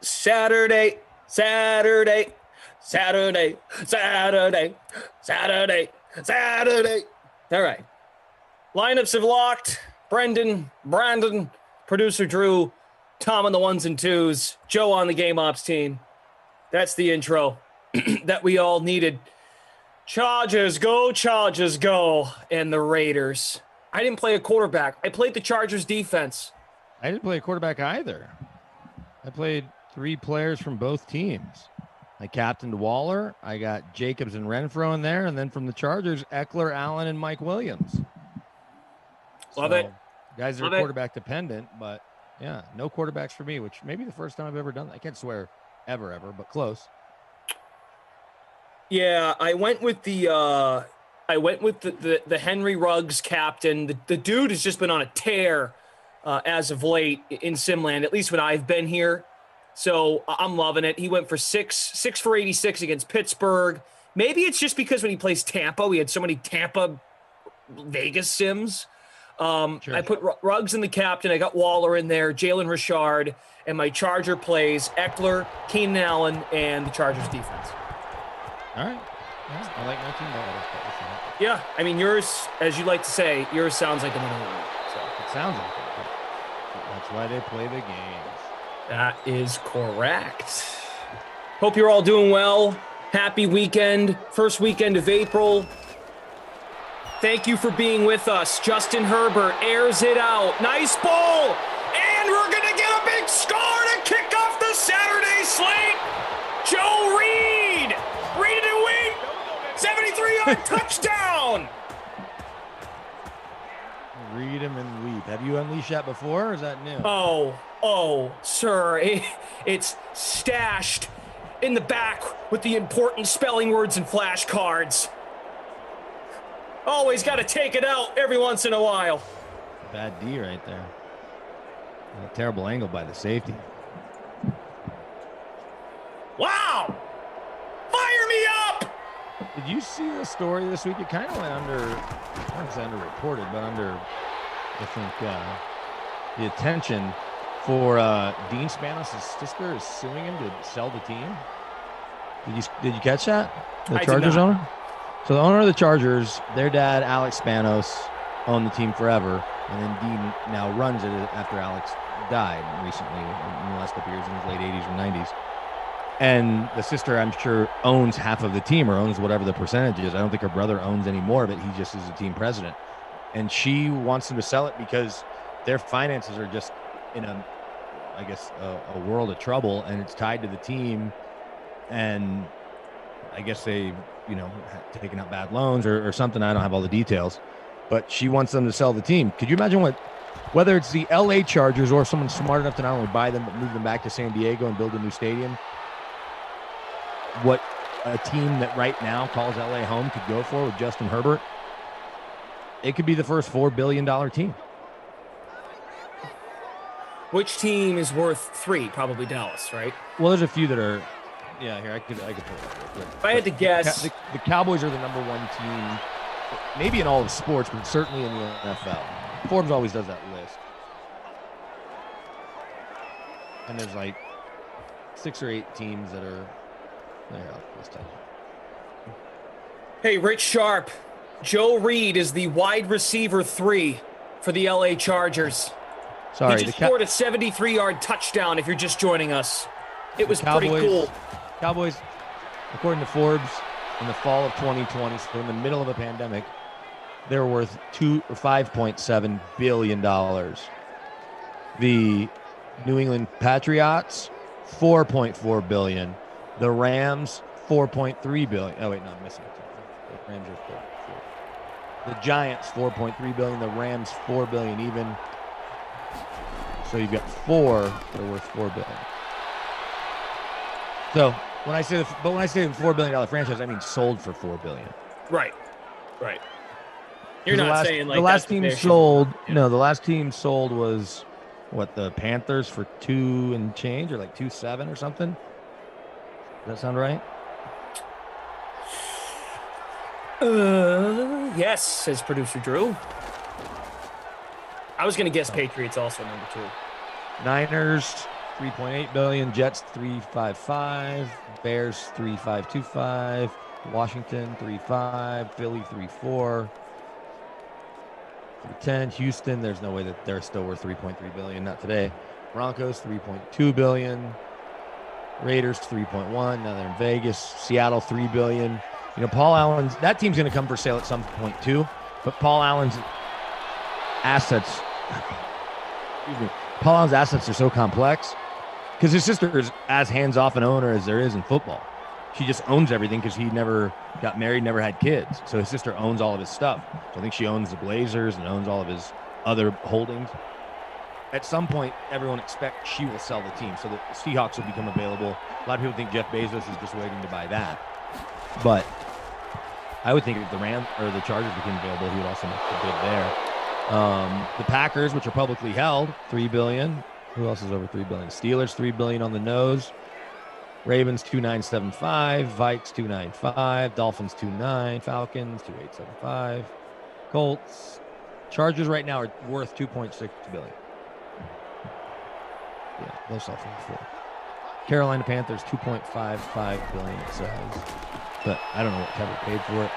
Saturday, Saturday, Saturday, Saturday, Saturday, Saturday. All right. Lineups have locked. Brendan, Brandon, producer Drew, Tom on the ones and twos, Joe on the game ops team. That's the intro that we all needed. Chargers go, and the Raiders. I didn't play a quarterback. I played the Chargers defense. I didn't play a quarterback either. I played 3 players from both teams. I captained Waller. I got Jacobs and Renfro in there. And then from the Chargers, Eckler, Allen, and Mike Williams. Love it. Guys are quarterback dependent, but yeah, no quarterbacks for me, which may be the first time I've ever done that. I can't swear ever, but close. Yeah, I went with the Henry Ruggs captain. The dude has just been on a tear as of late in Simland, at least when I've been here. So I'm loving it. He went for 6 for 86 against Pittsburgh. Maybe it's just because when he plays Tampa, we had so many Tampa Vegas sims. Sure. I put Ruggs in the captain. I got Waller in there, Jalen Richard, and my Charger plays Eckler, Keenan Allen, and the Chargers defense. All right. Yeah, I like my team better. Yeah, I mean, yours, as you like to say, yours sounds like the winning one. So. It sounds like it. That's why they play the games. That is correct. Hope you're all doing well. Happy weekend. First weekend of April. Thank you for being with us. Justin Herbert airs it out. Nice ball. And we're going to get a big score to kick off the Saturday slate. Joe Reed. Read it and win. 73-yard touchdown. Read him and weep. Have you unleashed that before, or is that new? Oh, sir. It's stashed in the back with the important spelling words and flashcards. Always got to take it out every once in a while. Bad D right there. And a terrible angle by the safety. Wow! Fire me up! Did you see the story this week? It kind of went under, I don't want to say underreported, but under, I think, the attention for Dean Spanos' sister is suing him to sell the team. Did you catch that? The Chargers owner? So the owner of the Chargers, their dad, Alex Spanos, owned the team forever, and then Dean now runs it after Alex died recently in the last couple years in his late 80s or 90s. And the sister, I'm sure, owns half of the team or owns whatever the percentage is. I don't think her brother owns any more of it. He just is the team president. And she wants them to sell it because their finances are just in a world of trouble, and it's tied to the team. And I guess they, taken out bad loans or something. I don't have all the details, but she wants them to sell the team. Could you imagine whether it's the LA Chargers or someone smart enough to not only buy them, but move them back to San Diego and build a new stadium? What a team that right now calls LA home could go for with Justin Herbert. It could be the first $4 billion team. Which team is worth 3? Probably Dallas, right? Well, there's a few that are. Yeah, here I could pull it up real quick. If I had to guess, the Cowboys are the number 1 team, maybe in all of sports, but certainly in the NFL. Forbes always does that list, and there's like 6 or 8 teams that are there. This time. Hey, Rich Sharp, Joe Reed is the wide receiver 3 for the LA Chargers. Sorry, he just scored a 73-yard touchdown. If you're just joining us, it was pretty cool. Cowboys, according to Forbes, in the fall of 2020, so in the middle of a pandemic, they're worth $5.7 billion. The New England Patriots, $4.4 billion. The Rams, $4.3 billion. Oh wait, no, I'm missing it. The Rams are 4. The Giants, $4.3 billion. The Rams, $4 billion even. So you've got 4 that are worth $4 billion. So when I say the $4 billion franchise, I mean sold for $4 billion. Right. You're not saying like the last team sold. Yeah. No, the last team sold was what, the Panthers for 2 and change, or like 2.7 or something. Does that sound right? Yes, says producer Drew. I was going to guess Patriots also number 2. Niners $3.8 billion. Jets 3.55. Bears 3.525. Washington 3.5. Philly 3.4. 3.10. Houston, there's no way that they're still worth $3.3 billion. Not today. Broncos 3.2 billion. Raiders 3.1. Now they're in Vegas. Seattle 3 billion. Paul Allen's, that team's going to come for sale at some point too. But Paul Allen's assets, Paul Allen's assets are so complex because his sister is as hands-off an owner as there is in football. She just owns everything because he never got married, never had kids. So his sister owns all of his stuff. So I think she owns the Blazers and owns all of his other holdings. At some point, everyone expects she will sell the team. So the Seahawks will become available. A lot of people think Jeff Bezos is just waiting to buy that. But I would think if the Rams or the Chargers became available, he would also make the bid there. The Packers, which are publicly held, $3 billion. Who else is over $3 billion? Steelers, $3 billion on the nose. Ravens, 2.975. Vikes, 2.95. Dolphins, 2.9. Falcons, 2.875. Colts. Chargers right now are worth $2.6 billion. Yeah, they'll sell for 4. Carolina Panthers, $2.55 billion it says. But I don't know what Kevin paid for it.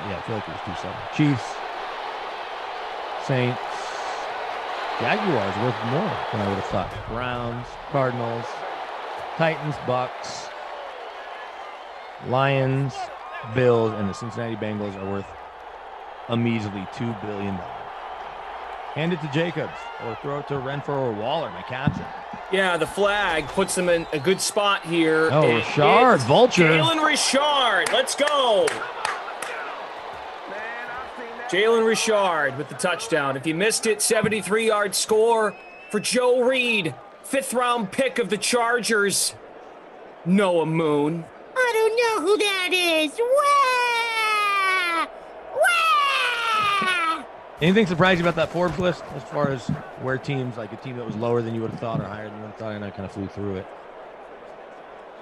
Yeah, I feel like it was 2.7. Chiefs, Saints, Jaguars worth more than I would have thought. Browns, Cardinals, Titans, Bucks, Lions, Bills, and the Cincinnati Bengals are worth a measly $2 billion. Hand it to Jacobs or throw it to Renfro or Waller, my captain. Yeah, the flag puts them in a good spot here. Oh, Richard, Vulture. Jalen Richard, let's go. Jalen Richard with the touchdown. If you missed it, 73-yard score for Joe Reed. 5th-round pick of the Chargers. Noah Moon. I don't know who that is. Wah! Wah! Anything surprising about that Forbes list as far as where teams, like a team that was lower than you would have thought or higher than you would have thought, and I kind of flew through it?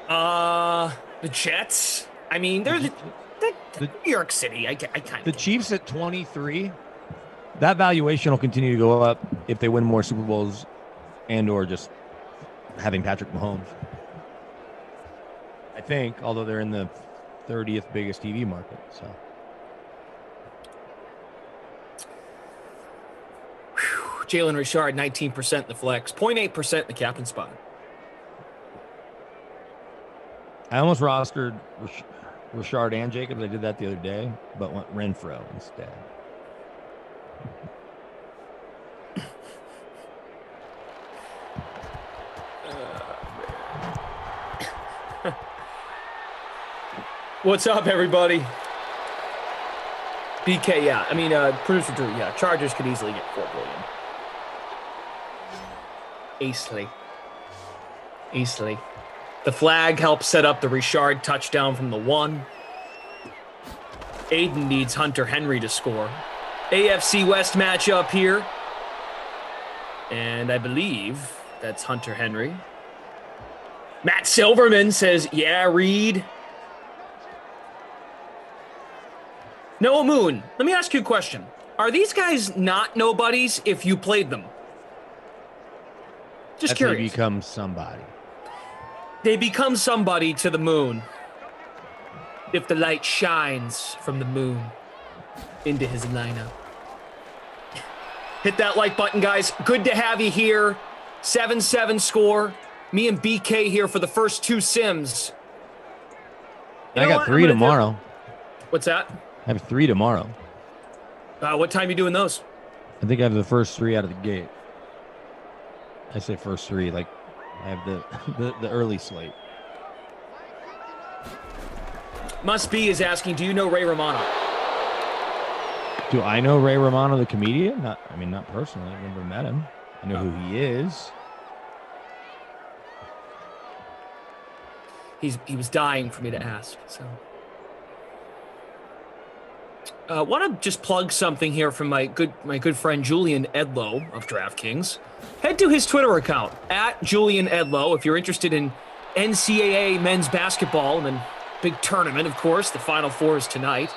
The Jets. I mean, they're the New York City. I kind of. The Chiefs at 23. That valuation will continue to go up if they win more Super Bowls and/or just having Patrick Mahomes. I think, although they're in the 30th biggest TV market, so. Jalen Richard, 19% in the flex, 0.8% in the captain spot. I almost rostered Richard and Jacobs. I did that the other day, but went Renfro instead. What's up, everybody? BK, yeah. I mean, producer Drew, yeah. Chargers could easily get $4 billion. Easily. The flag helps set up the Richard touchdown from the 1. Aiden needs Hunter Henry to score. AFC West matchup here. And I believe that's Hunter Henry. Matt Silverman says, yeah, Reed. Noah Moon, let me ask you a question. Are these guys not nobodies if you played them? Just curious. They become somebody. They become somebody to the moon. If the light shines from the moon into his lineup. Hit that like button, guys. Good to have you here. 7-7 score. Me and BK here for the first 2 sims. I got 3 tomorrow. What's that? I have 3 tomorrow. What time are you doing those? I think I have the first 3 out of the gate. I say first 3, like I have the early slate. Must Be is asking, do you know Ray Romano? Do I know Ray Romano, the comedian? Not personally. I've never met him. I know who he is. He was dying for me to ask, so. Want to just plug something here from my good friend Julian Edlow of DraftKings. Head to his Twitter account at Julian Edlow if you're interested in NCAA men's basketball and then big tournament. Of course, the Final Four is tonight.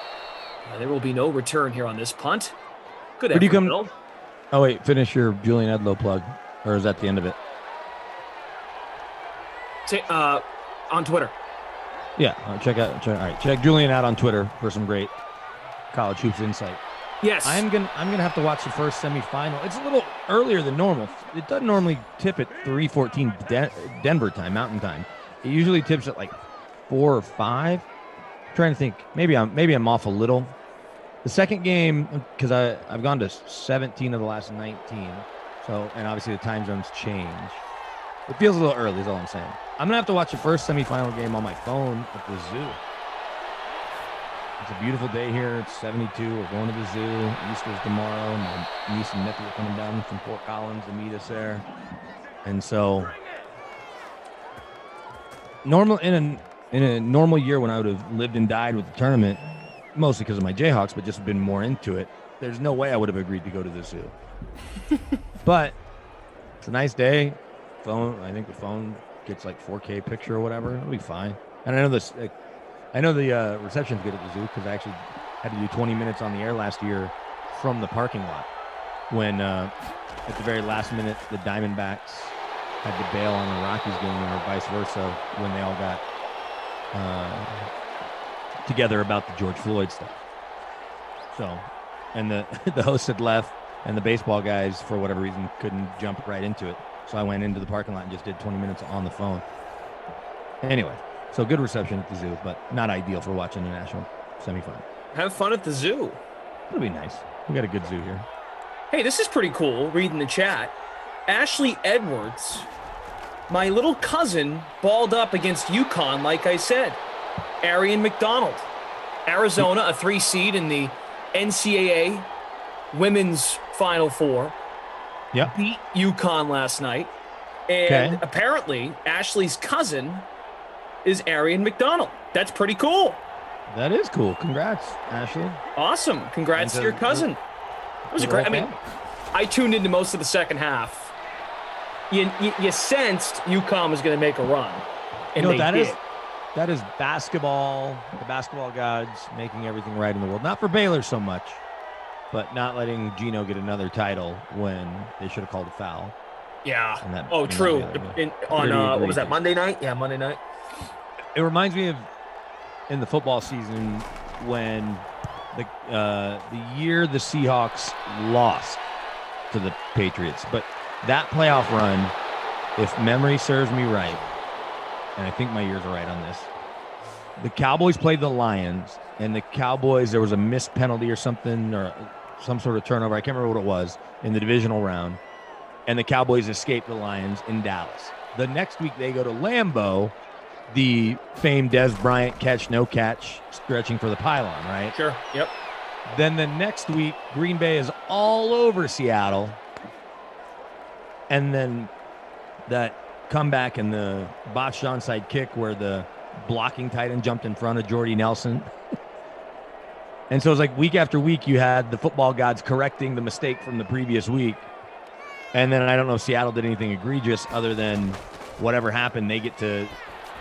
There will be no return here on this punt. Good effort, Bill. Oh wait, finish your Julian Edlow plug, or is that the end of it? On Twitter. Yeah, all right, check Julian out on Twitter for some great college hoops insight. Yes. I'm gonna have to watch the first semifinal. It's a little earlier than normal. It doesn't normally tip at 3:14 Denver time, Mountain time. It usually tips at like 4 or 5. I'm trying to think. Maybe I'm off a little. The second game, because I've gone to 17 of the last 19. So, and obviously the time zones change. It feels a little early, is all I'm saying. I'm gonna have to watch the first semifinal game on my phone at the zoo. It's a beautiful day here. It's 72. We're going to the zoo. Easter's tomorrow. My niece and nephew are coming down from Fort Collins to meet us there. And so, in a normal year when I would have lived and died with the tournament, mostly because of my Jayhawks, but just been more into it, there's no way I would have agreed to go to the zoo. But it's a nice day. I think the phone gets like 4K picture or whatever. It'll be fine. And I know the reception's good at the zoo because I actually had to do 20 minutes on the air last year from the parking lot when at the very last minute the Diamondbacks had to bail on the Rockies game or vice versa when they all got together about the George Floyd stuff. So, and the host had left and the baseball guys, for whatever reason, couldn't jump right into it. So I went into the parking lot and just did 20 minutes on the phone. Anyway, so good reception at the zoo, but not ideal for watching the national semifinal. Have fun at the zoo. It'll be nice. We got a good zoo here. Hey, this is pretty cool, reading the chat. Ashley Edwards, my little cousin, balled up against UConn, like I said. Arian McDonald. Arizona, a 3 seed in the NCAA Women's Final Four. Yep. Beat UConn last night. And apparently, Ashley's cousin is Arian McDonald. That's pretty cool. That is cool. Congrats, Ashley. Awesome. Congrats to your cousin. It was great. I mean, I tuned into most of the second half. You sensed UConn was going to make a run. And you know, that is basketball, the basketball gods making everything right in the world. Not for Baylor so much, but not letting Gino get another title when they should have called a foul. Yeah. True. What was that, Monday night? Yeah, Monday night. It reminds me of in the football season when the year the Seahawks lost to the Patriots. But that playoff run, if memory serves me right, and I think my years are right on this, the Cowboys played the Lions, and the Cowboys, there was a missed penalty or something, or some sort of turnover. I can't remember what it was in the divisional round. And the Cowboys escaped the Lions in Dallas. The next week they go to Lambeau, the famed Dez Bryant catch, no catch, stretching for the pylon, right? Sure, yep. Then the next week, Green Bay is all over Seattle. And then that comeback and the botched onside kick where the blocking tight end jumped in front of Jordy Nelson. And so it was like week after week, you had the football gods correcting the mistake from the previous week. And then I don't know if Seattle did anything egregious other than whatever happened. They get to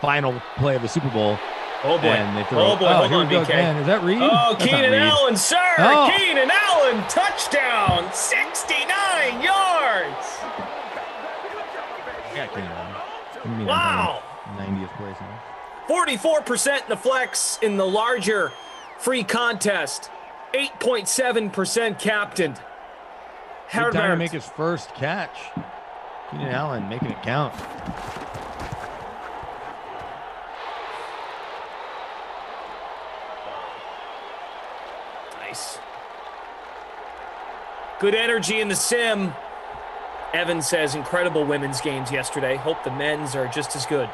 final play of the Super Bowl. Oh, boy. And they throw, hold on, BK. Man, is that Reed? Oh, That's Keenan Allen, sir. Oh. Keenan Allen, touchdown, 69 yards. Yeah, Keenan Allen. What do you mean? Wow. 90th place now. 44% in the flex in the larger free contest. 8.7% captained. Good time to make his first catch. Keenan Allen making it count. Nice. Good energy in the sim. Evan says incredible women's games yesterday. Hope the men's are just as good.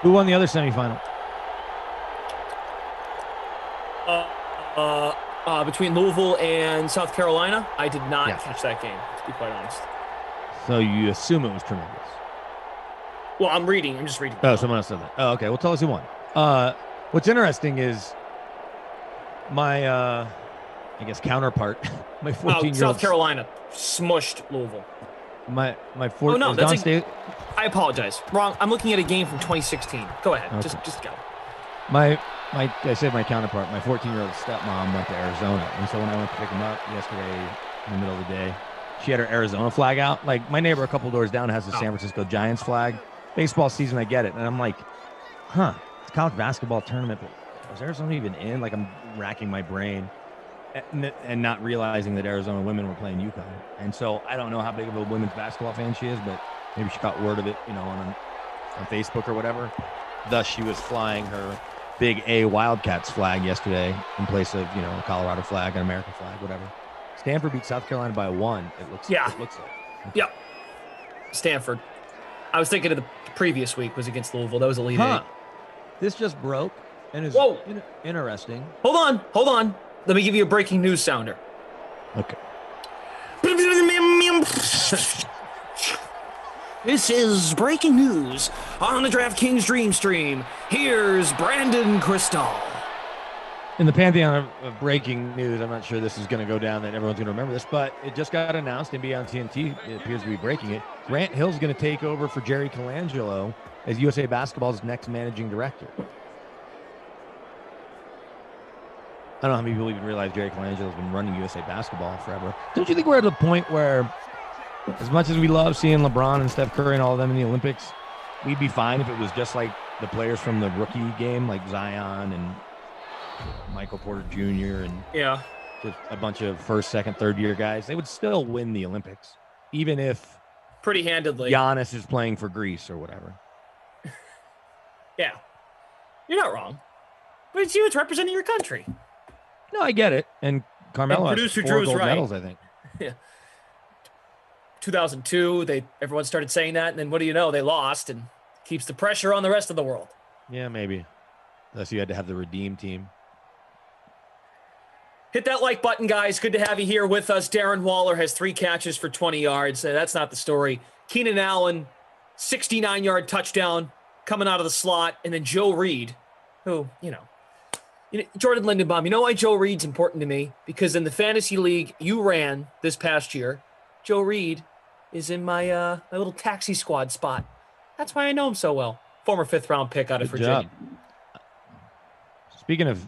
Who won the other semifinal? Between Louisville and South Carolina, I did not catch that game, to be quite honest. So you assume it was tremendous. Well, I'm just reading. Oh, someone else said that. Oh, okay. Well, tell us who won. What's interesting is my, I guess, counterpart, my 14-year-old. South Carolina smushed Louisville. My 14. Oh, no, I apologize. Wrong. I'm looking at a game from 2016. Go ahead. Okay. Just go. I said my counterpart, my 14-year-old stepmom went to Arizona. And so when I went to pick him up yesterday in the middle of the day, she had her Arizona flag out. Like my neighbor a couple doors down has the San Francisco Giants flag. baseball season, I get it. And I'm like, it's a college basketball tournament, but was Arizona even in? Like, I'm racking my brain and not realizing that Arizona women were playing UConn. And so I don't know how big of a women's basketball fan she is, but maybe she got word of it, on Facebook or whatever. Thus, she was flying her big A Wildcats flag yesterday in place of, a Colorado flag, an American flag, whatever. Stanford beat South Carolina by 1. It looks like. Yep. Stanford. I was thinking of the previous week was against Louisville. That was Elite Eight. This just broke and is interesting. Hold on. Let me give you a breaking news sounder. Okay. This is breaking news on the DraftKings Dream Stream. Here's Brandon Crystal. In the pantheon of breaking news, I'm not sure this is going to go down, that everyone's going to remember this, but it just got announced, NBA on TNT, it appears to be breaking it. Grant Hill's going to take over for Jerry Colangelo as USA Basketball's next managing director. I don't know how many people even realize Jerry Colangelo's been running USA Basketball forever. Don't you think we're at a point where, as much as we love seeing LeBron and Steph Curry and all of them in the Olympics, we'd be fine if it was just like the players from the rookie game, like Zion and Michael Porter Jr. and just a bunch of first, second, third year guys. They would still win the Olympics, even if pretty handedly Giannis is playing for Greece or whatever. Yeah, you're not wrong, but it's you. It's representing your country. No, I get it. And Carmelo has 4 gold medals, I think. Yeah. 2002, everyone started saying that, and then what do you know? They lost, and keeps the pressure on the rest of the world. Yeah, maybe. Unless you had to have the redeem team. Hit that like button, guys. Good to have you here with us. Darren Waller has 3 catches for 20 yards. That's not the story. Keenan Allen, 69-yard touchdown coming out of the slot, and then Joe Reed, who, Jordan Lindenbaum, you know why Joe Reed's important to me? Because in the fantasy league you ran this past year, Joe Reed is in my my little taxi squad spot. That's why I know him so well. Former 5th-round pick out of Virginia. Speaking of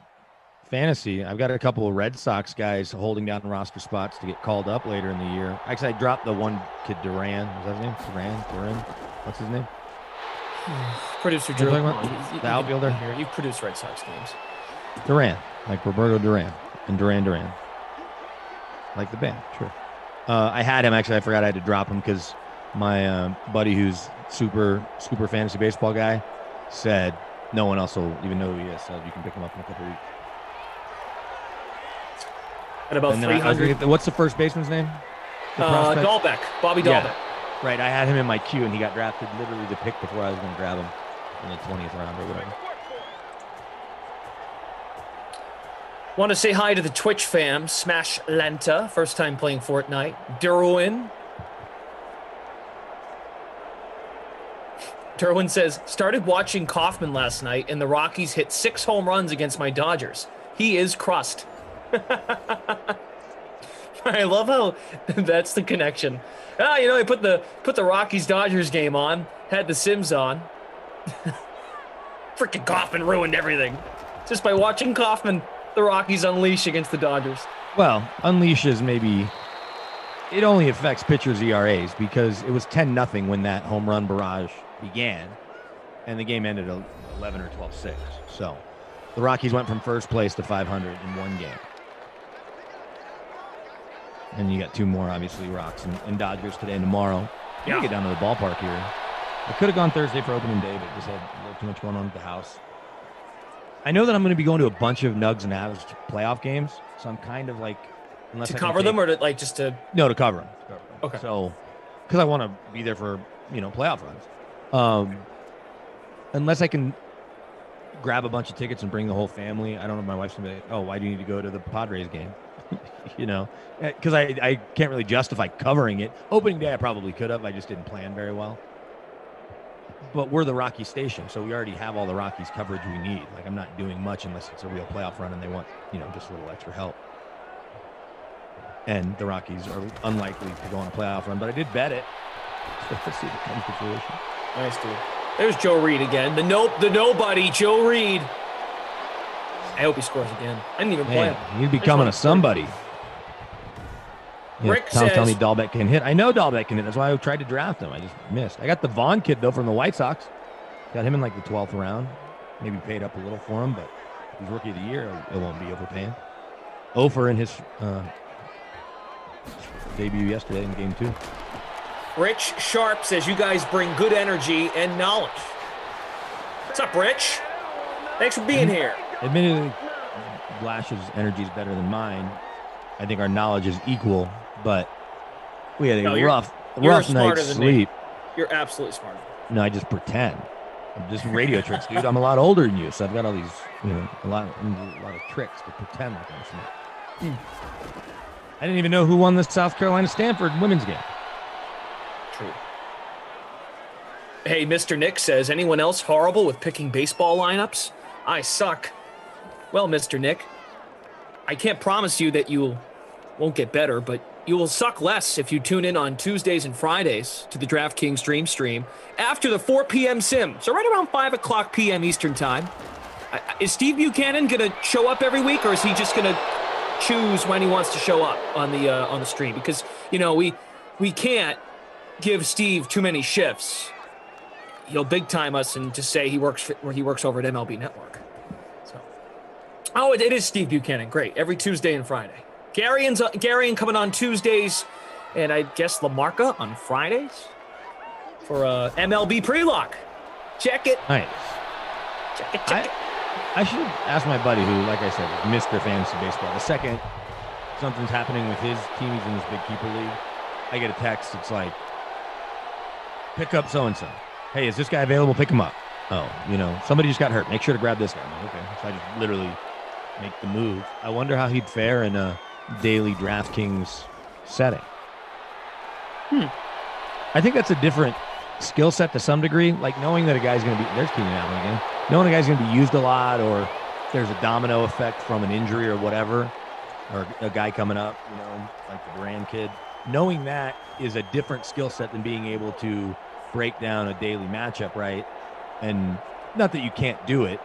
fantasy, I've got a couple of Red Sox guys holding down roster spots to get called up later in the year. Actually, I dropped the one kid, Duran. Was that his name? Duran? What's his name? Producer Drew. The outfielder? You've produced Red Sox games. Duran, like Roberto Duran and Duran. Like the band, sure. I had him, actually. I forgot I had to drop him because my buddy who's super fantasy baseball guy said no one else will even know who he is, so you can pick him up in a couple weeks. At about 300. What's the first baseman's name? Dahlbeck. Bobby Dahlbeck. Yeah. Right, I had him in my queue, and he got drafted literally the pick before I was going to grab him in the 20th round or whatever. Want to say hi to the Twitch fam. Smash Lenta, first time playing Fortnite. Derwin says, started watching Kaufman last night, and the Rockies hit 6 home runs against my Dodgers. He is crust. I love how that's the connection. He put the Rockies-Dodgers game on, had the Sims on. Freaking Kaufman ruined everything. Just by watching Kaufman, the Rockies unleash against the Dodgers. Well, unleashes maybe it only affects pitchers' ERAs because it was 10-0 when that home run barrage began, and the game ended 11 or 12-6. So the Rockies went from first place to 500 in one game. And you got 2 more, obviously, Rocks and Dodgers today and tomorrow. You can get down to the ballpark here. I could have gone Thursday for opening day, but just had a little too much going on at the house. I know that I'm going to be going to a bunch of Nugs and Avs playoff games, so I'm kind of like, unless to cover them or to like just to to cover them. Okay. So, because I want to be there for playoff runs. Unless I can grab a bunch of tickets and bring the whole family, I don't know. My wife's gonna be like, "Oh, why do you need to go to the Padres game?" Because I can't really justify covering it. Opening day I probably could have. I just didn't plan very well. But we're the Rockies station, so we already have all the Rockies coverage we need. Like, I'm not doing much unless it's a real playoff run and they want, just a little extra help. And the Rockies are unlikely to go on a playoff run, but I did bet it. So let's see if it comes to fruition. Nice, dude. There's Joe Reed again. The nobody, Joe Reed. I hope he scores again. I didn't even play him. He's becoming a somebody. Rick Tom's telling me says, Dahlbeck can hit. I know Dahlbeck can hit. That's why I tried to draft him. I just missed. I got the Vaughn kid, though, from the White Sox. Got him in like the 12th round. Maybe paid up a little for him, but he's rookie of the year. It won't be overpaying. Ofer in his debut yesterday in game 2. Rich Sharp says, you guys bring good energy and knowledge. What's up, Rich? Thanks for being here. Admittedly, Blash's energy is better than mine. I think our knowledge is equal, but we had a rough night's sleep. You're absolutely smart. No, I just pretend. I'm just radio tricks, dude. I'm a lot older than you, so I've got all these, a lot of tricks to pretend like I'm smart. I didn't even know who won the South Carolina-Stanford women's game. True. Hey, Mr. Nick says, anyone else horrible with picking baseball lineups? I suck. Well, Mr. Nick, I can't promise you that you won't get better, but you will suck less if you tune in on Tuesdays and Fridays to the DraftKings Dream Stream after the 4 p.m. sim. So right around 5 o'clock p.m. Eastern Time. Is Steve Buchanan going to show up every week, or is he just going to choose when he wants to show up on the stream? Because, we can't give Steve too many shifts. He'll big time us and just say he works over at MLB Network. So, it is Steve Buchanan. Great. Every Tuesday and Friday. Garion coming on Tuesdays, and I guess LaMarca on Fridays for MLB pre-lock. Check it. Nice. Check it. I should ask my buddy who, like I said, is Mr. Fantasy Baseball. The second something's happening with his team, he's in this big keeper league, I get a text. It's like, pick up so-and-so. Hey, is this guy available? Pick him up. Oh, somebody just got hurt. Make sure to grab this guy. I'm like, okay. So I just literally make the move. I wonder how he'd fare in a daily DraftKings setting. I think that's a different skill set to some degree. Like knowing that a guy's going to be, there's Keenan Allen again, knowing a guy's going to be used a lot, or there's a domino effect from an injury or whatever, or a guy coming up, like the Duran kid. Knowing that is a different skill set than being able to break down a daily matchup, right? And not that you can't do it,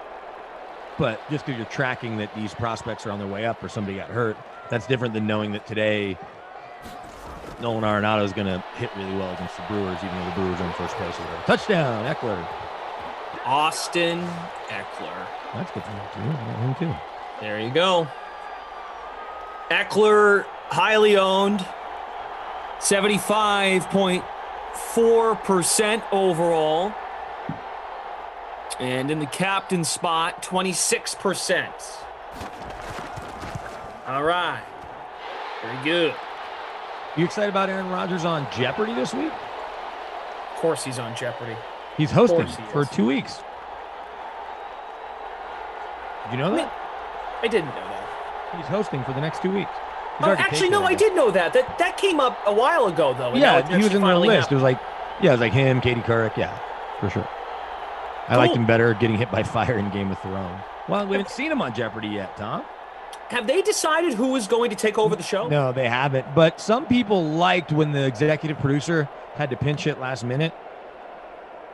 but just because you're tracking that these prospects are on their way up or somebody got hurt, that's different than knowing that today Nolan Arenado is going to hit really well against the Brewers, even though the Brewers are in first place. Touchdown, Eckler. Austin Eckler. That's good for him, too. I got him, too. There you go. Eckler, highly owned, 75.4% overall. And in the captain spot, 26%. All right. Very good. You excited about Aaron Rodgers on Jeopardy this week? Of course he's on Jeopardy. He's hosting for 2 weeks. Did you know that? I didn't know that. He's hosting for the next 2 weeks. Actually, no, I did know that. That came up a while ago, though. Yeah, he was in the list. It was like him, Katie Couric. Yeah, for sure. I liked him better getting hit by fire in Game of Thrones. Well, we haven't seen him on Jeopardy yet, Tom. Have they decided who is going to take over the show? No, they haven't. But some people liked when the executive producer had to pinch hit last minute.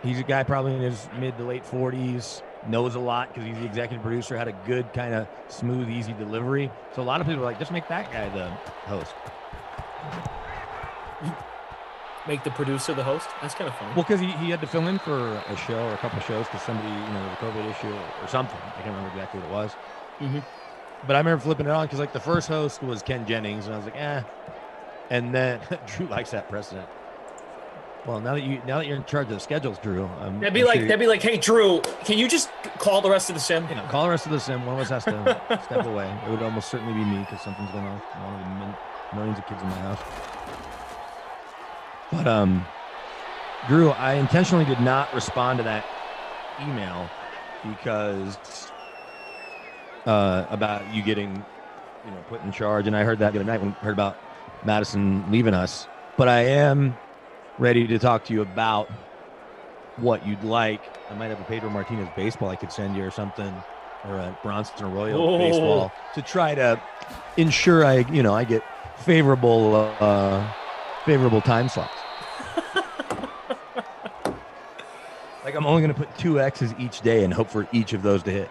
He's a guy probably in his mid to late 40s, knows a lot because he's the executive producer, had a good kind of smooth, easy delivery. So a lot of people are like, just make that guy the host. Make the producer the host? That's kind of funny. Well, because he had to fill in for a show or a couple of shows because somebody, the COVID issue or something. I can't remember exactly what it was. Mm-hmm. But I remember flipping it on because, the first host was Ken Jennings, and I was like, eh. And then Drew likes that precedent. Well, now that you're in charge of the schedules, Drew, that'd be like, hey, Drew, can you just call the rest of the sim? Call the rest of the sim. One of us has to step away. It would almost certainly be me because something's going on with one of the millions of kids in my house. But Drew, I intentionally did not respond to that email because about you getting, put in charge. And I heard that the other night when I heard about Madison leaving us. But I am ready to talk to you about what you'd like. I might have a Pedro Martinez baseball I could send you or something, or a Bronson Arroyo baseball to try to ensure I get favorable time slots. I'm only going to put 2 X's each day and hope for each of those to hit.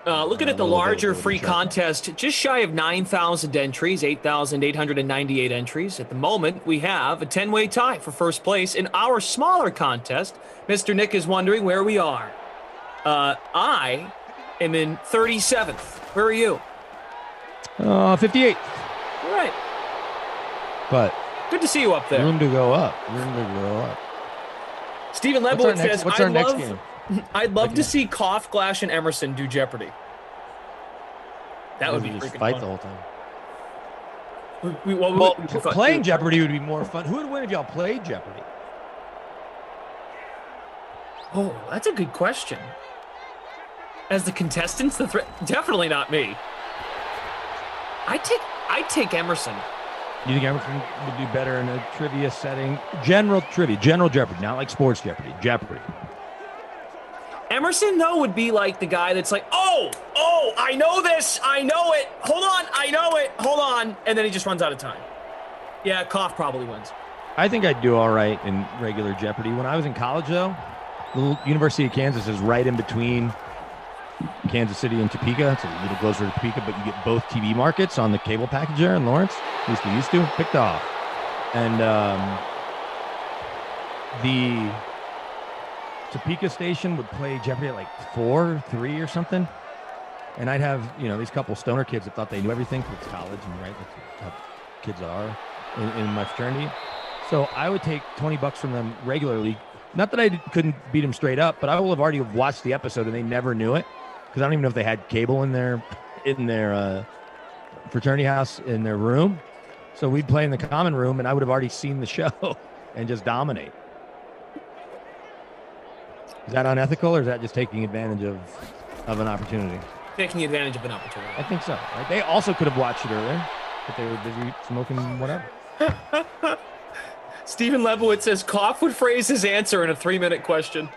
Looking at the little larger availability free chart. contest, just shy of 9,000 entries, 8,898 entries. At the moment, we have a 10-way tie for first place. In our smaller contest, Mr. Nick is wondering where we are. I am in 37th. Where are you? 58. All right. But Good to see you up there. room to go up. Stephen What's our Lebowitz next- says, what's our next game? I'd love to see Koff, Glash, and Emerson do Jeopardy. That would be just freaking fight fun. the whole time. Well, Playing Jeopardy would be more fun. Who would win if y'all played Jeopardy? Oh, that's a good question. As the contestants, definitely not me. I take Emerson. You think Emerson would do better in a trivia setting? General trivia, general Jeopardy, not like sports Jeopardy. Emerson, though, would be like the guy that's like, oh, I know this. I know it. Hold on. I know it. Hold on. And then he just runs out of time. Yeah, Koff probably wins. I think I'd do all right in regular Jeopardy. When I was in college, though, the University of Kansas is right in between Kansas City and Topeka. It's a little closer to Topeka, but you get both TV markets on the cable package there in Lawrence. Used to picked off. And the Topeka station would play Jeopardy at like 4, 3 or something. And I'd have, these couple stoner kids that thought they knew everything because it's college and right, that's how kids are in my fraternity. So I would take $20 from them regularly. Not that I couldn't beat them straight up, but I will have already watched the episode and they never knew it because I don't even know if they had cable in their fraternity house in their room. So we'd play in the common room and I would have already seen the show and just dominate. Is that unethical or is that just taking advantage of an opportunity? Taking advantage of an opportunity. I think so. Right? They also could have watched it earlier, but they were busy smoking whatever. Stephen Lebowitz says Koff would phrase his answer in a 3-minute question.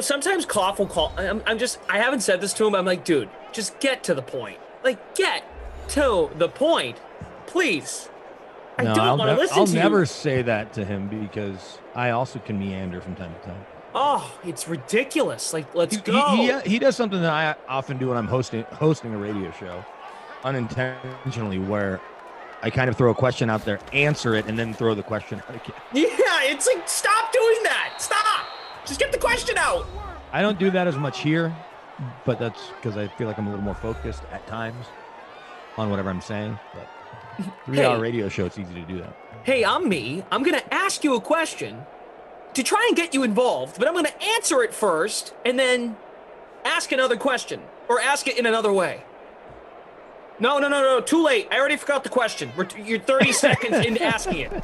Sometimes Koff will call. I haven't said this to him. I'm like, dude, just get to the point. Like, get to the point, please. I don't want to listen to you. I'll never say that to him because I also can meander from time to time. Oh, it's ridiculous. Like, let's go. He does something that I often do when I'm hosting a radio show, unintentionally, where I kind of throw a question out there, answer it, and then throw the question out again. Yeah, it's like, stop doing that. Stop. Just get the question out. I don't do that as much here, but that's because I feel like I'm a little more focused at times on whatever I'm saying. But 3-hour radio show, it's easy to do that. Hey, I'm me. I'm going to ask you a question to try and get you involved, but I'm going to answer it first and then ask another question or ask it in another way. No. Too late. I already forgot the question. You're 30 seconds into asking it.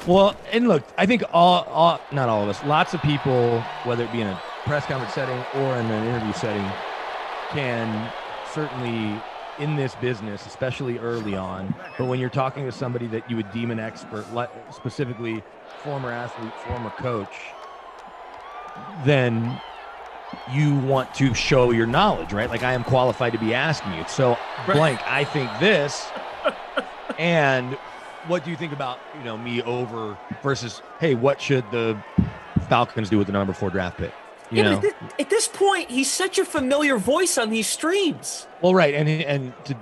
Well, and look, I think all not all of us, lots of people, whether it be in a press conference setting or in an interview setting, can certainly in this business, especially early on, but when you're talking to somebody that you would deem an expert, specifically former athlete, former coach, then you want to show your knowledge, right? Like, I am qualified to be asking you. So, blank, I think this, and what do you think about, me over versus, hey, what should the Falcons do with the number 4 draft pick? You know? At this point, he's such a familiar voice on these streams. Well, right, and to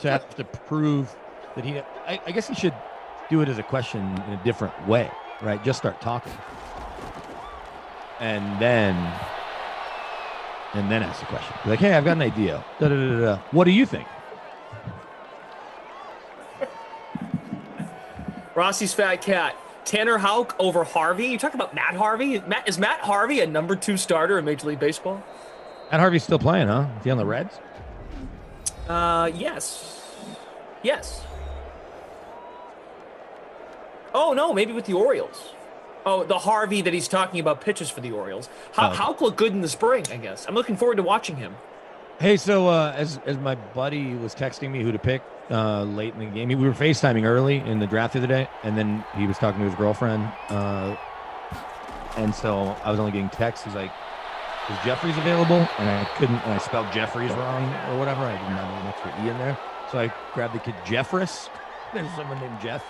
have to prove that I guess he should do it as a question in a different way, right? Just start talking, and then ask the question. Be like, hey, I've got an idea. What do you think? Rossi's Fat Cat. Tanner Houck over Harvey. You talking about Matt Harvey? Is Matt Harvey a number 2 starter in Major League Baseball? Matt Harvey's still playing, huh? Is he on the Reds? Yes. Oh, no, maybe with the Orioles. Oh, the Harvey that he's talking about pitches for the Orioles. Houck looked good in the spring, I guess. I'm looking forward to watching him. Hey, so as my buddy was texting me who to pick late in the game, we were FaceTiming early in the draft the other day, and then he was talking to his girlfriend, and so I was only getting texts. He's like, is Jeffries available? And I spelled Jeffries wrong or whatever. I didn't have an extra E in there. So I grabbed the kid Jeffress. There's someone named Jeff.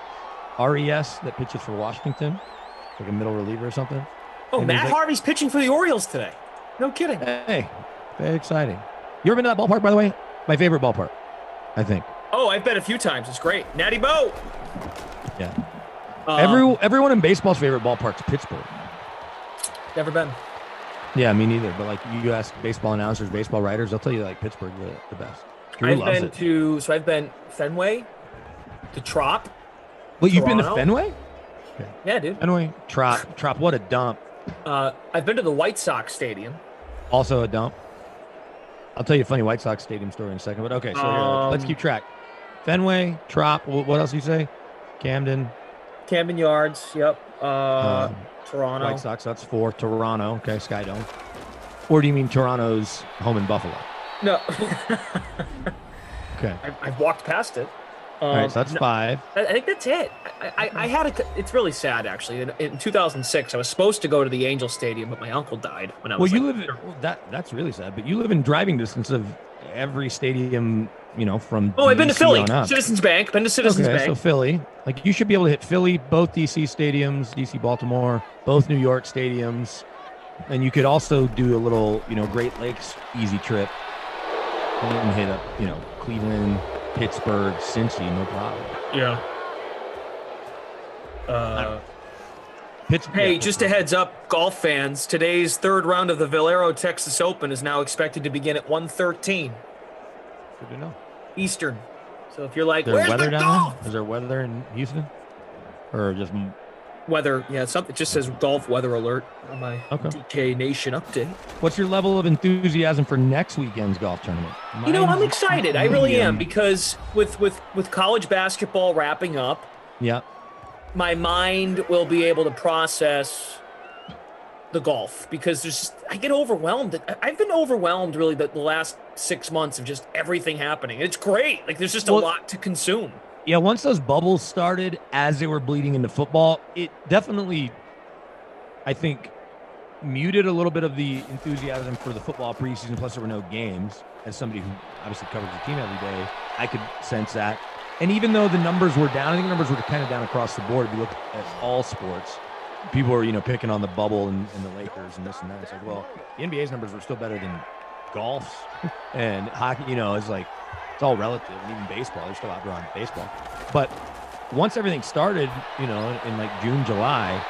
RES that pitches for Washington, like a middle reliever or something. Oh, And Matt he's like- Harvey's pitching for the Orioles today. No kidding. Hey, very exciting. You ever been to that ballpark, by the way? My favorite ballpark, I think. Oh, I've been a few times. It's great. Natty Bo. Yeah. Um, Everyone in baseball's favorite ballpark's Pittsburgh. Never been. Yeah, me neither. But like you ask baseball announcers, baseball writers, they'll tell you like Pittsburgh the best. Drew I've loves been it. I've been Fenway, to Trop. Well, you've been to Toronto. Fenway? Yeah, dude. Fenway, Trop. What a dump. I've been to the White Sox Stadium. Also a dump. I'll tell you a funny White Sox stadium story in a second. But okay, so here, let's keep track. Fenway, Trop. What else do you say? Camden. Camden Yards. Yep. Toronto. White Sox. That's 4. Toronto. Okay, Skydome. Or do you mean Toronto's home in Buffalo? No. Okay. I've walked past it. All right, so that's 5. I think that's it. I had a. It's really sad, actually. In 2006, I was supposed to go to the Angel Stadium, but my uncle died when I was. Well, you live. That's really sad. But you live in driving distance of every stadium. From. Oh, I've been to DC Philly. on up. Citizens Bank. Been to Citizens Okay, Bank. so Philly. Like you should be able to hit Philly, both DC stadiums, DC Baltimore, both New York stadiums, and you could also do a little, Great Lakes easy trip. And hit up, Cleveland, Pittsburgh, Cincy, no problem. Yeah. Pittsburgh. Hey, just a heads up, golf fans. Today's third round of the Valero Texas Open is now expected to begin at 1:13 Good to know. Eastern. So if you're like, Is there where's weather the down golf? there? Is there weather in Houston? Or just Weather, yeah, something. It just says golf weather alert on my Okay. DK Nation update. what's your level of enthusiasm for next weekend's golf tournament? I'm Mine's excited. I really am medium. because with college basketball wrapping up, Yeah. my mind will be able to process the golf because I get overwhelmed. I've been overwhelmed really the last 6 months of just everything happening. It's great. Like there's just a lot to consume. Yeah, once those bubbles started, as they were bleeding into football, it definitely, I think, muted a little bit of the enthusiasm for the football preseason. Plus, there were no games. As somebody who obviously covers the team every day, I could sense that. And even though the numbers were down, I think the numbers were kind of down across the board. If you look at all sports, people were, picking on the bubble and the Lakers and this and that. It's like, well, the NBA's numbers were still better than golf's and hockey. It's like, it's all relative, and even baseball, they're still outdrawing baseball. But once everything started, in like June, July,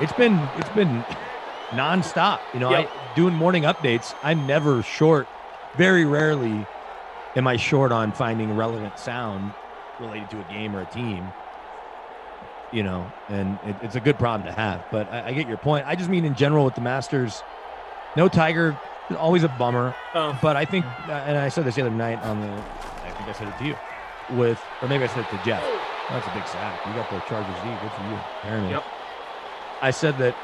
it's been nonstop. Yep. Doing morning updates, I'm never short. Very rarely am I short on finding relevant sound related to a game or a team. And it's a good problem to have. But I get your point. I just mean in general with the Masters, no Tiger. Always a bummer, but I think, and I said this the other night I think I said it to you, or maybe I said it to Jeff. Oh, that's a big sack. You got the Chargers D. Good for you. Apparently. Yep. I said that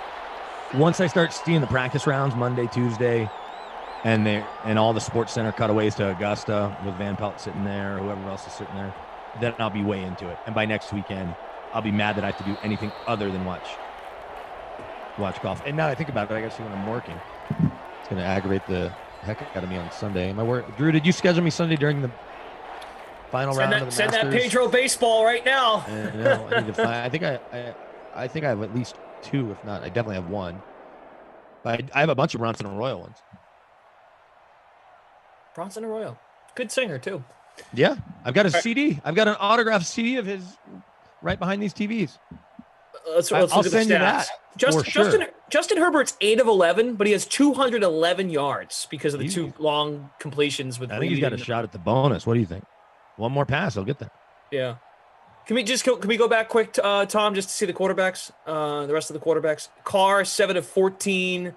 once I start seeing the practice rounds Monday, Tuesday, and all the Sports Center cutaways to Augusta with Van Pelt sitting there, or whoever else is sitting there, then I'll be way into it. And by next weekend, I'll be mad that I have to do anything other than watch golf. And now I think about it, I guess when I'm working. It's going to aggravate the heck out of me on Sunday. Drew, did you schedule me Sunday during the final round of the Masters? Send that Pedro baseball right now. No, I need to find. I think I have at least 2, if not, I definitely have 1. But I have a bunch of Bronson Arroyo ones. Bronson Arroyo, good singer too. Yeah, I've got a CD. I've got an autographed CD of his right behind these TVs. Let's I'll look at the send you stats. that. Justin Herbert's 8 of 11, but he has 211 yards because of the 2 long completions. I think he's got a shot at the bonus. What do you think? One more pass, he'll get there. Yeah. Can we go back quick, Tom, just to see the quarterbacks, the rest of the quarterbacks? Carr, 7 of 14,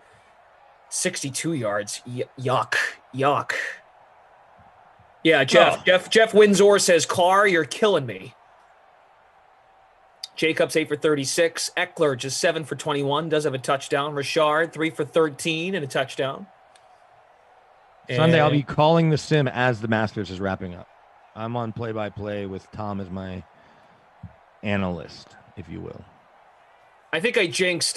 62 yards. Yuck. Yeah, Jeff Windsor says, Carr, you're killing me. Jacobs 8 for 36. Eckler just 7 for 21. Does have a touchdown. Richard 3 for 13 and a touchdown. Sunday, I'll be calling the sim as the Masters is wrapping up. I'm on play-by-play with Tom as my analyst, if you will. I think I jinxed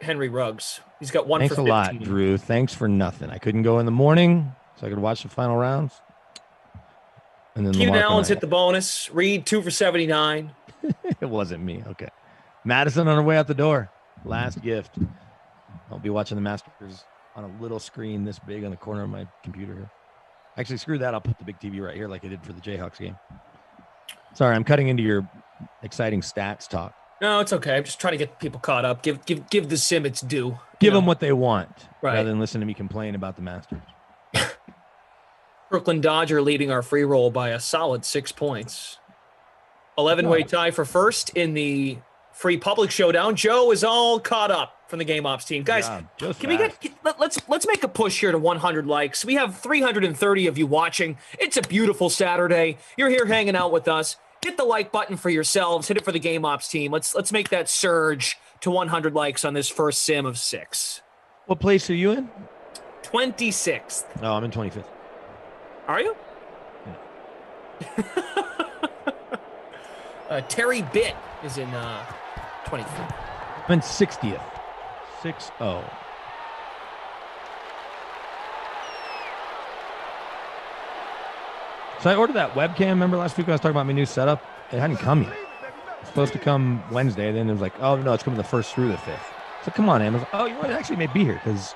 Henry Ruggs. He's got 1 Thanks for 15. Thanks a lot, Drew. Thanks for nothing. I couldn't go in the morning, so I could watch the final rounds. And then Keenan Allen's hit the bonus. Reed 2 for 79. It wasn't me. Okay. Madison on her way out the door. Last gift. I'll be watching the Masters on a little screen this big on the corner of my computer here. Actually, screw that. I'll put the big TV right here like I did for the Jayhawks game. Sorry, I'm cutting into your exciting stats talk. No, it's okay. I'm just trying to get people caught up. Give the sim its due. Give them what they want, right, rather than listen to me complain about the Masters. Brooklyn Dodger leading our free roll by a solid 6 points. 11-way tie for first in the free public showdown. Joe is all caught up from the Game Ops team. Guys, let's make a push here to 100 likes. We have 330 of you watching. It's a beautiful Saturday. You're here hanging out with us. Hit the like button for yourselves. Hit it for the Game Ops team. Let's make that surge to 100 likes on this first sim of 6. What place are you in? 26th. Oh, I'm in 25th. Are you? Yeah. Terry Bitt is in 23rd. I'm in 60th. 6-0. So I ordered that webcam. Remember last week I was talking about my new setup? It hadn't come yet. It's supposed to come Wednesday. Then it was like, oh, no, it's coming the 1st through the 5th. So come on, Amazon. Oh, you know what? It actually may be here because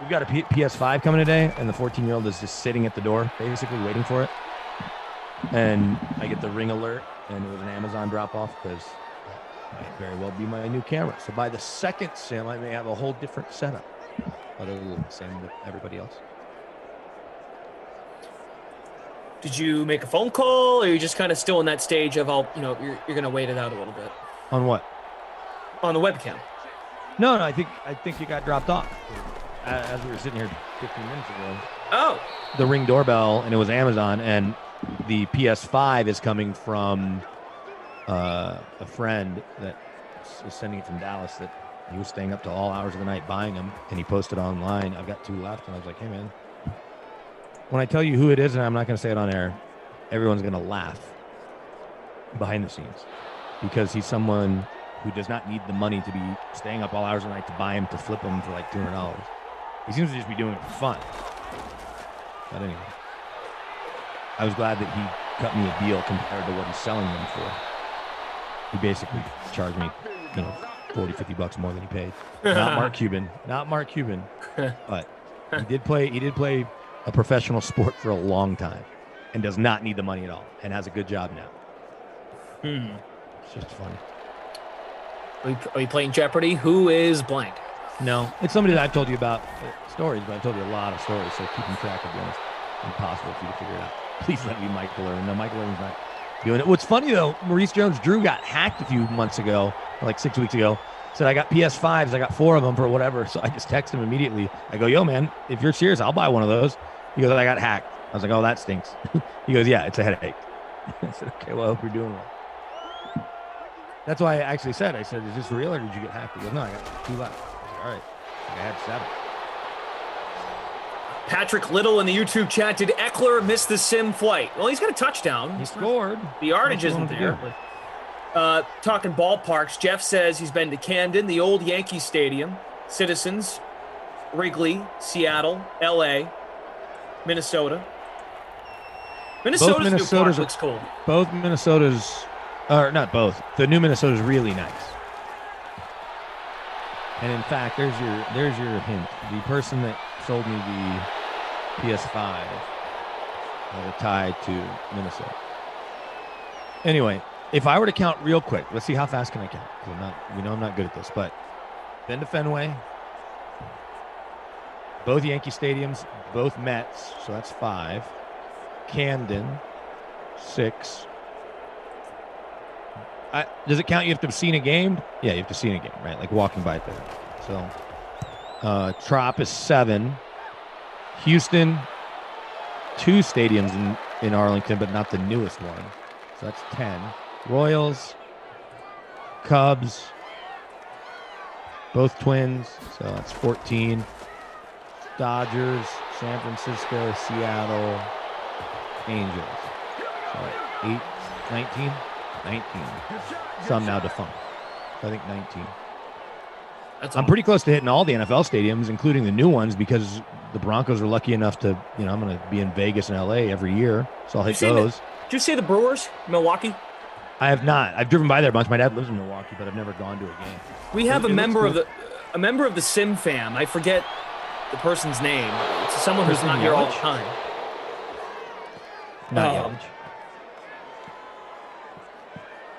we've got a PS5 coming today, and the 14-year-old is just sitting at the door, basically waiting for it. And I get the ring alert, and it was an Amazon drop-off because it might very well be my new camera. So by the second sim, I may have a whole different setup, other than the same with everybody else. Did you make a phone call, or are you just kind of still in that stage of, you're going to wait it out a little bit? On what? On the webcam. No, I think it got dropped off. As we were sitting here 15 minutes ago. Oh. The Ring doorbell, and it was Amazon, and the PS5 is coming from a friend that is sending it from Dallas that he was staying up to all hours of the night buying them, and he posted online, I've got 2 left, and I was like, hey, man, when I tell you who it is, and I'm not going to say it on air, everyone's going to laugh behind the scenes because he's someone who does not need the money to be staying up all hours of the night to buy him, to flip them for like $200. He seems to just be doing it for fun. But anyway, I was glad that he cut me a deal compared to what he's selling them for. He basically charged me, $40-$50 more than he paid. Not Mark Cuban, but he did play a professional sport for a long time and does not need the money at all and has a good job now. It's just funny. Are you playing Jeopardy? Who is blank? No, it's somebody that I've told you about stories, but I've told you a lot of stories, so keeping track of them is impossible for you to figure it out. Please let me Michael Irvin. No, Michael Irvin's not doing it. What's funny, though, Maurice Jones-Drew got hacked a few months ago, like 6 weeks ago. Said, I got PS5s. I got 4 of them for whatever. So I just texted him immediately. I go, yo, man, if you're serious, I'll buy one of those. He goes, I got hacked. I was like, oh, that stinks. He goes, yeah, it's a headache. I said, okay, well, I hope you're doing well. That's why I actually said, is this real or did you get hacked? He goes, no, I got 2 left. I was like, all right. I had 7. Patrick Little in the YouTube chat. Did Eckler miss the sim flight? Well, he's got a touchdown. He scored. The yardage isn't there. But, talking ballparks, Jeff says he's been to Camden, the old Yankee Stadium, Citizens, Wrigley, Seattle, L.A., Minnesota. Minnesota's new park looks cool. Both Minnesota's, or not both. The new Minnesota's really nice. And in fact, there's your hint. The person that sold me the PS5 had a tie to Minnesota. Anyway, if I were to count real quick, let's see how fast can I count. I'm not good at this, but been to Fenway, both Yankee stadiums, both Mets, so that's 5. Camden, 6. Does it count you have to have seen a game? Yeah, you have to see a game, right? Like walking by there. So Trop is 7. Houston, 2 stadiums in Arlington, but not the newest one. So that's 10. Royals, Cubs, both Twins, so that's 14. Dodgers, San Francisco, Seattle, Angels. So 8, 19? 19. Some now defunct. So I think 19. I'm pretty close to hitting all the NFL stadiums, including the new ones, because the Broncos are lucky enough to, I'm going to be in Vegas and LA every year, so I'll hit those. Did you see the Brewers, Milwaukee? I have not. I've driven by there a bunch. My dad lives in Milwaukee, but I've never gone to a game. We have It looks cool. a member of the Sim fam. I forget the person's name. It's someone who's Kristen not here all the Yelich? time. Not Oh.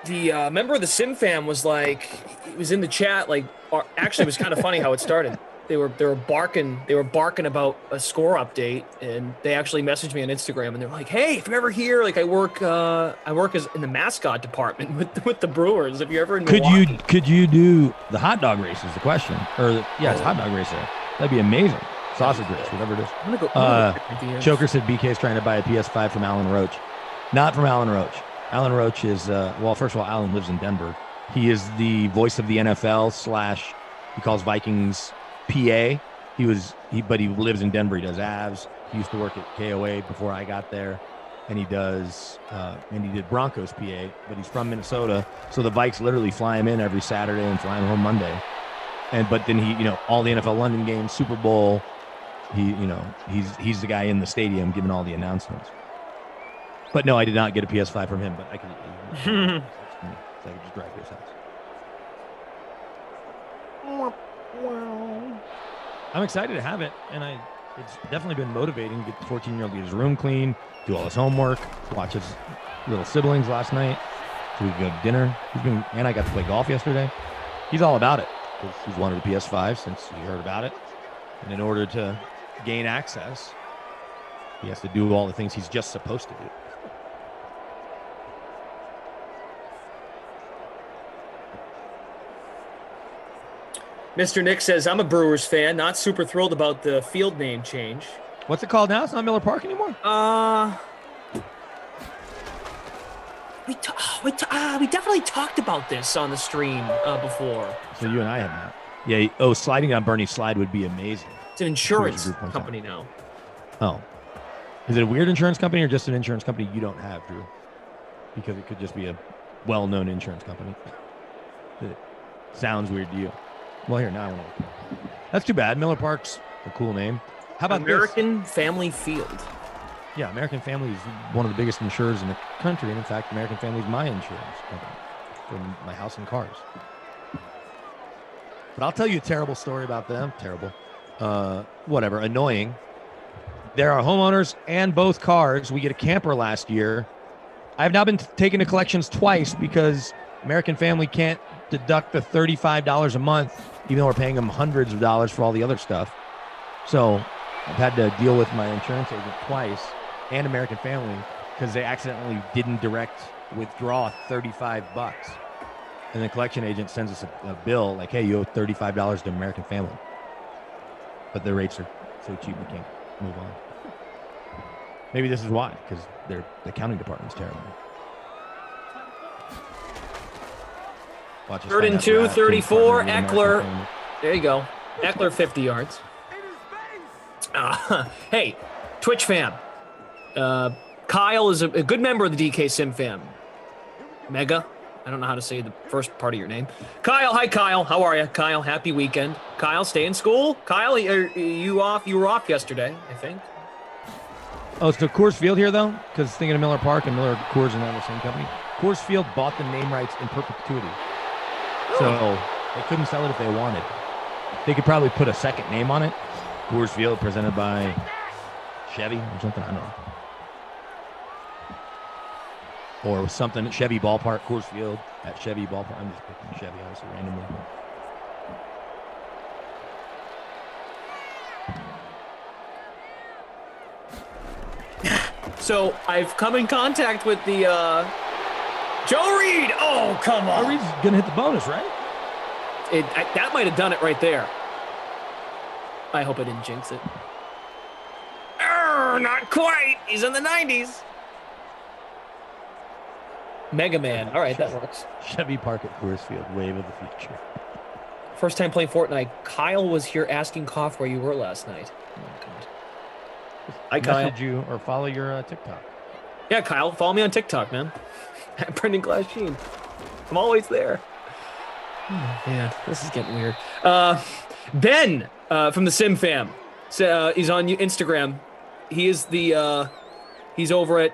Yelich. The member of the Sim fam was like, he was in the chat. Like, actually, it was kind of funny how it started. They were barking about a score update, and they actually messaged me on Instagram, and they're like, "Hey, if you're ever here, like I work as in the mascot department with the Brewers. If you're ever in Milwaukee." Could you do the hot dog race? Is the question? It's hot dog race there. That'd be amazing. Sausage race, whatever it is. I'm gonna go. Choker said BK's trying to buy a PS5 from Alan Roach. Not from Alan Roach. Alan Roach is, first of all, Alan lives in Denver. He is the voice of the NFL / he calls Vikings PA. But he lives in Denver. He does Avs. He used to work at KOA before I got there. And he does, and he did Broncos PA, but he's from Minnesota. So the Vikes literally fly him in every Saturday and fly him home Monday. But then he, all the NFL London games, Super Bowl, he's the guy in the stadium giving all the announcements. But no, I did not get a PS5 from him, but I could just drive to his house. I'm excited to have it, and it's definitely been motivating to get the 14-year-old to get his room clean, do all his homework, watch his little siblings last night, so we could go to dinner. And I got to play golf yesterday. He's all about it, because he's wanted a PS5 since he heard about it. And in order to gain access, he has to do all the things he's just supposed to do. Mr. Nick says, I'm a Brewers fan, not super thrilled about the field name change. What's it called now? It's not Miller Park anymore? We definitely talked about this on the stream before. So you and I have not. Yeah, sliding down Bernie's slide would be amazing. It's an insurance company now. Oh. Is it a weird insurance company or just an insurance company you don't have, Drew? Because it could just be a well-known insurance company. It sounds weird to you. Well, here, now I want to. That's too bad. Miller Park's a cool name. How about American Family Field? Yeah, American Family is one of the biggest insurers in the country. And in fact, American Family is my insurance company for my house and cars. But I'll tell you a terrible story about them. Terrible. Whatever. Annoying. There are homeowners and both cars. We get a camper last year. I have now been taken to collections twice because American Family can't deduct the $35 a month, even though we're paying them hundreds of dollars for all the other stuff. So I've had to deal with my insurance agent twice and American Family because they accidentally didn't direct withdraw $35. And the collection agent sends us a bill like, hey, you owe $35 to American Family. But their rates are so cheap we can't move on. Maybe this is why, because their accounting department's terrible. Watch us 3rd and find out 2, 34, American Eckler. Family. There you go. Eckler, 50 yards. Hey, Twitch fam. Kyle is a good member of the DK Sim fam. Mega. I don't know how to say the first part of your name. Kyle, hi Kyle. How are you? Kyle, happy weekend. Kyle, stay in school? Kyle, you off? You were off yesterday, I think. Oh, so Coors Field here, though? Because thinking of Miller Park and Miller Coors are now the same company. Coors Field bought the name rights in perpetuity. So they couldn't sell it if they wanted. They could probably put a second name on it. Coors Field presented by Chevy or something. I don't know. Or something. Chevy Ballpark, Coors Field at Chevy Ballpark. I'm just picking Chevy, obviously, randomly. So I've come in contact with the Joe Reed. Oh, come on. Joe Reed's going to hit the bonus, right? That might have done it right there. I hope I didn't jinx it. Not quite. He's in the 90s. Mega Man. All right, that works. Chevy Park at Coors Field. Wave of the future. First time playing Fortnite. Kyle was here asking Koff where you were last night. Oh, my God. Hi, Kyle. Message you or follow your TikTok. Yeah, Kyle, follow me on TikTok, man. At Brendan Glass Sheen. I'm always there. Oh, man, this is getting weird. Ben from the Sim Fam. He's on Instagram. He is he's over at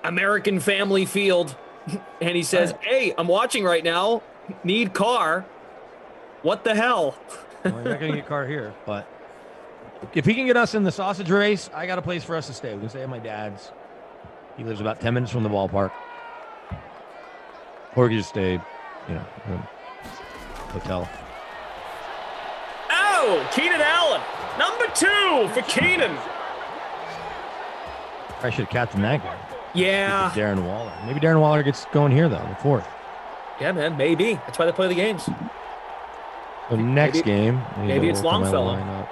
American Family Field. and he says, "Hey, I'm watching right now. Need car. What the hell?" Well, you're not going to get Carr here, but if he can get us in the sausage race, I got a place for us to stay. We can stay at my dad's. He lives about 10 minutes from the ballpark. Or we can just stay, in a hotel. Oh, Keenan Allen. Number 2 for Keenan. I should have captained that guy. Yeah. Darren Waller. Maybe Darren Waller gets going here, though, the 4th. Yeah, man, maybe. That's why they play the games. So next game. Maybe it's Longfellow.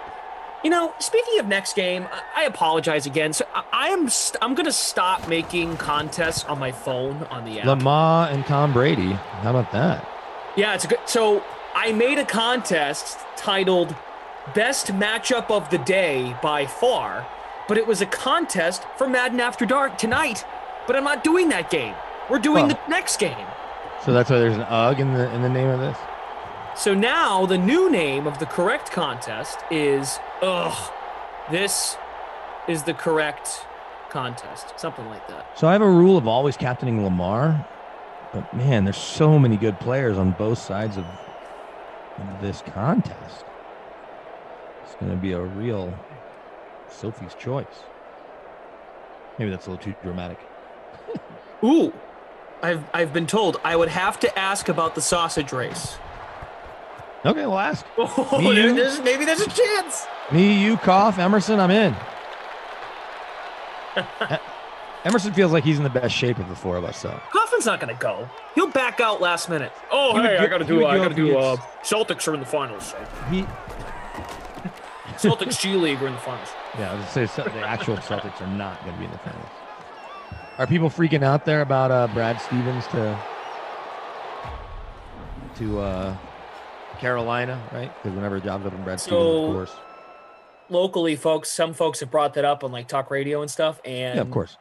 Speaking of next game, I apologize again. So I'm going to stop making contests on my phone on the app. Lamar and Tom Brady. How about that? Yeah, it's a good. So I made a contest titled Best Matchup of the Day by far, but it was a contest for Madden After Dark tonight. But I'm not doing that game. We're doing the next game. So that's why there's an UG in the name of this? So now the new name of the correct contest is, this is the correct contest. Something like that. So I have a rule of always captaining Lamar, but man, there's so many good players on both sides of this contest. It's going to be a real Sophie's choice. Maybe that's a little too dramatic. Ooh, I've been told I would have to ask about the sausage race. Okay, we'll ask. Maybe there's a chance. Me, you, Koff, Emerson, I'm in. Emerson feels like he's in the best shape of the 4 of us, so. Coffin's not going to go. He'll back out last minute. Oh, He hey, would I got to do go- Celtics are in the finals. So. He, Celtics G League are in the finals. yeah, I was going to say the actual Celtics are not going to be in the finals. Are people freaking out there about Brad Stevens to Carolina, right? Because whenever a job's open, Brad Stevens, of course. Locally, some folks have brought that up on like talk radio and stuff. And Yeah, of course.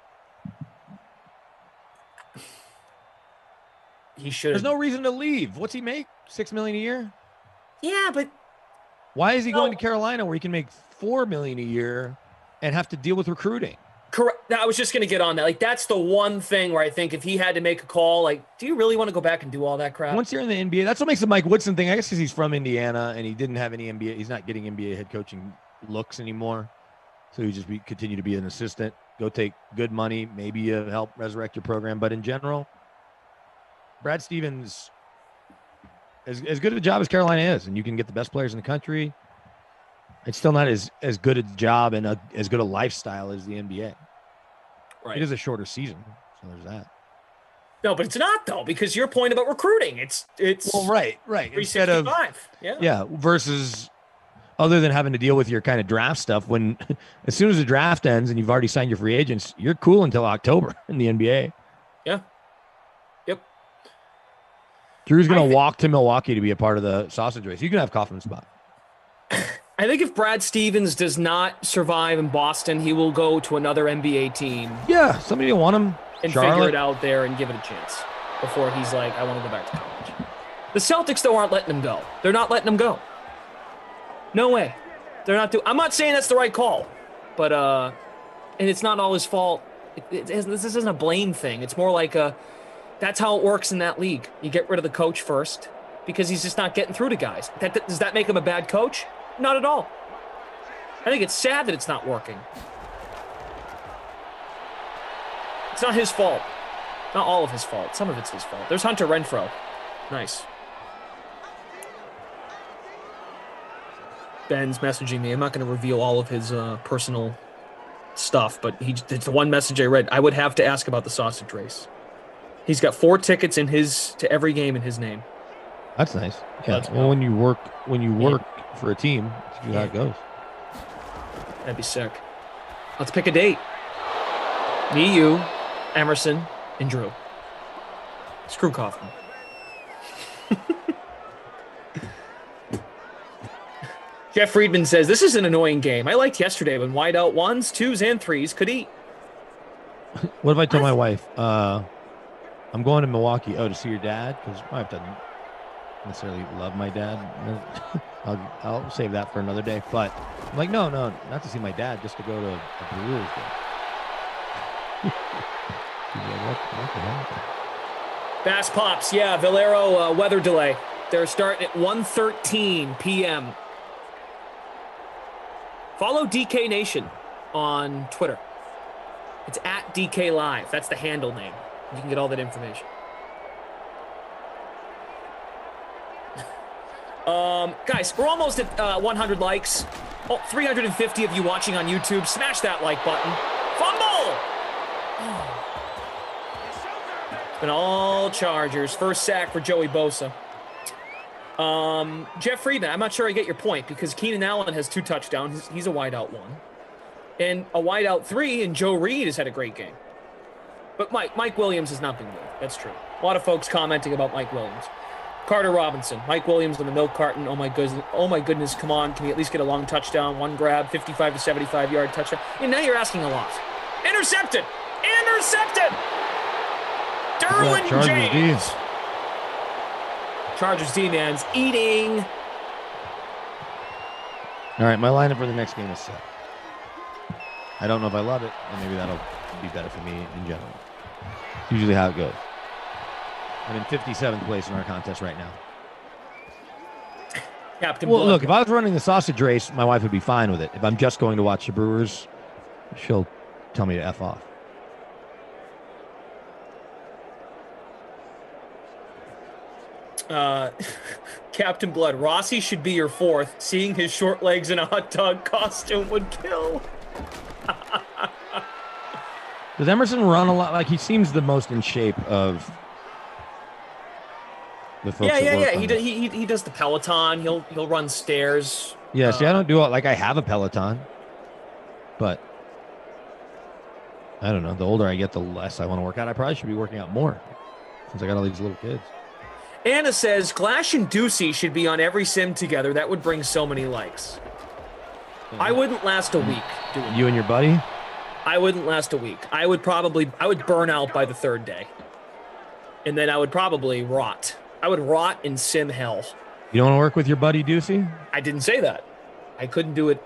He should. There's no reason to leave. What's he make? $6 million a year? Yeah, but why is he going to Carolina where he can make $4 million a year and have to deal with recruiting? Correct. I was just going to get on that. Like, that's the one thing where I think if he had to make a call, like, do you really want to go back and do all that crap? Once you're in the NBA, that's what makes the Mike Woodson thing. I guess because he's from Indiana and he didn't have any NBA. He's not getting NBA head coaching looks anymore. So he just continue to be an assistant, go take good money, maybe help resurrect your program. But in general, Brad Stevens, as good a job as Carolina is, and you can get the best players in the country, it's still not as good a job and as good a lifestyle as the NBA. Right. It is a shorter season, so there's that. No, but it's not though, because your point about recruiting, it's well, right. Instead of versus other than having to deal with your kind of draft stuff. When as soon as the draft ends and you've already signed your free agents, you're cool until October in the NBA. Yeah. Yep. Drew's going to walk to Milwaukee to be a part of the sausage race. You can have Kaufman's spot. I think if Brad Stevens does not survive in Boston, he will go to another NBA team. Yeah, somebody will want him. And Charlotte. Figure it out there and give it a chance before he's like, I want to go back to college. The Celtics, though, aren't letting him go. They're not letting him go. No way. They're not I'm not saying that's the right call, but and it's not all his fault. This isn't a blame thing. It's more like that's how it works in that league. You get rid of the coach first because he's just not getting through to guys. Does that make him a bad coach? Not at all. I think it's sad that it's not working. It's not his fault. Not all of his fault. Some of it's his fault. There's Hunter Renfrow. Nice. Ben's messaging me. I'm not going to reveal all of his personal stuff, but it's the one message I read. I would have to ask about the sausage race. He's got 4 tickets to every game in his name. That's nice. Yeah. Well, when you work for a team, see how it goes. That'd be sick. Let's pick a date. Me, you, Emerson, and Drew. Screw Kaufman. Jeff Friedman says, this is an annoying game. I liked yesterday when wide out 1s, 2s, and 3s could eat. What if I told my wife, I'm going to Milwaukee, to see your dad? Because my wife doesn't necessarily love my dad. I'll save that for another day. But I'm like, no, not to see my dad, just to go to a Brewers game. She's like, what the hell? Bass Pops, yeah, Valero weather delay. They're starting at 1:13 p.m. Follow DK Nation on Twitter. It's at DK Live. That's the handle name. You can get all that information. Guys, we're almost at 100 likes. 350 of you watching on YouTube. Smash that like button. Fumble! It's been all Chargers. First sack for Joey Bosa. Jeff Friedman, I'm not sure I get your point because Keenan Allen has 2 touchdowns. He's a wideout 1. And a wideout 3, and Joe Reed has had a great game. But Mike Williams has not been good. That's true. A lot of folks commenting about Mike Williams. Carter Robinson, Mike Williams on the milk carton. Oh my goodness, come on. Can we at least get a long touchdown? One grab, 55 to 75-yard touchdown. And now you're asking a lot. Intercepted! Derwin James! Chargers D-man's eating. All right, my lineup for the next game is set. I don't know if I love it, and maybe that'll be better for me in general. It's usually how it goes. I'm in 57th place in our contest right now. Captain Well, Blood. look, if I was running the sausage race, my wife would be fine with it. If I'm just going to watch the Brewers, she'll tell me to F off. Captain Blood, Rossi should be your 4th. Seeing his short legs in a hot dog costume would kill. Does Emerson run a lot? Like, he seems the most in shape of the folks that work on this. He does the Peloton. He'll run stairs. Yeah, see, I don't do it. Like, I have a Peloton, but I don't know. The older I get, the less I want to work out. I probably should be working out more since I got all these little kids. Anna says, Glash and Ducey should be on every sim together. That would bring so many likes. I wouldn't last a week doing that. You and your buddy? I wouldn't last a week. I would burn out by the 3rd day. And then I would probably rot. I would rot in sim hell. You don't want to work with your buddy Ducey? I didn't say that. I couldn't do it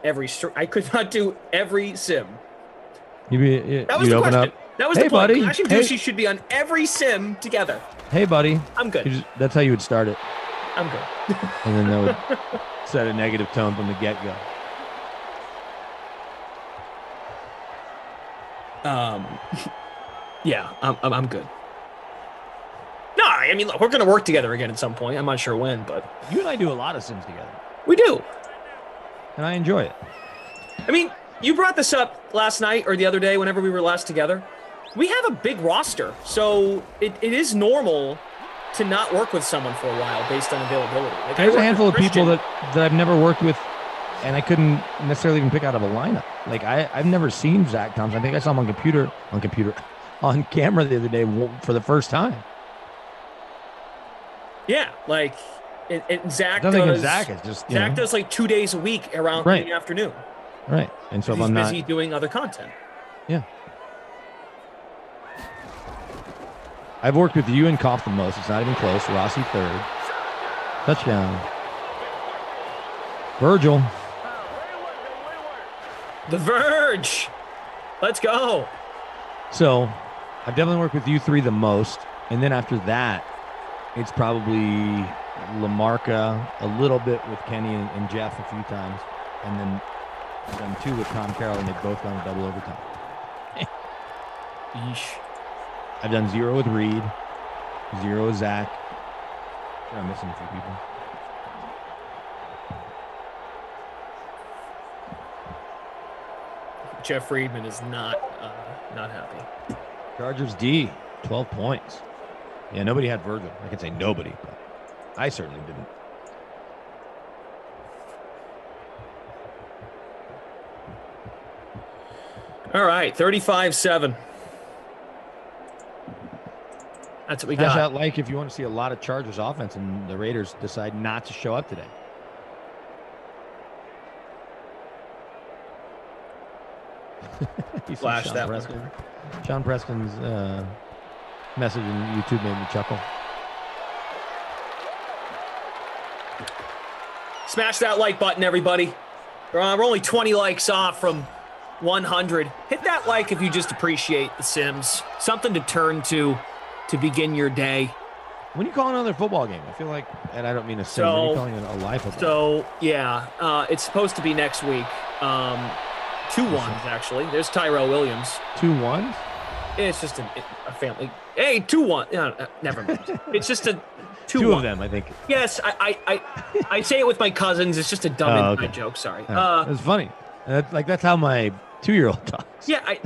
I could not do every sim. That was the question. That was the point. Buddy. Glash and Ducey should be on every sim together. Hey, buddy. I'm good. That's how you would start it. I'm good. And then that would set a negative tone from the get-go. Yeah, I'm good. No, I mean, look, we're going to work together again at some point. I'm not sure when, but You and I do a lot of sims together, we do. and I enjoy it. I mean, you brought this up last night or the other day whenever we were last together. We have a big roster, so it is normal to not work with someone for a while based on availability. Like, There's a handful of people Christian. that I've never worked with, and I couldn't necessarily even pick out of a lineup. Like, I've never seen Zach Thompson. I think I saw him on camera the other day for the first time. Yeah, like, and Zach Nothing does. against Zach. It's just Zach does like 2 days a week around Right. in the afternoon. Right, and so if He's I'm busy not, doing other content. yeah. I've worked with you and Koff the most. It's not even close. Rossi 3rd. Touchdown. Virgil. The Verge. Let's go. So I've definitely worked with you 3 the most. And then after that, it's probably Lamarca, a little bit with Kenny and Jeff a few times. And then I've done 2 with Tom Carroll, and they've both gone to double overtime. Yeesh. I've done 0 with Reed, 0 with Zach. I'm missing a few people. Jeff Friedman is not happy. Chargers D, 12 points. Yeah, nobody had Virgil. I can say nobody, but I certainly didn't. All right, 35-7. That's what we Cash got. out like if you want to see a lot of Chargers offense and the Raiders decide not to show up today. Flash Sean that Preston. Sean Preston's message in YouTube made me chuckle. Smash that like button, everybody. We're only 20 likes off from 100. Hit that like if you just appreciate The Sims. Something to turn to begin your day. When you call another football game, I feel like, and I don't mean to say, when are you calling it a live football? So yeah, it's supposed to be next week. 2-1 actually. There's Tyrell Williams. 2-1. It's just a family. Hey, 2-1. Never mind. It's just a 2-1. Two of them, I think. Yes, I say it with my cousins. It's just a dumb inside joke. Sorry. It's funny. That's how my 2-year-old talks. Yeah,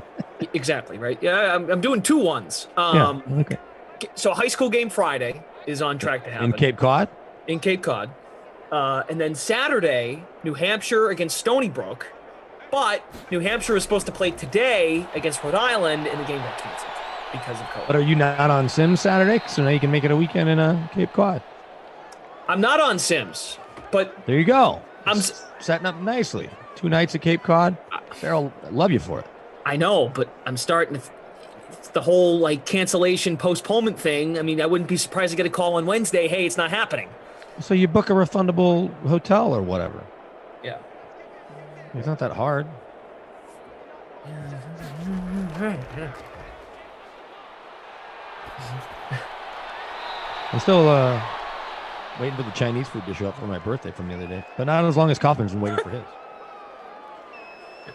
exactly right. Yeah, I'm doing 2-1s. Okay. So high school game Friday is on track to happen In Cape Cod. In Cape Cod, and then Saturday, New Hampshire against Stony Brook. But New Hampshire is supposed to play today against Rhode Island, and the game got canceled because of COVID. But are you not on Sims Saturday? So now you can make it a weekend in Cape Cod. I'm not on Sims, but there you go. I'm setting up nicely. 2 nights at Cape Cod. Farrell, I love you for it. I know, but I'm starting to. The whole like cancellation, postponement thing. I mean, I wouldn't be surprised to get a call on Wednesday. Hey, it's not happening. So you book a refundable hotel or whatever. Yeah. It's not that hard. I'm still waiting for the Chinese food to show up for my birthday from the other day, but not as long as Kaufman's been waiting for his.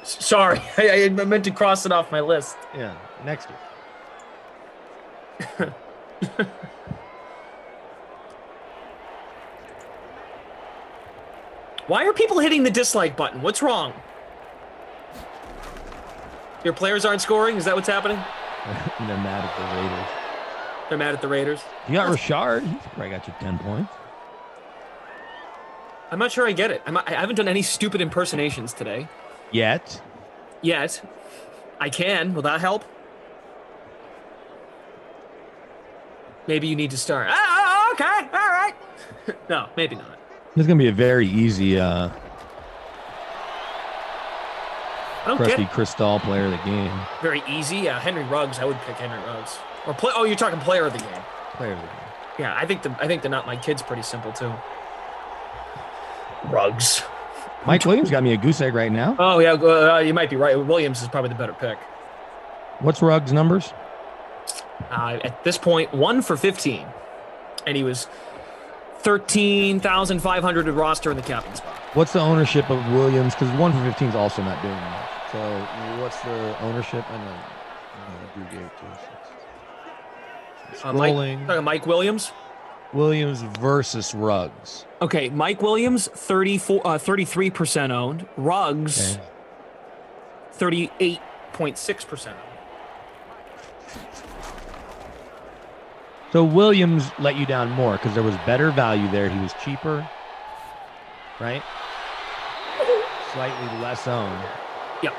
Sorry, I meant to cross it off my list. Yeah, next year. Why are people hitting the dislike button? What's wrong? Your players aren't scoring? Is that what's happening? They're mad at the Raiders. They're mad at the Raiders? You got Rashard. He's probably got you 10 points. I'm not sure I get it. I haven't done any stupid impersonations today. Yet. I can. Will that help? Maybe you need to start. Oh, okay. All right. No, maybe not. This is going to be a very easy Krusty Kristall player of the game. Very easy? Yeah, Henry Ruggs. I would pick Henry Ruggs. Or you're talking player of the game. Player of the game. Yeah, I think the Not My Kid's pretty simple, too. Ruggs. Mike Williams got me a goose egg right now. Oh, yeah, you might be right. Williams is probably the better pick. What's Ruggs' numbers? At this point, 1 for 15. And he was 13,500 to roster in the captain spot. What's the ownership of Williams? Because 1 for 15 is also not doing much. So what's the ownership? I know. Mike Williams? Williams versus Ruggs. Okay, Mike Williams, 33% owned. Ruggs, 38.6% owned. So Williams let you down more because there was better value there. He was cheaper, right? Slightly less owned. Yep.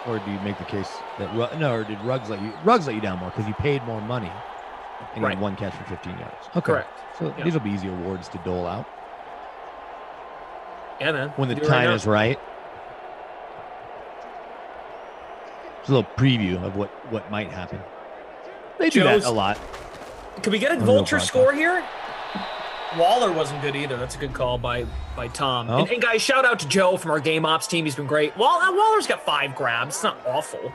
Or do you make the case that or did Ruggs let you down more because you paid more money and you had 1 catch for 15 yards? Okay. Correct. So these will be easy awards to dole out. Yeah, man. When the time is right. It's a little preview of what might happen. They do that a lot. Can we get a vulture score here? Waller wasn't good either. That's a good call by Tom. Oh. And guys, shout out to Joe from our game ops team. He's been great. Waller's got 5 grabs. It's not awful.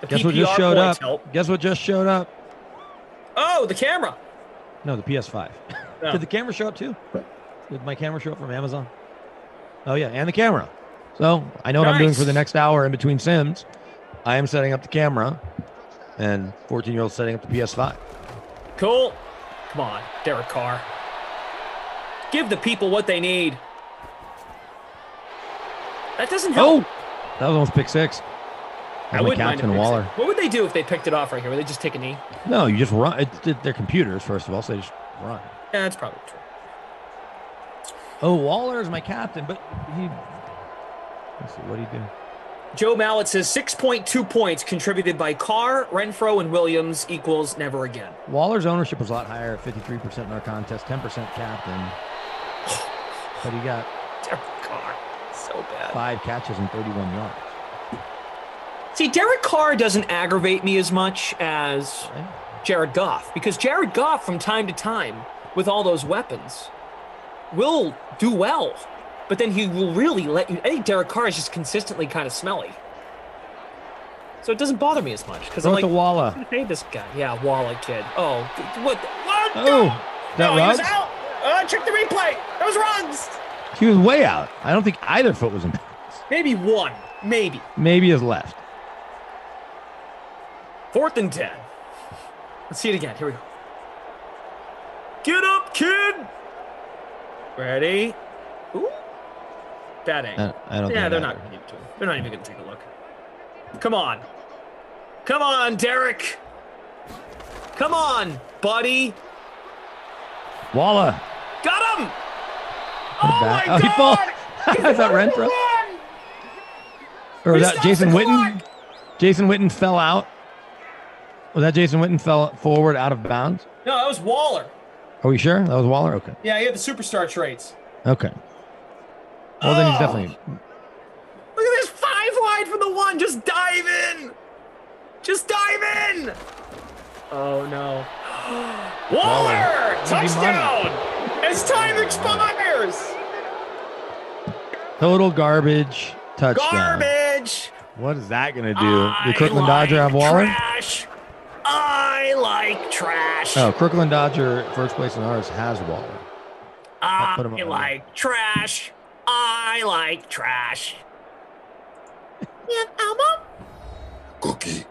Guess what just showed up? Guess what just showed up? Oh, the camera. No, the PS5. Oh. Did the camera show up too? Did my camera show up from Amazon? Oh, yeah, and the camera. So I know what I'm doing for the next hour in between Sims. I am setting up the camera, and 14-year-old setting up the PS5. Cool. Come on, Derek Carr. Give the people what they need. That doesn't help. Oh, that was almost pick 6. I wouldn't mind a Waller. What would they do if they picked it off right here? Would they just take a knee? No, you just run. They're computers, first of all, so they just run. Yeah, that's probably true. Oh, Waller is my captain, but let's see, what do you do? Joe Mallet says 6.2 points contributed by Carr, Renfro, and Williams equals never again. Waller's ownership was a lot higher at 53% in our contest, 10% captain. But he got Derek Carr. So bad. 5 catches and 31 yards. See, Derek Carr doesn't aggravate me as much as Jared Goff, because Jared Goff, from time to time, with all those weapons, will do well. But then he will really let you. I think Derek Carr is just consistently kind of smelly. So it doesn't bother me as much because I'm Throw it like, to Walla. I hate this guy. Yeah, Walla kid. Oh, what? What? Oh, No, is that no, he was Ruggs? out. Check the replay. That was Ruggs. He was way out. I don't think either foot was in bounds. Maybe one. Maybe. Maybe his left. 4th and 10. Let's see it again. Here we go. Get up, kid. Ready? Ooh. Bad angle. I don't Yeah, think they're not going to give it to him. They're not even going to take a look. Come on. Come on, Derek. Come on, buddy. Walla. Got him. Oh, my Oh, he God. fall. Is that Renfro? Or was that Jason Witten? Jason Witten fell out. Was that Jason Witten fell forward out of bounds? No, that was Waller. Are we sure? That was Waller? Okay. Yeah, he had the superstar traits. Okay. Well, then he's definitely... Look at this 5 wide from the 1. Just dive in. Just dive in. Oh, no. Waller! Touchdown! As time expires! Total garbage touchdown. Garbage! What is that going to do? Did Kirkland Dodger have Waller? Trash. I like trash. Oh, Kirkland Dodger, first place in ours, has Waller. I like trash. I like trash. Yeah, Alma? Cookie.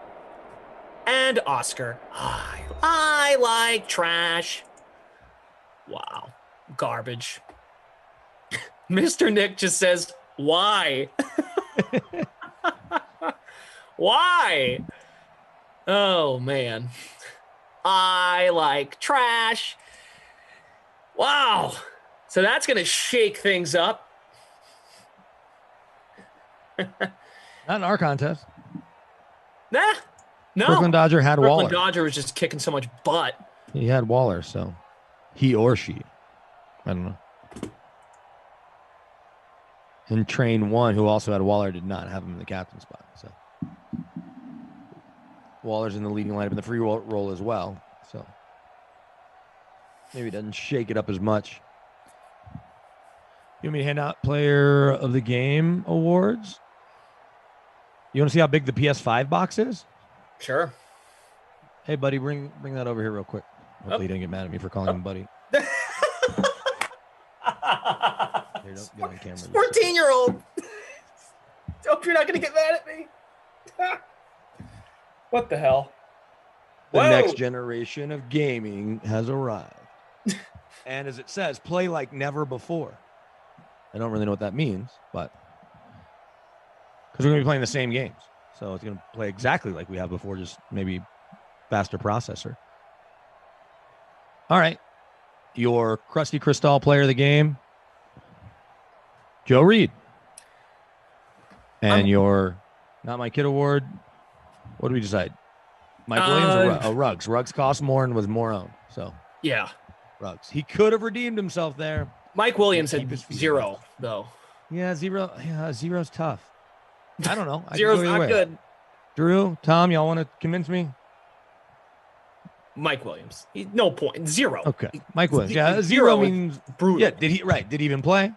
And Oscar. I like trash. Wow. Garbage. Mr. Nick just says, why? Why? Oh, man. I like trash. Wow. So that's going to shake things up. Not in our contest. Nah. No. Kirkland Dodger had Waller. Kirkland Dodger was just kicking so much butt. He had Waller, so he or she. I don't know. And Train 1, who also had Waller, did not have him in the captain spot. So Waller's in the leading lineup in the free roll as well. So maybe it doesn't shake it up as much. You want me to hand out Player of the Game awards? You want to see how big the PS5 box is? Sure. Hey, buddy, bring that over here real quick. Hopefully you didn't get mad at me for calling him buddy. Here, don't get on camera. 14-year-old. Hope you're not going to get mad at me. What the hell? The Whoa. next generation of gaming has arrived. And as it says, play like never before. I don't really know what that means, but because we're going to be playing the same games. So it's going to play exactly like we have before, just maybe faster processor. All right. Your Crusty Crystal Player of the Game, Joe Reed. And your Not My Kid Award, what do we decide? Mike Williams or Ruggs? Ruggs cost more and was more owned. So Yeah. Ruggs. He could have redeemed himself there. Mike Williams had Keep his feet 0, though. Yeah, zero. Yeah, zero's tough. I don't know. I can Zero's go either not way. good. Drew, Tom, y'all want to convince me? Mike Williams. No point. 0. Okay. Mike Williams. Yeah, Zero zero means brutal. Yeah, did he even play?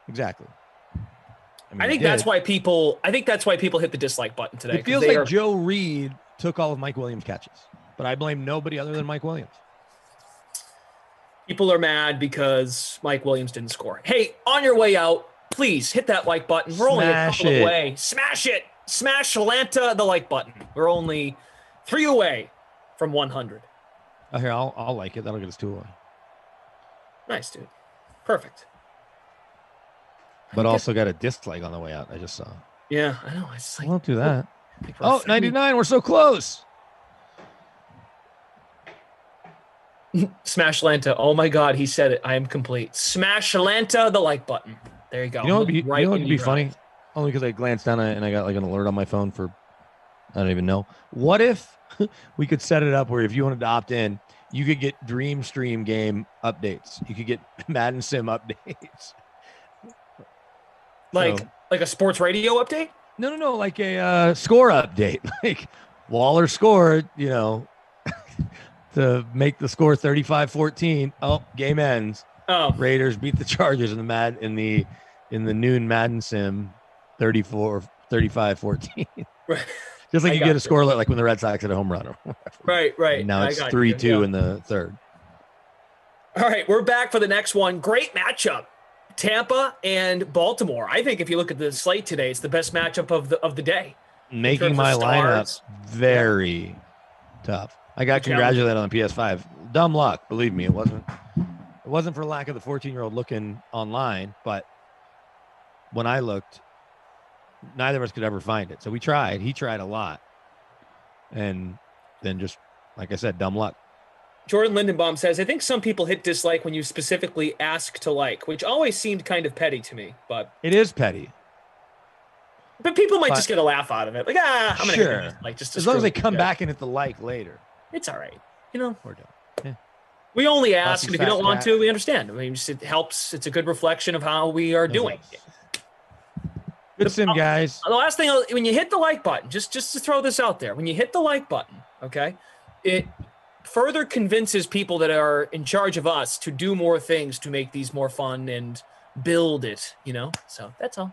Exactly. mean, I think he that's did. why people hit the dislike button today. It feels like Joe Reed took all of Mike Williams' catches, but I blame nobody other than Mike Williams. People are mad because Mike Williams didn't score. Hey, on your way out, please hit that like button. We're only a couple away. Smash it. Smash Atlanta the like button. We're only 3 away from 100. Oh, here, I'll like it. That'll get us 2 away. Nice, dude. Perfect. But also got a dislike on the way out. I just saw. Yeah, I know. It's like, Won't do that. Oh, 99. We're so close. Smash Atlanta. Oh my God, he said it. I am complete. Smash Atlanta the like button. There you go. You know what would be funny? Only because I glanced down at it and I got like an alert on my phone for, I don't even know. What if we could set it up where if you wanted to opt in, you could get Dream Stream game updates. You could get Madden Sim updates. Like a sports radio update? No, like a score update. Like Waller scored, to make the score 35-14. Oh, game ends. Oh, Raiders beat the Chargers in the noon Madden Sim 35-14. right. Just like I you got get a you. score alert, like when the Red Sox hit a home run. Or whatever. Right. And now I it's got you. 3-2 Yeah. in the third. All right, we're back for the next one. Great matchup. Tampa and Baltimore. I think if you look at the slate today, it's the best matchup of the day. Making my lineup very tough. I got congratulated on the PS5. Dumb luck, believe me. It wasn't for lack of the 14-year-old looking online, but when I looked, neither of us could ever find it. So we tried. He tried a lot. And then just, like I said, dumb luck. Jordan Lindenbaum says, I think some people hit dislike when you specifically ask to like, which always seemed kind of petty to me, but it is petty. But people might just get a laugh out of it. Like, I'm going to hit the dislike just to as long as they come back and hit the like later. It's all right. You know, we're done. Yeah. We only ask, and if you don't want to, we understand. I mean, it helps. It's a good reflection of how we are doing. Good sim, guys. The last thing, when you hit the like button, just to throw this out there, when you hit the like button, okay, it further convinces people that are in charge of us to do more things to make these more fun and build it, you know? So that's all.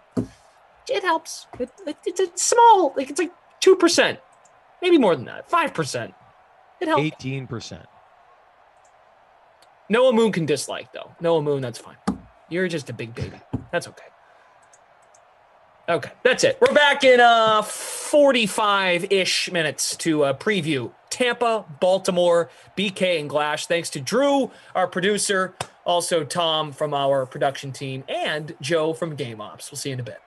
It helps. It's a small, like it's like 2%, maybe more than that, 5%. It helps. 18%. Noah Moon can dislike, though. Noah Moon, that's fine. You're just a big baby. That's okay. Okay, that's it. We're back in 45-ish minutes to preview Tampa, Baltimore, BK, and Glash. Thanks to Drew, our producer, also Tom from our production team, and Joe from Game Ops. We'll see you in a bit.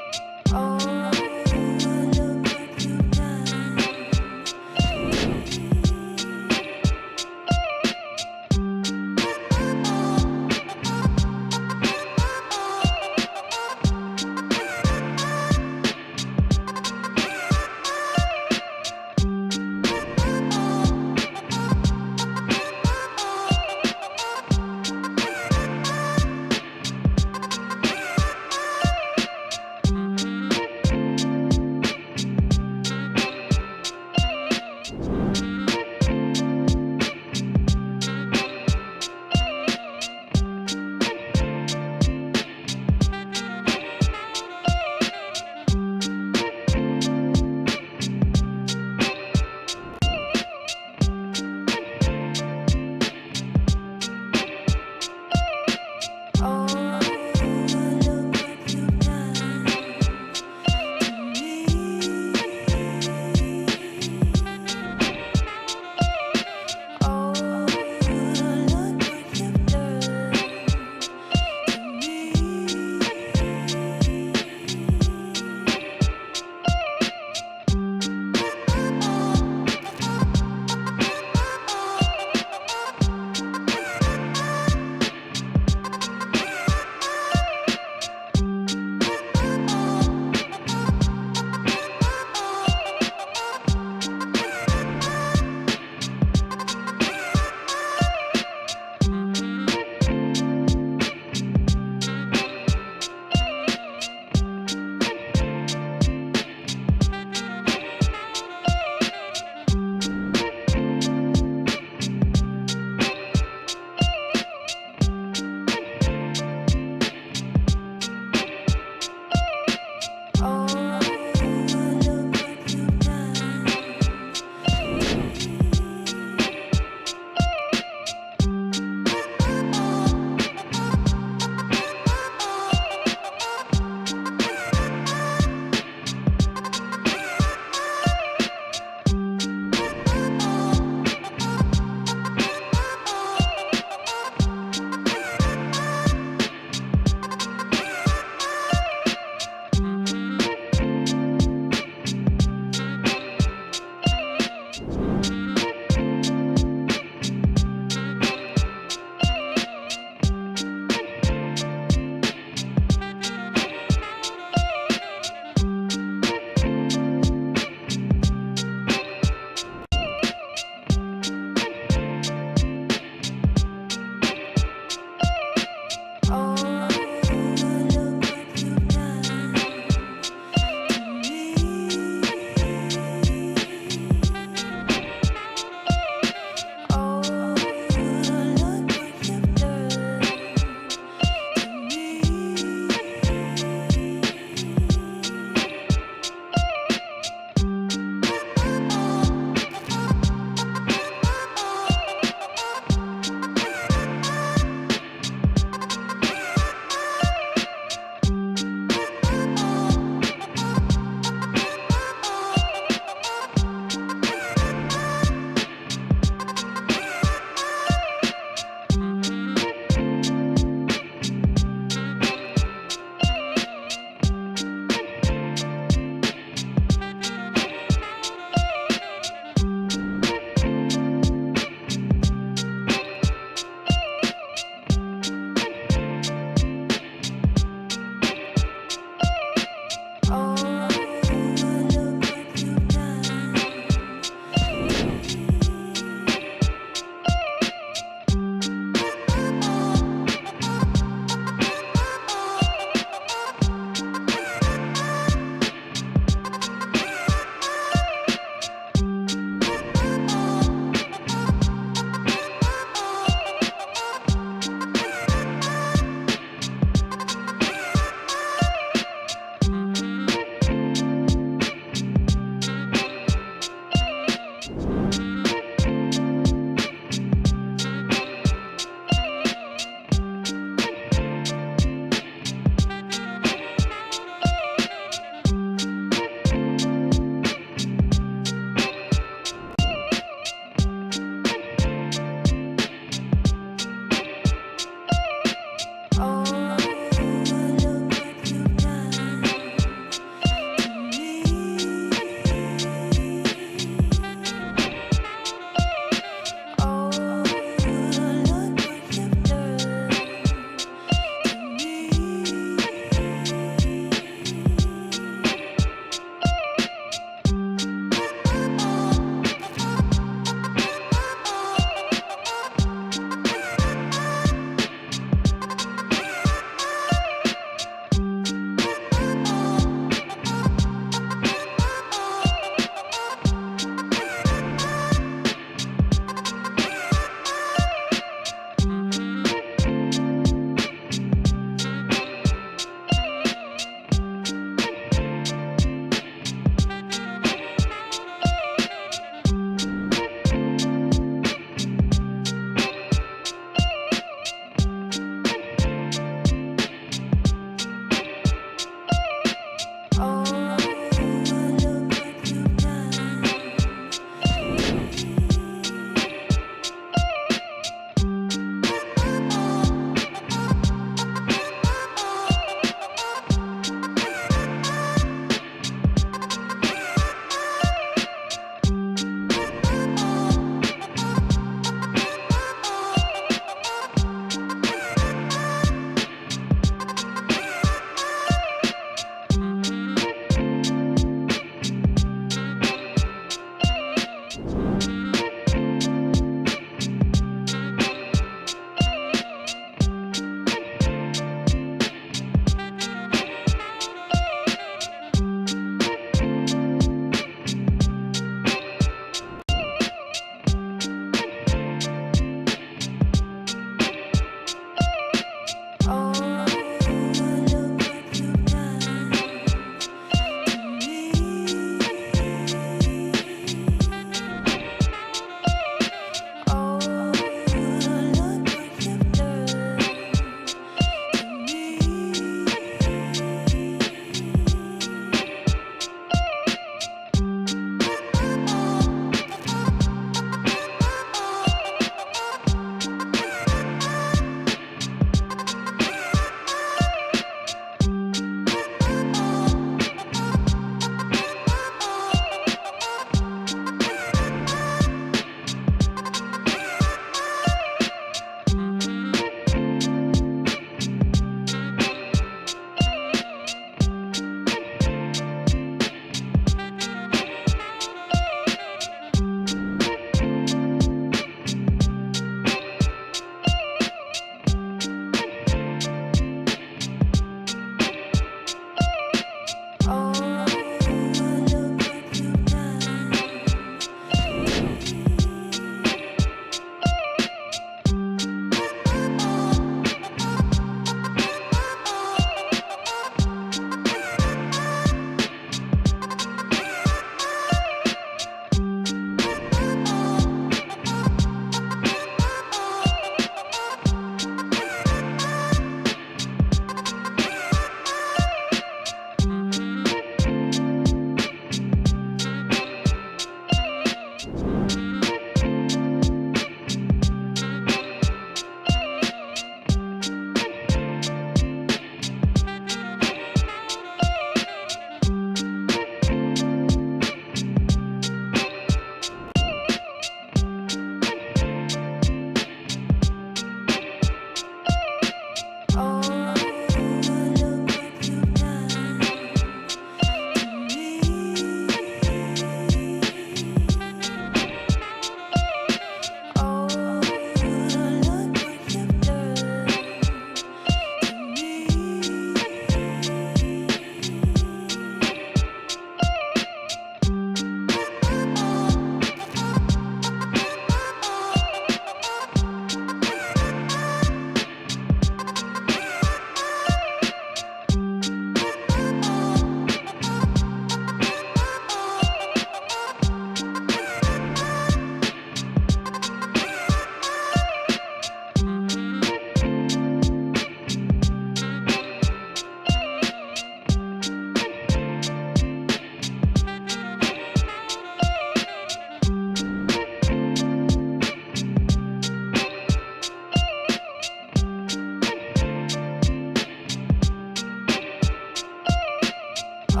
Hey,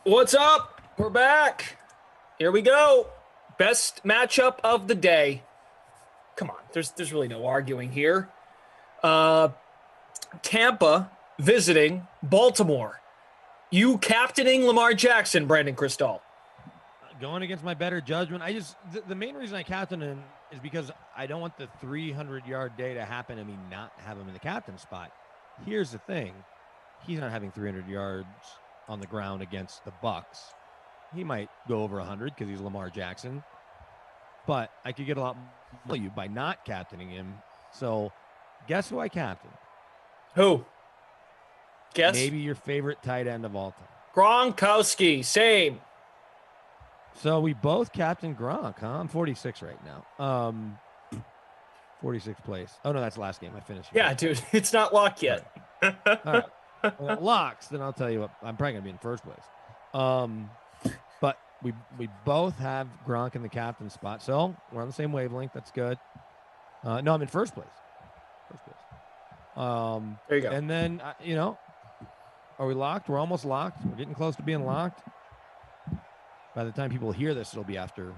what's up? We're back. Here we go. Best matchup of the day. Come on, there's really no arguing here. Tampa visiting Baltimore. You captaining Lamar Jackson, Brandon Cristal. Going against my better judgment. The main reason I captain him is because I don't want the 300-yard day to happen and me not have him in the captain spot. Here's the thing. He's not having 300 yards on the ground against the Bucks. He might go over 100 because he's Lamar Jackson. But I could get a lot more value by not captaining him. So guess who I captain? Who? Guess? Maybe your favorite tight end of all time. Gronkowski. Same. So we both captain Gronk, huh? I'm 46 right now. 46th place. Oh, no, that's the last game. I finished. Yeah, dude. It's not locked yet. All right. Well, locks, then I'll tell you what. I'm probably going to be in first place. But we both have Gronk in the captain spot. So we're on the same wavelength. That's good. No, I'm in first place. There you go. And then, are we locked? We're almost locked. We're getting close to being locked. By the time people hear this, it'll be after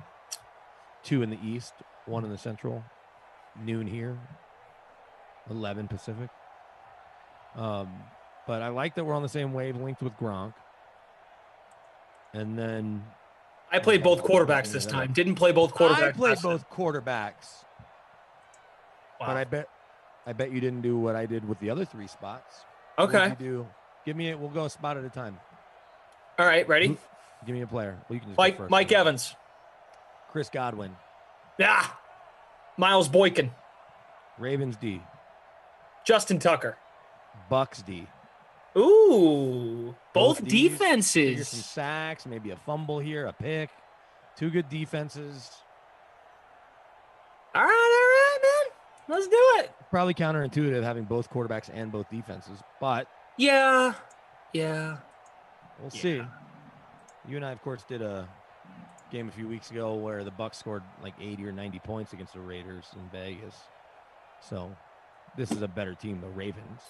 2 in the East, 1 in the Central, noon here, 11 Pacific. But I like that we're on the same wavelength with Gronk. And then I played both quarterbacks this time. Didn't play both quarterbacks. I played both quarterbacks. Wow. But I bet you didn't do what I did with the other 3 spots. Okay. What did you do? We'll go a spot at a time. All right, ready? Give me a player. Well, you can just go first. Mike Evans. Chris Godwin. Yeah. Miles Boykin. Ravens D. Justin Tucker. Bucks D. Ooh, both Ds. defenses. Figure some sacks, maybe a fumble here, a pick. 2 good defenses. All right, man. Let's do it. Probably counterintuitive having both quarterbacks and both defenses, but yeah. We'll see. You and I, of course, did a game a few weeks ago where the Bucks scored like 80 or 90 points against the Raiders in Vegas. So this is a better team, the Ravens.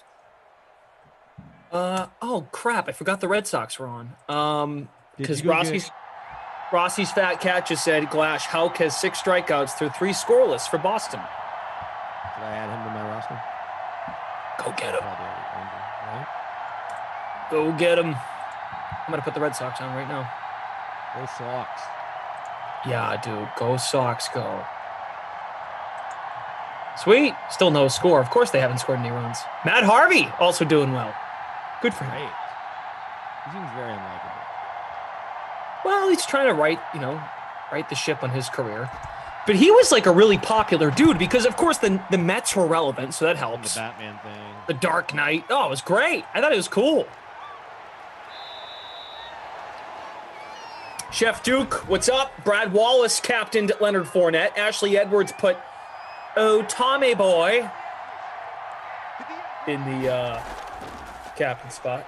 Oh crap! I forgot the Red Sox were on. Because Rossi's fat cat just said, "Glash, Hauk has 6 strikeouts through 3 scoreless for Boston." Did I add him to my roster? Go get him. Right? Go get him. I'm gonna put the Red Sox on right now. Go Sox. Yeah, dude. Go Sox, go. Sweet. Still no score. Of course they haven't scored any runs. Matt Harvey also doing well. Good for him. Great. He seems very unlikable. Well, he's trying to right the ship on his career. But he was like a really popular dude because, of course, the Mets were relevant, so that helps. The Batman thing. The Dark Knight. Oh, it was great. I thought it was cool. Chef Duke, what's up? Brad Wallace captained Leonard Fournette. Ashley Edwards put Tommy Boy in the captain spot.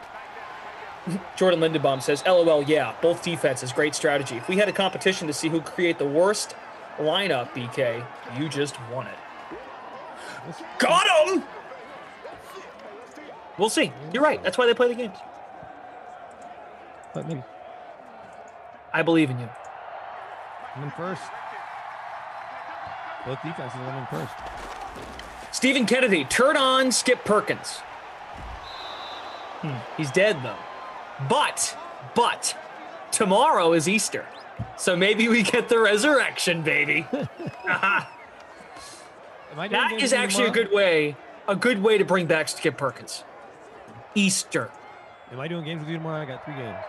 Jordan Lindenbaum says, LOL, yeah, both defenses, great strategy. If we had a competition to see who could create the worst lineup, BK, you just won it. Got him! We'll see. You're right. That's why they play the games. But maybe. I believe in you. I'm in first. Both defenses, I'm in first. Stephen Kennedy, turn on Skip Perkins. He's dead, though. But, tomorrow is Easter. So maybe we get the resurrection, baby. That is actually a good way to bring back Skip Perkins. Easter. Am I doing games with you tomorrow? I got 3 games.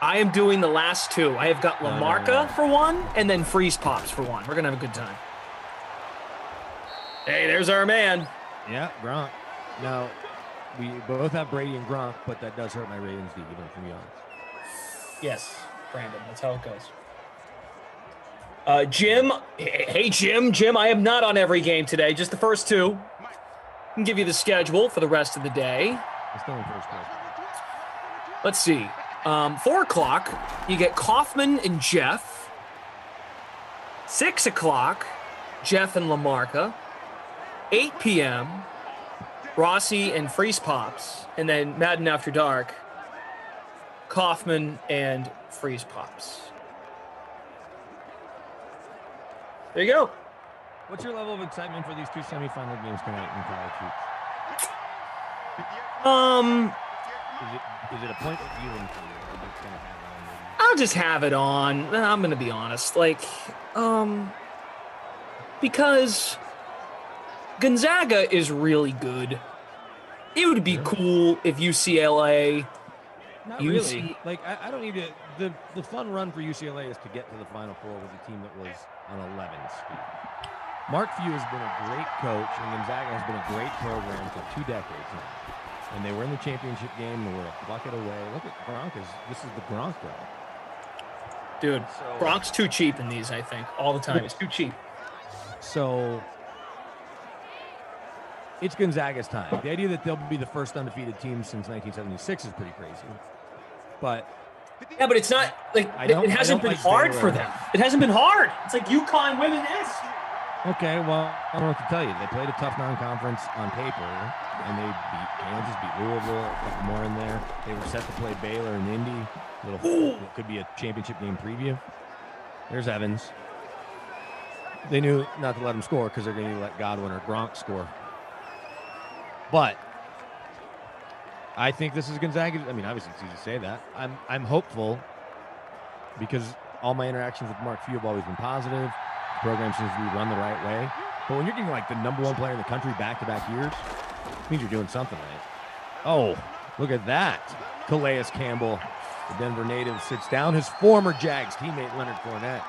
I am doing the last 2. I have got Lamarca for 1 and then Freeze Pops for 1. We're going to have a good time. Hey, there's our man. Yeah, Gronk. Now, we both have Brady and Gronk, but that does hurt my Ravens defense, to be honest. Yes, Brandon, that's how it goes. Jim, hey, Jim, I am not on every game today, just the first two. I can give you the schedule for the rest of the day. Still in first place. Let's see. 4 o'clock, you get Kaufman and Jeff. 6 o'clock, Jeff and Lamarca. 8 p.m., Rossi and Freeze Pops. And then Madden After Dark, Kaufman and Freeze Pops. There you go. What's your level of excitement for these two semifinal games tonight in college hoops? Is it a point of view? I'll just have it on. I'm going to be honest. Because Gonzaga is really good. It would be cool if UCLA... Not really. I don't need to... The fun run for UCLA is to get to the Final Four with a team that was on 11 speed. Mark Few has been a great coach, and Gonzaga has been a great program for 2 decades now. And they were in the championship game, and they were a bucket away. Look at Gronk. This is the Gronk run. Dude, Gronk's too cheap in these, I think. All the time. It's too cheap. So it's Gonzaga's time. The idea that they'll be the first undefeated team since 1976 is pretty crazy. But yeah, but it's not like it hasn't been hard for them. It hasn't been hard. It's like UConn women-esque. Okay, well, I don't know what to tell you. They played a tough non-conference on paper, and they beat Kansas, beat Louisville, a couple more in there. They were set to play Baylor and Indy. It could be a championship game preview. There's Evans. They knew not to let him score because they're going to let Godwin or Gronk score. But I think this is Gonzaga. I mean, obviously it's easy to say that. I'm hopeful because all my interactions with Mark Few have always been positive. The program seems to be run the right way. But when you're getting like the #1 player in the country back-to-back years, it means you're doing something right. Oh, look at that. Calais Campbell, the Denver native, sits down his former Jags teammate Leonard Fournette.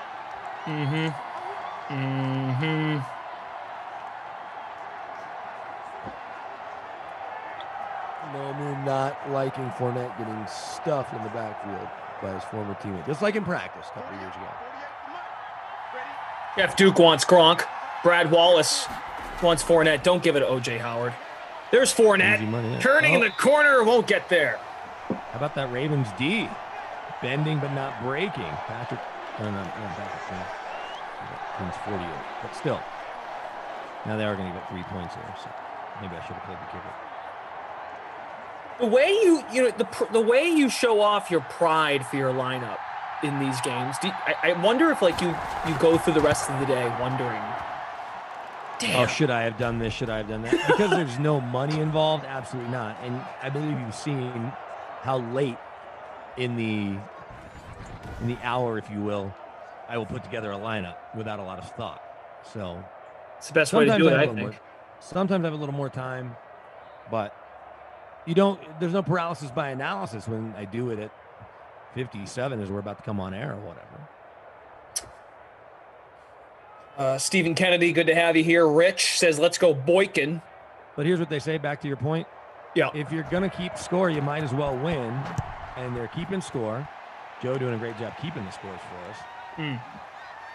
No, I'm not liking Fournette getting stuffed in the backfield by his former teammate, just like in practice a couple of years ago. Jeff Duke wants Gronk. Brad Wallace wants Fournette. Don't give it to O.J. Howard. There's Fournette. Money, yeah. Turning in the corner. Won't get there. How about that Ravens D? Bending but not breaking. Patrick. King's 48. But still. Now they are going to get 3 points there. So maybe I should have played the kicker. The way the way you show off your pride for your lineup in these games, I wonder if you go through the rest of the day wondering, damn. Oh, should I have done this? Should I have done that? Because there's no money involved? Absolutely not. And I believe you've seen how late in the hour, if you will, I will put together a lineup without a lot of thought. So it's the best way to do it, I think. Sometimes I have a little more time, but there's no paralysis by analysis when I do it at 57 as we're about to come on air or whatever. Stephen Kennedy, good to have you here. Rich says, let's go Boykin. But here's what they say, back to your point. Yeah. If you're going to keep score, you might as well win. And they're keeping score. Joe doing a great job keeping the scores for us.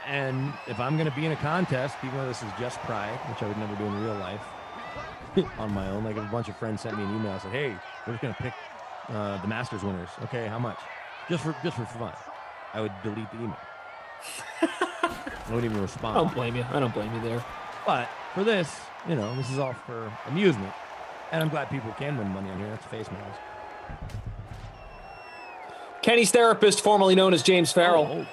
And if I'm going to be in a contest, even though this is just pride, which I would never do in real life on my own, like if a bunch of friends sent me an email and said, hey, we're just going to pick the Masters winners. Okay, how much? Just for fun. I would delete the email. I wouldn't even respond. I don't blame you there. But for this, this is all for amusement. And I'm glad people can win money on here. That's face mask. Kenny's therapist, formerly known as James Farrell. Oh.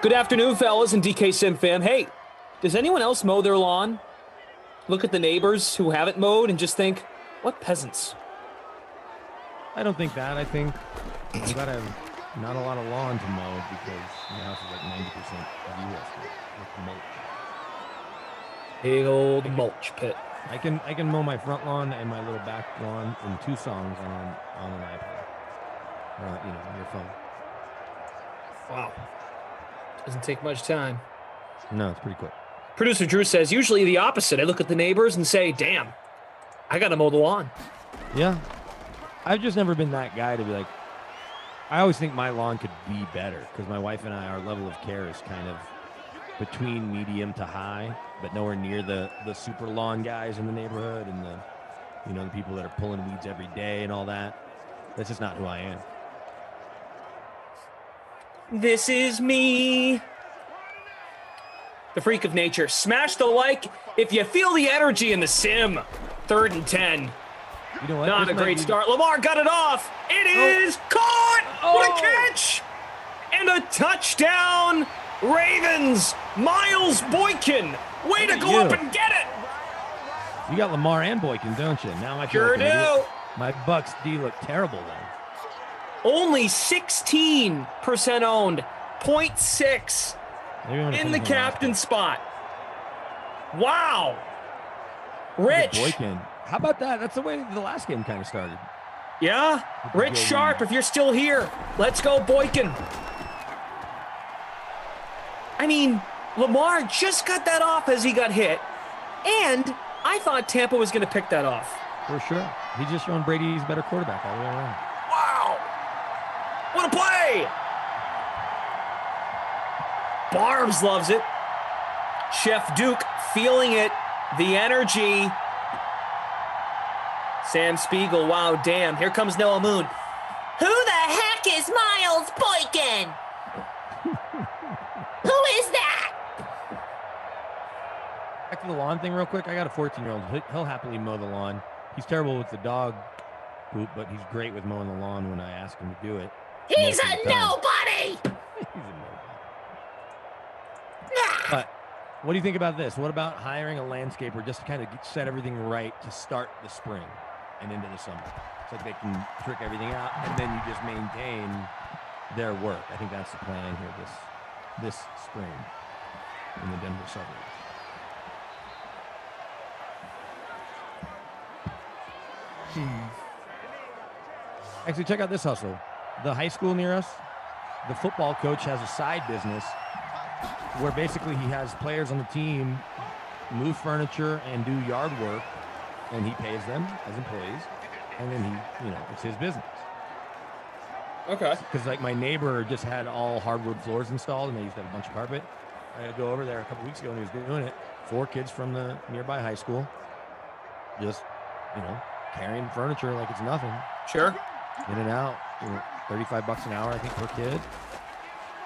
Good afternoon, fellas and DK Sim fam. Hey, does anyone else mow their lawn? Look at the neighbors who haven't mowed and just think, what peasants? I don't think that. I think I'm glad I have not a lot of lawn to mow because my house is like 90% of U.S. with mulch. Big old mulch pit. I can mow my front lawn and my little back lawn in 2 songs on an iPad. Or, on your phone. Wow. Doesn't take much time. No, it's pretty quick. Producer Drew says, usually the opposite. I look at the neighbors and say, damn, I got to mow the lawn. Yeah. I've just never been that guy to be like, I always think my lawn could be better because my wife and I, our level of care is kind of between medium to high, but nowhere near the super lawn guys in the neighborhood and the people that are pulling weeds every day and all that. That's just not who I am. This is me. The freak of nature. Smash the like if you feel the energy in the sim. 3rd and 10. You know what? Not This a might great be- start. Lamar got it off. It is caught. What a catch. And a touchdown. Ravens. Miles Boykin. Way to Look at go you. up and get it. You got Lamar and Boykin, don't you? Now I feel Sure like an idiot. do. My Bucks D look terrible then. Only 16% owned. 0.6 Maybe I'm gonna in come the from captain last spot. Wow. game. Look at Rich. Boykin. How about that? That's the way the last game kind of started. Yeah. Rich JD. Sharp, if you're still here, let's go Boykin. I mean, Lamar just got that off as he got hit. And I thought Tampa was going to pick that off. For sure. He's just showing Brady's better quarterback all the way around. Wow. What a play. Barbs loves it. Chef Duke feeling it. The energy. Sam Spiegel, wow, damn. Here comes Noah Moon. Who the heck is Miles Boykin? Who is that? Back to the lawn thing real quick. I got a 14-year-old. He'll happily mow the lawn. He's terrible with the dog poop, but he's great with mowing the lawn when I ask him to do it. He's Most of a the time. nobody. He's a nobody. But what do you think about this? What about hiring a landscaper just to kind of set everything right to start the spring and into the summer? So they can trick everything out, and then you just maintain their work. I think that's the plan here this spring in the Denver suburbs. Actually, check out this hustle. The high school near us, the football coach has a side business where basically he has players on the team move furniture and do yard work, and he pays them as employees, and then he, it's his business. Okay. Because like my neighbor just had all hardwood floors installed, and they used to have a bunch of carpet. I had to go over there a couple weeks ago, and he was doing it. 4 kids from the nearby high school, just carrying furniture like it's nothing, Sure. in and out. $35 an hour, I think, per kid.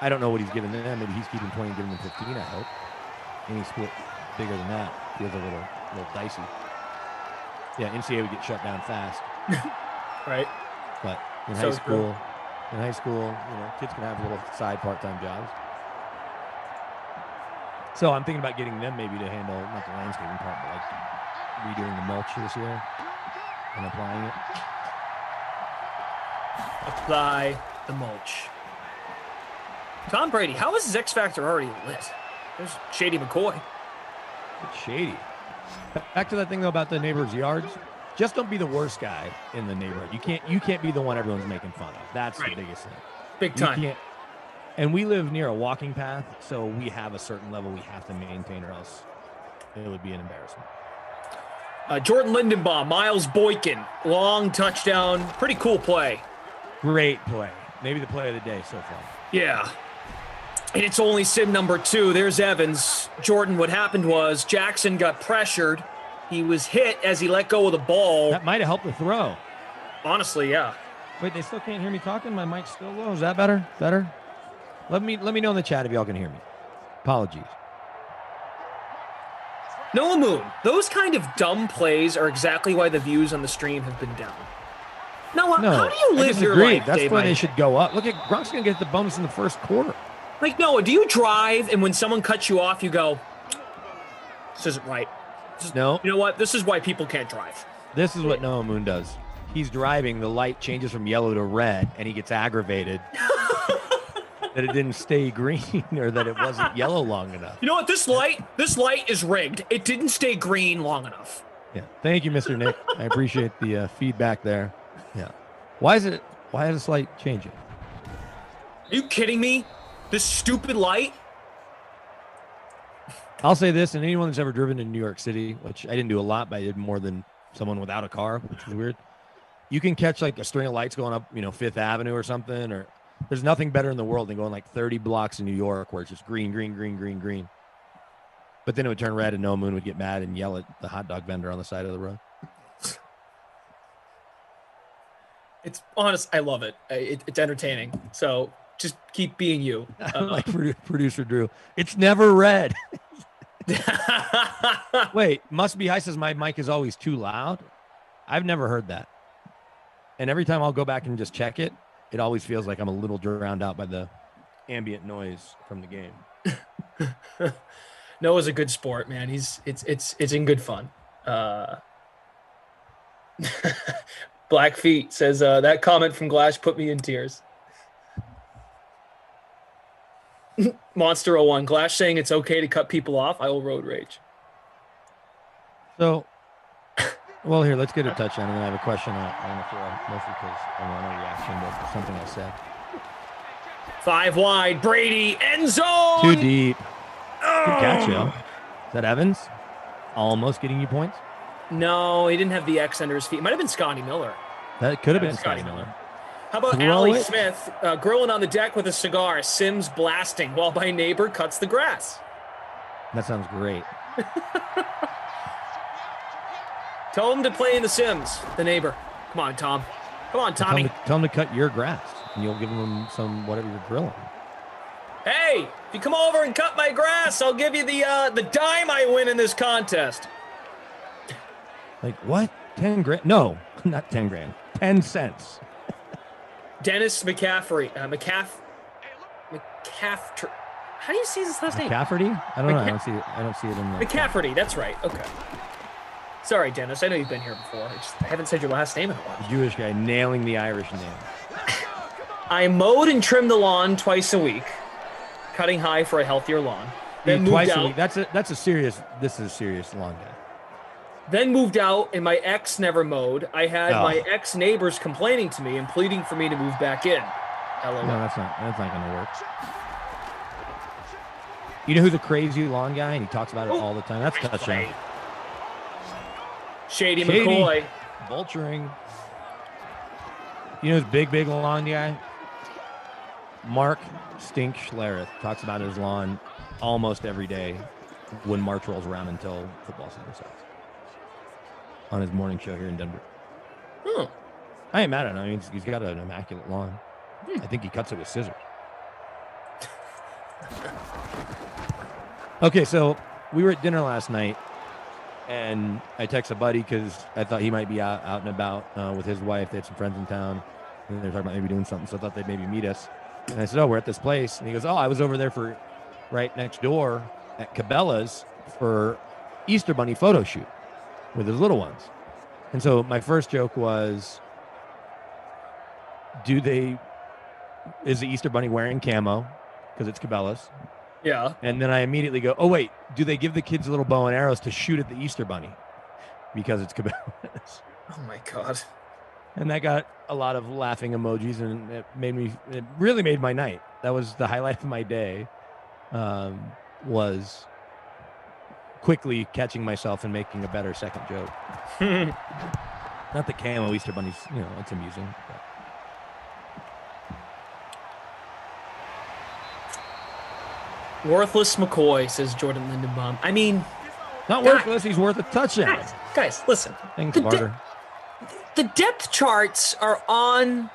I don't know what he's giving them. Maybe he's keeping 20 and giving them 15, I hope. Any split bigger than that feels a little dicey. Yeah, NCAA would get shut down fast. Right. But in So high school, kids can have little side part-time jobs. So I'm thinking about getting them maybe to handle, not the landscaping part, but like redoing the mulch this year and applying it. Apply the mulch. Tom Brady, how is his X Factor already lit? There's Shady McCoy. It's shady. Back to that thing though about the neighbors' yards. Just don't be the worst guy in the neighborhood. You can't be the one everyone's making fun of. That's Right. the biggest thing. Big You time. can't. And we live near a walking path, so we have a certain level we have to maintain, or else it would be an embarrassment. Jordan Lindenbaum, Miles Boykin, long touchdown. Pretty cool play. Great play. Maybe the play of the day so far. Yeah. And it's only sim number 2. There's Evans. Jordan, what happened was Jackson got pressured. He was hit as he let go of the ball. That might have helped the throw. Honestly, yeah. Wait, they still can't hear me talking? My mic's still low. Is that better? Better? Let me know in the chat if y'all can hear me. Apologies. Noah Moon, those kind of dumb plays are exactly why the views on the stream have been down. Noah, No, how do you I live your disagree. life That's day why by they day? should go up. Look at Gronk's gonna get the bonus in the first quarter. Like, Noah, do you drive and when someone cuts you off, you go, this isn't right. No, You know what? This is why people can't drive. this is what Noah Moon does. He's driving, the light changes from yellow to red, and he gets aggravated that it didn't stay green or that it wasn't yellow long enough. You know what? This light is rigged. It didn't stay green long enough. Yeah. Thank you, Mr. Nick. I appreciate the feedback there. Yeah. Why is this light changing? Are you kidding me? This stupid light? I'll say this, and anyone that's ever driven in New York City, which I didn't do a lot, but I did more than someone without a car, which is weird. You can catch like a string of lights going up, Fifth Avenue or something, or there's nothing better in the world than going like 30 blocks in New York where it's just green, green, green, green, green. But then it would turn red and Noah Moon would get mad and yell at the hot dog vendor on the side of the road. It's honest. I love it. It's entertaining. So just keep being you. Like producer Drew. It's never red. Wait, Must Be High says my mic is always too loud. I've never heard that. And every time I'll go back and just check it, it always feels like I'm a little drowned out by the ambient noise from the game. Noah's a good sport, man. It's in good fun. Black Feet says that comment from Glash put me in tears. Monster 01, Glash saying it's okay to cut people off. I will road rage. So, well, here, let's get a touchdown. And then I have a question I want to throw, mostly because I want a reaction to something I said. 5 wide, Brady, end zone. Too deep. Good catch, yo. Is that Evans? Almost getting you points? No, he didn't have the X under his feet. It might have been Scotty Miller. That could have been Scotty Miller. How about Allie Smith grilling on the deck with a cigar, Sims blasting while my neighbor cuts the grass? That sounds great. Tell him to play in the Sims, the neighbor. Come on, Tom. Come on, Tommy. Tell him to cut your grass, and you'll give him some whatever you're grilling. Hey, if you come over and cut my grass, I'll give you the dime I win in this contest. Like, what? 10 grand? No, not 10 grand. 10 cents. Dennis McCaffrey. How do you see his last name? McCafferty? I don't know. I don't see it in the McCafferty. That's right. Okay. Sorry, Dennis. I know you've been here before. I haven't said your last name in a while. Jewish guy nailing the Irish name. I mowed and trimmed the lawn twice a week, cutting high for a healthier lawn. Then moved twice out. a week. This is a serious lawn guy. Then moved out, and my ex never mowed. I had my ex-neighbors complaining to me and pleading for me to move back in. LOL. No, that's not going to work. You know who's a crazy lawn guy, and he talks about it all the time? That's touchdown. Shady McCoy. Vulturing. You know who's big lawn guy? Mark Stink Schlereth talks about his lawn almost every day when March rolls around until football season starts. On his morning show here in Denver. I ain't mad at him. I mean, he's got an immaculate lawn. I think he cuts it with scissors. Okay, so we were at dinner last night, and I texted a buddy because I thought he might be out and about with his wife. They had some friends in town, and they were talking about maybe doing something, so I thought they'd maybe meet us. And I said, we're at this place. And he goes, I was over there for right next door at Cabela's for Easter Bunny photo shoot with his little ones. And so my first joke was, is the Easter Bunny wearing camo? Because it's Cabela's. Yeah. And then I immediately go, wait, do they give the kids little bow and arrows to shoot at the Easter Bunny? Because it's Cabela's. Oh my God. And that got a lot of laughing emojis, and it really made my night. That was the highlight of my day, was quickly catching myself and making a better second joke. Not the camo Easter Bunnies, it's amusing. But. Worthless McCoy, says Jordan Lindenbaum. I mean, not worthless. He's worth a touchdown. Guys, listen. Thanks, Barter. The depth charts are on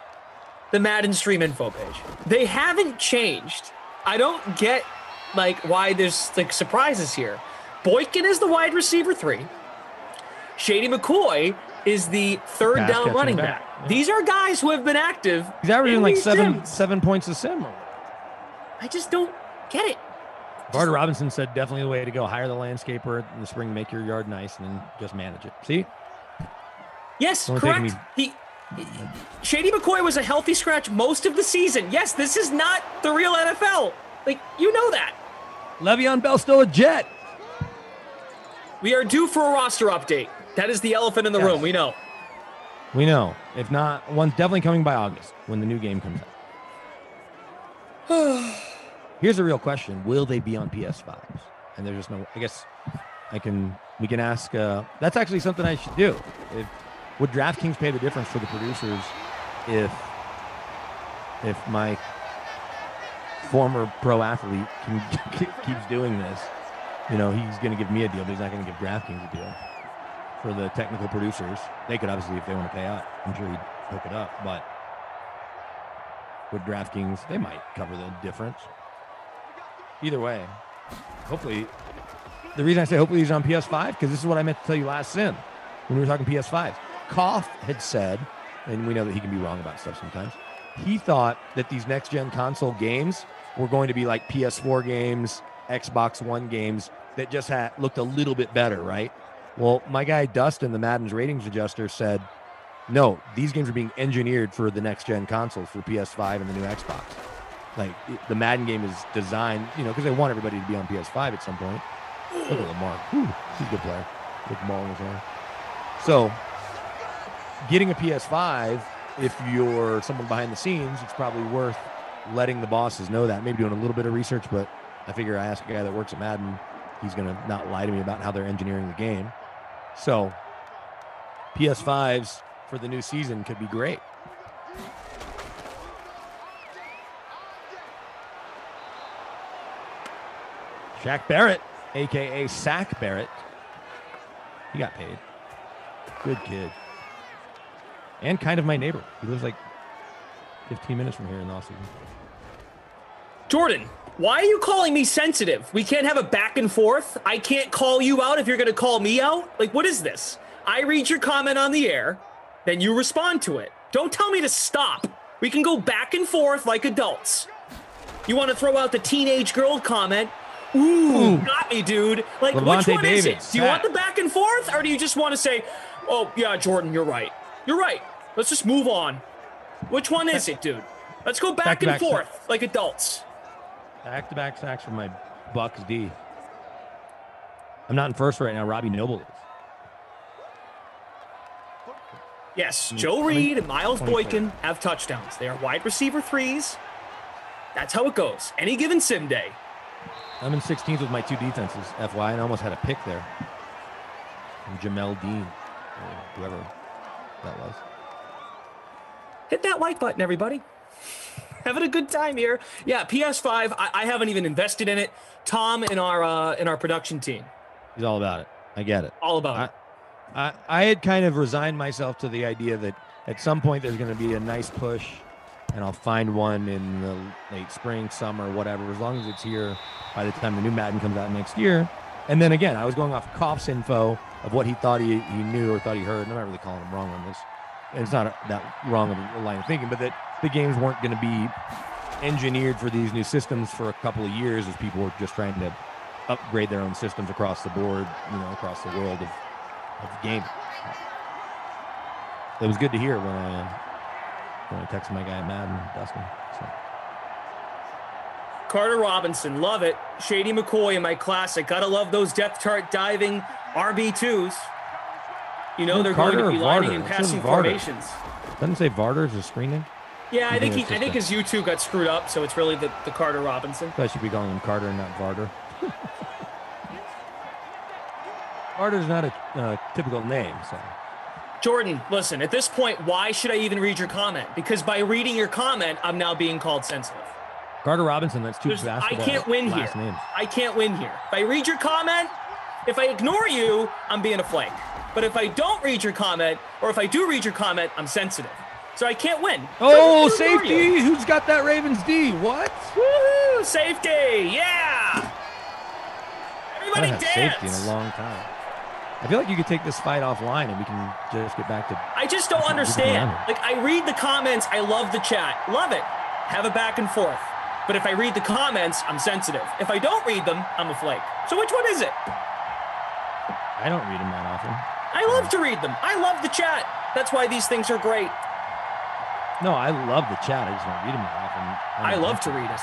the Madden Stream info page. They haven't changed. I don't get why there's surprises here. Boykin is the wide receiver 3. Shady McCoy is the third down running back. Yeah. These are guys who have been active. He's averaging seven points a sim. I just don't get it. Barter Robinson said definitely the way to go. Hire the landscaper in the spring, make your yard nice, and then just manage it. See? Yes, correct. Shady McCoy was a healthy scratch most of the season. Yes, this is not the real NFL. You know that. Le'Veon Bell still a Jet. We are due for a roster update. That is the elephant in the room. We know. If not, one's definitely coming by August when the new game comes out. Here's a real question. Will they be on PS5s? And there's just no, I guess we can ask, that's actually something I should do. Would DraftKings pay the difference for the producers if my former pro athlete keeps doing this he's going to give me a deal, but he's not going to give DraftKings a deal. For the technical producers, they could obviously, if they want to pay up, I'm sure he'd hook it up. But with DraftKings, they might cover the difference. Either way, hopefully, the reason I say hopefully he's on PS5, because this is what I meant to tell you last Sin when we were talking PS5s. Koff had said, and we know that he can be wrong about stuff sometimes, he thought that these next-gen console games were going to be like PS4 games, Xbox One games that just looked a little bit better, right? Well, my guy Dustin, the Madden's ratings adjuster, said, no, these games are being engineered for the next-gen consoles, for PS5 and the new Xbox. Like, the Madden game is designed, because they want everybody to be on PS5 at some point. Look at Lamar. Whew, he's a good player. With the ball in his hand. So, getting a PS5, if you're someone behind the scenes, it's probably worth letting the bosses know that. Maybe doing a little bit of research, but I figure I ask a guy that works at Madden, he's going to not lie to me about how they're engineering the game. So, PS5s for the new season could be great. Shaq Barrett, a.k.a. Sack Barrett. He got paid. Good kid. And kind of my neighbor. He lives like 15 minutes from here in the off season. Jordan, why are you calling me sensitive? We can't have a back and forth. I can't call you out if you're going to call me out. Like, what is this? I read your comment on the air, then you respond to it. Don't tell me to stop. We can go back and forth like adults. You want to throw out the teenage girl comment? Ooh, got me, dude. Like, Levante which one is Davis, it? Do you want the back and forth, or do you just want to say, oh, yeah, Jordan, you're right. You're right. Let's just move on. Which one is it, dude? Let's go back and forth like adults. Back-to-back sacks from my Bucks D. I'm not in first right now. Robbie Noble is. Yes, Joe Reed and Miles Boykin have touchdowns. They are wide receiver threes. That's how it goes. Any given sim day. I'm in 16th with my two defenses, FY, and I almost had a pick there. From Jamel Dean, or whoever that was. Hit that like button, everybody. Having a good time here. Yeah, PS5, I haven't even invested in it. Tom in our production team. He's all about it. I get it. All about it. I had kind of resigned myself to the idea that at some point there's going to be a nice push, and I'll find one in the late spring, summer, whatever, as long as it's here by the time the new Madden comes out next year. And then again, I was going off Koff's info of what he thought he knew or thought he heard. And I'm not really calling him wrong on this. And it's not that wrong of a line of thinking, but that the games weren't going to be engineered for these new systems for a couple of years as people were just trying to upgrade their own systems across the board, across the world of gaming. It was good to hear when I texted my guy at Madden, Dustin. So. Carter Robinson, love it. Shady McCoy in my classic. Gotta love those depth chart diving RB2s. They're Carter going to be lining in Varder. passing formations. Doesn't say Varder as a screen name? Yeah, I think his YouTube got screwed up, so it's really the Carter Robinson. I should be calling him Carter and not Varder. Varder's not a typical name, so. Jordan, listen, at this point, why should I even read your comment? Because by reading your comment, I'm now being called sensitive. Carter Robinson, that's two basketball I can't win here. Names. I can't win here. If I read your comment, if I ignore you, I'm being a flake. But if I don't read your comment, or if I do read your comment, I'm sensitive. So I can't win. Oh, safety! Who's got that Ravens D? What? Woohoo! Safety! Yeah! Everybody dance! Safety in a long time. I feel like you could take this fight offline and we can just get back to... I just don't understand. Like, I read the comments. I love the chat. Love it. Have a back and forth. But if I read the comments, I'm sensitive. If I don't read them, I'm a flake. So which one is it? I don't read them that often. I love to read them. I love the chat. That's why these things are great. No, I love the chat. I just don't read them that often. I love to read it.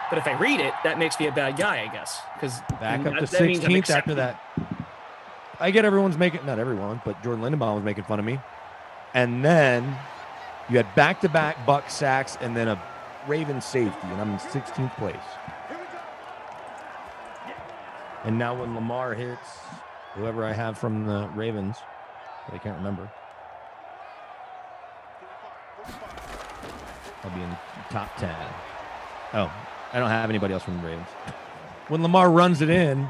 But if I read it, that makes me a bad guy, I guess. Because back up to 16th after that. I get everyone's making, not everyone, but Jordan Lindenbaum was making fun of me. And then you had back-to-back Buck sacks and then a Ravens safety, and I'm in 16th place. And now when Lamar hits whoever I have from the Ravens, I can't remember, I'll be in top 10. Oh, I don't have anybody else from the Ravens. when Lamar runs it in,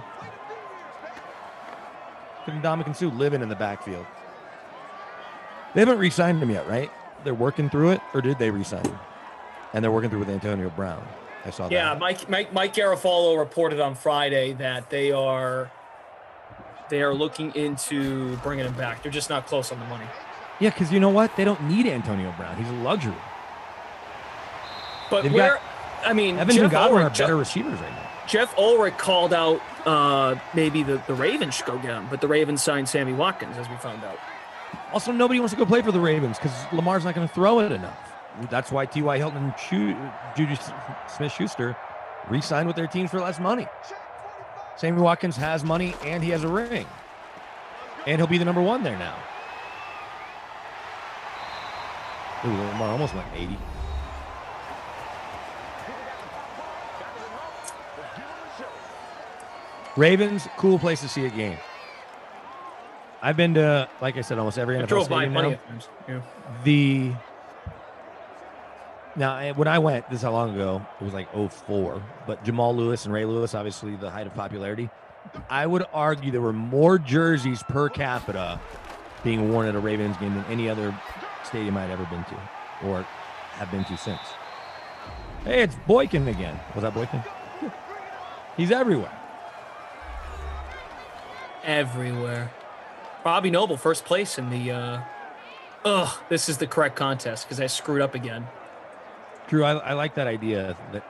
Ndamukong Suh living in the backfield. They haven't re-signed him yet, right? They're working through it, or did they re-sign him? And they're working through with Antonio Brown. I saw that. Yeah, Mike Garafolo reported on Friday that they are looking into bringing him back. They're just not close on the money. Yeah, because you know what? They don't need Antonio Brown. He's a luxury. But Evans and Godwin are better receivers right now. Jeff Ulrich called out maybe the Ravens should go get him, but the Ravens signed Sammy Watkins, as we found out. Also, nobody wants to go play for the Ravens because Lamar's not going to throw it enough. That's why T.Y. Hilton and Juju Smith-Schuster re-signed with their teams for less money. Sammy Watkins has money, and he has a ring. And he'll be the number one there now. Ooh, Lamar almost went 80. Ravens, cool place to see a game. I've been to, like I said, almost every NFL stadium now. Yeah. Now, when I went, this is how long ago, it was like 04, but Jamal Lewis and Ray Lewis, obviously the height of popularity. I would argue there were more jerseys per capita being worn at a Ravens game than any other stadium I'd ever been to or have been to since. Hey, it's Boykin again. Was that Boykin? He's everywhere. Everywhere. Robbie Noble, first place in the this is the correct contest because I screwed up again. Drew, I like that idea that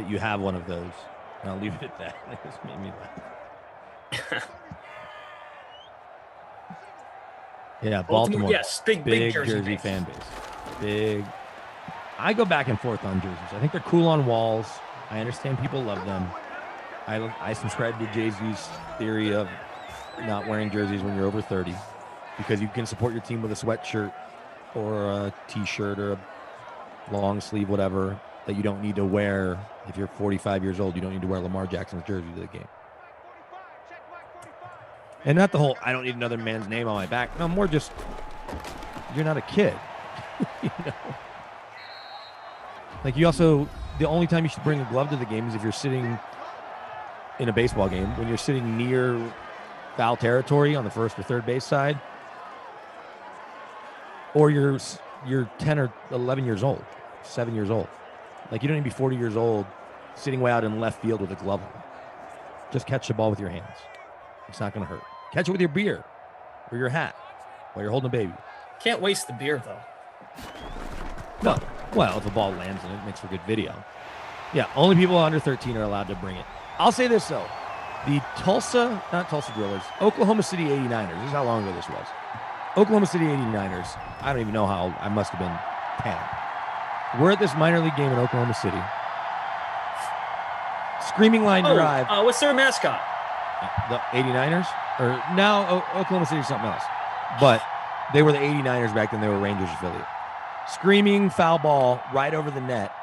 you have one of those. And I'll leave it at that. That just made me laugh. Yeah, Baltimore. Yes, big Jersey fan base. Big. I go back and forth on jerseys. I think they're cool on walls. I understand people love them. I subscribe to Jay-Z's theory of not wearing jerseys when you're over 30 because you can support your team with a sweatshirt or a T-shirt or a long sleeve, whatever, that you don't need to wear. If you're 45 years old, you don't need to wear Lamar Jackson's jersey to the game. And not the whole, I don't need another man's name on my back. No, more just, you're not a kid. You know? Like, you also, the only time you should bring a glove to the game is if you're sitting in a baseball game, when you're sitting near foul territory on the first or third base side, or you're 10 or 11 years old, 7 years old. Like, you don't need to be 40 years old sitting way out in left field with a glove on. Just catch the ball with your hands. It's not going to hurt. Catch it with your beer or your hat while you're holding a baby. Can't waste the beer, though. No. Well, if the ball lands in it, it makes for good video. Yeah, only people under 13 are allowed to bring it. I'll say this, though. The not Tulsa Drillers, Oklahoma City 89ers. This is how long ago this was. Oklahoma City 89ers. I don't even know how. I must have been 10. We're at this minor league game in Oklahoma City. Screaming line drive. What's their mascot? The 89ers? Or now Oklahoma City is something else. But they were the 89ers back then. They were Rangers affiliate. Screaming foul ball right over the net.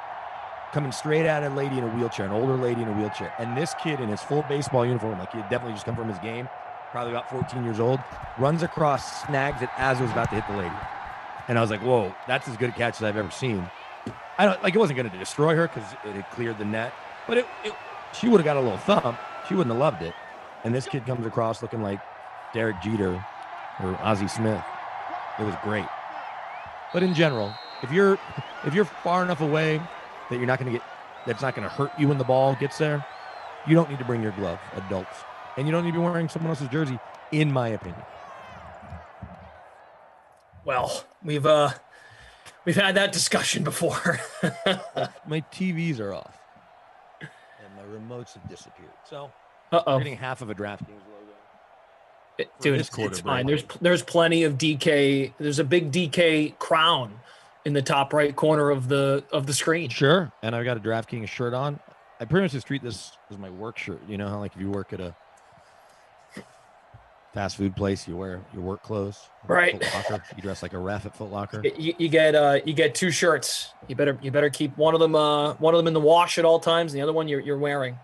Coming straight at a lady in a wheelchair, an older lady in a wheelchair. And this kid in his full baseball uniform, like he had definitely just come from his game, probably about 14 years old, runs across, snags it as it was about to hit the lady. And I was like, whoa, that's as good a catch as I've ever seen. It wasn't going to destroy her because it had cleared the net, but she would have got a little thump. She wouldn't have loved it. And this kid comes across looking like Derek Jeter or Ozzie Smith. It was great. But in general, if you're far enough away that you're not going to that's not going to hurt you when the ball gets there, you don't need to bring your glove, adults. And you don't need to be wearing someone else's jersey, in my opinion. Well, we've had that discussion before. My TVs are off. And my remotes have disappeared. So we're getting half of a DraftKings logo. Dude, it's fine. There's plenty of DK. There's a big DK crown in the top right corner of the screen. Sure. And I've got a DraftKings shirt on. I pretty much just treat this as my work shirt. You know how, like, if you work at a fast food place, you wear your work clothes. Right. Foot Locker. You dress like a ref at Foot Locker. You get two shirts. You better keep one of them in the wash at all times, and the other one you're wearing.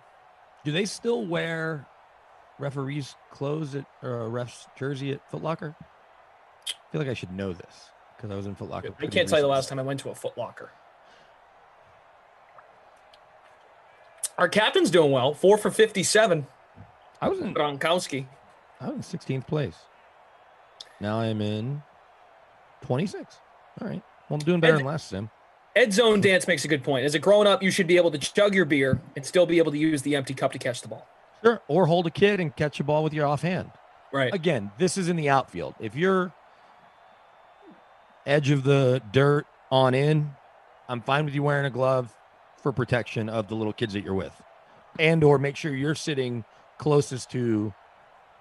Do they still wear referees' clothes or a ref's jersey at Foot Locker? I feel like I should know this because I was in Foot Locker. I can't tell you the last time I went to a Foot Locker. Our captain's doing well. 4 for 57. I was in Gronkowski. 16th place. Now I'm in 26. All right. Well, I'm doing better than last sim. Ed Zone Dance makes a good point. As a grown-up, you should be able to chug your beer and still be able to use the empty cup to catch the ball. Sure. Or hold a kid and catch a ball with your offhand. Right. Again, this is in the outfield. If you're edge of the dirt on in, I'm fine with you wearing a glove for protection of the little kids that you're with. And or make sure you're sitting closest to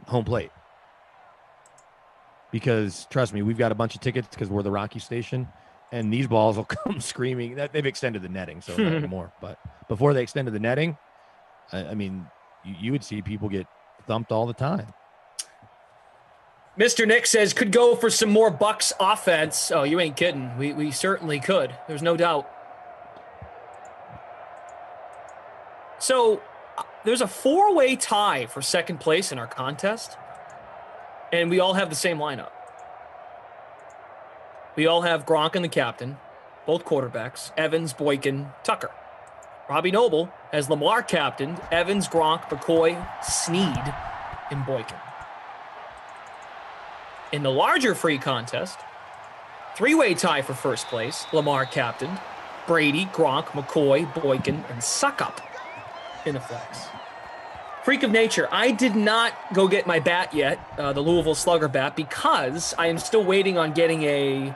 home plate. Because, trust me, we've got a bunch of tickets because we're the Rocky Station. And these balls will come screaming. They've extended the netting, so not anymore. But before they extended the netting, I mean, you would see people get thumped all the time. Mr. Nick says, could go for some more Bucks offense. Oh, you ain't kidding. We certainly could. There's no doubt. So there's a 4-way tie for second place in our contest. And we all have the same lineup. We all have Gronk and the captain, both quarterbacks, Evans, Boykin, Tucker. Robbie Noble has Lamar captained, Evans, Gronk, McCoy, Snead, and Boykin. In the larger free contest, 3-way tie for first place, Lamar captained, Brady, Gronk, McCoy, Boykin, and Suckup in the flex. Freak of nature, I did not go get my bat yet, the Louisville Slugger bat, because I am still waiting on getting a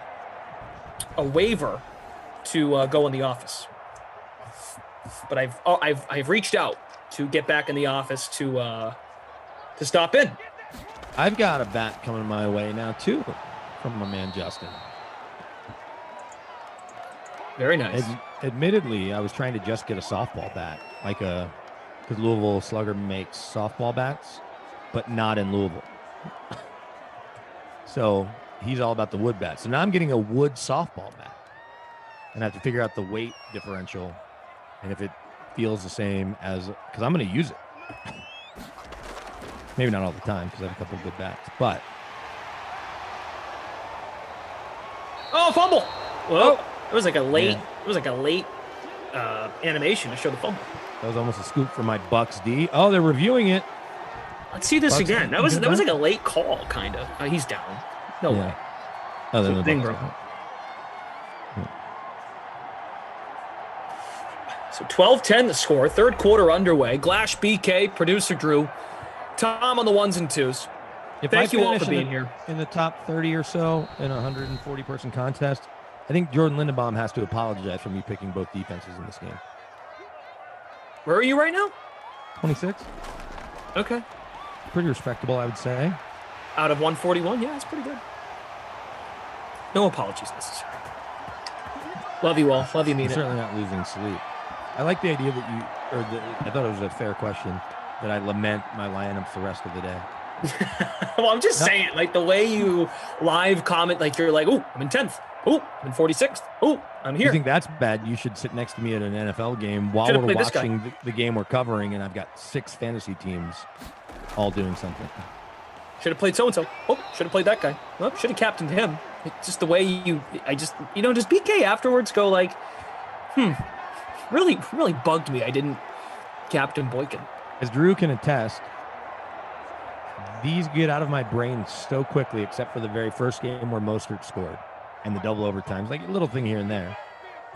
waiver to go in the office. But I've reached out to get back in the office to stop in. I've got a bat coming my way now too, from my man Justin. Very nice. Admittedly, I was trying to just get a softball bat, because Louisville Slugger makes softball bats, but not in Louisville. So he's all about the wood bat. So now I'm getting a wood softball bat. And I have to figure out the weight differential and if it feels the same as, because I'm going to use it. Maybe not all the time because I have a couple of good bats, but. Oh, fumble. Whoa. It was like a late, animation to show the fumble. That was almost a scoop for my Bucks D. Oh, they're reviewing it. Let's see this Bucks again. That was like a late call, kind of. He's down. No way. Oh, then the Bucks. So 12-10 the score. Third quarter underway. Glash, BK, producer Drew, Tom on the ones and twos. Thank you all for being here. In the top 30 or so in a 140-person contest, I think Jordan Lindenbaum has to apologize for me picking both defenses in this game. Where are you right now? 26. Okay. Pretty respectable, I would say. Out of 141? Yeah, that's pretty good. No apologies necessary. Love you all. Love you, mean it. Certainly not losing sleep. I like the idea that I thought it was a fair question, that I lament my lineups the rest of the day. Well, I'm just saying, like the way you live comment, like you're like, oh, I'm in 10th. Oh, I'm in 46th. Oh, I'm here. You think that's bad? You should sit next to me at an NFL game while we're watching the game we're covering, and I've got 6 fantasy teams all doing something. Should have played so-and-so. Oh, should have played that guy. Well, should have captained him. It's just the way does BK afterwards go like, really, really bugged me. I didn't captain Boykin. As Drew can attest, these get out of my brain so quickly, except for the very first game where Mostert scored and the double overtimes, like a little thing here and there,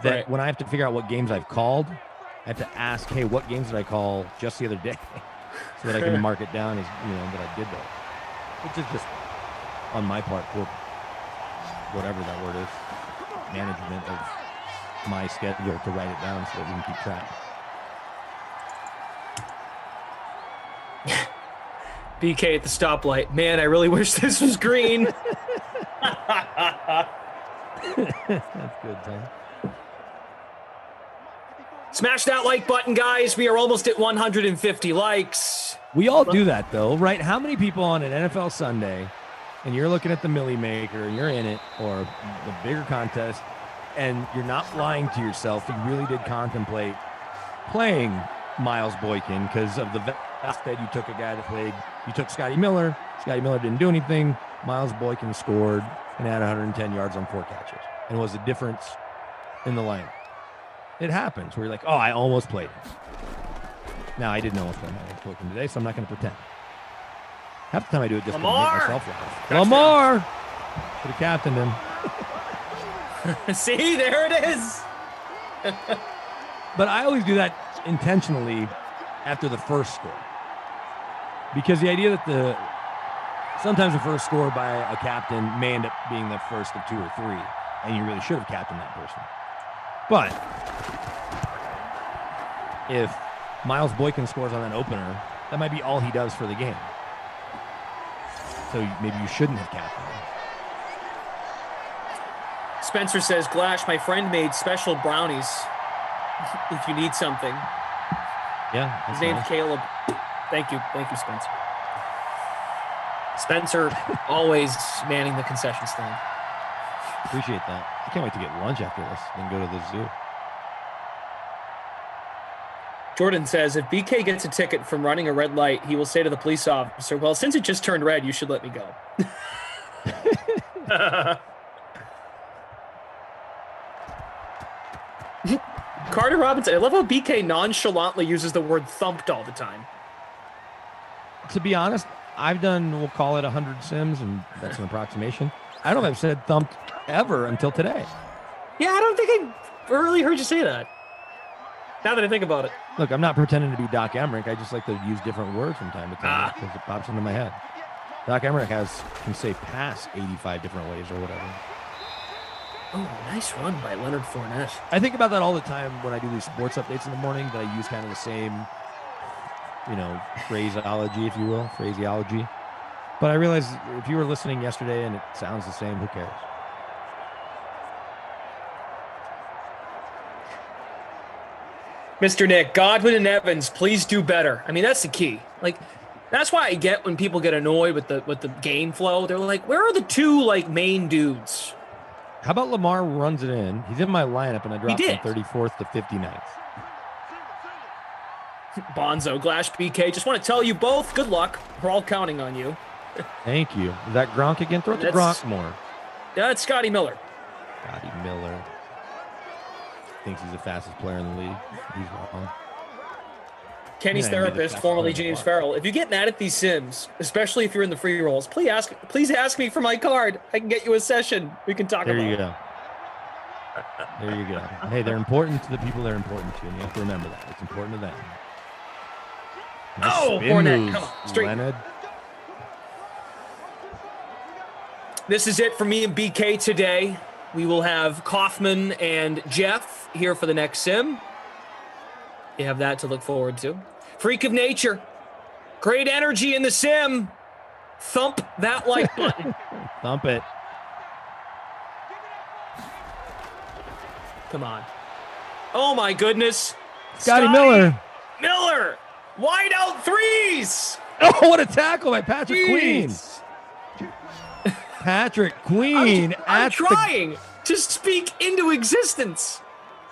that when I have to figure out what games I've called, I have to ask, hey, what games did I call just the other day? So that I can mark it down as, that I did that. Which is just on my part, for whatever that word is, management of my schedule to write it down so that we can keep track. BK at the stoplight. Man, I really wish this was green. That's good, Tom. Smash that like button, guys. We are almost at 150 likes. We all do that, though, right? How many people on an NFL Sunday, and you're looking at the Millie Maker, and you're in it, or the bigger contest, and you're not lying to yourself, you really did contemplate playing Miles Boykin because of the vest that you took a guy that played. You took Scotty Miller. Scotty Miller didn't do anything. Miles Boykin scored and had 110 yards on 4 catches and was the difference in the lineup. It happens where you're like, oh, I almost played him. Now, I didn't know what's going on with Boykin today, so I'm not going to pretend. Half the time I do it just to make Lamar! myself laugh. Lamar! Should have captained him. See, there it is. But I always do that intentionally after the first score. Because the idea that sometimes the first score by a captain may end up being the first of 2 or 3, and you really should have captained that person. But if Miles Boykin scores on that opener, that might be all he does for the game. So maybe you shouldn't have captained him. Spencer says, Glash, my friend made special brownies if you need something. Yeah. His name's Caleb. Thank you, Spencer. Spencer always manning the concession stand. Appreciate that. I can't wait to get lunch after this and go to the zoo. Jordan says, if BK gets a ticket from running a red light, he will say to the police officer, well, since it just turned red, you should let me go. Carter Robinson, I love how BK nonchalantly uses the word thumped all the time. To be honest, we'll call it 100 sims, and that's an approximation. I don't think I've said thumped ever until today. Yeah, I don't think I really heard you say that. Now that I think about it. Look, I'm not pretending to be Doc Emmerich. I just like to use different words from time to time because it pops into my head. Doc Emmerich can say pass 85 different ways or whatever. Oh, nice run by Leonard Fournette. I think about that all the time when I do these sports updates in the morning, that I use kind of the same, phraseology, if you will, phraseology. But I realize if you were listening yesterday and it sounds the same, who cares? Mr. Nick, Godwin and Evans, please do better. I mean, that's the key. That's why I get when people get annoyed with the game flow. They're like, where are the two main dudes? How about Lamar runs it in? He's in my lineup, and I dropped from 34th to 59th. Bonzo, Glash, BK, just want to tell you both, good luck. We're all counting on you. Thank you. Is that Gronk again? Throw it to Gronk more. That's Scotty Miller. Scotty Miller. Thinks he's the fastest player in the league. He's wrong. Kenny's therapist, formerly James Farrell. If you get mad at these sims, especially if you're in the free rolls, please ask me for my card. I can get you a session. We can talk about it. There you go. Hey, they're important to the people they're important to, and you have to remember that. It's important to them. Nice Fournette, come on, straight. Leonard. This is it for me and BK today. We will have Kaufman and Jeff here for the next sim. You have that to look forward to. Freak of nature. Great energy in the sim. Thump that like button. Thump it. Come on. Oh, my goodness. Scotty Miller. Miller. Wide out threes. Oh, what a tackle by Patrick Queen. Patrick Queen. I'm trying to speak into existence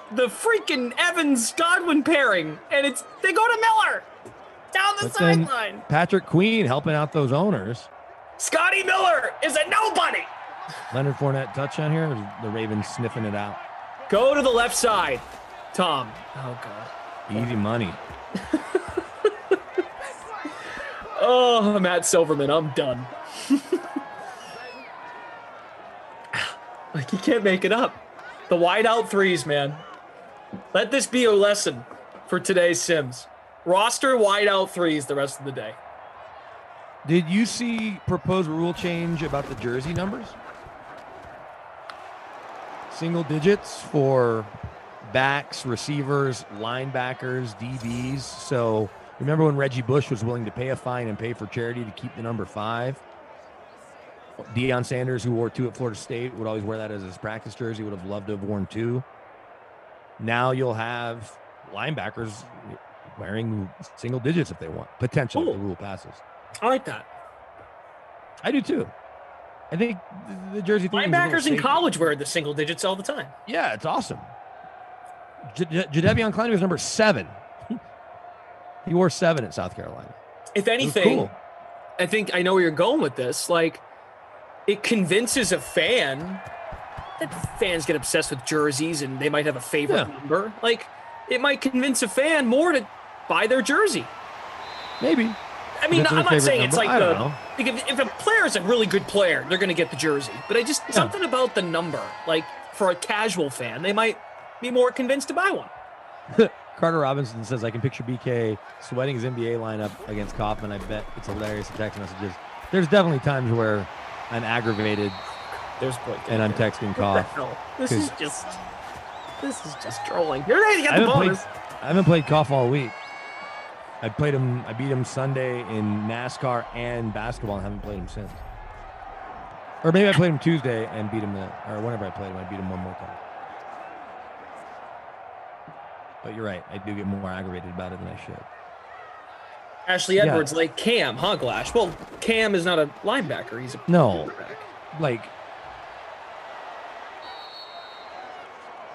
the freaking Evans-Godwin pairing, and they go to Miller down the sideline. Patrick Queen helping out those owners. Scotty Miller is a nobody. Leonard Fournette touchdown here, or is the Ravens sniffing it out? Go to the left side, Tom. Oh, God. Easy money. Oh, Matt Silverman, I'm done. You can't make it up. The wide out threes, man. Let this be a lesson for today's Sims. Roster wide out threes the rest of the day. Did you see proposed rule change about the jersey numbers? Single digits for backs, receivers, linebackers, DBs. So remember when Reggie Bush was willing to pay a fine and pay for charity to keep the number 5? Deion Sanders, who wore 2 at Florida State, would always wear that as his practice jersey, would have loved to have worn 2. Now you'll have linebackers wearing single digits if they want, potentially, if the rule passes. I like that. I do too. I think the jersey thing. Linebackers in college wear the single digits all the time. Yeah, it's awesome. Jadeveon Clowney was number 7. He wore 7 at South Carolina. If anything, cool. I think I know where you're going with this. It convinces a fan that fans get obsessed with jerseys and they might have a favorite number. It might convince a fan more to buy their jersey. Maybe. I mean, That's I'm their not saying favorite it's number. like I don't know. like if a player is a really good player, they're going to get the jersey. But something about the number, like for a casual fan, they might be more convinced to buy one. Carter Robinson says, I can picture BK sweating his NBA lineup against Kaufman. I bet it's hilarious in text messages. There's definitely times where I'm aggravated and I'm texting Kauf. This is just trolling. You're ready to get the bonus. I haven't played Kauf all week. I beat him Sunday in NASCAR and basketball and haven't played him since. Or maybe I played him Tuesday and beat him or whenever I played him, I beat him one more time. But you're right. I do get more aggravated about it than I should. Ashley Edwards, like Cam, huh, Glash? Well, Cam is not a linebacker. He's a quarterback. Like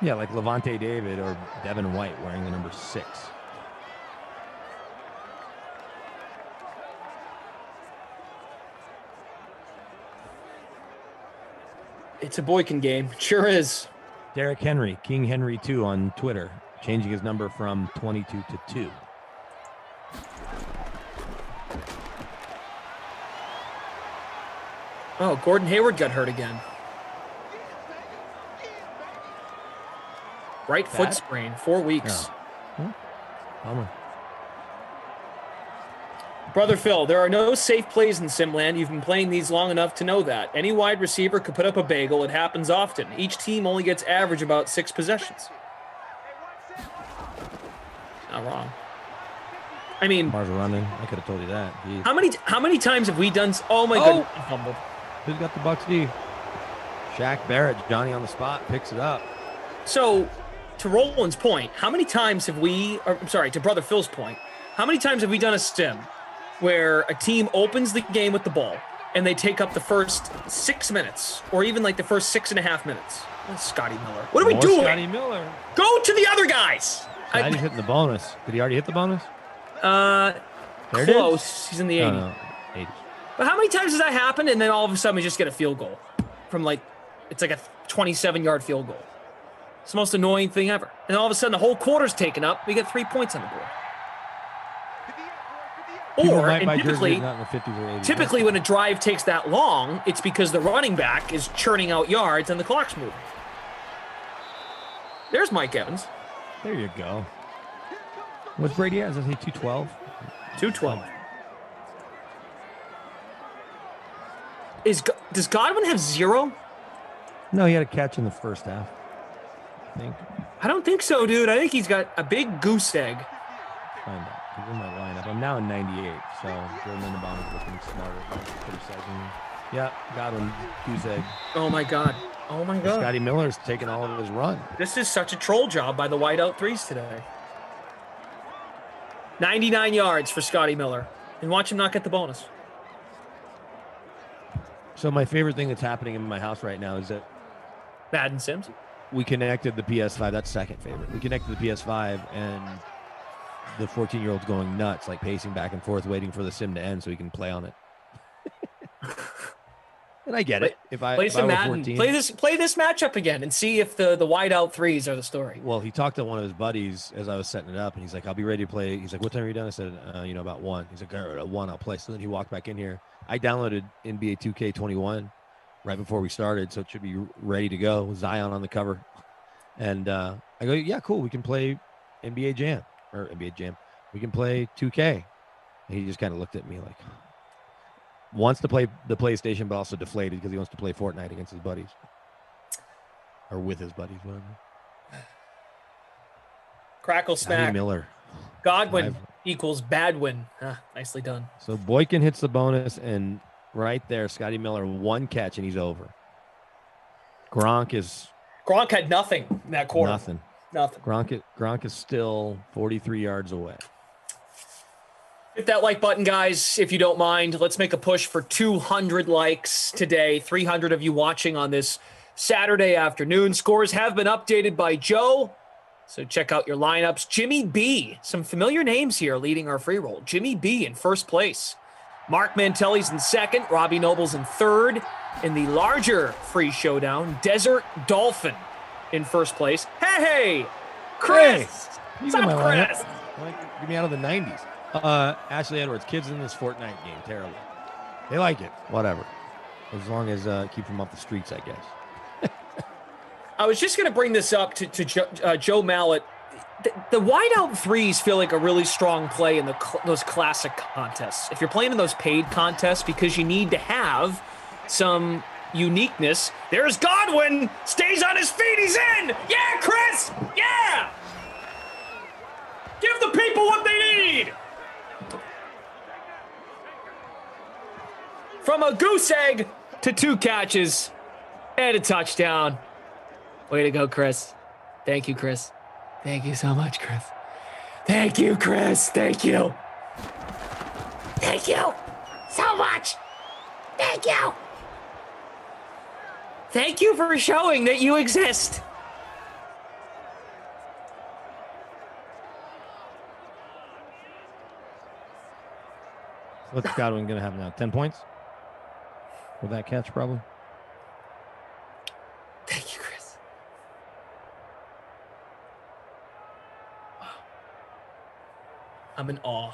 Levante David or Devin White wearing the number 6. It's a Boykin game. Sure is. Derrick Henry, King Henry 2 on Twitter, changing his number from 22 to 2. Oh, Gordon Hayward got hurt again. Right foot sprain, 4 weeks. Yeah. Bummer. Brother Phil, there are no safe plays in Simland. You've been playing these long enough to know that. Any wide receiver could put up a bagel. It happens often. Each team only gets average about 6 possessions. Not wrong. I mean, Mars running. I could have told you that. Jeez. How many times have we done? Oh my goodness! He fumbled. Who's got the Bucks D? Shaq Barrett, Johnny on the spot, picks it up. So, to Roland's point, how many times have we? To Brother Phil's point, how many times have we done a stim where a team opens the game with the ball and they take up the first 6 minutes, or even like the first 6.5 minutes? That's Scotty Miller. What are we doing? Scotty Miller. Go to the other guys. He's hitting the bonus. Did he already hit the bonus? Close. He's in the 80s. No, 80s. But how many times does that happen, and then all of a sudden we just get a field goal from it's like a 27-yard field goal? It's the most annoying thing ever. And all of a sudden the whole quarter's taken up. We get 3 points on the board. Typically when a drive takes that long, it's because the running back is churning out yards and the clock's moving. There's Mike Evans. There you go. What's Brady at? Is he 212? 212. Does Godwin have 0? No, he had a catch in the first half, I think. I don't think so, dude. I think he's got a big goose egg. Find out. He's in my lineup. I'm now in 98, so Jordan Lindenbaum is looking smarter. Criticizing. Yeah, Godwin, goose egg. Oh my God. Oh my God. Scotty Miller's taking all of his run. This is such a troll job by the wideout threes today. 99 yards for Scotty Miller. And watch him not get the bonus. So my favorite thing that's happening in my house right now is that Madden Sims. We connected the PS5. That's second favorite. We connected the PS5 and the 14-year-old's going nuts, like pacing back and forth, waiting for the sim to end so he can play on it. And I get it. If I some were Madden, 14, play this matchup again and see if the wideout threes are the story. Well, he talked to one of his buddies as I was setting it up, and he's like, "I'll be ready to play." He's like, "What time are you done?" I said, about 1." He's like, "All right, at 1, I'll play." So then he walked back in here. I downloaded NBA 2K21 right before we started, so it should be ready to go. Zion on the cover, and I go, "Yeah, cool. We can play NBA Jam. We can play 2K." And he just kind of looked at me like, wants to play the PlayStation, but also deflated because he wants to play Fortnite against his buddies. Or with his buddies, whatever. Crackle smack. Miller. Godwin equals Badwin. Nicely done. So Boykin hits the bonus, and right there, Scotty Miller, 1 catch, and he's over. Gronk had nothing in that quarter. Nothing. Gronk is still 43 yards away. Hit that like button, guys, if you don't mind. Let's make a push for 200 likes today. 300 of you watching on this Saturday afternoon. Scores have been updated by Joe, so check out your lineups. Jimmy B, some familiar names here leading our free roll. Jimmy B in first place. Mark Mantelli's in second. Robbie Noble's in third. In the larger free showdown, Desert Dolphin in first place. Hey, Chris! Hey, What's up, Chris? Get me out of the 90s. Ashley Edwards, kids in this Fortnite game, terrible. They like it, whatever. As long as keep them off the streets, I guess. I was just going to bring this up to Joe Mallet. The wideout threes feel like a really strong play in those classic contests. If you're playing in those paid contests, because you need to have some uniqueness. There's Godwin, stays on his feet, he's in! Yeah, Chris! Yeah! Give the people what they need! From a goose egg to 2 catches and a touchdown. Way to go, Chris. Thank you, Chris. Thank you so much, Chris. Thank you, Chris. Thank you. Thank you so much. Thank you. Thank you for showing that you exist. What's Godwin going to have now? 10 points? With that catch, probably? Thank you, Chris. Wow. I'm in awe.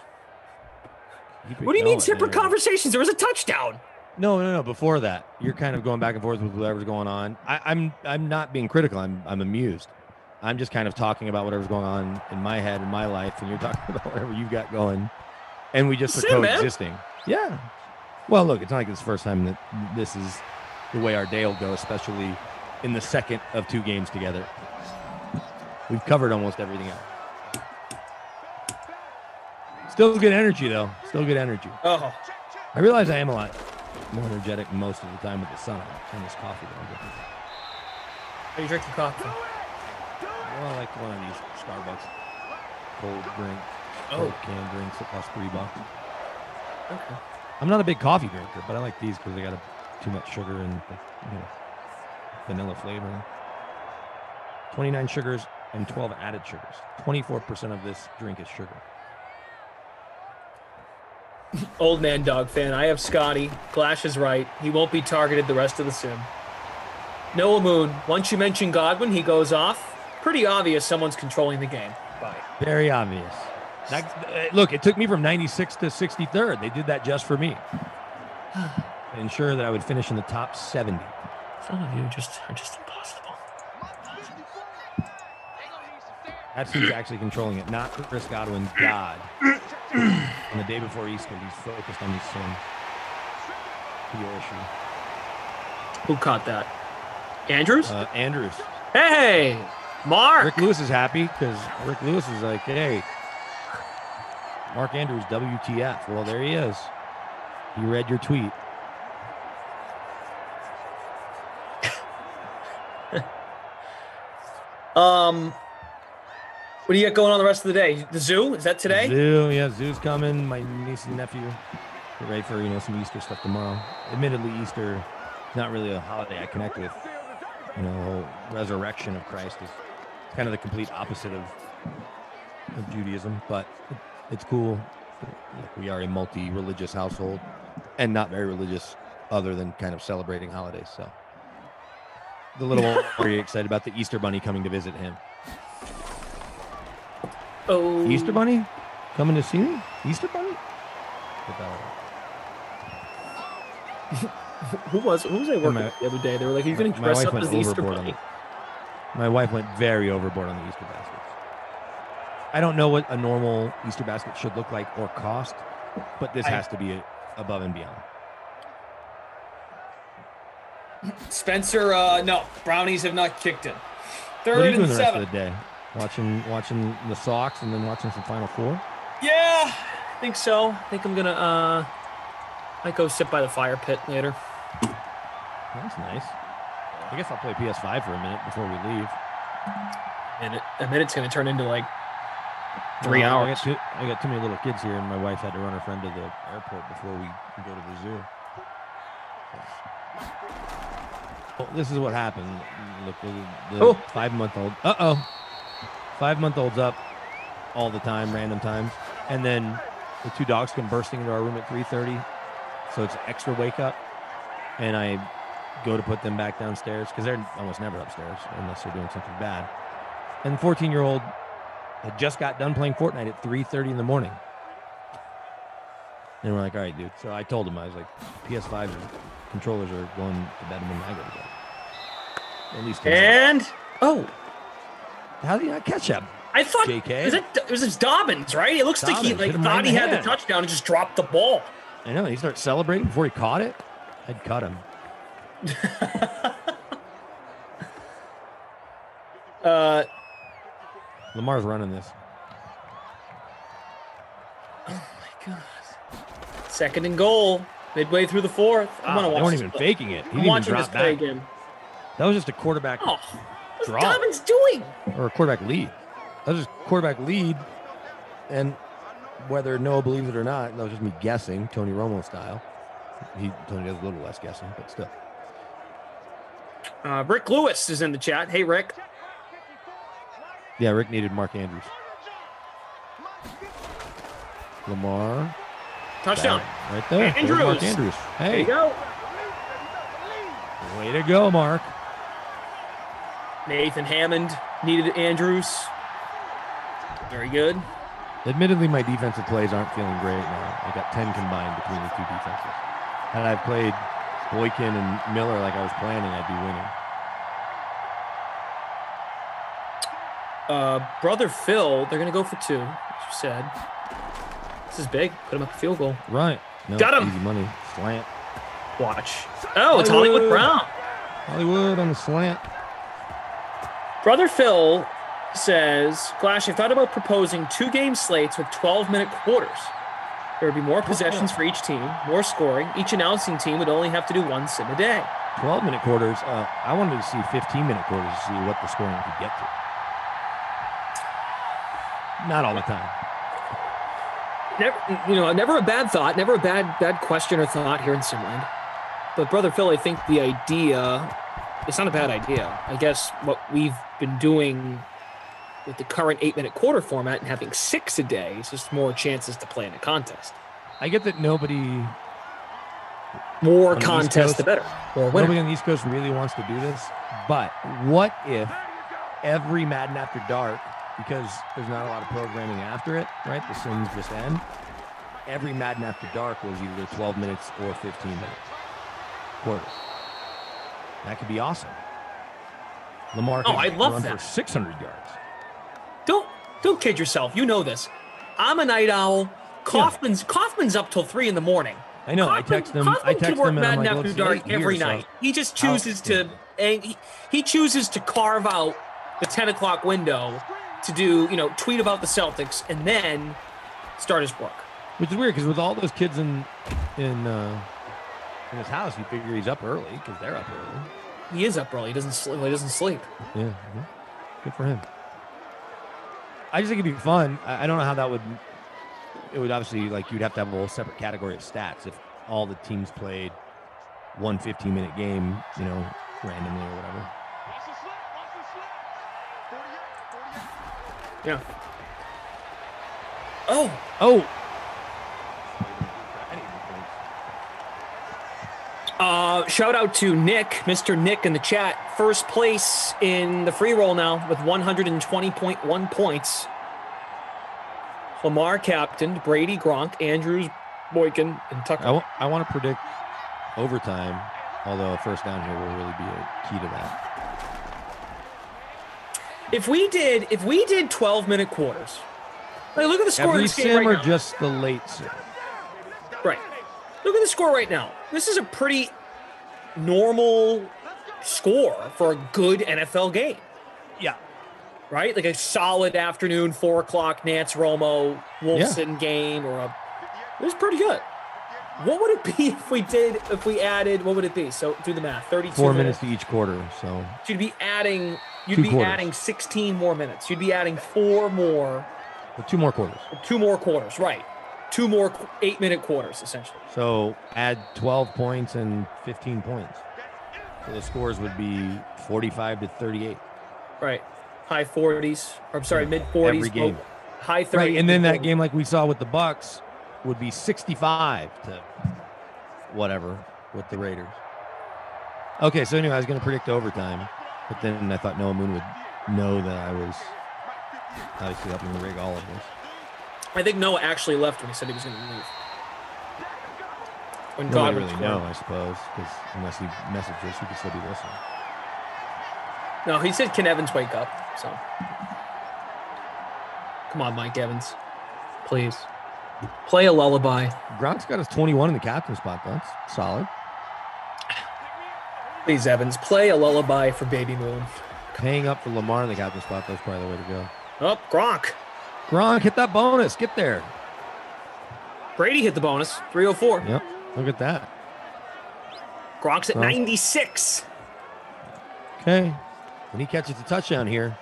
What do you mean separate conversations? There was a touchdown. No. Before that, you're kind of going back and forth with whatever's going on. I'm not being critical. I'm amused. I'm just kind of talking about whatever's going on in my head, in my life, and you're talking about whatever you've got going. And we just are coexisting. Man. Yeah. Well, look, it's not like it's the first time that this is the way our day will go, especially in the second of 2 games together. We've covered almost everything else. Still good energy, though. Still good energy. Oh. I realize I am a lot more energetic most of the time with the sun. And this coffee that I'm drinking. Are you drinking coffee? Well, like one of these Starbucks cold drink, cold can drinks that cost $3. Okay. I'm not a big coffee drinker, but I like these because they got too much sugar and vanilla flavor. 29 sugars and 12 added sugars. 24% of this drink is sugar. Old man dog fan. I have Scotty. Glash is right. He won't be targeted the rest of the sim. Noah Moon. Once you mention Godwin, he goes off. Pretty obvious someone's controlling the game. Bye. Very obvious. Look, it took me from 96 to 63rd. They did that just for me. Ensure that I would finish in the top 70. Some of you are just impossible. That's who's actually controlling it, not Chris Godwin. God. On the day before Easter, he's focused on his sin. Heel issue. Who caught that? Andrews? Andrews. Hey, Mark. Rick Lewis is happy because Rick Lewis is like, hey, Mark Andrews, WTF. Well, there he is. He read your tweet. What do you got going on the rest of the day? The zoo? Is that today? Zoo's coming. My niece and nephew get ready for some Easter stuff tomorrow. Admittedly, Easter is not really a holiday I connect with. The whole resurrection of Christ is kind of the complete opposite of Judaism, but it's cool. We are a multi-religious household and not very religious other than kind of celebrating holidays. So the little very excited about the Easter bunny coming to visit him. Oh, Easter bunny coming to see me? Easter bunny? Who was I working with the other day? They were like, "Are you going to dress up as the Easter bunny?" My wife went very overboard on the Easter baskets. I don't know what a normal Easter basket should look like or cost, but this has to be above and beyond. Spencer, no, brownies have not kicked in. What are you doing and the 7. rest of the day? Watching the Sox and then watching some Final Four? Yeah, I think so. I think I'm gonna might go sit by the fire pit later. That's nice. I guess I'll play PS5 for a minute before we leave. A minute's gonna turn into like 3 hours. I got too many little kids here, and my wife had to run her friend to the airport before we go to the zoo. Well, this is what happened. Look, the 5-month-old. 5-month-old's up all the time, random times, and then the 2 dogs come bursting into our room at 3:30, so it's extra wake up, and I go to put them back downstairs because they're almost never upstairs unless they're doing something bad. And the 14-year-old had just got done playing Fortnite at 3:30 in the morning. And we're like, all right, dude. So I told him, I was like, PS5s and controllers are going to bed when I go to bed. At least. And How did he not catch that? I thought JK? it was Dobbins, right? It looks like he thought he had the touchdown and just dropped the ball. I know. He started celebrating before he caught it. I'd cut him. Lamar's running this. Oh my God! 2nd and goal, midway through the 4th. I'm gonna watch. They weren't even faking it. I'm watching this play again. That was just a quarterback draw. What's Dobbins doing? Or a quarterback lead. That was just quarterback lead, and whether Noah believes it or not, that was just me guessing, Tony Romo style. Tony does a little less guessing, but still. Rick Lewis is in the chat. Hey, Rick. Yeah, Rick needed Mark Andrews. Lamar. Touchdown. Right there. Andrews. Mark Andrews. Hey. There you go. Way to go, Mark. Nathan Hammond needed Andrews. Very good. Admittedly, my defensive plays aren't feeling great now. I got 10 combined between the two defenses. Had I played Boykin and Miller like I was planning, I'd be winning. Brother Phil, they're going to go for 2, as you said. This is big. Put him up the field goal. Right. No, got him. Easy money. Slant. Watch. Oh, it's Hollywood Brown. Hollywood on the slant. Brother Phil says, Glash, I thought about proposing 2-game slates with 12-minute quarters. There would be more possessions for each team, more scoring. Each announcing team would only have to do 1 sim a day. 12-minute quarters. I wanted to see 15-minute quarters to see what the scoring could get to. Not all the time. Never a bad thought, never a bad question or thought here in Simland. But Brother Phil, I think the idea, it's not a bad idea. I guess what we've been doing with the current 8-minute quarter format and having 6 a day is just more chances to play in a contest. I get that nobody... More contests, the better. Nobody on the East Coast really wants to do this. But what if every Madden After Dark, because there's not a lot of programming after it, right? The sims just end. Every Madden After Dark was either 12 minutes or 15 minutes. Quarters. That could be awesome. Lamar could I love run that. for 600 yards. Don't kid yourself. You know this. I'm a night owl. Kaufman's up till 3 in the morning. I know. Kaufman, I text them. Kaufman I text can work them and I'm Madden like, After Dark every night. He just chooses to, and he chooses to carve out the 10 o'clock window to do, tweet about the Celtics and then start his work. Which is weird because with all those kids in his house, you figure he's up early because they're up early. He is up early. He doesn't sleep. Yeah. Good for him. I just think it'd be fun. I don't know how that would. It would obviously, you'd have to have a whole separate category of stats if all the teams played one 15-minute game, randomly or whatever. Yeah. Shout out to Nick, Mr. Nick in the chat. First place in the free roll now with 120.1 points. Lamar captained, Brady, Gronk, Andrews, Boykin, and Tucker. I want to predict overtime, although a first down here will really be a key to that. If we did 12-minute quarters, look at the score of this game right now. Every sim or just the late sim? Right. Look at the score right now. This is a pretty normal score for a good NFL game. Yeah. Right? Like a solid afternoon, 4 o'clock, Nance Romo, Wolfson game, it was pretty good. What would it be if we added, what would it be? So do the math, 32 4 minutes to each quarter, so. You'd be adding 16 more minutes. You'd be adding 4 more. 2 more quarters. 2 more quarters, right. 2 more 8-minute quarters, essentially. So add 12 points and 15 points. So the scores would be 45 to 38. Right. High 40s. Or I'm sorry, mid 40s. Every game. High 30s. Right, and then that game like we saw with the Bucks would be 65 to whatever with the Raiders. Okay, so anyway, I was going to predict overtime, but then I thought Noah Moon would know that I was obviously helping rig all of this. I think Noah actually left when he said he was going to leave. When Nobody Godwin really know, I suppose, because unless he messaged us, he could still be listening. No, he said, "Can Evans wake up?" So, come on, Mike Evans, please play a lullaby. Gronk's got his 21 in the captain spot. That's solid. Please, Evans, play a lullaby for Baby Moon. Paying up for Lamar in the captain spot, that's probably the way to go. Oh, Gronk. Gronk, hit that bonus. Get there. Brady hit the bonus, 304. Yep, look at that. Gronk's at 96. Okay. When he catches a touchdown here,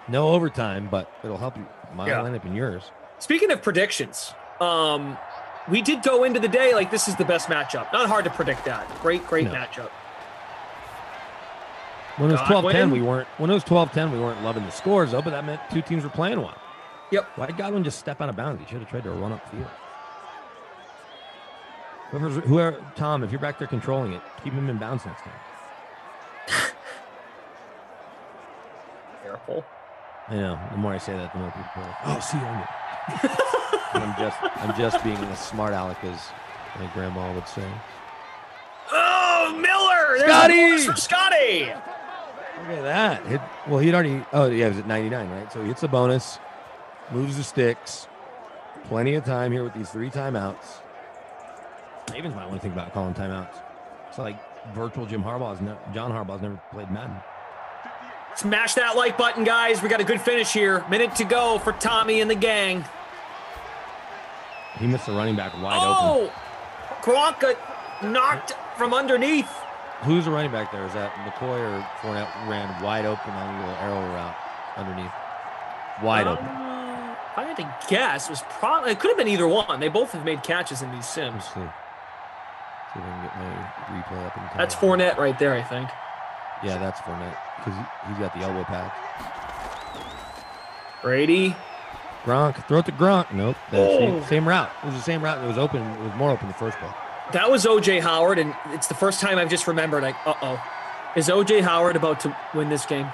no overtime, but it'll help you my lineup and yours. Speaking of predictions, we did go into the day like this is the best matchup. Not hard to predict that. Great matchup. When it was 12-10, we weren't. When it was 12-10, we weren't loving the scores, though. But that meant two teams were playing well. Yep. Why did Godwin just step out of bounds? He should have tried to run up field. Whoever, Tom, if you're back there controlling it, keep him in bounds next time. Careful. I know. The more I say that, the more people are like, "Oh, see you." I'm just being as smart aleck as my grandma would say. Oh, Miller! Scotty! For Scotty! Look at that. He'd already. Oh, yeah, it was at 99, right? So he hits the bonus, moves the sticks. Plenty of time here with these 3 timeouts. Ravens might want to think about calling timeouts. It's like virtual John Harbaugh's never played Madden. Smash that like button, guys. We got a good finish here. Minute to go for Tommy and the gang. He missed the running back wide open. Oh! Gronk got knocked from underneath. Who's the running back there? Is that McCoy or Fournette ran wide open on the little arrow route underneath? Wide open. If I had to guess, it could have been either one. They both have made catches in these sims. Let's see. See if I can get my replay up in time. That's Fournette right there, I think. Yeah, that's Fournette because he's got the elbow pad. Brady. Gronk, throw it to Gronk. Nope. Same route. It was the same route. It was open. It was more open the first play. That was O.J. Howard, and it's the first time I've just remembered, is O.J. Howard about to win this game?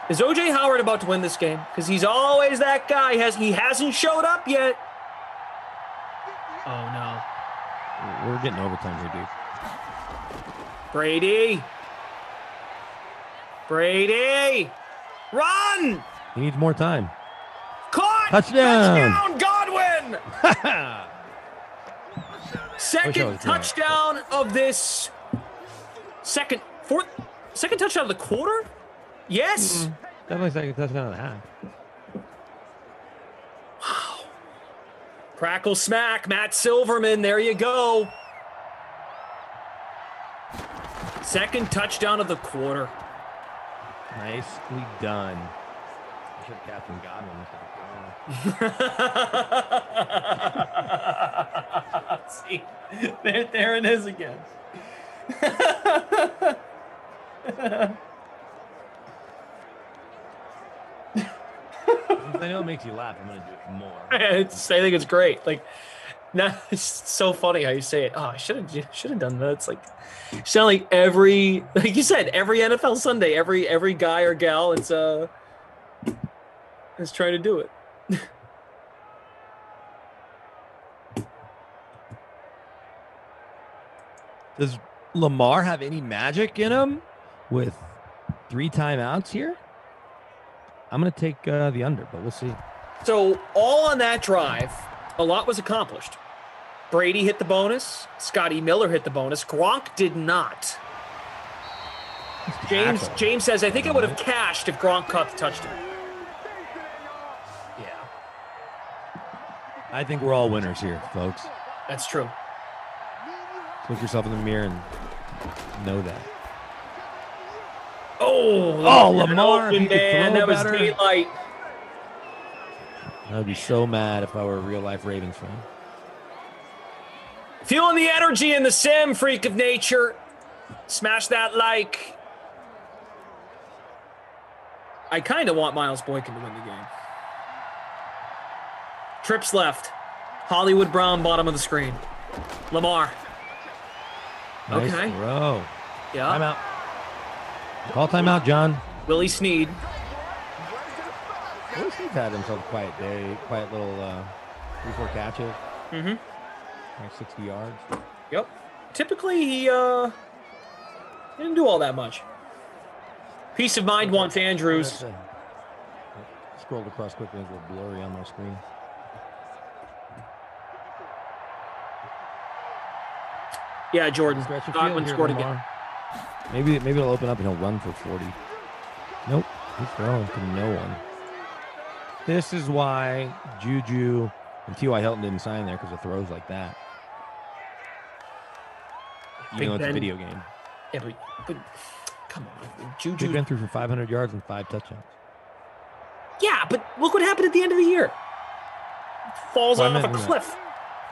Is O.J. Howard about to win this game? Because he's always that guy. He hasn't showed up yet. Oh, no. We're getting overtime here, dude. Brady! Run! He needs more time. Caught! Touchdown! Godwin! Second touchdown of this. Second touchdown of the quarter? Yes. Definitely second touchdown of the half. Wow. Crackle smack, Matt Silverman. There you go. Second touchdown of the quarter. Nicely done. I should have Captain Godwin. See, there it is again. I know it makes you laugh. I'm going to do it more. I think it's great. Like, now it's so funny how you say it. Oh, I should have done that. It's like, you sound like like you said, every NFL Sunday, every guy or gal is trying to do it. Does Lamar have any magic in him with 3 timeouts here? I'm going to take the under, but we'll see. So all on that drive, a lot was accomplished. Brady hit the bonus. Scotty Miller hit the bonus. Gronk did not. James says, I think I would have cashed if Gronk caught the touchdown. Yeah. I think we're all winners here, folks. That's true. Look yourself in the mirror and know that. Oh, Lamar, if he could throw that was better. daylight. I would be so mad if I were a real-life Ravens fan. Feeling the energy in the sim, freak of nature. Smash that like. I kind of want Miles Boykin to win the game. Trips left. Hollywood Brown, bottom of the screen. Lamar. Nice Okay. throw. Yeah. Timeout. Call timeout, John. Willie Snead. had himself a quiet day, quiet little 3-4 catches. Mm-hmm. Like 60 yards. Yep. Typically, he didn't do all that much. Peace of mind wants Andrews. Scrolled across quickly, it was a little blurry on my screen. Yeah, Jordan. Godwin scored again. Maybe it'll open up and he'll run for 40. Nope, he's throwing to no one. This is why Juju and T.Y. Hilton didn't sign there, because of throws like that. You know, it's a video game. Yeah, but come on, Juju. Big Ben threw for 500 yards and 5 touchdowns. Yeah, but look what happened at the end of the year. Falls off a cliff.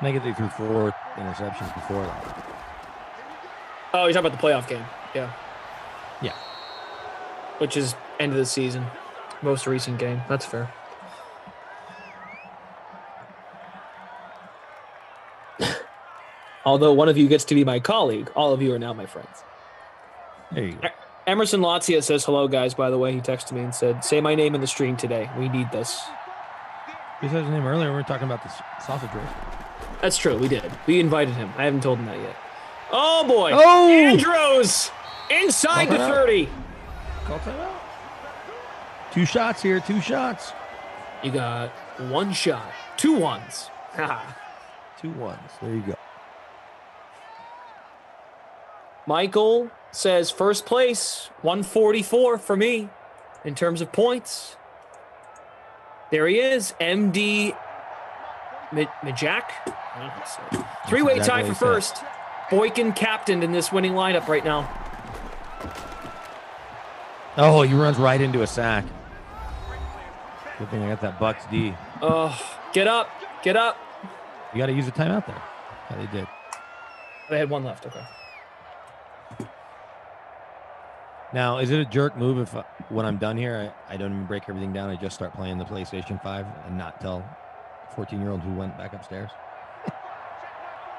Make it they threw 4 interceptions before that. Oh, you're talking about the playoff game. Yeah. Yeah. Which is end of the season. Most recent game. That's fair. Although one of you gets to be my colleague, all of you are now my friends. There you go. Emerson Lazia says, hello, guys, by the way. He texted me and said, say my name in the stream today. We need this. He said his name earlier. We were talking about the sausage race. That's true. We did. We invited him. I haven't told him that yet. Oh, boy. Oh! Andrews inside the 30. Call timeout. 2 shots here. 2 shots. You got 1 shot. 2 ones. 2 ones. There you go. Michael says first place, 144 for me in terms of points. There he is, MD Majak. 3-way tie for first. Boykin captained in this winning lineup right now. Oh, he runs right into a sack. Good thing I got that Bucks D. Oh, get up. Get up. You got to use a timeout there. Yeah, they did. They had 1 left. Okay. Now, is it a jerk move if when I'm done here, I don't even break everything down? I just start playing the PlayStation 5 and not tell 14-year-old who went back upstairs?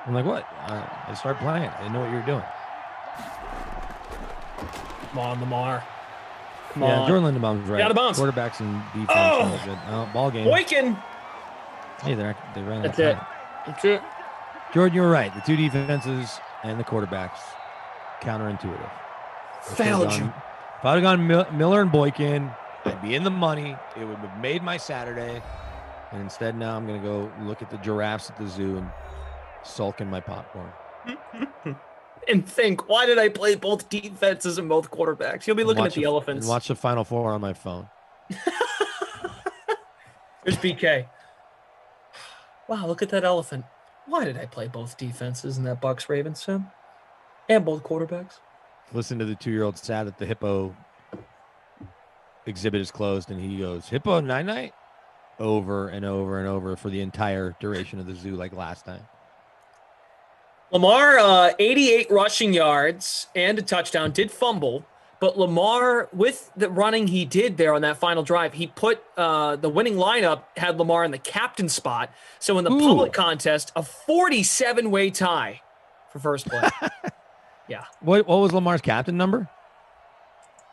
I'm like, what? I started playing. I didn't know what you were doing. Come on, Lamar. Come on. Yeah, Jordan Lindenbaum's right. Out of bounds. Quarterbacks and defense. Good. Ball game. Boykin. Hey, they ran out of time. That's it. Jordan, you were right. The 2 defenses and the quarterbacks, counterintuitive. Failed you. If I'd have gone Miller and Boykin, I'd be in the money. It would have made my Saturday. And instead, now I'm going to go look at the giraffes at the zoo and sulk in my popcorn. And think, why did I play both defenses and both quarterbacks? You'll be looking at the elephants. And watch the Final Four on my phone. There's BK. Wow, look at that elephant. Why did I play both defenses in that Bucks-Ravens sim? And both quarterbacks? Listen to the 2-year-old sad that the hippo exhibit is closed, and he goes, Hippo night-night? Over and over and over for the entire duration of the zoo, like last time. Lamar, 88 rushing yards and a touchdown, did fumble, but Lamar, with the running he did there on that final drive, he put the winning lineup, had Lamar in the captain spot. So in the public contest, a 47-way tie for first place. Yeah. What was Lamar's captain number?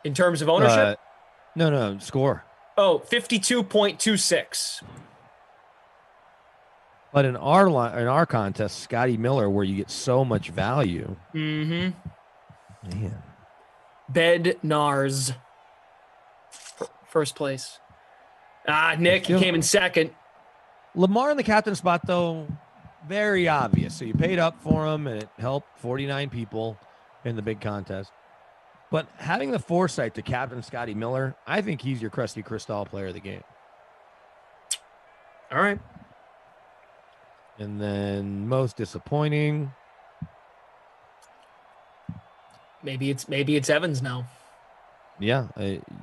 In terms of ownership? No, score. Oh, 52.26. But in our contest, Scotty Miller, where you get so much value. Mm-hmm. Man. Bednarz. First place. Nick, you came in second. Lamar in the captain spot, though, very obvious. So you paid up for him, and it helped 49 people in the big contest. But having the foresight to captain Scotty Miller, I think he's your Krusty Kristall player of the game. All right. And then most disappointing. Maybe it's Evans now. Yeah,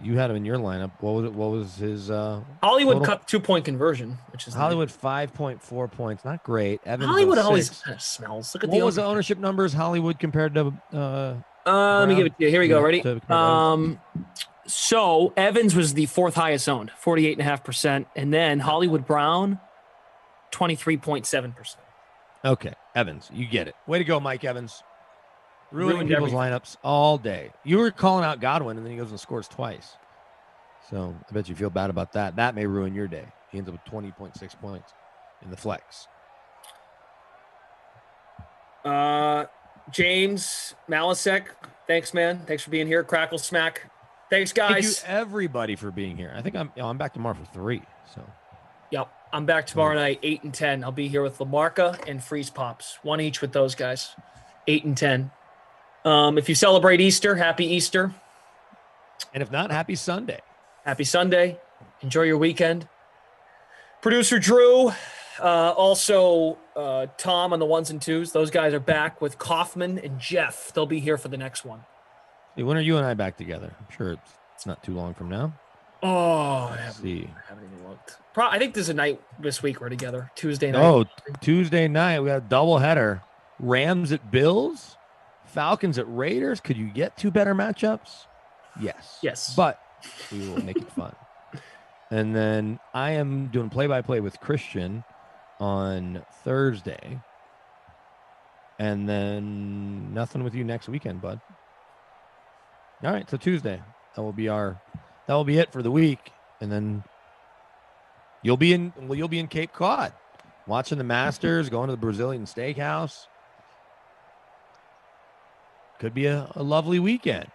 you had him in your lineup. What was his Hollywood total? cut 2-point conversion, which is Hollywood 5.4 points. Not great. Evans Hollywood 06. always kind of smells. Look at what was the ownership numbers Hollywood compared to let me give it to you. Here we go. Ready? So Evans was the 4th highest owned, 48.5%, and then Hollywood Brown, 23.7%. Okay, Evans, you get it. Way to go, Mike Evans. Ruining people's everything. lineups all day. You were calling out Godwin, and then he goes and scores twice. So I bet you feel bad about that. That may ruin your day. He ends up with 20.6 points in the flex. James Malasek, thanks, man. Thanks for being here. Crackle Smack. Thanks, guys. Thank you, everybody, for being here. I think I'm back tomorrow for 3. So. Yep, I'm back tomorrow night, 8 and 10. I'll be here with Lamarca and Freeze Pops, one each with those guys, 8 and 10. If you celebrate Easter, happy Easter. And if not, happy Sunday. Happy Sunday. Enjoy your weekend. Producer Drew, also Tom on the ones and twos. Those guys are back with Kaufman and Jeff. They'll be here for the next one. Hey, when are you and I back together? I'm sure it's not too long from now. Oh, I Let's haven't even looked. I think there's a night this week we're together. Tuesday night. Oh, Tuesday night. We got a double header. Rams at Bills, Falcons at Raiders. Could you get 2 better matchups? Yes. But we will make it fun. And then I am doing play-by-play with Christian on Thursday. And then nothing with you next weekend, bud. All right, so Tuesday. That will be it for the week. And then you'll be in Cape Cod watching the Masters, going to the Brazilian steakhouse. Could be a lovely weekend.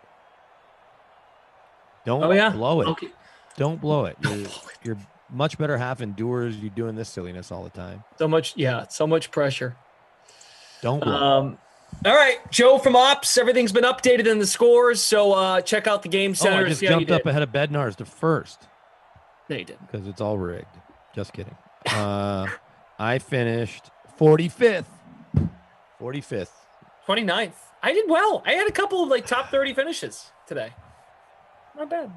Don't blow it. Okay. Don't blow it. Your much better half endures you doing this silliness all the time. So much pressure. Don't blow it. All right, Joe from Ops. Everything's been updated in the scores, so check out the game center. I just jumped up ahead of Bednar's to first. No, you didn't. Because it's all rigged. Just kidding. I finished 45th. 45th. 29th. I did well. I had a couple of top 30 finishes today. Not bad.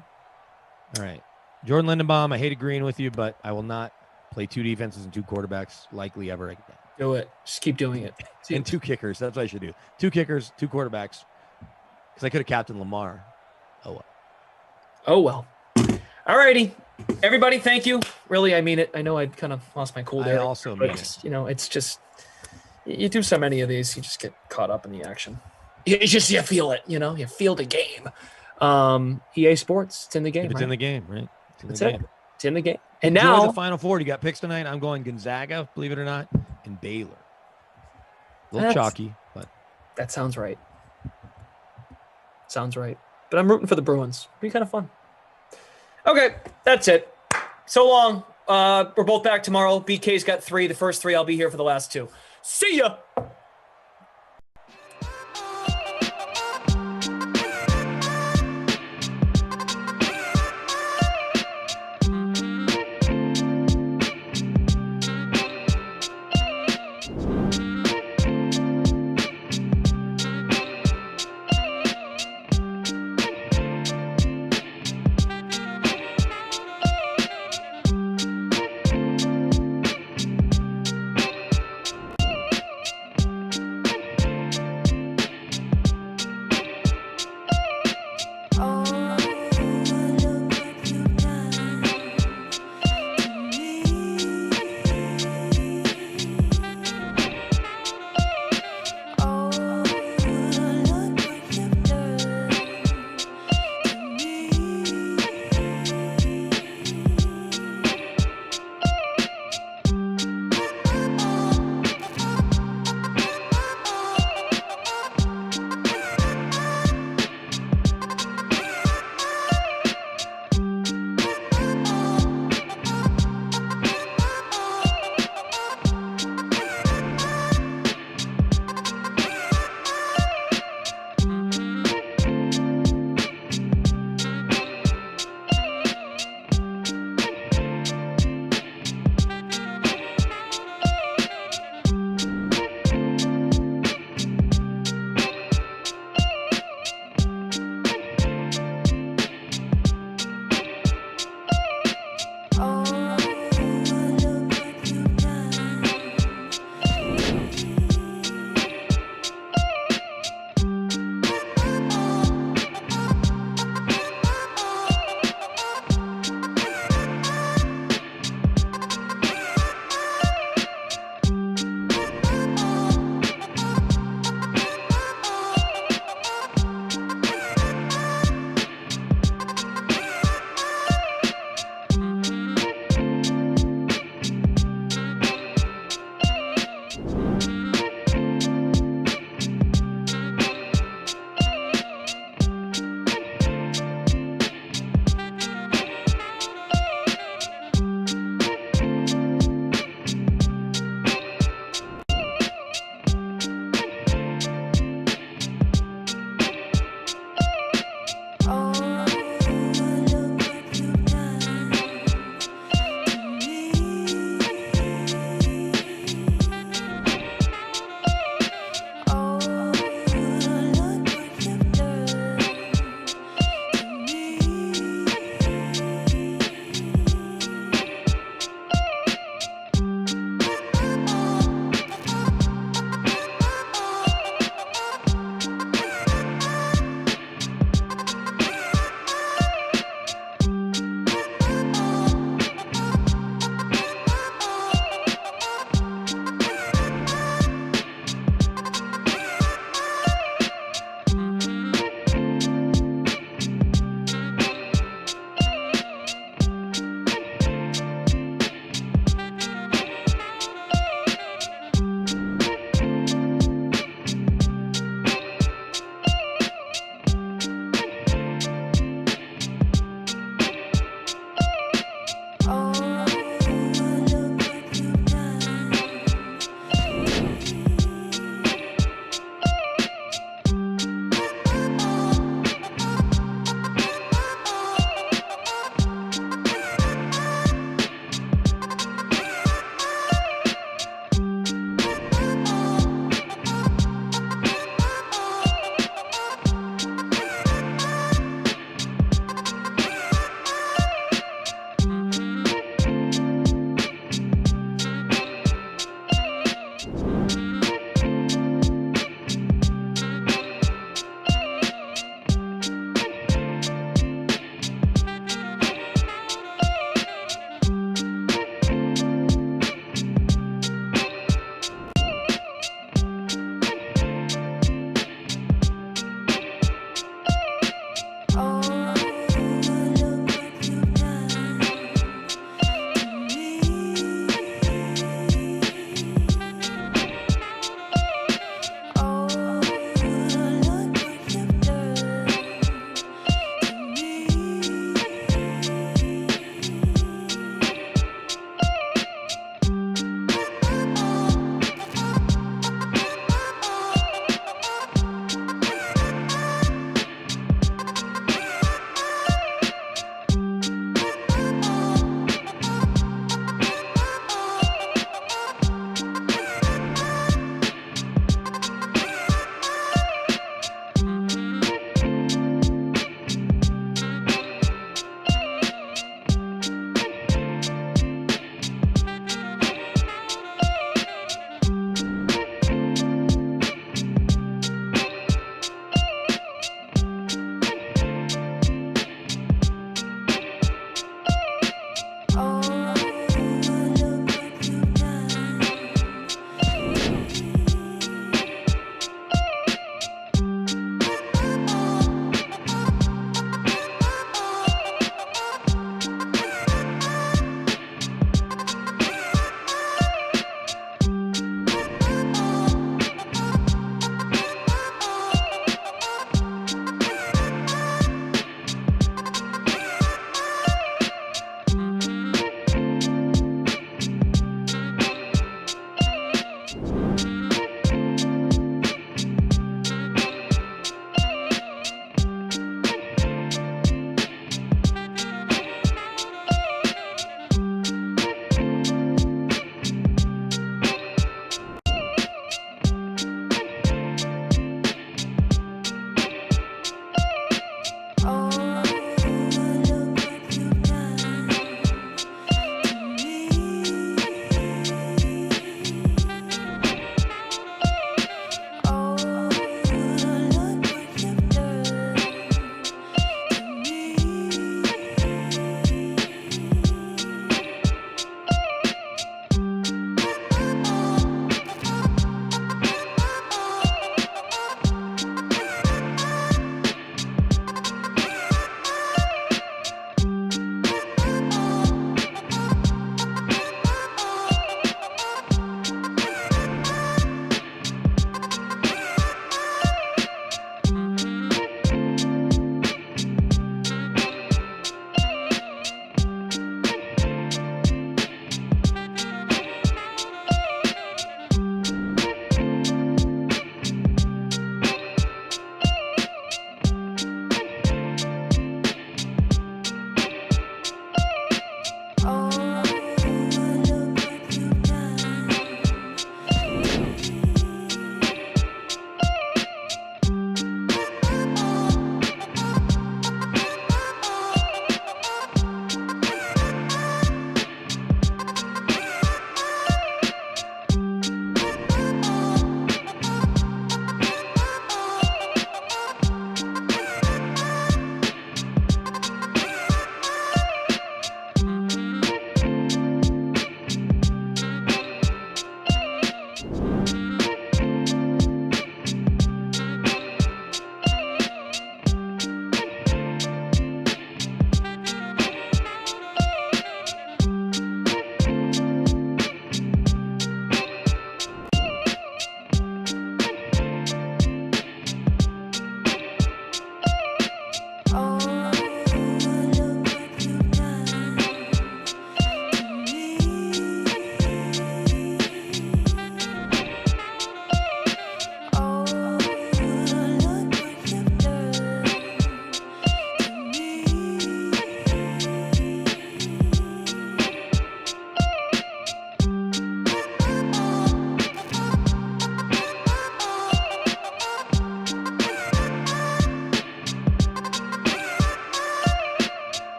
All right. Jordan Lindenbaum, I hate agreeing with you, but I will not play 2 defenses and 2 quarterbacks likely ever again. Do it. Just keep doing it. And 2 kickers. That's what I should do. 2 kickers, 2 quarterbacks. Because I could have captained Lamar. Oh, well. All righty. Everybody, thank you. Really, I mean it. I know I kind of lost my cool there. I also mean it. It's just, you do so many of these, you just get caught up in the action. You feel it, you feel the game. EA Sports, it's in the game. It's in the game, right? It's in the game. And Enjoy now the Final Four. You got picks tonight. I'm going Gonzaga, believe it or not, and Baylor. A little chalky, but that sounds right. But I'm rooting for the Bruins. It'll be kind of fun. Okay, that's it. So long. We're both back tomorrow. BK's got 3. The first 3, I'll be here for the last 2. See ya.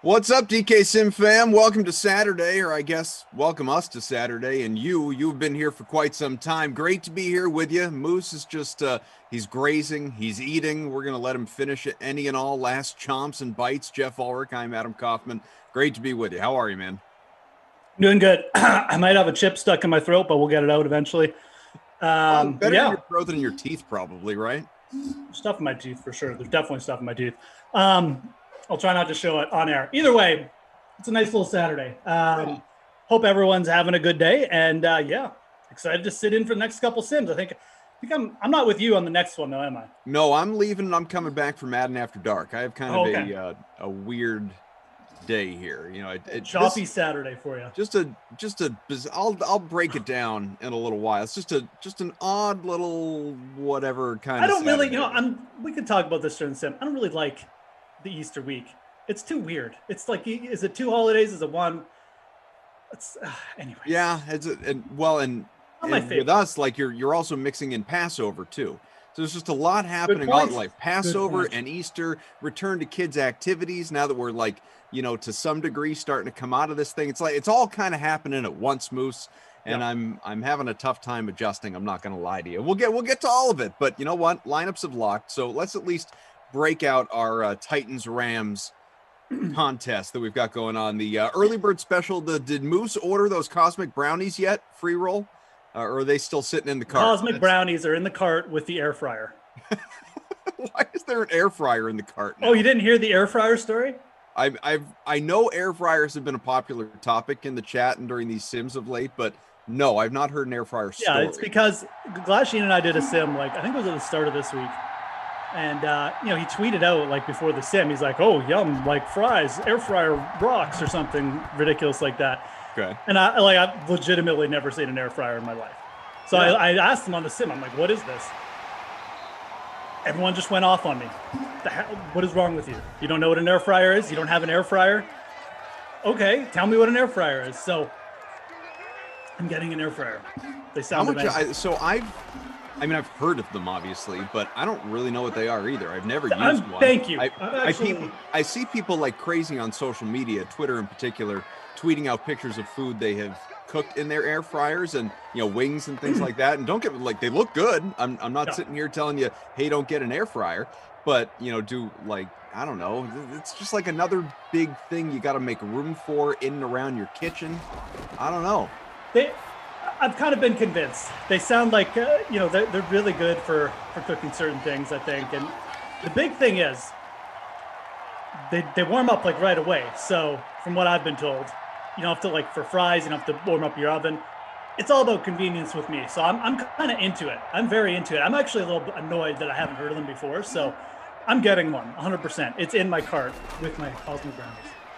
What's up, DK Sim fam? Welcome to Saturday, or I guess welcome us to Saturday. And you've been here for quite some time. Great to be here with you. Moose is just, he's grazing, he's eating. We're going to let him finish it, any and all last chomps and bites. Jeff Ulrich, I'm Adam Kaufman. Great to be with you. How are you, man? Doing good. I might have a chip stuck in my throat, but we'll get it out eventually. Better in your throat than in your teeth, probably, right? Stuff in my teeth for sure. There's definitely stuff in my teeth. I'll try not to show it on air. Either way, it's a nice little Saturday. Hope everyone's having a good day, and excited to sit in for the next couple sims. I think I'm not with you on the next one, though, am I? No, I'm leaving and I'm coming back for Madden After Dark. I have kind of a weird day here, choppy Saturday for you. I'll break it down in a little while. It's just an odd little whatever kind of. I don't really, we could talk about this during the sim. I don't really like the Easter week. It's too weird. It's like, is it 2 holidays? Is it 1? It's anyway. Yeah, and with us, like you're also mixing in Passover too. So there's just a lot happening on like Passover and Easter, return to kids' activities. Now that we're like, to some degree starting to come out of this thing, it's like it's all kind of happening at once, Moose. And yep. I'm having a tough time adjusting. I'm not going to lie to you. We'll get to all of it, but you know what? Lineups have locked. So let's at least break out our Titans Rams contest that we've got going on. The early bird special. Did Moose order those cosmic brownies yet? Free roll. Or are they still sitting in the cart? Cosmic brownies are in the cart with the air fryer. Why is there an air fryer in the cart now? Oh, you didn't hear the air fryer story? I know air fryers have been a popular topic in the chat and during these sims of late, but no, I've not heard an air fryer story. Yeah, it's because Glasheen and I did a sim, like I think it was at the start of this week. And, he tweeted out like before the sim, he's like, oh, yum, like fries, air fryer rocks or something ridiculous like that. Okay. And I've legitimately never seen an air fryer in my life. So yeah. I asked him on the sim, I'm like, what is this? Everyone just went off on me. What is wrong with you? You don't know what an air fryer is? You don't have an air fryer? Okay, tell me what an air fryer is. So I'm getting an air fryer. They sound amazing. I've heard of them obviously, but I don't really know what they are either. I've never used one. Thank you. I see people like crazy on social media, Twitter in particular, tweeting out pictures of food they have cooked in their air fryers and wings and things like that. And don't get they look good. I'm not sitting here telling you, hey, don't get an air fryer, but I don't know. It's just like another big thing you got to make room for in and around your kitchen. I don't know. I've kind of been convinced. They sound like, they're really good for cooking certain things, I think. And the big thing is they warm up like right away. So from what I've been told, you don't have to for fries, you don't have to warm up your oven. It's all about convenience with me. So I'm kind of into it. I'm very into it. I'm actually a little bit annoyed that I haven't heard of them before. So I'm getting one 100%. It's in my cart with my cosmic brownies.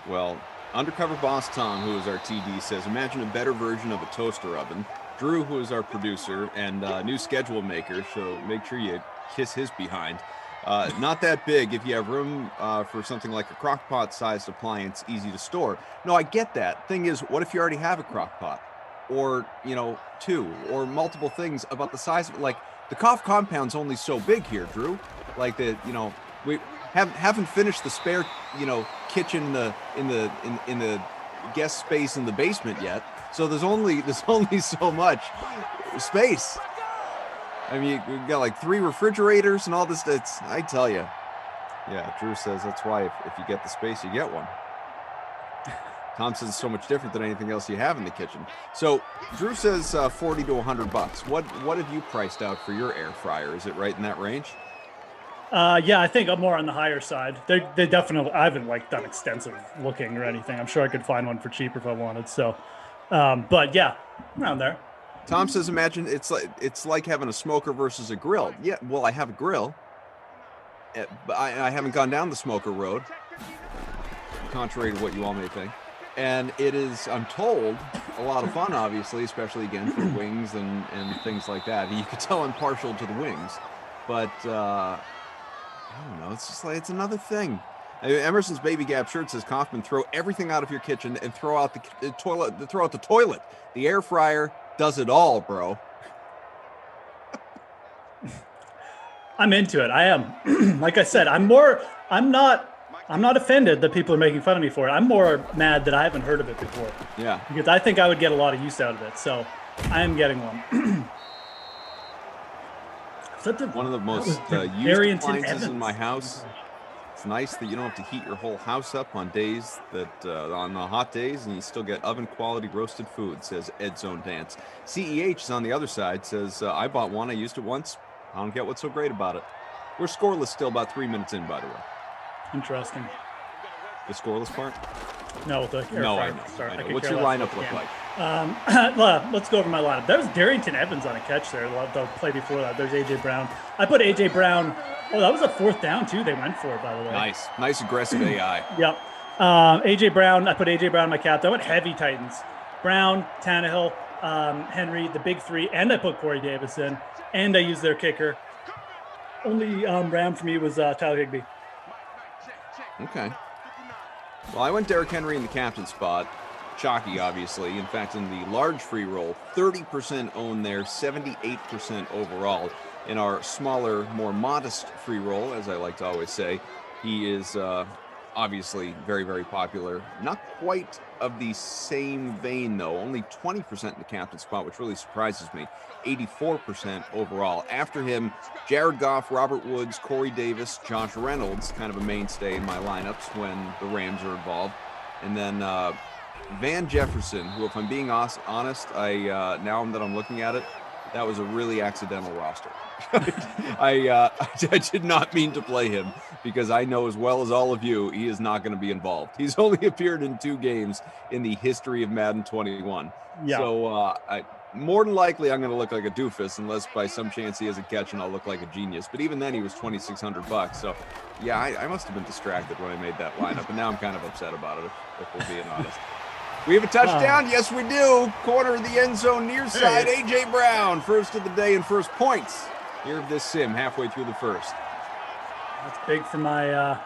Well, Undercover Boss Tom, who is our TD, says, imagine a better version of a toaster oven. Drew, who is our producer and new schedule maker, so make sure you kiss his behind. Not that big if you have room for something like a crock pot sized appliance, easy to store. No, I get that. Thing is, what if you already have a crock pot? Or, 2, or multiple things about the size of it? Like, the cough compound's only so big here, Drew. Like, we haven't finished the spare, kitchen in the guest space in the basement yet. So there's only so much space. I mean, we've got 3 refrigerators and all this. I tell you. Yeah, Drew says that's why if you get the space, you get one. Tom says it's so much different than anything else you have in the kitchen. So Drew says $40 to $100. What have you priced out for your air fryer? Is it right in that range? Yeah, I think I'm more on the higher side. They definitely. I haven't done extensive looking or anything. I'm sure I could find one for cheaper if I wanted. So, but yeah, around there. Tom says, imagine it's like having a smoker versus a grill. Yeah, well, I have a grill, but I haven't gone down the smoker road, contrary to what you all may think. And it is, I'm told, a lot of fun, obviously, especially again for wings and things like that. You could tell I'm partial to the wings, but I don't know. It's just it's another thing. Emerson's Baby Gap shirt says, Kaufman, throw everything out of your kitchen and throw out the toilet. Throw out the toilet. The air fryer does it all, bro. I'm into it. I am. Like I said, I'm not I'm not offended that people are making fun of me for it. I'm more mad that I haven't heard of it before. Yeah. Because I think I would get a lot of use out of it. So I am getting one. One of the most used appliances in my house. It's nice that you don't have to heat your whole house up on days that on the hot days, and you still get oven quality roasted food, says Ed Zone Dance. CEH is on the other side, says, I bought one, I used it once. I don't get what's so great about it. We're scoreless still, about 3 minutes in, by the way. Interesting. The scoreless part? No, the air No, I fryer. know. I know. What's your lineup look like? Let's go over my lineup. There was Darrington Evans on a catch there. The play before that. There's A.J. Brown. I put A.J. Brown. Oh, that was a 4th down, too. They went for it, by the way. Nice aggressive AI. Yep. A.J. Brown. I put A.J. Brown in my captain. I went heavy Titans. Brown, Tannehill, Henry, the big three, and I put Corey Davis in, and I used their kicker. Only Ram for me was Tyler Higbee. Okay. Well, I went Derrick Henry in the captain spot. Chalky, obviously. In fact, in the large free roll, 30% own there, 78% overall. In our smaller, more modest free roll, as I like to always say, he is obviously very, very popular. Not quite of the same vein, though. Only 20% in the captain spot, which really surprises me. 84% overall. After him, Jared Goff, Robert Woods, Corey Davis, Josh Reynolds, kind of a mainstay in my lineups when the Rams are involved. And then Van Jefferson, who, if I'm being honest, now that I'm looking at it, that was a really accidental roster. I did not mean to play him because I know as well as all of you, he is not going to be involved. He's only appeared in 2 games in the history of Madden 21. Yeah. So more than likely, I'm going to look like a doofus unless by some chance he has a catch and I'll look like a genius. But even then, he was $2,600. So yeah, I must have been distracted when I made that lineup, and now I'm kind of upset about it, if we're being honest. We have a touchdown. Yes, we do. Corner of the end zone, near side. A.J. Brown, first of the day and first points here of this sim, halfway through the first. That's big for my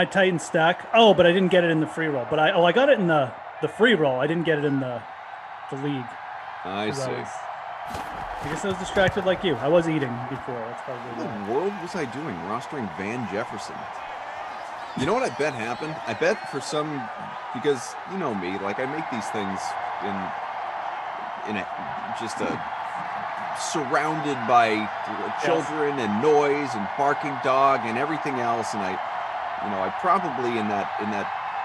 Titan stack. Oh, but I didn't get it in the free roll. But I got it in the free roll. I didn't get it in the league. I see. I guess I was distracted like you. I was eating before. That's probably what in the world was I doing? Rostering Van Jefferson. You know what I bet happened? I bet for some, because you know me, like I make these things surrounded by children and noise and barking dog and everything else, and I probably in that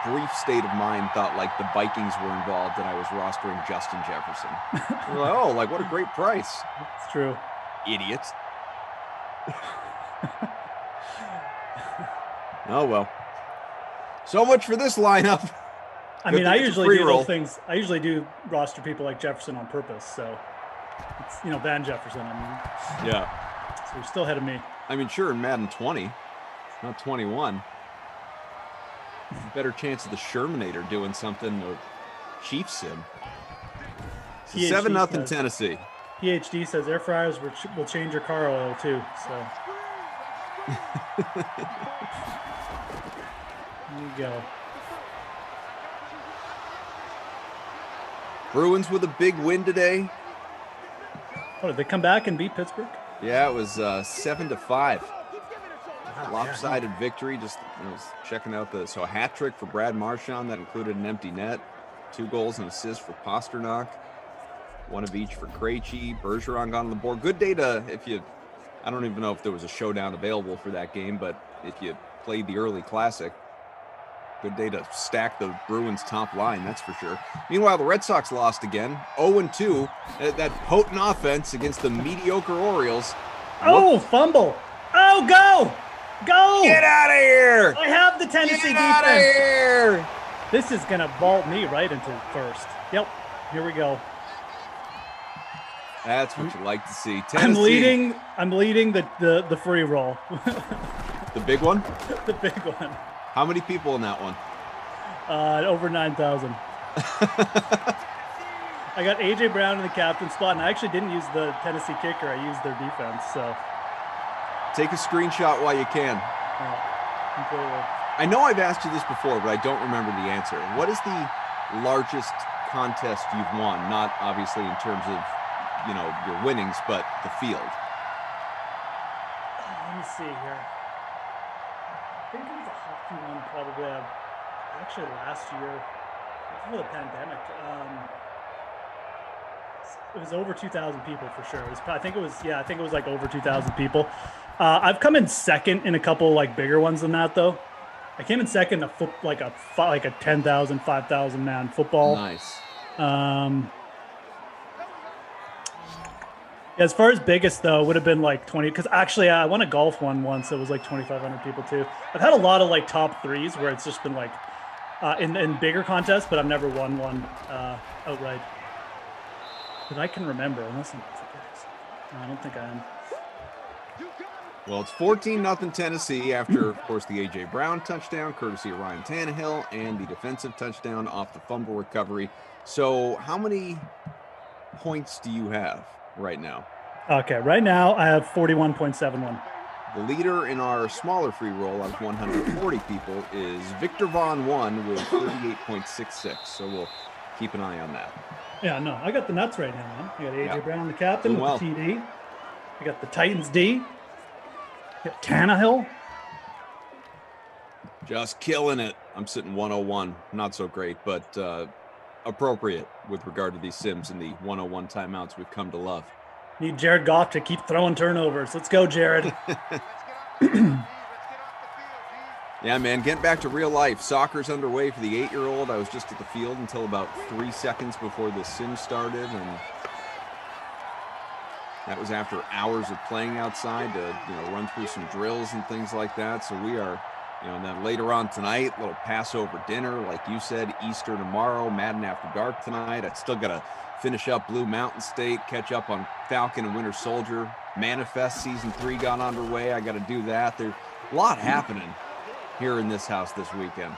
brief state of mind thought like the Vikings were involved and I was rostering Justin Jefferson. Like what a great price. It's true. Idiots. Oh well. So much for this lineup. I mean, I usually do those things. I usually do roster people like Jefferson on purpose. So it's Van Jefferson. I mean, yeah. So you're still ahead of me. I mean, sure, in Madden 20, not 21. Better chance of the Shermanator doing something or Chiefs sim. 7-0 Tennessee. PhD says air fryers will change your car oil too. So. There you go. Bruins with a big win today. Oh, did they come back and beat Pittsburgh? Yeah, it was 7-5. Lopsided victory. Just was checking out a hat trick for Brad Marchand that included an empty net, 2 goals and assists for Pasternak, 1 of each for Krejci. Bergeron got on the board. Good day I don't even know if there was a showdown available for that game, but if you played the early classic, good day to stack the Bruins top line, that's for sure. Meanwhile, the Red Sox lost again, 0-2. That potent offense against the mediocre Orioles. Fumble. Oh, go! Get out of here! I have the Tennessee defense. Get out of here! This is going to vault me right into first. Yep, here we go. That's what you like to see. Tennessee. I'm leading the free roll. The big one? The big one. How many people in that one? Over 9,000. I got A.J. Brown in the captain spot, and I actually didn't use the Tennessee kicker. I used their defense, so. Take a screenshot while you can. Completely. I know I've asked you this before, but I don't remember the answer. What is the largest contest you've won? Not obviously in terms of, your winnings, but the field. Let me see here. 51 probably. Actually, last year, before the pandemic, it was over 2,000 people for sure. I think it was like over 2,000 people. I've come in second in a couple like bigger ones than that though. I came in second in like a 10,000, 5,000 man football. Nice. As far as biggest though, it would have been like 20. Because actually, I won a golf one once. It was like 2,500 people too. I've had a lot of like top threes where it's just been like in bigger contests, but I've never won one outright that I can remember. Unless I'm no, I don't think I am. Well, it's 14-0 Tennessee after, of course, the A.J. Brown touchdown, courtesy of Ryan Tannehill, and the defensive touchdown off the fumble recovery. So how many points do you have right now? Okay, right now I have 41.71. The leader in our smaller free roll out of 140 people is Victor Vaughn 1 with 38.66. So we'll keep an eye on that. Yeah, no, I got the nuts right now, man. I got A.J. Brown, the captain, Doing well. with the TD. I got the Titans D. I got Tannehill. Just killing it. I'm sitting 101. Not so great, but appropriate with regard to these Sims and the 101 timeouts we've come to love. Need Jared Goff to keep throwing turnovers. Let's go, Jared. Yeah, man, getting back to real life. Soccer's underway for the 8-year-old. I was just at the field until about 3 seconds before the sim started, and that was after hours of playing outside to, run through some drills and things like that. So we are, and then later on tonight, a little Passover dinner, like you said, Easter tomorrow, Madden After Dark tonight. I still got to finish up Blue Mountain State, catch up on Falcon and Winter Soldier. Manifest Season 3 got underway. I got to do that. There's a lot happening here in this house this weekend.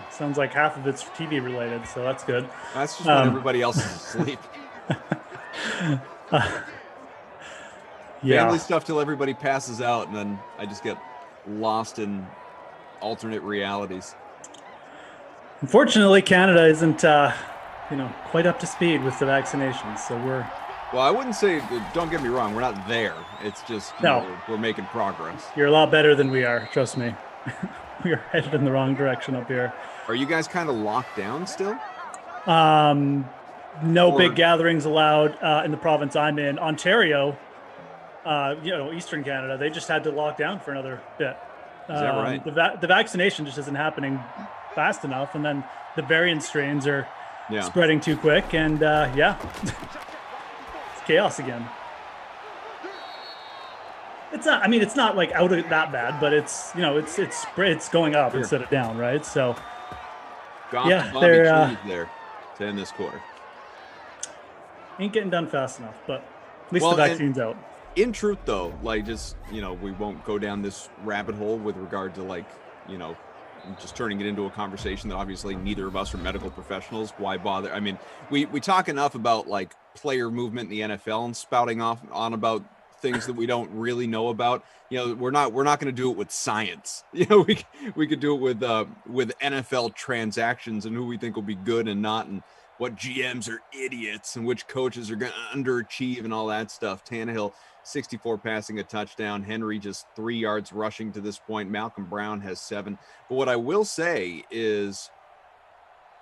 Sounds like half of it's TV related, so that's good. That's just when everybody else is asleep. Yeah. Family stuff till everybody passes out, and then I just get lost in alternate realities. Unfortunately, Canada isn't, quite up to speed with the vaccinations, so we're... Well, I wouldn't say, don't get me wrong, we're not there. It's just, we're making progress. You're a lot better than we are, trust me. We are headed in the wrong direction up here. Are you guys kind of locked down still? No big gatherings allowed in the province I'm in. Ontario, Eastern Canada, they just had to lock down for another bit. Is that right? The vaccination just isn't happening fast enough, and then the variant strains are spreading too quick, and it's chaos again. It's not. I mean, it's not like out of that bad, but it's it's going up instead of down, right? So they're there to end this quarter. Ain't getting done fast enough, but at least the vaccine's out. In truth, though, we won't go down this rabbit hole with regard to just turning it into a conversation that obviously neither of us are medical professionals. Why bother? I mean, we talk enough about player movement in the NFL and spouting on about things that we don't really know about. We're not going to do it with science. We could do it with NFL transactions and who we think will be good and not, and what GMs are idiots and which coaches are going to underachieve and all that stuff. Tannehill, 64 passing a touchdown. Henry just 3 yards rushing to this point. Malcolm Brown has 7. But what I will say is,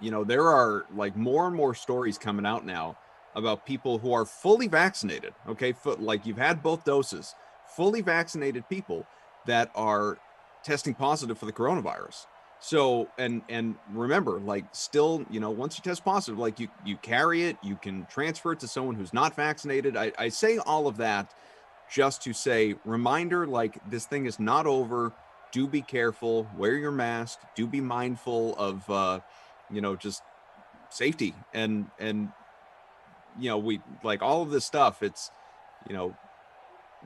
there are more and more stories coming out now about people who are fully vaccinated. Okay. You've had both doses, fully vaccinated people that are testing positive for the coronavirus. So, and remember, still, once you test positive, you carry it, you can transfer it to someone who's not vaccinated. I say all of that just to say, reminder, this thing is not over. Do be careful, wear your mask, do be mindful of, just safety and, we all of this stuff. It's,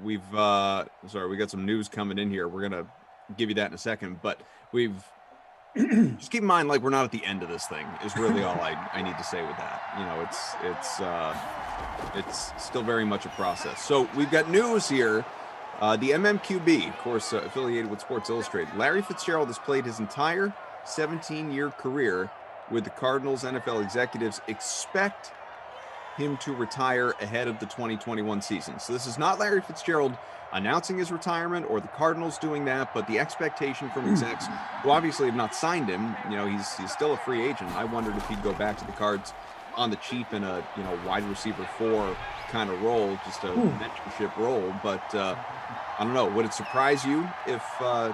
we got some news coming in here. We're going to give you that in a second, but just keep in mind, we're not at the end of this thing is really all I need to say with that. It's still very much a process. So we've got news here. The MMQB, of course, affiliated with Sports Illustrated. Larry Fitzgerald has played his entire 17-year career with the Cardinals. NFL executives expect him to retire ahead of the 2021 season. So this is not Larry Fitzgerald announcing his retirement or the Cardinals doing that, but the expectation from execs who obviously have not signed him, he's still a free agent. I wondered if he'd go back to the Cards on the cheap in a wide receiver 4 kind of role, just a mentorship role. But I don't know, would it surprise you if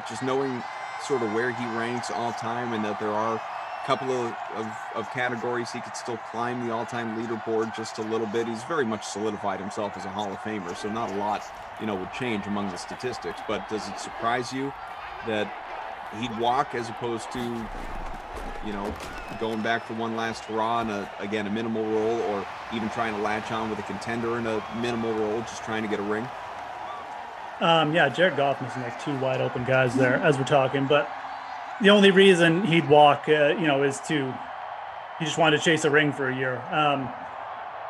just knowing sort of where he ranks all time and that there are a couple of categories he could still climb the all-time leaderboard just a little bit? He's very much solidified himself as a Hall of Famer, so not a lot would change among the statistics. But does it surprise you that he'd walk as opposed to going back for one last hurrah in a minimal role, or even trying to latch on with a contender in a minimal role, just trying to get a ring? Yeah, Jared Goff missing like 2 wide open guys there as we're talking, but the only reason he'd walk, is he just wanted to chase a ring for a year.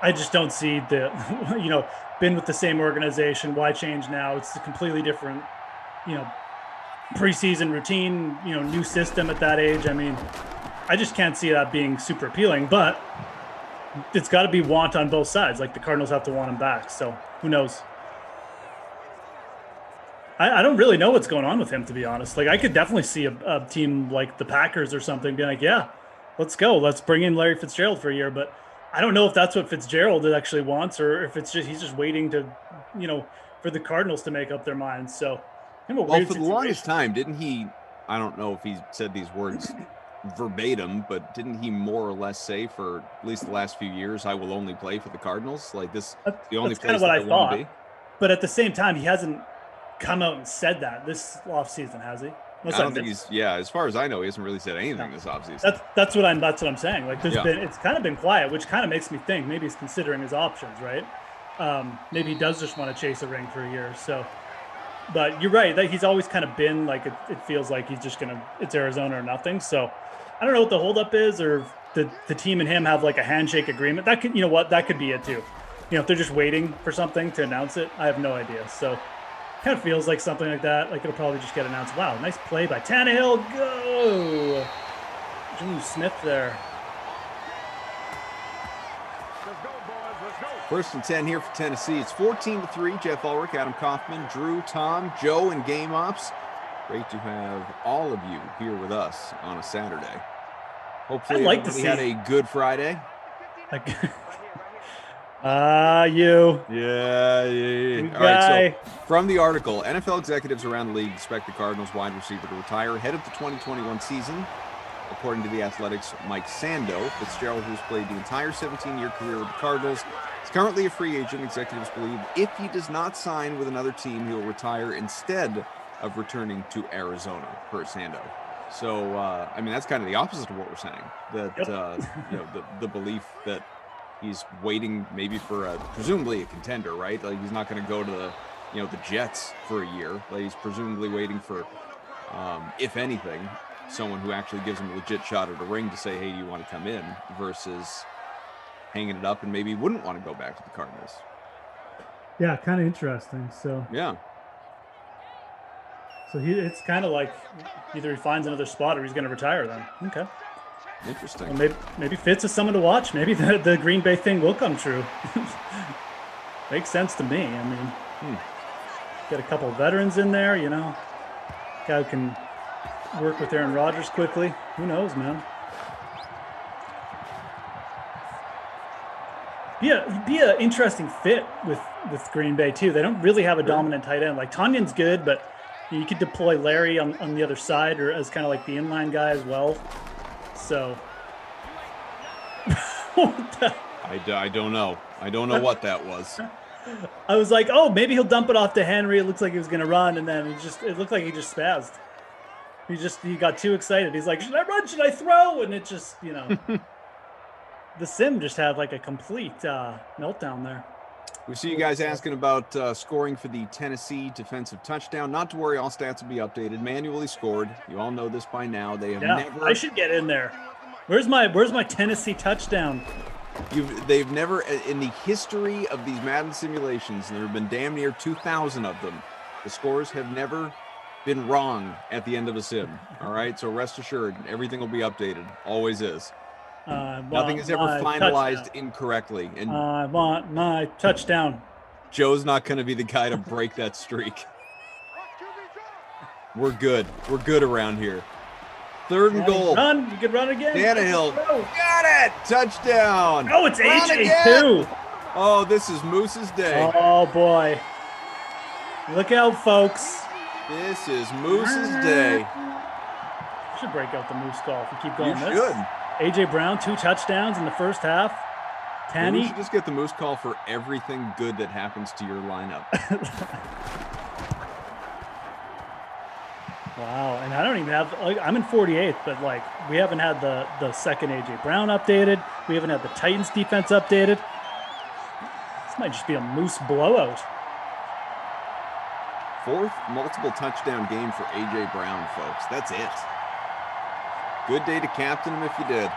I just don't see been with the same organization. Why change now? It's a completely different, preseason routine, new system at that age. I mean, I just can't see that being super appealing, but it's got to be want on both sides. Like the Cardinals have to want him back. So who knows? I don't really know what's going on with him, to be honest. Like I could definitely see a team like the Packers or something being like, yeah, let's go. Let's bring in Larry Fitzgerald for a year. But I don't know if that's what Fitzgerald actually wants, or if he's just waiting to, for the Cardinals to make up their minds. So for the longest time, didn't he, I don't know if he said these words verbatim, but didn't he more or less say for at least the last few years, I will only play for the Cardinals? Like this, the only place that I want to be. But at the same time, he hasn't come out and said that this offseason, has he? I don't think as far as I know, he hasn't really said anything this offseason. That's what I'm saying. Like it's kind of been quiet, which kind of makes me think maybe he's considering his options, right? Maybe he does just want to chase a ring for a year. So, but you're right, that he's always kind of been like, it feels like he's just it's Arizona or nothing. So I don't know what the holdup is, or the team and him have like a handshake agreement. That could, that could be it too. If they're just waiting for something to announce it, I have no idea. So kind of feels like something like that. Like it'll probably just get announced. Wow, nice play by Tannehill. Go, Jimmy Smith there. First and 10 here for Tennessee. It's 14-3. Jeff Ulrich, Adam Kaufman, Drew, Tom, Joe, and Game Ops. Great to have all of you here with us on a Saturday. Hopefully everybody had a good Friday. You. Yeah. All right, so from the article, NFL executives around the league expect the Cardinals wide receiver to retire ahead of the 2021 season. According to The Athletic's Mike Sando, Fitzgerald, who's played the entire 17-year career with the Cardinals, is currently a free agent. Executives believe if he does not sign with another team, he will retire instead of returning to Arizona, per Sando. So, that's kind of the opposite of what we're saying. That, the belief that he's waiting maybe for presumably a contender, right? Like he's not going to go to the Jets for a year. Like he's presumably waiting for, if anything, someone who actually gives him a legit shot at a ring to say, hey, do you want to come in, versus hanging it up and maybe wouldn't want to go back to the Cardinals. Yeah, kind of interesting. So yeah. So it's kind of like either he finds another spot or he's going to retire then. Okay. Interesting. Well, maybe Fitz is someone to watch. Maybe the Green Bay thing will come true. Makes sense to me. I mean, get a couple of veterans in there, guy who can work with Aaron Rodgers quickly. Who knows, man? Be a interesting fit with Green Bay too. They don't really have a dominant tight end. Like Tanyan's good, but you could deploy Larry on the other side, or as kind of like the inline guy as well. So I don't know. I don't know what that was. I was like, oh, maybe he'll dump it off to Henry. It looks like he was going to run, and then it looked like he just spazzed. He got too excited. He's like, should I run? Should I throw? And it just, the sim just had like a complete meltdown there. We see you guys asking about scoring for the Tennessee defensive touchdown. Not to worry, all stats will be updated. Manually scored. You all know this by now. They have never. I should get in there. Where's my Tennessee touchdown? They've never, in the history of these Madden simulations, and there have been damn near 2,000 of them, the scores have never been wrong at the end of a sim. All right, so rest assured, everything will be updated. Always is. Nothing is ever finalized incorrectly, and I want my touchdown. Joe's not going to be the guy to break that streak. We're good. We're good around here. 3rd and goal. Run. You can run again. Tannehill. Got it. Touchdown. Oh, it's AJ too. Oh, this is Moose's day. Oh, boy. Look out, folks. This is Moose's day. Should break out the Moose call if we keep going. You should. AJ Brown, 2 touchdowns in the first half. Tanny. We should just get the Moose call for everything good that happens to your lineup. Wow, and I don't even have, like, I'm in 48th, but like we haven't had the second AJ Brown updated. We haven't had the Titans defense updated. This might just be a Moose blowout. 4th multiple touchdown game for AJ Brown, folks. That's it. Good day to captain him if you did.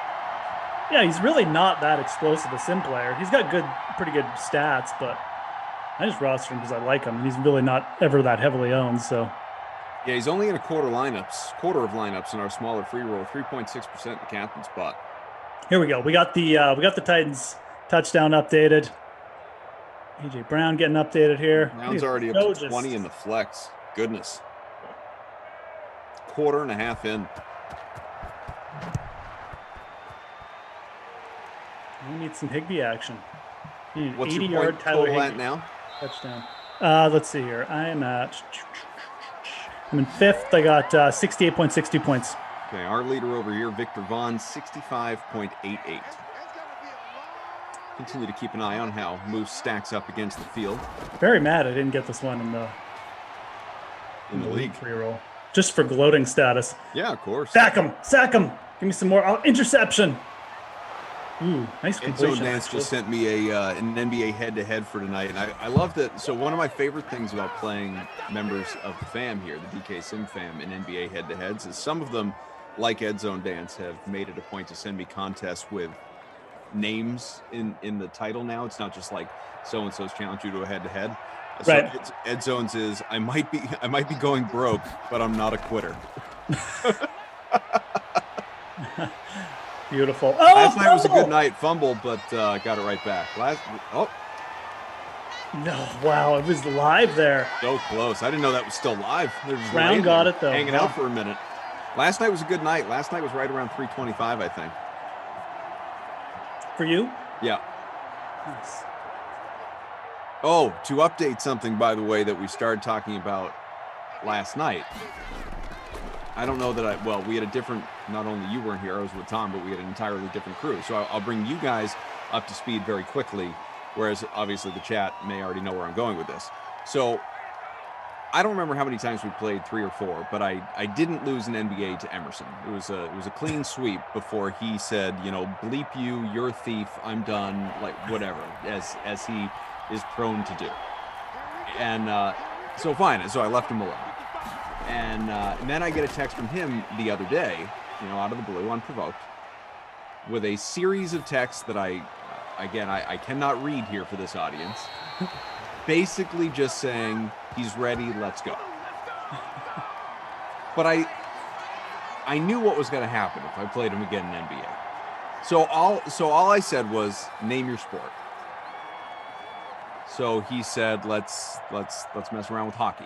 Yeah, he's really not that explosive a sim player. He's got pretty good stats, but I just roster him because I like him. He's really not ever that heavily owned, so. Yeah, he's only in a quarter of lineups in our smaller free roll, 3.6% in the captain spot. Here we go. We got the Titans touchdown updated. AJ Brown getting updated here. Brown's already up to 20 in the flex. Goodness. Quarter and a half in. We need some Higbee action. We need What's 80 your yard point Tyler total Higbee at now? touchdown. Let's see here. I'm in 5th. I got 68.62 points. Okay, our leader over here, Victor Vaughn, 65.88. Continue to keep an eye on how Moose stacks up against the field. Very mad I didn't get this one in the league free roll. Just for gloating status. Yeah, of course. Sack him. Give me some more. Interception. Ooh, nice completion. Zone Dance just sent me an NBA head-to-head for tonight, and I love that. So one of my favorite things about playing members of the fam here, the DK Sim fam, in NBA head-to-heads, is some of them, like Ed Zone Dance, have made it a point to send me contests with names in the title now. It's not just like so-and-so's challenge you to a head-to-head. Right. So Ed Zone's is, I might be going broke, but I'm not a quitter. Beautiful. Oh, last night was a good night. Fumble, but got it right back. No, wow, it was live there. So close. I didn't know that was still live. Brown got it though. Hanging out for a minute. Last night was a good night. Last night was right around 325, I think. For you? Yeah. Nice. Oh, to update something, by the way, that we started talking about last night. I don't know that we had a different, not only you weren't here, I was with Tom, but we had an entirely different crew. So I'll bring you guys up to speed very quickly, whereas obviously the chat may already know where I'm going with this. So I don't remember how many times we played, 3 or 4, but I didn't lose an NBA to Emerson. It was a clean sweep before he said, bleep you, you're a thief, I'm done, like whatever, as he is prone to do. And so fine, so I left him alone. And then I get a text from him the other day, out of the blue, unprovoked, with a series of texts that I cannot read here for this audience, basically just saying, he's ready, let's go. But I knew what was going to happen if I played him again in NBA. So all I said was, name your sport. So he said, let's mess around with hockey.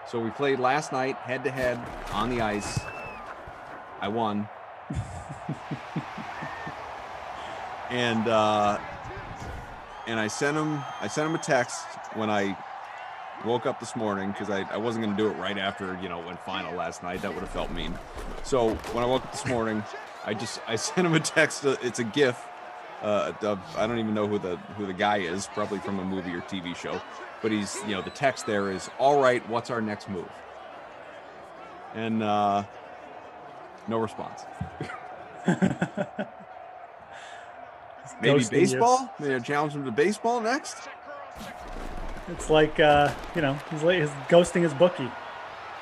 So we played last night, head-to-head, on the ice. I won. And I sent him a text when I woke up this morning, because I wasn't going to do it right after, went final last night. That would have felt mean. So when I woke up this morning, I sent him a text. It's a GIF. I don't even know who the guy is, probably from a movie or TV show. But he's, the text there is, all right, what's our next move? And no response. Maybe baseball? Maybe I challenge him to baseball next? It's like, he's ghosting his bookie.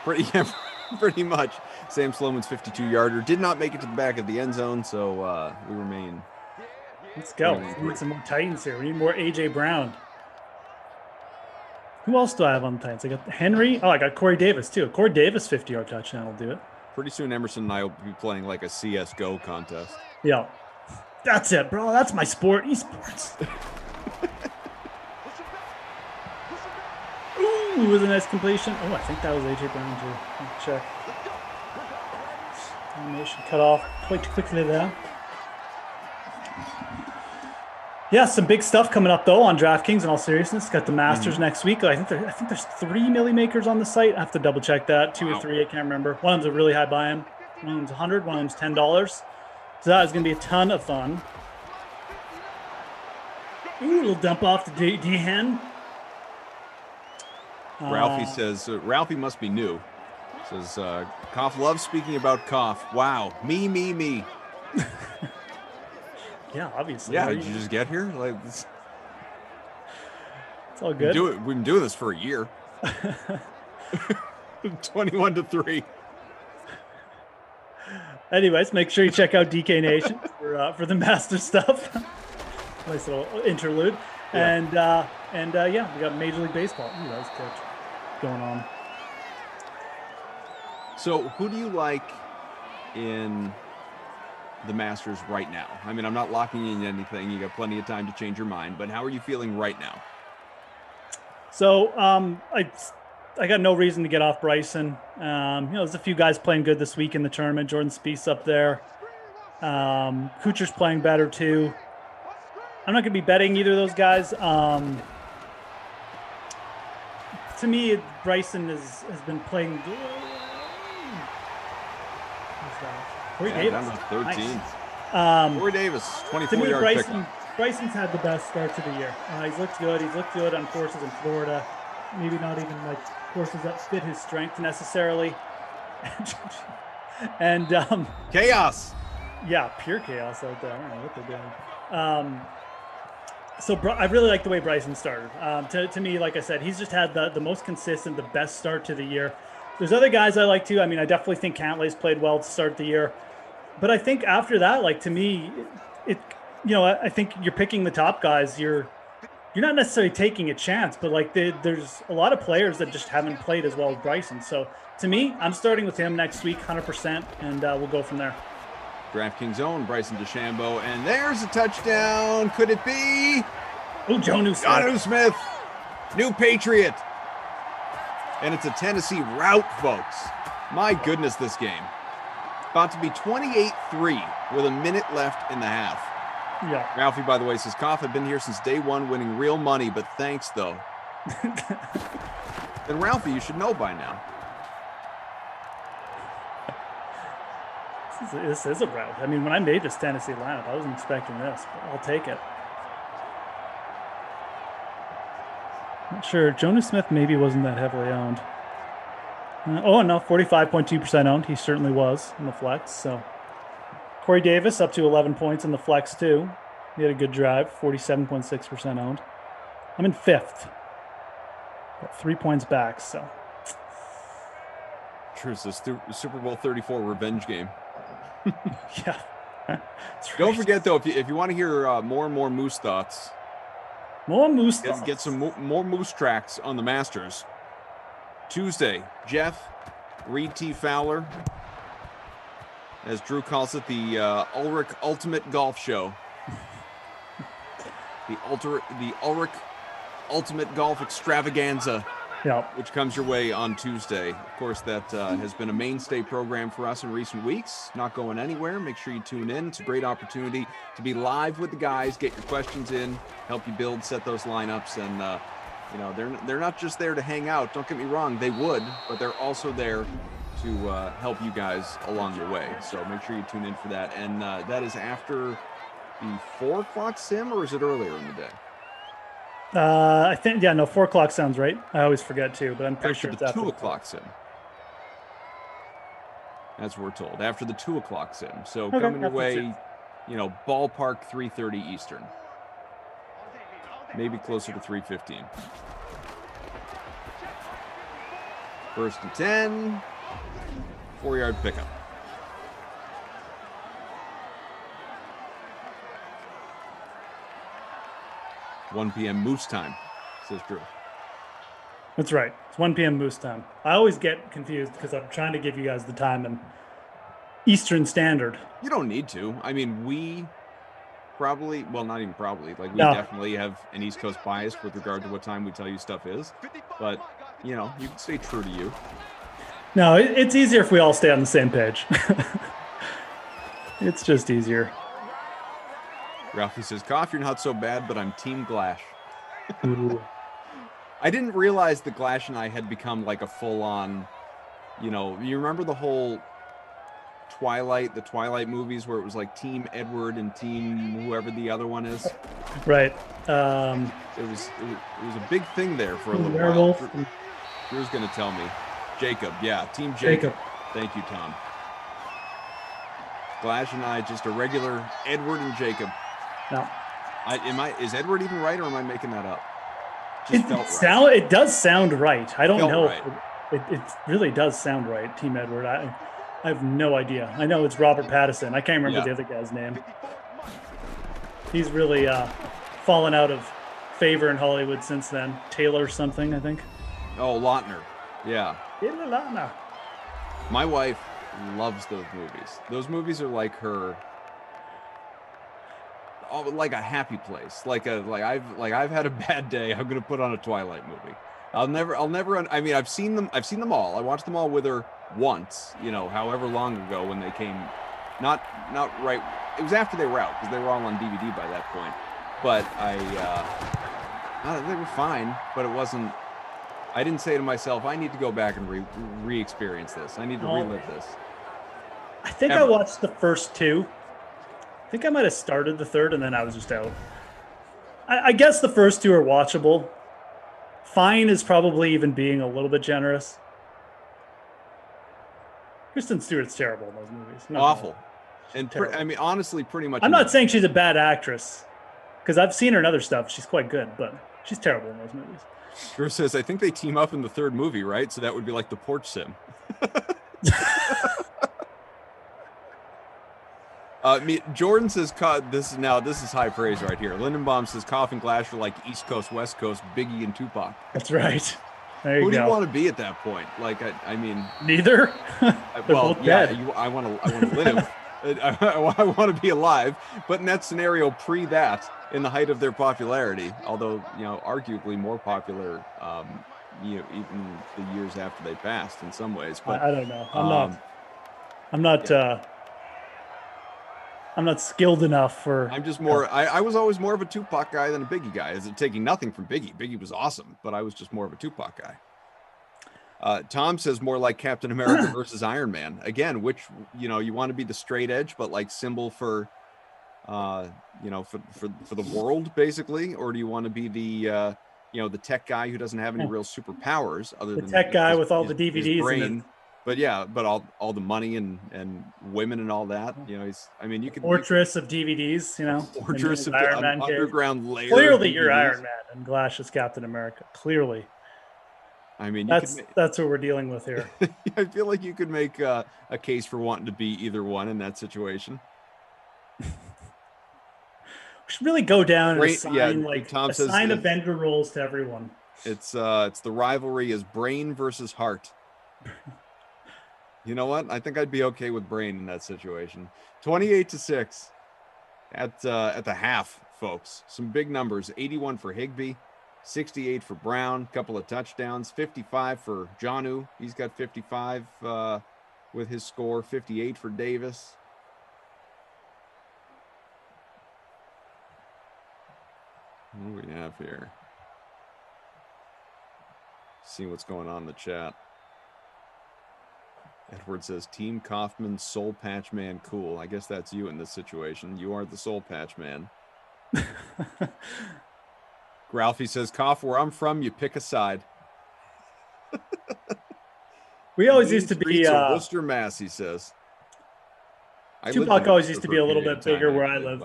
Pretty much. Sam Sloman's 52-yarder did not make it to the back of the end zone, so we remain. Let's go. We need some more Titans here. We need more AJ Brown. Who else do I have on the Titans? I got Henry. Oh, I got Corey Davis, too. Corey Davis, 50-yard touchdown will do it. Pretty soon, Emerson and I will be playing like a CS:GO contest. Yeah. That's it, bro. That's my sport. Esports. Ooh, it was a nice completion. Oh, I think that was AJ Brown too. Let me check. Animation cut off quite quickly there. Yeah, some big stuff coming up though on DraftKings. In all seriousness, got the Masters next week. I think there's 3 milli makers on the site. I have to double check that. 2 or 3, I can't remember. One of them's a really high buy-in. One of them's 100. One of them's $10. So that is going to be a ton of fun. Ooh, a little dump off to D-Hen. Ralphie says, Ralphie must be new. Says, Koff loves speaking about Koff. Wow. Me. Yeah, obviously. Yeah, did you just get here? Like, it's all good. We've been doing this for a year. 21-3. Anyways, make sure you check out DK Nation for the master stuff. Nice little interlude. Yeah. And yeah, we got Major League Baseball. Ooh, that was good going on. So who do you like in the Masters right now? I mean, I'm not locking in anything. You got plenty of time to change your mind, but how are you feeling right now? So I got no reason to get off Bryson. There's a few guys playing good this week in the tournament. Jordan Spieth's up there. Kuchar's playing better too. I'm not going to be betting either of those guys. To me, Bryson has been playing. Corey Davis. Down to 13. Nice. Corey Davis, 24-yard pickup. Bryson had the best start to the year. He's looked good. He's looked good on courses in Florida. Maybe not even like courses that fit his strength necessarily. And chaos. Yeah, pure chaos out there. I don't know what they're doing. So I really like the way Bryson started. To me, like I said, he's just had the most consistent, the best start to the year. There's other guys I like too. I mean, I definitely think Cantlay's played well to start the year. But I think after that, like to me, I think you're picking the top guys. You're not necessarily taking a chance, but like there's a lot of players that just haven't played as well as Bryson. So to me, I'm starting with him next week, 100%, and we'll go from there. DraftKings own Bryson DeChambeau, and there's a touchdown. Could it be? Oh, Jonnu Smith, new Patriot. And it's a Tennessee rout, folks. My goodness, this game. About to be 28-3 with a minute left in the half. Yeah. Ralphie, by the way, says, Koff, I've been here since day one, winning real money, but thanks, though. Then, Ralphie, you should know by now. This is a route. I mean, when I made this Tennessee lineup, I wasn't expecting this, but I'll take it. Not sure. Jonnu Smith maybe wasn't that heavily owned. Oh, no, 45.2% owned. He certainly was in the flex. So Corey Davis up to 11 points in the flex, too. He had a good drive, 47.6% owned. I'm in 5th. Got 3 points back, so. Sure, it's the Super Bowl 34 revenge game. Yeah. Don't forget, though, if you want to hear more and more Moose thoughts, get some more Moose tracks on the Masters. Tuesday, Jeff, Reed T. Fowler, as Drew calls it, the Ulrich Ultimate Golf Show. The Ulrich Ultimate Golf Extravaganza. Yep. Which comes your way on Tuesday. Of course, that has been a mainstay program for us in recent weeks. Not going anywhere. Make sure you tune in. It's a great opportunity to be live with the guys, get your questions in, help you build, set those lineups. And, they're not just there to hang out. Don't get me wrong. They would, but they're also there to help you guys along the way. So make sure you tune in for that. And that is after the 4 o'clock sim, or is it earlier in the day? I think, 4 o'clock sounds right. I always forget too, but I'm pretty sure it's after the 2 o'clock sim. That's what we're told. After the 2 o'clock sim. So coming your way, ballpark 3:30 Eastern. Maybe closer to 3:15. 1st and 10. 4-yard pickup. "1 p.m. Moose time," says Drew. That's right. It's 1 p.m. Moose time. I always get confused because I'm trying to give you guys the time, and Eastern Standard. You don't need to. I mean, we probably, well, not even probably, like we No. definitely have an East Coast bias with regard to what time we tell you stuff is. But, you know, you can stay true to you. No, it's easier if we all stay on the same page. It's just easier. Ralphie says, Koff, you're not so bad, but I'm Team Glash. Ooh. I didn't realize that Glash and I had become like a full-on, you know, you remember the whole the Twilight movies where it was like Team Edward and Team whoever the other one is? Right. It was a big thing there for a little Werewolf. while. Drew's going to tell me. Jacob, yeah, Team Jacob. Thank you, Tom. Glash and I, just a regular Edward and Jacob. No. Is Edward even right, or am I making that up? It does sound right. I don't know. Right. It really does sound right, Team Edward. I have no idea. I know it's Robert Pattinson. I can't remember the other guy's name. He's really fallen out of favor in Hollywood since then. Taylor something, I think. Oh, Lautner. Yeah. Taylor Lautner. My wife loves those movies. Those movies are like her, like a happy place. Like I've had a bad day. I'm gonna put on a Twilight movie. I'll never. I mean, I've seen them all. I watched them all with her once. You know, however long ago when they came. Not right. It was after they were out because they were all on DVD by that point. But they were fine. But it wasn't. I didn't say to myself, I need to go back and re-experience this. I need to relive this. I think I watched the first two. I think I might have started the third, and then I was just out. I guess the first two are watchable. Fine is probably even being a little bit generous. Kristen Stewart's terrible in those movies. Awful. And I mean, honestly, pretty much. I'm not saying she's a bad actress, because I've seen her in other stuff. She's quite good, but she's terrible in those movies. Drew says, I think they team up in the third movie, right? So that would be like the porch sim. Jordan says, this is high praise right here. Lindenbaum says, Koff and Glash are like East Coast, West Coast, Biggie and Tupac. That's right. There you Who go. do you want to be at that point? Like, I mean, neither. well, yeah, I want to live. I want to be alive, but in that scenario, pre that, in the height of their popularity, although, you know, arguably more popular, you know, even the years after they passed in some ways. But I don't know. I'm not skilled enough for. I'm just more. I was always more of a Tupac guy than a Biggie guy. Is it taking nothing from Biggie? Biggie was awesome, but I was just more of a Tupac guy. Tom says more like Captain America versus Iron Man. Again, which, you know, you want to be the straight edge, but like symbol for, you know, for the world basically, or do you want to be the, you know, the tech guy who doesn't have any real superpowers other than the tech guy with all the DVDs brain, and but yeah, but all the money and women and all that, you know, you could fortress of DVDs, you know, fortress of Iron Man underground layer. Clearly, you're Iron Man and Glash is Captain America. Clearly. I mean, that's what we're dealing with here. I feel like you could make a case for wanting to be either one in that situation. We should really go down and assign Avenger roles to everyone. It's the rivalry is brain versus heart. You know what? I think I'd be okay with brain in that situation. 28-6 at the half, folks. Some big numbers. 81 for Higbee. 68 for Brown, couple of touchdowns, 55 for Jonnu. He's got 55 with his score, 58 for Davis. What do we have here? See what's going on in the chat. Edward says, Team Kaufman, Soul Patch Man, cool. I guess that's you in this situation. You are the Soul Patch Man. Ralphie says, Koff, where I'm from, you pick a side. We always used to be Worcester, Mass, he says. Tupac always used to be a little bit bigger where I lived.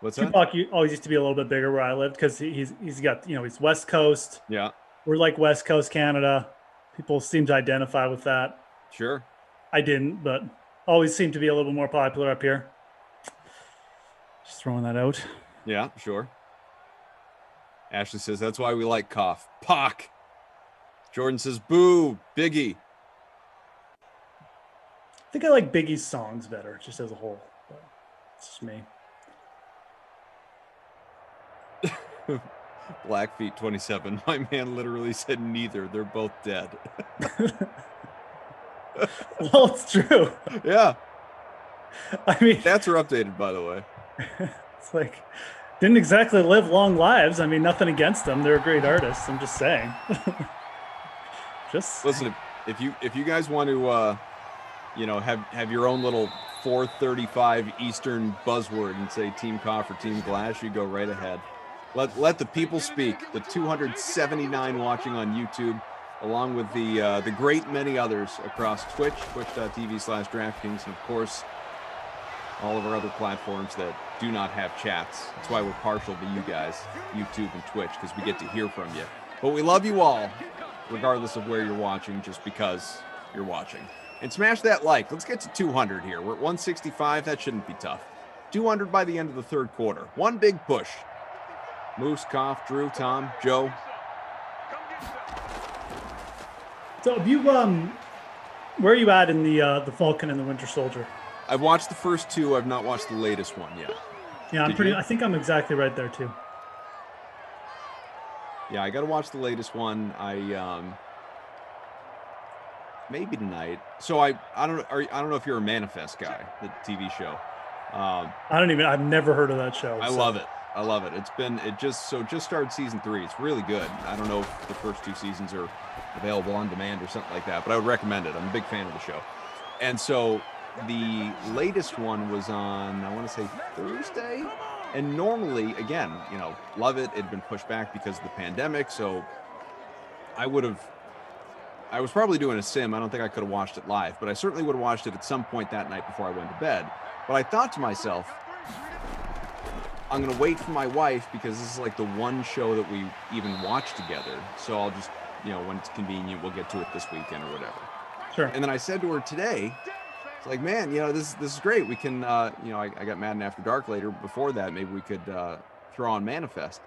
What's that? Tupac always used to be a little bit bigger where I lived because he's got, you know, he's West Coast. Yeah. We're like West Coast Canada. People seem to identify with that. Sure. I didn't, but always seemed to be a little more popular up here. Just throwing that out. Yeah, sure. Ashley says, that's why we like Koff. Pac. Jordan says, boo, Biggie. I think I like Biggie's songs better, just as a whole. But it's just me. Blackfeet 27. My man literally said neither. They're both dead. Well, it's true. Yeah. I mean, Stats are updated, by the way. it's like didn't exactly live long lives. I mean, nothing against them. They're great artists. I'm just saying. Just listen. If you guys want to, have your own little 4:35 Eastern buzzword and say Team Cough or Team Glass, you go right ahead. Let the people speak. The 279 watching on YouTube, along with the great many others across Twitch, twitch.tv/DraftKings, and of course, all of our other platforms that do not have chats. That's why we're partial to you guys, YouTube and Twitch, because we get to hear from you. But we love you all, regardless of where you're watching, just because you're watching. And smash that like. Let's get to 200 here. We're at 165. That shouldn't be tough. 200 by the end of the third quarter. One big push. Moose, Koff, Drew, Tom, Joe. So have you where are you at in the Falcon and the Winter Soldier? I've watched the first two. I've not watched the latest one yet. Yeah, I think I'm exactly right there too. Yeah, I got to watch the latest one. Maybe tonight. So I don't know if you're a Manifest guy, the TV show. I've never heard of that show. I love it. I love it. It just started season 3. It's really good. I don't know if the first 2 seasons are available on demand or something like that, but I would recommend it. I'm a big fan of the show. And so the latest one was on, I want to say Thursday. And normally, again, love it. It had been pushed back because of the pandemic. So I was probably doing a sim. I don't think I could have watched it live, but I certainly would have watched it at some point that night before I went to bed. But I thought to myself, I'm going to wait for my wife because this is like the one show that we even watch together. So I'll just, when it's convenient, we'll get to it this weekend or whatever. Sure. And then I said to her today, it's like, man, this is great. We can, I got Madden After Dark later. Before that, maybe we could throw on Manifest.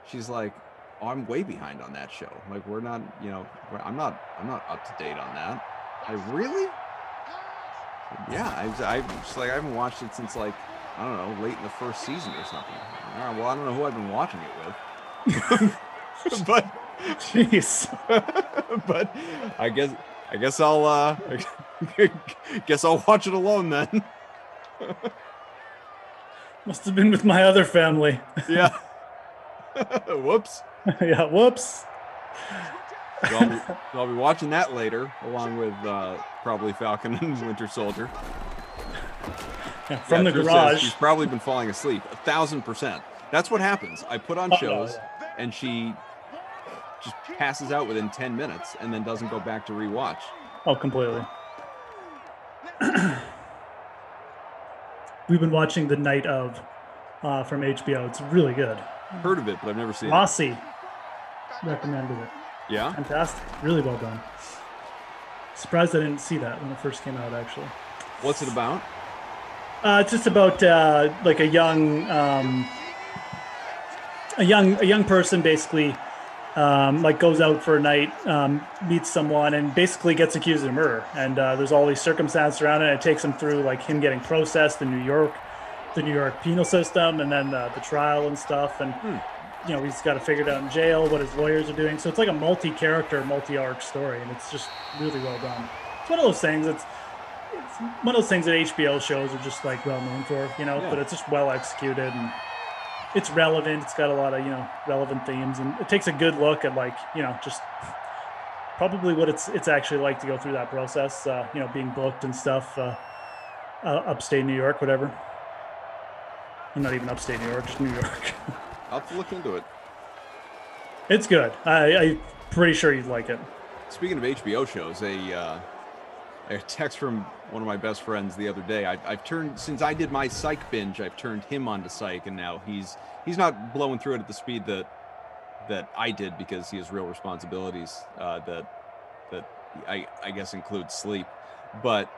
She's like, oh, I'm way behind on that show. Like, we're not, I'm not up to date on that. I really? Yeah, I just like, I haven't watched it since like, I don't know, late in the first season or something. All right, well, I don't know who I've been watching it with. But jeez. But I guess I'll watch it alone then. Must have been with my other family. Yeah. Whoops. Yeah, whoops. So I'll be watching that later, along with probably Falcon and Winter Soldier. Yeah, from the garage. She's probably been falling asleep 1,000%. That's what happens. I put on shows, and she just passes out within 10 minutes, and then doesn't go back to rewatch. Oh, completely. We've been watching The Night of from HBO. It's really good. Heard of it, but I've never seen Rossi recommended it. Yeah? Fantastic. Really well done. Surprised I didn't see that when it first came out, actually. What's it about? It's just about like a young person basically like goes out for a night, meets someone, and basically gets accused of murder. And there's all these circumstances around it. It takes him through like him getting processed in New York, the New York penal system, and then the trial and stuff. And he's got to figure it out in jail, what his lawyers are doing. So it's like a multi-character, multi-arc story, and it's just really well done. It's one of those things. It's one of those things that HBO shows are just like well known for, but it's just well executed and it's relevant. It's got a lot of, relevant themes, and it takes a good look at like, just probably what it's actually like to go through that process, being booked and stuff, upstate New York, whatever. Not even upstate New York, just New York. I'll have to look into it. It's good. I'm pretty sure you'd like it. Speaking of HBO shows, a text from one of my best friends the other day. I've turned, since I did my Psych binge, I've turned him onto Psych, and now he's not blowing through it at the speed that I did because he has real responsibilities that I guess include sleep, but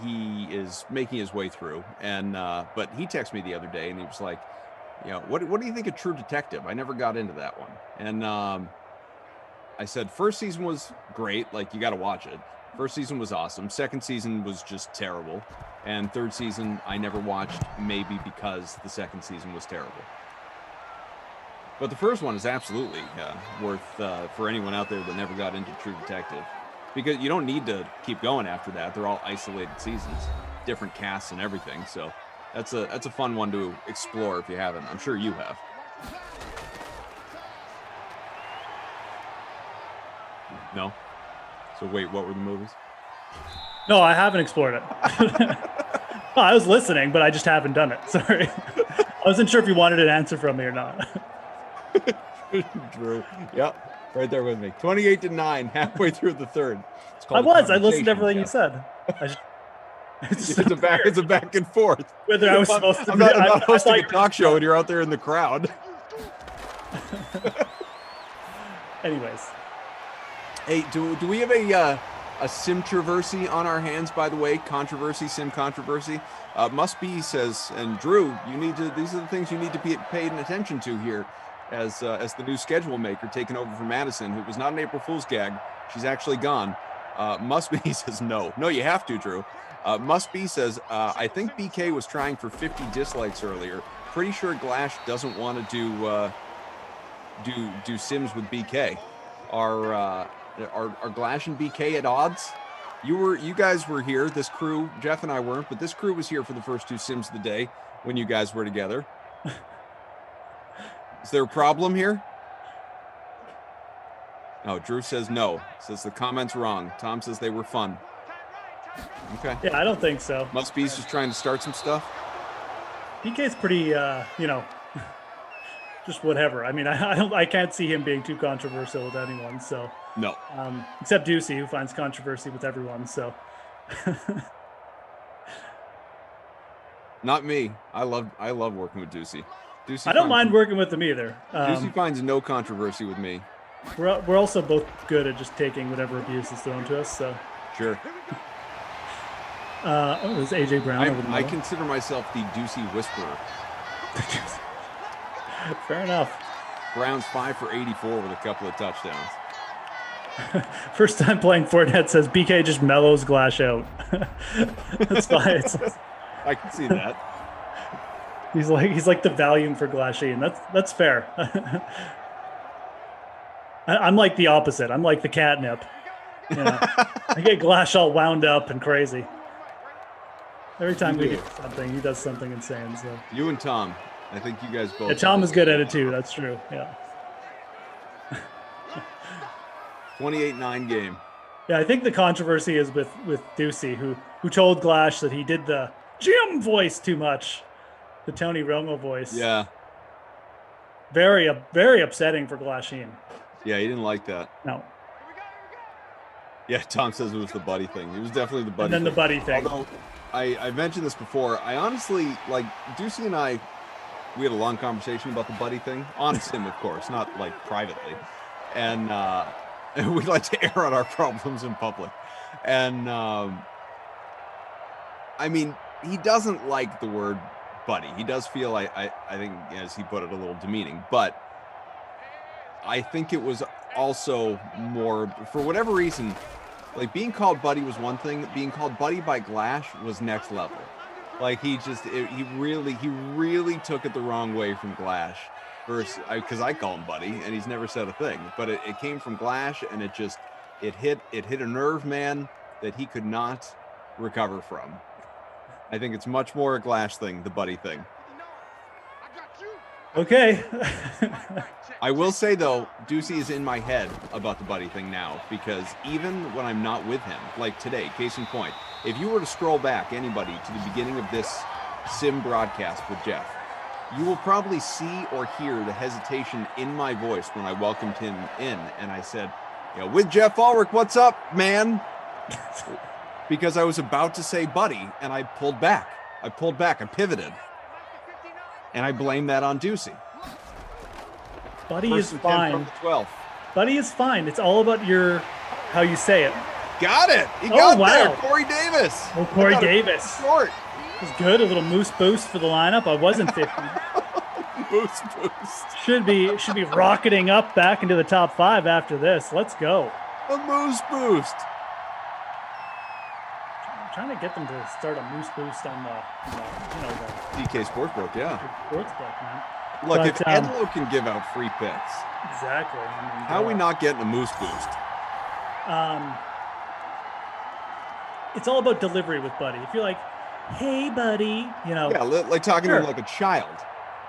he is making his way through. And but he texted me the other day, and he was like, what do you think of True Detective? I never got into that one. And I said, first season was great. Like, you got to watch it. First season was awesome. Second season was just terrible. And third season, I never watched, maybe because the second season was terrible. But the first one is absolutely worth for anyone out there that never got into True Detective. Because you don't need to keep going after that. They're all isolated seasons, different casts and everything. So that's a fun one to explore if you haven't. I'm sure you have. No? So wait, what were the movies? No, I haven't explored it. Well, I was listening, but I just haven't done it. Sorry. I wasn't sure if you wanted an answer from me or not. Drew. Yep. Right there with me. 28-9, halfway through the third. I listened to everything you said. It's a back and forth. Whether I was supposed to I'm not hosting a talk show and you're out there in the crowd. Anyways. Hey, do we have a Simtroversy on our hands, by the way? Sim controversy. Must be says, and Drew, these are the things you need to be paid attention to here as the new schedule maker taking over for Madison, who was not an April Fool's gag. She's actually gone. Must be says no. No, you have to, Drew. Must be says, I think BK was trying for 50 dislikes earlier. Pretty sure Glash doesn't want to do Sims with BK. Are Glash and BK at odds? You guys were here. This crew, Jeff and I weren't, but this crew was here for the first two Sims of the day when you guys were together. Is there a problem here? No, Drew says no. Says the comment's wrong. Tom says they were fun. Okay. Yeah, I don't think so. Must be just trying to start some stuff. BK's pretty, just whatever. I mean, I can't see him being too controversial with anyone. So no, except Ducey, who finds controversy with everyone. So not me. I love working with Ducey. I don't mind working with him either. Ducey finds no controversy with me. We're also both good at just taking whatever abuse is thrown to us. So sure. There's AJ Brown. I consider myself the Ducey whisperer. Fair enough. Brown's 5 for 84 with a couple of touchdowns. First time playing Fortnite says BK just mellows Glash out. That's fine. I can see that. He's like the Valium for Glasheen. That's fair. I'm like the opposite. I'm like the catnip. I get Glash all wound up and crazy. Every time we do something, he does something insane. So you and Tom, I think you guys both. Yeah, Tom is good at it too. That's true. Yeah. 28-9 game. Yeah, I think the controversy is with Ducey, who told Glash that he did the Jim voice too much, the Tony Romo voice. Yeah. Very upsetting for Glasheen. Yeah, he didn't like that. No. Yeah, Tom says it was the buddy thing. It was definitely the buddy and then thing. The buddy thing. Although, I mentioned this before. I honestly, like, Ducey and I, we had a long conversation about the buddy thing. On Sim, of course, not, like, privately. And we like to air out our problems in public. And, I mean, he doesn't like the word buddy. He does feel, I think, as he put it, a little demeaning. But I think it was also more, for whatever reason, like being called buddy was one thing. Being called buddy by Glash was next level. Like he really took it the wrong way from Glash. Because I call him buddy and he's never said a thing. But it came from Glash and it hit a nerve, man, that he could not recover from. I think it's much more a Glash thing, the buddy thing. Okay. I will say, though, Ducey is in my head about the buddy thing now, because even when I'm not with him, like today, case in point, if you were to scroll back, anybody, to the beginning of this Sim broadcast with Jeff, you will probably see or hear the hesitation in my voice when I welcomed him in, and I said, with Jeff Ulrich, what's up, man? Because I was about to say buddy, and I pulled back. I pivoted. And I blame that on Ducey. Buddy is fine. 12. Buddy is fine. It's all about how you say it. Got it. He got there. Wow. Corey Davis. Oh, Corey Davis. Short. It was good. A little moose boost for the lineup. I wasn't 50. Moose boost. Should be rocketing up back into the top 5 after this. Let's go. A moose boost. trying to get them to start a moose boost on the DK Sportsbook, yeah. sportsbook, man. Look, But, if Edlo can give out free picks, exactly. I mean, how are we not getting a moose boost? It's all about delivery with Buddy. If you're like, "Hey, buddy," Yeah, like talking to him like a child.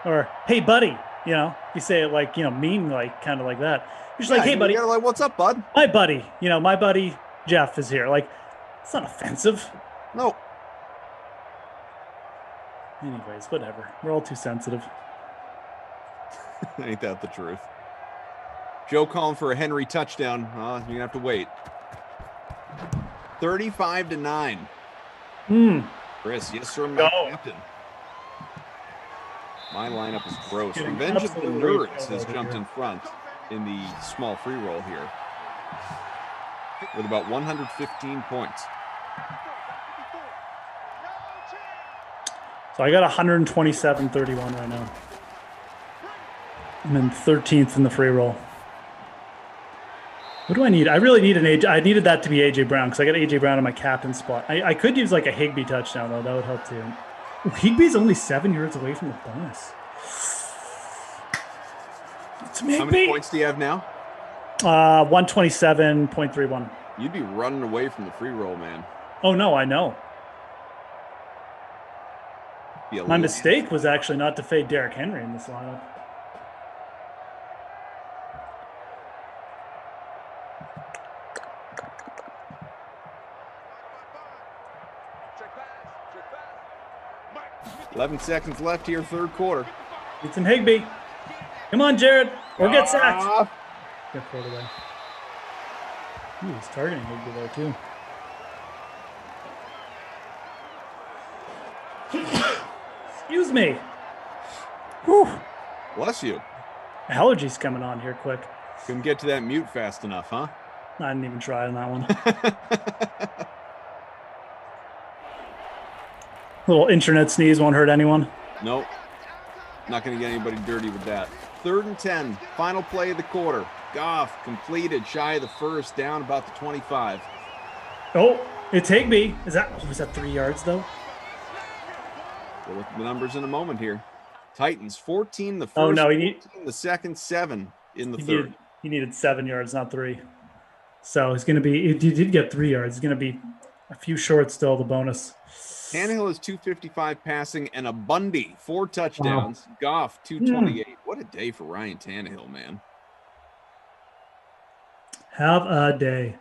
or "Hey, buddy," you say it like mean, like kind of like that. You're just like, "Hey, buddy," Like, what's up, bud? my buddy Jeff is here. Like, it's not offensive. No. Anyways, whatever. We're all too sensitive. Ain't that the truth? Joe calling for a Henry touchdown. You're gonna have to wait. 35-9. Chris, yes sir, my captain. My lineup is gross. Revenge of the Nerds has jumped in front in the small free roll here with about 115 points. So I got 127.31 right now. I'm in 13th in the free roll. What do I need? I really need I needed that to be AJ Brown because I got AJ Brown in my captain spot. I could use like a Higbee touchdown though. That would help too. Ooh, Higbee's only 7 yards away from the bonus. It's How many points do you have now? 127.31. You'd be running away from the free roll, man. Oh no, I know. My mistake was actually not to fade Derrick Henry in this lineup. – 11 seconds left here, third quarter. It's in Higbee. Come on, Jared. Or get sacked. Get pulled away. Ooh, he's targeting Higbee there, too. Excuse me. Whew. Bless you. Allergies coming on here quick. Couldn't get to that mute fast enough, huh? I didn't even try on that one. Little internet sneeze won't hurt anyone. Nope. Not going to get anybody dirty with that. 3rd and 10. Final play of the quarter. Goff completed shy of the first, down about the 25. Oh, it's Higbee. Was that 3 yards, though? We'll look at the numbers in a moment here. Titans, 14 the first, oh, no, 14 the second, 7 in the third. He needed 7 yards, not 3. So he's going to be – he did get 3 yards. He's going to be a few short still, the bonus. Tannehill is 255 passing and a Bundy, 4 touchdowns. Wow. Goff, 228. What a day for Ryan Tannehill, man. Have a day.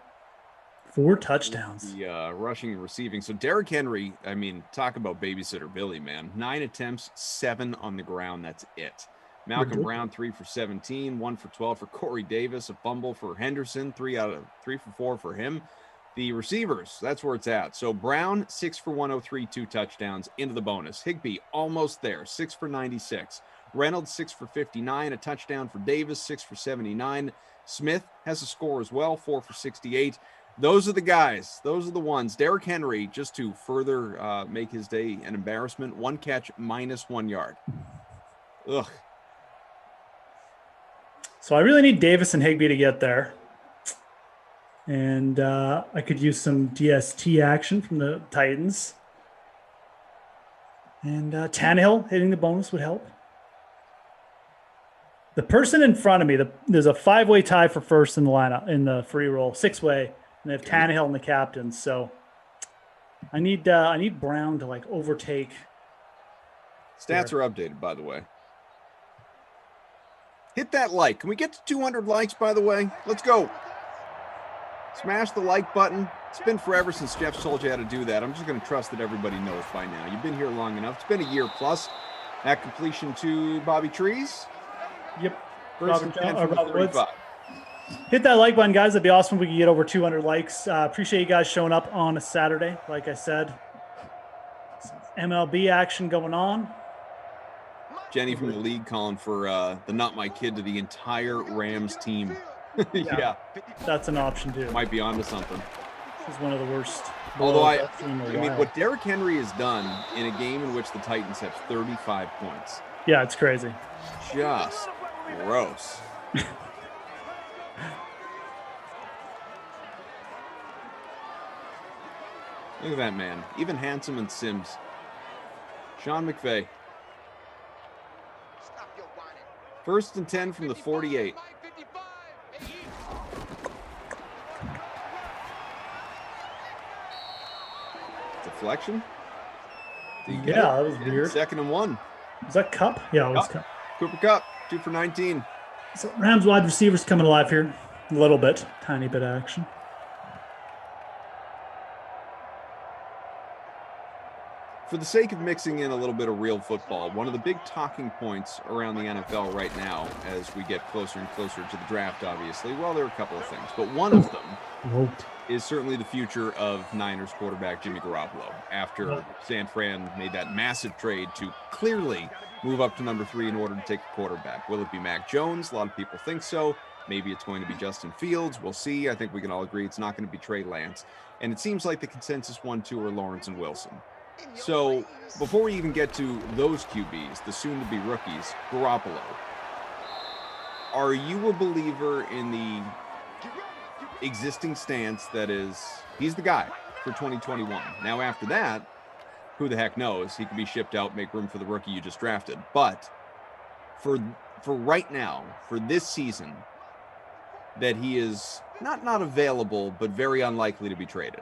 4 touchdowns. The rushing and receiving. So Derrick Henry, I mean, talk about babysitter Billy, man. 9 attempts, 7 on the ground. That's it. Malcolm Brown, 3 for 17, 1 for 12 for Corey Davis, a fumble for Henderson, 3 for 4 for him. The receivers, that's where it's at. So Brown, 6 for 103, 2 touchdowns into the bonus. Higbee, almost there, 6 for 96. Reynolds, 6 for 59, a touchdown for Davis, 6 for 79. Smith has a score as well, 4 for 68. Those are the guys. Those are the ones. Derrick Henry, just to further make his day an embarrassment, 1 catch, -1 yard. Ugh. So I really need Davis and Higbee to get there. And I could use some DST action from the Titans. And Tannehill hitting the bonus would help. The person in front of me, there's a 5-way tie for first in the lineup, in the free roll, 6-way. And they have Tannehill and the captain. So I need Brown to like overtake. Stats are updated, by the way. Hit that like. Can we get to 200 likes, by the way? Let's go. Smash the like button. It's been forever since Jeff told you how to do that. I'm just going to trust that everybody knows by now. You've been here long enough. It's been a year plus. At completion to Bobby Trees. Yep. Robert Woods. Hit that like button, guys. That'd be awesome if we could get over 200 likes. Appreciate you guys showing up on a Saturday. Like I said, some MLB action going on. Jenny from the league calling for the Not My Kid to the entire Rams team. Yeah. That's an option too. Might be onto something. This is one of the worst. Although I mean, what Derrick Henry has done in a game in which the Titans have 35 points. Yeah, it's crazy. Just gross. Look at that man. Even handsome and Sims. Sean McVay. 1st and 10 from the 48. Deflection. Yeah, that was weird. 2nd and 1. Was that Cup? Yeah, it was Cup. Cooper Kupp, 2 for 19. So Rams wide receivers coming alive here. A little bit. Tiny bit of action. For the sake of mixing in a little bit of real football, one of the big talking points around the NFL right now, as we get closer and closer to the draft, obviously, well, there are a couple of things, but one of them is certainly the future of Niners quarterback Jimmy Garoppolo after San Fran made that massive trade to clearly move up to number 3 in order to take a quarterback. Will it be Mac Jones? A lot of people think so. Maybe it's going to be Justin Fields. We'll see. I think we can all agree it's not going to be Trey Lance. And it seems like the consensus 1-2 are Lawrence and Wilson. So before we even get to those QBs, the soon-to-be rookies, Garoppolo, are you a believer in the existing stance that is, he's the guy for 2021? Now, after that, who the heck knows? He could be shipped out, make room for the rookie you just drafted. But for right now, for this season, that he is not available, but very unlikely to be traded.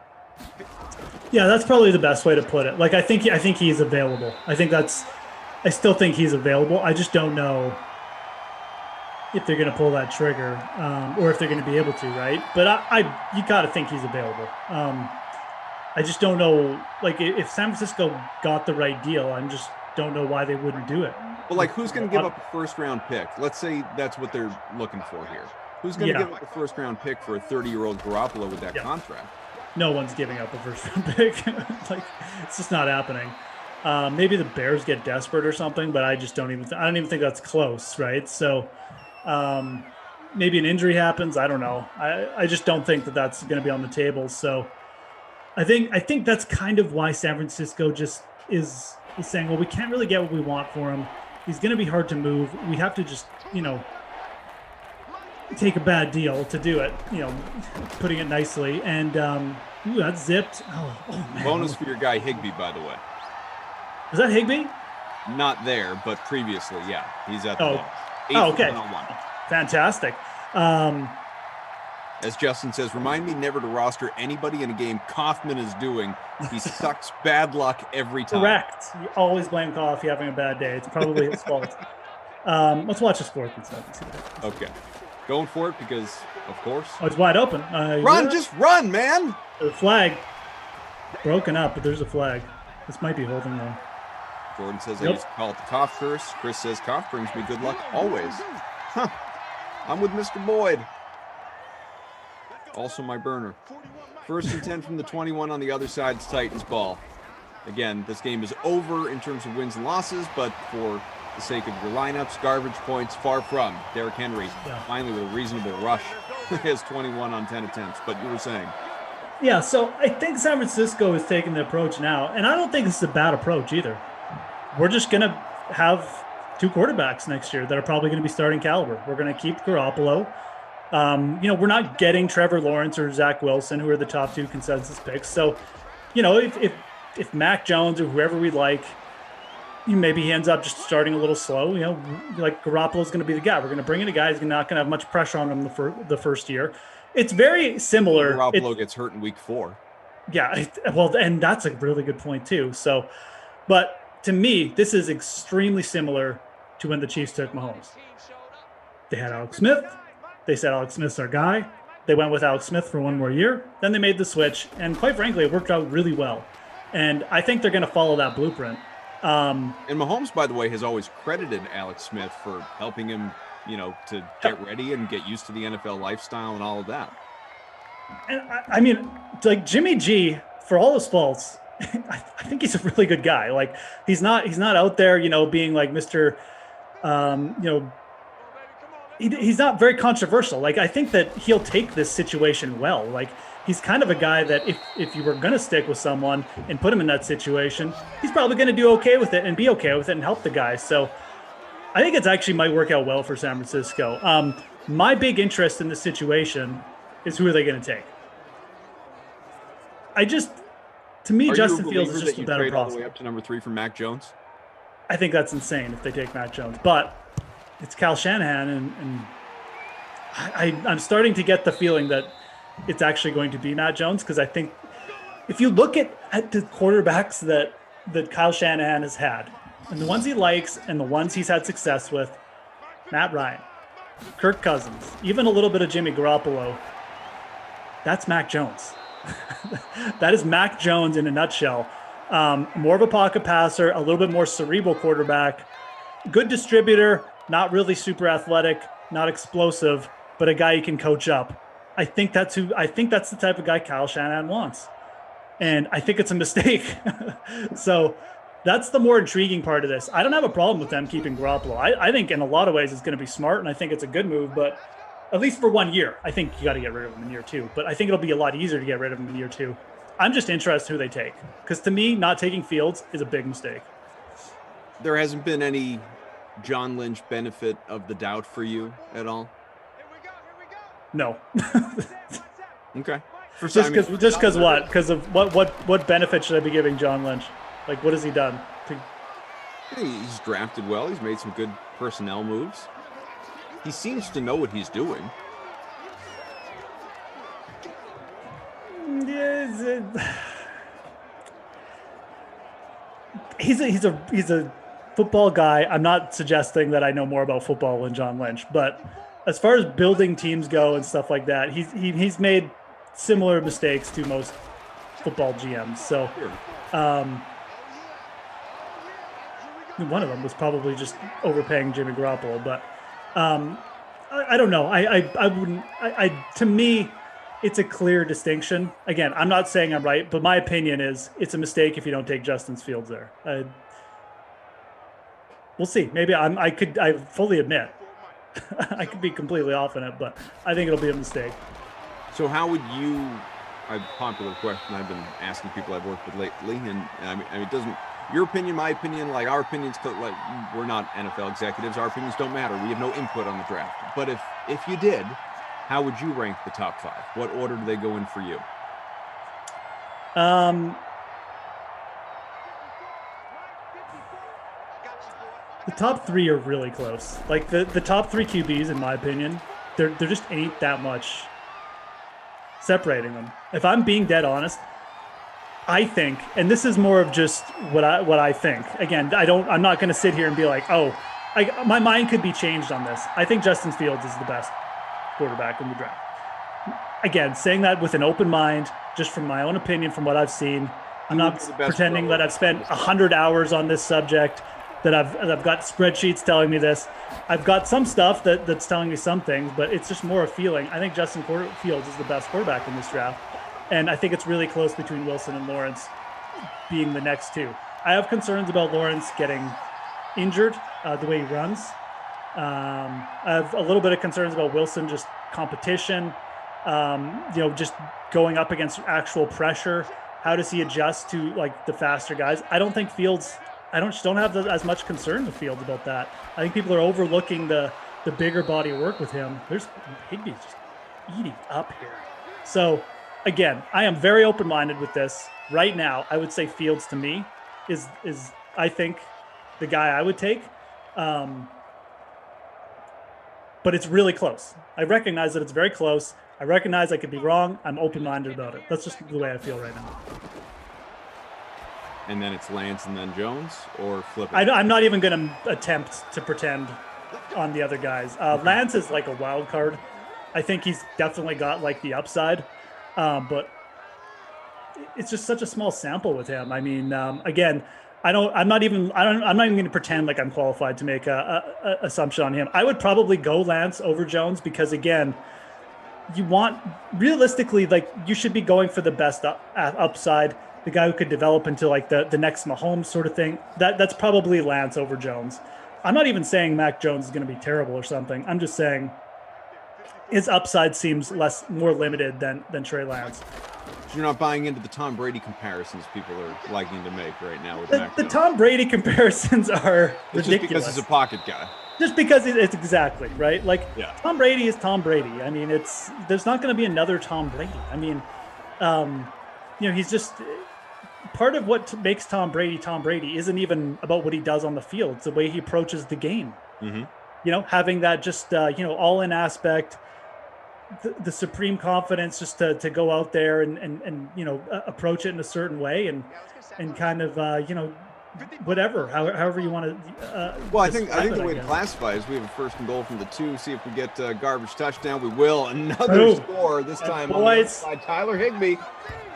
Yeah, that's probably the best way to put it. Like, I think he's available. I still think he's available. I just don't know if they're going to pull that trigger or if they're going to be able to, right? But you got to think he's available. I just don't know, like, if San Francisco got the right deal, I just don't know why they wouldn't do it. Well, like, who's going to give up a first-round pick? Let's say that's what they're looking for here. Who's going to give up a first-round pick for a 30-year-old Garoppolo with that contract? No one's giving up a first-round pick. Like, it's just not happening. Maybe the Bears get desperate or something, but I don't even think that's close, right? So maybe an injury happens. I don't know. I just don't think that that's going to be on the table. So I think that's kind of why San Francisco just is saying, well, we can't really get what we want for him. He's going to be hard to move. We have to just, take a bad deal to do it, putting it nicely. And that's zipped. Oh man. Bonus for your guy Higbee, by the way. Is that Higbee? Not there, but previously, yeah. He's at the bonus. Okay. Fantastic. As Justin says, remind me never to roster anybody in a game Kaufman is doing. He sucks bad luck every time. Correct. You always blame Coffee having a bad day. It's probably his fault. Let's watch his fourth and seven. Okay. Going for it because, of course. Oh, it's wide open. Just run, man. The flag broken up, but there's a flag. This might be holding though. Jordan says I used to call it the cough curse. Chris says cough brings me good luck always. Huh. I'm with Mr. Boyd. Also my burner. 1st and 10 from the 21 on the other side. It's Titans ball. Again, this game is over in terms of wins and losses, but for the sake of your lineups, garbage points, far from. Derrick Henry, finally with a reasonable rush, has 21 on 10 attempts. But you were saying. Yeah, so I think San Francisco is taking the approach now, and I don't think this is a bad approach either. We're just going to have 2 quarterbacks next year that are probably going to be starting caliber. We're going to keep Garoppolo. We're not getting Trevor Lawrence or Zach Wilson, who are the top 2 consensus picks. So, if Mac Jones or whoever we like, maybe he ends up just starting a little slow. Like Garoppolo's going to be the guy. We're going to bring in a guy who's not going to have much pressure on him the first year. It's very similar. Garoppolo gets hurt in week 4. Yeah, and that's a really good point too. So, but to me, this is extremely similar to when the Chiefs took Mahomes. They had Alex Smith. They said Alex Smith's our guy. They went with Alex Smith for 1 more year. Then they made the switch, and quite frankly, it worked out really well. And I think they're going to follow that blueprint. And Mahomes, by the way, has always credited Alex Smith for helping him, to get ready and get used to the NFL lifestyle and all of that. And I mean, like Jimmy G, for all his faults, I think he's a really good guy. Like he's not out there, being like Mr. He's not very controversial. Like I think that he'll take this situation well. Like he's kind of a guy that if you were going to stick with someone and put him in that situation, he's probably going to do okay with it and be okay with it and help the guy. So I think it actually might work out well for San Francisco. My big interest in this situation is who are they going to take? To me, Are Justin you a Fields believer is that just a you better trade all the way prospect. up to number 3 for Mac Jones? I think that's insane if they take Mac Jones, but it's Kyle Shanahan, and I'm starting to get the feeling that it's actually going to be Matt Jones, because I think if you look at the quarterbacks that Kyle Shanahan has had, and the ones he likes and the ones he's had success with, Matt Ryan, Kirk Cousins, even a little bit of Jimmy Garoppolo, that's Mac Jones. That is Mac Jones in a nutshell. More of a pocket passer, a little bit more cerebral quarterback, good distributor, not really super athletic, not explosive, but a guy you can coach up. I think that's the type of guy Kyle Shanahan wants. And I think it's a mistake. So that's the more intriguing part of this. I don't have a problem with them keeping Garoppolo. I think in a lot of ways it's going to be smart, and I think it's a good move, but at least for 1 year. I think you got to get rid of him in year 2, but I think it'll be a lot easier to get rid of him in year 2. I'm just interested who they take, because to me, not taking Fields is a big mistake. There hasn't been any John Lynch benefit of the doubt for you at all? No. Okay. Just because what? Because of what benefit should I be giving John Lynch? Like, what has he done? He's drafted well. He's made some good personnel moves. He seems to know what he's doing. He's a football guy. I'm not suggesting that I know more about football than John Lynch, but as far as building teams go and stuff like that, he's made similar mistakes to most football GMs. So, one of them was probably just overpaying Jimmy Garoppolo, but I don't know. I wouldn't. To me, it's a clear distinction. Again, I'm not saying I'm right, but my opinion is it's a mistake if you don't take Justin Fields there. We'll see. Maybe I fully admit I could be completely off on it, but I think it'll be a mistake. So how would you, a popular question I've been asking people I've worked with lately, and I mean it doesn't, your opinion, my opinion, like our opinions, like we're not NFL executives, our opinions don't matter. We have no input on the draft. But if you did, how would you rank the top 5? What order do they go in for you? The top 3 are really close. Like the top 3 QBs, in my opinion, there just ain't that much separating them. If I'm being dead honest, I think, and this is more of just what I think. Again, I'm not going to sit here and be like, oh, my mind could be changed on this. I think Justin Fields is the best quarterback in the draft. Again, saying that with an open mind, just from my own opinion, from what I've seen. I'm not pretending that I've spent 100 hours on this subject, that I've got spreadsheets telling me this. I've got some stuff that's telling me some things, but it's just more a feeling. I think Justin Fields is the best quarterback in this draft. And I think it's really close between Wilson and Lawrence being the next 2. I have concerns about Lawrence getting injured, the way he runs. I have a little bit of concerns about Wilson, just competition, just going up against actual pressure. How does he adjust to like the faster guys? I don't think Fields, I don't have as much concern with Fields about that. I think people are overlooking the bigger body of work with him. Higbee's just eating up here. So again, I am very open-minded with this. Right now, I would say Fields to me is I think the guy I would take. But it's really close. I recognize that it's very close. I recognize I could be wrong. I'm open-minded about it. That's just the way I feel right now. And then it's Lance and then Jones, or flip it? I'm not even going to attempt to pretend on the other guys. Lance is like a wild card. I think he's definitely got like the upside, but it's just such a small sample with him. I mean, again, I'm not even going to pretend like I'm qualified to make a assumption on him. I would probably go Lance over Jones because, again, you want realistically, like you should be going for the best upside, the guy who could develop into like the next Mahomes sort of thing. That's probably Lance over Jones. I'm not even saying Mac Jones is going to be terrible or something. I'm just saying his upside seems more limited than Trey Lance. So you're not buying into the Tom Brady comparisons people are liking to make right now with the Tom Brady comparisons are ridiculous. Just because he's a pocket guy. Just because it's exactly right. Like yeah. Tom Brady is Tom Brady. I mean, there's not going to be another Tom Brady. I mean, he's just part of what makes Tom Brady isn't even about what he does on the field. It's the way he approaches the game. Mm-hmm. You know, having that just, all-in aspect, the supreme confidence just to go out there and approach it in a certain way and kind of, whatever, however you want to. Well, I think the way to classify is we have a first and goal from the 2. See if we get a garbage touchdown. We will. Another score this time on the other side. Tyler Higbee.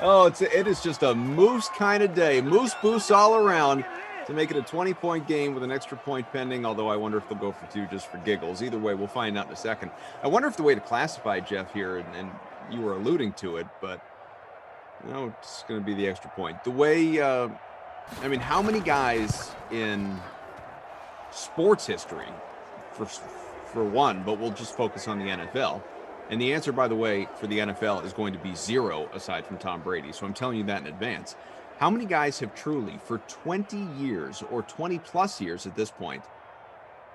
Oh, it is just a moose kind of day. Moose boost all around to make it a 20-point game with an extra point pending, although I wonder if they'll go for 2 just for giggles. Either way, we'll find out in a second. I wonder if the way to classify Jeff here, and you were alluding to it, but it's going to be the extra point. The way, how many guys in sports history, for one, but we'll just focus on the NFL. And the answer, by the way, for the NFL is going to be 0 aside from Tom Brady. So I'm telling you that in advance. How many guys have truly, for 20 years or 20 plus years at this point,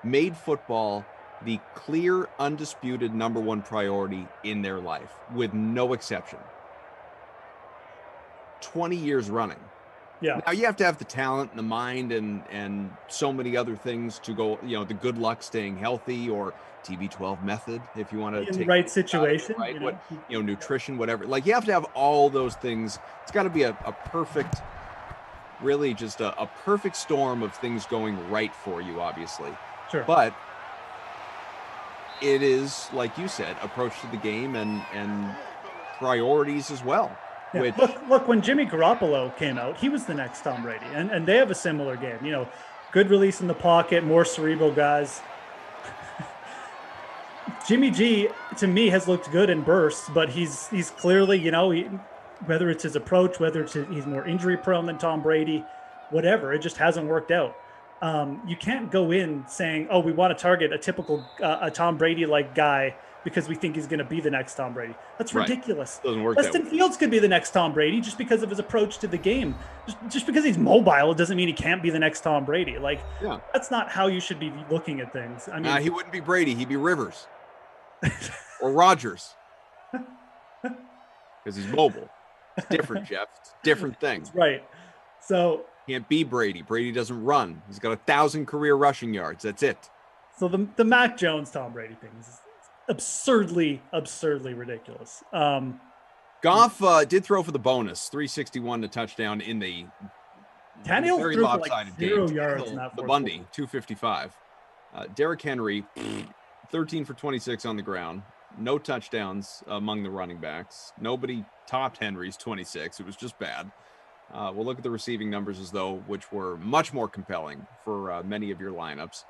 made football the clear, undisputed number 1 priority in their life, with no exception? 20 years running. Yeah. Now you have to have the talent and the mind and so many other things to go, the good luck staying healthy, or TB12 method, if you want to take the right situation, right? Nutrition, whatever. Like, you have to have all those things. It's got to be a perfect, really just a perfect storm of things going right for you, obviously. Sure. But it is, like you said, approach to the game and priorities as well. Yeah. Which, look, when Jimmy Garoppolo came out, he was the next Tom Brady, and they have a similar game. Good release in the pocket, more cerebral guys. Jimmy G, to me, has looked good in bursts, but he's clearly, whether it's his approach, whether he's more injury prone than Tom Brady, whatever, it just hasn't worked out. You can't go in saying, "Oh, we want to target a typical a Tom Brady like guy because we think he's going to be the next Tom Brady." That's ridiculous. Doesn't work. Weston Fields could be the next Tom Brady just because of his approach to the game. Just because he's mobile, it doesn't mean he can't be the next Tom Brady. That's not how you should be looking at things. I mean, he wouldn't be Brady; he'd be Rivers or Rodgers, because he's mobile. It's different, Jeff. It's a different thing. Right. So can't be Brady. Brady doesn't run. He's got 1,000 career rushing yards. That's it. So the Mac Jones Tom Brady thing is absurdly ridiculous. Goff did throw for the bonus, 361 to touchdown in the Tannehill very threw lopsided for 0 game. yards in that the Bundy, 255. Derrick Henry, 13 for 26 on the ground. No touchdowns among the running backs. Nobody topped Henry's 26. It was just bad. We'll look at the receiving numbers which were much more compelling for many of your lineups.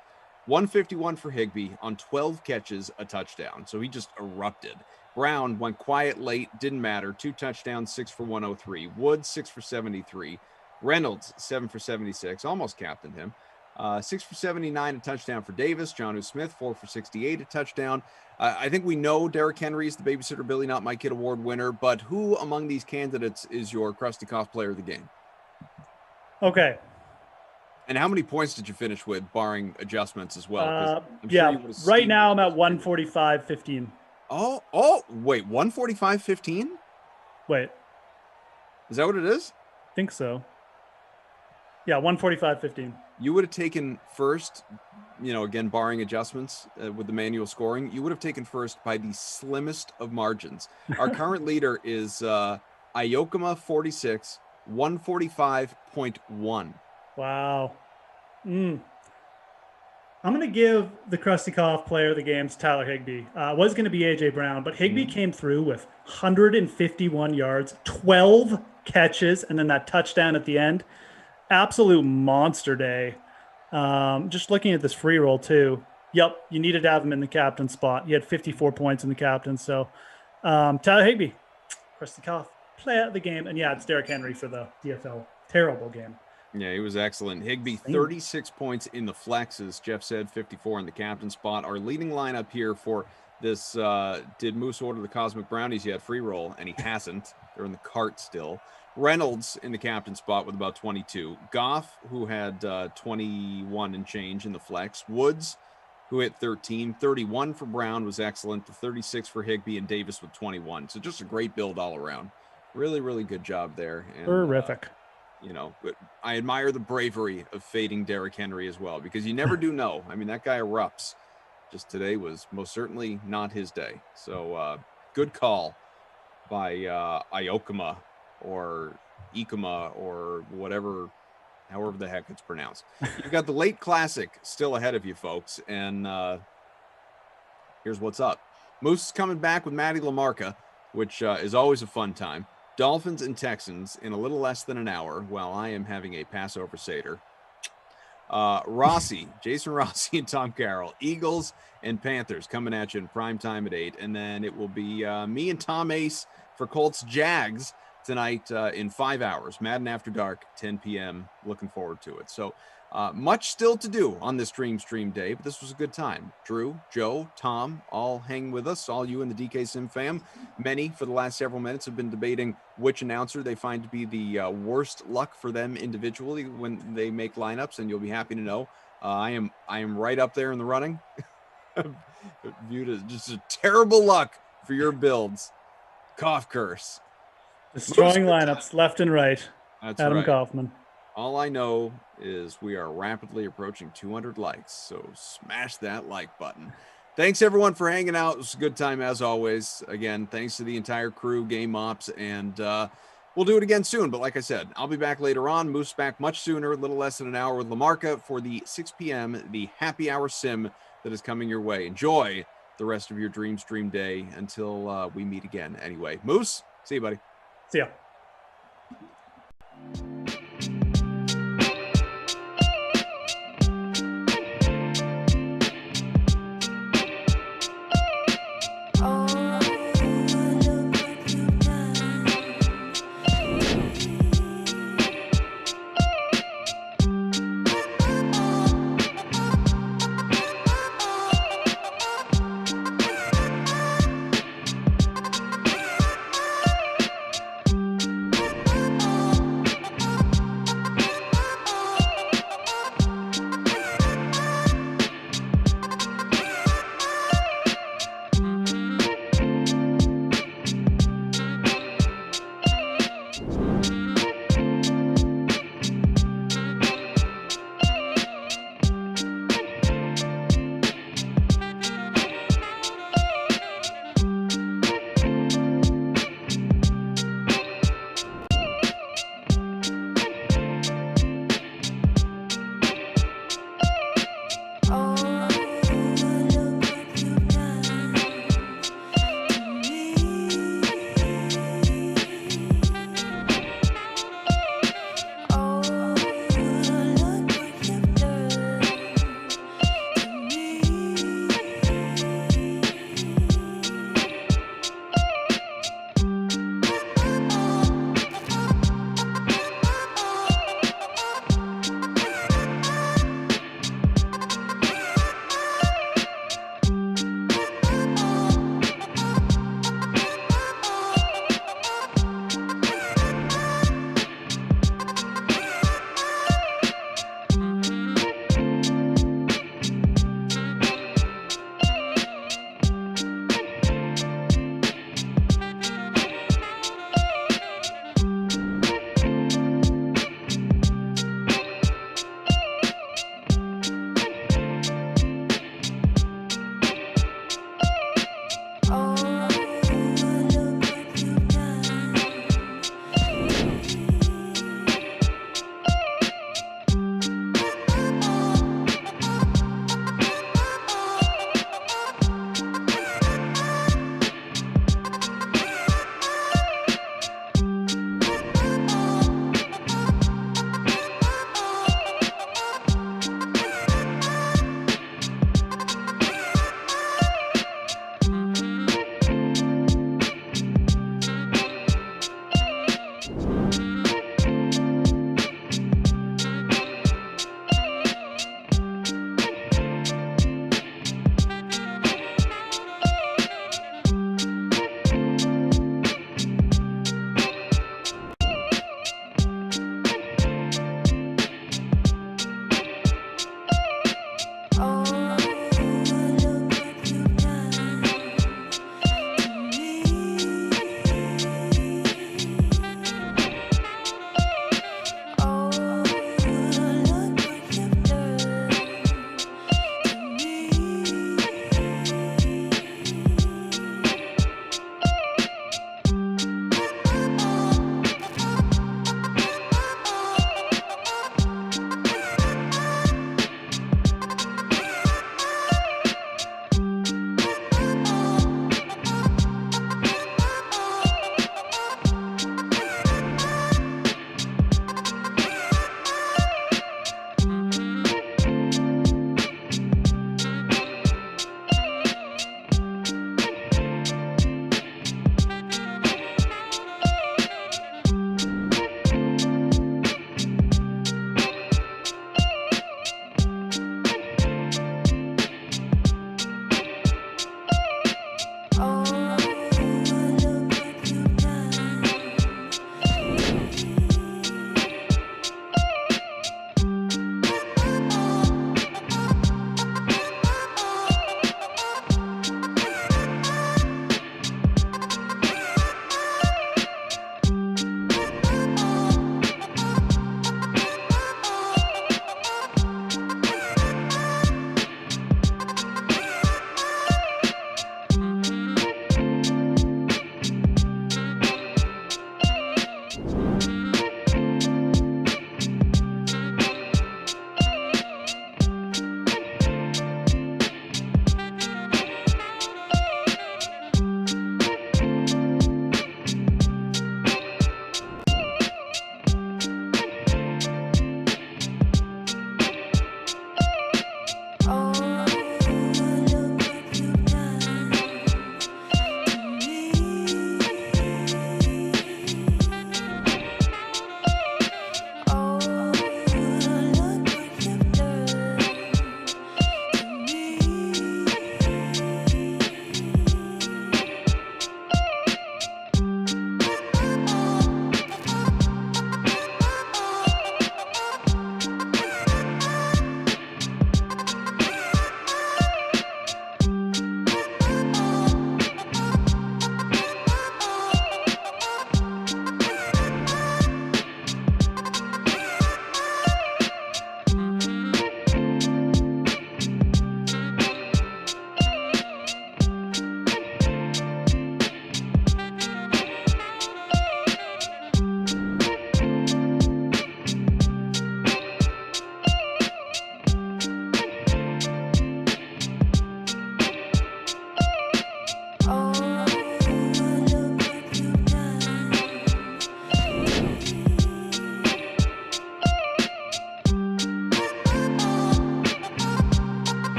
151 for Higbee on 12 catches, a touchdown. So he just erupted. Brown went quiet late, didn't matter. 2 touchdowns, 6 for 103. Woods, 6 for 73. Reynolds, 7 for 76, almost captained him. 6 for 79, a touchdown for Davis. Jonnu Smith, 4 for 68, a touchdown. I think we know Derrick Henry is the Babysitter Billy Not My Kid Award winner, but who among these candidates is your Krusty Koff player of the game? Okay. And how many points did you finish with, barring adjustments as well? Right now I'm at 145-15. Oh, wait, 145-15? Wait. Is that what it is? I think so. Yeah, 145-15. You would have taken first, again, barring adjustments with the manual scoring, you would have taken first by the slimmest of margins. Our current leader is Iokama 46, 145.1. Wow. I'm going to give the Krusty Koff player of the game to Tyler Higbee. Was going to be A.J. Brown, but Higbee came through with 151 yards, 12 catches, and then that touchdown at the end. Absolute monster day. Just looking at this free roll too. Yep, you needed to have him in the captain spot. He had 54 points in the captain. So Tyler Higbee, Krusty Koff, play out of the game. And yeah, it's Derrick Henry for the DFL. Terrible game. Yeah, he was excellent. Higbee, 36 points in the flexes. Jeff said 54 in the captain spot. Our leading lineup here for this, did Moose order the Cosmic Brownies yet? Free roll, and he hasn't. They're in the cart still. Reynolds in the captain spot with about 22. Goff, who had 21 and change in the flex. Woods, who hit 13. 31 for Brown was excellent. The 36 for Higbee, and Davis with 21. So just a great build all around. Really, really good job there. And, terrific. but I admire the bravery of fading Derrick Henry as well, because you never do know. I mean, that guy erupts. Just today was most certainly not his day. So good call by Iokama or Ikama or whatever, however the heck it's pronounced. You've got the late classic still ahead of you, folks. And here's what's up. Moose is coming back with Matty LaMarca, which is always a fun time. Dolphins and Texans in a little less than an hour while I am having a Passover Seder. Jason Rossi and Tom Carroll, Eagles and Panthers coming at you in prime time at 8. And then it will be me and Tom Ace for Colts Jags tonight in 5 hours. Madden After Dark, 10 p.m. Looking forward to it. So much still to do on this Dream Stream day, but this was a good time. Drew, Joe, Tom, all hang with us, all you and the DK Sim fam. Many, for the last several minutes, have been debating which announcer they find to be the worst luck for them individually when they make lineups, and you'll be happy to know I am right up there in the running. Viewed as just a terrible luck for your builds. Cough curse. Destroying lineups left and right. That's Adam right. Kaufman. All I know is we are rapidly approaching 200 likes, so smash that like button. Thanks, everyone, for hanging out. It was a good time, as always. Again, thanks to the entire crew, Game Ops, and we'll do it again soon. But like I said, I'll be back later on. Moose back much sooner, a little less than an hour with LaMarca for the 6 p.m., the happy hour sim that is coming your way. Enjoy the rest of your Dream Stream day until we meet again. Anyway, Moose, see you, buddy. See ya.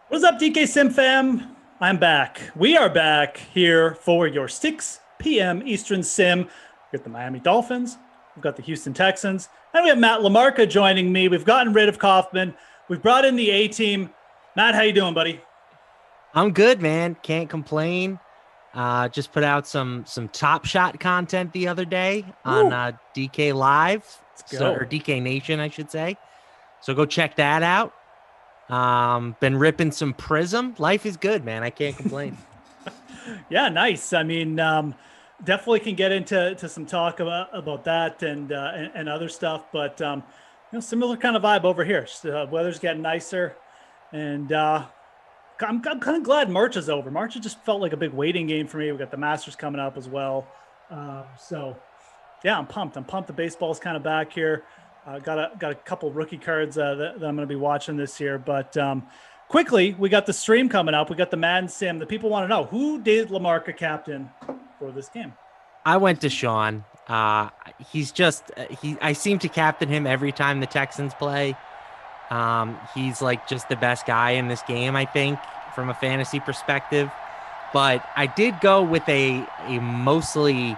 What's up, DK Sim fam? I'm back. We are back here for your 6 p.m. Eastern Sim. We've got the Miami Dolphins. We've got the Houston Texans. And we have Matt LaMarca joining me. We've gotten rid of Kaufman. We've brought in the A-team. Matt, how you doing, buddy? I'm good, man. Can't complain. Just put out some Top Shot content the other day on DK Live, or DK Nation, I should say. So go check that out. Been ripping some Prism. Life is good, man. I can't complain. Yeah, nice. I mean, definitely can get into some talk about that and other stuff, but similar kind of vibe over here. Weather's getting nicer, and I'm kind of glad March is over. March has just felt like a big waiting game for me. We got the Masters coming up as well, so yeah, I'm pumped. The baseball's kind of back here. Got a couple rookie cards that I'm going to be watching this year. But quickly, we got the stream coming up. We got the Madden Sim. The people want to know, who did LaMarca captain for this game? I went to Sean. He's just I seem to captain him every time the Texans play. He's like just the best guy in this game, I think, from a fantasy perspective. But I did go with a mostly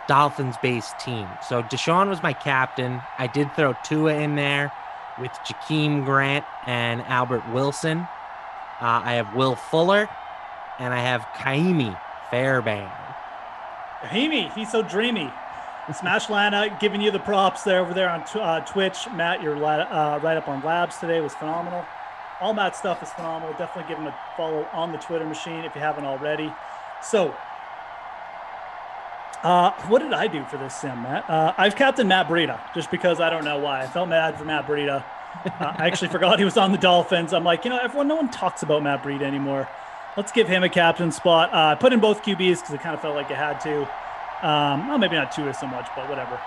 Dolphins-based team. So Deshaun was my captain. I did throw Tua in there with Jakeem Grant and Albert Wilson. I have Will Fuller, and I have Kaimi Fairbairn. Kaimi, he's so dreamy. Smash Lana giving you the props over there on Twitch. Matt, your write-up on Labs today was phenomenal. All Matt's stuff is phenomenal. Definitely give him a follow on the Twitter machine if you haven't already. So, what did I do for this sim, Matt? I've captained Matt Breida just because I don't know why. I felt bad for Matt Breida. I actually forgot he was on the Dolphins. I'm like, no one talks about Matt Breida anymore. Let's give him a captain spot. I put in both QBs because it kind of felt like I had to. Well, maybe not Tua so much, but whatever.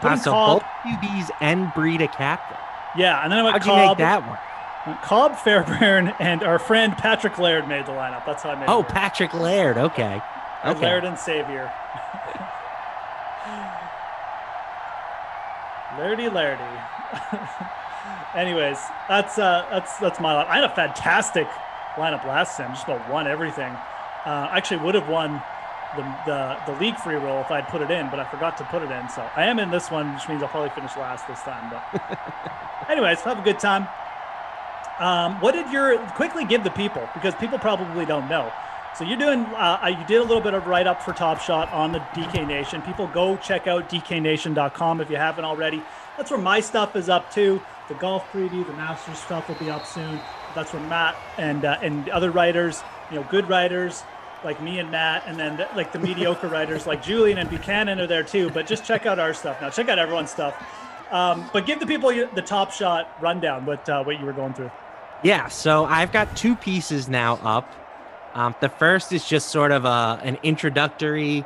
Put in So Cobb. both QBs and Breida captain. Yeah, and then I went How'd Cobb. you make that one? Cobb, Fairbairn, and our friend Patrick Laird made the lineup. That's how I made it. Oh, Patrick Laird. Okay. Laird and Savior. Lardy. Anyways, that's my lineup. I had a fantastic lineup last sim. Just about won everything. Actually would have won the league free roll if I'd put it in, but I forgot to put it in. So I am in this one, which means I'll probably finish last this time. But anyways, have a good time. Quickly give the people, because people probably don't know. So you're doing, you did a little bit of write-up for Top Shot on the DK Nation. People go check out dknation.com if you haven't already. That's where my stuff is up too. The golf preview, the Masters stuff will be up soon. That's where Matt and other writers, good writers like me and Matt, and then the mediocre writers like Julian and Buchanan are there too. But just check out our stuff now. Check out everyone's stuff. But give the people the Top Shot rundown, what you were going through. Yeah, so I've got 2 pieces now up. The first is just sort of an introductory,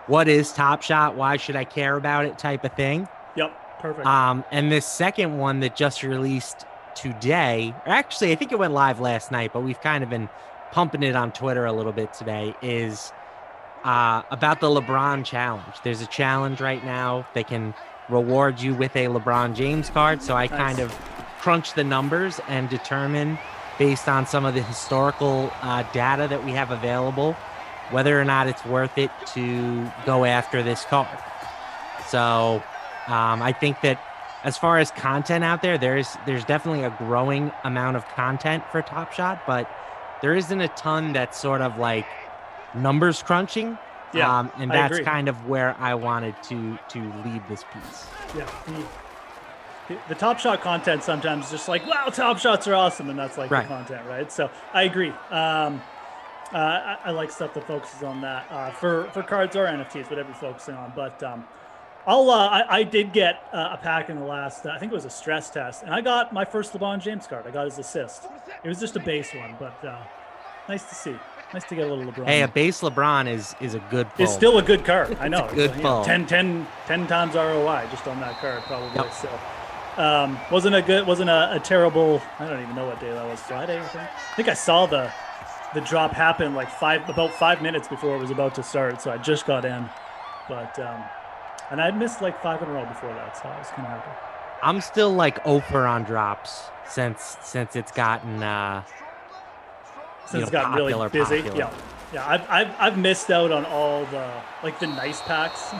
what is Top Shot? Why should I care about it type of thing. Yep, perfect. And this second one that just released today, or actually I think it went live last night, but we've kind of been pumping it on Twitter a little bit today, is about the LeBron challenge. There's a challenge right now. They can reward you with a LeBron James card. So I kind of crunch the numbers and determine, based on some of the historical data that we have available, whether or not it's worth it to go after this card. So I think that as far as content out there, there's definitely a growing amount of content for Top Shot, but there isn't a ton that's sort of like numbers crunching. Yeah, and I that's agree. kind of where I wanted to lead this piece. Yeah. The Top Shot content sometimes is just like, wow, Top Shots are awesome, and that's like Right. the content, right? So I agree. I like stuff that focuses on that for cards or NFTs, whatever you're focusing on. But I did get a pack in the last, I think it was a stress test, and I got my first LeBron James card. I got his assist. It was just a base one, but nice to see. Nice to get a little LeBron. Hey, a base LeBron is a good pull. It's still a good card. I know. It's a good pull. 10 times ROI just on that card, probably. Yep. So wasn't a terrible, I don't even know what day that was, Friday, I think I saw the drop happen like about 5 minutes before it was about to start, so I just got in. But and I'd missed like 5 in a row before that, so I was kind of happy. I'm still like over on drops since it's gotten since it's gotten really busy. Popular. Yeah. I've missed out on all the nice packs.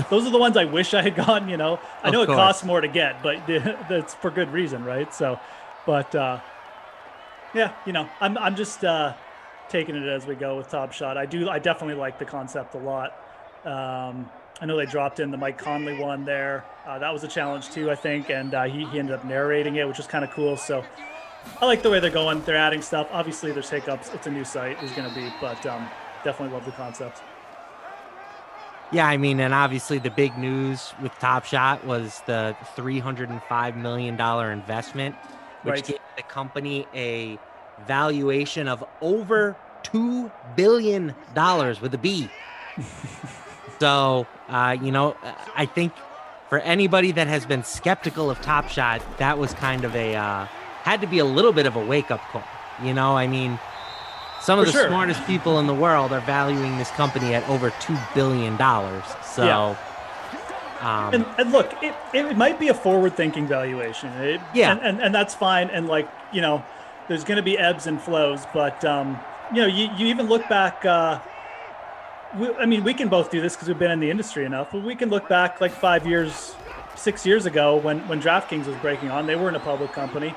Those are the ones I wish I had gotten. I know it costs more to get, but that's for good reason, right? So, but yeah, I'm just taking it as we go with Top Shot. I definitely like the concept a lot. I know they dropped in the Mike Conley one there. That was a challenge too, I think, and he ended up narrating it, which was kind of cool. So I like the way they're going. They're adding stuff. Obviously, there's hiccups. It's a new site. There's going to be, but definitely love the concept. Yeah, I mean, and obviously the big news with Top Shot was the $305 million investment, which gave the company a valuation of over $2 billion with a B. So, I think for anybody that has been skeptical of Top Shot, that was kind of had to be a little bit of a wake-up call. I mean, some of the smartest people in the world are valuing this company at over $2 billion. So, yeah. And look, it might be a forward-thinking valuation. And that's fine. And there's going to be ebbs and flows, but you even look back. We can both do this because we've been in the industry enough, but we can look back like 5 years, 6 years ago when DraftKings was breaking on. They weren't a public company.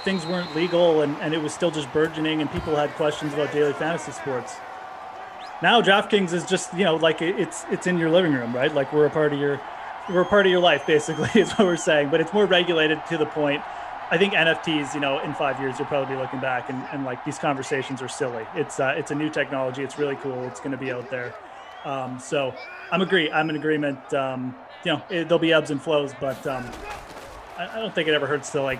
Things weren't legal, and it was still just burgeoning, and people had questions about daily fantasy sports. Now DraftKings is just, it's in your living room, right? Like we're a part of your life, basically, is what we're saying. But it's more regulated to the point. I think NFTs, in 5 years, you'll probably be looking back and like these conversations are silly. It's a new technology. It's really cool. It's going to be out there. So I'm in agreement. There'll be ebbs and flows, but I don't think it ever hurts to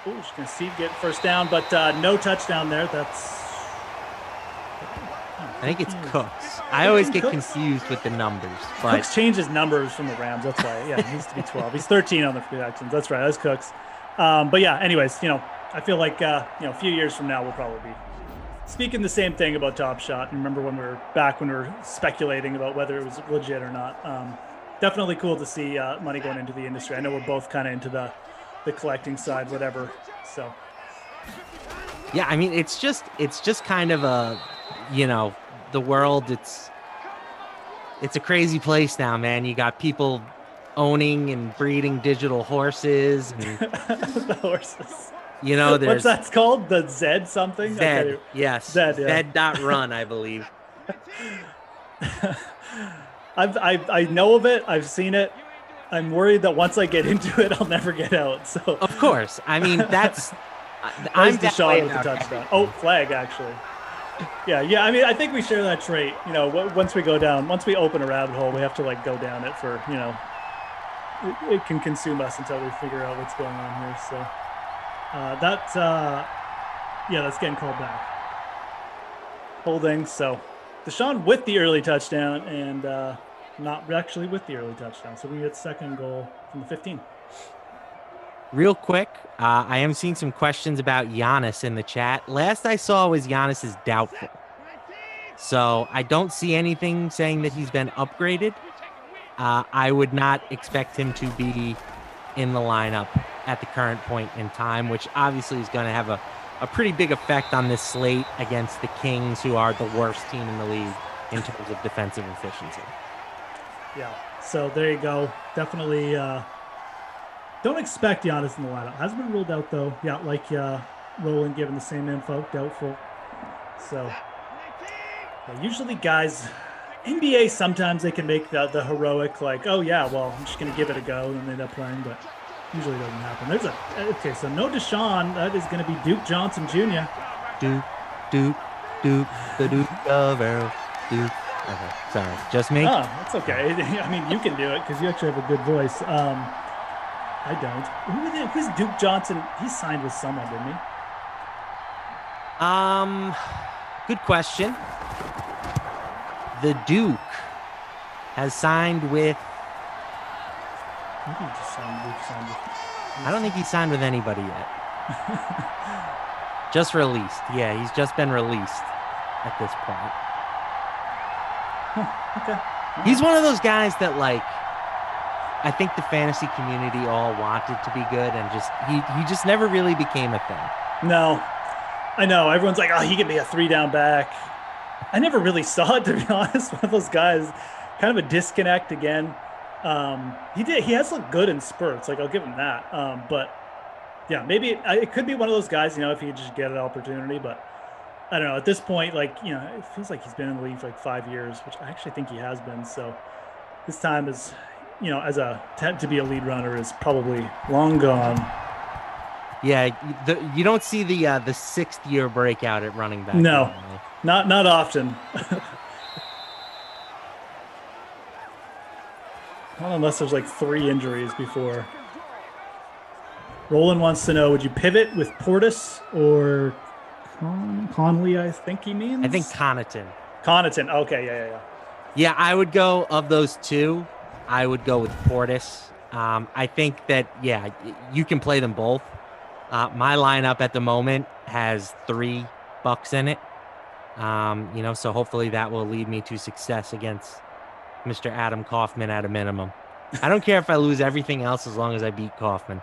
just going to see get first down, but no touchdown there. I think it's Cooks. I always get confused with the numbers. But Cooks changes numbers from the Rams. That's why. Yeah, he needs to be 12. He's 13 on the projections. That's right. That's Cooks. But yeah, anyways, I feel like, a few years from now, we'll probably be speaking the same thing about Top Shot. And remember when we were speculating about whether it was legit or not. Definitely cool to see money going into the industry. I know we're both kind of into the collecting side, whatever. So. Yeah, I mean, it's just kind of a, the world, it's a crazy place now, man. You got people owning and breeding digital horses. And, the horses. There's... What's that called? The Zed something? Zed, yes. Zed, yeah. Zed.run, I believe. I know of it. I've seen it. I'm worried that once I get into it, I'll never get out. So of course. I mean, that's... I'm Deshaun with the touchdown. Oh, flag, actually. Yeah. I mean, I think we share that trait. Once we open a rabbit hole, we have to go down it for, it can consume us until we figure out what's going on here. So that's getting called back. Holding. So Deshaun with the early touchdown and not actually with the early touchdown. So we get second goal from the 15. Real quick, I am seeing some questions about Giannis in the chat. Last I saw was Giannis is doubtful. So I don't see anything saying that he's been upgraded. I would not expect him to be in the lineup at the current point in time, which obviously is going to have a pretty big effect on this slate against the Kings, who are the worst team in the league in terms of defensive efficiency. Yeah, so there you go. Definitely don't expect Giannis in the lineup. Hasn't been ruled out, though. Yeah, like Roland giving the same info, doubtful. So usually guys, NBA, sometimes they can make the heroic, oh, yeah, well, I'm just going to give it a go, and they end up playing, but usually it doesn't happen. So no Deshaun. That is going to be Duke Johnson Jr. Duke, the Duke of Arrow, Duke. Okay, sorry, just me? Oh, that's okay. I mean, you can do it because you actually have a good voice. I don't. Who's Duke Johnson? He signed with someone, didn't he? Good question. The Duke has signed with... I think he just signed with... I don't think he signed with anybody yet. Just released. Yeah, he's just been released at this point. Okay. He's one of those guys that, I think the fantasy community all wanted to be good, and he just never really became a thing. No. I know everyone's like, oh, he could be a 3-down back. I never really saw it, to be honest. One of those guys, kind of a disconnect again. He has looked good in spurts. Like, I'll give him that. But yeah, maybe it could be one of those guys, if he just get an opportunity. But I don't know. At this point, like, it feels like he's been in the league for like 5 years, which I actually think he has been. So his time is, as to be a lead runner is probably long gone. Yeah, you don't see the 6th year breakout at running back. No, not often. Not unless there's like 3 injuries before. Roland wants to know, would you pivot with Portis or Conley, I think he means? I think Connaughton. Connaughton, okay, yeah. Yeah, I would go, of those two, I would go with Portis. I think that, yeah, you can play them both. My lineup at the moment has 3 Bucks in it. So hopefully that will lead me to success against Mr. Adam Kaufman at a minimum. I don't care if I lose everything else as long as I beat Kaufman.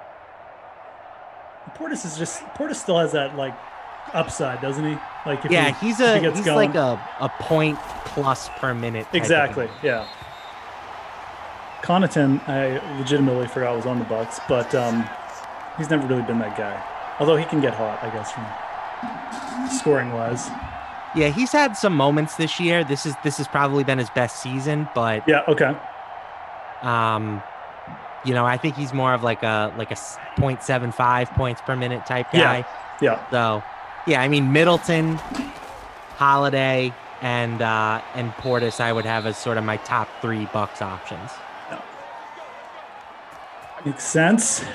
Portis still has that like upside, doesn't he? Like he's like a point plus per minute. Exactly. Yeah. Connaughton, I legitimately forgot was on the Bucks, but he's never really been that guy. Although he can get hot, I guess, from scoring wise. Yeah, he's had some moments this year. This has probably been his best season, but yeah, okay. I think he's more of like a 0.75 points per minute type guy. Yeah. So, yeah, I mean Middleton, Holiday, and Portis I would have as sort of my top 3 Bucks options. Yeah. Makes sense.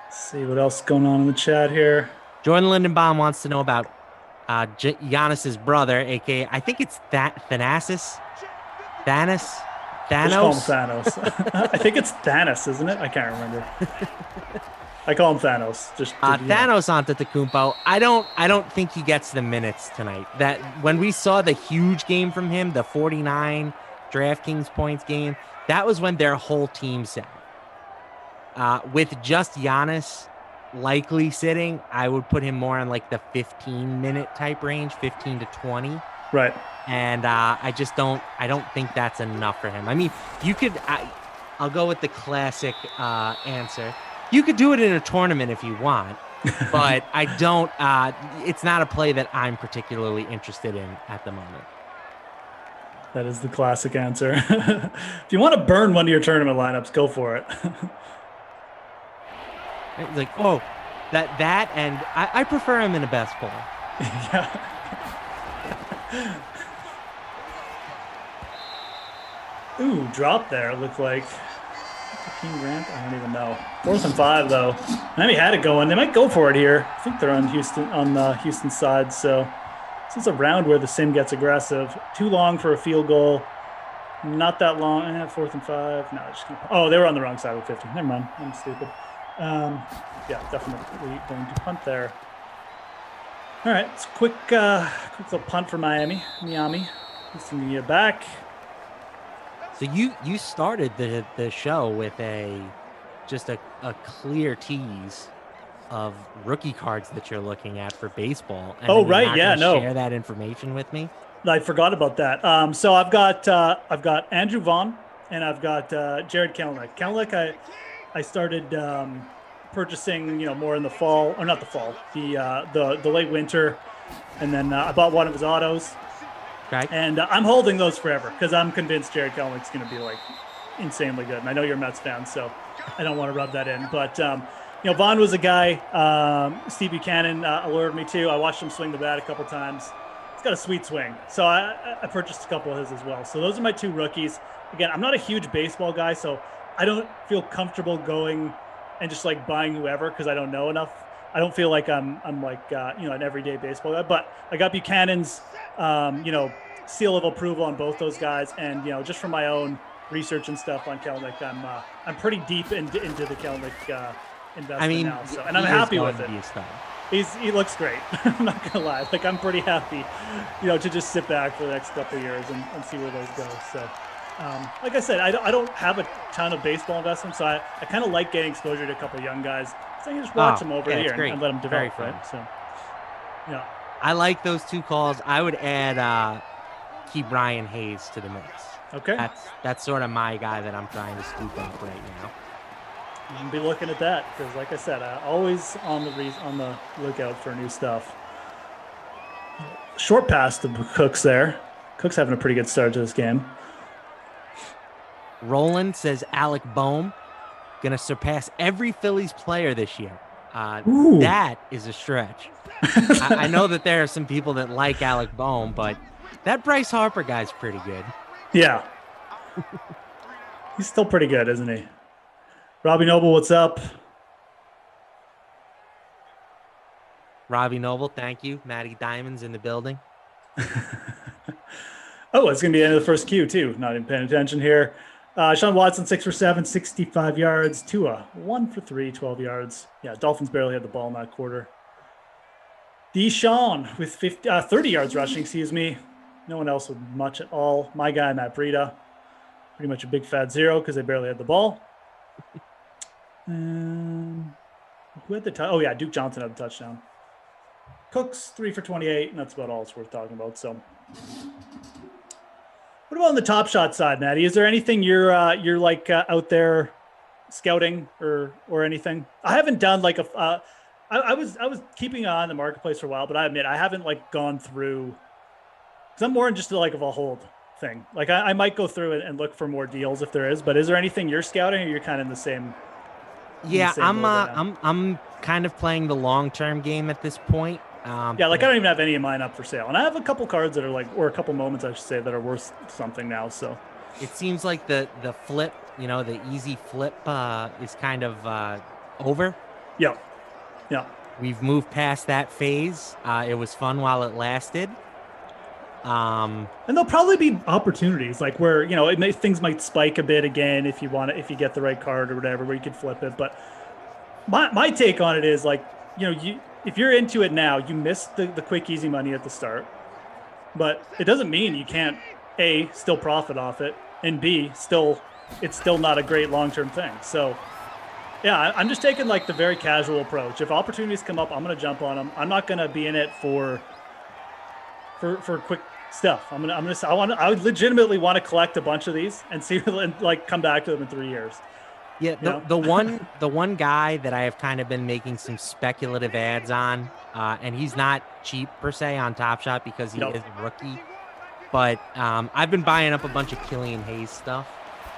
Let's see what else is going on in the chat here. Jordan Lindenbaum wants to know about Giannis's brother, aka I think it's Thanasis. Thanos. Just call him Thanos. I think it's Thanos, isn't it? I can't remember. I call him Thanos. Thanos Antetokounmpo. I don't think he gets the minutes tonight. That when we saw the huge game from him, the 49 DraftKings points game, that was when their whole team sat. With just Giannis likely sitting, I would put him more in like the 15-minute type range, 15 to 20. Right. And I don't think that's enough for him. I mean, I'll go with the classic answer. You could do it in a tournament if you want, but I don't. It's not a play that I'm particularly interested in at the moment. That is the classic answer. If you want to burn one of your tournament lineups, go for it. It's like, oh, that, and I prefer him in a best ball. Yeah. Ooh, drop there. It looked like King Grant. I don't even know. 4th and 5 though. Miami had it going. They might go for it here. I think they're on the Houston side. So this is a round where the sim gets aggressive. Too long for a field goal. Not that long. 4th and 5. No, just keep. Oh, they were on the wrong side of 50. Never mind. I'm stupid. Yeah, definitely going to punt there. All right, it's a quick little punt for Miami. Houston can get back. So you started the show with a clear tease of rookie cards that you're looking at for baseball. And oh right, yeah, no. Share that information with me. I forgot about that. So I've got Andrew Vaughn and I've got Jared Kelenic. Kelenic, I started purchasing, more in the fall, or not the fall, the late winter, and then I bought one of his autos. Right. And I'm holding those forever because I'm convinced Jared Kelenic going to be like insanely good. And I know you're a Mets fan, so I don't want to rub that in. But Vaughn was a guy. Steve Buchanan allured me to. I watched him swing the bat a couple times. He's got a sweet swing, so I purchased a couple of his as well. So those are my 2 rookies. Again, I'm not a huge baseball guy, so I don't feel comfortable going and just like buying whoever because I don't know enough. I don't feel like I'm like an everyday baseball guy. But I got Buchanan's seal of approval on both those guys, and just from my own research and stuff on Kelenic, I'm pretty deep into the Kelenic investment now. So, and I'm happy with it. He looks great. I'm not gonna lie. Like I'm pretty happy, to just sit back for the next couple of years and see where those go. So. Like I said, I don't have a ton of baseball investments, so I kind of like getting exposure to a couple of young guys. So you just watch Oh, them over yeah, it's here great. and let them Very develop, fun. right? So, yeah. I like those two calls. I would add keep Ryan Hayes to the mix. Okay. That's sort of my guy that I'm trying to scoop up right now. You can be looking at that because, like I said, always on the lookout for new stuff. Short pass to Cooks there. Cooks having a pretty good start to this game. Roland says Alec Boehm going to surpass every Phillies player this year. Ooh. That is a stretch. I know that there are some people that like Alec Boehm, but that Bryce Harper guy's pretty good. Yeah. He's still pretty good, isn't he? Robbie Noble, what's up? Robbie Noble, thank you. Matty Diamond's in the building. Oh, it's going to be the end of the first Q, too. Not even paying attention here. Sean Watson, 6 for 7, 65 yards. Tua, 1 for 3, 12 yards. Yeah, Dolphins barely had the ball in that quarter. Deshaun with 30 yards rushing, excuse me. No one else with much at all. My guy, Matt Breida, pretty much a big fat 0 because they barely had the ball. Who had the touchdown? Oh, yeah, Duke Johnson had the touchdown. Cooks, 3 for 28, and that's about all it's worth talking about. So, what about on the Top Shot side, Matty? Is there anything you're like out there scouting or anything? I haven't done like a. I was keeping an eye on the marketplace for a while, but I admit I haven't like gone through. Because I'm more in just like of a hold thing. Like I might go through it and look for more deals if there is. But is there anything you're scouting, or you're kind of in the same? Yeah, I'm kind of playing the long-term game at this point. Yeah, like I don't even have any of mine up for sale, and I have a couple cards that are like, or a couple moments I should say, that are worth something now. So it seems like the flip, the easy flip is kind of over. Yeah. We've moved past that phase. It was fun while it lasted. And there'll probably be opportunities like where things might spike a bit again if you get the right card or whatever, where you could flip it. But my take on it is like if you're into it now, you missed the quick easy money at the start, but it doesn't mean you can't A, still profit off it, and B, it's still not a great long-term thing. So yeah, I'm just taking like the very casual approach. If opportunities come up, I'm going to jump on them. I'm not going to be in it for quick stuff. I would legitimately want to collect a bunch of these and see like come back to them in 3 years. Yeah, the one guy that I have kind of been making some speculative ads on, and he's not cheap per se on Top Shot because he is a rookie, but I've been buying up a bunch of Killian Hayes stuff.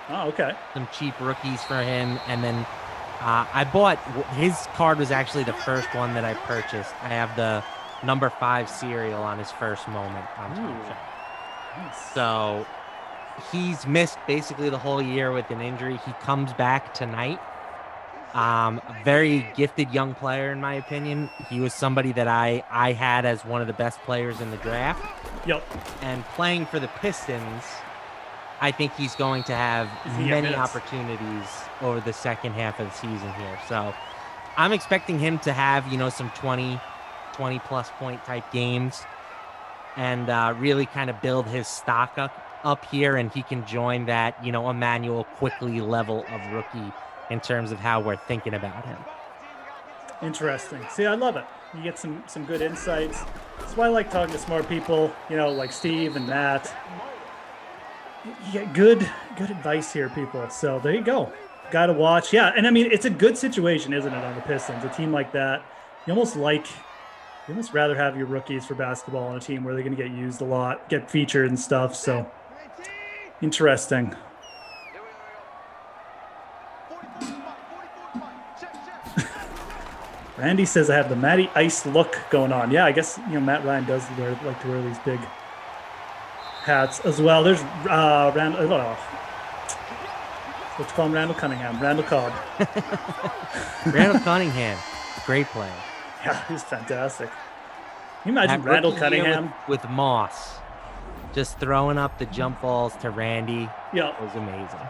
Oh, okay. Some cheap rookies for him, and then I bought his card was actually the first one that I purchased. I have the number 5 serial on his first moment on Top Shot. Nice. So he's missed basically the whole year with an injury. He comes back tonight. A very gifted young player, in my opinion. He was somebody that I had as one of the best players in the draft. Yep. And playing for the Pistons, I think he's going to have many opportunities over the second half of the season here. So I'm expecting him to have, some 20-plus point type games and really kind of build his stock up here, and he can join that, Emmanuel Quickly level of rookie in terms of how we're thinking about him. Interesting. See, I love it. You get some good insights. That's why I like talking to smart people, like Steve and Matt. You get good advice here, people. So there you go. Got to watch. Yeah, and I mean, it's a good situation, isn't it, on the Pistons? A team like that, you almost rather have your rookies for basketball on a team where they're going to get used a lot, get featured and stuff. So interesting. Randy says I have the Matty Ice look going on. Yeah, I guess Matt Ryan does like to wear these big hats as well. There's Randall. Let's call him Randall Cunningham. Randall Cobb. Randall Cunningham, great player. Yeah, he's fantastic. Can you imagine Randall Cunningham with Moss, just throwing up the jump balls to Randy? Yeah, it was amazing.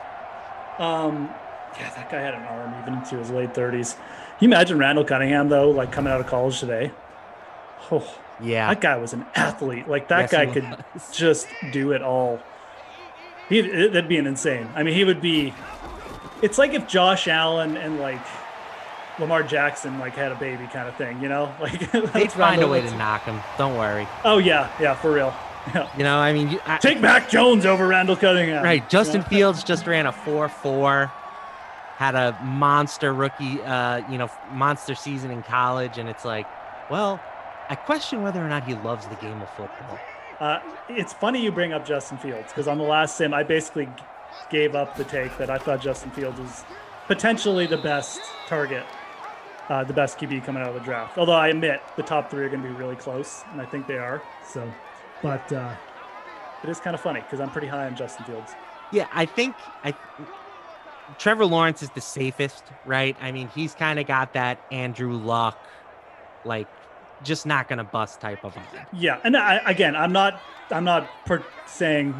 Yeah, that guy had an arm even into his late 30s. Can you imagine Randall Cunningham though, like coming out of college today? Oh, yeah, that guy was an athlete. Like that guy could just do it all. That'd be an insane. I mean, he would be. It's like if Josh Allen and like Lamar Jackson like had a baby kind of thing, Like They'd find a way to knock him. Don't worry. Oh yeah, for real. Yeah. I mean, take Mac Jones over Randall Cunningham. Right. Justin Fields just ran a 4.4, had a monster rookie, monster season in college, and it's like, well, I question whether or not he loves the game of football. It's funny you bring up Justin Fields because on the last sim, I basically gave up the take that I thought Justin Fields was potentially the best target, the best QB coming out of the draft. Although I admit the top 3 are going to be really close, and I think they are. So, but it is kind of funny because I'm pretty high on Justin Fields. Yeah, I think Trevor Lawrence is the safest, right? I mean, he's kind of got that Andrew Luck, like, just not going to bust type of vibe. Yeah, and I'm not saying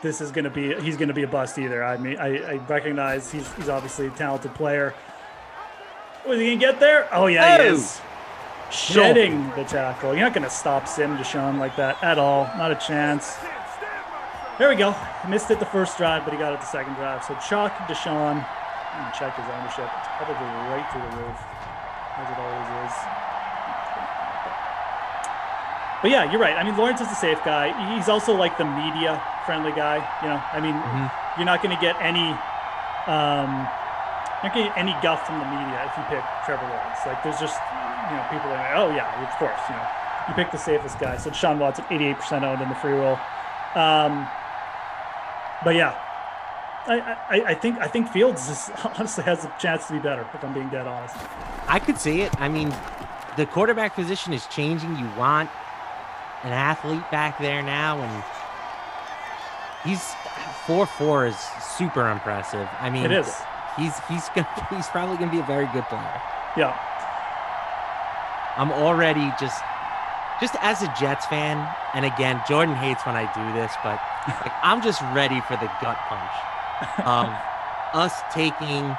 this is he's going to be a bust either. I mean, I recognize he's obviously a talented player. Was he going to get there? Oh yeah, he is. Shedding the tackle. You're not going to stop Sim Deshaun like that at all. Not a chance. There we go. Missed it the first drive, but he got it the second drive. So chalk Deshaun. I'm going to check his ownership. It's probably right through the roof, as it always is. But yeah, you're right. I mean, Lawrence is a safe guy. He's also like the media-friendly guy. I mean, you're not going to get any guff from the media if you pick Trevor Lawrence. Like, there's just people are like, oh yeah, of course. You pick the safest guy. So Deshaun Watson, 88% owned in the free roll. But yeah, I think Fields honestly has a chance to be better. If I'm being dead honest, I could see it. I mean, the quarterback position is changing. You want an athlete back there now, and he's 4.4 is super impressive. I mean, it is. He's probably gonna be a very good player. Yeah. I'm already just as a Jets fan, and again, Jordan hates when I do this, but like, I'm just ready for the gut punch of us taking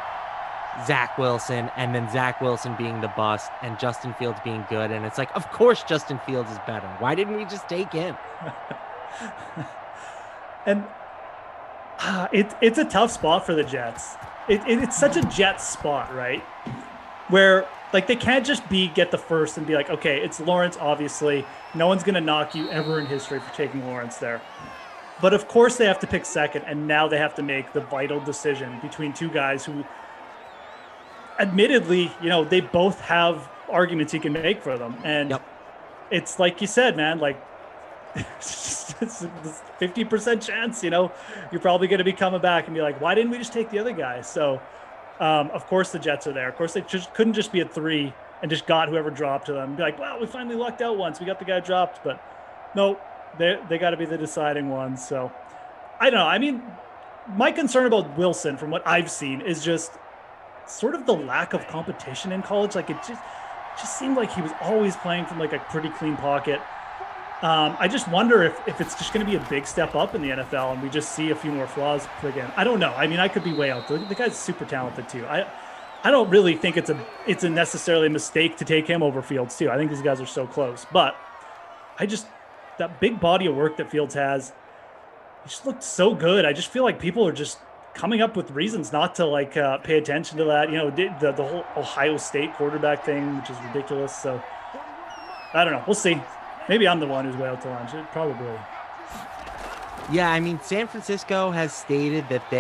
Zach Wilson and then Zach Wilson being the bust and Justin Fields being good. And it's like, of course Justin Fields is better. Why didn't we just take him? And it's a tough spot for the Jets. It's such a Jets spot, right? Where like they can't just get the first and be like, okay, it's Lawrence, obviously. No one's going to knock you ever in history for taking Lawrence there. But of course they have to pick second, and now they have to make the vital decision between two guys who admittedly, they both have arguments you can make for them. And It's like you said, man, like it's 50% chance, you're probably going to be coming back and be like, why didn't we just take the other guy? So, of course the Jets are there. Of course they couldn't just be at 3 and just got whoever dropped to them. Be like, well, we finally lucked out once. We got the guy dropped, but no, they got to be the deciding ones. So I don't know. I mean, my concern about Wilson from what I've seen is just sort of the lack of competition in college. Like it just seemed like he was always playing from like a pretty clean pocket. I just wonder if it's just going to be a big step up in the NFL and we just see a few more flaws again. I don't know. I mean, I could be way out. The guy's super talented too. I don't really think it's a necessarily a mistake to take him over Fields too. I think these guys are so close, but that big body of work that Fields has, he just looked so good. I just feel like people are just coming up with reasons not to like pay attention to that. The whole Ohio State quarterback thing, which is ridiculous. So I don't know. We'll see. Maybe I'm the one who's way out to lunch. Probably. Yeah, I mean, San Francisco has stated that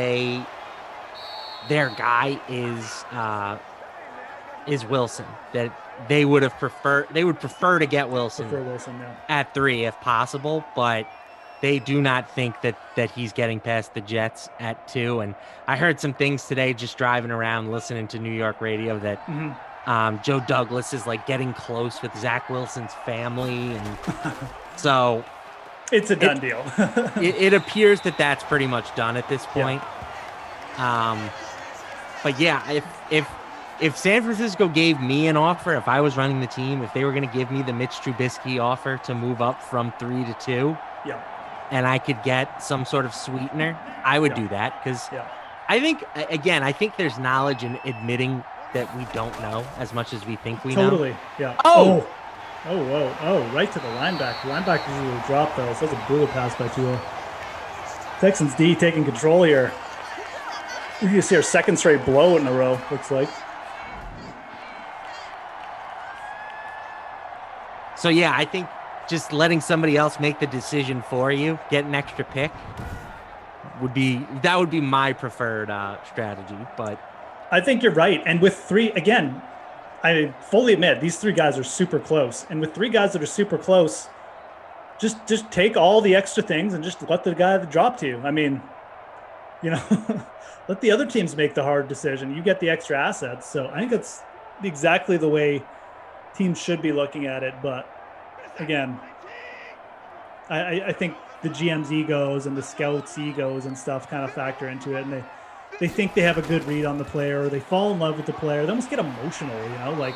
their guy is Wilson. That they would prefer to get Wilson, at 3 if possible, but they do not think that he's getting past the Jets at 2. And I heard some things today just driving around listening to New York radio that Joe Douglas is like getting close with Zach Wilson's family, and so it's a done deal. it appears that that's pretty much done at this point. Yeah. But yeah, if San Francisco gave me an offer, if I was running the team, if they were going to give me the Mitch Trubisky offer to move up from 3 to 2, and I could get some sort of sweetener, I would do that because I think there's knowledge in admitting that we don't know as much as we think we know. Totally, yeah. Oh, whoa. Oh, right to the linebacker. Linebacker's a little drop, though. So that's a brutal pass by Tua. Texans D taking control here. You can see our second straight blow in a row, looks like. So, yeah, I think just letting somebody else make the decision for you, get an extra pick, would be my preferred strategy. But I think you're right. And with 3, again, I fully admit these 3 guys are super close. And with 3 guys that are super close, just take all the extra things and just let the guy drop to you. I mean, let the other teams make the hard decision. You get the extra assets. So I think that's exactly the way teams should be looking at it. But again, I think the GM's egos and the scouts' egos and stuff kind of factor into it. And they think they have a good read on the player, or they fall in love with the player. They almost get emotional, like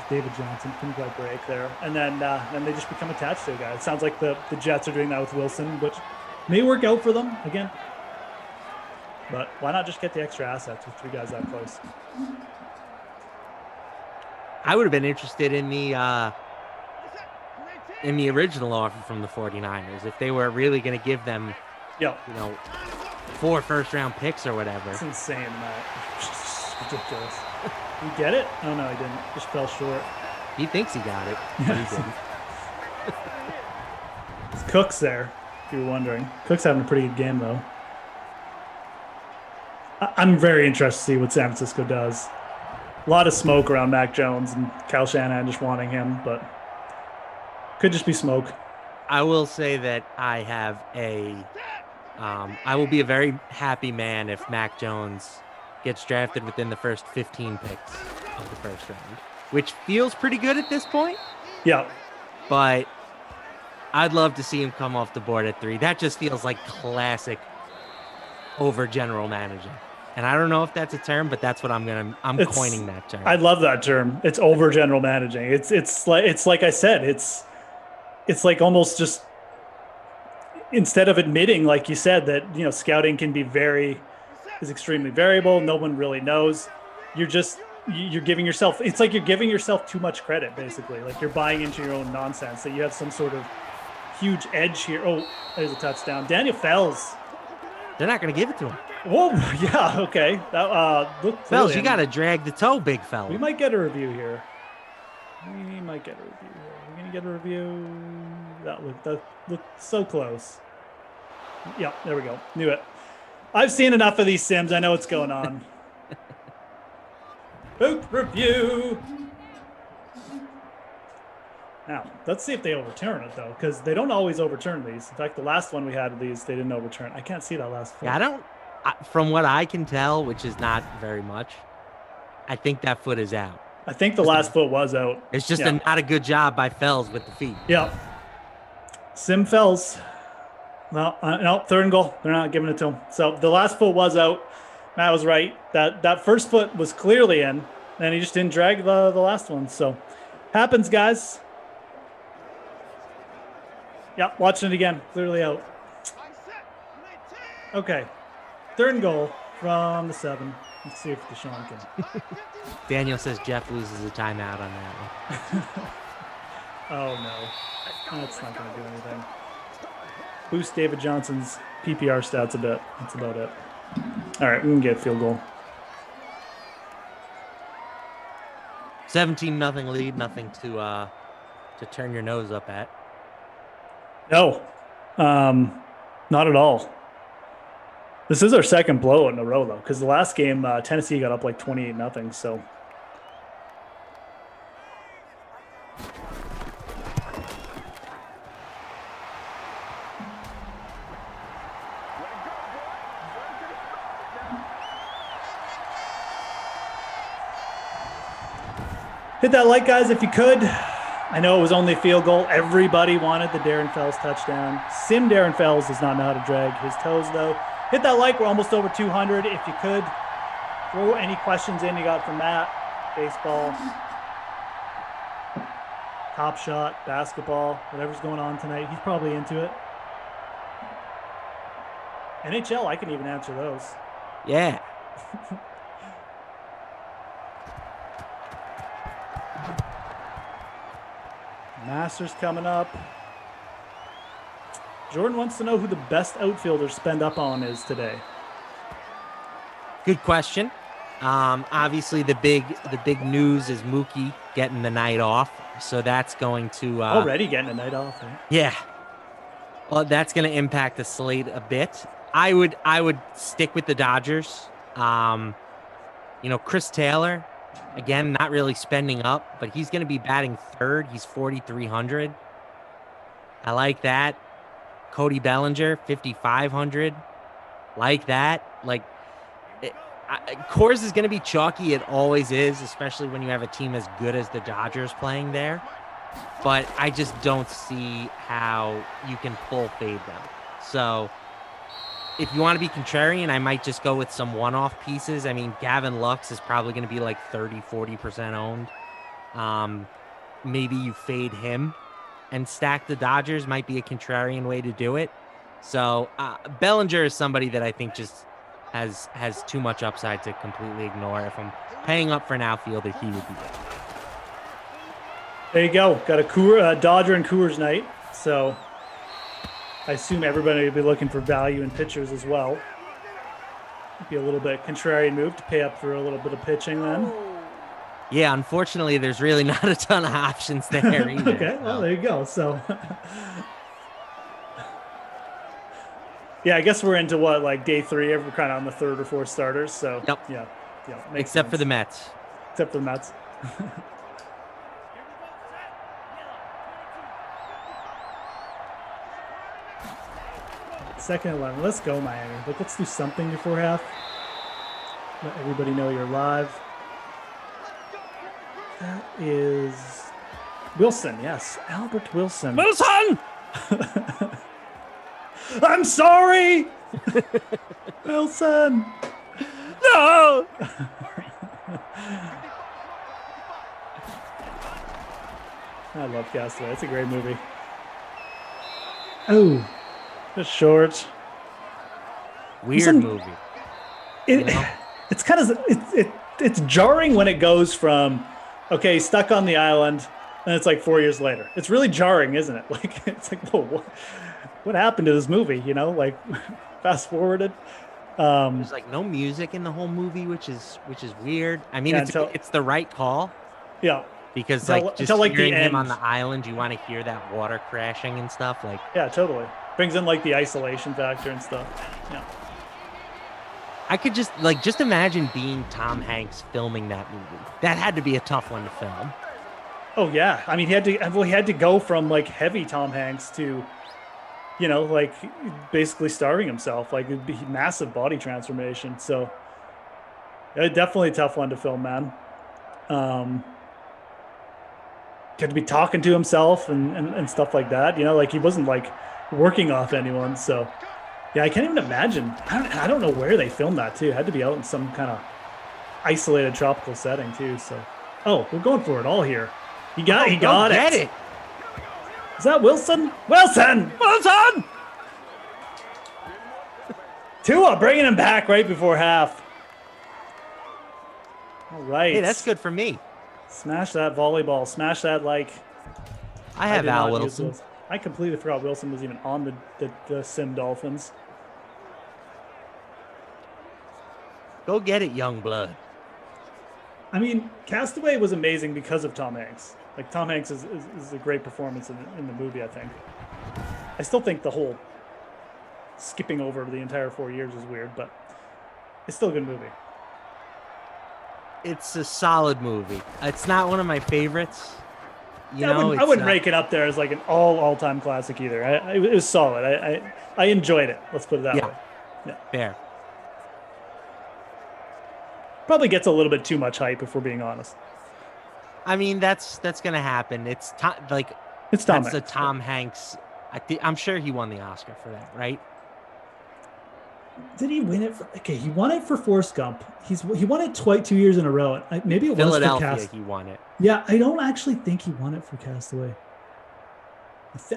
David Johnson couldn't quite break there. And then they just become attached to a guy. It sounds like the Jets are doing that with Wilson, which may work out for them again. But why not just get the extra assets with 3 guys that close? I would have been interested in the original offer from the 49ers if they were really going to give them, 4 first-round picks or whatever. It's insane, Matt. It's ridiculous. You get it? Oh, no, he didn't. Just fell short. He thinks he got it, but he didn't. It's Cooks there, if you were wondering. Cook's having a pretty good game, though. I'm very interested to see what San Francisco does. A lot of smoke around Mac Jones and Kyle Shanahan just wanting him, but could just be smoke. I will say that I have I will be a very happy man if Mac Jones gets drafted within the first 15 picks of the first round, which feels pretty good at this point. Yeah. But I'd love to see him come off the board at 3. That just feels like classic over general managing. And I don't know if that's a term, but that's what I'm coining that term. I love that term. It's over general managing. It's like I said, it's like almost just, instead of admitting, like you said, that scouting can be is extremely variable. No one really knows. You're giving yourself. It's like you're giving yourself too much credit, basically. Like you're buying into your own nonsense. That you have some sort of huge edge here. Oh, there's a touchdown. Daniel Fells. They're not going to give it to him. Whoa, yeah, okay. That Fells, you got to drag the toe, big fella. We might get a review here. We're going to get a review. That looked so close. Yeah, there we go. Knew it. I've seen enough of these sims. I know what's going on. Boot review. Now, let's see if they overturn it, though, because they don't always overturn these. In fact, the last one we had of these, they didn't overturn. I can't see that last foot. Yeah, from what I can tell, which is not very much, I think that foot is out. I think the last foot was out. It's just not a good job by Fells with the feet. Yeah. Sim Fells. No, 3rd and goal. They're not giving it to him. So the last foot was out. Matt was right. That first foot was clearly in, and he just didn't drag the last one. So happens, guys. Yeah, watching it again. Clearly out. Okay. 3rd and goal from the 7. Let's see if Deshaun can. Daniel says Jeff loses a timeout on that one. Oh, no. That's not going to do anything. Boost David Johnson's PPR stats a bit. That's about it. All right, we can get a field goal. 17-0 lead. Nothing to turn your nose up at. No, not at all. This is our second blowout in a row, though, because the last game, Tennessee got up like 28-0, so. Hit that like, guys, if you could. I know it was only a field goal. Everybody wanted the Darren Fells touchdown. Sim Darren Fells does not know how to drag his toes, though. Hit that like. We're almost over 200. If you could, throw any questions in you got from Matt. Baseball, Top Shot, basketball, whatever's going on tonight. He's probably into it. NHL, I can even answer those. Yeah. Masters coming up. Jordan wants to know who the best outfielder spend up on is today. Good question. Obviously, the big news is Mookie getting the night off, so that's going to Already getting a night off. Right? yeah. Well, that's going to impact the slate a bit. I would stick with the Dodgers. Chris Taylor, again, not really spending up, but he's going to be batting third. He's 4,300. I like that. Cody Bellinger, 5,500. Like that. Coors is going to be chalky. It always is, especially when you have a team as good as the Dodgers playing there. But I just don't see how you can full fade them. So if you want to be contrarian, I might just go with some one-off pieces. I mean, Gavin Lux is probably going to be like 30-40% owned. Maybe you fade him and stack the Dodgers might be a contrarian way to do it. So Bellinger is somebody that I think just has too much upside to completely ignore. If I'm paying up for an outfielder, he would be there. There you go. Got a Dodger and Coors night. So I assume everybody will be looking for value in pitchers as well. Be a little bit contrarian move to pay up for a little bit of pitching then. Yeah, unfortunately, there's really not a ton of options there either. Okay, well, there you go. So, yeah, I guess we're into what, like day 3? We're kind of on the 3rd or 4th starters. So, yep. Yeah. Except for the Mets. Except for the Mets. Second 11. Let's go, Miami. Let's do something before half. Let everybody know you're live. That is Wilson. Yes, Albert Wilson. Wilson! I'm sorry! Wilson! No! I love Castaway. It's a great movie. Oh, it's short. Weird movie. It's kind of it's jarring when it goes from okay, stuck on the island, and it's like 4 years later. It's really jarring, isn't it? Like it's like, whoa, what happened to this movie? Fast forwarded. There's like no music in the whole movie, which is weird. I mean, it's the right call. Yeah. Because hearing him on the island, you want to hear that water crashing and stuff. Yeah, totally. Brings in like the isolation factor and stuff. Yeah. I could just imagine being Tom Hanks filming that movie. That had to be a tough one to film. Oh yeah, I mean he had to go from like heavy Tom Hanks to, like basically starving himself, like it'd be massive body transformation. So, yeah, definitely a tough one to film, man. Had to be talking to himself and stuff like that. Like he wasn't like working off anyone. So. Yeah, I can't even imagine. I don't know where they filmed that, too. It had to be out in some kind of isolated tropical setting, too. So, we're going for it all here. He got it. Is that Wilson? Wilson! Tua bringing him back right before half. All right. Hey, that's good for me. Smash that volleyball. Smash that like. I have Al Wilson. I completely forgot Wilson was even on the Sim Dolphins. Go get it, young blood. I mean, Castaway was amazing because of Tom Hanks. Like, Tom Hanks is a great performance in the movie, I think. I still think the whole skipping over the entire 4 years is weird, but it's still a good movie. It's a solid movie. It's not one of my favorites. I wouldn't rank it up there as like an all-time classic either. It was solid. I enjoyed it. Let's put it that way. Yeah. Fair. Probably gets a little bit too much hype if we're being honest. I mean, that's going to happen. It's Tom Hanks. The Tom Hanks. I'm sure he won the Oscar for that, right? Did he win it? He won it for Forrest Gump. He won it 2 years in a row. Maybe it was Philadelphia. He won it. Yeah, I don't actually think he won it for Castaway.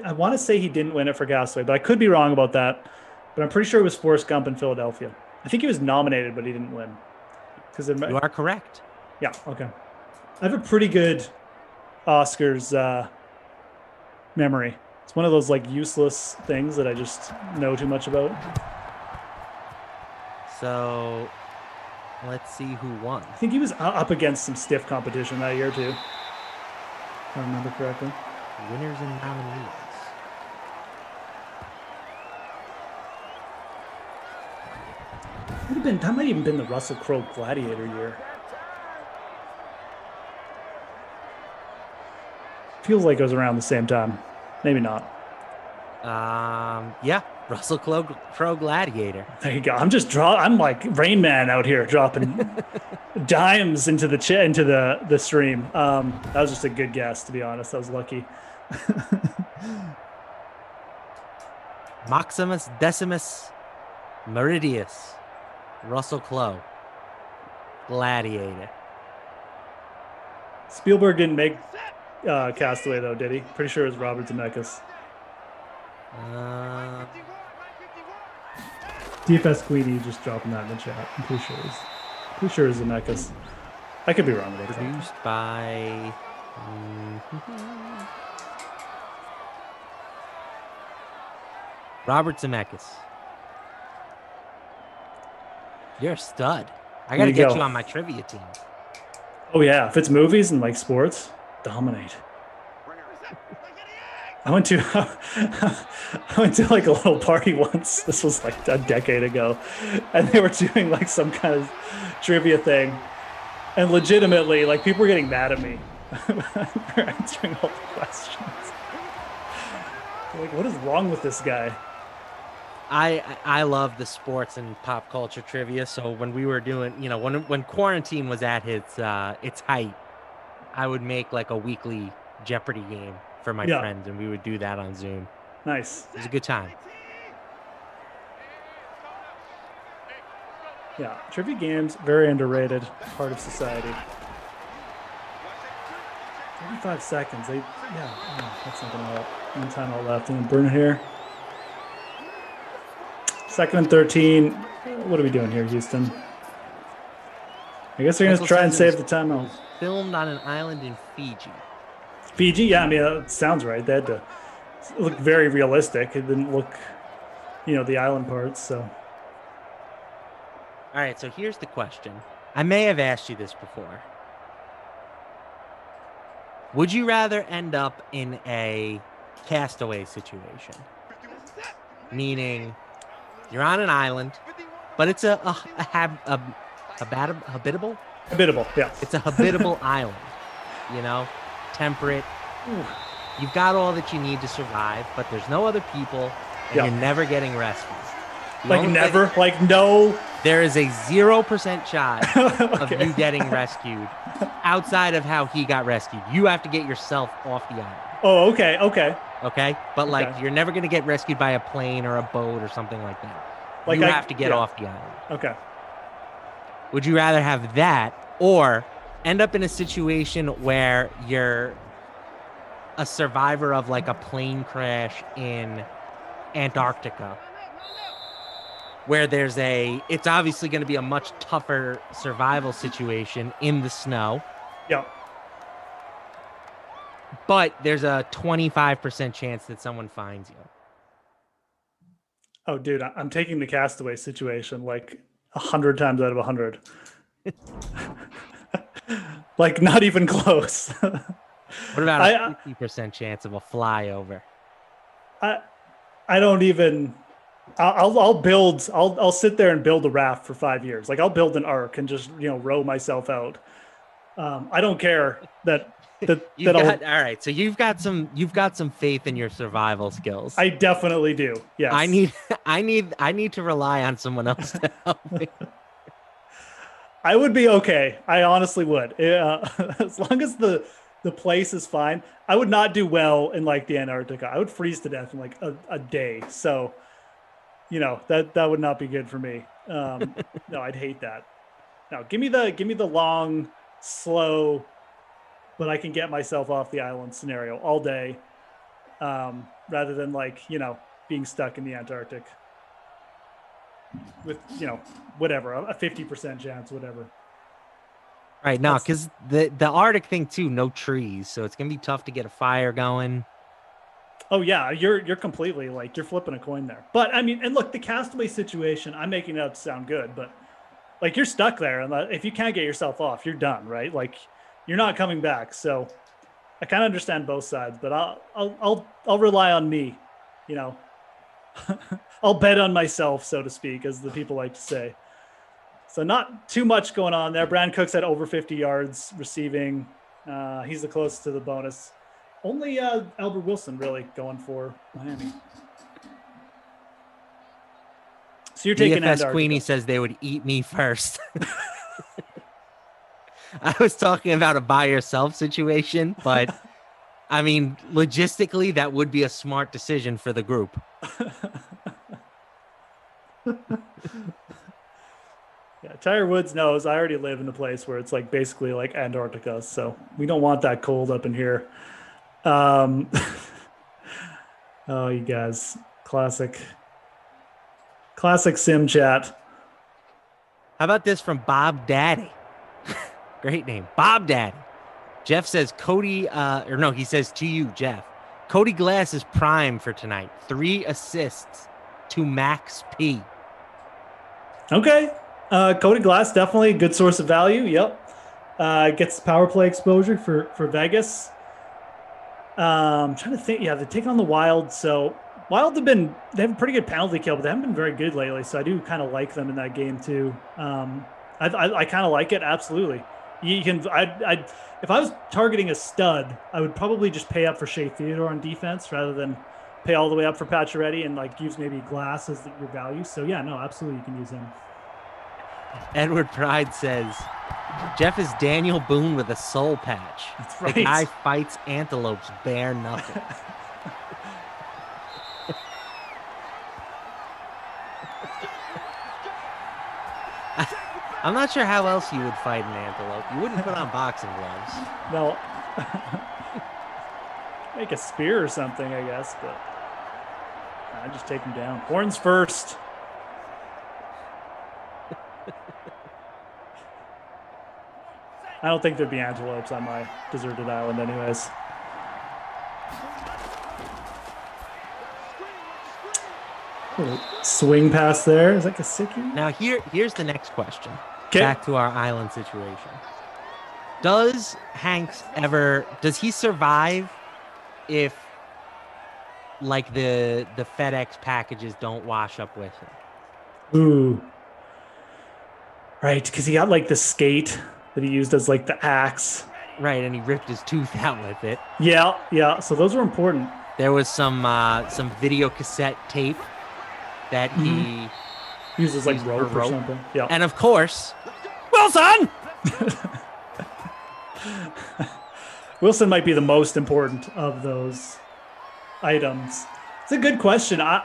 I want to say he didn't win it for Castaway, but I could be wrong about that. But I'm pretty sure it was Forrest Gump in Philadelphia. I think he was nominated, but he didn't win. You are correct. Yeah. Okay. I have a pretty good Oscars memory. It's one of those like useless things that I just know too much about. So Let's see who won. I think he was up against some stiff competition that year too. If I remember correctly. Winners and nominees. That might even been the Russell Crowe Gladiator year. Feels like it was around the same time. Maybe not. Yeah, Russell Crowe Gladiator. There you go. I'm like Rain Man out here dropping dimes into the stream. That was just a good guess, to be honest. I was lucky. Maximus Decimus Meridius. Russell Crowe Gladiator. Spielberg didn't make Castaway though, did he? Pretty sure it was Robert Zemeckis. DFS Queenie just dropping that in the chat. I'm pretty sure it was Zemeckis. I could be wrong about that. Produced by Robert Zemeckis. You're a stud. I got to get you on my trivia team. Oh yeah, if it's movies and like sports, dominate. I went to like a little party once. This was like a decade ago, and they were doing like some kind of trivia thing, and legitimately, like people were getting mad at me for answering all the questions. Like, what is wrong with this guy? I love the sports and pop culture trivia. So when we were doing, when quarantine was at its height, I would make like a weekly Jeopardy game for my friends, and we would do that on Zoom. Nice. It was a good time. Yeah, trivia games, very underrated part of society. 35 seconds. That's not gonna help. One time all left, and then burn it here. 2nd and 13. What are we doing here, Houston? I guess they're gonna try and save the timeout. Filmed on an island in Fiji. Fiji? Yeah, I mean, it sounds right. They had to look very realistic. It didn't look, the island parts, so. All right, so here's the question. I may have asked you this before. Would you rather end up in a castaway situation? Meaning you're on an island, but it's a habitable? Habitable, yeah. It's a habitable island, temperate. You've got all that you need to survive, but there's no other people, and you're never getting rescued. No. There is a 0% shot of you getting rescued outside of how he got rescued. You have to get yourself off the island. Oh, okay. Okay? But, you're never going to get rescued by a plane or a boat or something like that. You have to get off the island. Okay. Would you rather have that or end up in a situation where you're a survivor of, like, a plane crash in Antarctica? Where it's obviously going to be a much tougher survival situation in the snow. Yeah. But there's a 25% chance that someone finds you. Oh, dude, I'm taking the castaway situation like 100 times out of 100. Like, not even close. What about a 50% chance of a flyover? I don't even... I'll sit there and build a raft for 5 years. Like, I'll build an ark and just, row myself out. I don't care that all right. So you've got some faith in your survival skills. I definitely do. Yes. I need to rely on someone else to help me. I would be okay. I honestly would. As long as the place is fine. I would not do well in like the Antarctica. I would freeze to death in like a day. So, that would not be good for me. No, I'd hate that. No, give me the long, slow, but I can get myself off the island scenario all day, rather than being stuck in the Antarctic with, whatever, a 50% chance, whatever. Right. No, because the Arctic thing too, no trees. So it's going to be tough to get a fire going. Oh yeah, you're completely you're flipping a coin there. But I mean, and look, the castaway situation, I'm making it up to sound good, but like you're stuck there, and if you can't get yourself off, you're done, right? Like you're not coming back. So I kind of understand both sides, but I'll rely on me, you know. I'll bet on myself, so to speak, as the people like to say. So not too much going on there. Brandon Cooks had over 50 yards receiving. He's the closest to the bonus. Only Albert Wilson really going for Miami. So you're taking DFS Queenie says they would eat me first. I was talking about a buy yourself situation, but I mean, logistically, that would be a smart decision for the group. Yeah, Tiger Woods knows I already live in a place where it's like basically like Antarctica, so we don't want that cold up in here. Oh, you guys, classic sim chat. How about this from Bob Daddy? Great name, Bob Daddy. Jeff says Cody, he says to you, Jeff, Cody Glass is prime for tonight. 3 assists to Max P. Okay. Cody Glass, definitely a good source of value. Yep. Gets power play exposure for Vegas. I'm trying to think. Yeah, they take on the Wild. So Wild they have a pretty good penalty kill, but they haven't been very good lately. So I do kind of like them in that game too. I kind of like it. Absolutely. You can. If I was targeting a stud, I would probably just pay up for Shea Theodore on defense rather than pay all the way up for Pacioretty and like use maybe Glass as your value. So yeah, no, absolutely, you can use him. Edward Pride says, Jeff is Daniel Boone with a soul patch. That's right. The guy fights antelopes bare knuckle. I'm not sure how else you would fight an antelope. You wouldn't put on boxing gloves. No. Make a spear or something, I guess, but I just take him down. Horns first. I don't think there'd be antelopes on my deserted island anyways. Swing pass there. Is that Kasicki? Now here's the next question. Okay. Back to our island situation. Does he survive if like the FedEx packages don't wash up with him? Ooh. Right, because he got like the skate that he used as like the axe. Right, and he ripped his tooth out with it. Yeah. So those were important. There was some video cassette tape that he uses like rope or something. Yeah. And of course, Wilson! Wilson might be the most important of those items. It's a good question. I'm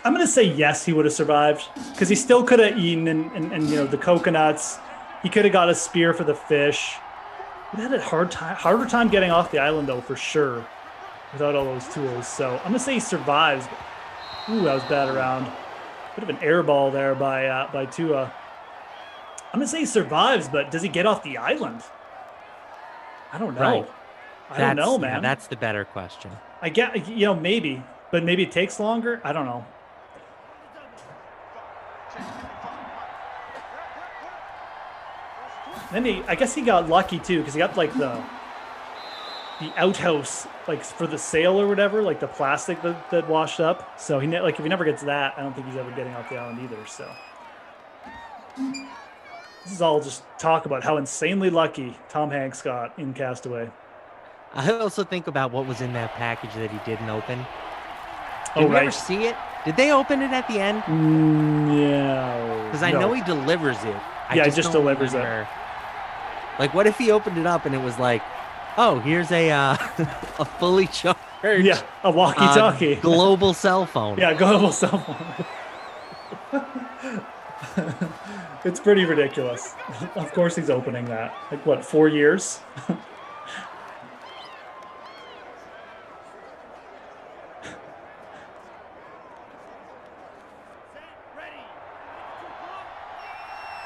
going to say yes, he would have survived because he still could have eaten and the coconuts. He could have got a spear for the fish. He had a harder time getting off the island though, for sure, without all those tools. So I'm going to say he survives. Ooh, that was bad around. Bit of an air ball there by Tua. I'm going to say he survives, but does he get off the island? I don't know. Right. I don't know, man. Yeah, that's the better question. I get, maybe, but maybe it takes longer. I don't know. Then I guess he got lucky too, because he got like the outhouse, like for the sail or whatever, like the plastic that washed up. So if he never gets that, I don't think he's ever getting off the island either. So this is all just talk about how insanely lucky Tom Hanks got in Castaway. I also think about what was in that package that he didn't open. Did we ever see it? Did they open it at the end? Yeah. Because I know he delivers it. He just delivers it. Like, what if he opened it up and it was like, oh, here's a a fully charged, a walkie-talkie, global cell phone. Yeah, global cell phone. It's pretty ridiculous. Of course, he's opening that. Like what, 4 years?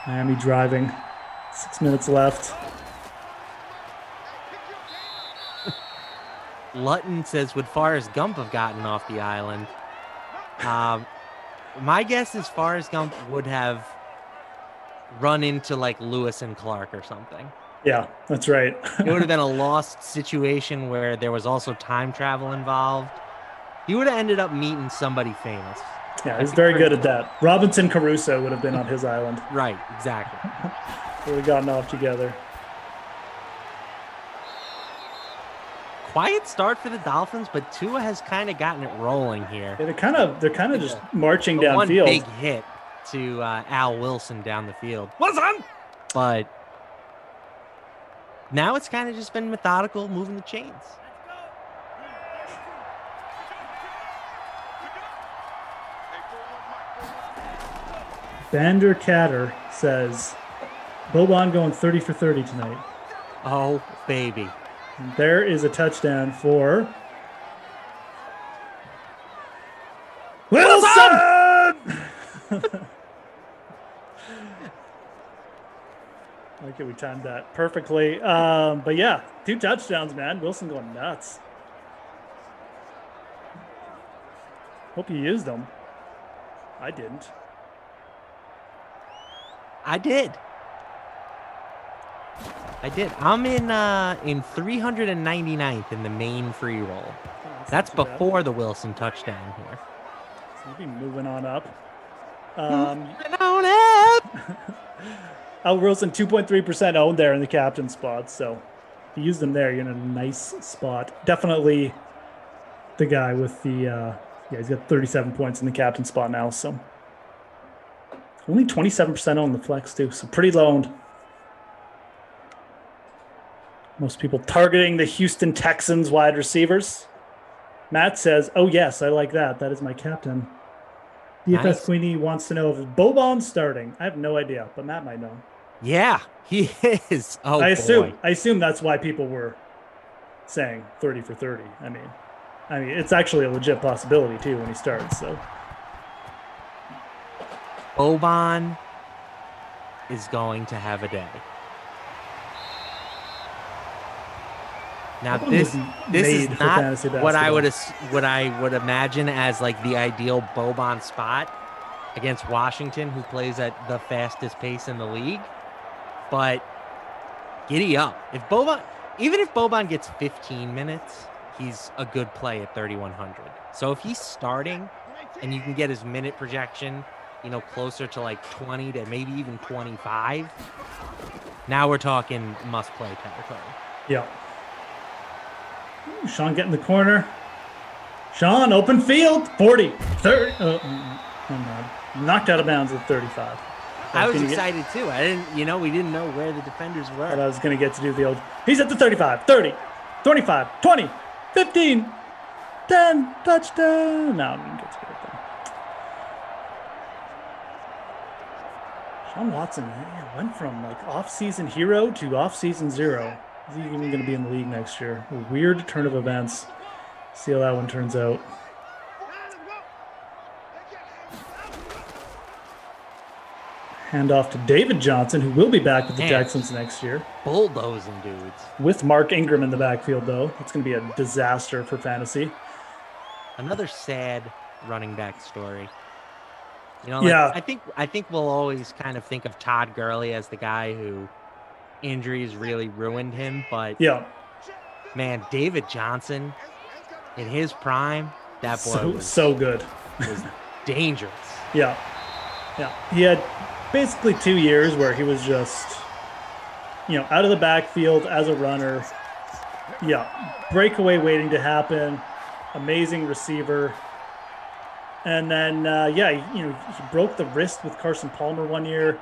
Miami driving. 6 minutes left. Lutton says, would Forrest Gump have gotten off the island? My guess is Forrest Gump would have run into like Lewis and Clark or something. Yeah, that's right. It would have been a lost situation where there was also time travel involved. He would have ended up meeting somebody famous. Yeah, he's very good at that. Robinson Crusoe would have been on his island. Right, exactly. They would have gotten off together. Quiet start for the Dolphins, but Tua has kind of gotten it rolling here. Yeah, they're kind of just marching The one downfield. big hit to Al Wilson down the field. Wilson! But now it's kind of just been methodical, moving the chains. Vander Catter says, Boban going 30 for 30 tonight. Oh, baby. And there is a touchdown for Wilson! I like it. We timed that perfectly. But yeah, 2 touchdowns, man. Wilson going nuts. Hope you used them. I didn't. I did. I'm in 399th in the main free roll. That's before the Wilson touchdown here. So we'll be moving on up. Al Wilson 2.3% owned there in the captain spot. So if you use them there, you're in a nice spot. Definitely the guy with the he's got 37 points in the captain spot now. So only 27% on the flex too. So pretty low owned. Most people targeting the Houston Texans wide receivers. Matt says, oh, yes, I like that. That is my captain. DFS Nice. Queenie wants to know if Boban's starting. I have no idea, but Matt might know. Yeah, he is. Oh, I boy. assume that's why people were saying 30 for 30. I mean, it's actually a legit possibility, too, when he starts. So Boban is going to have a day. Now Boban this was is made for not fantasy what I basketball. would imagine as like the ideal Boban spot against Washington, who plays at the fastest pace in the league. But giddy up. Even if Boban gets 15 minutes, he's a good play at 3,100. So if he's starting and you can get his minute projection, closer to like 20 to maybe even 25, now we're talking must-play territory. Yeah. Sean getting the corner. Sean, open field. 40, 30. Oh, no. Knocked out of bounds at 35. I was excited too. We didn't know where the defenders were. But I was going to get to do the old. He's at the 35, 30, 25, 20, 15, 10, touchdown. No, I didn't get to do it then. Sean Watson went from like off-season hero to off-season zero. Is he even going to be in the league next year? A weird turn of events. See how that one turns out. Hand off to David Johnson, who will be back with the Texans next year. Bulldozing dudes. With Mark Ingram in the backfield, though. That's going to be a disaster for fantasy. Another sad running back story. Yeah. I think we'll always kind of think of Todd Gurley as the guy who injuries really ruined him, but yeah, man, David Johnson in his prime, that boy was so good. Was dangerous. Yeah. He had basically 2 years where he was just, out of the backfield as a runner. Yeah, breakaway waiting to happen. Amazing receiver. And then, he broke the wrist with Carson Palmer one year.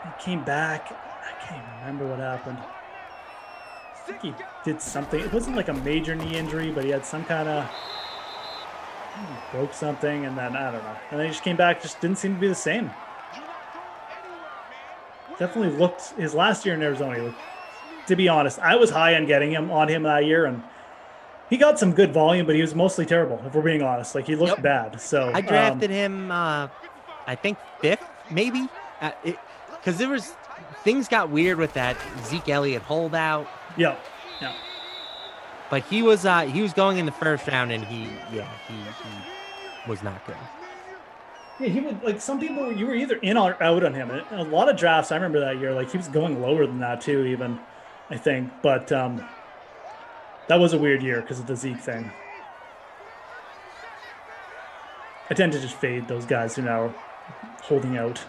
He came back. I can't even remember what happened. I think he did something. It wasn't like a major knee injury, but he had some kind of broke something, and then I don't know. And then he just came back, just didn't seem to be the same. Definitely looked his last year in Arizona. To be honest, I was high on getting him that year, and he got some good volume, but he was mostly terrible. If we're being honest, like he looked bad. So I drafted him, I think 5th, maybe, because there was things got weird with that Zeke Elliott holdout. Yeah. But he was going in the first round, and he was not good. Yeah, he would like some people. You were either in or out on him. And a lot of drafts, I remember that year. Like he was going lower than that too, even I think. But that was a weird year because of the Zeke thing. I tend to just fade those guys who now are holding out.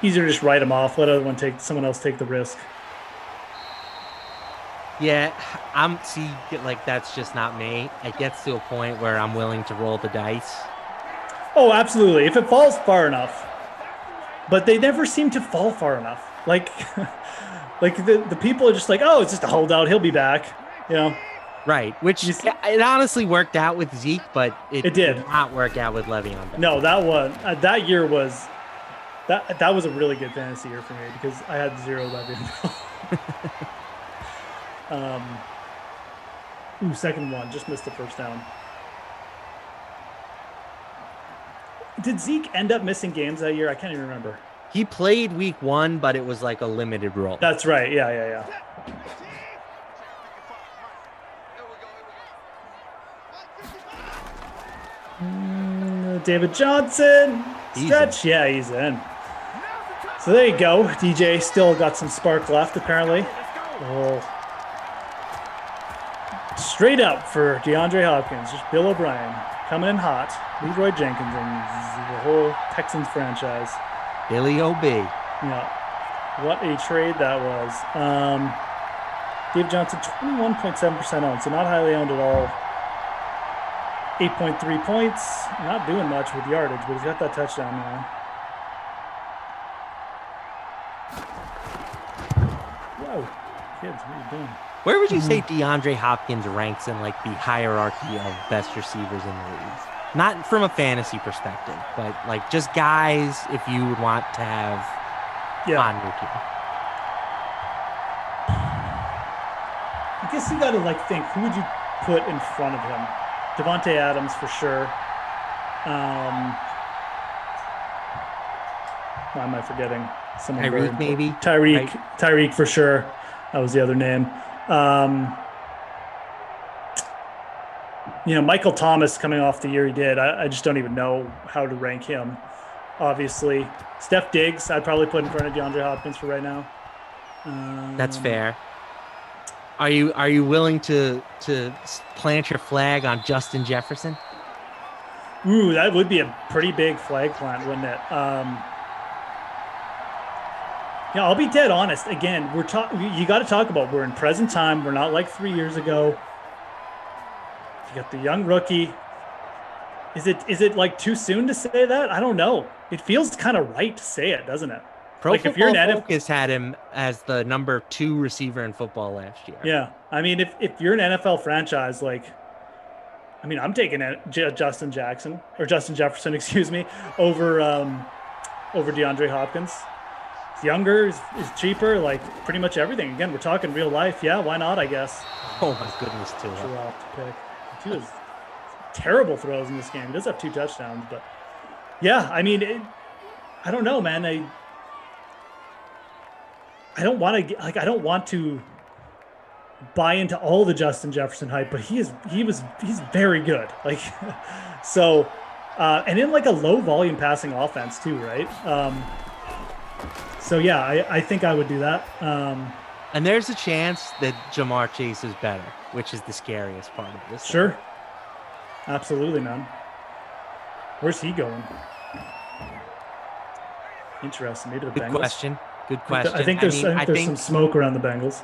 Easier to just write them off. Let someone else take the risk. Yeah, like that's just not me. It gets to a point where I'm willing to roll the dice. Oh, absolutely. If it falls far enough. But they never seem to fall far enough. Like the people are just like, oh, it's just a holdout. He'll be back. You know? Right. Which it honestly worked out with Zeke, but it did not work out with Le'Veon Bell. No, that year was that was a really good fantasy year for me because I had 0 Le'Veon Bell. Second one, just missed the first down. Did Zeke end up missing games that year? I can't even remember. He played week 1, but it was like a limited role. That's right. Yeah. David Johnson. Stretch. Yeah, he's in. So there you go. DJ still got some spark left, apparently. Oh. Straight up for DeAndre Hopkins. Just Bill O'Brien coming in hot. Leroy Jenkins and the whole Texans franchise. Billy O.B. Yeah. What a trade that was. Dave Johnson, 21.7% owned, so not highly owned at all. 8.3 points. Not doing much with yardage, but he's got that touchdown now. Whoa. Kids, what are you doing? Where would you say DeAndre Hopkins ranks in like the hierarchy of best receivers in the league? Not from a fantasy perspective, but like just guys if you would want to have on your team. I guess you got to like think, who would you put in front of him? Devontae Adams for sure. Why am I forgetting? Someone Tyreek maybe? Tyreek for sure. That was the other name. Michael Thomas coming off the year he did. I just don't even know how to rank him. Obviously, Steph Diggs, I'd probably put in front of DeAndre Hopkins for right now. That's fair. Are you willing to plant your flag on Justin Jefferson? Ooh, that would be a pretty big flag plant, wouldn't it? Yeah, I'll be dead honest. Again, you got to talk about we're in present time. We're not like 3 years ago. You got the young rookie. Is it like too soon to say that? I don't know. It feels kind of right to say it, doesn't it? Pro Football Focus had him as the number 2 receiver in football last year. Yeah, I mean, if you're an NFL franchise, I'm taking Justin Jefferson, excuse me, over DeAndre Hopkins. He's younger, he's cheaper, like pretty much everything. Again, we're talking real life. Yeah, why not? I guess. Oh my goodness, too. Off to pick. He was terrible throws in this game. He does have 2 touchdowns, but yeah, I mean, I don't know, man. I don't want to buy into all the Justin Jefferson hype, but he's very good. Like, so, and in like a low volume passing offense too, right? So yeah, I think I would do that. And there's a chance that Jamar Chase is better, which is the scariest part of this. Sure. Thing. Absolutely, man. Where's he going? Interesting. Maybe the Bengals. Good question. I think there's some smoke around the Bengals.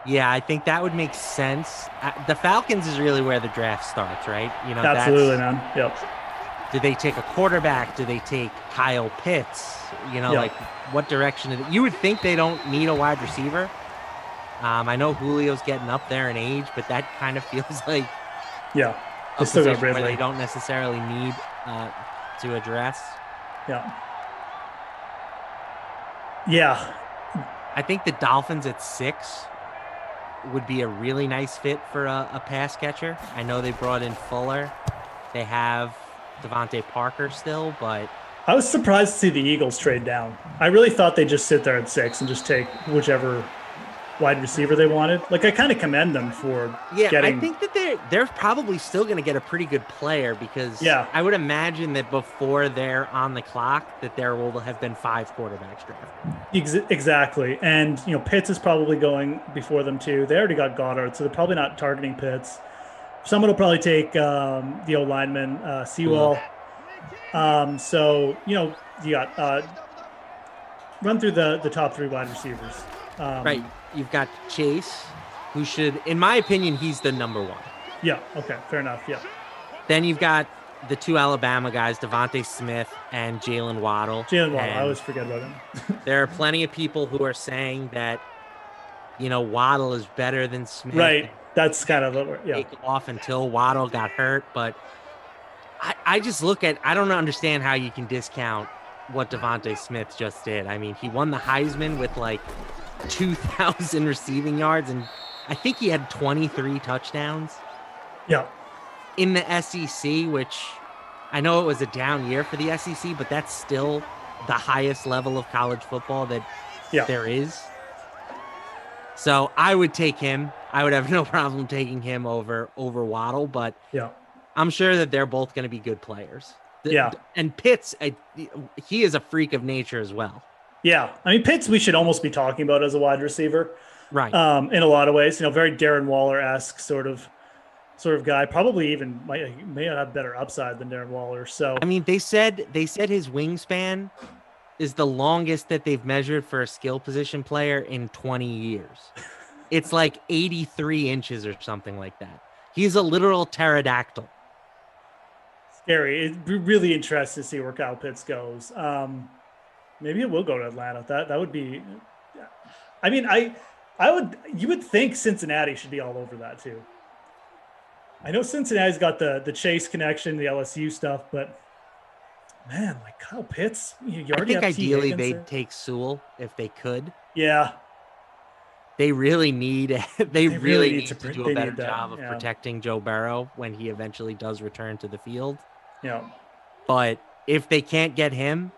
Yeah, I think that would make sense. The Falcons is really where the draft starts, right? Absolutely, man. Yep. Do they take a quarterback? Do they take Kyle Pitts? Like what direction? You would think they don't need a wide receiver. I know Julio's getting up there in age, but that kind of feels like a position where they don't necessarily need to address. Yeah. Yeah. I think the Dolphins at 6 would be a really nice fit for a pass catcher. I know they brought in Fuller. They have Devontae Parker still, but I was surprised to see the Eagles trade down. I really thought they'd just sit there at 6 and just take whichever wide receiver they wanted. Like, I kind of commend them for getting. I think that they're probably still going to get a pretty good player because I would imagine that before they're on the clock that there will have been 5 quarterbacks drafted. Exactly. And, Pitts is probably going before them too. They already got Goddard, so they're probably not targeting Pitts. Someone will probably take the O-lineman, Sewell. So, you got run through the top 3 wide receivers. Right. You've got Chase, who should, in my opinion, he's the number 1. Yeah. Okay. Fair enough. Yeah. Then you've got the 2 Alabama guys, Devontae Smith and Jalen Waddle. I always forget about him. There are plenty of people who are saying that, Waddle is better than Smith. Right. That's kind of take off until Waddle got hurt. But I just look at, I don't understand how you can discount what Devontae Smith just did. I mean, he won the Heisman with 2,000 receiving yards, and I think he had 23 touchdowns. Yeah. In the SEC, which I know it was a down year for the SEC, but that's still the highest level of college football that there is. So I would take him. I would have no problem taking him over Waddle, but I'm sure that they're both going to be good players. And Pitts, he is a freak of nature as well. Yeah. I mean, Pitts, we should almost be talking about as a wide receiver. Right. In a lot of ways, very Darren Waller-esque sort of guy, probably even may have better upside than Darren Waller. So, I mean, they said his wingspan is the longest that they've measured for a skill position player in 20 years. It's 83 inches or something like that. He's a literal pterodactyl. Scary. It'd be really interesting to see where Kyle Pitts goes. Maybe it will go to Atlanta. That would be. I mean, you would think Cincinnati should be all over that too. I know Cincinnati's got the Chase connection, the LSU stuff, but man, Kyle Pitts, you already have ideally they'd take Sewell if they could. Yeah. They really need to do a better job of protecting Joe Burrow when he eventually does return to the field. Yeah. But if they can't get him,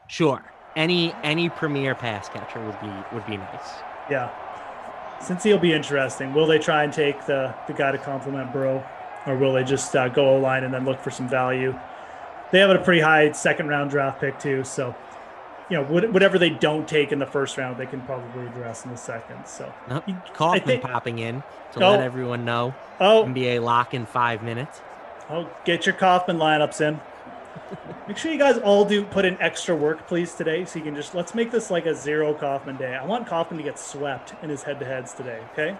sure. Any premier pass catcher would be nice. Yeah. Since he'll be interesting, will they try and take the guy to complement Burrow, or will they just go O-line and then look for some value? They have a pretty high second-round draft pick too, so whatever they don't take in the first round, they can probably address in the second. So Kaufman popping in to let everyone know. NBA lock in 5 minutes. Get your Kaufman lineups in. Make sure you guys all put in extra work, please, today, so you can let's make this a 0 Kaufman day. I want Kaufman to get swept in his head-to-heads today, okay?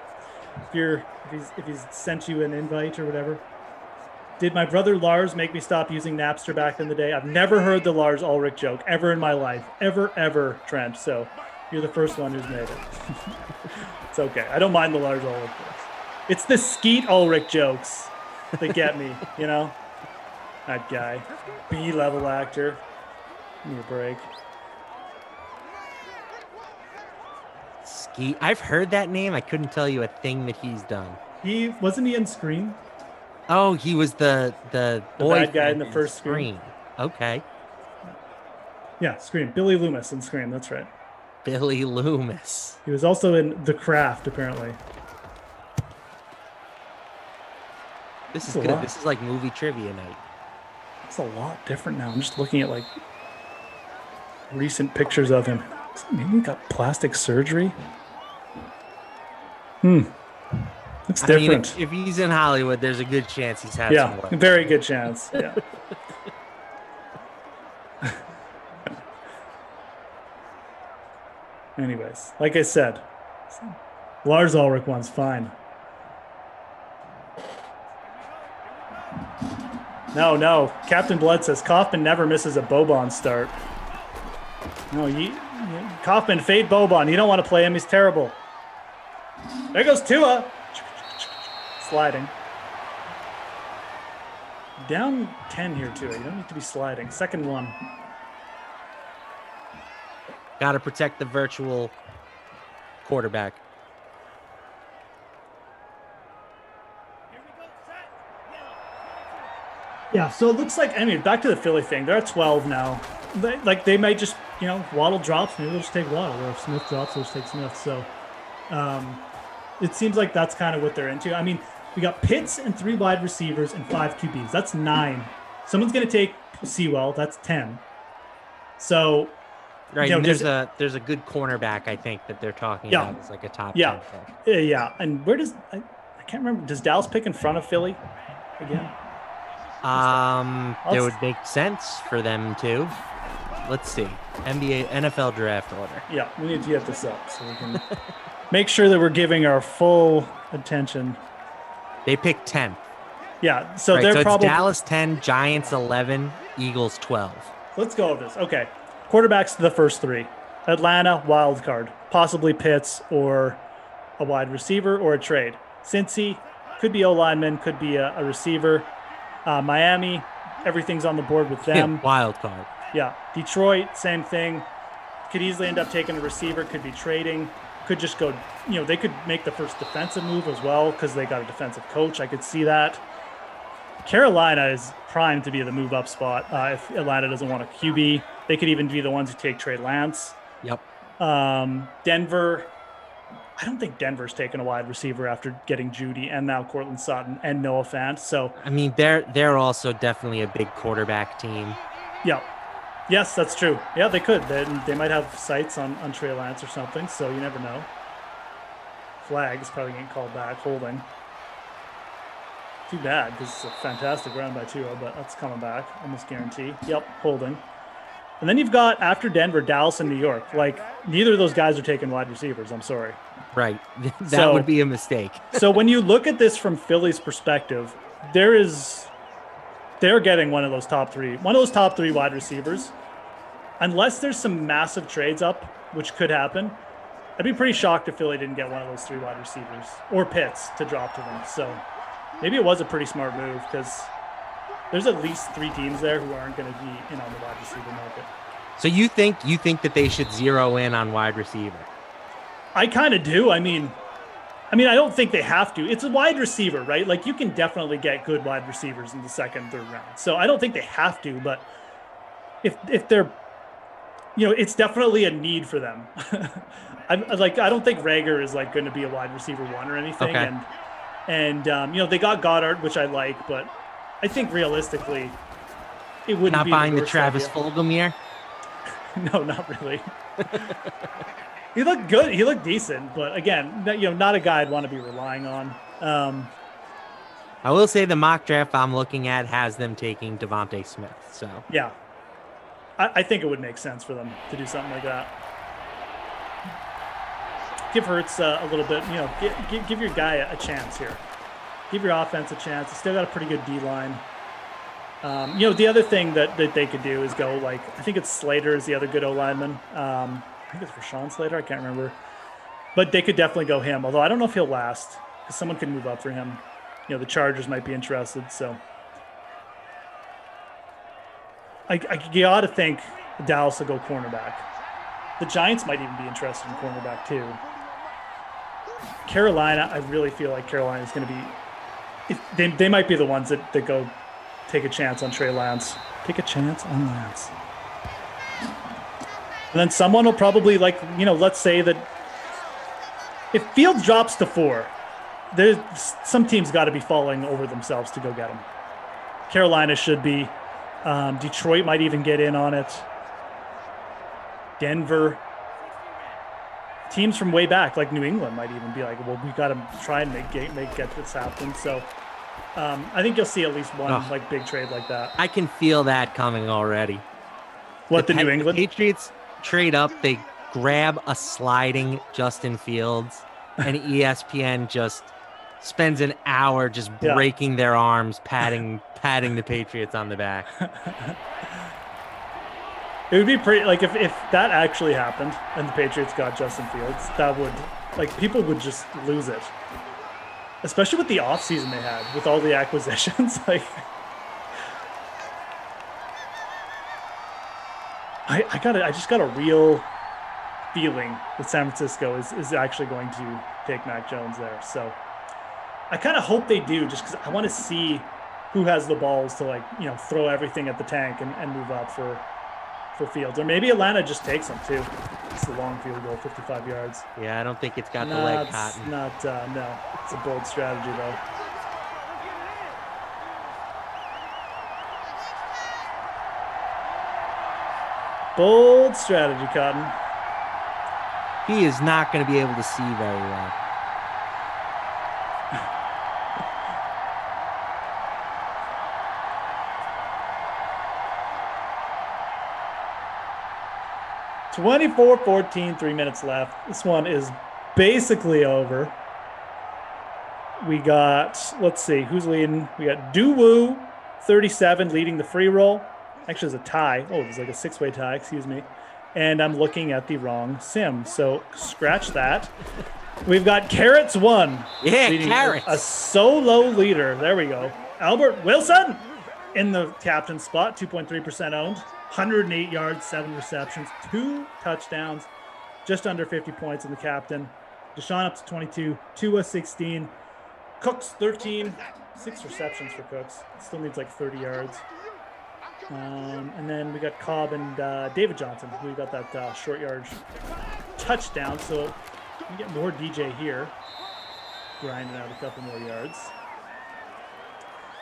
If he's sent you an invite or whatever. Did my brother Lars make me stop using Napster back in the day? I've never heard the Lars Ulrich joke ever in my life. Ever, Trent. So you're the first one who's made it. It's okay. I don't mind the Lars Ulrich jokes. It's the Skeet Ulrich jokes that get me, That guy. B-level actor. Give me a break. Skeet. I've heard that name. I couldn't tell you a thing that he's done. Wasn't he in Scream? Oh, he was the bad guy in the first Scream. Okay. Yeah, Scream. Billy Loomis in Scream. That's right. Billy Loomis. He was also in The Craft, apparently. This is good. This is like movie trivia night. It's a lot different now. I'm just looking at recent pictures of him. Maybe he got plastic surgery. Looks different. If he's in Hollywood, there's a good chance he's had some work. Very good chance. Yeah. Anyways, like I said, Lars Ulrich one's fine. No. Captain Blood says Kaufman never misses a Boban start. No, Kaufman, fade Boban. You don't want to play him. He's terrible. There goes Tua. Sliding. Down 10 here, Tua. You don't need to be sliding. Second one. Got to protect the virtual quarterback. Yeah, so it looks like, back to the Philly thing. They're at 12 now. They might just, Waddle drops, maybe they'll just take Waddle. Or if Smith drops, they'll just take Smith. So It seems like that's kind of what they're into. I mean, we got Pitts and 3 wide receivers and 5 QBs. That's 9. Someone's going to take Sewell. That's 10. So, Right, you know, and there's a good cornerback, I think, that they're talking about. It's like a top 10 pick. Yeah. And where does I can't remember. Does Dallas pick in front of Philly again? It would make sense for them to. Let's see. NFL draft order. Yeah, we need to get this up so we can make sure that we're giving our full attention. They picked 10. Yeah, so Right, they're so probably it's Dallas 10, Giants 11, Eagles 12. Let's go over this. Okay. Quarterbacks to the first 3. Atlanta, wild card. Possibly Pitts or a wide receiver or a trade. Cincy, could be O-lineman, could be a receiver. Miami, everything's on the board with them. Yeah, wild card. Yeah. Detroit, same thing. Could easily end up taking a receiver, could be trading. Could just go, they could make the first defensive move as well because they got a defensive coach. I could see that. Carolina is primed to be the move-up spot if Atlanta doesn't want a QB. They could even be the ones who take Trey Lance. Yep. Denver, I don't think Denver's taken a wide receiver after getting Judy and now Cortland Sutton and Noah Fant. So, I mean, they're also definitely a big quarterback team. Yeah. Yes, that's true. Yeah, they could. They might have sights on Trey Lance or something, so you never know. Flag is probably getting called back. Holding. Too bad, because it's a fantastic round by Tua, but that's coming back. Almost guarantee. Yep, holding. And then you've got, after Denver, Dallas and New York. Like, neither of those guys are taking wide receivers. I'm sorry. Right. That would be a mistake. So when you look at this from Philly's perspective, they're getting one of those top 3 wide receivers. Unless there's some massive trades up, which could happen, I'd be pretty shocked if Philly didn't get one of those 3 wide receivers or Pitts to drop to them. So maybe it was a pretty smart move because there's at least 3 teams there who aren't going to be in on the wide receiver market. So you think that they should zero in on wide receiver? I kind of do. I mean, I don't think they have to. It's a wide receiver, right? Like, you can definitely get good wide receivers in the second, third round. So I don't think they have to, but if they're, it's definitely a need for them. I don't think Rager is like going to be a wide receiver 1 or anything. Okay. And they got Goddard, which I like, but I think realistically, it wouldn't not be buying the worst Travis idea. Fulgham year. No, not really. He looked good. He looked decent, but again, not a guy I'd want to be relying on. I will say the mock draft I'm looking at has them taking Devontae Smith. So yeah, I think it would make sense for them to do something like that. Give Hurts a little bit, give your guy a chance here. Give your offense a chance. He's still got a pretty good D-line. The other thing that they could do is go, like, I think it's Slater is the other good O-lineman. I think it's Rashawn Slater. I can't remember. But they could definitely go him, although I don't know if he'll last because someone could move up for him. The Chargers might be interested. So you ought to think Dallas will go cornerback. The Giants might even be interested in cornerback too. Carolina, I really feel like Carolina is going to be – they might be the ones that go take a chance on Trey Lance. Take a chance on Lance. And then someone will probably, let's say that if Fields drops to 4, there's some teams got to be falling over themselves to go get him. Carolina should be. Detroit might even get in on it. Denver. Teams from way back, like New England, might even be like, well, we got to try and get this happen. So I think you'll see at least one big trade like that. I can feel that coming already. What, the New England? The Patriots trade up, they grab a sliding Justin Fields, and ESPN just spends an hour just breaking their arms, patting the Patriots on the back. It would be pretty, like, if that actually happened and the Patriots got Justin Fields, that would, people would just lose it. Especially with the offseason they had, with all the acquisitions. I just got a real feeling that San Francisco is actually going to take Mac Jones there. So I kind of hope they do, just because I want to see who has the balls to, throw everything at the tank and move up for Fields. Or maybe Atlanta just takes them too. It's a long field goal, 55 yards. Yeah, I don't think it's got the leg cotton. No, it's a bold strategy though. Bold strategy, Cotton. He is not going to be able to see very well. (24-14), 3 minutes left. This one is basically over. We got, let's see, who's leading? We got Duwoo, 37, leading the free roll. Actually, it's a tie. Oh, it's like a 6-way tie, excuse me. And I'm looking at the wrong sim, so scratch that. We've got Carrots 1. Yeah, Carrots. A solo leader. There we go. Albert Wilson in the captain spot, 2.3% owned. 108 yards, 7 receptions, 2 touchdowns, just under 50 points in the captain. Deshaun up to 22, Tua 16, Cooks 13, 6 receptions for Cooks. Still needs like 30 yards. And then we got Cobb and David Johnson, who got that short yardage touchdown. So we get more DJ here, grinding out a couple more yards.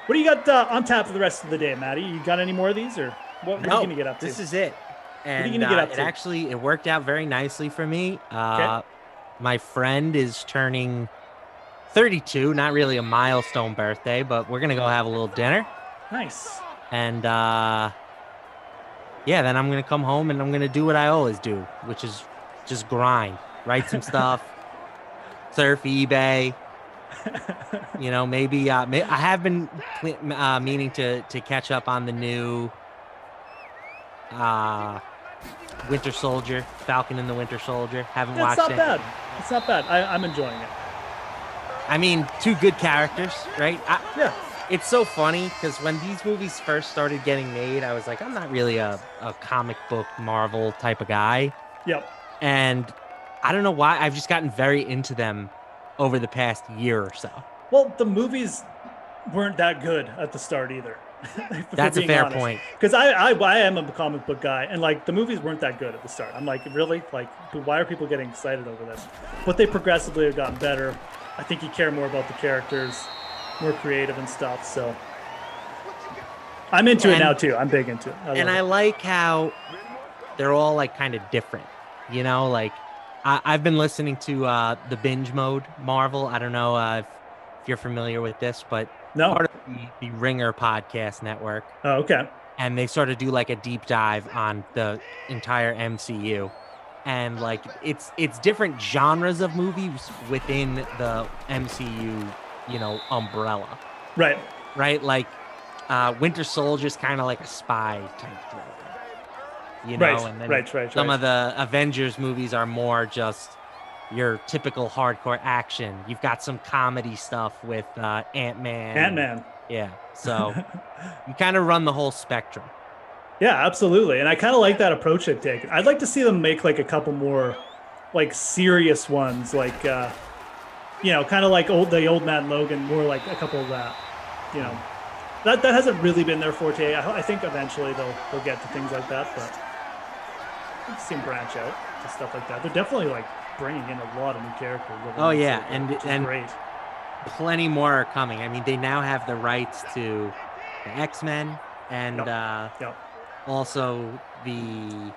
What do you got on tap for the rest of the day, Matty? You got any more of these, or what are you going to get up to? This is it. And what are you going to get up to? It worked out very nicely for me. Okay. My friend is turning 32, not really a milestone birthday, but we're going to go have a little dinner. Nice. And then I'm going to come home and I'm going to do what I always do, which is just grind, write some stuff, surf eBay. You know, maybe I have been meaning to catch up on the new Winter Soldier, Falcon and the Winter Soldier. Haven't watched it. It's not bad. It's not bad. I'm enjoying it. I mean, 2 good characters, right? Yeah. It's so funny because when these movies first started getting made, I was like, I'm not really a comic book Marvel type of guy. Yep. And I don't know why. I've just gotten very into them over the past year or so. Well, the movies weren't that good at the start either. That's a fair point. Because I am a comic book guy, and like the movies weren't that good at the start. I'm like, really? Like, why are people getting excited over this? But they progressively have gotten better. I think you care more about the characters, more creative and stuff. So I'm into it now too. I'm big into it. I like how they're all like kind of different. You know, like I've been listening to the Binge Mode Marvel. I don't know if you're familiar with this, but part of the Ringer podcast network. Oh, okay. And they sort of do like a deep dive on the entire MCU. And like it's different genres of movies within the MCU, you know, umbrella. Right. Right? Like Winter Soldier's kind of like a spy type thriller. You know, right, and then right. Some of the Avengers movies are more just your typical hardcore action. You've got some comedy stuff with Ant-Man. Ant-Man. Yeah. So you kind of run the whole spectrum. Yeah, absolutely. And I kind of like that approach they've taken. I'd like to see them make like a couple more like serious ones, like you know, kind of like the old Man Logan, more like a couple of that. You know, that hasn't really been their forte. I think eventually they'll get to things like that, but I've seen branch out to stuff like that. They're definitely like bringing in a lot of new characters. Oh yeah, and great. Plenty more are coming. I mean, they now have the rights to the X-Men and also the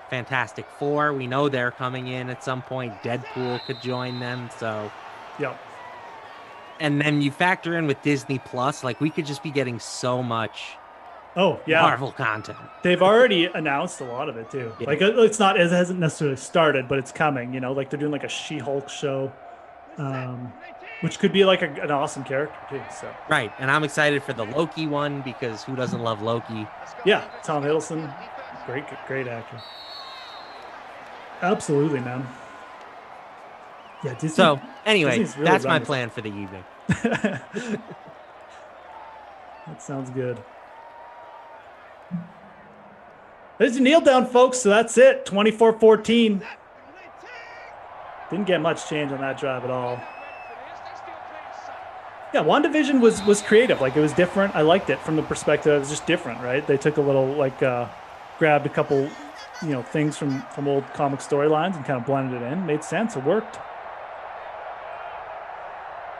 Fantastic Four. We know they're coming in at some point. Deadpool could join them. So, and then you factor in with Disney Plus, like we could just be getting so much Marvel content. They've already announced a lot of it too. Yeah. Like it hasn't necessarily started, but it's coming. You know, like they're doing like a She-Hulk show, which could be like an awesome character too. So right, and I'm excited for the Loki one because who doesn't love Loki? Yeah, Tom Hiddleston, great actor. Absolutely, man. Yeah. Disney, so anyway, really that's my plan for the evening. That sounds good. There's a kneel down, folks. So that's it. 24-14. Didn't get much change on that drive at all. Yeah, WandaVision was creative. Like, it was different. I liked it from the perspective. It was just different, right? They took a little, like, grabbed a couple things from old comic storylines and kind of blended it in. Made sense. It worked.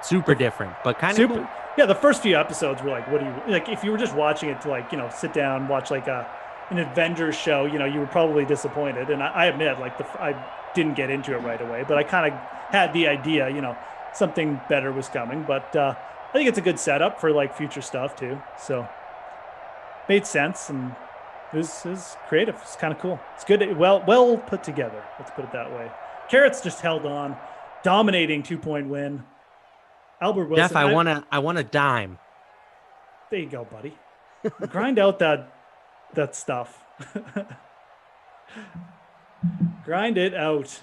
Super different, but kind of Super. cool. Yeah, the first few episodes were like, what do you like? If you were just watching it to sit down, watch like an Avengers show, you were probably disappointed. And I admit, I didn't get into it right away, but I kind of had the idea, something better was coming. But I think it's a good setup for like future stuff too. So made sense, and it was creative. It's kind of cool. It's good. Well put together. Let's put it that way. Carrots just held on, dominating 2-point win. Albert Wilson. Jeff, I want a dime. There you go, buddy. Grind out that stuff. Grind it out.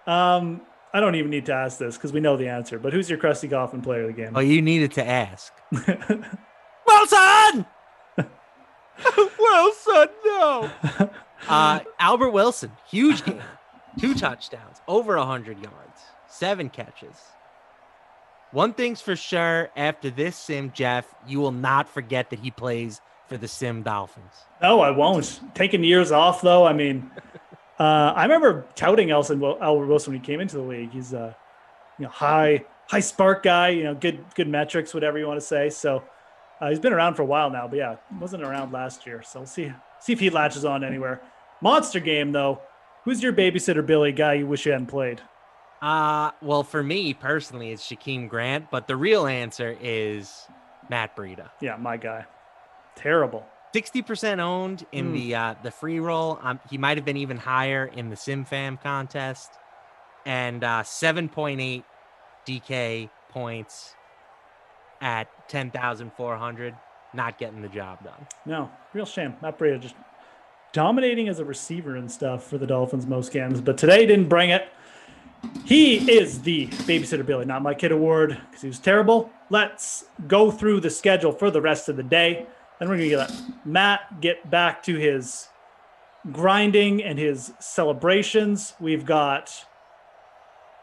I don't even need to ask this because we know the answer. But who's your Krusty Goffin player of the game? Oh, you needed to ask. Wilson. Wilson, no. Albert Wilson, huge game, 2 touchdowns, over 100 yards, 7 catches. One thing's for sure, after this sim, Jeff, you will not forget that he plays for the Sim Dolphins. No, I won't. Taking years off, though. I mean, I remember touting Albert Wilson when he came into the league. He's a high spark guy, good metrics, whatever you want to say. So he's been around for a while now, but yeah, wasn't around last year. So we'll see if he latches on anywhere. Monster game, though. Who's your babysitter Billy guy you wish you hadn't played? Well, for me personally, it's Shaquem Grant, but the real answer is Matt Breida. Yeah, my guy. Terrible. 60% owned in the free roll. He might have been even higher in the SimFam contest, and 7.8 DK points at 10,400. Not getting the job done. No, real shame. Matt Breida just dominating as a receiver and stuff for the Dolphins most games, but today didn't bring it. He is the Babysitter Billy, not my kid award, because he was terrible. Let's go through the schedule for the rest of the day. Then we're going to let Matt get back to his grinding and his celebrations. We've got...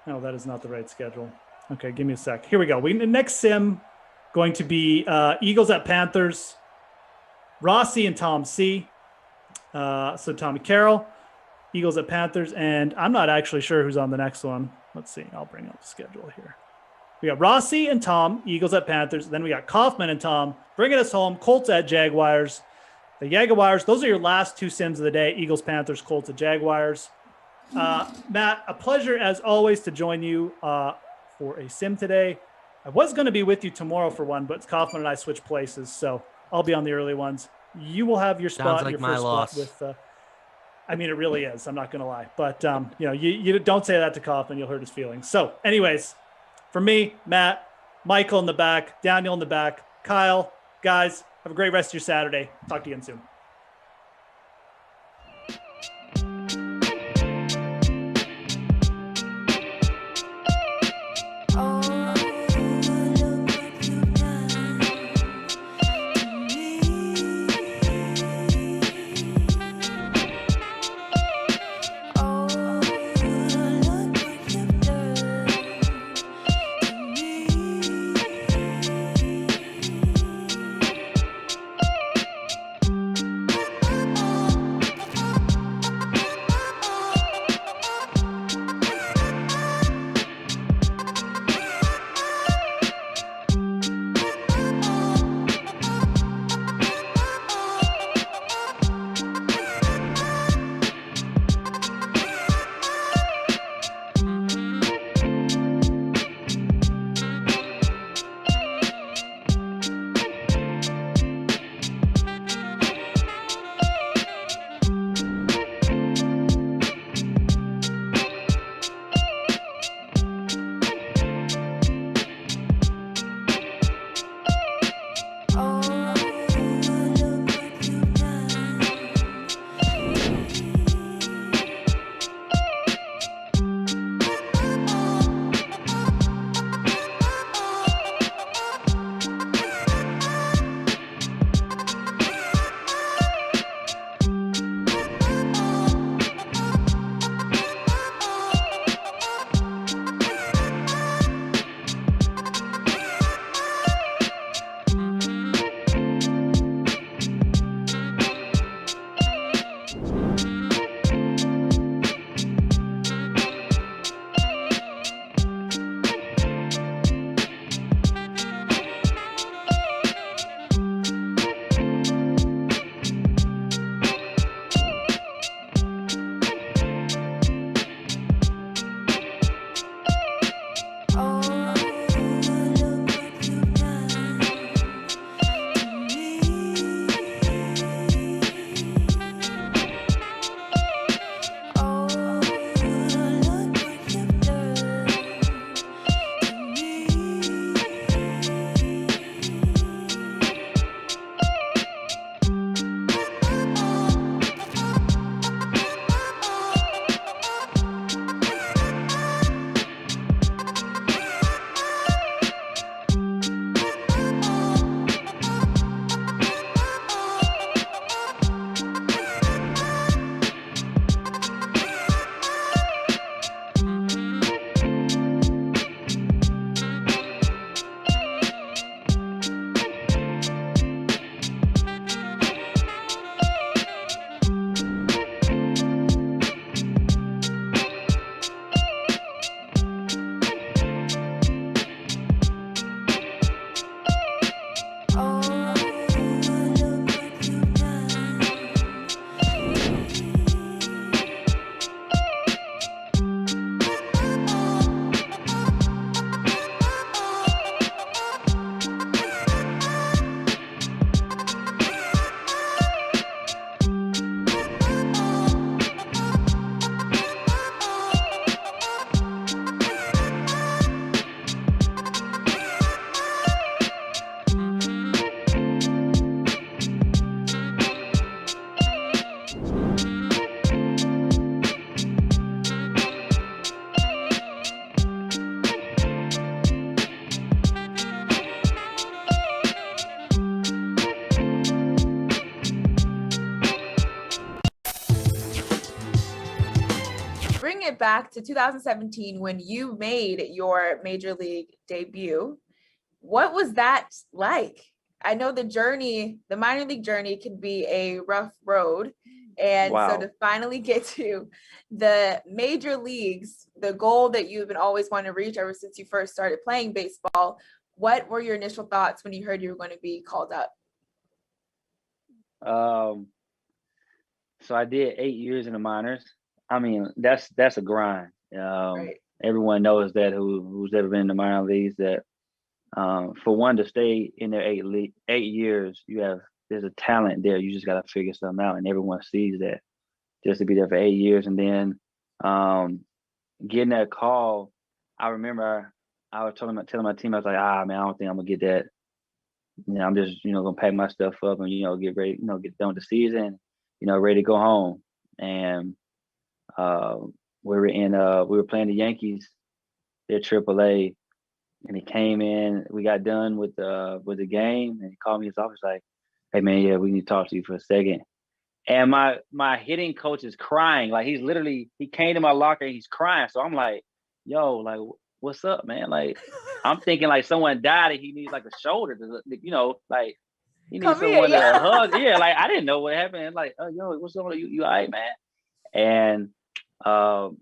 No, that is not the right schedule. Okay, give me a sec. Here we go. The next sim going to be Eagles at Panthers, Rossi and Tom C. So Tommy Carroll. Eagles at Panthers, and I'm not actually sure who's on the next one. Let's see. I'll bring up the schedule here. We got Rossi and Tom, Eagles at Panthers. Then we got Kaufman and Tom bringing us home, Colts at Jaguars. The Jaguars, those are your last 2 sims of the day, Eagles, Panthers, Colts at Jaguars. Matt, a pleasure as always to join you for a sim today. I was going to be with you tomorrow for one, but Kaufman and I switched places, so I'll be on the early ones. You will have your spot, Sounds like your my first loss. spot with... I mean, it really is. I'm not going to lie. But, you don't say that to Kaufman. You'll hurt his feelings. So, anyways, for me, Matt, Michael in the back, Daniel in the back, Kyle, guys, have a great rest of your Saturday. Talk to you again soon. bring it back to 2017 when you made your major league debut. What was that like? I know the minor league journey can be a rough road. And so to finally get to the major leagues, the goal that you've been always wanting to reach ever since you first started playing baseball, what were your initial thoughts when you heard you were going to be called up? So I did 8 years in the minors. I mean, that's a grind. Right. Everyone knows that who's ever been in the minor leagues that for one to stay in there 8 years, there's a talent there. You just got to figure something out, and everyone sees that. Just to be there for 8 years, and then getting that call, I remember I was telling my team, I was like, man, I don't think I'm gonna get that. I'm just gonna pack my stuff up and get ready, get done with the season, ready to go home. And we were playing the Yankees, they're AAA. And he came in. We got done with the game, and he called me in his office like, "Hey man, yeah, we need to talk to you for a second." And my hitting coach is crying. Like he came to my locker and he's crying. So I'm like, "Yo, like, what's up, man?" Like, I'm thinking like someone died and he needs like a shoulder to, like he needs someone to hug. Yeah, like I didn't know what happened. Like, "Oh, yo, what's up? You all right, man?" And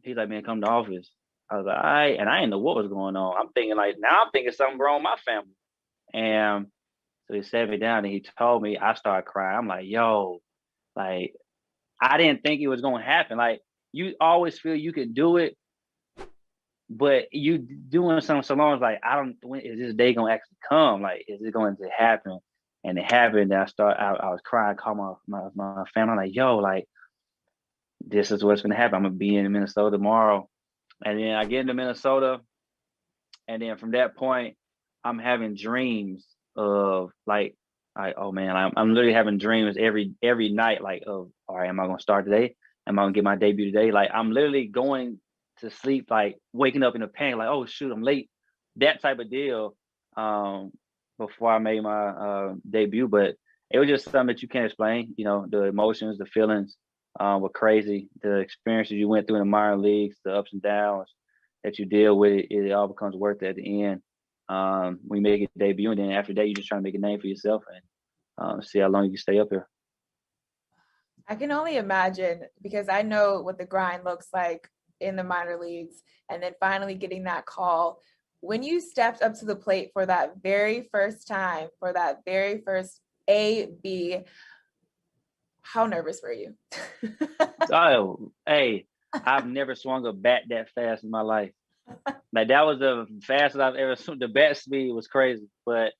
he's like, "Man, come to the office." I was like, all right. And I didn't know what was going on. I'm thinking something wrong with my family. And so he sat me down and he told me, I started crying. I'm like, yo, like, I didn't think it was going to happen. Like, you always feel you can do it, but you doing something so long, it's like, when is this day going to actually come? Like, is it going to happen? And it happened. And I was crying, called my family. I'm like, yo, like, this is what's going to happen. I'm going to be in Minnesota tomorrow. And then I get into Minnesota, and then from that point, I'm having dreams of oh man, I'm literally having dreams every night, like of, all right, am I gonna start today? Am I gonna get my debut today? Like I'm literally going to sleep, like waking up in a panic, like, oh shoot, I'm late. That type of deal. Before I made my debut, but it was just something that you can't explain. The emotions, the feelings. Were crazy. The experiences you went through in the minor leagues, the ups and downs that you deal with, it all becomes worth it at the end. We make a debut, and then after that, you just try to make a name for yourself and see how long you can stay up here. I can only imagine, because I know what the grind looks like in the minor leagues, and then finally getting that call. When you stepped up to the plate for that very first time, for that very first AB, how nervous were you? Oh, hey, I've never swung a bat that fast in my life. Like that was the fastest I've ever swung. The bat speed was crazy, but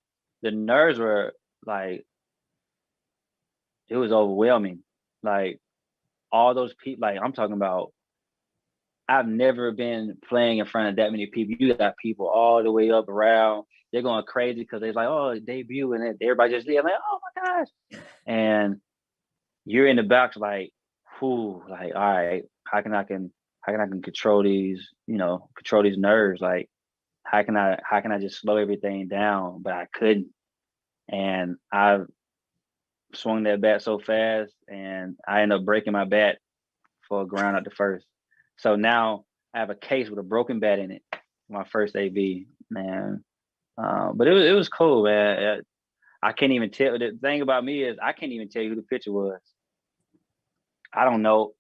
the nerves were like, it was overwhelming. Like all those people, like I'm talking about, I've never been playing in front of that many people. You got people all the way up around. They're going crazy because they're like, oh, debut, and everybody just like, oh my gosh. And you're in the box like, whew, like, all right, how can I control these, control these nerves? Like, how can I just slow everything down? But I couldn't. And I swung that bat so fast, and I ended up breaking my bat for a ground at the first. So now I have a case with a broken bat in it. My first AB, man. But it was cool, man. I can't even tell. The thing about me is I can't even tell you who the pitcher was. I don't know.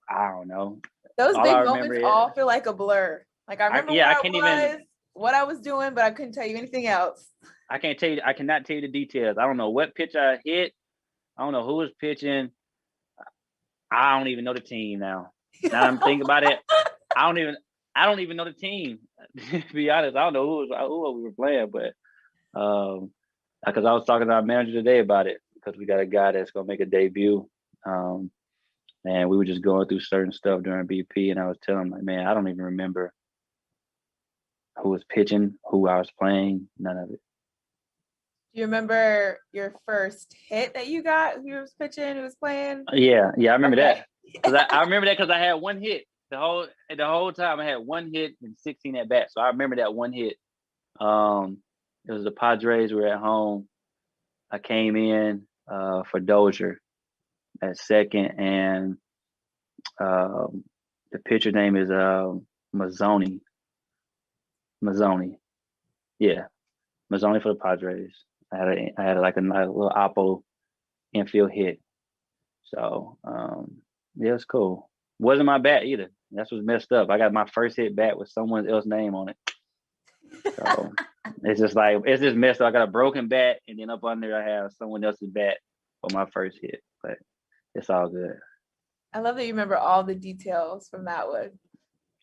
Those big moments all feel like a blur. Like I remember what I was doing, but I couldn't tell you anything else. I can't tell you. I cannot tell you the details. I don't know what pitch I hit. I don't know who was pitching. I don't even know the team now. Now I'm thinking about it. I don't even know the team. To be honest, I don't know who we were playing, but because I was talking to our manager today about it, because we got a guy that's gonna make a debut. And we were just going through certain stuff during BP, and I was telling him, like, man, I don't even remember who was pitching, who I was playing, none of it. Do you remember your first hit that you got? Who was pitching? Who was playing? Yeah, I remember that. Because I remember that because I had one hit the whole time. I had one hit and 16 at bat, so I remember that one hit. It was the Padres. We were at home. I came in for Dozier at second, and the pitcher name is Mazzoni. Yeah, Mazzoni for the Padres. I had like a nice little oppo infield hit. So yeah, it's cool. Wasn't my bat either. That's what's messed up. I got my first hit bat with someone else's name on it. So it's just messed up. I got a broken bat, and then up under I have someone else's bat for my first hit. But it's all good. I love that you remember all the details from that one.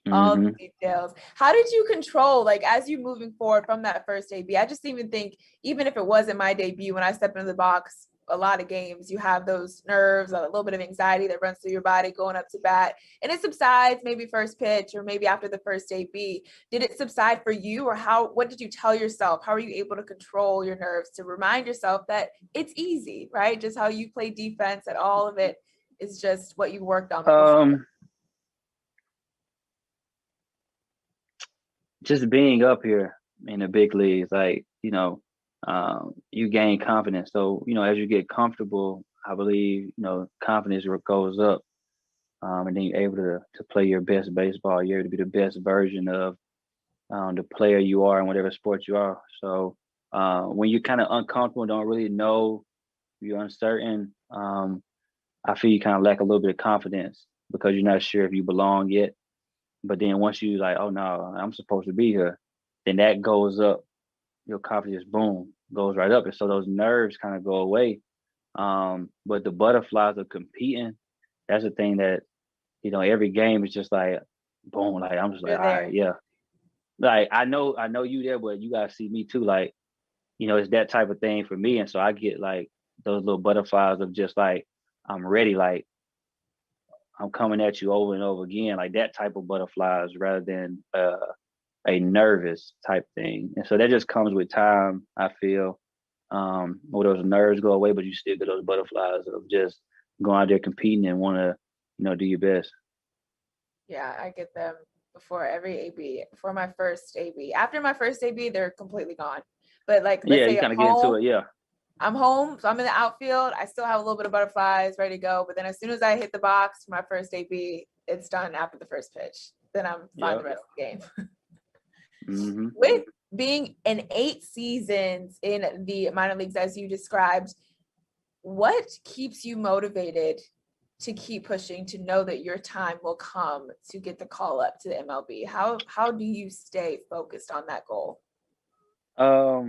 All the details. How did you control, like, as you moving forward from that first AB? I just even think, even if it wasn't my debut, when I step into the box, a lot of games, you have those nerves, a little bit of anxiety that runs through your body going up to bat, and it subsides maybe first pitch or maybe after the first AB. Did it subside for you, or what did you tell yourself? How are you able to control your nerves to remind yourself that it's easy, right? Just how you play defense, that all of it is just what you worked on before. Just being up here in the big leagues, like, you gain confidence. So, as you get comfortable, I believe, confidence goes up. And then you're able to play your best baseball. You're able to be the best version of the player you are in whatever sport you are. So when you're kind of uncomfortable, don't really know, you're uncertain, I feel you kind of lack a little bit of confidence because you're not sure if you belong yet. But then once you like, oh no, I'm supposed to be here, then that goes up. Your confidence, boom, goes right up. And so those nerves kind of go away. But the butterflies of competing, that's the thing that, every game is just like, boom, like I'm just like, all right, yeah. Like I know you there, but you gotta see me too. Like, it's that type of thing for me. And so I get like those little butterflies of just like, I'm ready, like I'm coming at you over and over again, like that type of butterflies rather than a nervous type thing. And so that just comes with time, I feel. Where those nerves go away, but you still get those butterflies of just going out there competing and want to, do your best. Yeah, I get them before every AB, before my first AB. After my first AB, they're completely gone. But like, let's say you kind of get into it, yeah. I'm home, so I'm in the outfield. I still have a little bit of butterflies ready to go. But then as soon as I hit the box for my first AB, it's done after the first pitch. Then I'm fine the rest of the game. With being in 8 seasons in the minor leagues, as you described, what keeps you motivated to keep pushing, to know that your time will come to get the call up to the MLB? How do you stay focused on that goal? I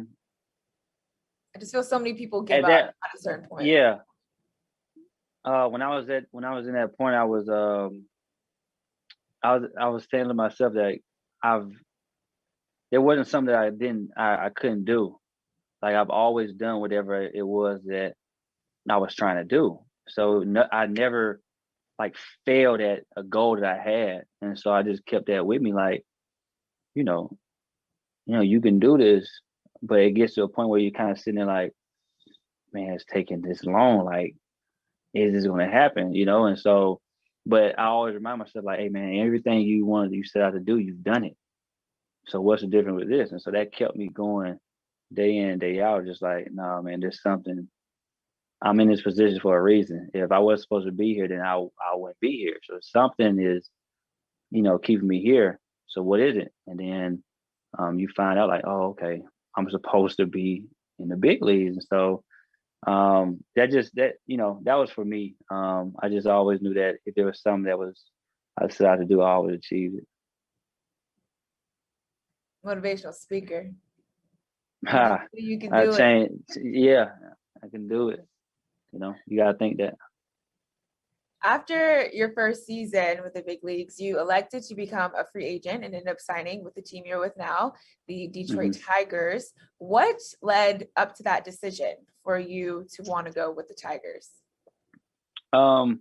just feel so many people give up at a certain point. Yeah. When I was in that point, I was saying to myself that there wasn't something that I couldn't do. Like I've always done whatever it was that I was trying to do. So I never like failed at a goal that I had. And so I just kept that with me. Like, you can do this, but it gets to a point where you're kind of sitting there like, man, it's taking this long. Like, is this going to happen? And so, but I always remind myself like, hey man, everything you set out to do, you've done it. So what's the difference with this? And so that kept me going day in, day out, just like, no, man, there's something. I'm in this position for a reason. If I was supposed to be here, then I wouldn't be here. So something is, keeping me here. So what is it? And then you find out like, oh, okay, I'm supposed to be in the big leagues. And so that was for me. I just always knew that if there was something that I set out to do, I always achieved it. Motivational speaker. You can do it. Yeah, I can do it. You got to think that. After your first season with the big leagues, you elected to become a free agent and ended up signing with the team you're with now, the Detroit Tigers. What led up to that decision for you to want to go with the Tigers? I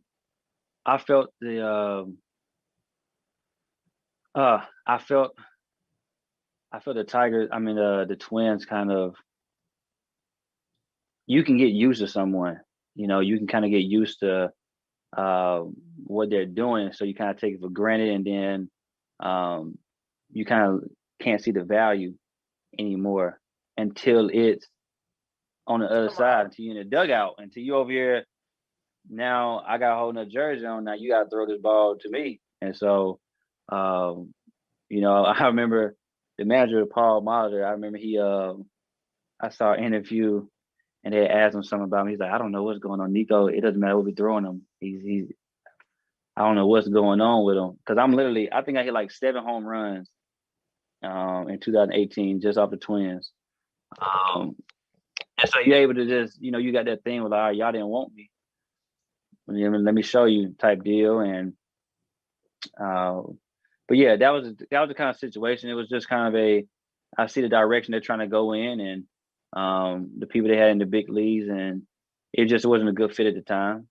felt the Tigers, the Twins kind of, you can get used to someone, you can kind of get used to what they're doing. So you kind of take it for granted, and then you kind of can't see the value anymore until it's on the other side, until you're in the dugout, until you over here. Now I got a whole nother jersey on. Now you got to throw this ball to me. And so You know, I remember the manager, Paul Molitor. I remember I saw an interview and they asked him something about him. He's like, I don't know what's going on, Nico. It doesn't matter what we're throwing him. I don't know what's going on with him. Because I think I hit like 7 home runs in 2018 just off the Twins. And so you're able to just, you know, you got that thing with, all right, y'all didn't want me. Let me show you type deal. And but yeah, that was the kind of situation. It was just kind of I see the direction they're trying to go in, and the people they had in the big leagues, and it just wasn't a good fit at the time.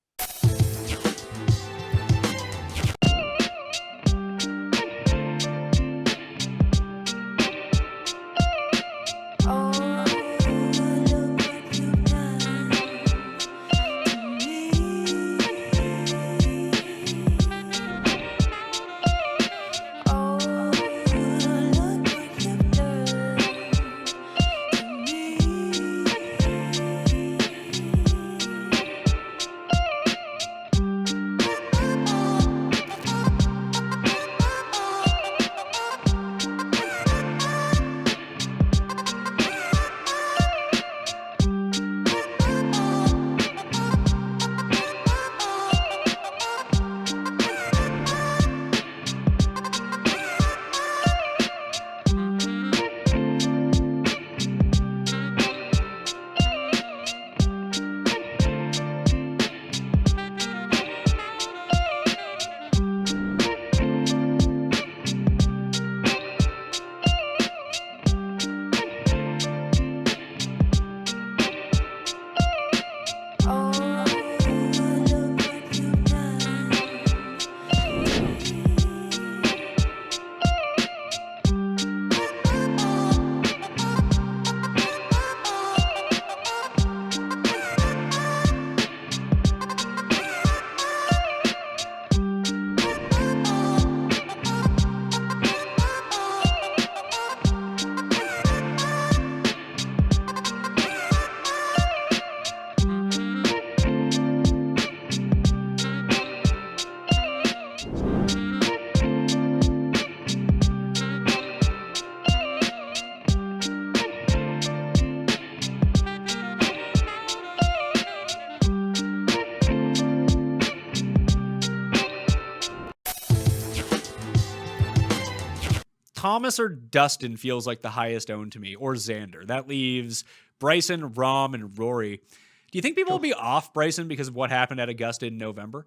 Thomas or Dustin feels like the highest owned to me, or Xander. That leaves Bryson, Rom, and Rory. Do you think people will be off Bryson because of what happened at Augusta in November?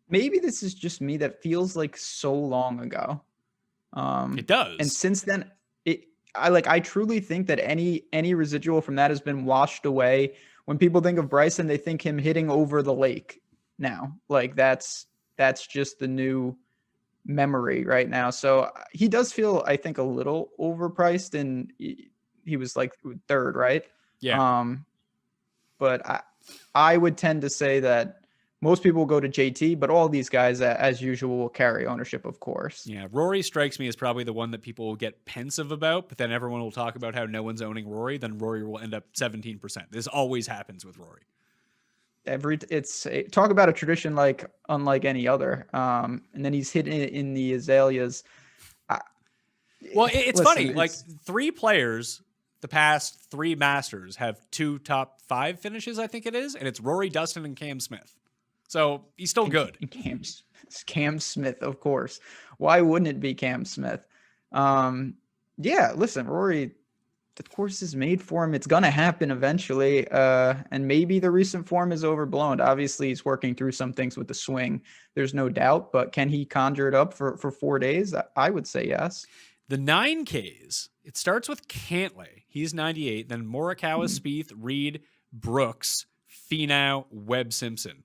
Maybe this is just me. That feels like so long ago. It does. And since then, I truly think that any residual from that has been washed away. When people think of Bryson, they think him hitting over the lake now. Like that's just the new memory right now. So he does feel, I think, a little overpriced, and he was like third, right? Yeah. But I would tend to say that most people will go to JT, but all these guys, as usual, will carry ownership, of course. Yeah, Rory strikes me as probably the one that people will get pensive about, but then everyone will talk about how no one's owning Rory, then Rory will end up 17%. This always happens with Rory. Talk about a tradition like unlike any other. And then he's hit in the azaleas. It's funny. Like 3 players, the past 3 Masters have 2 top 5 finishes, I think it is, and it's Rory, Dustin, and Cam Smith. So he's still good. Cam Smith, of course. Why wouldn't it be Cam Smith? Yeah, listen, Rory, the course is made for him. It's going to happen eventually. And maybe the recent form is overblown. Obviously, he's working through some things with the swing. There's no doubt. But can he conjure it up for 4 days? I would say yes. The 9Ks, it starts with Cantlay. He's 98. Then Morikawa, Spieth, Reed, Brooks, Finau, Webb Simpson.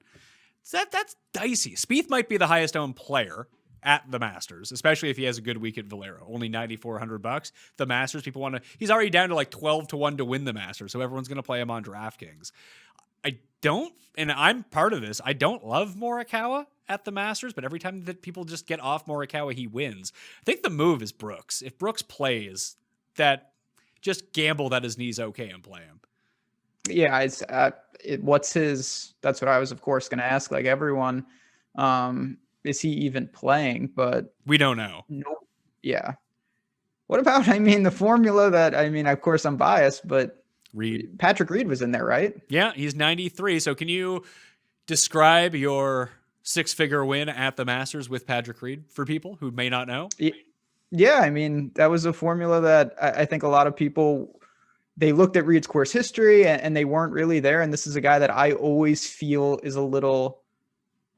That's dicey. Spieth might be the highest owned player at the Masters, especially if he has a good week at Valero. Only $9,400. The Masters, people want to. He's already down to like 12-1 to win the Masters, so everyone's going to play him on DraftKings. I don't, and I'm part of this. I don't love Morikawa at the Masters, but every time that people just get off Morikawa, he wins. I think the move is Brooks. If Brooks plays, that just gamble that his knee's okay and play him. Yeah, what's his? That's what I was, of course, going to ask. Like everyone, is he even playing? But We don't know. nope. Yeah. What about, the formula that, of course I'm biased, but Reed. Patrick Reed was in there, right? Yeah, he's 93. So can you describe your 6-figure win at the Masters with Patrick Reed for people who may not know? Yeah, that was a formula that I think a lot of people, they looked at Reed's course history and they weren't really there. And this is a guy that I always feel is a little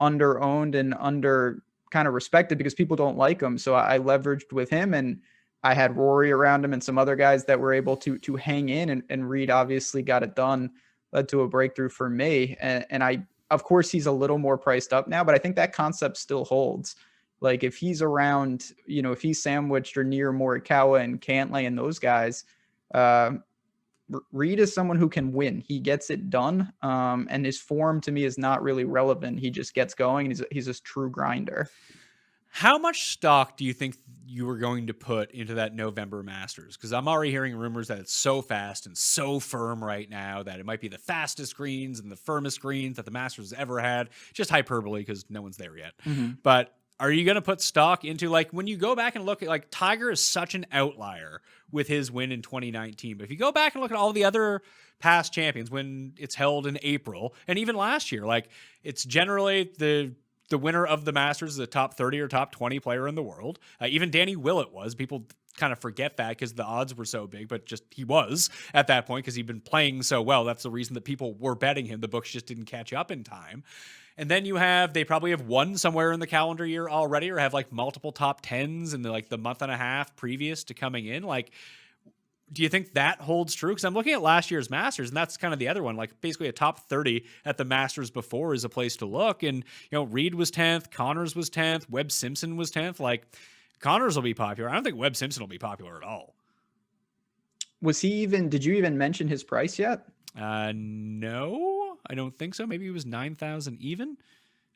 under-owned and under kind of respected because people don't like him. So I leveraged with him, and I had Rory around him and some other guys that were able to hang in, and Reed obviously got it done, led to a breakthrough for me. And I, of course, he's a little more priced up now, but I think that concept still holds. Like if he's around, if he's sandwiched or near Morikawa and Cantlay and those guys, Reed is someone who can win. He gets it done. And his form to me is not really relevant. He just gets going. He's a true grinder. How much stock do you think you were going to put into that November Masters? Because I'm already hearing rumors that it's so fast and so firm right now that it might be the fastest greens and the firmest greens that the Masters has ever had. Just hyperbole because no one's there yet. Mm-hmm. But are you going to put stock into, like, when you go back and look at, like, Tiger is such an outlier with his win in 2019. But if you go back and look at all the other past champions when it's held in April, and even last year, like, it's generally the winner of the Masters is a top 30 or top 20 player in the world. Even Danny Willett was. People kind of forget that because the odds were so big, but just he was at that point because he'd been playing so well. That's the reason that people were betting him. The books just didn't catch up in time. And then they probably have won somewhere in the calendar year already, or have like multiple top 10s in the month and a half previous to coming in. Like, do you think that holds true? Because I'm looking at last year's Masters, and that's kind of the other one. Like, basically a top 30 at the Masters before is a place to look. And, Reed was 10th, Connors was 10th, Webb Simpson was 10th. Like, Connors will be popular. I don't think Webb Simpson will be popular at all. Did you even mention his price yet? No, I don't think so. Maybe he was 9,000 even.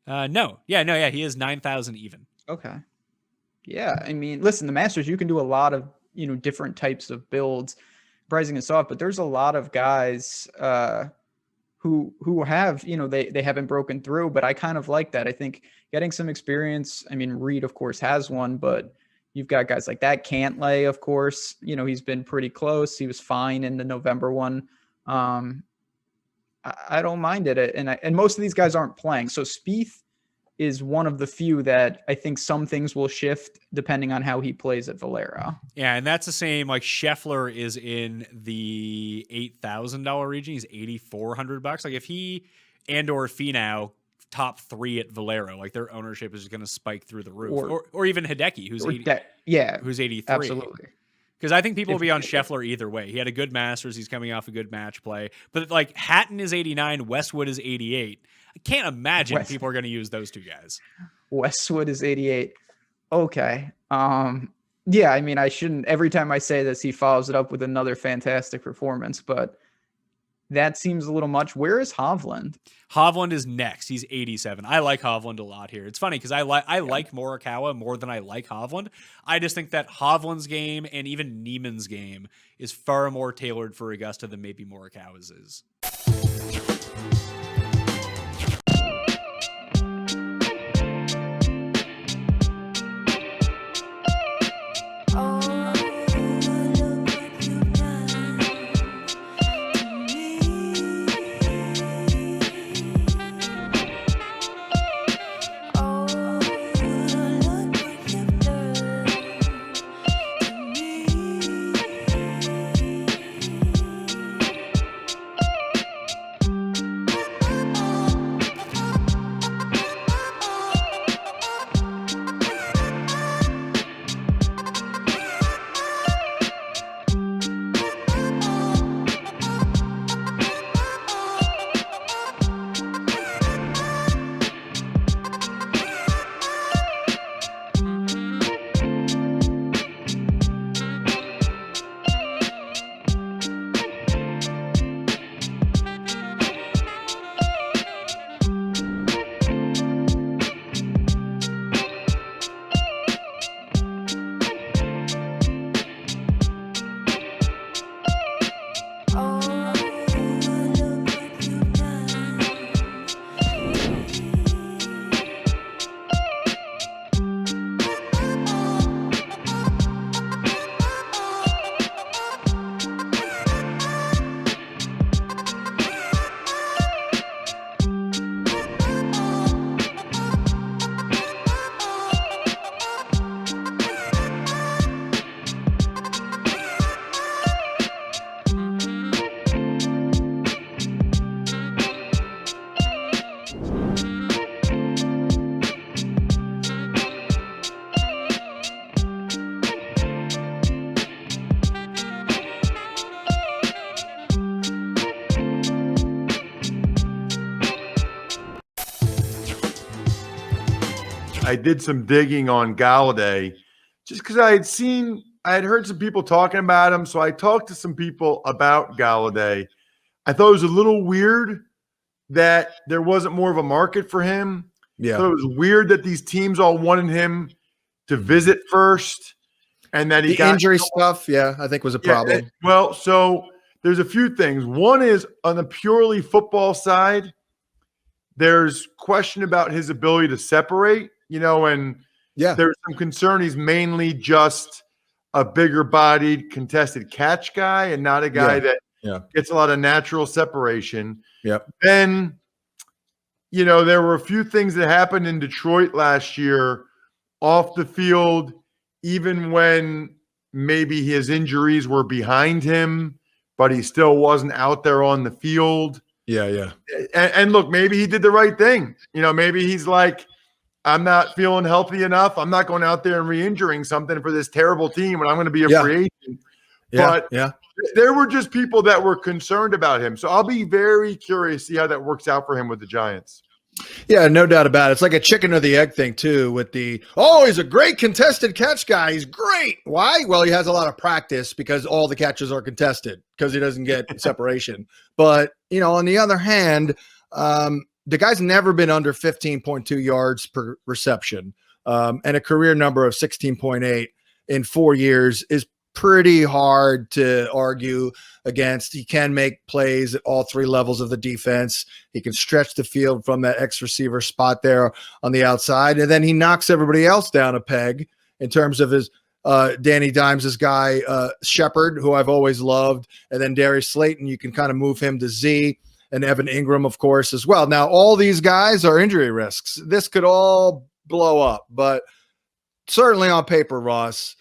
No. Yeah, he is 9,000 even. Okay. Yeah, listen, the Masters, you can do a lot of, different types of builds, pricing and soft, but there's a lot of guys who have, they haven't broken through, but I kind of like that. I think getting some experience, Reed, of course, has one, but you've got guys like that. Cantlay, of course, he's been pretty close. He was fine in the November one. I don't mind it. And most of these guys aren't playing. So Spieth is one of the few that I think some things will shift depending on how he plays at Valero. Yeah, and that's the same. Like Scheffler is in the $8,000 region. He's $8,400. Like if he or Finau top 3 at Valero, like their ownership is going to spike through the roof. Or even Hideki, who's 83. Absolutely. Because I think people will be on Scheffler either way. He had a good Masters. He's coming off a good match play. But like Hatton is 89, Westwood is 88. I can't imagine people are going to use those two guys. Westwood is 88. Okay. Yeah, I shouldn't. Every time I say this, he follows it up with another fantastic performance. But that seems a little much. Where is Hovland? Hovland is next. He's 87. I like Hovland a lot here. It's funny because I like Morikawa more than I like Hovland. I just think that Hovland's game and even Neiman's game is far more tailored for Augusta than maybe Morikawa's is. I did some digging on Galladay just because I had heard some people talking about him. So I talked to some people about Galladay. I thought it was a little weird that there wasn't more of a market for him. Yeah. So it was weird that these teams all wanted him to visit first and that he The got injury stuff, yeah, I think was a problem. well, so there's a few things. One is on the purely football side, there's question about his ability to separate, and there's some concern he's mainly just a bigger bodied contested catch guy and not a guy that gets a lot of natural separation. Yep. Then, there were a few things that happened in Detroit last year off the field, even when maybe his injuries were behind him, but he still wasn't out there on the field. Yeah. And look, maybe he did the right thing. Maybe he's like, I'm not feeling healthy enough. I'm not going out there and re-injuring something for this terrible team when I'm going to be a free agent. But there were just people that were concerned about him. So I'll be very curious to see how that works out for him with the Giants. Yeah, no doubt about it. It's like a chicken or the egg thing too with he's a great contested catch guy. He's great. Why? Well, he has a lot of practice because all the catches are contested because he doesn't get separation. But, on the other hand, the guy's never been under 15.2 yards per reception, and a career number of 16.8 in 4 years is pretty hard to argue against. He can make plays at all three levels of the defense. He can stretch the field from that X receiver spot there on the outside. And then he knocks everybody else down a peg in terms of his Danny Dimes' guy, Shepard, who I've always loved. And then Darius Slayton, you can kind of move him to Z, and Evan Ingram, of course, as well. Now, all these guys are injury risks. This could all blow up, but certainly on paper, Ross,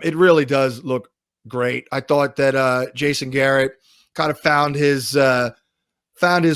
it really does look great. I thought that Jason Garrett kind of found his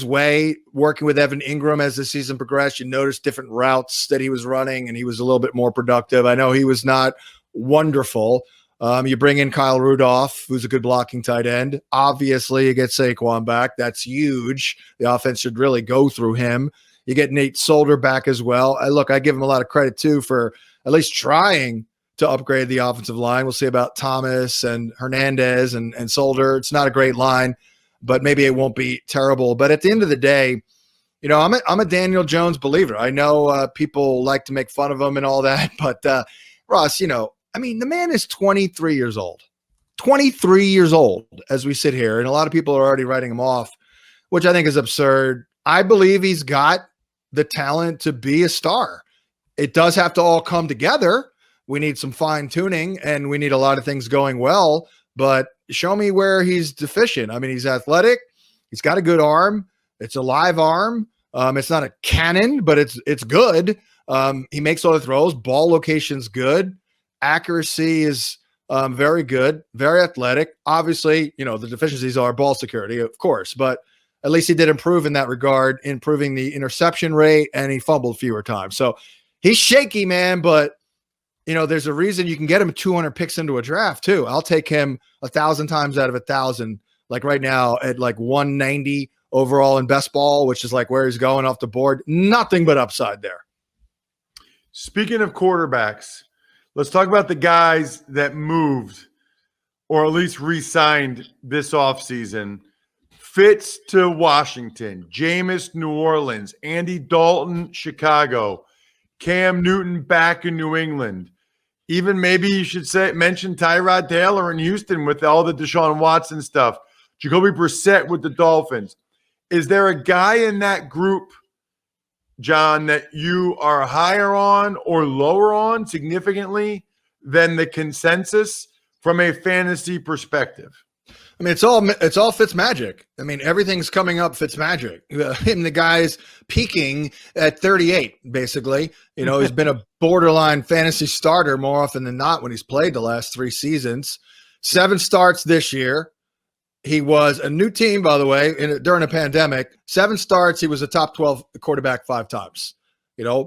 way working with Evan Ingram as the season progressed. You noticed different routes that he was running, and he was a little bit more productive. I know he was not wonderful. You bring in Kyle Rudolph, who's a good blocking tight end. Obviously, you get Saquon back. That's huge. The offense should really go through him. You get Nate Solder back as well. I give him a lot of credit, too, for at least trying to upgrade the offensive line. We'll see about Thomas and Hernandez and Solder. It's not a great line, but maybe it won't be terrible. But at the end of the day, I'm a Daniel Jones believer. I know people like to make fun of him and all that, but Ross, the man is 23 years old. 23 years old as we sit here, and a lot of people are already writing him off, which I think is absurd. I believe he's got the talent to be a star. It does have to all come together. We need some fine tuning and we need a lot of things going well, but show me where he's deficient. He's athletic. He's got a good arm. It's a live arm. It's not a cannon, but it's good. He makes all the throws. Ball location's good. Accuracy is very good, very athletic. Obviously, the deficiencies are ball security, of course, but at least he did improve in that regard, improving the interception rate, and he fumbled fewer times. So he's shaky, man, but there's a reason you can get him 200 picks into a draft too. I'll take him 1,000 times out of 1,000. Like right now at like 190 overall in best ball, which is like where he's going off the board. Nothing but upside there. Speaking of quarterbacks, let's talk about the guys that moved or at least re-signed this offseason. Fitz to Washington, Jameis New Orleans, Andy Dalton Chicago, Cam Newton back in New England. Even maybe you should mention Tyrod Taylor in Houston with all the Deshaun Watson stuff. Jacoby Brissett with the Dolphins. Is there a guy in that group, John, that you are higher on or lower on significantly than the consensus from a fantasy perspective? It's all Fitzmagic. Everything's coming up Fitzmagic. Him, the guy's peaking at 38, basically. He's been a borderline fantasy starter more often than not when he's played the last 3 seasons. 7 starts this year. He was a new team, by the way, during a pandemic. 7 starts. He was a top 12 quarterback 5 times.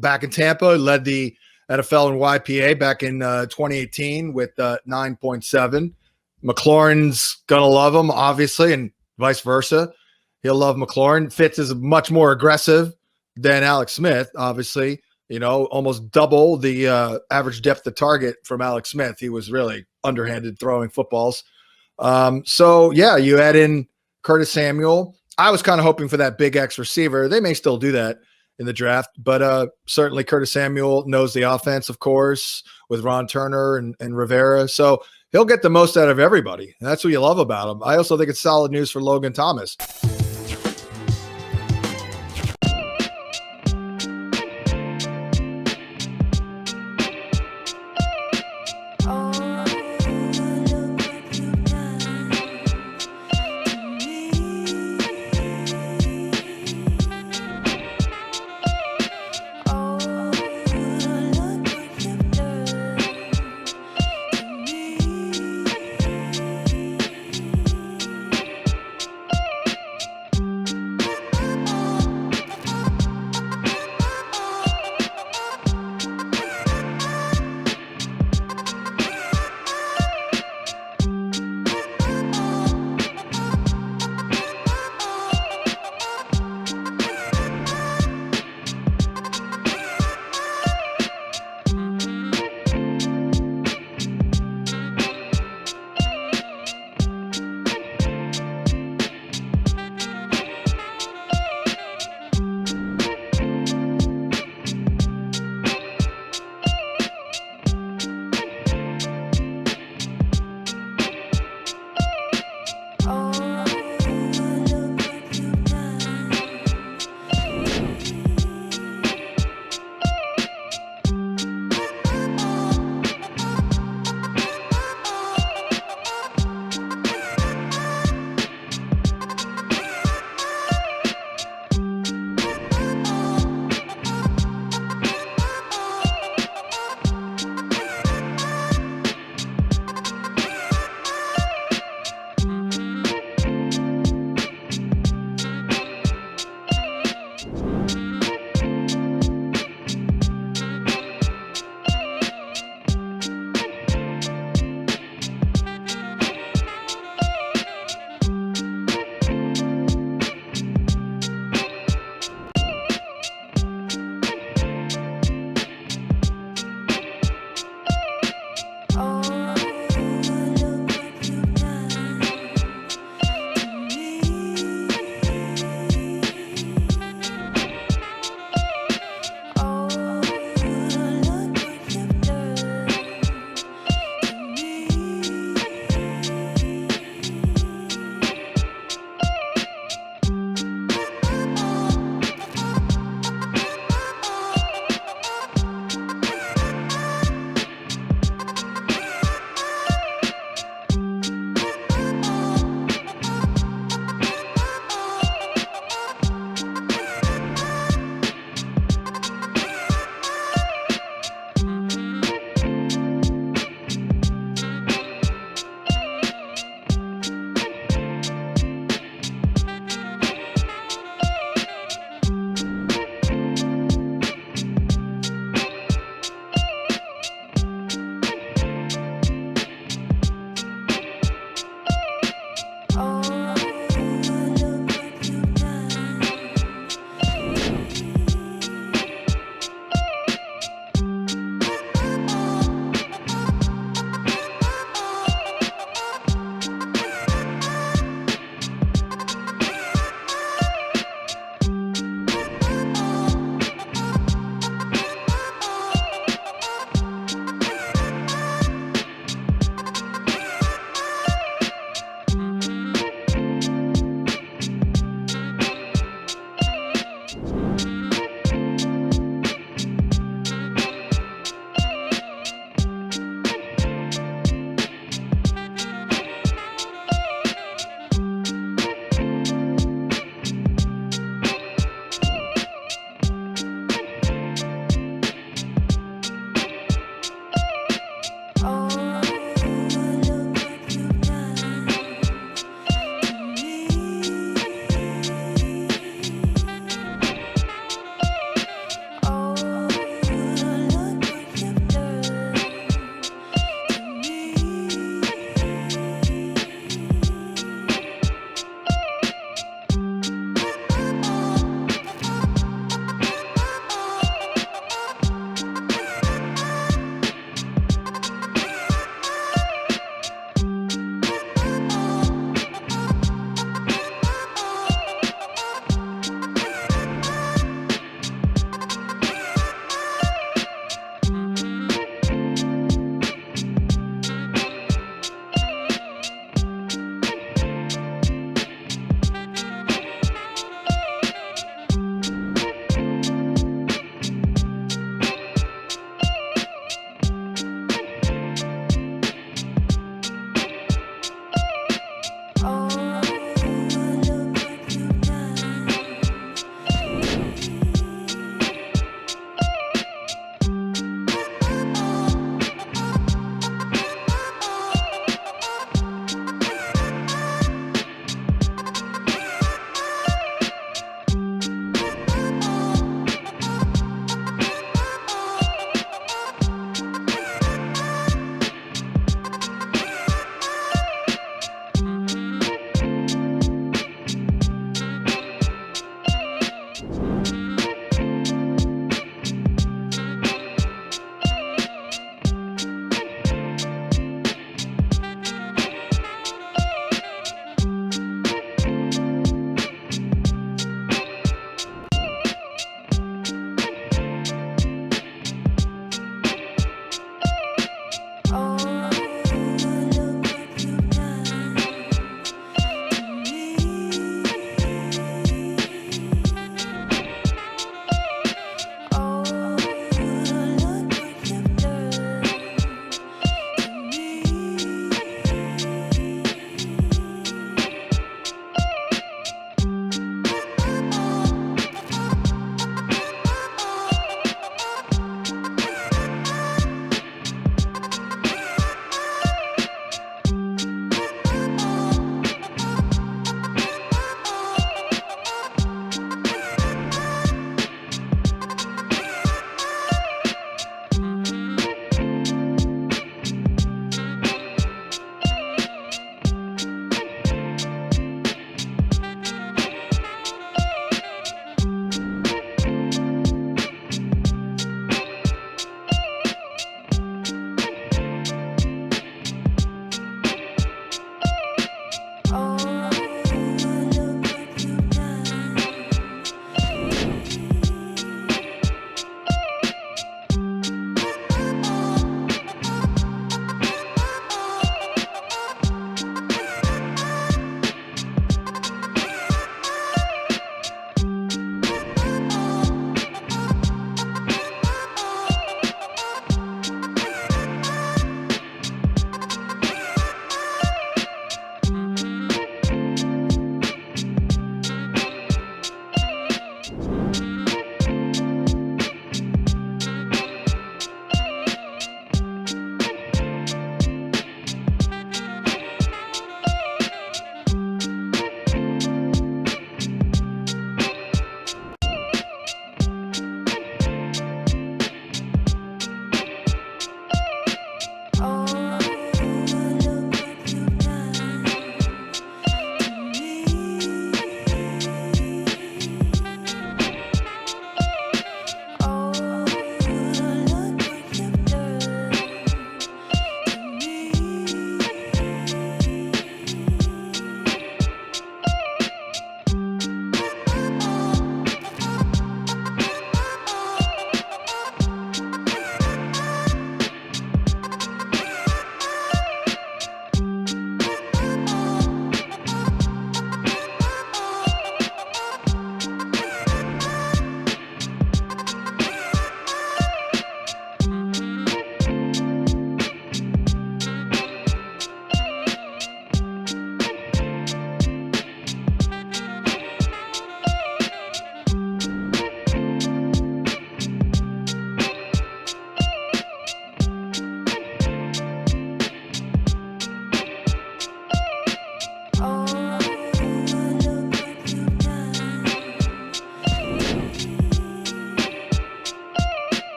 Back in Tampa, led the NFL in YPA back in 2018 with 9.7. McLaurin's going to love him, obviously, and vice versa. He'll love McLaurin. Fitz is much more aggressive than Alex Smith, obviously. almost double the average depth of target from Alex Smith. He was really underhanded throwing footballs. So yeah, you add in Curtis Samuel. I was kind of hoping for that big X receiver. They may still do that in the draft, but certainly Curtis Samuel knows the offense, of course, with Ron Turner and Rivera. So he'll get the most out of everybody. And that's what you love about him. I also think it's solid news for Logan Thomas.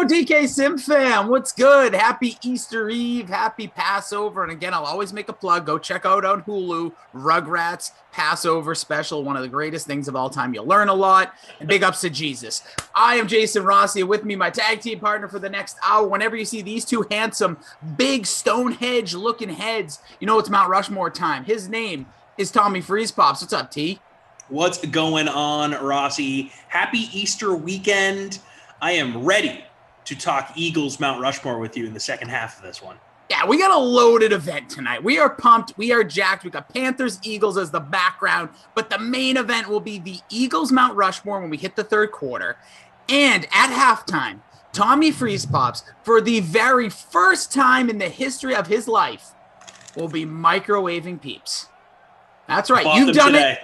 DK Sim fam. What's good? Happy Easter Eve. Happy Passover. And again, I'll always make a plug. Go check out on Hulu, Rugrats Passover special. One of the greatest things of all time. You'll learn a lot. And big ups to Jesus. I am Jason Rossi. With me, my tag team partner for the next hour. Whenever you see these two handsome, big Stonehenge looking heads, you know it's Mount Rushmore time. His name is Tommy Freeze Pops. What's up, T? What's going on, Rossi? Happy Easter weekend. I am ready to talk Eagles Mount Rushmore with you in the second half of this one. Yeah, we got a loaded event tonight. We are pumped. We are jacked. We got Panthers, Eagles as the background, but the main event will be the Eagles Mount Rushmore when we hit the third quarter. And at halftime, Tommy Freeze Pops, for the very first time in the history of his life, will be microwaving Peeps. That's right. You've done it.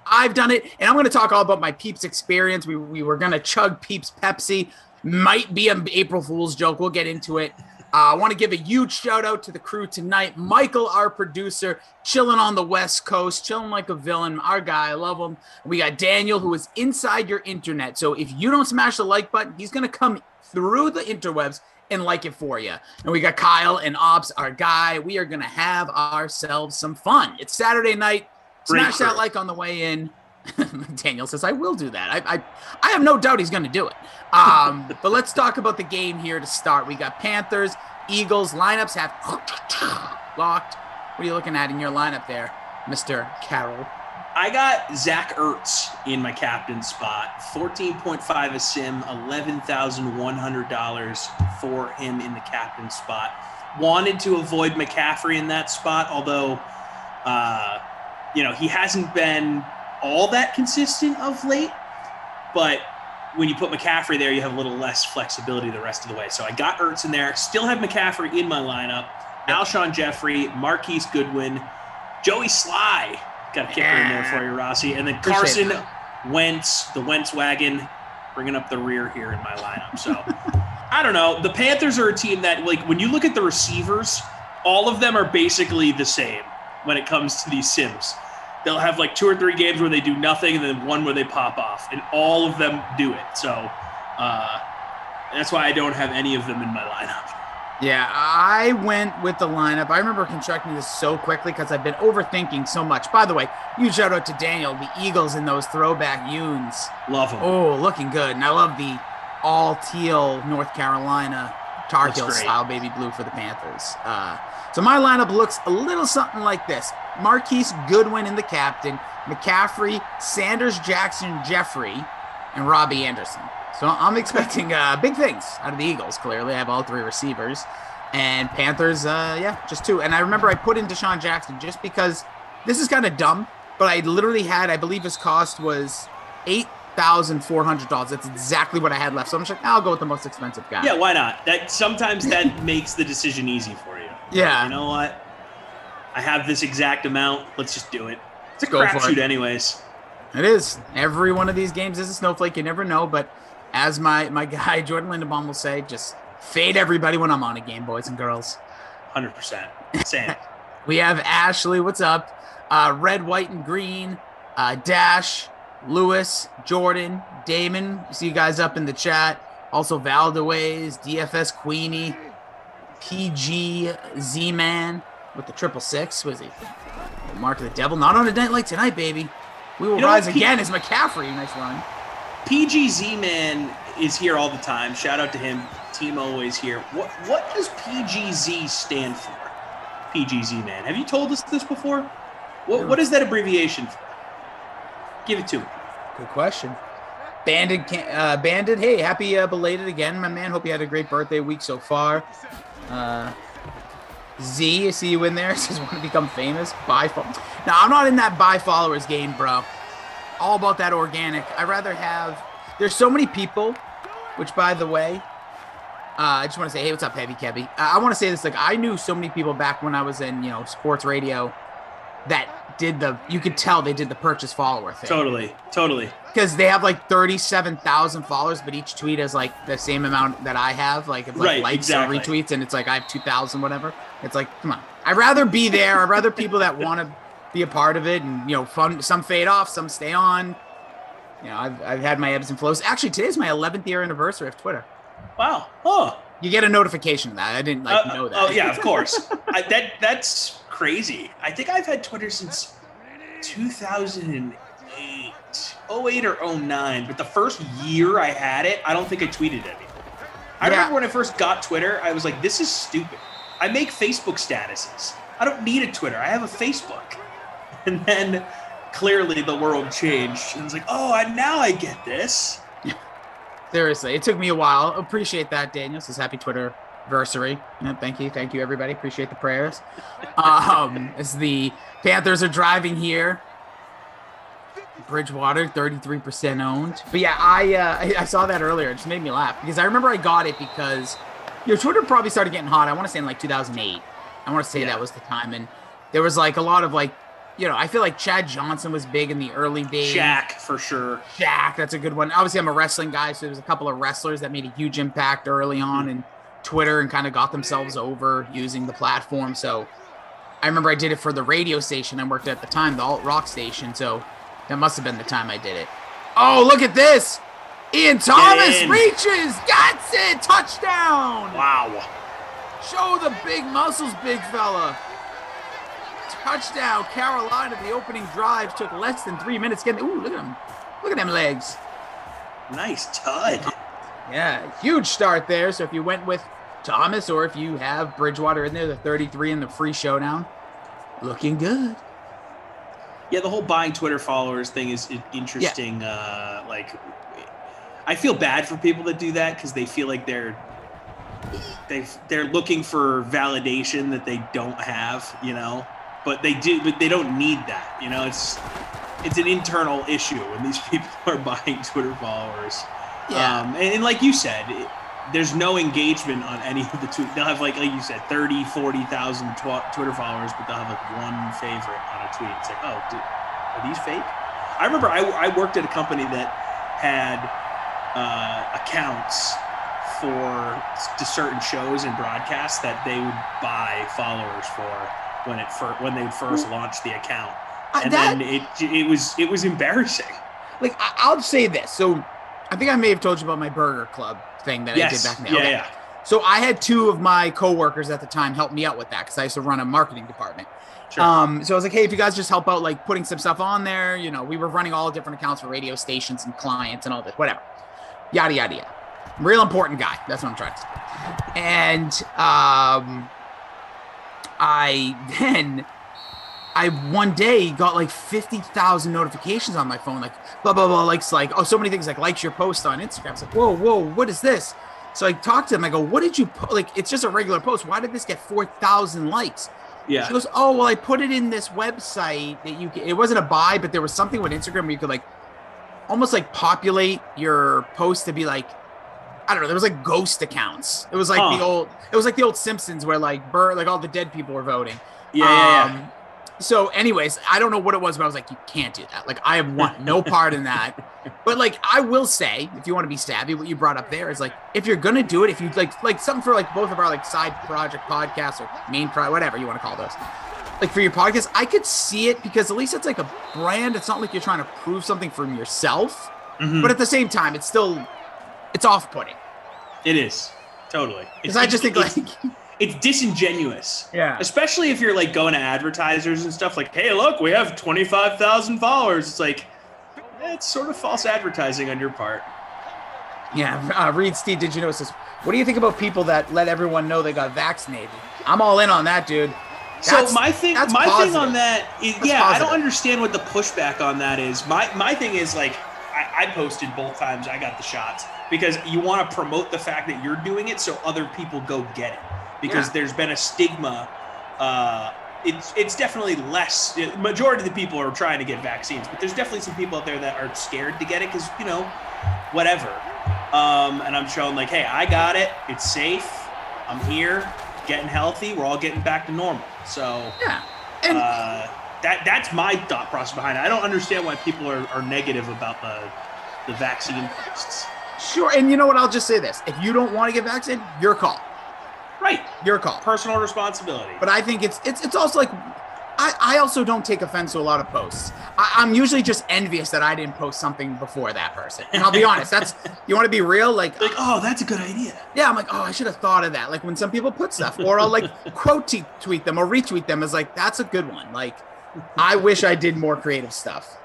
I've done it, and I'm going to talk all about my Peeps experience. We were going to chug Peeps Pepsi. Might be an April Fool's joke. We'll get into it. I want to give a huge shout-out to the crew tonight. Michael, our producer, chilling on the West Coast, chilling like a villain. Our guy, I love him. We got Daniel, who is inside your internet. So if you don't smash the like button, he's going to come through the interwebs and like it for you. And we got Kyle and Ops, our guy. We are going to have ourselves some fun. It's Saturday night. Smash that like on the way in. Daniel says, I will do that. I have no doubt he's going to do it. But let's talk about the game here to start. We got Panthers, Eagles. Lineups have locked. What are you looking at in your lineup there, Mr. Carroll? I got Zach Ertz in my captain spot. 14.5 a sim, $11,100 for him in the captain spot. Wanted to avoid McCaffrey in that spot, although he hasn't been all that consistent of late, but when you put McCaffrey there, you have a little less flexibility the rest of the way. So I got Ertz in there, still have McCaffrey in my lineup, Alshon Jeffrey, Marquise Goodwin, Joey Sly, got a kicker in there for you, Rossi, and then Carson Wentz, the Wentz wagon, bringing up the rear here in my lineup. So I don't know. The Panthers are a team that, like, when you look at the receivers, all of them are basically the same when it comes to these sims. They'll have like 2 or 3 games where they do nothing and then one where they pop off, and all of them do it. So that's why I don't have any of them in my lineup. Yeah, I went with the lineup. I remember constructing this so quickly because I've been overthinking so much. By the way, huge shout out to Daniel, the Eagles in those throwback unes. Love them. Oh, looking good. And I love the all teal North Carolina Tar Heel style baby blue for the Panthers. So my lineup looks a little something like this. Marquise Goodwin in the captain, McCaffrey, Sanders, Jackson, Jeffrey, and Robbie Anderson. So I'm expecting big things out of the Eagles, clearly. I have all 3 receivers. And Panthers, just 2. And I remember I put in Deshaun Jackson just because this is kind of dumb, but I literally had, I believe his cost was $8,400. That's exactly what I had left. So I'm just like, I'll go with the most expensive guy. Yeah, why not? Sometimes that makes the decision easy for you. Yeah. You know what? I have this exact amount. Let's just do it. It's a Go for crapshoot it. anyways. It is. Every one of these games is a snowflake. You never know. But as my guy Jordan Lindenbaum will say, just fade everybody when I'm on a game, boys and girls. 100%. Same. We have Ashley. What's up? Red, white, and green. Dash, Lewis, Jordan, Damon. See you guys up in the chat. Also Valdeways, DFS Queenie, PG Z-Man with the 666. Was he? Mark of the Devil. Not on a night like tonight, baby. We will rise again as McCaffrey. Nice run. PG Z-Man is here all the time. Shout out to him. Team always here. What does PGZ stand for? PG Z-Man. Have you told us this before? What is that abbreviation for? Give it to me. Good question. Bandit, hey, happy belated again, my man. Hope you had a great birthday week so far. Z, I see you in there. Says want to become famous. Now, I'm not in that buy followers game, bro. All about that organic. I rather have. There's so many people, which by the way, I just want to say, hey, what's up, Heavy Kebby? I want to say this. Like, I knew so many people back when I was in, sports radio that did you could tell they did the purchase follower thing. Totally. Because they have like 37,000 followers, but each tweet is like the same amount that I have. Like, it's like likes or retweets, and it's like I have 2,000, whatever. It's like, come on. I'd rather be there. I'd rather people that want to be a part of it, and fun. Some fade off, some stay on. I've had my ebbs and flows. Actually, today's my 11th year anniversary of Twitter. Wow. Oh. You get a notification of that. I didn't know that. Oh yeah, of course. That's crazy. I think I've had Twitter since 2008, 08 or 09. But the first year I had it, I don't think I tweeted anything. I remember when I first got Twitter, I was like, this is stupid. I make Facebook statuses. I don't need a Twitter. I have a Facebook. And then clearly the world changed. And it's like, now I get this. Seriously, it took me a while. Appreciate that, Daniel. Says happy Twitterversary. Yeah, thank you, everybody. Appreciate the prayers. As the Panthers are driving here, Bridgewater 33% owned. But yeah, I saw that earlier. It just made me laugh because I remember I got it because Twitter probably started getting hot. I want to say in like 2008. I want to say that was the time, and there was like a lot of like. I feel like Chad Johnson was big in the early days. Shaq, for sure. Shaq, that's a good one. Obviously, I'm a wrestling guy, so there's a couple of wrestlers that made a huge impact early on in Twitter and kind of got themselves over using the platform. So I remember I did it for the radio station I worked at the time, the alt rock station. So that must have been the time I did it. Oh, look at this. Ian Thomas reaches, gets it, touchdown. Wow. Show the big muscles, big fella. Touchdown, Carolina. The opening drive took less than 3 minutes. Ooh, look at him. Look at them legs. Nice tud. Yeah, huge start there. So if you went with Thomas or if you have Bridgewater in there, the 33 in the free showdown, looking good. Yeah, the whole buying Twitter followers thing is interesting. Yeah. I feel bad for people that do that because they feel like they're looking for validation that they don't have, But they do, but they don't need that. It's an internal issue when these people are buying Twitter followers. Yeah. And like you said, there's no engagement on any of the tweets. They'll have like you said, 30, 40,000 Twitter followers, but they'll have like one favorite on a tweet. It's like, are these fake? I remember I worked at a company that had accounts for certain shows and broadcasts that they would buy followers for when they first launched the account, and then it was embarrassing. Like I'll say this, so I think I may have told you about my burger club thing that I did back in the day. Yeah. So I had two of my coworkers at the time help me out with that because I used to run a marketing department. Sure. So I was like, hey, if you guys just help out, like putting some stuff on there, we were running all different accounts for radio stations and clients and all this, whatever, yada yada yada. Real important guy. That's what I'm trying to say. And I one day got like 50,000 notifications on my phone, like blah, blah, blah, likes so many things, like likes your post on Instagram. It's like, whoa, what is this? So I talked to him. I go, what did you it's just a regular post. Why did this get 4,000 likes? Yeah. She goes, oh, well, I put it in this website that it wasn't a buy, but there was something with Instagram where you could almost populate your post to be like, I don't know. There was ghost accounts. It was like the old Simpsons where all the dead people were voting. Yeah. So anyways, I don't know what it was, but I was like, you can't do that. I want no part in that. But I will say, if you want to be savvy, what you brought up there is if you're going to do it, if you like something for both of our side project podcasts or main project, whatever you want to call those, for your podcast, I could see it because at least it's a brand. It's not like you're trying to prove something from yourself, but at the same time, it's off-putting. It is. Totally. Because I just think it's disingenuous. Yeah. Especially if you're going to advertisers and stuff hey, look, we have 25,000 followers. It's it's sort of false advertising on your part. Yeah. Reed Steve, did you notice this? What do you think about people that let everyone know they got vaccinated? I'm all in on that, dude. My thing on that is, I don't understand what the pushback on that is. My thing is I posted both times I got the shots because you want to promote the fact that you're doing it so other people go get it. Because there's been a stigma. It's definitely less. Majority of the people are trying to get vaccines, but there's definitely some people out there that are scared to get it because whatever. And I'm showing hey, I got it. It's safe. I'm here, getting healthy. We're all getting back to normal. So and that's my thought process behind it. I don't understand why people are negative about the vaccine posts. Sure, and you know what? I'll just say this: if you don't want to get vaccinated, your call. Right, your call. Personal responsibility. But I think it's also I also don't take offense to a lot of posts. I'm usually just envious that I didn't post something before that person. And I'll be honest, you want to be real? Like, oh, that's a good idea. Yeah, I'm like, oh, I should have thought of that. Like when some people put stuff, or I'll like quote tweet them or retweet them as like, that's a good one. Like, I wish I did more creative stuff.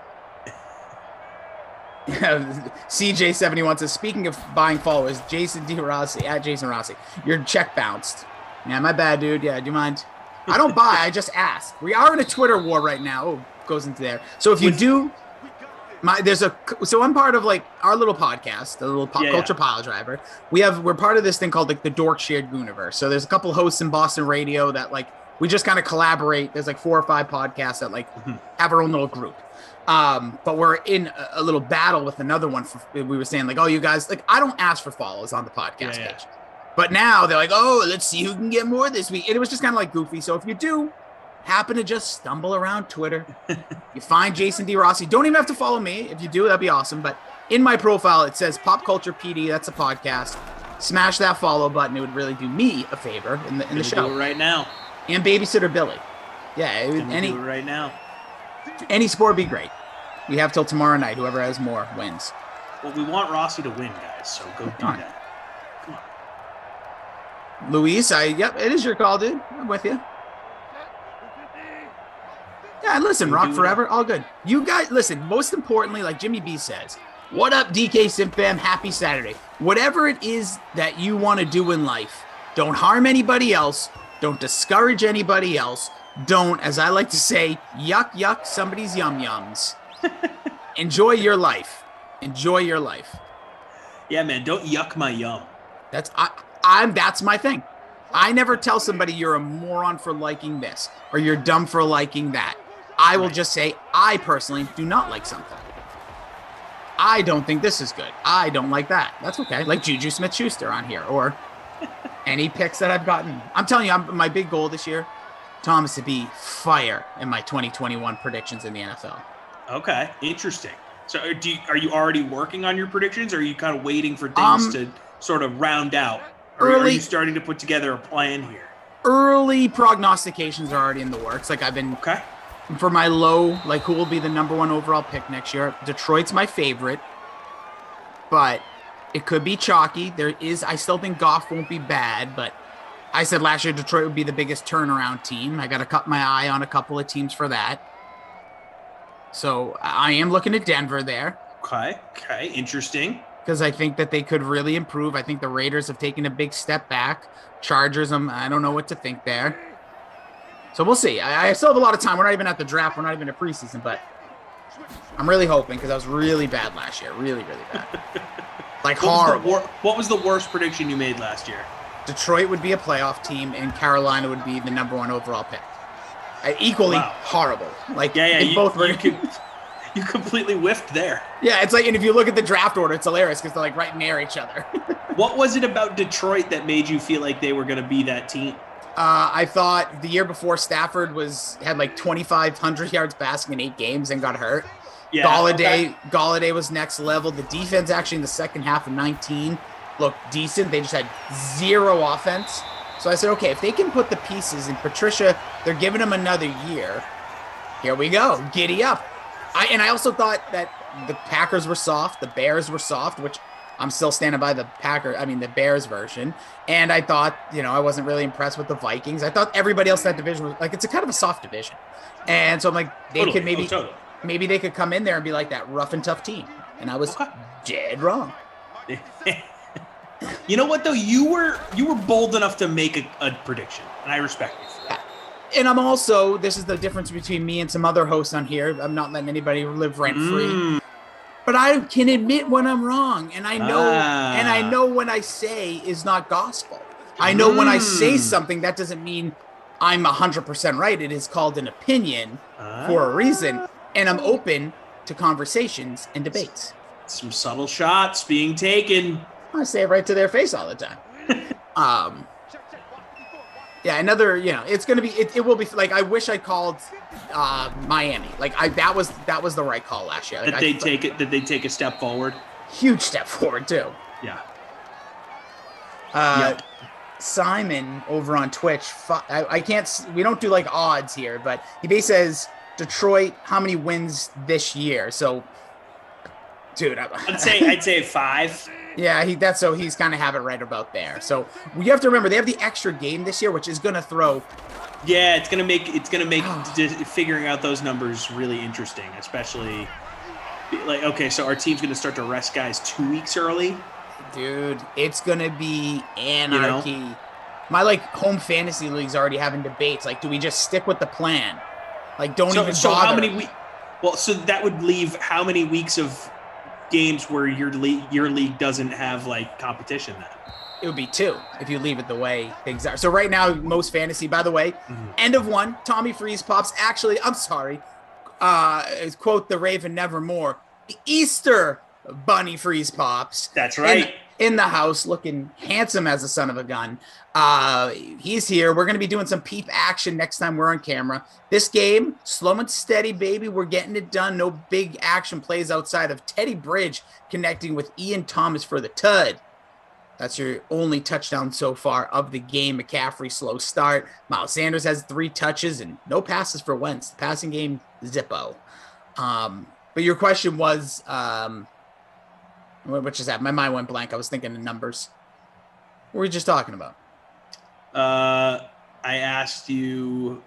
CJ71 says, speaking of buying followers, Jason D. Rossi, at Jason Rossi, your check bounced. Yeah, my bad, dude. Yeah, do you mind? I don't buy, I just ask. We are in a Twitter war right now. Oh, goes into there. So if you do, so I'm part of like our little podcast, the little pop culture pile driver. We're part of this thing called like the Dork Shared Universe. So there's a couple hosts in Boston radio that like we just kind of collaborate. There's like 4 or 5 podcasts that like have our own little group. But we're in a little battle with another one. We were saying like, oh, you guys, like I don't ask for follows on the podcast page, but now they're like, oh, let's see who can get more this week. And it was just kind of like goofy. So if you do happen to just stumble around Twitter, you find Jason D. Rossi. Don't even have to follow me. If you do, that'd be awesome. But in my profile, it says Pop Culture PD. That's a podcast. Smash that follow button. It would really do me a favor in the show. Do it right now. And Babysitter Billy. Yeah, do it right now. Any sport would be great. We have till tomorrow night. Whoever has more wins. Well, we want Rossi to win, guys. So go do that. Come on. Luis, yep, it is your call, dude. I'm with you. Yeah, listen, rock forever, all good. You guys, listen, most importantly, like Jimmy B says, what up, DK Simpam? Happy Saturday. Whatever it is that you want to do in life, don't harm anybody else. Don't discourage anybody else. Don't, as I like to say, yuck somebody's yum-yums. Enjoy your life. Enjoy your life. Yeah, man, don't yuck my yum. That's my thing. I never tell somebody you're a moron for liking this or you're dumb for liking that. I will just say, I personally do not like something. I don't think this is good. I don't like that. That's okay. Like Juju Smith-Schuster on here or any picks that I've gotten. I'm telling you, my big goal this year, Tom, is to be fire in my 2021 predictions in the NFL. Okay, interesting. So are you already working on your predictions or are you kind of waiting for things to sort of round out? Or are you starting to put together a plan here? Early prognostications are already in the works. Like I've been for my low, like who will be the number 1 overall pick next year. Detroit's my favorite, but it could be chalky. I still think Goff won't be bad, but I said last year Detroit would be the biggest turnaround team. I got to cut my eye on a couple of teams for that. So I am looking at Denver there. Okay, interesting. Because I think that they could really improve. I think the Raiders have taken a big step back. Chargers, I don't know what to think there. So we'll see. I still have a lot of time. We're not even at the draft. We're not even at preseason, but I'm really hoping because I was really bad last year. Really, really bad. Like horrible. What was the worst prediction you made last year? Detroit would be a playoff team and Carolina would be the number 1 overall pick. Equally horrible. Like you completely whiffed there. Yeah, it's like, and if you look at the draft order, it's hilarious because they're like right near each other. What was it about Detroit that made you feel like they were going to be that team? I thought the year before Stafford had like 2,500 yards passing in 8 games and got hurt. Yeah, Galladay was next level. The defense actually in the second half of 19 looked decent. They just had 0 offense. So I said, okay, if they can put the pieces in Patricia, they're giving him another year. Here we go. Giddy up. I also thought that the Packers were soft. The Bears were soft, which I'm still standing by the Bears version. And I thought, I wasn't really impressed with the Vikings. I thought everybody else in that division was like, it's a kind of a soft division. And so I'm like, maybe they could come in there and be like that rough and tough team. And I was dead wrong. You know what though? You were bold enough to make a prediction, and I respect you for that. And I'm also, this is the difference between me and some other hosts on here. I'm not letting anybody live rent free. But I can admit when I'm wrong, and I know when I say is not gospel. I know when I say something, that doesn't mean I'm 100% right. It is called an opinion for a reason, and I'm open to conversations and debates. Some subtle shots being taken. I say it right to their face all the time. It's gonna be. It will be like I wish I called Miami. Like that was the right call last year. Like, Did they take a step forward? Huge step forward too. Yeah. Simon over on Twitch. I can't. We don't do like odds here, but he basically says Detroit, how many wins this year? So, dude, I'd say 5. Yeah, he's kind of have it right about there. So we have to remember they have the extra game this year, which is going to throw. Yeah, it's gonna make figuring out those numbers really interesting, especially like okay, so our team's gonna start to rest guys 2 weeks early. Dude, it's gonna be anarchy. You know? My home fantasy league's already having debates. Like, do we just stick with the plan? Like, don't even bother. So how many Well, so that would leave how many weeks of games where your league doesn't have competition then? It would be 2 if you leave it the way things are. So right now, most fantasy, by the way, end of 1, Tommy Freeze pops. Actually, I'm sorry. Quote the Raven Nevermore. The Easter Bunny Freeze pops. That's right. In the house, looking handsome as a son of a gun. He's here. We're going to be doing some peep action next time we're on camera. This game, slow and steady, baby. We're getting it done. No big action plays outside of Teddy Bridge connecting with Ian Thomas for the tud. That's your only touchdown so far of the game. McCaffrey, slow start. Miles Sanders has 3 touches and no passes for Wentz. The passing game, zippo. But your question was, which is that? My mind went blank. I was thinking of numbers. What were we just talking about? I asked you.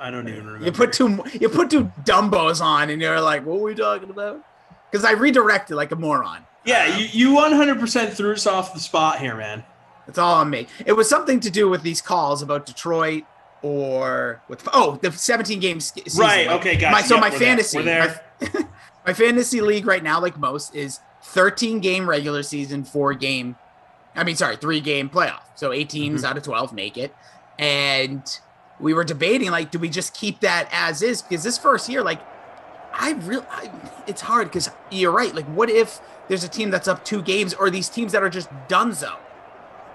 I don't even remember. You put two Dumbos on, and you're like, "What were we talking about?" Because I redirected like a moron. Yeah, you 100% threw us off the spot here, man. It's all on me. It was something to do with these calls about Detroit or with the 17 games season. Right. Okay. Gotcha. My fantasy, we're there. My fantasy league right now, like most, is 13 game regular season, 3 game playoff. So 8 teams out of 12 make it. And we were debating, do we just keep that as is? Because this first year, it's hard because you're right. What if there's a team that's up 2 games or these teams that are just donezo?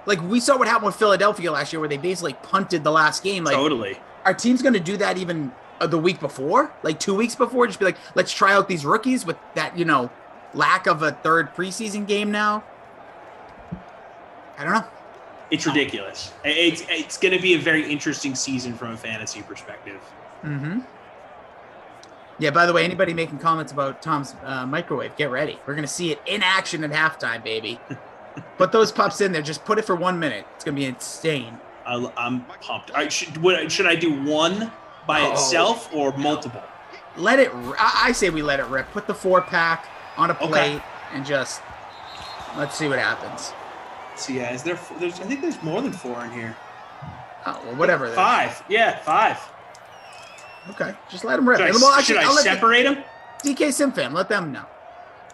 We saw what happened with Philadelphia last year where they basically punted the last game. Totally. Our team's going to do that even the week before, 2 weeks before, just be let's try out these rookies with that, lack of a third preseason game now. I don't know. It's ridiculous. It's going to be a very interesting season from a fantasy perspective. Mm-hmm. Yeah, by the way, anybody making comments about Tom's microwave, get ready. We're going to see it in action at halftime, baby. Put those pups in there. Just put it for 1 minute. It's going to be insane. I'm pumped. Should I do one by itself or multiple? Let it. I say we let it rip. Put the 4-pack on a plate and just let's see what happens. So yeah, I think there's more than 4 in here. Oh well, whatever. 5. Yeah, 5. Okay, just let them rip. Should I separate them? DK Simfam, let them know.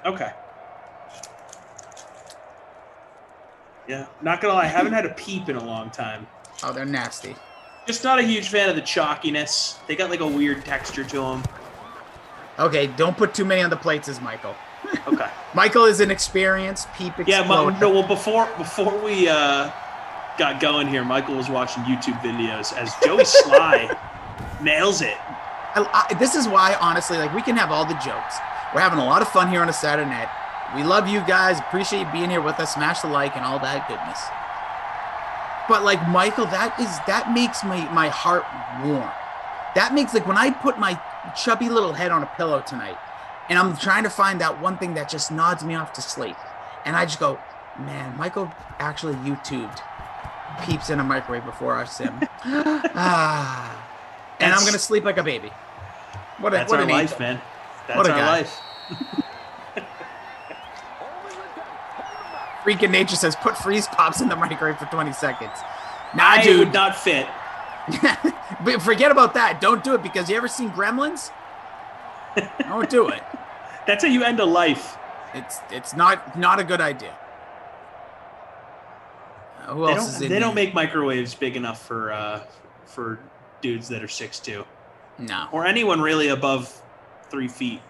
Okay. Yeah, not gonna lie, I haven't had a peep in a long time. Oh, they're nasty. Just not a huge fan of the chalkiness. They got a weird texture to them. Okay, don't put too many on the plates, as Michael. Okay. Michael is an experienced peep exploder. Yeah, before we got going here, Michael was watching YouTube videos as Joey Sly nails it. This is why, honestly, we can have all the jokes. We're having a lot of fun here on a Saturday night. We love you guys. Appreciate you being here with us. Smash the like and all that goodness. But Michael, that makes my heart warm. That makes when I put my chubby little head on a pillow tonight and I'm trying to find that one thing that just nods me off to sleep. And I just go, man, Michael actually YouTubed peeps in a microwave before our sim. And I'm going to sleep like a baby. That's our life, man. That's our life. Freaking Nature says, put freeze pops in the microwave for 20 seconds. Nah, dude. Would not fit. But forget about that. Don't do it because you ever seen Gremlins? Don't do it. That's how you end a life. It's not a good idea. Who else is in They don't make microwaves big enough for dudes that are 6'2". No. Or anyone really above 3 feet.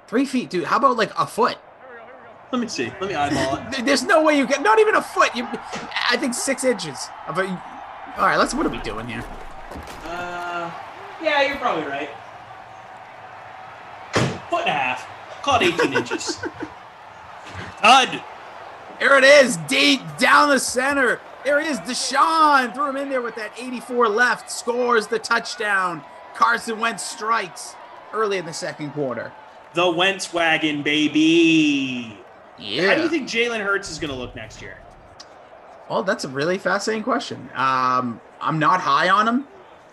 3 feet, dude. How about a foot? Let me see. Let me eyeball it. There's no way you get. Not even a foot. I think 6 inches. All right. What are we doing here? Yeah, you're probably right. 1.5. Call it 18 inches. Tud. There it is. Deep down the center. There he is. Deshaun threw him in there with that 84 left. Scores the touchdown. Carson Wentz strikes early in the second quarter. The Wentz wagon, baby. Yeah. How do you think Jalen Hurts is going to look next year? Well, that's a really fascinating question. I'm not high on him.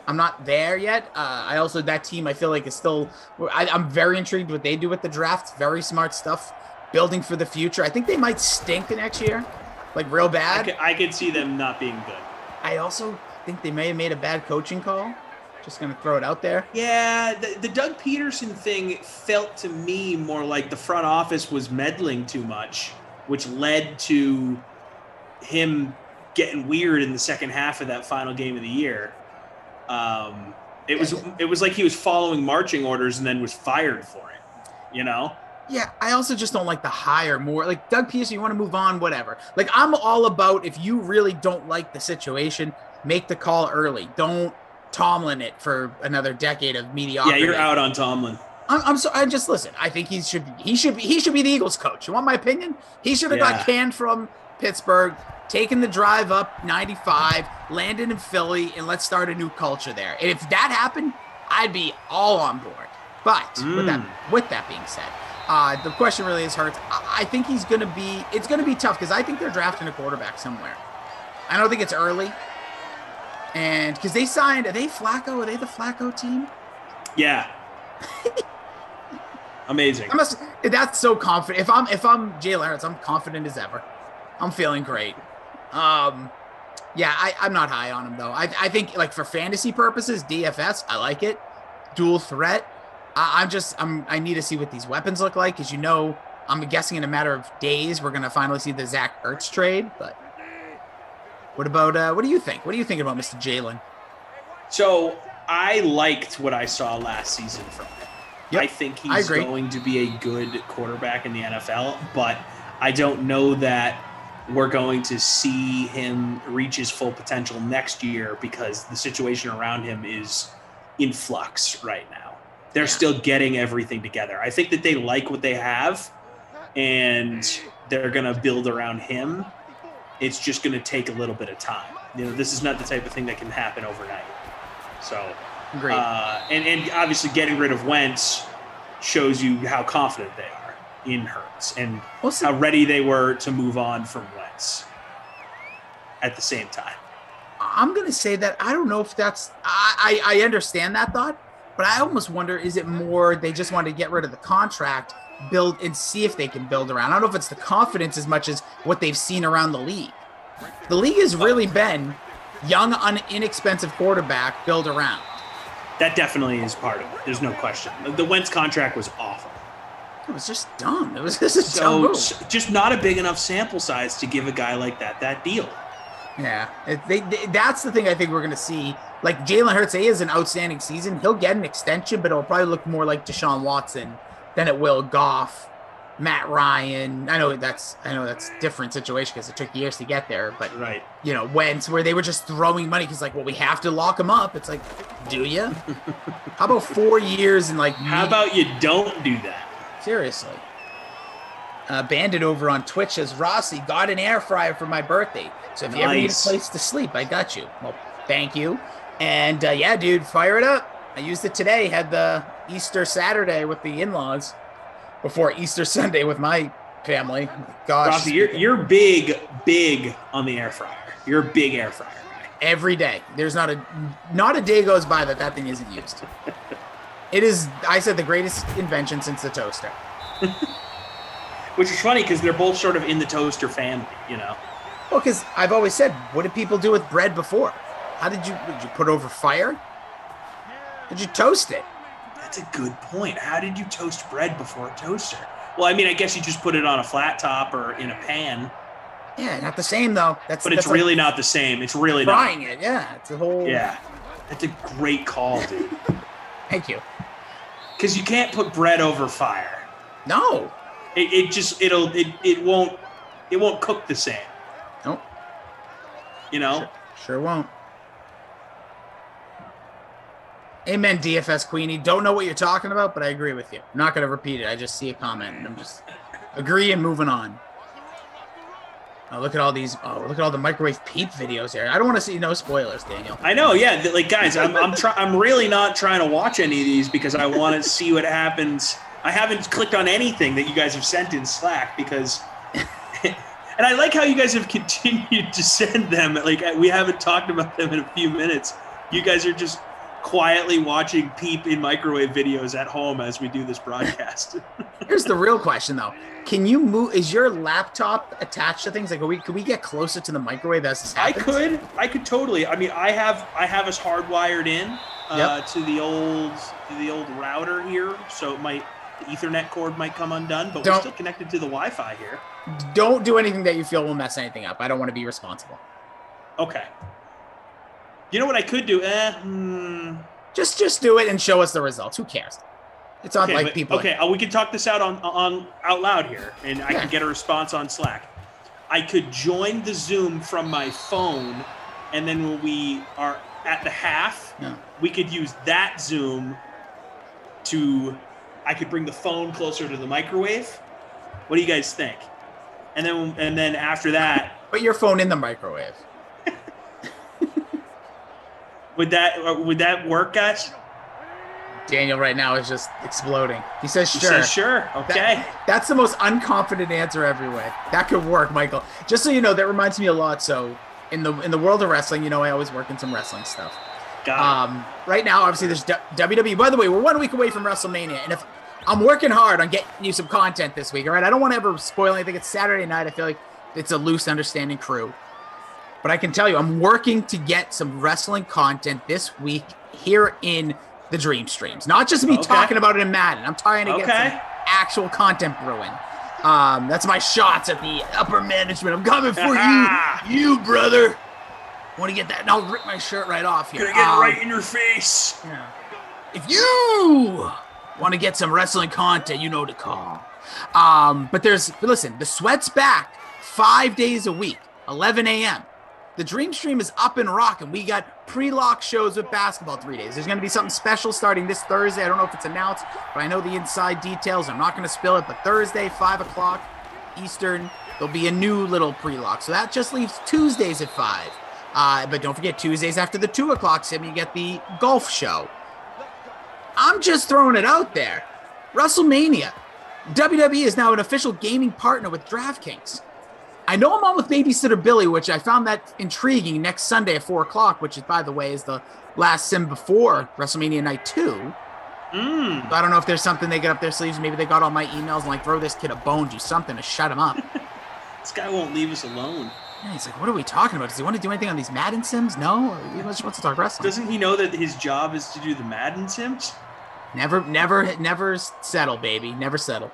I'm not there yet. I also, that team I feel like is still, I'm very intrigued what they do with the draft. Very smart stuff. Building for the future. I think they might stink next year. Like real bad. I could see them not being good. I also think they may have made a bad coaching call. Just going to throw it out there. Yeah, the Doug Peterson thing felt to me more like the front office was meddling too much, which led to him getting weird in the second half of that final game of the year. It was like he was following marching orders and then was fired for it, you know? Yeah, I also just don't like the hire more. Like Doug Peterson, you want to move on, whatever. Like I'm all about if you really don't like the situation, make the call early. Don't Tomlin it for another decade of mediocrity. Yeah, you're out on Tomlin. I just listen. I think he should be the Eagles coach. You want my opinion? He should have got canned from Pittsburgh, taken the drive up 95, landed in Philly, and let's start a new culture there. And if that happened, I'd be all on board. But with that being said, the question really is Hurts. I think it's going to be tough because I think they're drafting a quarterback somewhere. I don't think it's early. And because they signed, are they Flacco? Are they the Flacco team? Yeah. Amazing. That's so confident. If I'm Jalen Hurts, I'm confident as ever. I'm feeling great. I'm not high on him though. I think like for fantasy purposes, DFS, I like it. Dual threat. I need to see what these weapons look like because I'm guessing in a matter of days we're gonna finally see the Zach Ertz trade. But what do you think? What do you think about Mr. Jalen? So I liked what I saw last season from him. Yep, I think he's going to be a good quarterback in the NFL, but I don't know that we're going to see him reach his full potential next year because the situation around him is in flux right now. They're still getting everything together. I think that they like what they have, and they're going to build around him. It's just going to take a little bit of time. This is not the type of thing that can happen overnight. So, great. And obviously getting rid of Wentz shows you how confident they are in Hurts and how ready they were to move on from Wentz at the same time. I'm going to say that I don't know if that's – I understand that thought, but I almost wonder, is it more they just want to get rid of the contract, build and see if they can build around? I don't know if it's the confidence as much as what they've seen around the league. The league has really been young, inexpensive quarterback, build around. That definitely is part of it. There's no question. The Wentz contract was awful. It was just dumb. It was just a dumb move. Just not a big enough sample size to give a guy like that deal. Yeah, that's the thing I think we're going to see. Like Jalen Hurts, he has an outstanding season. He'll get an extension, but it'll probably look more like Deshaun Watson than it will Goff, Matt Ryan. I know that's a different situation because it took years to get there. But right, Wentz, where they were just throwing money because we have to lock him up. It's like, do you? How about 4 years and how about you don't do that? Seriously. Bandit over on Twitch says, Rossi, got an air fryer for my birthday. So if you ever need a place to sleep, I got you. Well, thank you. And yeah, dude, fire it up. I used it today. Had the Easter Saturday with the in-laws before Easter Sunday with my family. Gosh. Rossi, you're big on the air fryer. You're a big air fryer guy. Every day. There's not a day goes by that thing isn't used. It is, I said, the greatest invention since the toaster. Which is funny because they're both sort of in the toaster family, Well, because I've always said, what did people do with bread before? Did you put it over fire? Did you toast it? That's a good point. How did you toast bread before a toaster? Well, I mean, I guess you just put it on a flat top or in a pan. Yeah, not the same though. But it's really not the same. It's really frying it. Yeah, it's a whole. Yeah, that's a great call, dude. Thank you. Because you can't put bread over fire. No. It won't cook the same. Nope. Sure won't. Amen, DFS Queenie. Don't know what you're talking about, but I agree with you. I'm not going to repeat it. I just see a comment, and I'm just agree and moving on. Oh, look at all these. Oh, look at all the microwave peep videos here. I don't want to see no spoilers, Daniel. I know, yeah. Like, guys, I'm really not trying to watch any of these because I want to see what happens. I haven't clicked on anything that you guys have sent in Slack because, and I like how you guys have continued to send them. Like, we haven't talked about them in a few minutes. You guys are just quietly watching peep in microwave videos at home as we do this broadcast. Here's the real question, though. Can you move? Is your laptop attached to things? Like, could we get closer to the microwave as this happens? I could totally. I mean, I have us hardwired in to the old router here, so the Ethernet cord might come undone, but we're still connected to the Wi-Fi here. Don't do anything that you feel will mess anything up. I don't want to be responsible. Okay. You know what I could do? Just do it and show us the results. Who cares? It's not like people. Okay, we can talk this out on out loud here, and I can get a response on Slack. I could join the Zoom from my phone, and then when we are at the half, we could use that Zoom I could bring the phone closer to the microwave. What do you guys think? And then after that, put your phone in the microwave. Would that work, guys? Daniel right now is just exploding. He says sure. He says sure. Okay. That's the most unconfident answer every way. That could work, Michael. Just so you know, that reminds me a lot. So in the world of wrestling, I always work in some wrestling stuff. Got it. Right now, obviously, there's WWE. By the way, we're 1 week away from WrestleMania, and if I'm working hard on getting you some content this week, all right? I don't want to ever spoil anything. It's Saturday night. I feel like it's a loose, understanding crew. But I can tell you, I'm working to get some wrestling content this week here in the Dream Streams. Not just me talking about it in Madden. I'm trying to get some actual content brewing. That's my shots at the upper management. I'm coming for you brother. Want to get that? And I'll rip my shirt right off here. Gonna get it right in your face. Yeah. If you want to get some wrestling content, you know to call. But listen, the sweat's back 5 days a week, 11 a.m. The Dream Stream is up and rocking. We got pre-lock shows with basketball 3 days. There's going to be something special starting this Thursday. I don't know if it's announced, but I know the inside details. I'm not going to spill it, but Thursday, 5 o'clock Eastern, there'll be a new little pre-lock. So that just leaves Tuesdays at 5. But don't forget, Tuesdays after the 2 o'clock sim, you get the golf show. I'm just throwing it out there. WrestleMania. WWE is now an official gaming partner with DraftKings. I know I'm on with Babysitter Billy, which I found that intriguing, next Sunday at 4 o'clock, which is, by the way, is the last sim before WrestleMania Night 2. So I don't know if there's something they get up their sleeves. Maybe they got all my emails and throw this kid a bone, do something to shut him up. This guy won't leave us alone. Yeah, he's like, what are we talking about? Does he want to do anything on these Madden sims? No? Or he just wants to talk wrestling. Doesn't he know that his job is to do the Madden sims? Never settle, baby. Never settle.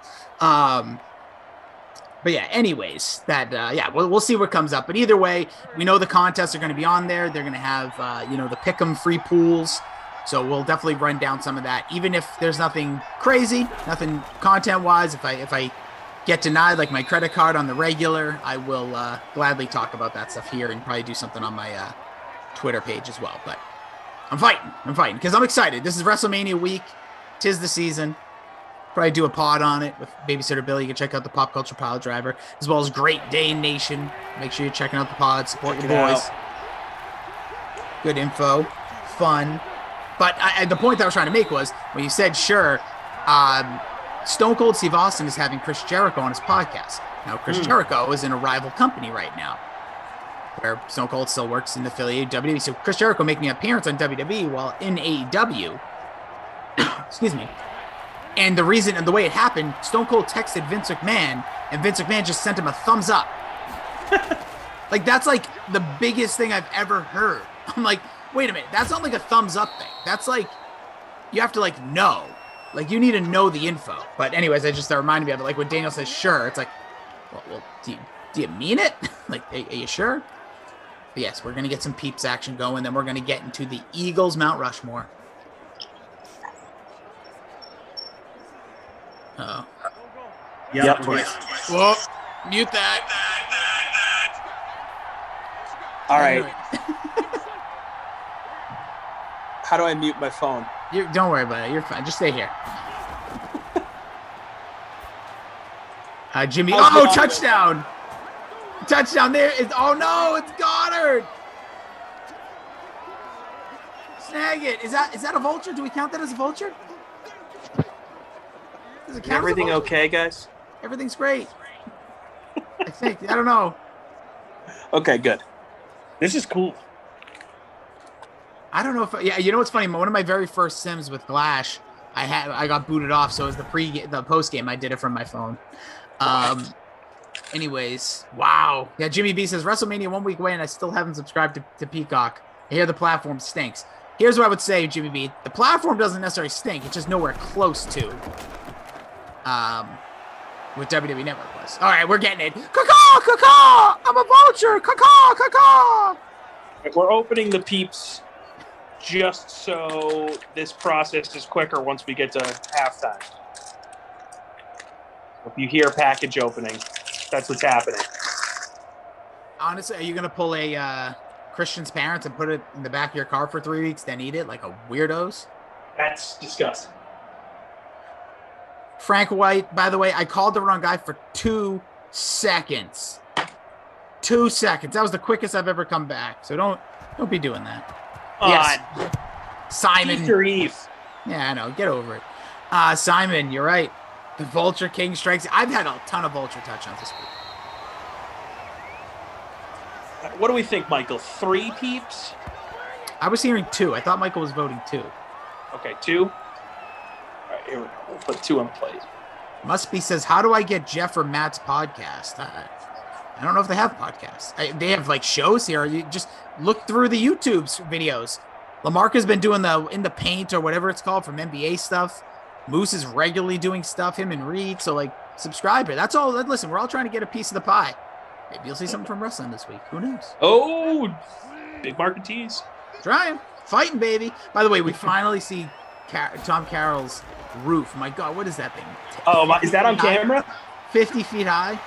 But yeah, anyways, we'll see what comes up. But either way, we know the contests are going to be on there. They're going to have, the pick'em free pools. So we'll definitely run down some of that. Even if there's nothing crazy, nothing content-wise, if I get denied, like my credit card on the regular, I will gladly talk about that stuff here and probably do something on my Twitter page as well. But I'm fighting because I'm excited. This is WrestleMania week. 'Tis the season. Probably do a pod on it with Babysitter Billy. You can check out the Pop Culture Pile Driver, as well as Great Day Nation. Make sure you're checking out the pod. Support your boys. Good info. Fun. But the point that I was trying to make was, when you said sure, Stone Cold Steve Austin is having Chris Jericho on his podcast. Now, Chris Jericho is in a rival company right now, where Stone Cold still works in the affiliate WWE. So Chris Jericho making an appearance on WWE while in AEW. Excuse me. And the reason and the way it happened, Stone Cold texted Vince McMahon, and Vince McMahon just sent him a thumbs up. That's the biggest thing I've ever heard. I'm like, wait a minute, that's not like a thumbs up thing. That's you have to know. You need to know the info. But anyways, that reminded me of it. When Daniel says sure, it's well, do you mean it? Are you sure? But yes, we're going to get some peeps action going. Then we're going to get into the Eagles Mount Rushmore. Uh-oh. Yep. Whoa, mute that. All right. How do I mute my phone? Don't worry about it. You're fine. Just stay here. Jimmy. Oh, touchdown. Touchdown there is, oh no, it's Goddard. Snag it. Is that a vulture? Do we count that as a vulture? Does it count? Everything okay, guys? Everything's great. I think. I don't know. Okay, good. This is cool. I don't know if yeah. You know what's funny? One of my very first Sims with Glash, I got booted off. So as the post game, I did it from my phone. Anyways, wow. Yeah, Jimmy B says WrestleMania 1 week away, and I still haven't subscribed to Peacock. I hear the platform stinks. Here's what I would say, Jimmy B. The platform doesn't necessarily stink. It's just nowhere close to what WWE Network was. All right, we're getting it. Caw-caw, caw-caw! I'm a vulture. Caw-caw, caw-caw! We're opening the peeps just so this process is quicker once we get to halftime. If you hear package opening, that's what's happening. Honestly, are you going to pull a Christian's parents and put it in the back of your car for 3 weeks, then eat it like a weirdos? That's disgusting. Frank White, by the way, I called the wrong guy for 2 seconds. 2 seconds. That was the quickest I've ever come back. So don't be doing that. Yes. Simon. Easter Eve. Yeah, I know. Get over it. Simon, you're right. The Vulture King strikes. I've had a ton of Vulture touchdowns this week. What do we think, Michael? 3 peeps? I was hearing 2. I thought Michael was voting 2. Okay, 2. All right, here we go. We'll put 2 on the plate. Must be says, how do I get Jeff or Matt's podcast? I don't know if they have podcasts. They have like shows here. You just look through the YouTube videos. Lamarcus been doing the In the Paint or whatever it's called from NBA stuff. Moose is regularly doing stuff, him and Reed. So like subscribe here. That's all. Listen, we're all trying to get a piece of the pie. Maybe you'll see something from wrestling this week. Who knows? Oh, big market tease. Trying. Fighting, baby. By the way, we finally see Tom Carroll's roof. My God, what is that thing? Oh, is that on camera? 50 feet high.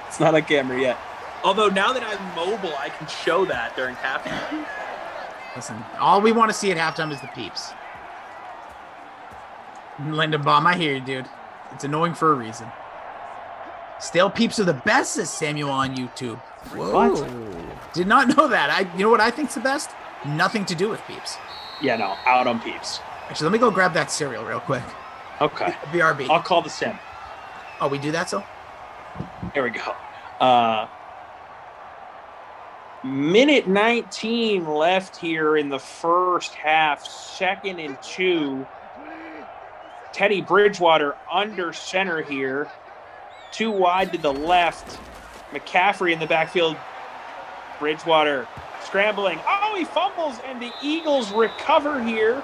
It's not on camera yet. Although now that I'm mobile, I can show that during halftime. Listen, all we want to see at halftime is the peeps. Lyndon Baum, I hear you, dude. It's annoying for a reason. Stale peeps are the best, says Samuel on YouTube. Whoa. What? Did not know that. You know what I think's the best? Nothing to do with peeps. Yeah, no, out on peeps. Actually, let me go grab that cereal real quick. Okay. BRB. I'll call the sim. Oh, we do that so? Here we go. Minute 19 left here in the first half. 2nd and 2. Teddy Bridgewater under center here. 2 wide to the left. McCaffrey in the backfield. Bridgewater scrambling. Oh, he fumbles, and the Eagles recover here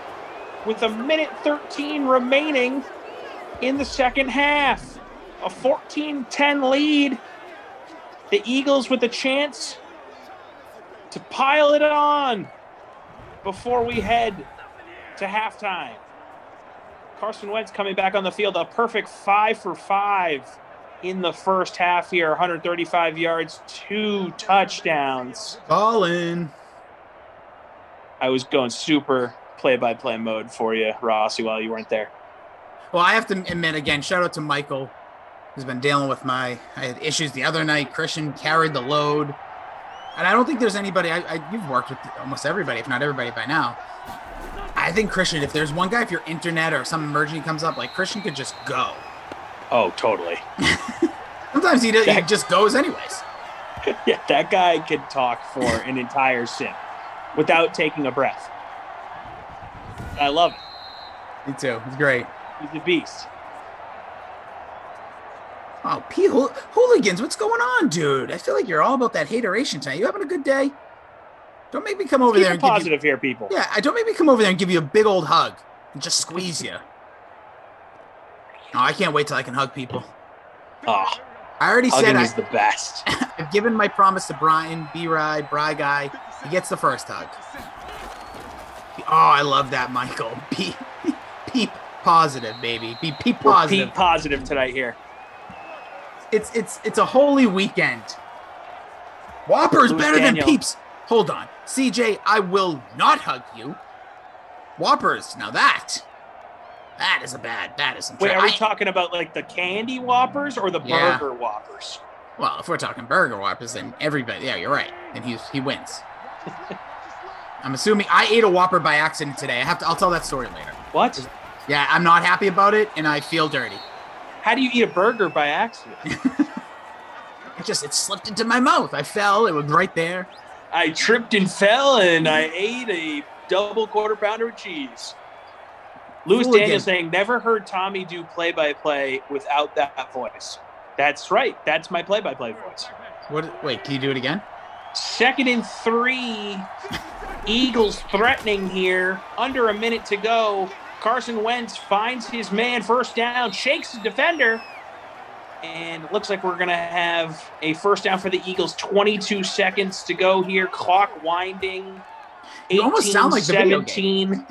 with 1:13 remaining in the second half. A 14-10 lead. The Eagles with a chance to pile it on before we head to halftime. Carson Wentz coming back on the field, a perfect 5 for 5 in the first half here, 135 yards, 2 touchdowns. All in. I was going super play-by-play mode for you, Rossi, while you weren't there. Well, I have to admit, again, shout out to Michael, who's been dealing with I had issues the other night. Christian carried the load. And I don't think there's anybody, you've worked with almost everybody, if not everybody by now. I think Christian, if there's one guy, if your internet or some emergency comes up, like Christian could just go. Oh, totally. Sometimes he just goes anyways. Yeah, that guy could talk for an entire sim without taking a breath. I love it. Me too. It's great. He's a beast. Oh, Pete Hooligans, what's going on, dude? I feel like you're all about that hateration tonight. You having a good day? Don't make me come over there and positive here, people. Yeah, don't make me come over there and give you a big old hug and just squeeze you. Oh, I can't wait till I can hug people. Oh, I already said is the best. I've given my promise to Brian, B-Ride, Bry Guy. He gets the first hug. Oh, I love that, Michael. Peep positive, baby. Be peep positive. We're peep positive tonight here. It's a holy weekend. Whopper's better than peeps. Hold on. CJ, I will not hug you. Whoppers, now that. That is a bad. That is some. Wait, are we talking about like the candy Whoppers or the Yeah. burger Whoppers? Well, if we're talking burger Whoppers, then everybody. Yeah, you're right. Then he wins. I'm assuming I ate a Whopper by accident today. I'll tell that story later. What? Yeah, I'm not happy about it, and I feel dirty. How do you eat a burger by accident? It slipped into my mouth. I fell. It was right there. I tripped and fell, and I ate a double quarter pounder with cheese. Louis Daniels saying, never heard Tommy do play-by-play without that voice. That's right. That's my play-by-play voice. What? Wait, can you do it again? 2nd and 3. Eagles threatening here. Under a minute to go. Carson Wentz finds his man, first down, shakes the defender. And it looks like we're going to have a first down for the Eagles. 22 seconds to go here. Clock winding. You almost sound like the video 17. game.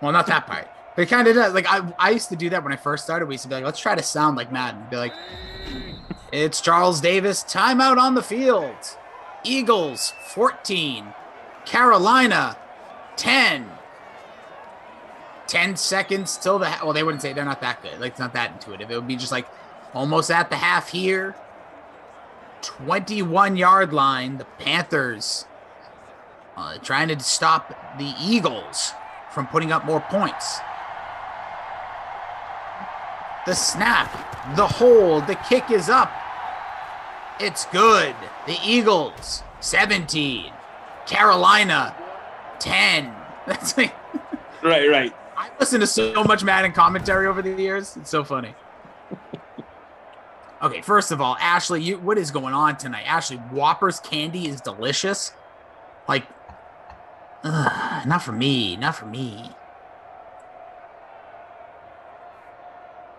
Well, not that part. But it kind of does. Like, I used to do that when I first started. We used to be like, let's try to sound like Madden. Be like, it's Charles Davis. Timeout on the field. Eagles, 14. Carolina, 10. 10 seconds till the well, they wouldn't say they're not that good. Like, it's not that intuitive. It would be just like almost at the half here. 21-yard line. The Panthers trying to stop the Eagles from putting up more points. The snap, the hold, the kick is up. It's good. The Eagles, 17. Carolina, 10. That's like... Right. I listen to so much Madden commentary over the years. It's so funny. Okay, first of all, Ashley, what is going on tonight? Ashley, Whoppers candy is delicious. Like, not for me. Not for me.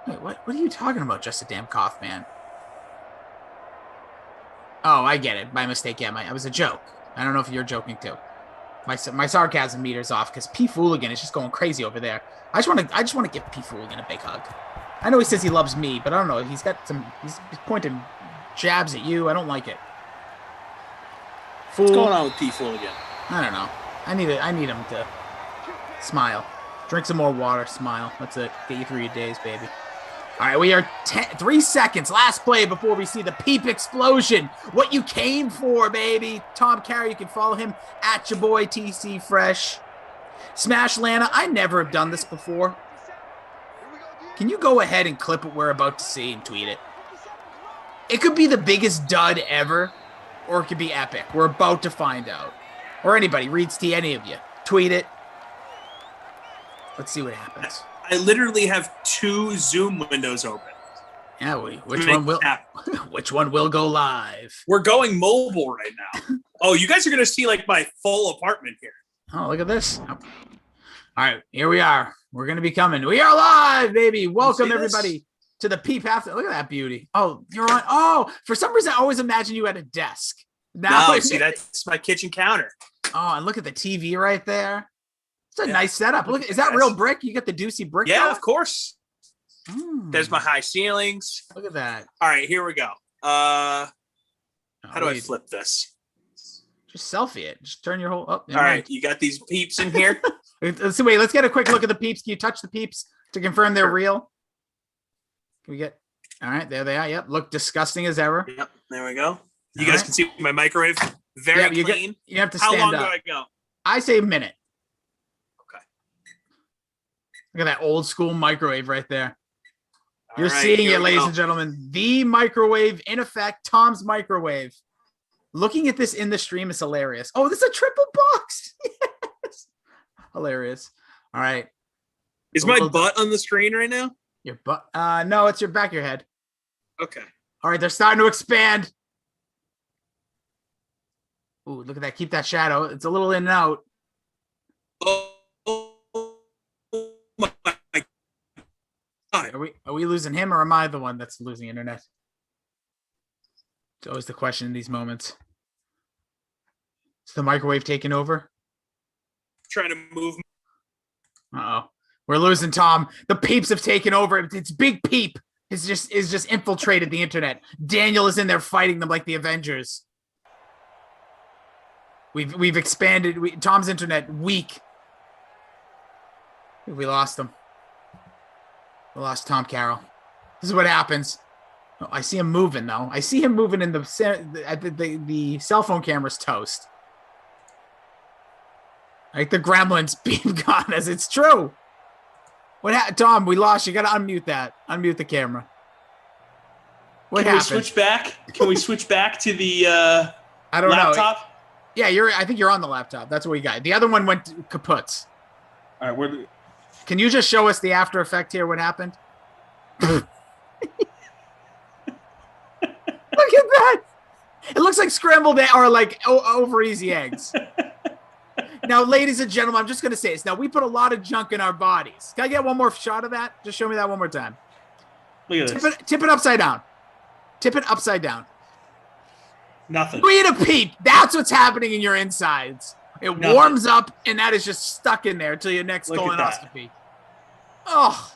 Wait, what are you talking about, Just a Damn Cough, man? Oh, I get it. By mistake, yeah, I was a joke. I don't know if you're joking, too. My sarcasm meter's off because P. Fooligan is just going crazy over there. I just want to give P. Fooligan a big hug. I know he says he loves me, but I don't know. He's pointing jabs at you. I don't like it. What's going on with P. Fooligan? I don't know. I need him to smile. Drink some more water, smile. That's it. Get you through your days, baby. All right, we are 3 seconds. Last play before we see the peep explosion. What you came for, baby. Tom Carey, you can follow him at your boy TC Fresh. Smash Lana, I never have done this before. Can you go ahead and clip what we're about to see and tweet it? It could be the biggest dud ever, or it could be epic. We're about to find out. Or anybody, reads to any of you. Tweet it. Let's see what happens. I literally have 2 Zoom windows open. Yeah, which one will go live? We're going mobile right now. Oh, you guys are going to see like my full apartment here. Oh, look at this. All right, here we are. We're going to be coming. We are live, baby. Welcome, everybody, to the Peep After. Look at that beauty. Oh, you're on. Oh, for some reason, I always imagine you at a desk. Now, no, see, that's my kitchen counter. Oh, and look at the TV right there. It's a nice setup. Look, is that real brick? You got the Ducey brick? Yeah, of course. There's my high ceilings. Look at that. All right, here we go. How do I flip this? Just selfie it. Just turn your whole up. All right, you got these peeps in here. So wait, let's get a quick look at the peeps. Can you touch the peeps to confirm they're real? Can we get? All right, there they are. Yep, look disgusting as ever. Yep, there we go. You guys can see my microwave. Very clean. You have to stand up. How long do I go? I say a minute. Okay. Look at that old school microwave right there. You're seeing it, ladies and gentlemen. The microwave in effect, Tom's microwave. Looking at this in the stream is hilarious. Oh, this is a triple box. Yes. Hilarious. All right. Is my butt on the screen right now? Your butt? No, it's your back of your head. Okay. All right, they're starting to expand. Ooh, look at that. Keep that shadow. It's a little in and out. Oh my God. Are we losing him, or am I the one that's losing internet? It's always the question in these moments. Is the microwave taking over? Trying to move. Uh-oh. We're losing Tom. The peeps have taken over. It's Big Peep is just infiltrated the internet. Daniel is in there fighting them like the Avengers. We've expanded. Tom's internet weak. We lost him. We lost Tom Carroll. This is what happens. Oh, I see him moving, though. I see him moving in the cell phone camera's toast. Like the gremlins being gone, as it's true. What happened? Tom, we lost. You got to unmute that. Unmute the camera. What Can happened? we switch back? Can we switch back to the I don't laptop? know. Yeah, I think you're on the laptop. That's what we got. The other one went kaput. All right, Can you just show us the after effect here? What happened? Look at that! It looks like scrambled or like over easy eggs. Now, ladies and gentlemen, I'm just gonna say this. Now, we put a lot of junk in our bodies. Can I get one more shot of that? Just show me that one more time. Look at this. Tip it upside down. Tip it upside down. Nothing. You eat a peep. That's what's happening in your insides. It warms up, and that is just stuck in there until your next colonoscopy. Oh.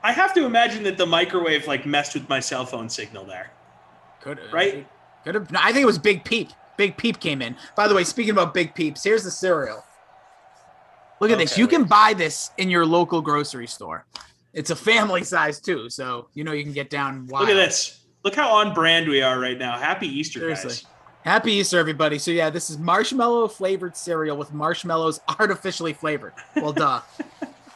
I have to imagine that the microwave like messed with my cell phone signal there. Could have. Right? Could have. No, I think it was Big Peep. Big Peep came in. By the way, speaking about Big Peeps, here's the cereal. Look at this. You can buy this in your local grocery store. It's a family size too, so you can get down wild. Look at this. Look how on brand we are right now. Happy Easter, guys. Happy Easter, everybody. So yeah, this is marshmallow flavored cereal with marshmallows artificially flavored. Well, duh.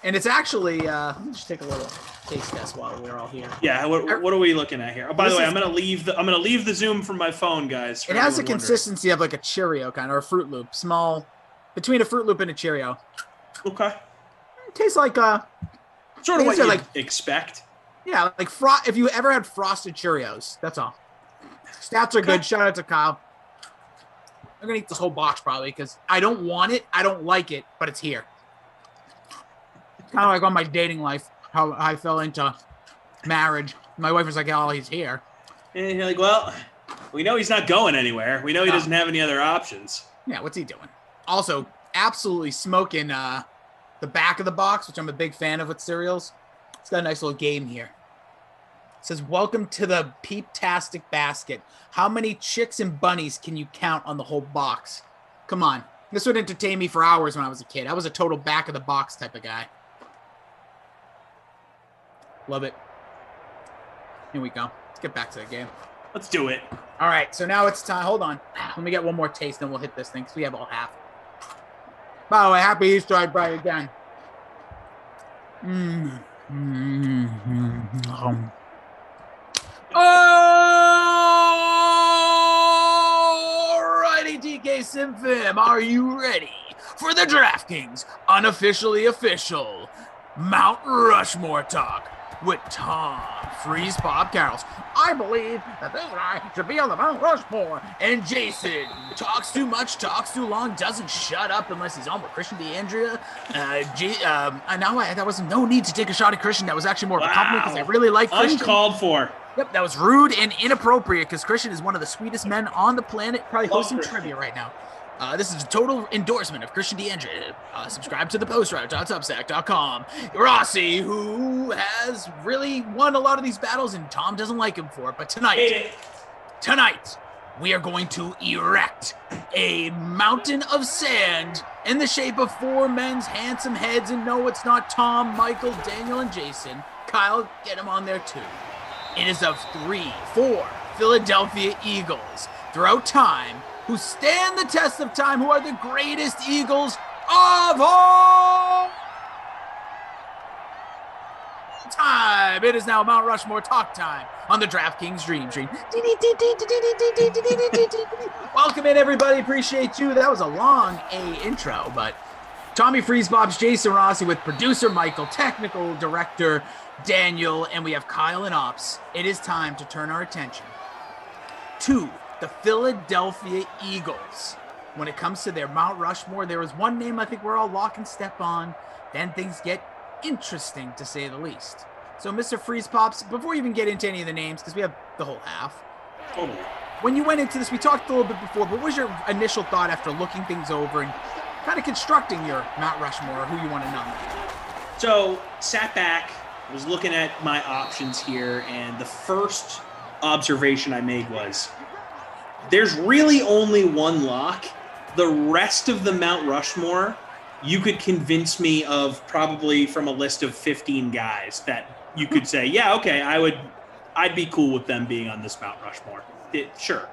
And it's actually, let me just take a little taste test while we're all here. Yeah, what are we looking at here? Oh, by the way, I'm gonna leave the Zoom from my phone, guys. It has a consistency of like a Cheerio kind or a Fruit Loop, small, between a Fruit Loop and a Cheerio. Okay. It tastes like sort of what you expect. Yeah, like if you ever had frosted Cheerios, that's all. Stats are good. Shout out to Kyle. I'm gonna eat this whole box probably because I don't want it, I don't like it, but it's here. It's kind of like on my dating life, how I fell into marriage. My wife was like, "Oh, he's here," and you're like, "Well, we know he's not going anywhere. We know he doesn't have any other options." Yeah, what's he doing? Also, absolutely smoking the back of the box, which I'm a big fan of with cereals. It's got a nice little game here. It says, "Welcome to the Peep-tastic basket. How many chicks and bunnies can you count on the whole box?" Come on. This would entertain me for hours when I was a kid. I was a total back of the box type of guy. Love it. Here we go. Let's get back to the game. Let's do it. All right, so now it's time. Hold on. Let me get one more taste, then we'll hit this thing because we have all half. By the way, happy Easter, I brought it again. Alrighty, DK Simfim, are you ready for the DraftKings unofficially official Mount Rushmore talk with Tom Freeze Bob Carols? I believe that this guy should be on the Mount Rushmore. And Jason talks too much, talks too long, doesn't shut up unless he's on with Christian DeAndrea. That was no need to take a shot at Christian. That was actually more of a compliment because I really like Christian. Uncalled for. Yep, that was rude and inappropriate because Christian is one of the sweetest men on the planet, probably hosting trivia right now. This is a total endorsement of Christian DeAndrea. Subscribe to the postroute.substack.com. Rossi, who has really won a lot of these battles, and Tom doesn't like him for it. But tonight, we are going to erect a mountain of sand in the shape of four men's handsome heads. And no, it's not Tom, Michael, Daniel, and Jason. Kyle, get him on there too. It is of 4 Philadelphia Eagles throughout time who stand the test of time, who are the greatest Eagles of all time. It is now Mount Rushmore talk time on the DraftKings Dream Stream. Welcome in, everybody. Appreciate you. That was a long intro, but Tommy Freeze Bob's Jason Rossi with producer Michael, technical director Daniel, and we have Kyle and Ops. It is time to turn our attention to the Philadelphia Eagles. When it comes to their Mount Rushmore, there is one name I think we're all lock and step on. Then things get interesting, to say the least. So, Mr. Freeze Pops, before we even get into any of the names, because we have the whole half. Totally. When you went into this, we talked a little bit before, but what was your initial thought after looking things over and kind of constructing your Mount Rushmore, or who you want to nominate? So, sat back, was looking at my options here, and the first observation I made was, there's really only one lock. The rest of the Mount Rushmore you could convince me of probably from a list of 15 guys that you could say, yeah, okay, I'd be cool with them being on this Mount Rushmore. Sure.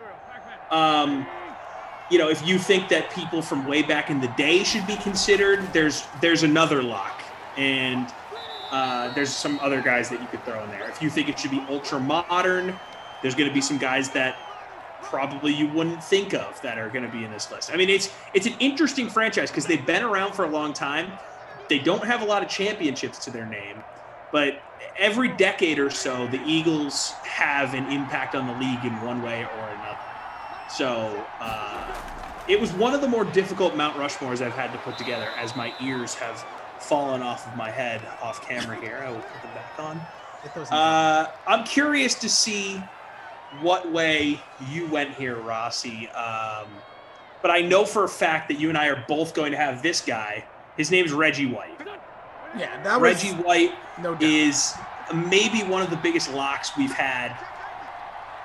If you think that people from way back in the day should be considered, there's another lock, and there's some other guys that you could throw in there. If you think it should be ultra modern, there's going to be some guys that probably you wouldn't think of that are going to be in this list. I mean, it's an interesting franchise because they've been around for a long time. They don't have a lot of championships to their name, but every decade or so, the Eagles have an impact on the league in one way or another. So it was one of the more difficult Mount Rushmores I've had to put together, as my ears have fallen off of my head off camera here. I will put them back on. I'm curious to see what way you went here, Rossi. But I know for a fact that you and I are both going to have this guy. His name's Reggie White. Yeah, that was Reggie White no doubt. is maybe one of the biggest locks we've had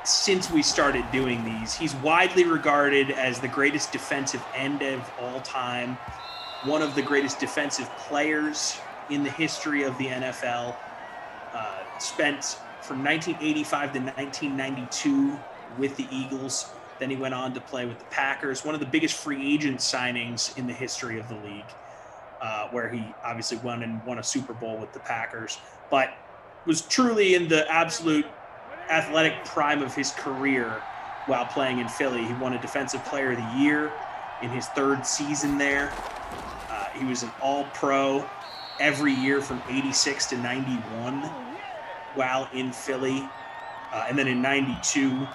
since we started doing these. He's widely regarded as the greatest defensive end of all time, one of the greatest defensive players in the history of the NFL. Spent from 1985 to 1992 with the Eagles. Then he went on to play with the Packers, one of the biggest free agent signings in the history of the league, where he obviously won a Super Bowl with the Packers, but was truly in the absolute athletic prime of his career while playing in Philly. He won a Defensive Player of the Year in his third season there. He was an All-Pro every year from 86 to 91 while in Philly. And then in 92,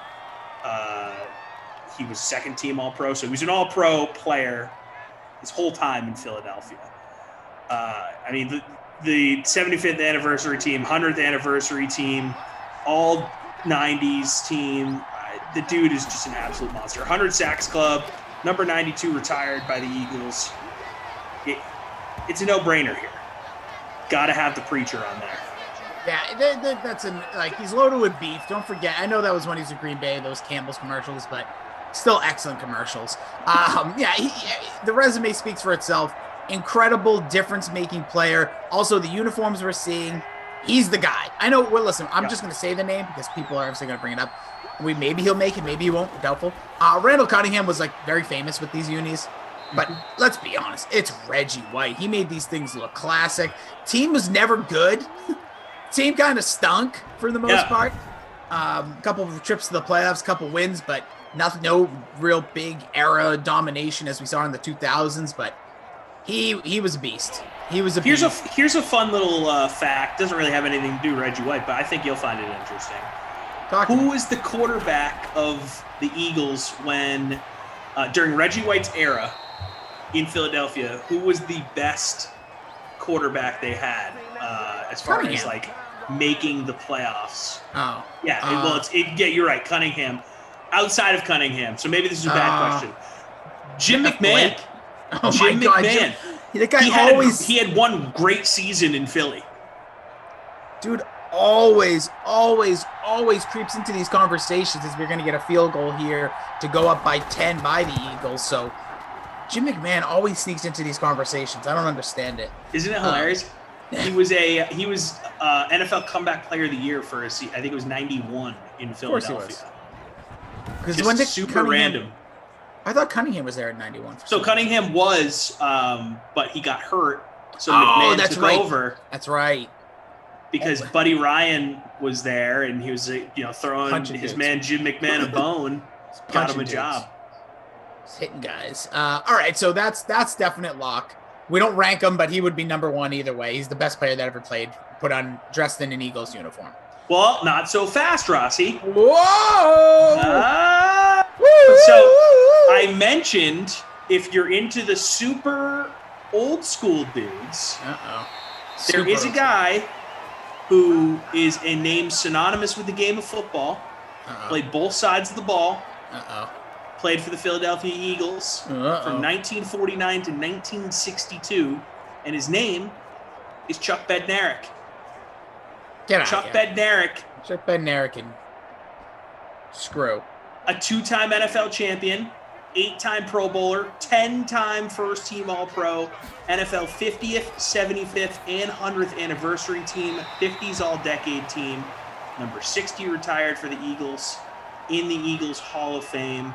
he was second-team All-Pro. So he was an All-Pro player his whole time in Philadelphia. I mean, the 75th anniversary team, 100th anniversary team, all 90s team. The dude is just an absolute monster. 100 Sacks Club, number 92 retired by the Eagles. It's a no-brainer here. Got to have the preacher on there. Yeah, that's he's loaded with beef. Don't forget, I know that was when he was at Green Bay, those Campbell's commercials, but still excellent commercials. The resume speaks for itself. Incredible difference-making player. Also, the uniforms we're seeing, he's the guy. I know. Well, listen, I'm just going to say the name because people are obviously going to bring it up. Maybe he'll make it, maybe he won't. Doubtful. Randall Cunningham was very famous with these unis. But let's be honest, it's Reggie White. He made these things look classic. Team was never good. Team kind of stunk for the most part. A couple of trips to the playoffs, a couple wins, but no real big era domination as we saw in the 2000s. But he was a beast. He was a beast. Here's a fun little fact. Doesn't really have anything to do with Reggie White, but I think you'll find it interesting. Who was the quarterback of the Eagles when during Reggie White's era in Philadelphia? Who was the best quarterback they had as far as making the playoffs? Oh, yeah. You're right, Cunningham. Outside of Cunningham, so maybe this is a bad question. Jim McMahon. Oh Jim my God, McMahon. That guy he had one great season in Philly. Dude, always creeps into these conversations as we're going to get a field goal here to go up by 10 by the Eagles. So Jim McMahon always sneaks into these conversations. I don't understand it. Isn't it hilarious? He was NFL Comeback Player of the Year for I think it was 91 in Philadelphia. Because when super random. I thought Cunningham was there in 91. So Cunningham was, but he got hurt. So McMahon took over. That's right. Because Buddy Ryan was there, and he was throwing his man Jim McMahon a bone. Got him a job. He's hitting guys. All right, so that's definite lock. We don't rank him, but he would be number one either way. He's the best player that ever played, dressed in an Eagles uniform. Well, not so fast, Rossi. Whoa! So I mentioned if you're into the super old school dudes, there is a guy who is a name synonymous with the game of football, played both sides of the ball, played for the Philadelphia Eagles from 1949 to 1962, and his name is Chuck Bednarik. Chuck Bednarik and screw. A two-time NFL champion, 8-time Pro Bowler, 10-time first-team All-Pro, NFL 50th, 75th, and 100th anniversary team, 50s All-Decade team, number 60 retired for the Eagles, in the Eagles Hall of Fame.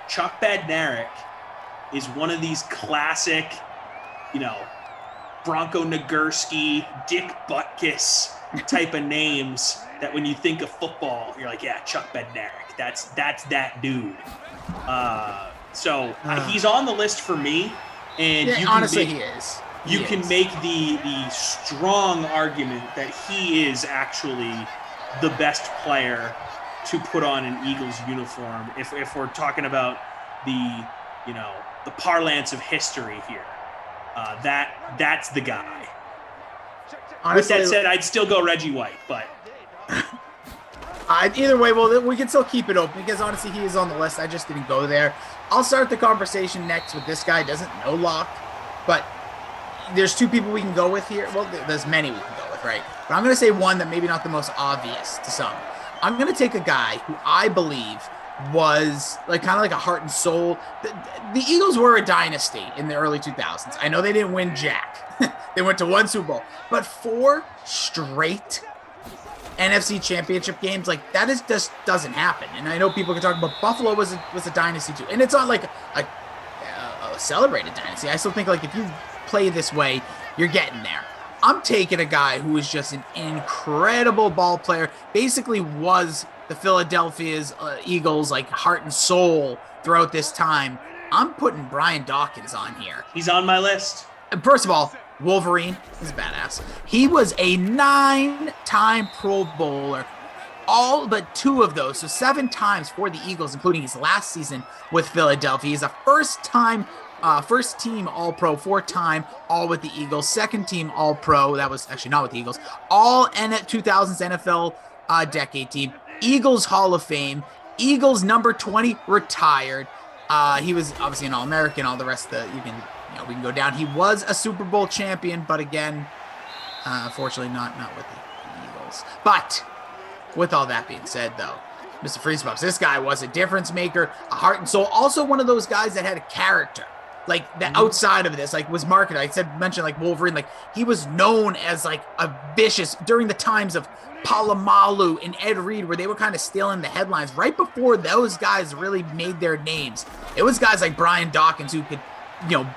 Chuck Bednarik is one of these classic, Bronco Nagurski, Dick Butkus type of names that when you think of football, you're like, yeah, Chuck Bednarik. That's that dude. So he's on the list for me, and Yeah, you honestly, can he make, is. You can make the strong argument that he is actually the best player to put on an Eagles uniform. If we're talking about the parlance of history here, that's the guy. Honestly, with that said, I'd still go Reggie White, but either way, well, we can still keep it open because honestly, he is on the list. I just didn't go there. I'll start the conversation next with this guy. Doesn't know Locke, but there's two people we can go with here. Well, there's many we can go with, right? But I'm going to say one that maybe not the most obvious to some. I'm going to take a guy who I believe was like kind of like a heart and soul. The Eagles were a dynasty in the early 2000s. I know they didn't win jack. They went to one Super Bowl, but 4 straight NFC championship games, like that is just doesn't happen. And I know people can talk about Buffalo was a dynasty too. And it's not like a celebrated dynasty. I still think like if you play this way, you're getting there. I'm taking a guy who is just an incredible ball player, basically was the Philadelphia's Eagles like heart and soul throughout this time. I'm putting Brian Dawkins on here. He's on my list. And first of all, Wolverine is badass. He was a 9-time Pro Bowler, all but 2 of those, so 7 times for the Eagles, including his last season with Philadelphia. He's a first team All-Pro, 4-time all with the Eagles, second team All-Pro. That was actually not with the Eagles. All 2000s NFL decade team. Eagles Hall of Fame. Eagles number 20 retired. He was obviously an All-American. All the rest of we can go down. He was a Super Bowl champion, but again, unfortunately not with the Eagles. But with all that being said, though, Mr. Freezebucks, this guy was a difference maker, a heart and soul. Also one of those guys that had a character. Like the outside of this, like was marketed. Mentioned like Wolverine, like he was known as like a vicious during the times of Palomalu and Ed Reed, where they were kind of stealing the headlines. Right before those guys really made their names, it was guys like Brian Dawkins who could,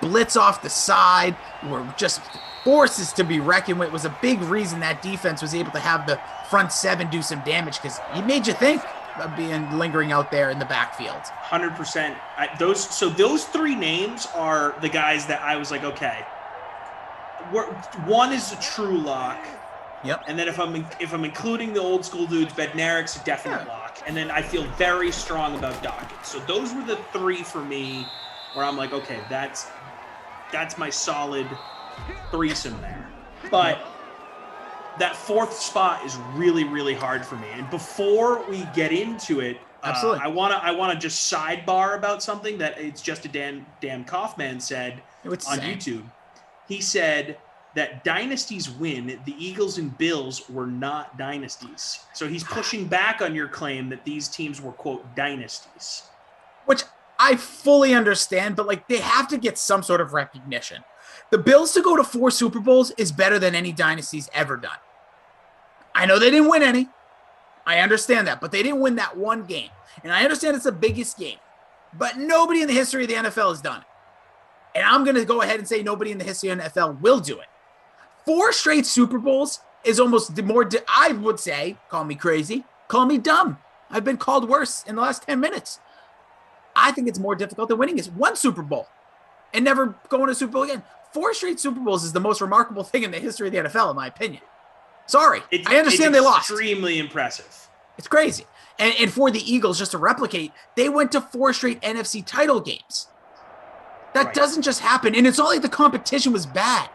blitz off the side, were just forces to be reckoned with. It was a big reason that defense was able to have the front 7 do some damage because he made you think of being lingering out there in the backfield. 100%. Those 3 names are the guys that I was like, okay, one is a true lock. Yep. And then if I'm including the old school dudes, Bednarik's a definite lock. And then I feel very strong about Dawkins. So those were the 3 for me where I'm like, okay, that's my solid threesome there. But that 4th spot is really, really hard for me. And before we get into it, absolutely, I wanna just sidebar about something that it's just a Dan Kaufman said on YouTube. He said that dynasties win. The Eagles and Bills were not dynasties. So he's pushing back on your claim that these teams were, quote, dynasties. Which I fully understand, but like they have to get some sort of recognition. The Bills to go to 4 Super Bowls is better than any dynasty's ever done. I know they didn't win any. I understand that, but they didn't win that one game. And I understand it's the biggest game, but nobody in the history of the NFL has done it. And I'm going to go ahead and say nobody in the history of the NFL will do it. 4 straight Super Bowls is almost more, I would say, call me crazy, call me dumb. I've been called worse in the last 10 minutes. I think it's more difficult than winning is 1 Super Bowl and never going to Super Bowl again. 4 straight Super Bowls is the most remarkable thing in the history of the NFL, in my opinion. Sorry. I understand they lost. Extremely impressive. It's crazy. And for the Eagles, just to replicate, they went to 4 straight NFC title games. That doesn't just happen. And it's not like the competition was bad.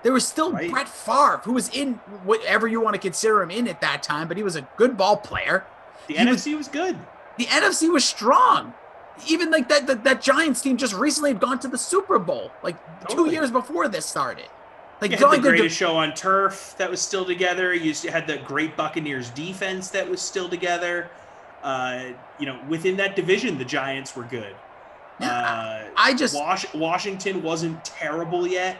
There was still Brett Favre, who was in whatever you want to consider him in at that time, but he was a good ball player. The NFC was good. The NFC was strong. Even like that Giants team just recently had gone to the Super Bowl, like 2 years before this started. Like you had the greatest show on turf that was still together. You had the great Buccaneers defense that was still together. Within that division, the Giants were good. Washington wasn't terrible yet.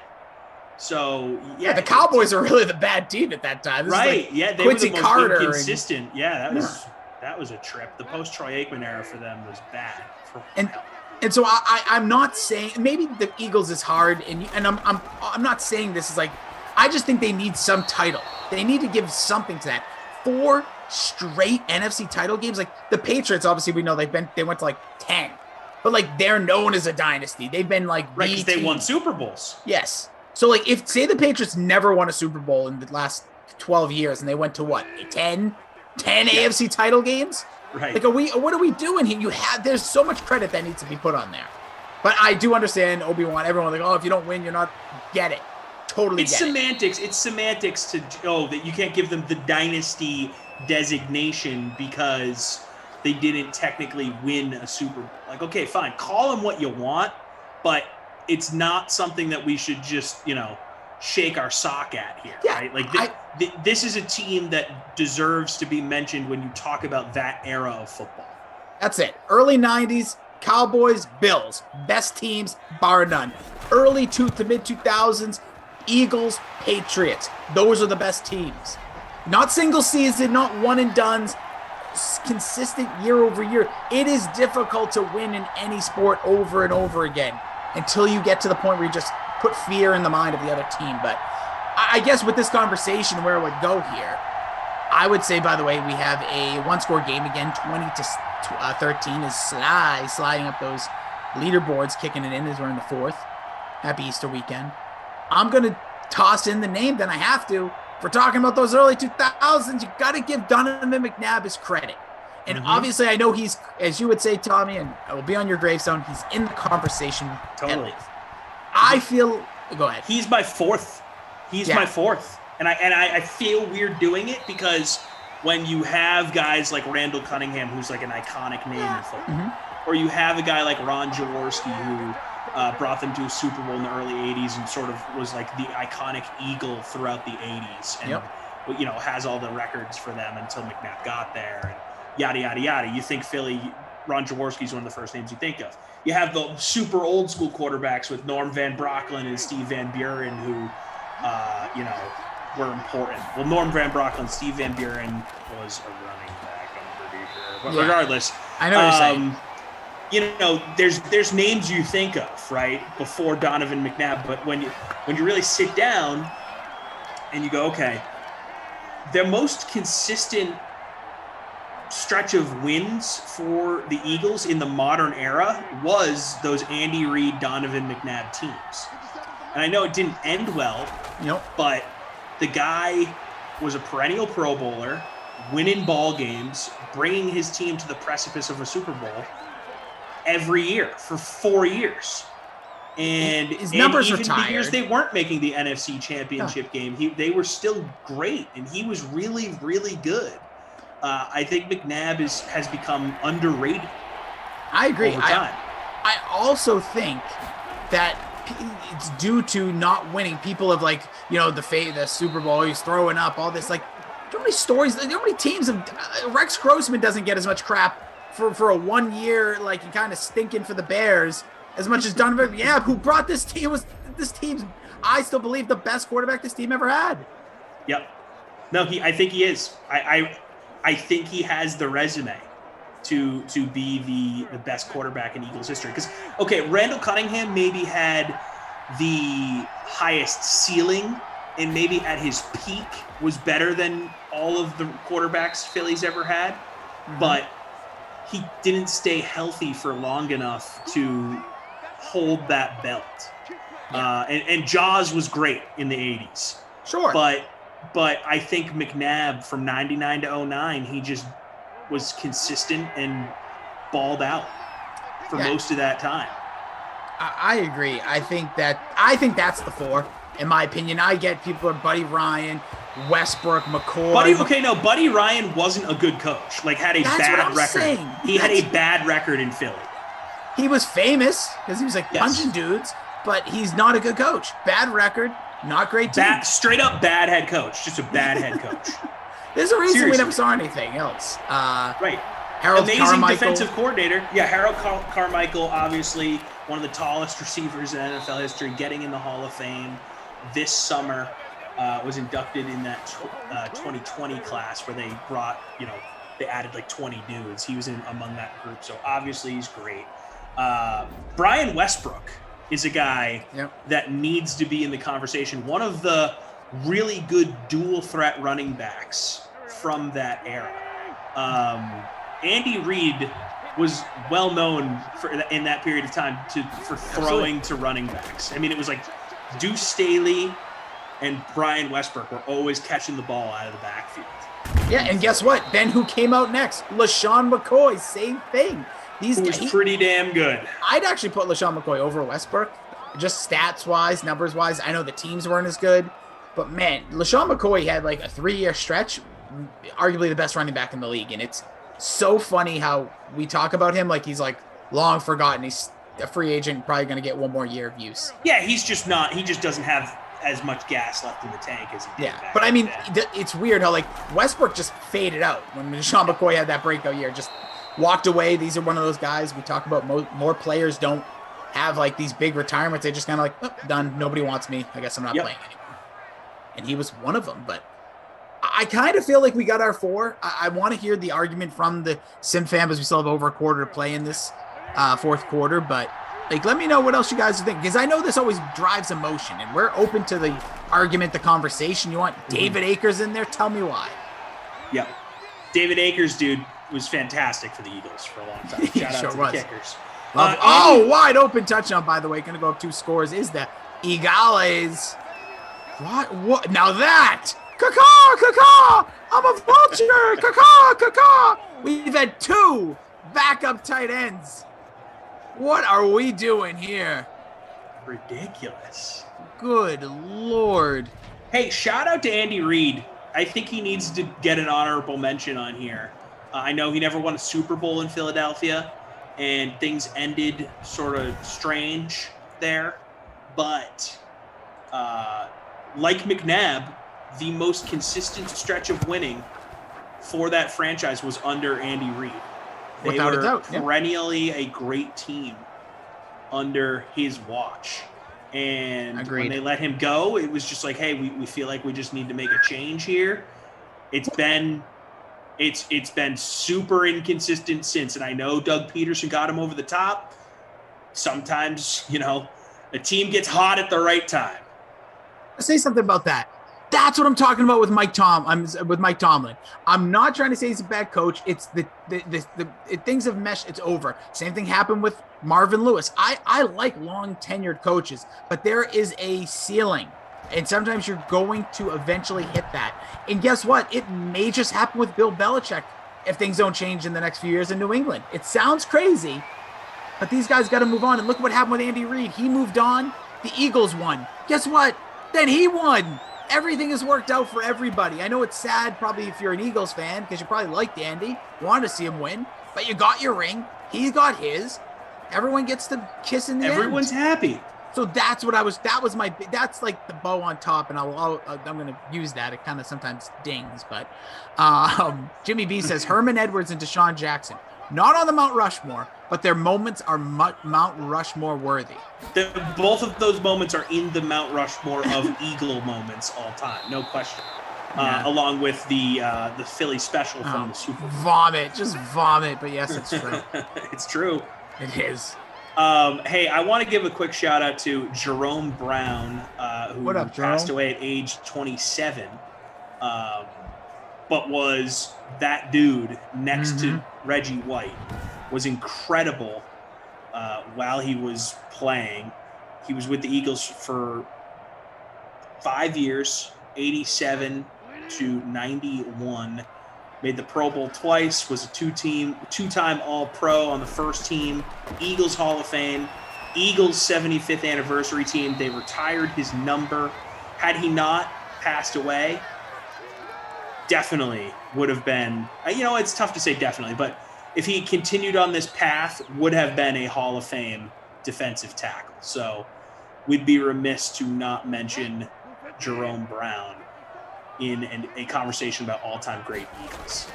So yeah, the Cowboys were really the bad team at that time. This right? Like yeah, they Quincy were the most Carter inconsistent. Yeah, that was a trip. The post Troy Aikman era for them was bad. And so I'm not saying maybe the Eagles is hard, and I'm not saying this is like. I just think they need some title. They need to give something to that. 4 straight NFC title games. Like the Patriots, obviously we know they went to like 10, but like they're known as a dynasty. They've been like right because they won Super Bowls. Yes. So like if say the Patriots never won a Super Bowl in the last 12 years and they went to what 10 AFC title games. Right. Like what are we doing here? There's so much credit that needs to be put on there. But I do understand Obi-Wan. Everyone like, oh, if you don't win, you're not get it. Totally. It's semantics. It's semantics to that you can't give them the dynasty designation because they didn't technically win a Super Bowl. Like, okay, fine, call them what you want, but it's not something that we should just shake our sock at here. Yeah, right? Like this is a team that deserves to be mentioned when you talk about that era of football. That's it. Early 90s, Cowboys, Bills, best teams bar none. Early to mid 2000s. Eagles, Patriots. Those are the best teams. Not single season, not one and dones. Consistent year over year. It is difficult to win in any sport over and over again until you get to the point where you just put fear in the mind of the other team. But I guess with this conversation, where it would go here, I would say, by the way, we have a one-score game again, 20-13 is sliding up those leaderboards, kicking it in as we're in the 4th. Happy Easter weekend. I'm going to toss in the name, then I have to. If we're talking about those early 2000s, you got to give Donovan McNabb his credit. And obviously, I know he's, as you would say, Tommy, and I will be on your gravestone, he's in the conversation. Totally. I feel, go ahead. He's my 4th. He's my 4th. And I feel weird doing it because when you have guys like Randall Cunningham, who's like an iconic name in football, or you have a guy like Ron Jaworski, who brought them to a Super Bowl in the early 80s and sort of was like the iconic Eagle throughout the 80s and, has all the records for them until McNabb got there and yada, yada, yada. You think Philly, Ron Jaworski is one of the first names you think of. You have the super old school quarterbacks with Norm Van Brocklin and Steve Van Buren who, were important. Well, Norm Van Brocklin, Steve Van Buren was a running back, I'm pretty sure. But regardless, I know what you're saying. There's names you think of, right, before Donovan McNabb, but when you really sit down and you go, okay, their most consistent stretch of wins for the Eagles in the modern era was those Andy Reid, Donovan McNabb teams. And I know it didn't end well, but the guy was a perennial Pro Bowler, winning ball games, bringing his team to the precipice of a Super Bowl every year for 4 years. And his numbers even retired. the years they weren't making the NFC Championship game, they were still great, and he was really, really good. I think McNabb has become underrated. I agree. Over time. I also think that it's due to not winning. People have the Super Bowl, he's throwing up all this. Like, how many stories? How many teams have Rex Grossman doesn't get as much crap for a 1 year, like, he kind of stinking for the Bears as much as Donovan. Yeah, who brought this team was this team's, I still believe, the best quarterback this team ever had. Yep. No, I think he is. I think he has the resume to be the best quarterback in Eagles history. Because, okay, Randall Cunningham maybe had the highest ceiling and maybe at his peak was better than all of the quarterbacks Philly's ever had, but he didn't stay healthy for long enough to hold that belt. And Jaws was great in the 80s. Sure. But I think McNabb from 99 to 09, he just was consistent and balled out for most of that time. I agree. I think that's the 4, in my opinion. I get people are Buddy Ryan, Westbrook, McCoy. Buddy Ryan wasn't a good coach. Like, had a bad record. He had a bad record in Philly. He was famous because he was like punching dudes, but he's not a good coach. Bad record, not great team. Straight up bad head coach. Just a bad head coach. There's a reason we never saw anything else. Right. Harold amazing Carmichael. defensive coordinator. Yeah, Harold Carmichael, obviously one of the tallest receivers in NFL history, getting in the Hall of Fame this summer. Was inducted in that 2020 class where they brought, they added like 20 dudes. He was among that group, so obviously he's great. Brian Westbrook is a guy that needs to be in the conversation. One of the really good dual threat running backs from that era. Andy Reid was well known in that period of time for throwing to running backs. I mean, it was like Deuce Staley and Brian Westbrook were always catching the ball out of the backfield. Yeah, and guess what? Then who came out next? LaShawn McCoy, same thing. Who was pretty damn good. I'd actually put LaShawn McCoy over Westbrook, just stats-wise, numbers-wise. I know the teams weren't as good, but man, LaShawn McCoy had like a 3-year stretch, arguably the best running back in the league, and it's so funny how we talk about him like he's like long forgotten. He's a free agent, probably going to get one more year of use. Yeah, he just doesn't have as much gas left in the tank as he did. Yeah, but I mean, it's weird how like Westbrook just faded out when LaShawn McCoy had that breakout year, just walked away. These are one of those guys we talk about. More players don't have like these big retirements. They just kind of like, oh, done. Nobody wants me. I guess I'm not playing anymore. And he was one of them. But I kind of feel like we got our 4. I want to hear the argument from the Sim fam, as we still have over a quarter to play in this fourth quarter. But like, let me know what else you guys think, because I know this always drives emotion, and we're open to the argument, the conversation. You want David Akers in there? Tell me why. Yeah, David Akers, dude, was fantastic for the Eagles for a long time. Shout out to the kickers. Wide open touchdown, by the way. Going to go up 2 scores. Is the Eagles. What? Now that. Caw-caw! I'm a vulture! Caw-caw! We've had 2 backup tight ends. What are we doing here? Ridiculous. Good Lord. Hey, shout out to Andy Reid. I think he needs to get an honorable mention on here. I know he never won a Super Bowl in Philadelphia, and things ended sort of strange there. But like McNabb, the most consistent stretch of winning for that franchise was under Andy Reid. They Without were a doubt, perennially a great team under his watch. And when they let him go, it was just like, hey, we feel like we just need to make a change here. It's been super inconsistent since. And I know Doug Peterson got him over the top. Sometimes, a team gets hot at the right time. I'll say something about that. That's what I'm talking about with Mike Tomlin. I'm not trying to say he's a bad coach. It's the things have meshed. It's over. Same thing happened with Marvin Lewis. I like long tenured coaches, but there is a ceiling, and sometimes you're going to eventually hit that. And guess what? It may just happen with Bill Belichick if things don't change in the next few years in New England. It sounds crazy, but these guys got to move on. And look what happened with Andy Reid. He moved on. The Eagles won. Guess what? Then he won. Everything has worked out for everybody. I know it's sad probably if you're an Eagles fan, because you probably liked Andy, wanted to see him win, but you got your ring. He got his. Everyone gets to kiss in the end. Everyone's happy. So that's what that's like the bow on top, and I'm going to use that. It kind of sometimes dings, but Jimmy B says Herman Edwards and Deshaun Jackson, not on the Mount Rushmore, but their moments are Mount Rushmore worthy. Both of those moments are in the Mount Rushmore of Eagle moments all time, no question. Along with the Philly special from the Super Bowl. Just vomit. But yes, it's true. It's true. It is. Hey, I want to give a quick shout out to Jerome Brown, who passed away at age 27, but was that dude next to Reggie White. Was incredible while he was playing. He was with the Eagles for 5 years, 87 to 91. Made the Pro Bowl twice, was a two-time All-Pro on the first team, Eagles Hall of Fame, Eagles 75th anniversary team. They retired his number. Had he not passed away, definitely would have been, it's tough to say definitely, but if he continued on this path, would have been a Hall of Fame defensive tackle. So we'd be remiss to not mention Jerome Brown in a conversation about all-time great Eagles.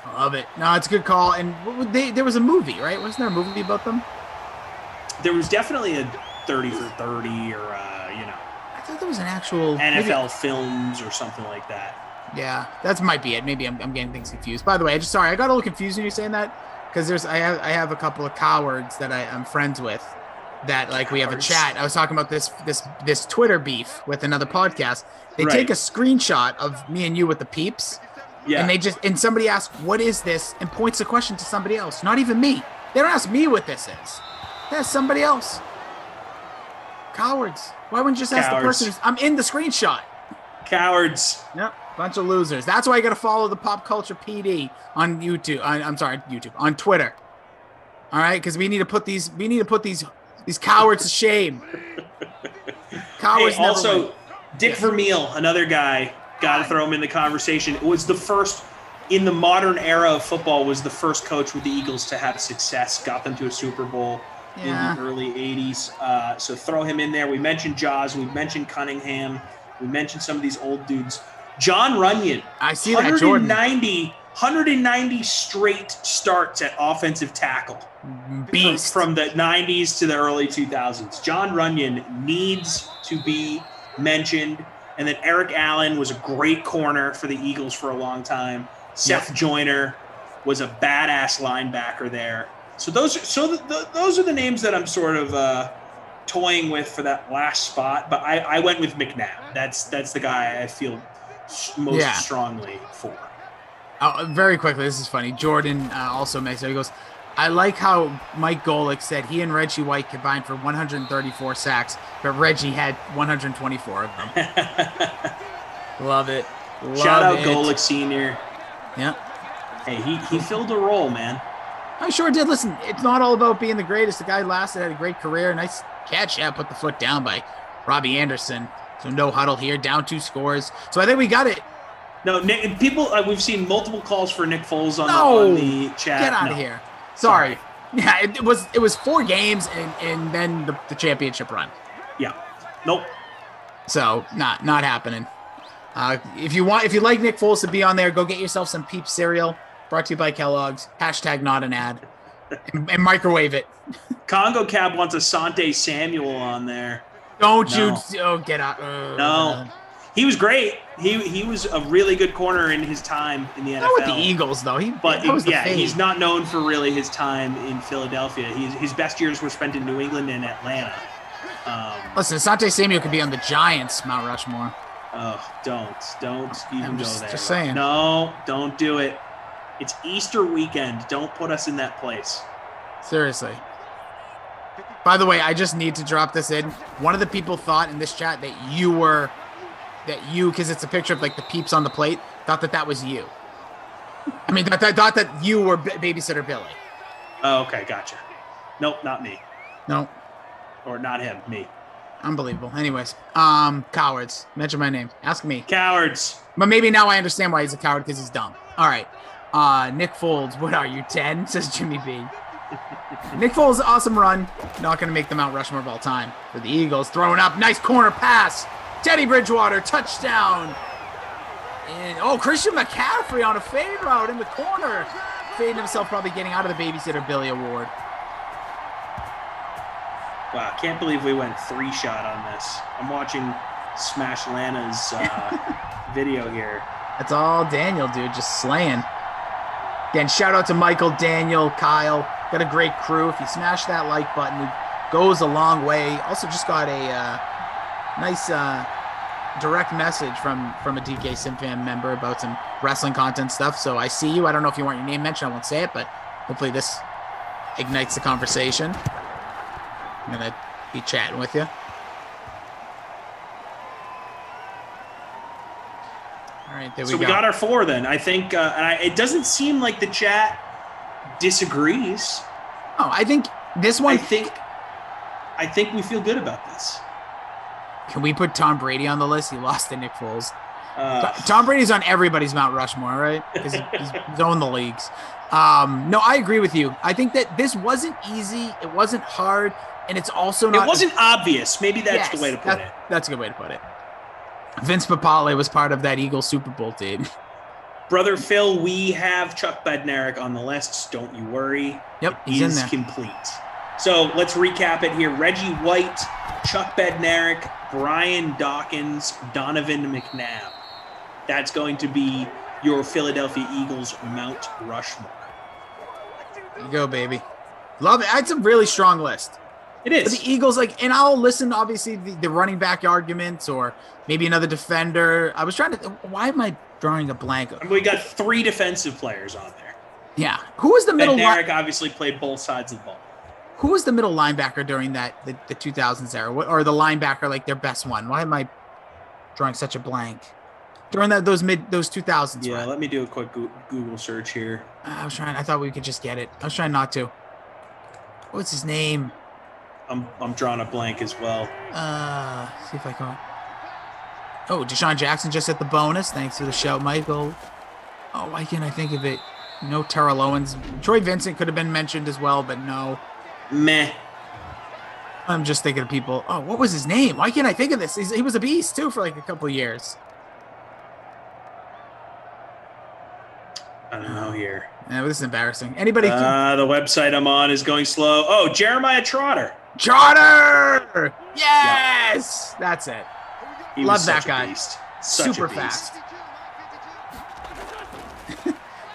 I love it. No, it's a good call. And there was a movie, right? Wasn't there a movie about them? There was definitely a 30 for 30 or, I thought there was an actual NFL films or something like that. Yeah, that might be it. Maybe I'm getting things confused. By the way, I got a little confused when you're saying that because I have a couple of cowards that I'm friends with that we have a chat. I was talking about this Twitter beef with another podcast. They take a screenshot of me and you with the peeps. Yeah. And somebody asks, "What is this?" and points the question to somebody else. Not even me. They don't ask me what this is. They ask somebody else. Cowards. Why wouldn't you just ask the person I'm in the screenshot? Cowards. Yep. Bunch of losers. That's why you got to follow the Pop Culture PD on YouTube. On Twitter. All right, because we need to put these cowards to shame. Cowards. Hey, also, Dick Vermeil, another guy, got to throw him in the conversation. It was the first in the modern era of football. Was the first coach with the Eagles to have success. Got them to a Super Bowl in the early '80s. So throw him in there. We mentioned Jaws. We mentioned Cunningham. We mentioned some of these old dudes. John Runyon. I see that, Jordan. 190 straight starts at offensive tackle. Beast. From the 90s to the early 2000s. John Runyon needs to be mentioned. And then Eric Allen was a great corner for the Eagles for a long time. Seth Joyner was a badass linebacker there. So those are the names that I'm sort of toying with for that last spot. But I went with McNabb. That's the guy I feel most strongly for. Very quickly, this is funny. Jordan also makes it. He goes, I like how Mike Golick said he and Reggie White combined for 134 sacks, but Reggie had 124 of them. Love it. Shout out Golick Sr. Yeah. Hey, he filled a role, man. I sure did. Listen, it's not all about being the greatest. The guy lasted, had a great career. Nice catch. Yeah, put the foot down by Robbie Anderson. So no huddle here, down 2 scores. So I think we got it. No, Nick. People, we've seen multiple calls for Nick Foles on the chat. Get out of here. Sorry. Yeah, it was 4 games and then the championship run. Yeah. Nope. So not happening. If you like Nick Foles to be on there, go get yourself some Peep cereal. Brought to you by Kellogg's. # not an ad. And microwave it. Congo Cab wants Asante Samuel on there. Get out. No. He was great. He was a really good corner in his time in the NFL. Not with the Eagles, though. He's not known for really his time in Philadelphia. His best years were spent in New England and Atlanta. Listen, Asante Samuel could be on the Giants, Mount Rushmore. Oh, don't even go there. Just saying. No, don't do it. It's Easter weekend. Don't put us in that place. Seriously. By the way, I just need to drop this in. One of the people thought in this chat that you, because it's a picture of the peeps on the plate, thought that was you. I mean, thought that you were Babysitter Billy. Oh, okay, gotcha. Nope, not me. No. Or not him, me. Unbelievable. Anyways, cowards. Mention my name. Ask me. Cowards. But maybe now I understand why he's a coward, because he's dumb. All right. Nick Foles, what are you, 10? Says Jimmy B. Nick Foles, awesome run. Not going to make the Mount Rushmore of all time. For the Eagles, throwing up. Nice corner pass. Teddy Bridgewater, touchdown. And, Christian McCaffrey on a fade route in the corner. Fading himself, probably getting out of the Babysitter Billy award. Wow, can't believe we went 3-shot on this. I'm watching Smash Lana's video here. That's all Daniel, dude, just slaying. Again, shout out to Michael, Daniel, Kyle. Got a great crew. If you smash that like button, it goes a long way. Also just got a nice direct message from a DK SimFam member about some wrestling content stuff. So I see you. I don't know if you want your name mentioned. I won't say it, but hopefully this ignites the conversation. I'm going to be chatting with you. All right, there we go. So we got our 4 then. I think it doesn't seem like the chat disagrees. Oh, I think this one. I think we feel good about this. Can we put Tom Brady on the list? He lost to Nick Foles. Tom Brady's on everybody's Mount Rushmore, right? Because he's owned the leagues. No, I agree with you. I think that this wasn't easy. It wasn't hard. And it's also not. It wasn't obvious. Maybe that's the way to put it. That's a good way to put it. Vince Papale was part of that Eagles Super Bowl team. Brother Phil, we have Chuck Bednarik on the list. Don't you worry. Yep, It he's in is there. complete. So let's recap it here. Reggie White, Chuck Bednarik, Brian Dawkins, Donovan McNabb. That's going to be your Philadelphia Eagles Mount Rushmore. There you go, baby. Love it. It's a really strong list. It is. But the Eagles, and I'll listen, obviously, the running back arguments or maybe another defender. I was trying to, why am I drawing a blank? We got 3 defensive players on there. Yeah. Who was the middle Bednarik obviously played both sides of the ball. Who was the middle linebacker during the 2000s era? Or the linebacker, like their best one? Why am I drawing such a blank? During those 2000s. Yeah, right? let me do a quick Google search here. I thought we could just get it. I was trying not to. What's his name? I'm drawing a blank as well. See if I can. Oh, Deshaun Jackson just hit the bonus. Thanks for the shout, Michael. Oh, why can't I think of it? No Terrell Owens. Troy Vincent could have been mentioned as well, but no. Meh. I'm just thinking of people. Oh, what was his name? Why can't I think of this? He was a beast, too, for like a couple of years. I don't know here. Yeah, this is embarrassing. Anybody? The website I'm on is going slow. Oh, Jeremiah Trotter. Trotter! Yes! That's it. He Love was that such a guy. beast. Such a Super beast. fast.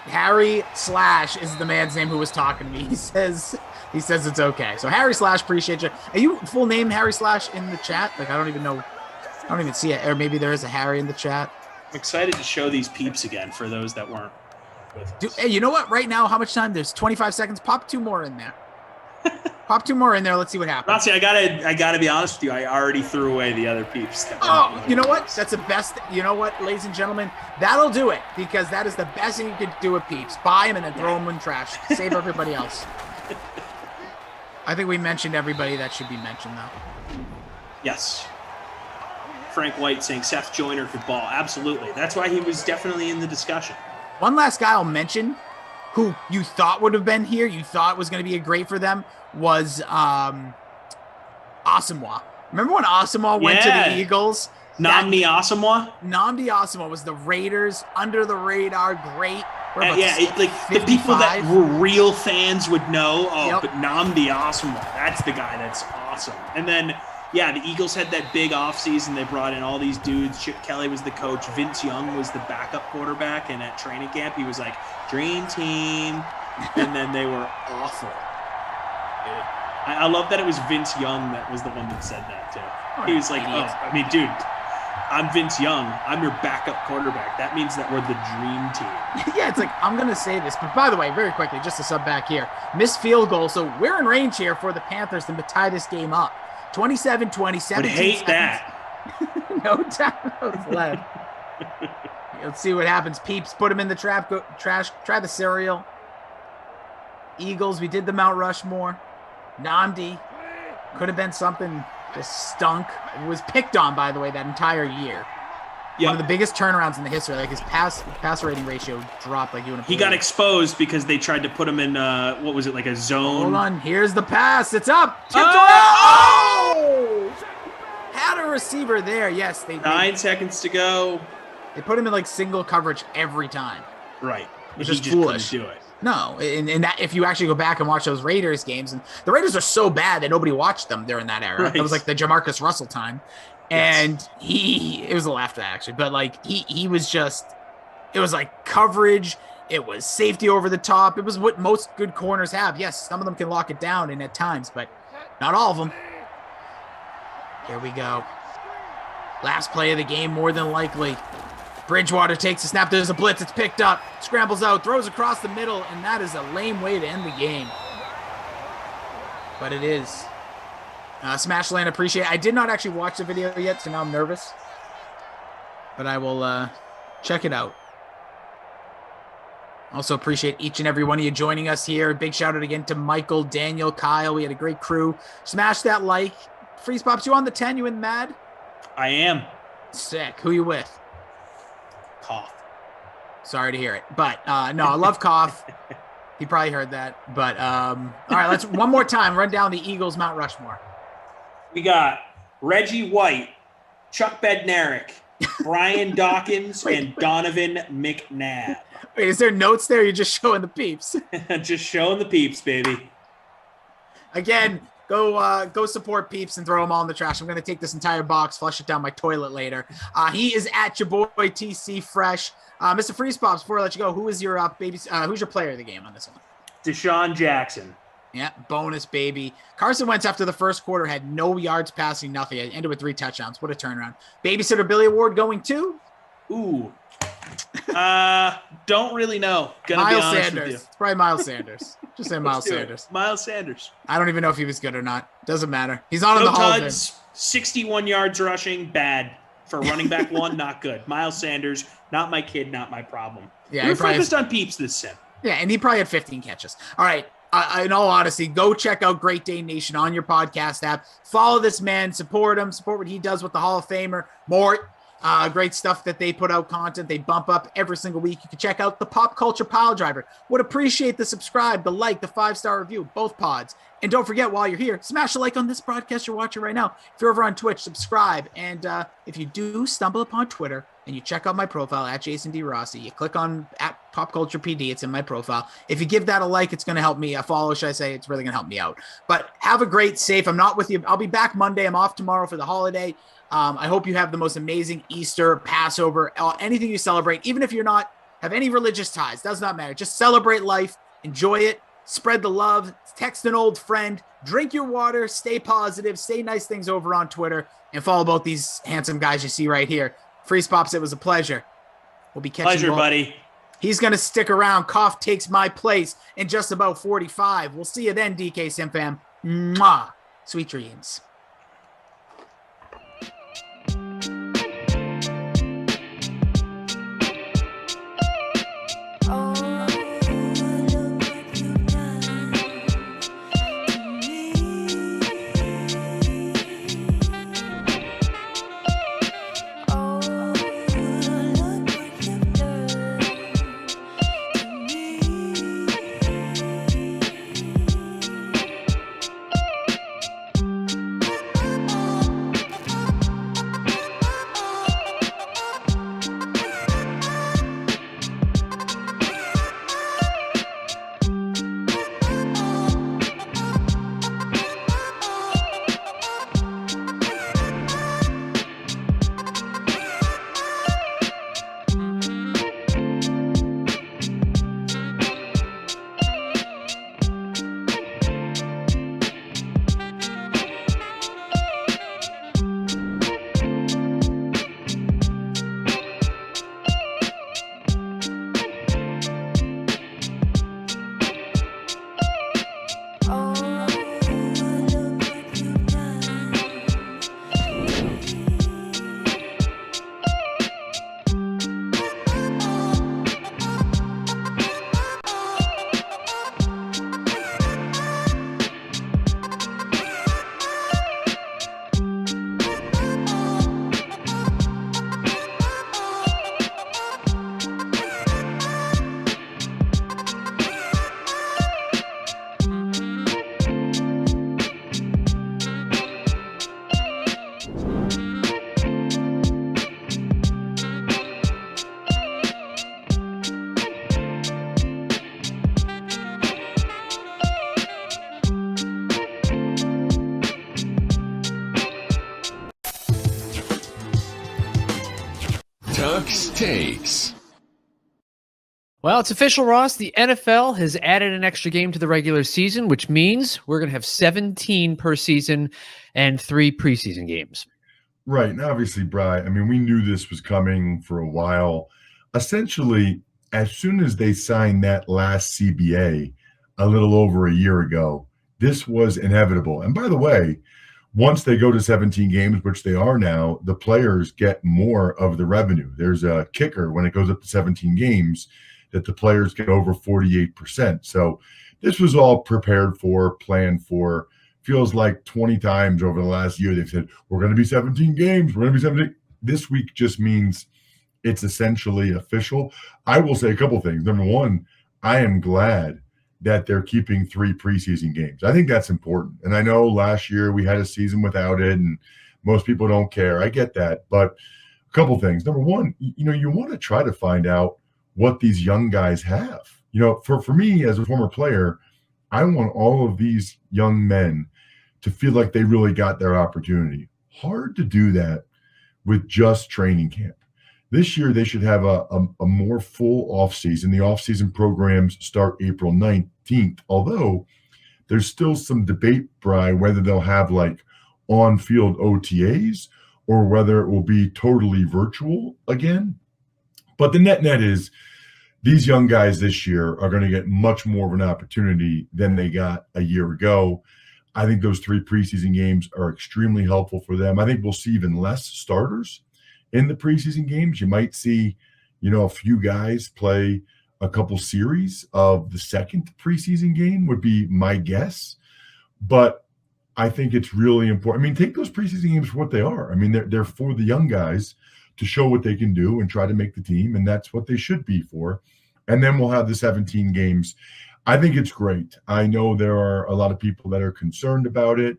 Harry Slash is the man's name who was talking to me. He says it's okay. So Harry Slash, appreciate you. Are you full name Harry Slash in the chat? Like I don't even see it. Or maybe there is a Harry in the chat. I'm excited to show these peeps again for those that weren't with us. Hey, you know what? Right now, how much time? There's 25 seconds. Pop 2 more in there. Pop 2 more in there. Let's see what happens. Nazi, I gotta be honest with you. I already threw away the other peeps. Oh, you know what? That's the best. You know what, ladies and gentlemen? That'll do it because that is the best thing you could do with peeps. Buy them and then throw them in trash. Save everybody else. I think we mentioned everybody that should be mentioned, though. Yes. Frank White saying Seth Joyner could ball. Absolutely. That's why he was definitely in the discussion. One last guy I'll mention who you thought would have been here, you thought was going to be a great for them, was Asamoah. Remember when Asamoah went to the Eagles? Nnamdi Asamoah? Nnamdi Asamoah was the Raiders, under the radar, great. The people that were real fans would know. Oh, Yep. but Nnamdi Asamoah, that's the guy that's awesome. And then, yeah, the Eagles had that big offseason. They brought in all these dudes. Chip Kelly was the coach. Vince Young was the backup quarterback. And at training camp, he was like, dream team. And then they were awful. I love that it was Vince Young that was the one that said that, too. He was like, dude, I'm Vince Young. I'm your backup quarterback. That means that we're the dream team. Yeah, it's like, I'm going to say this. But by the way, very quickly, just to sub back here, missed field goal. So we're in range here for the Panthers to tie this game up. 27-20, Would hate that. No timeouts left. Let's see what happens. Peeps, put him in the trash. Try the cereal. Eagles, we did the Mount Rushmore. Nnamdi could have been something. Just stunk. It was picked on, by the way, that entire year. Yep. One of the biggest turnarounds in the history. Like his pass rating ratio dropped like you would have. He got exposed because they tried to put him in what was it, like a zone? Hold on, here's the pass. It's up. Tipped around. Oh! Had a receiver there. Yes, they 9 seconds to go. They put him in like single coverage every time. Right. Which He is just foolish. couldn't do it. No, and that if you actually go back and watch those Raiders games, and the Raiders are so bad that nobody watched them during that era. Right. It was like the Jamarcus Russell time. And it was a little after that actually, but like he was just, it was like coverage. It was safety over the top. It was what most good corners have. Yes, some of them can lock it down and at times, but not all of them. Here we go. Last play of the game, more than likely. Bridgewater takes a snap. There's a blitz. It's picked up. Scrambles out. Throws across the middle. And that is a lame way to end the game. But it is. Smashland, appreciate it. I did not actually watch the video yet, so now I'm nervous. But I will check it out. Also appreciate each and every one of you joining us here. Big shout out again to Michael, Daniel, Kyle. We had a great crew. Smash that like. Freeze Pops, you on the 10? You in Mad? I am. Sick. Who you with? Cough. Sorry to hear it. But no, I love Cough. He probably heard that. But all right, let's one more time run down the Eagles Mount Rushmore. We got Reggie White, Chuck Bednarik, Brian Dawkins, and Donovan McNabb. Wait, is there notes there? Or you're just showing the peeps. Just showing the peeps, baby. Again, go support peeps and throw them all in the trash. I'm going to take this entire box, flush it down my toilet later. He is at your boy TC Fresh. Mr. Freeze Pops, before I let you go, who is your who's your player of the game on this one? Deshaun Jackson. Yeah, bonus, baby. Carson Wentz, after the first quarter, had no yards passing, nothing. It ended with 3 touchdowns. What a turnaround. Babysitter Billy Award going to? Ooh. Don't really know. Gonna Miles be honest Sanders. with you. It's probably Miles Sanders. Just say Miles Let's do it. Sanders. Miles Sanders. I don't even know if he was good or not. Doesn't matter. He's on in No the Hall of Fame. tuds, 61 yards rushing, bad. For running back 1, not good. Miles Sanders, not my kid, not my problem. Yeah, We're he probably focused on peeps this sim. Yeah, and he probably had 15 catches. All right. In all honesty, go check out Great Day Nation on your podcast app. Follow this man, support him, support what he does with the Hall of Famer. More great stuff that they put out, content they bump up every single week. You can check out the Pop Culture Pile Driver. Would appreciate the subscribe, the like, the 5-star review, both pods. And don't forget, while you're here, smash a like on this broadcast you're watching right now. If you're over on Twitch, subscribe. And if you do stumble upon Twitter and you check out my profile at Jason D. Rossi, you click on at Pop Culture PD. It's in my profile. If you give that a like, it's going to help me. A follow, should I say? It's really going to help me out. But have a great, safe. I'm not with you. I'll be back Monday. I'm off tomorrow for the holiday. I hope you have the most amazing Easter, Passover, anything you celebrate, even if you're not have any religious ties. Does not matter. Just celebrate life. Enjoy it. Spread the love. Text an old friend. Drink your water. Stay positive. Say nice things over on Twitter. And follow both these handsome guys you see right here. Freeze Pops, it was a pleasure. We'll be catching Pleasure, buddy. He's going to stick around. Koff takes my place in just about 45. We'll see you then, DK Simfam. Mwah. Sweet dreams. Tux Takes. Well, it's official, Ross. The NFL has added an extra game to the regular season, which means we're going to have 17 per season and 3 preseason games. Right. And obviously, Bri, I mean, we knew this was coming for a while. Essentially, as soon as they signed that last CBA a little over a year ago, this was inevitable. And by the way, once they go to 17 games, which they are now, the players get more of the revenue. There's a kicker when it goes up to 17 games that the players get over 48%. So this was all prepared for, planned for. Feels like 20 times over the last year they've said, we're going to be 17 games. We're going to be 17. This week just means it's essentially official. I will say a couple things. Number one, I am glad that they're keeping 3 preseason games. I think that's important. And I know last year we had a season without it and most people don't care. I get that. But a couple things. Number one, you want to try to find out what these young guys have. You know, for me as a former player, I want all of these young men to feel like they really got their opportunity. Hard to do that with just training camp. This year, they should have a more full offseason. The offseason programs start April 19th, although there's still some debate, Bri, whether they'll have like on-field OTAs or whether it will be totally virtual again. But the net is these young guys this year are going to get much more of an opportunity than they got a year ago. I think those 3 preseason games are extremely helpful for them. I think we'll see even less starters in the preseason games. You might see, you know, a few guys play a couple series of the second preseason game would be my guess. But I think it's really important. I mean, take those preseason games for what they are. I mean, they're for the young guys to show what they can do and try to make the team, and that's what they should be for. And then we'll have the 17 games. I think it's great. I know there are a lot of people that are concerned about it.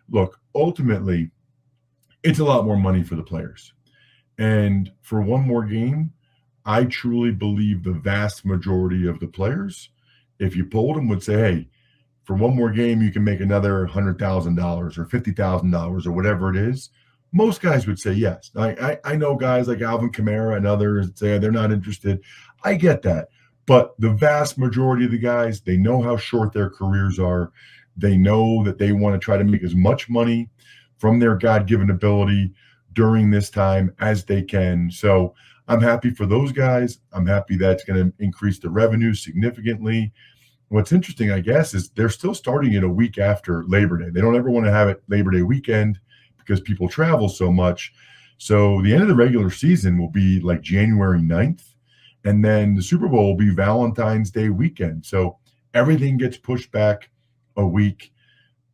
Look, ultimately, it's a lot more money for the players. And for one more game, I truly believe the vast majority of the players, if you polled them, would say, hey, for one more game, you can make another $100,000 or $50,000 or whatever it is. Most guys would say yes. I know guys like Alvin Kamara and others say they're not interested. I get that. But the vast majority of the guys, they know how short their careers are. They know that they want to try to make as much money from their God-given ability during this time as they can. So I'm happy for those guys. I'm happy that's going to increase the revenue significantly. What's interesting, I guess, is they're still starting it a week after Labor Day. They don't ever want to have it Labor Day weekend because people travel so much. So the end of the regular season will be like January 9th. And then the Super Bowl will be Valentine's Day weekend. So everything gets pushed back a week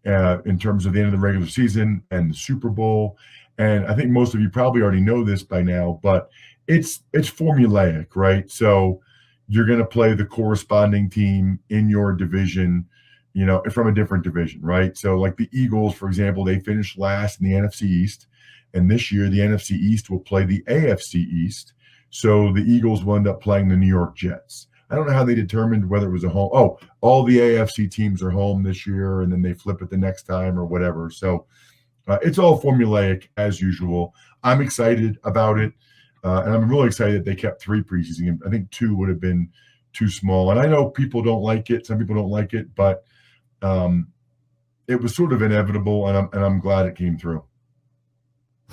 in terms of the end of the regular season and the Super Bowl. And I think most of you probably already know this by now, but it's formulaic, right? So you're going to play the corresponding team in your division, you know, from a different division, right? So like the Eagles, for example, they finished last in the NFC East. And this year, the NFC East will play the AFC East. So the Eagles will end up playing the New York Jets. I don't know how they determined whether it was a home. Oh, all the AFC teams are home this year, and then they flip it the next time or whatever. So it's all formulaic as usual. I'm excited about it, and I'm really excited that they kept 3 preseason games. I think 2 would have been too small. And I know people don't like it. Some people don't like it, but it was sort of inevitable, and I'm glad it came through.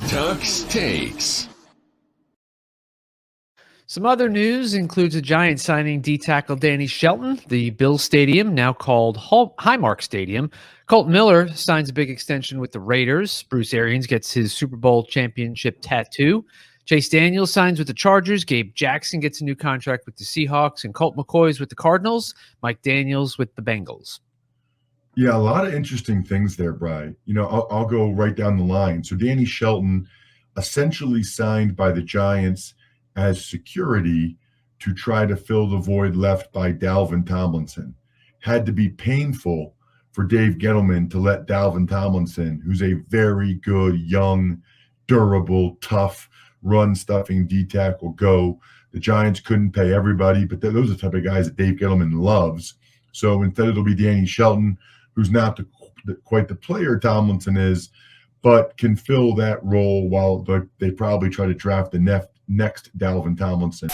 Tux Takes. Some other news includes a Giants signing D-tackle Danny Shelton, the Bills Stadium, now called Highmark Stadium. Colt Miller signs a big extension with the Raiders. Bruce Arians gets his Super Bowl championship tattoo. Chase Daniels signs with the Chargers. Gabe Jackson gets a new contract with the Seahawks. And Colt McCoy's with the Cardinals. Mike Daniels with the Bengals. Yeah, a lot of interesting things there, Bri. You know, I'll go right down the line. So Danny Shelton essentially signed by the Giants as security to try to fill the void left by Dalvin Tomlinson. Had to be painful for Dave Gettleman to let Dalvin Tomlinson, who's a very good, young, durable, tough, run-stuffing D-tackle, go. The Giants couldn't pay everybody, but those are the type of guys that Dave Gettleman loves. So instead it'll be Danny Shelton, who's not quite the player Tomlinson is, but can fill that role while they probably try to draft the next Dalvin Tomlinson.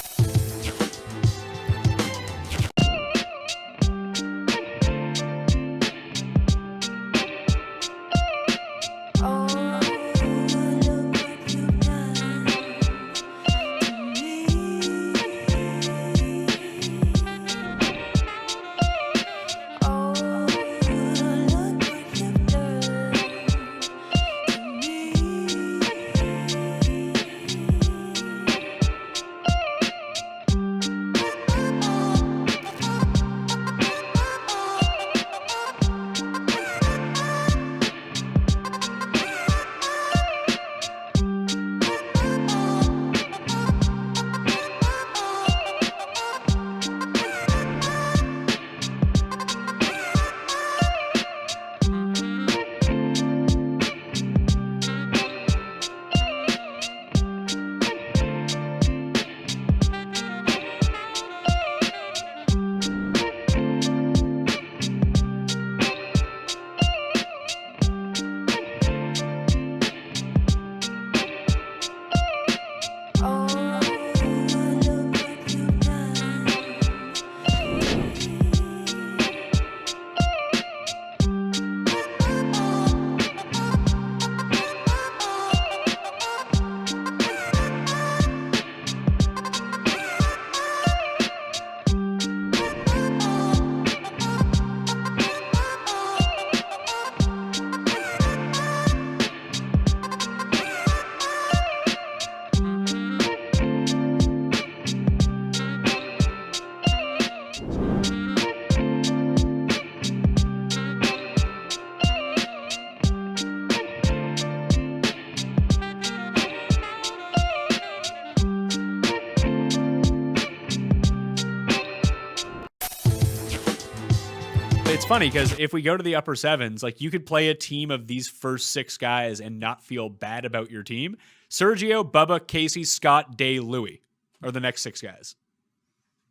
it's funny because if we go to the upper sevens, like you could play a team of these first 6 guys and not feel bad about your team. Sergio, Bubba, Casey, Scott, Day, Louis are the next 6 guys.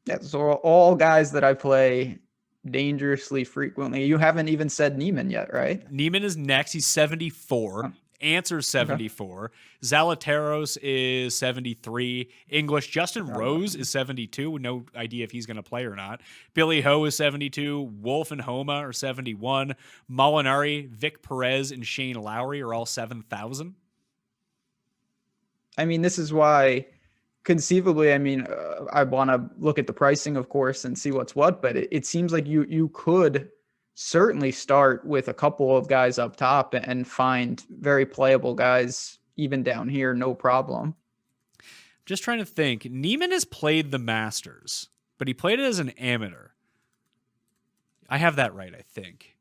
Yeah, so all guys that I play dangerously frequently. You haven't even said Neiman yet, right? Neiman is next. He's 74. Oh. Answer's 74. Zalateros is 73. English. Justin Rose is 72. With no idea if he's going to play or not. Billy Ho is 72. Wolf and Homa are 71. Molinari, Vic Perez, and Shane Lowry are all 7,000. I mean, this is why conceivably, I mean, I want to look at the pricing, of course, and see what's what, but it seems like you could certainly start with a couple of guys up top and find very playable guys even down here, no problem. Just trying to think. Neiman has played the Masters, but he played it as an amateur. I have that right, I think.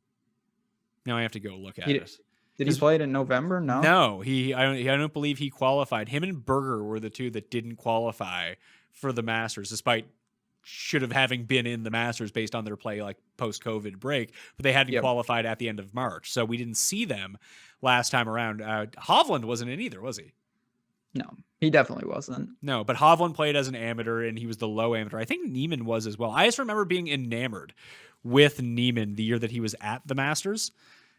Now I have to go look at it. Did he play it in November? No. No, I don't believe he qualified. Him and Berger were the 2 that didn't qualify for the Masters, despite should have having been in the Masters based on their play like post-COVID break, but they hadn't qualified at the end of March. So we didn't see them last time around. Hovland wasn't in either, was he? No, he definitely wasn't. No, but Hovland played as an amateur and he was the low amateur. I think Neiman was as well. I just remember being enamored with Neiman the year that he was at the Masters.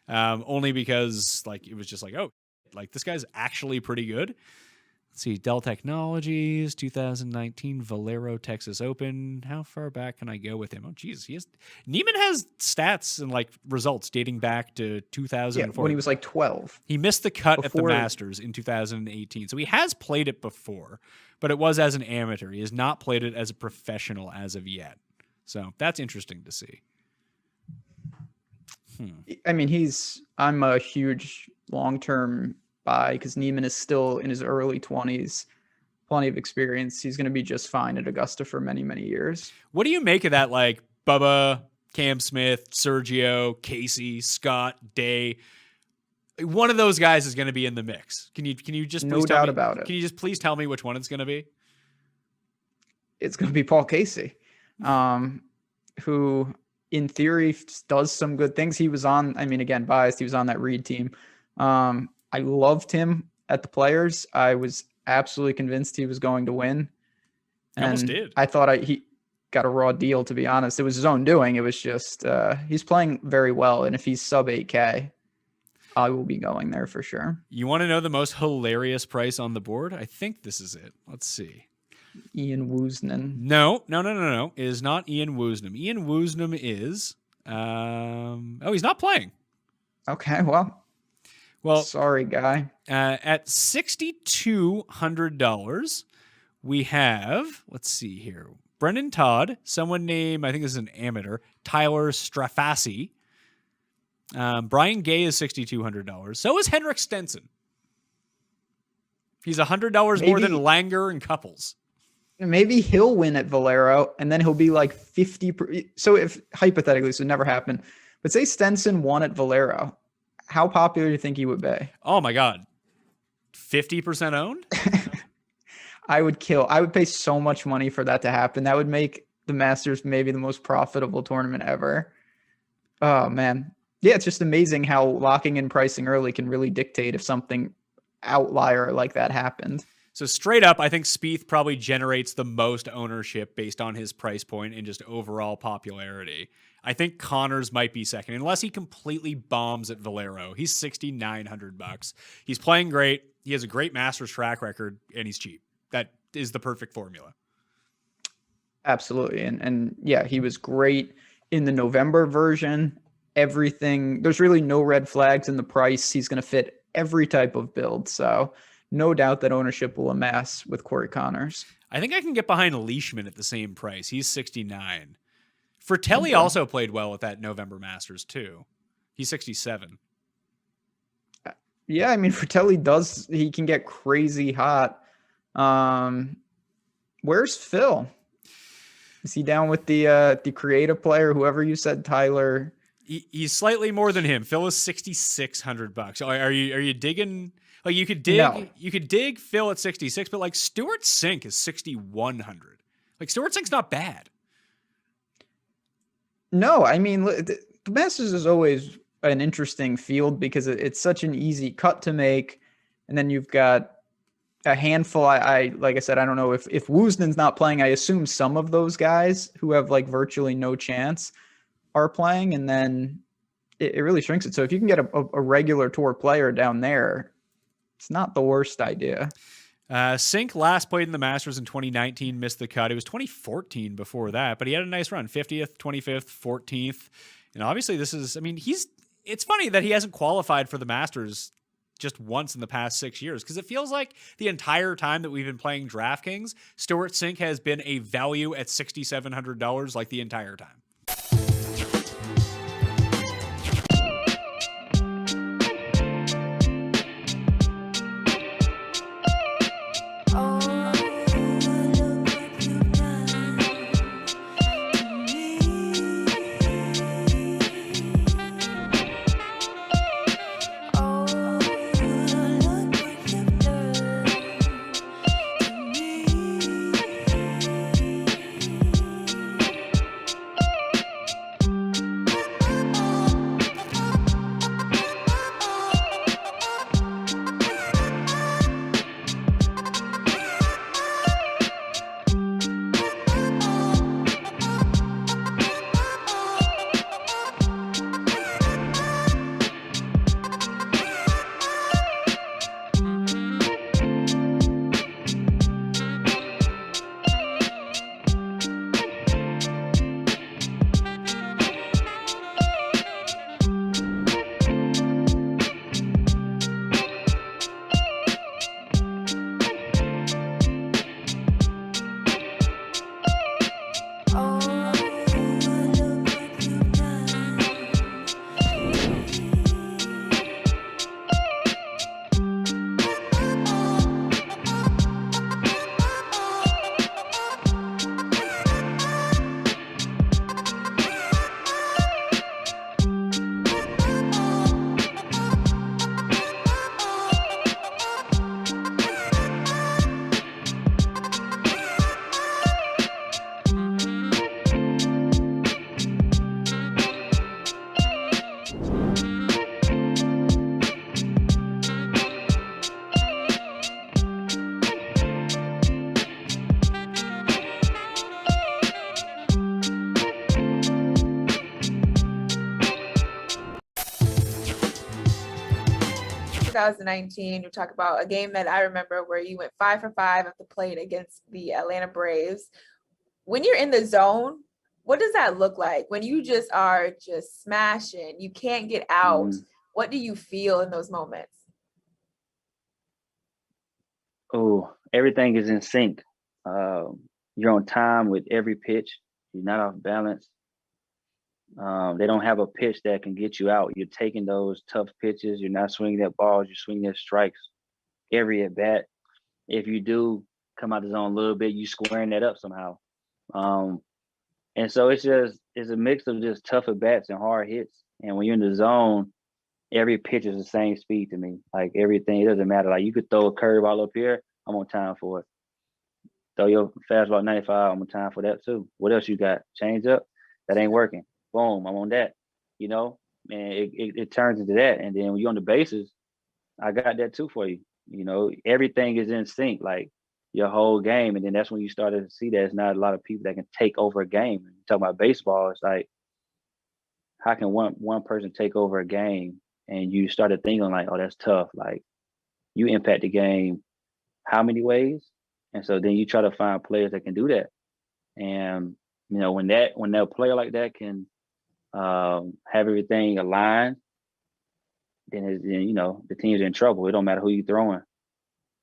Only because like it was just like, oh, like this guy's actually pretty good. Let's see, Dell Technologies, 2019 Valero Texas Open. How far back can I go with him? Oh, geez, Neiman has stats and like results dating back to 2004. Yeah, when he was like 12. He missed the cut at the Masters in 2018, so he has played it before, but it was as an amateur. He has not played it as a professional as of yet. So that's interesting to see. I mean, I'm a huge long-term buy because Neiman is still in his early 20s, plenty of experience. He's going to be just fine at Augusta for many, many years. What do you make of that? Like Bubba, Cam Smith, Sergio, Casey, Scott, Day. One of those guys is going to be in the mix. Can you just no doubt about it? Can you just please tell me which one it's going to be? It's going to be Paul Casey, who in theory does some good things. He was on, I mean, again, biased. He was on that Reed team. I loved him at the Players. I was absolutely convinced he was going to win. And almost did. I thought he got a raw deal, to be honest. It was his own doing. It was just, he's playing very well. And if he's sub 8K, I will be going there for sure. You want to know the most hilarious price on the board? I think this is it. Let's see. Ian Woosnam. No. It is not Ian Woosnam. Ian Woosnam is, he's not playing. Okay, well, sorry, guy. At $6,200, we have, let's see here, Brendan Todd, someone named, I think this is an amateur, Tyler Strafassi. Brian Gay is $6,200. So is Henrik Stenson. He's $100 more than Langer and Couples. Maybe he'll win at Valero, and then he'll be like 50. So if hypothetically, this would never happen, but say Stenson won at Valero, how popular do you think he would be? Oh my God. 50% owned? I would pay so much money for that to happen. That would make the Masters maybe the most profitable tournament ever. Oh man. Yeah, it's just amazing how locking in pricing early can really dictate if something outlier like that happened. So straight up, I think Spieth probably generates the most ownership based on his price point and just overall popularity. I think Connors might be second, unless he completely bombs at Valero. He's $6,900. He's playing great. He has a great Masters track record, and he's cheap. That is the perfect formula. Absolutely. And yeah, he was great in the November version. Everything, there's really no red flags in the price. He's going to fit every type of build. So no doubt that ownership will amass with Corey Connors. I think I can get behind Leishman at the same price. He's $69. Fratelli also played well at that November Masters too. He's $67. Yeah, I mean, Fratelli he can get crazy hot. Where's Phil? Is he down with the creative player, whoever you said, Tyler? He's slightly more than him. Phil is $6,600. Are you digging? Like you could dig Phil at 66, but like Stuart Sink is 6,100. Like Stuart Sink's not bad. No, I mean, the Masters is always an interesting field because it's such an easy cut to make, and then you've got a handful. I like I said, I don't know if Woosnam's not playing. I assume some of those guys who have like virtually no chance are playing, and then it really shrinks it. So if you can get a regular tour player down there, it's not the worst idea. Sink last played in the Masters in 2019, missed the cut. It was 2014 before that, but he had a nice run, 50th, 25th, 14th. And obviously it's funny that he hasn't qualified for the Masters just once in the past 6 years, because it feels like the entire time that we've been playing DraftKings, Stuart Sink has been a value at $6,700 like the entire time. You talk about a game that I remember where you went 5 for 5 at the plate against the Atlanta Braves. When you're in the zone, what does that look like? When you just are just smashing, you can't get out. What do you feel in those moments? Oh, everything is in sync. You're on time with every pitch. You're not off balance. They don't have a pitch that can get you out. You're taking those tough pitches. You're not swinging at balls. You're swinging at strikes every at bat. If you do come out the zone a little bit, you squaring that up somehow. And so it's a mix of just tough at bats and hard hits. And when you're in the zone, every pitch is the same speed to me. Like everything, it doesn't matter. Like you could throw a curve all up here, I'm on time for it. Throw your fastball 95, I'm on time for that too. What else you got? Change up? That ain't working. Boom, I'm on that. You know, and it turns into that. And then when you're on the bases, I got that too for you. You know, everything is in sync, like your whole game. And then that's when you started to see that it's not a lot of people that can take over a game. You talk about baseball, it's like, how can one person take over a game? And you started thinking like, oh, that's tough. Like you impact the game how many ways? And so then you try to find players that can do that. And, you know, when that player like that can have everything aligned, then you know, the team's in trouble. It don't matter who you're throwing.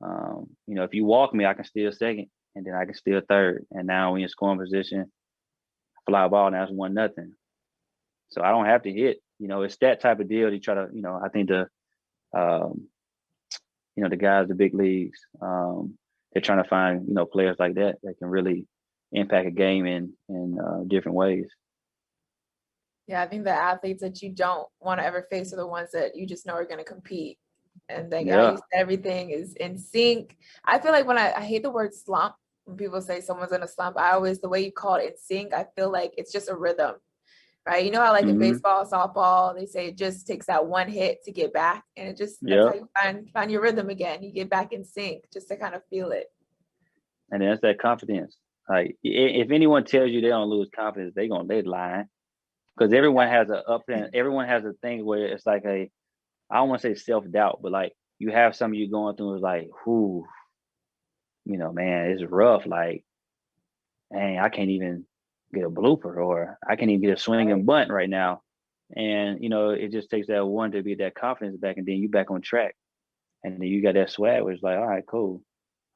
You know, if you walk me, I can steal second, and then I can steal third. And now when you're scoring position, fly ball, now it's 1-0. So I don't have to hit. You know, it's that type of deal. You try to, you know, I think the guys, the big leagues, they're trying to find, you know, players like that can really impact a game in different ways. Yeah, I think the athletes that you don't want to ever face are the ones that you just know are going to compete. And they got everything is in sync. I feel like when I hate the word slump, when people say someone's in a slump, the way you call it in sync, I feel like it's just a rhythm. right? You know how like in Mm-hmm. baseball, softball, they say it just takes that one hit to get back. And it just, that's Yep. how you find your rhythm again. You get back in sync just to kind of feel it. And that's that confidence. Like if anyone tells you they don't lose confidence, they're lying. Because everyone has everyone has a thing where it's like I don't want to say self-doubt, but like you have something you're going through, it's like, whoo, man, it's rough. Like, dang, I can't even get a blooper, or I can't even get a swing and bunt right now. And it just takes that one to get that confidence back, and then you back on track. And then you got that swag where it's like, all right, cool.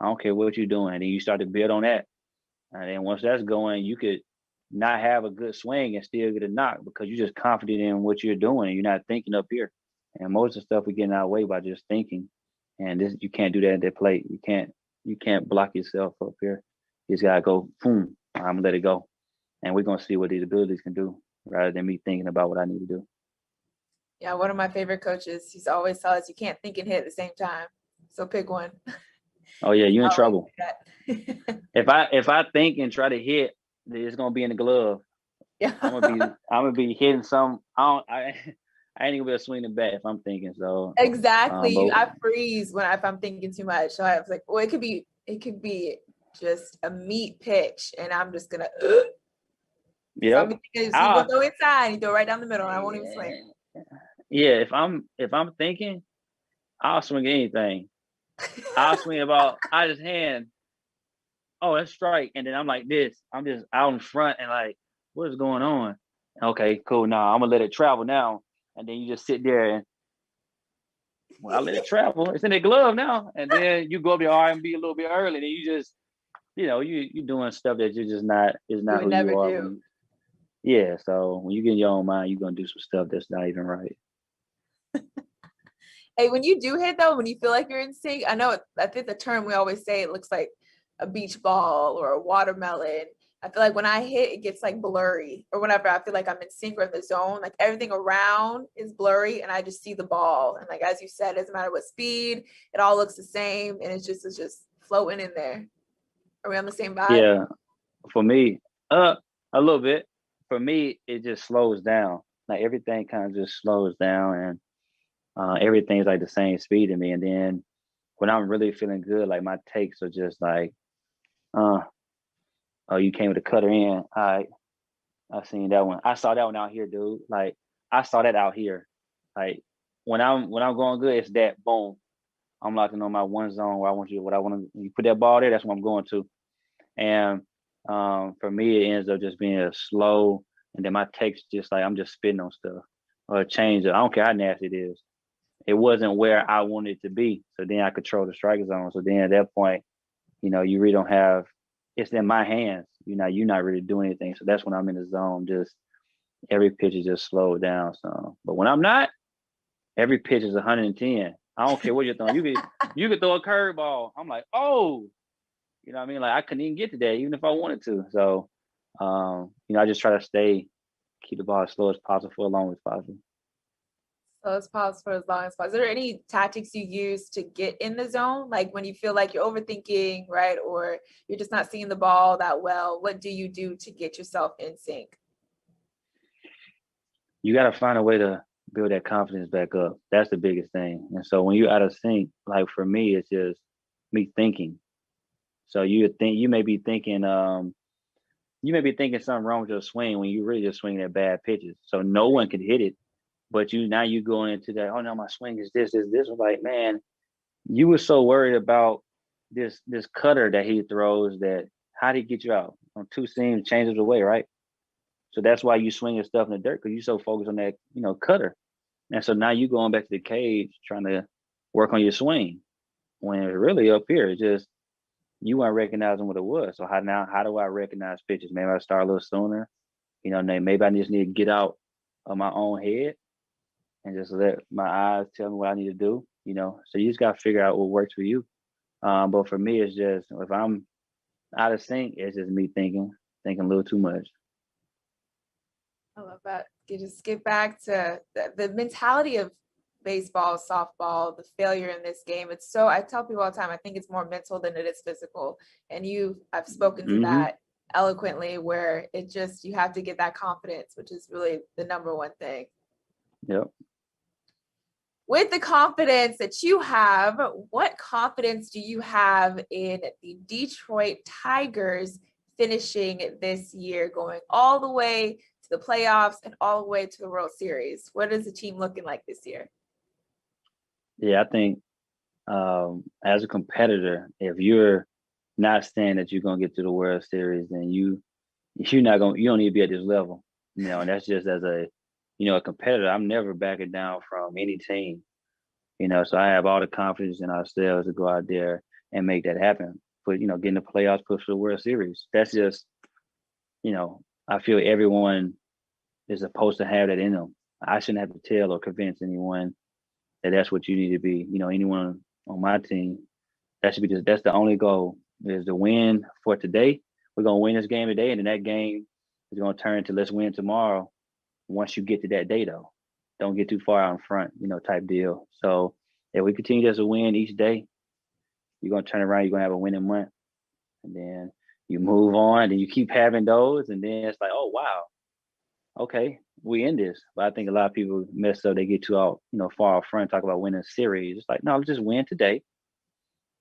I don't care what you're doing. And then you start to build on that. And then once that's going, you could not have a good swing and still get a knock because you're just confident in what you're doing and you're not thinking up here. And most of the stuff we get in our way by just thinking. And this, you can't do that at that plate. You can't block yourself up here. You just gotta go, boom, I'm gonna let it go. And we're gonna see what these abilities can do rather than me thinking about what I need to do. Yeah, one of my favorite coaches, he's always tell us you can't think and hit at the same time. So pick one. Oh yeah, you're in trouble. If I think and try to hit, it's gonna be in the glove. Yeah. I'm gonna be hitting some. I ain't gonna be able to swing the bat if I'm thinking. So exactly. I freeze if I'm thinking too much. So I was like, well, it could be just a meat pitch, and I'm just gonna. Yeah. So you go inside, you throw right down the middle, and I won't even swing. Yeah, if I'm thinking, I'll swing anything. I'll swing about out his hand. Oh, that's strike. And then I'm like this. I'm just out in front and like, what is going on? Okay, cool. Now I'm gonna let it travel now. And then you just sit there and I let it travel. It's in the glove now. And then you go up there R&B a little bit early. Then you just, you doing stuff that you're just not who you are. Yeah. So when you get in your own mind, you're gonna do some stuff that's not even right. Hey, when you do hit though, when you feel like you're in sync, I think the term we always say it looks like a beach ball or a watermelon. I feel like when I hit, it gets like blurry, or whenever I feel like I'm in sync or in the zone, like everything around is blurry and I just see the ball. And like, as you said, it doesn't matter what speed, it all looks the same. And it's just floating in there. Are we on the same vibe? Yeah. For me, a little bit. For me, it just slows down. Like everything kind of just slows down and everything's like the same speed to me. And then when I'm really feeling good, like my takes are just like, oh, you came with a cutter in. All right. I seen that one. I saw that one out here, dude. Like I saw that out here. Like when I'm going good, it's that boom. I'm locking on my one zone where I want to. You put that ball there, that's what I'm going to. And for me, it ends up just being a slow, and then my takes just like I'm just spitting on stuff or change it. I don't care how nasty it is. It wasn't where I wanted it to be. So then I control the strike zone. So then at that point, you really don't have. It's in my hands. You're not really doing anything. So that's when I'm in the zone. Just every pitch is just slowed down. So, but when I'm not, every pitch is 110. I don't care what you're throwing. You could throw a curveball. I'm like, oh, you know what I mean? Like I couldn't even get to that, even if I wanted to. So, I just try to keep the ball as slow as possible for as long as possible. So as possible for as long as possible. Is there any tactics you use to get in the zone? Like when you feel like you're overthinking, right? Or you're just not seeing the ball that well, what do you do to get yourself in sync? You got to find a way to build that confidence back up. That's the biggest thing. And so when you're out of sync, like for me, it's just me thinking. So you may be thinking something wrong with your swing when you really just swinging at bad pitches. So no one can hit it. But now you going into that, oh no, my swing is this. I'm like, man, you were so worried about this cutter that he throws that how did he get you out? On two seams, changes the way, right? So that's why you swing your stuff in the dirt, because you're so focused on that, cutter. And so now you going back to the cage trying to work on your swing. When it's really up here, it's just you weren't recognizing what it was. So how do I recognize pitches? Maybe I start a little sooner. Maybe I just need to get out of my own head and just let my eyes tell me what I need to do, So you just got to figure out what works for you. But for me, it's just, if I'm out of sync, it's just me thinking a little too much. I love that. You just get back to the mentality of baseball, softball, the failure in this game. I tell people all the time, I think it's more mental than it is physical. And I've spoken to that eloquently, where it just, you have to get that confidence, which is really the number one thing. Yep. With the confidence that you have, what confidence do you have in the Detroit Tigers finishing this year, going all the way to the playoffs and all the way to the World Series? What is the team looking like this year? Yeah, I think as a competitor, if you're not saying that you're gonna get to the World Series, then you don't need to be at this level. And that's just as a a competitor. I'm never backing down from any team. So I have all the confidence in ourselves to go out there and make that happen. But getting the playoffs, push for the World Series. That's just, I feel everyone is supposed to have that in them. I shouldn't have to tell or convince anyone that that's what you need to be. Anyone on my team, that's the only goal, is to win for today. We're gonna win this game today, and then that game is gonna turn to let's win tomorrow. Once you get to that day, though, don't get too far out in front, type deal. So if we continue just to win each day, you're gonna turn around, you're gonna have a winning month, and then you move on, and you keep having those, and then it's like, oh wow, okay, we in this. But I think a lot of people mess up. They get too out, far up front, talk about winning a series. It's like, no, let's just win today.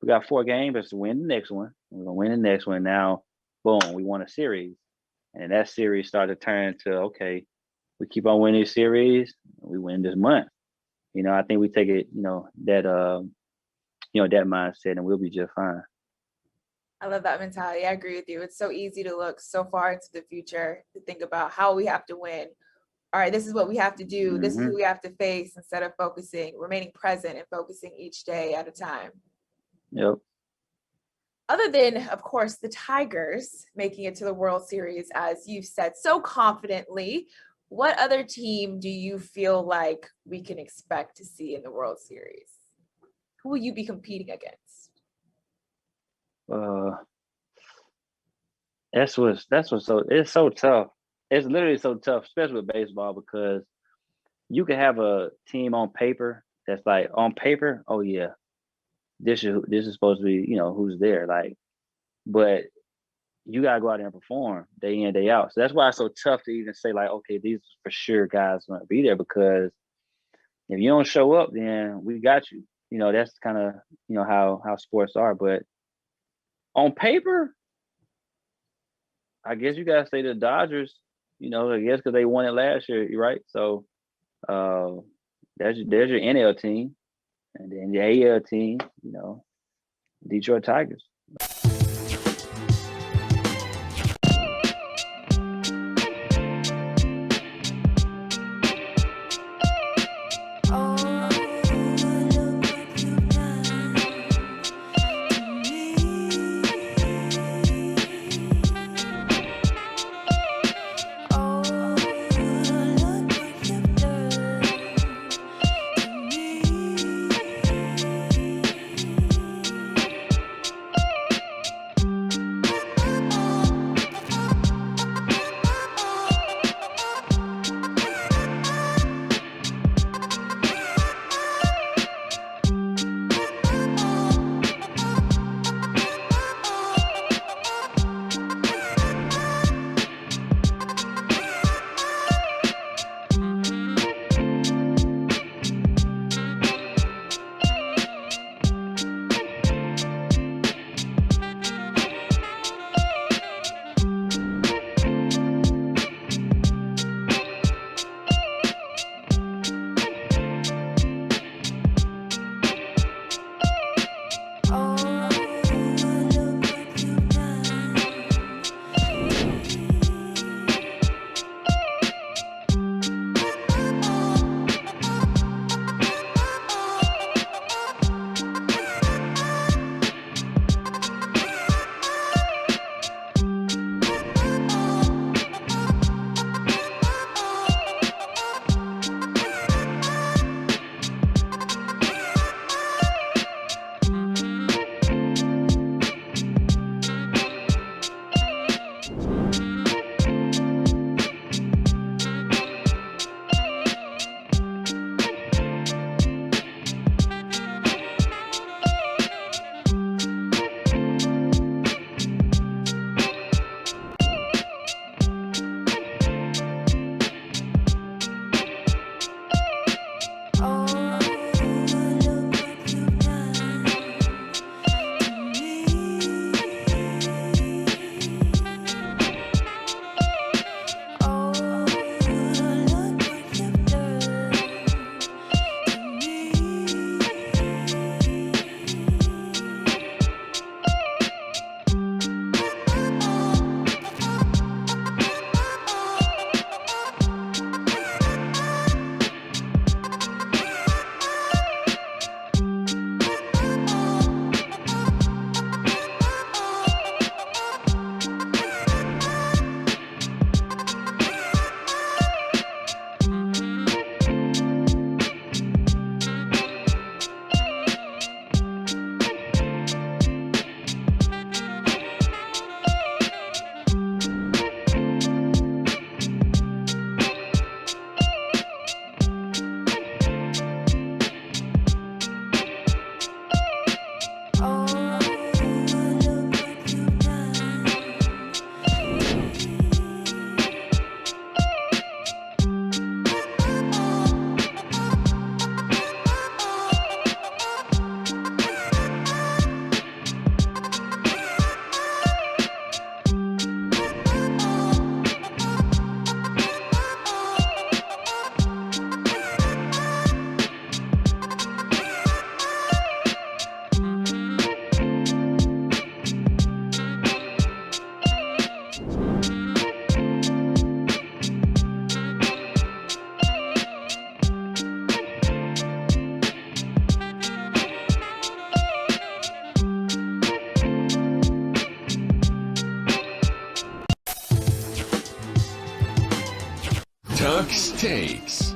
We got 4 games. Let's win the next one. We're gonna win the next one. Now, boom, we won a series, and then that series started to turn to, okay, we keep on winning series. We win this month. I think we take it, that that mindset, and we'll be just fine. I love that mentality. I agree with you. It's so easy to look so far into the future, to think about how we have to win. All right, this is what we have to do. This is who we have to face, instead of remaining present and focusing each day at a time. Yep. Other than, of course, the Tigers making it to the World Series, as you've said so confidently, what other team do you feel like we can expect to see in the World Series? Who will you be competing against? That's what's so, it's so tough. It's literally so tough, especially with baseball, because you can have a team on paper that's like, on paper, oh yeah, this is supposed to be, who's there, like, but you gotta go out there and perform day in, day out. So that's why it's so tough to even say, like, okay, these for sure guys gonna be there, because if you don't show up, then we got you. That's kind of how sports are. But on paper, I guess you gotta say the Dodgers. I guess because they won it last year, right? So there's your NL team, and then the AL team. Detroit Tigers. Tuck's Takes.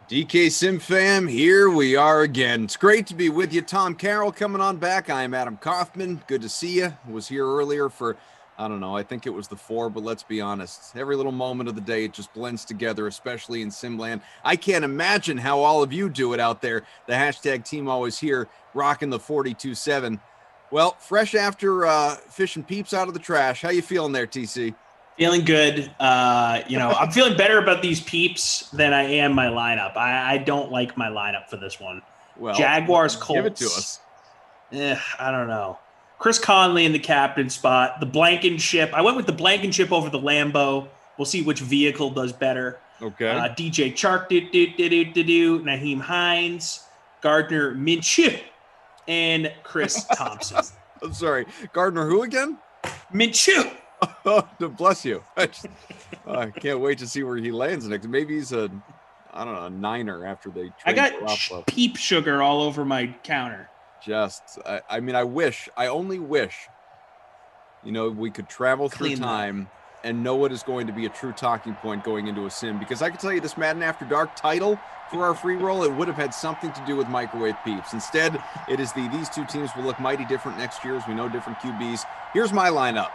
DK Sim fam, here we are again. It's great to be with you. Tom Carroll coming on back. I am Adam Kaufman. Good to see you. Was here earlier for, I don't know, I think it was the 4, but let's be honest. Every little moment of the day, it just blends together, especially in Simland. I can't imagine how all of you do it out there. The hashtag team always here, rocking the 42-7. Well, fresh after fishing peeps out of the trash. How you feeling there, TC? Feeling good. I'm feeling better about these peeps than I am my lineup. I don't like my lineup for this one. Well, Jaguars, Colts. Give it to us. I don't know. Chris Conley in the captain spot. The Blankenship. I went with the Blankenship over the Lambo. We'll see which vehicle does better. Okay. DJ Chark, Naheem Hines, Gardner Minshew, and Chris Thompson. I'm sorry. Gardner who again? Minshew. Oh, bless you. I can't wait to see where he lands next. Maybe he's a Niner after they trade. I got peep sugar all over my counter. I only wish, we could travel through time and know what is going to be a true talking point going into a sim. Because I can tell you this Madden After Dark title for our free roll, it would have had something to do with microwave peeps. Instead, it is these two teams will look mighty different next year as we know different QBs. Here's my lineup.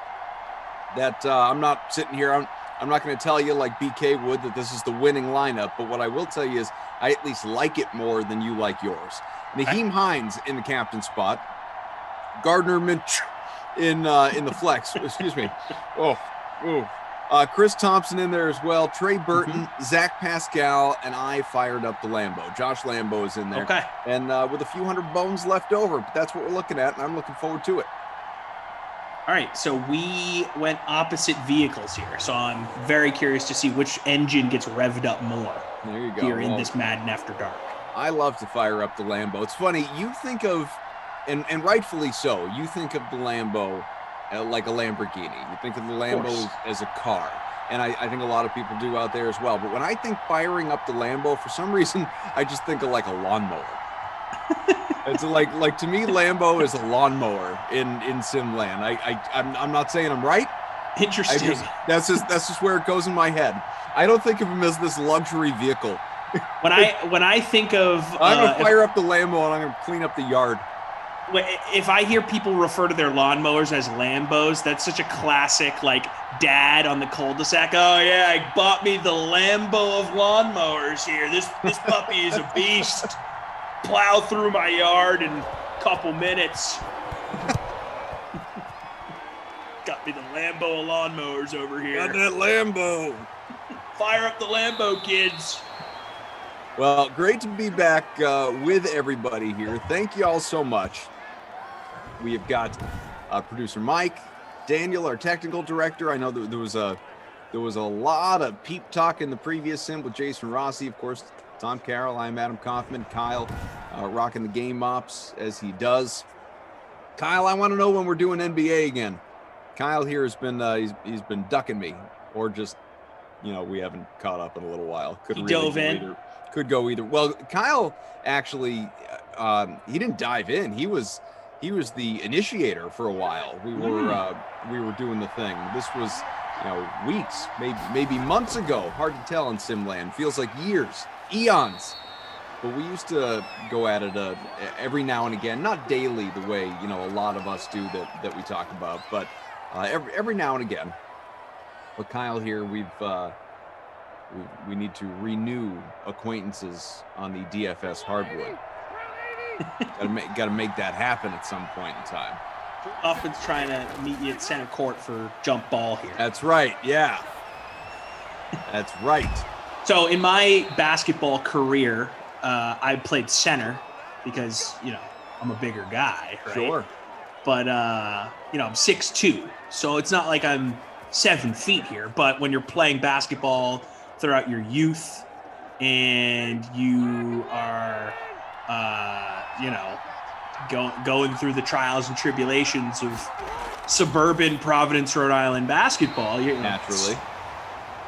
That I'm not sitting here, I'm not going to tell you like BK would that this is the winning lineup, but what I will tell you is I at least like it more than you like yours. Naheem Hines in the captain spot, Gardner Minshew in the flex. Excuse me. Chris Thompson in there as well. Trey Burton, Zach Pascal, and I fired up the Lambo. Josh Lambo is in there. Okay. And with a few hundred bones left over, but that's what we're looking at, and I'm looking forward to it. All right, so we went opposite vehicles here. So I'm very curious to see which engine gets revved up more. There you go. Here in this Madden After Dark. I love to fire up the Lambo. It's funny, you think of, and rightfully so, you think of the Lambo like a Lamborghini. You think of the Lambo as a car. And I think a lot of people do out there as well. But when I think firing up the Lambo, for some reason, I just think of like a lawnmower. It's like to me, Lambo is a lawnmower in Simland. I'm not saying I'm right. Interesting. That's just where it goes in my head. I don't think of him as this luxury vehicle. When I think of, I'm gonna fire up the Lambo and I'm gonna clean up the yard. If I hear people refer to their lawnmowers as Lambos, that's such a classic, like dad on the cul-de-sac. Oh yeah, I bought me the Lambo of lawnmowers here. This puppy is a beast. Plow through my yard in a couple minutes. Got me the Lambo of lawnmowers over here. Got that Lambo. Fire up the Lambo, kids. Well, great to be back with everybody here. Thank you all so much. We have got producer Mike, Daniel, our technical director. I know that there was a lot of peep talk in the previous sim with Jason Rossi, of course. Tom Carroll, I'm Adam Kaufman. Kyle rocking the game ops as he does. Kyle, I want to know when we're doing NBA again. Kyle here has been he's been ducking me, or just we haven't caught up in a little while. He dove in. Could go either. Well, Kyle actually he didn't dive in. He was the initiator for a while. We were doing the thing. This was weeks, maybe months ago. Hard to tell in Simland. Feels like years, eons. But we used to go at it every now and again, not daily the way a lot of us do that we talk about, but every now and again. But Kyle here, we need to renew acquaintances on the DFS hardwood. Got to make that happen at some point in time. Hoffman's trying to meet you at center court for jump ball here. That's right. Yeah. That's right. So in my basketball career, I played center because, I'm a bigger guy, right? Sure. But, I'm 6'2", so it's not like I'm 7 feet here. But when you're playing basketball throughout your youth and you are, going through the trials and tribulations of suburban Providence, Rhode Island basketball, naturally,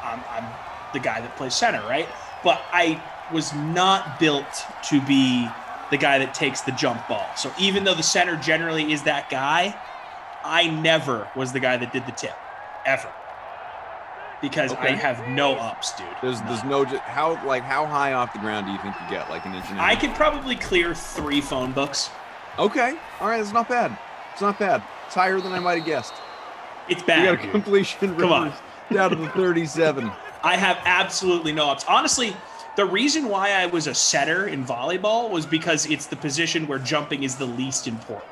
I'm the guy that plays center, right? But I was not built to be the guy that takes the jump ball. So even though the center generally is that guy, I never was the guy that did the tip, ever. because I have no ups, dude. There's no how high off the ground do you think you get? Like an inch and a half? I could probably clear 3 phone books. Okay, all right, it's not bad. It's not bad. It's higher than I might have guessed. It's bad. You got a completion Come on. down to the 37. I have absolutely no ups. Honestly, the reason why I was a setter in volleyball was because it's the position where jumping is the least important.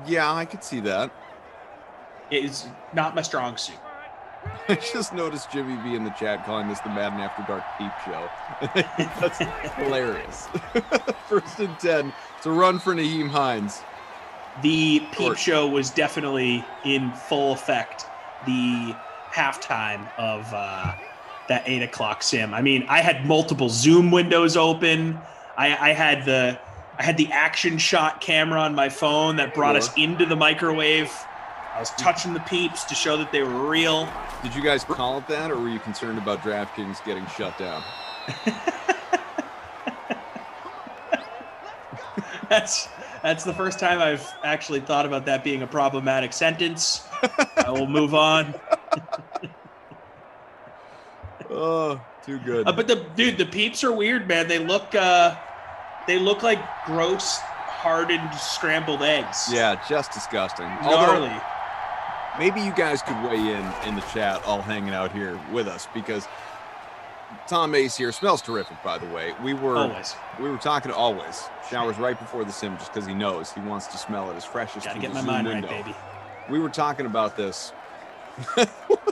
Yeah, I could see that. It is not my strong suit. I just noticed Jimmy B in the chat calling this the Madden After Dark peep show. That's hilarious. 1st and 10. It's a run for Naheem Hines. The peep show was definitely in full effect the halftime of that 8 o'clock sim. I mean, I had multiple Zoom windows open. I had the action shot camera on my phone that brought us into the microwave. I was touching the peeps to show that they were real. Did you guys call it that, or were you concerned about DraftKings getting shut down? That's the first time I've actually thought about that being a problematic sentence. I will move on. Oh, too good. But the peeps are weird, man. They look like gross, hardened, scrambled eggs. Yeah, just disgusting. Gnarly. Although, maybe you guys could weigh in the chat, all hanging out here with us, because Tom Mace here smells terrific, by the way. We were talking always. Showers right before the sim, just because he knows he wants to smell it as fresh as. Gotta get my mind right, baby. We were talking about this.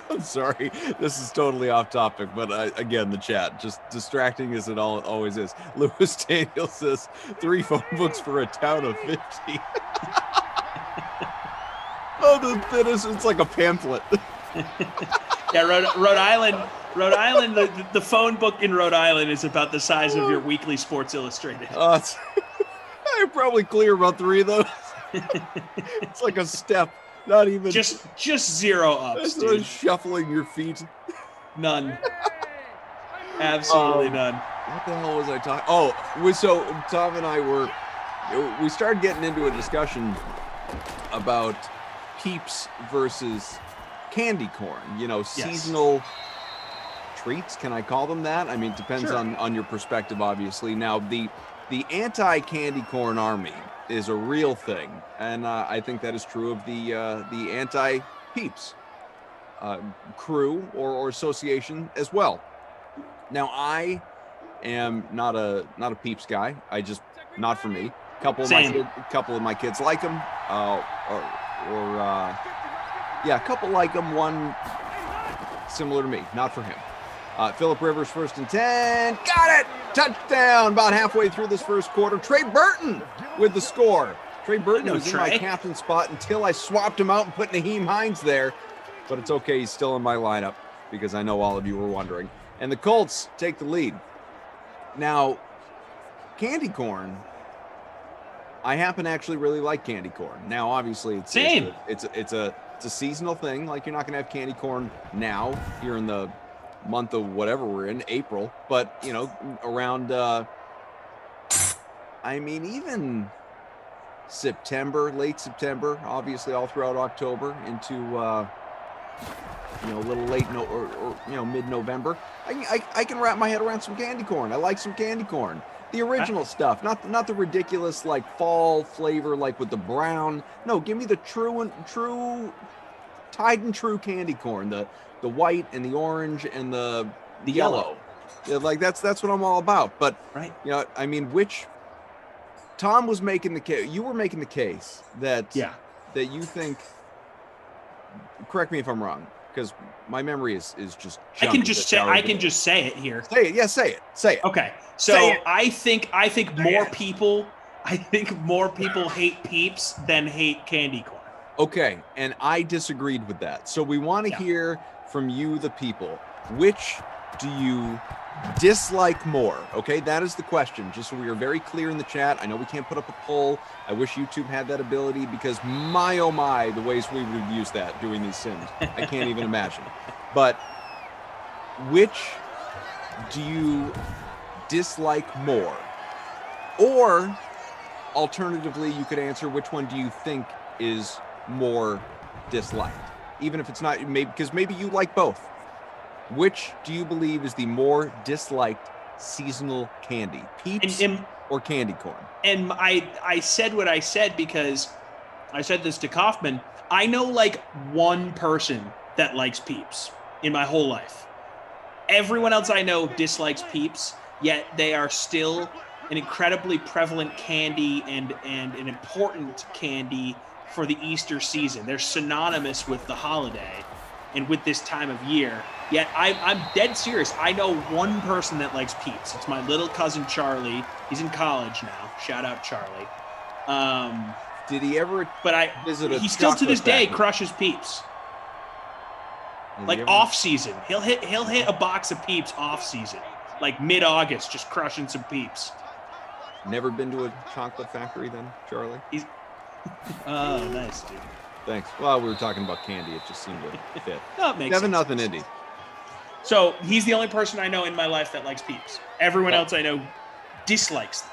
I'm sorry, this is totally off topic, but again, the chat, just distracting as it always is. Lewis Daniel says 3 phone books for a town of 50. Oh, that is, it's like a pamphlet. Yeah, Rhode Island. The phone book in Rhode Island is about the size of your weekly Sports Illustrated. I probably clear about 3 of those. It's like a step. Not even just 0 ups, dude. Shuffling your feet. None. Absolutely none. What the hell was I talking? Oh, so Tom and we started getting into a discussion about Peeps versus candy corn. Seasonal treats. Can I call them that? I mean, it depends on your perspective, obviously. Now, the anti-candy corn army is a real thing, and I think that is true of the anti-Peeps crew or association as well. Now, I am not a Peeps guy. I just, not for me. A couple of my kids like them, a couple like them. One similar to me, not for him. Phillip Rivers, 1st and 10. Got it! Touchdown! About halfway through this first quarter. Trey Burton with the score. Trey Burton was in my captain spot until I swapped him out and put Naheem Hines there. But it's okay. He's still in my lineup because I know all of you were wondering. And the Colts take the lead. Now, candy corn, I happen to actually really like candy corn. Now, obviously, it's a seasonal thing. Like, you're not going to have candy corn now here in the month of whatever we're in, April, but around even September, late September, obviously all throughout October into a little late mid-November, I can wrap my head around some candy corn. I like some candy corn, the original stuff, not the ridiculous like fall flavor like with the brown. No, give me the true tried and true candy corn, the white and the orange and the yellow. Yeah, like that's what I'm all about. But which Tom was making the case, you were making the case that you think, correct me if I'm wrong, because my memory is just I can just say it here. Say it. Yeah, say it. Okay. So I think more people hate Peeps than hate candy corn. Okay, and I disagreed with that. So we want to hear from you, the people. Which do you dislike more? Okay, that is the question. Just so we are very clear in the chat. I know we can't put up a poll. I wish YouTube had that ability because my, oh my, the ways we would use that doing these sims. I can't even imagine. But which do you dislike more? Or alternatively, you could answer which one do you think is more disliked? even if it's not, maybe because maybe you like both. Which do you believe is the more disliked seasonal candy, Peeps or candy corn? And I said what I said because I said this to Kaufman. I know like one person that likes Peeps in my whole life. Everyone else I know dislikes Peeps, yet they are still an incredibly prevalent candy and an important candy for the Easter season. They're synonymous with the holiday and with this time of year. Yet I'm dead serious. I know one person that likes Peeps. It's my little cousin Charlie. He's in college now. Shout out Charlie. Did he ever visit a he still to this day factory? crushes Peeps. Has Like he ever- off season. He'll hit a box of Peeps off season. Like mid-August, just crushing some Peeps. Never been to a chocolate factory then, Charlie? Oh, nice, dude. Thanks. Well, we were talking about candy. It just seemed to fit. No, it makes 7-0 Indy. So he's the only person I know in my life that likes Peeps. Everyone else I know dislikes them.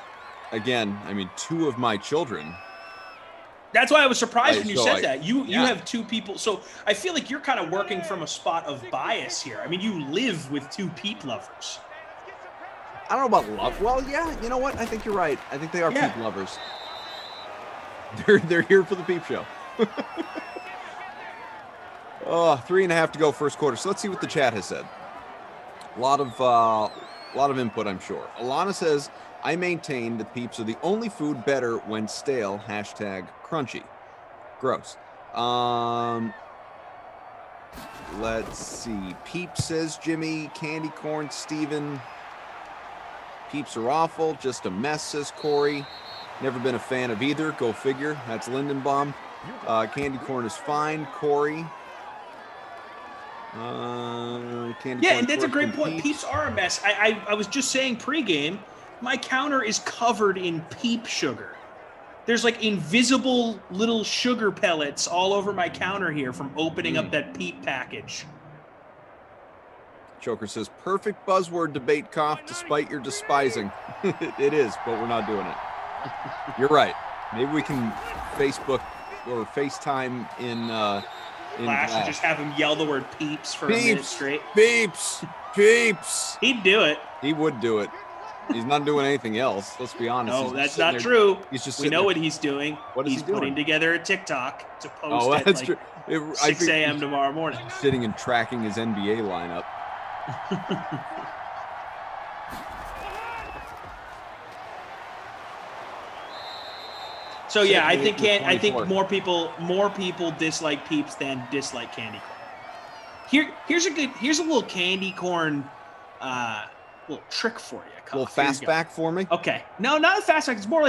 Again, I mean, 2 of my children. That's why I was surprised Right, when you so said I- that. You yeah. have 2 people. So I feel like you're kind of working from a spot of bias here. I mean, you live with 2 Peep lovers. I don't know about love. Well, yeah, you know what? I think you're right. I think they are Yeah. Peep lovers. They're here for the Peep show. Oh, 3.5 to go first quarter. So let's see what the chat has said. A lot of input, I'm sure. Alana says, I maintain that Peeps are the only food better when stale. #crunchy. Gross. Let's see. Peeps says Jimmy. Candy corn, Steven. Peeps are awful. Just a mess, says Corey. Never been a fan of either. Go figure. That's Lindenbaum. Candy corn is fine. Corey. Candy Yeah, corn and that's a worse great than point. Peeps are a mess. I was just saying pregame, my counter is covered in Peep sugar. There's like invisible little sugar pellets all over my counter here from opening up that Peep package. Choker says, perfect buzzword debate, Cough, despite your despising. It is, but we're not doing it. You're right. Maybe we can Facebook or FaceTime in Flash and just have him yell the word Peeps for a minute Peeps, straight. Peeps, Peeps. He'd do it. He would do it. He's not doing anything else. Let's be honest. No, He's that's sitting not there- true. He's just We sitting know there. what he's doing. What is He's he doing? putting together a TikTok to post Oh, at that's like true. I 6 think a.m. he's tomorrow morning. Sitting and tracking his NBA lineup. So yeah, I think 78-24. more people dislike Peeps than dislike candy corn. Here's a little candy corn little trick for you. Little Cough. Here you fast go. back for me. Okay, no, not a fast back. It's more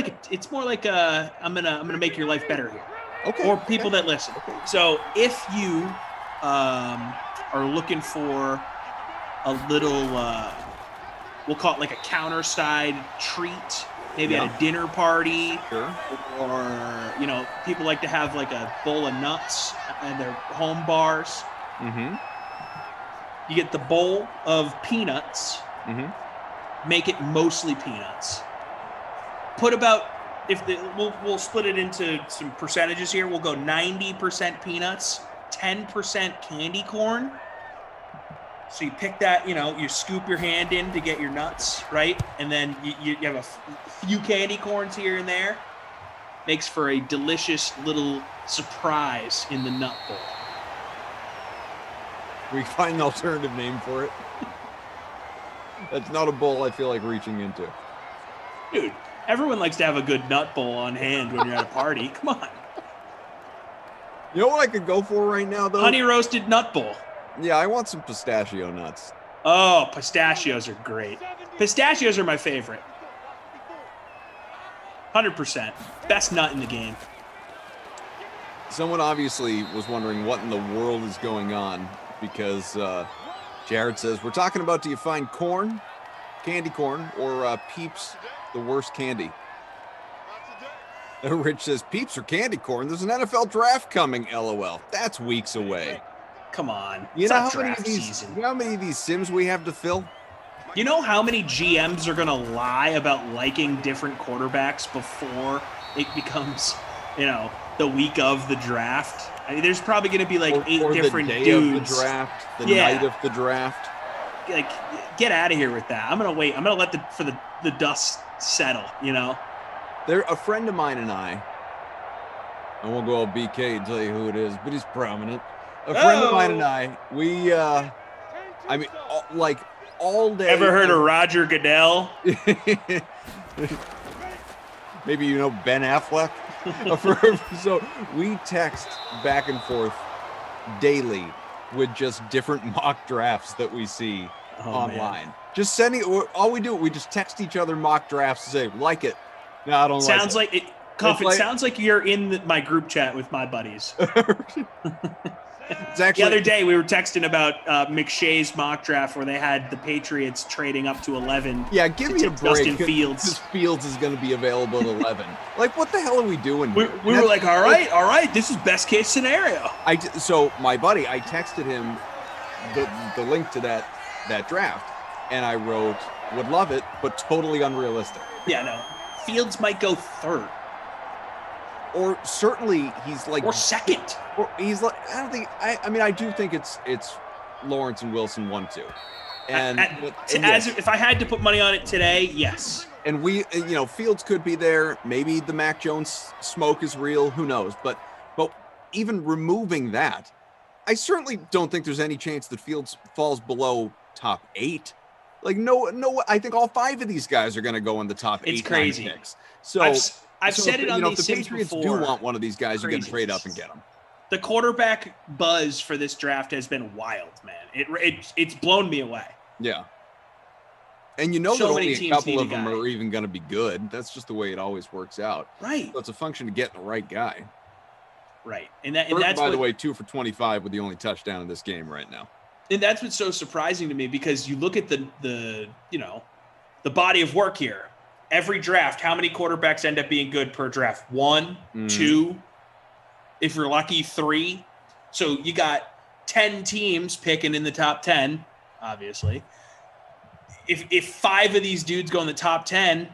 like I'm gonna make your life better here. Okay. Or people that listen. So if you are looking for a little, we'll call it like a counter side treat, maybe at a dinner party, Sure. or people like to have like a bowl of nuts at their home bars. Mm-hmm. You get the bowl of peanuts. Mm-hmm. Make it mostly peanuts. Put about we'll split it into some percentages here. We'll go 90% peanuts, 10% candy corn. So you pick that, you scoop your hand in to get your nuts, right? And then you have a few candy corns here and there. Makes for a delicious little surprise in the nut bowl. We find an alternative name for it. That's not a bowl I feel like reaching into. Dude, everyone likes to have a good nut bowl on hand when you're at a party. Come on. You know what I could go for right now, though? Honey roasted nut bowl. Yeah, I want some pistachio nuts. Oh, pistachios are great. Pistachios are my favorite. 100%. Best nut in the game. Someone obviously was wondering what in the world is going on because Jared says, we're talking about, do you find corn, candy corn, or Peeps the worst candy? Rich says, Peeps or candy corn? There's an NFL draft coming, LOL. That's weeks away. Come on. You It's know not how many draft of these? season. You know how many of these Sims we have to fill? You know how many GMs are going to lie about liking different quarterbacks before it becomes, the week of the draft. I mean, there's probably going to be like eight or different the day dudes. of the draft, the night of the draft. Like, get out of here with that. I'm gonna wait. I'm gonna let the dust settle. You know. A friend of mine and I won't go all BK and tell you who it is, but he's prominent. A friend of mine and I, we, I mean, like all day. Ever heard of Roger Goodell? Maybe you know Ben Affleck. So we text back and forth daily with just different mock drafts that we see online. Man. Just sending. All we do, we just text each other mock drafts to say like it. No, I don't. Sounds like it. Sounds like you're in my group chat with my buddies. It's actually, the other day we were texting about McShay's mock draft where they had the Patriots trading up to 11. Yeah, give me a break. Justin Fields. Because Fields is going to be available at 11. Like, what the hell are we doing? We were like, all right, this is best case scenario. So my buddy, I texted him the link to that draft, and I wrote, would love it, but totally unrealistic. Yeah, no. Fields might go third. Or certainly he's like or second. Or he's like I mean I do think it's Lawrence and Wilson 1-2. And, if I had to put money on it today, yes. And Fields could be there. Maybe the Mac Jones smoke is real. Who knows? But even removing that, I certainly don't think there's any chance that Fields falls below top 8. Like no, I think all 5 of these guys are going to go in the top 8. It's crazy. 9 picks. So I've said it on these if the Patriots before, do want one of these guys, you got to trade up and get them. The quarterback buzz for this draft has been wild, man. It's blown me away. Yeah. And that only a couple of them are even going to be good. That's just the way it always works out. Right. So it's a function of getting the right guy. Right. By the way, 2 for 25 with the only touchdown in this game right now. And that's what's so surprising to me, because you look at the body of work here. Every draft, how many quarterbacks end up being good per draft? 1, 2, if you're lucky, 3. So you got 10 teams picking in the top 10, obviously. If 5 of these dudes go in the top 10,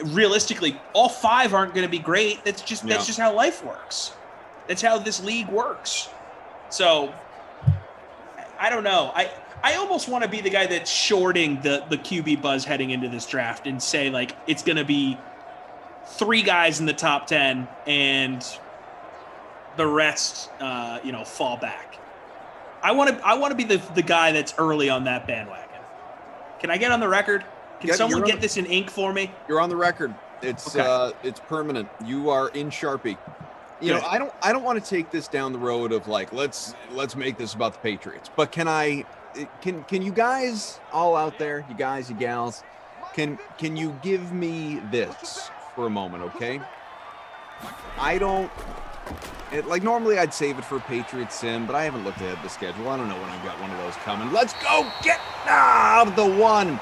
realistically, all 5 aren't going to be great. That's just how life works. That's how this league works. So I don't know. I almost want to be the guy that's shorting the QB buzz heading into this draft and say, like, it's going to be 3 guys in the top 10 and the rest, fall back. I want to be the guy that's early on that bandwagon. Can I get on the record? Can someone get this in ink for me? You're on the record. It's it's permanent. You are in Sharpie. I don't want to take this down the road of like let's make this about the Patriots. But can you guys all out there, you guys, you gals, can you give me this for a moment, okay? Normally I'd save it for Patriots Sim, but I haven't looked ahead at the schedule. I don't know when I've got one of those coming. Let's go get the one.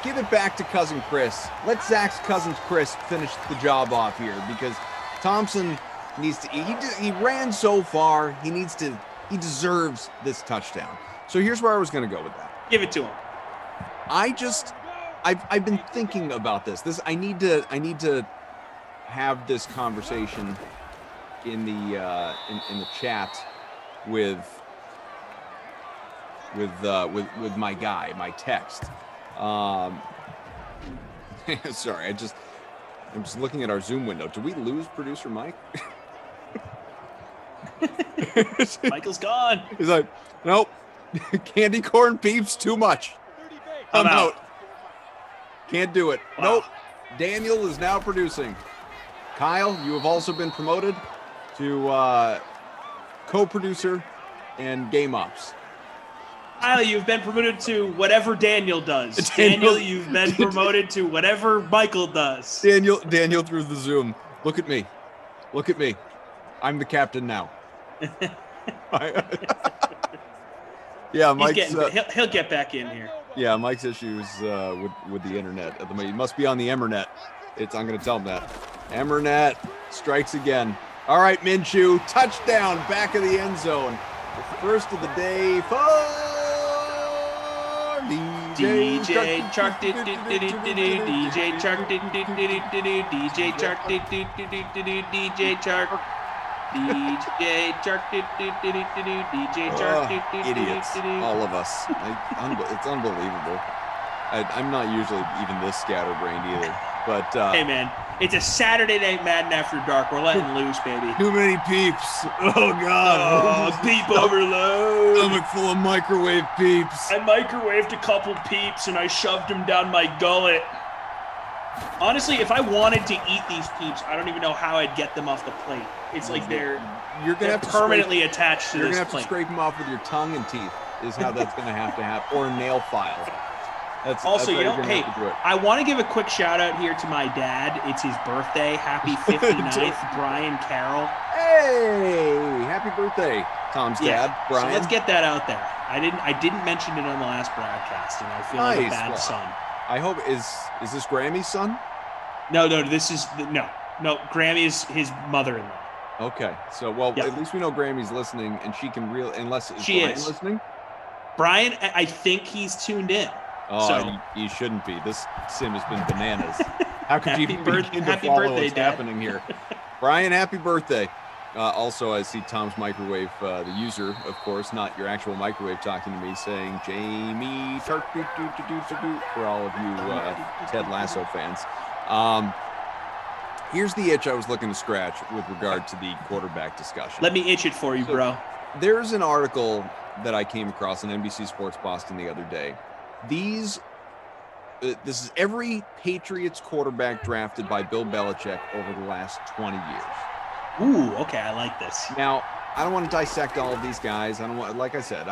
Give it back to Cousin Chris. Let Zach's cousin Chris finish the job off here, because Thompson needs to. He ran so far. He deserves this touchdown. So here's where I was going to go with that. Give it to him. I've been thinking about this. I need to have this conversation in the chat with my guy, my text. Sorry, I'm just looking at our Zoom window. Did we lose producer Mike? Michael's gone. He's like, nope. Candy corn peeps too much. I'm out. Can't do it. Wow. Nope. Daniel is now producing. Kyle, you have also been promoted to co-producer and game ops. Kyle, you've been promoted to whatever Daniel does. Daniel, you've been promoted to whatever Michael does. Daniel through the Zoom. Look at me. I'm the captain now. Yeah, Mike's he'll get back in here. Yeah, Mike's issues with the internet at the moment. He must be on the Emmernet. I'm going to tell him that. Emmernet strikes again. All right, Minshew, touchdown, back of the end zone. The first of the day for DJ Chark. DJ Chark. DJ Chark. DJ Shark, DJ Shark, idiots, all of us. It's unbelievable. I'm not usually even this scatterbrained either. But hey, man, it's a Saturday Night Madden After Dark. We're letting loose, baby. Too many peeps. Oh God. Oh, peep overload. Stomach full of microwave peeps. I microwaved a couple peeps and I shoved them down my gullet. Honestly, if I wanted to eat these peeps, I don't even know how I'd get them off the plate. It's like they're have to permanently attached to You're this gonna have plate. to scrape them off with your tongue and teeth. Is how that's gonna have to happen, or a nail file. That's Also, how you know, you're gonna hey, have to do it. I want to give a quick shout out here to my dad. It's his birthday. Happy 59th, Brian Carroll. Hey, happy birthday, Tom's dad, Brian. So let's get that out there. I didn't mention it on the last broadcast, and I feel like a bad son. I hope is this Grammy's son? No, this is no. Grammy is his mother-in-law. Okay, so at least we know Grammy's listening, and she can unless she Brian is listening. Brian, I think he's tuned in. Oh, so. he shouldn't be. This sim has been bananas. How could you even begin to happy follow birthday, what's Dad. happening here? Brian, happy birthday. Also, I see Tom's Microwave, the user, of course, not your actual microwave, talking to me, saying, Jamie, for all of you Ted Lasso fans. Here's the itch I was looking to scratch with regard to the quarterback discussion. Let me itch it for you, bro. There's an article that I came across on NBC Sports Boston the other day. This is every Patriots quarterback drafted by Bill Belichick over the last 20 years. Ooh, okay, I like this. Now, I don't want to dissect all of these guys. I don't want, like I said,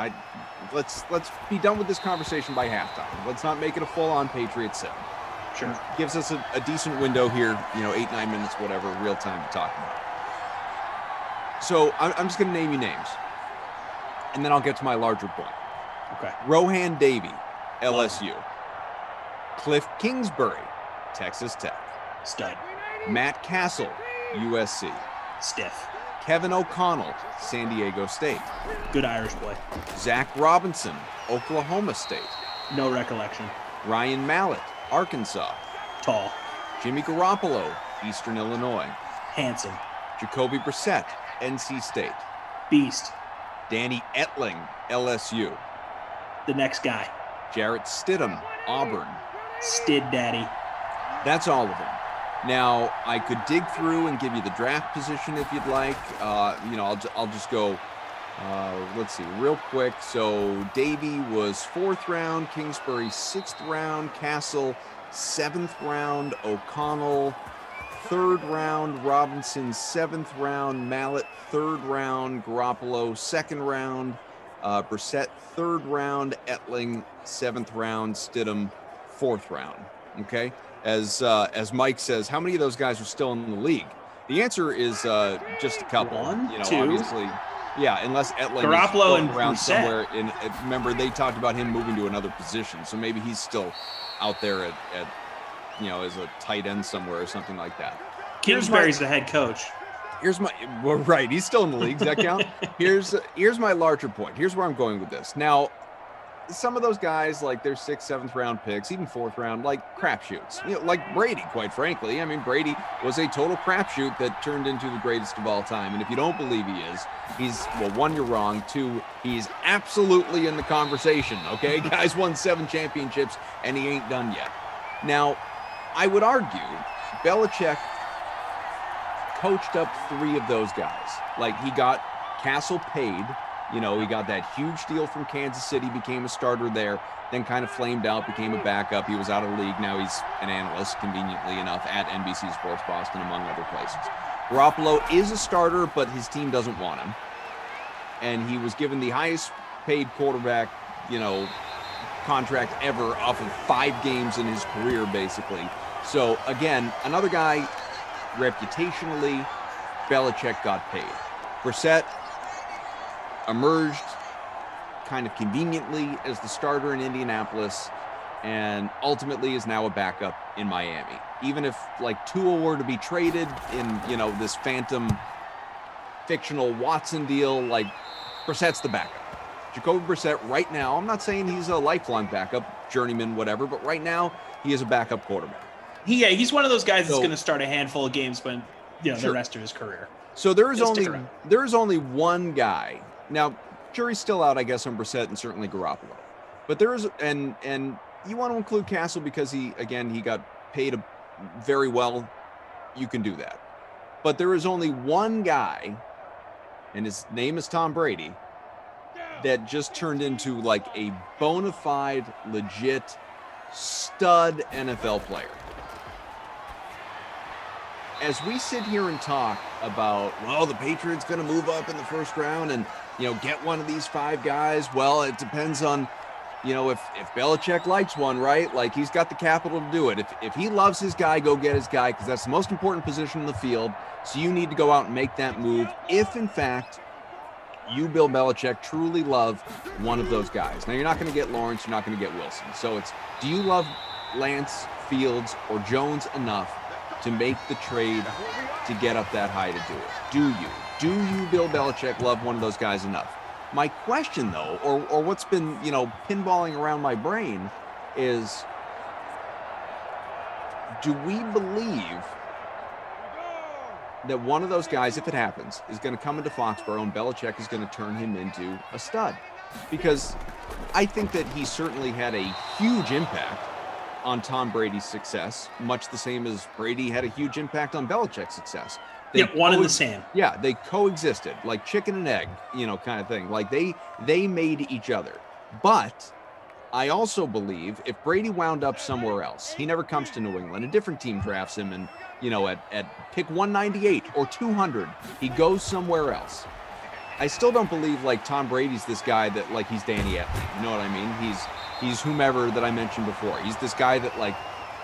let's be done with this conversation by halftime. Let's not make it a full-on Patriots 7. Sure. Gives us a decent window here, 8-9 minutes, whatever, real time to talk about. So I'm just going to name you names, and then I'll get to my larger point. Okay. Rohan Davey, LSU. Cliff Kingsbury, Texas Tech. Stud. Matt Castle, USC. Stiff. Kevin O'Connell, San Diego State. Good Irish boy. Zach Robinson, Oklahoma State. No recollection. Ryan Mallett, Arkansas. Tall. Jimmy Garoppolo, Eastern Illinois. Handsome. Jacoby Brissett, NC State. Beast. Danny Etling, LSU. The next guy. Jarrett Stidham, Auburn. Stid Daddy. That's all of them. Now, I could dig through and give you the draft position if you'd like. I'll just go, let's see, real quick. So Davey was 4th round, Kingsbury 6th round, Castle 7th round, O'Connell 3rd round, Robinson 7th round, Mallett 3rd round, Garoppolo 2nd round, Brissett 3rd round, Etling 7th round, Stidham 4th round. Okay. As Mike says, how many of those guys are still in the league? The answer is just a couple. One, two. Obviously, yeah, unless Etling Garoppolo is and around Brissett. somewhere. Remember, they talked about him moving to another position, so maybe he's still out there at as a tight end somewhere or something like that. Kingsbury's the head coach. Right, he's still in the league. Does that count? Here's my larger point. Here's where I'm going with this. Now, some of those guys, like their 6th, 7th round picks, even 4th round, like crapshoots. Like Brady, quite frankly. I mean, Brady was a total crapshoot that turned into the greatest of all time. And if you don't believe he is, he's, well, 1, you're wrong. 2, he's absolutely in the conversation, okay? Guy's won 7 championships, and he ain't done yet. Now, I would argue Belichick coached up 3 of those guys. Like, he got Castle paid. He got that huge deal from Kansas City, became a starter there, then kind of flamed out, became a backup. He was out of the league. Now he's an analyst, conveniently enough, at NBC Sports Boston, among other places. Garoppolo is a starter, but his team doesn't want him. And he was given the highest paid quarterback, contract ever off of 5 games in his career, basically. So, again, another guy, reputationally, Belichick got paid. Brissett emerged kind of conveniently as the starter in Indianapolis and ultimately is now a backup in Miami. Even if like Tua were to be traded in, this phantom fictional Watson deal, like Brissett's the backup. Jacoby Brissett right now, I'm not saying he's a lifelong backup, journeyman, whatever, but right now he is a backup quarterback. He's one of those guys that's going to start a handful of games when the rest of his career. So there is He'll stick around. only one guy. Now, jury's still out, I guess, on Brissett and certainly Garoppolo. But there is, and you want to include Castle because he got paid very well. You can do that. But there is only one guy, and his name is Tom Brady, that just turned into like a bona fide, legit stud NFL player. As we sit here and talk about, well, the Patriots going to move up in the first round and, get one of these 5 guys. Well, it depends on, if Belichick likes one, right? Like, he's got the capital to do it. If he loves his guy, go get his guy, because that's the most important position in the field. So you need to go out and make that move if, in fact, you, Bill Belichick, truly love one of those guys. Now, you're not going to get Lawrence. You're not going to get Wilson. So it's, do you love Lance, Fields, or Jones enough to make the trade to get up that high to do it? Do you, Bill Belichick, love one of those guys enough? My question, though, or what's been, pinballing around my brain is, do we believe that one of those guys, if it happens, is going to come into Foxborough and Belichick is going to turn him into a stud? Because I think that he certainly had a huge impact on Tom Brady's success, much the same as Brady had a huge impact on Belichick's success. One and the same. Yeah, they coexisted, like chicken and egg, kind of thing. Like they made each other. But I also believe if Brady wound up somewhere else, he never comes to New England, a different team drafts him and, at pick 198 or 200, he goes somewhere else. I still don't believe like Tom Brady's this guy that like he's Danny Etling. You know what I mean? He's whomever that I mentioned before. He's this guy that like,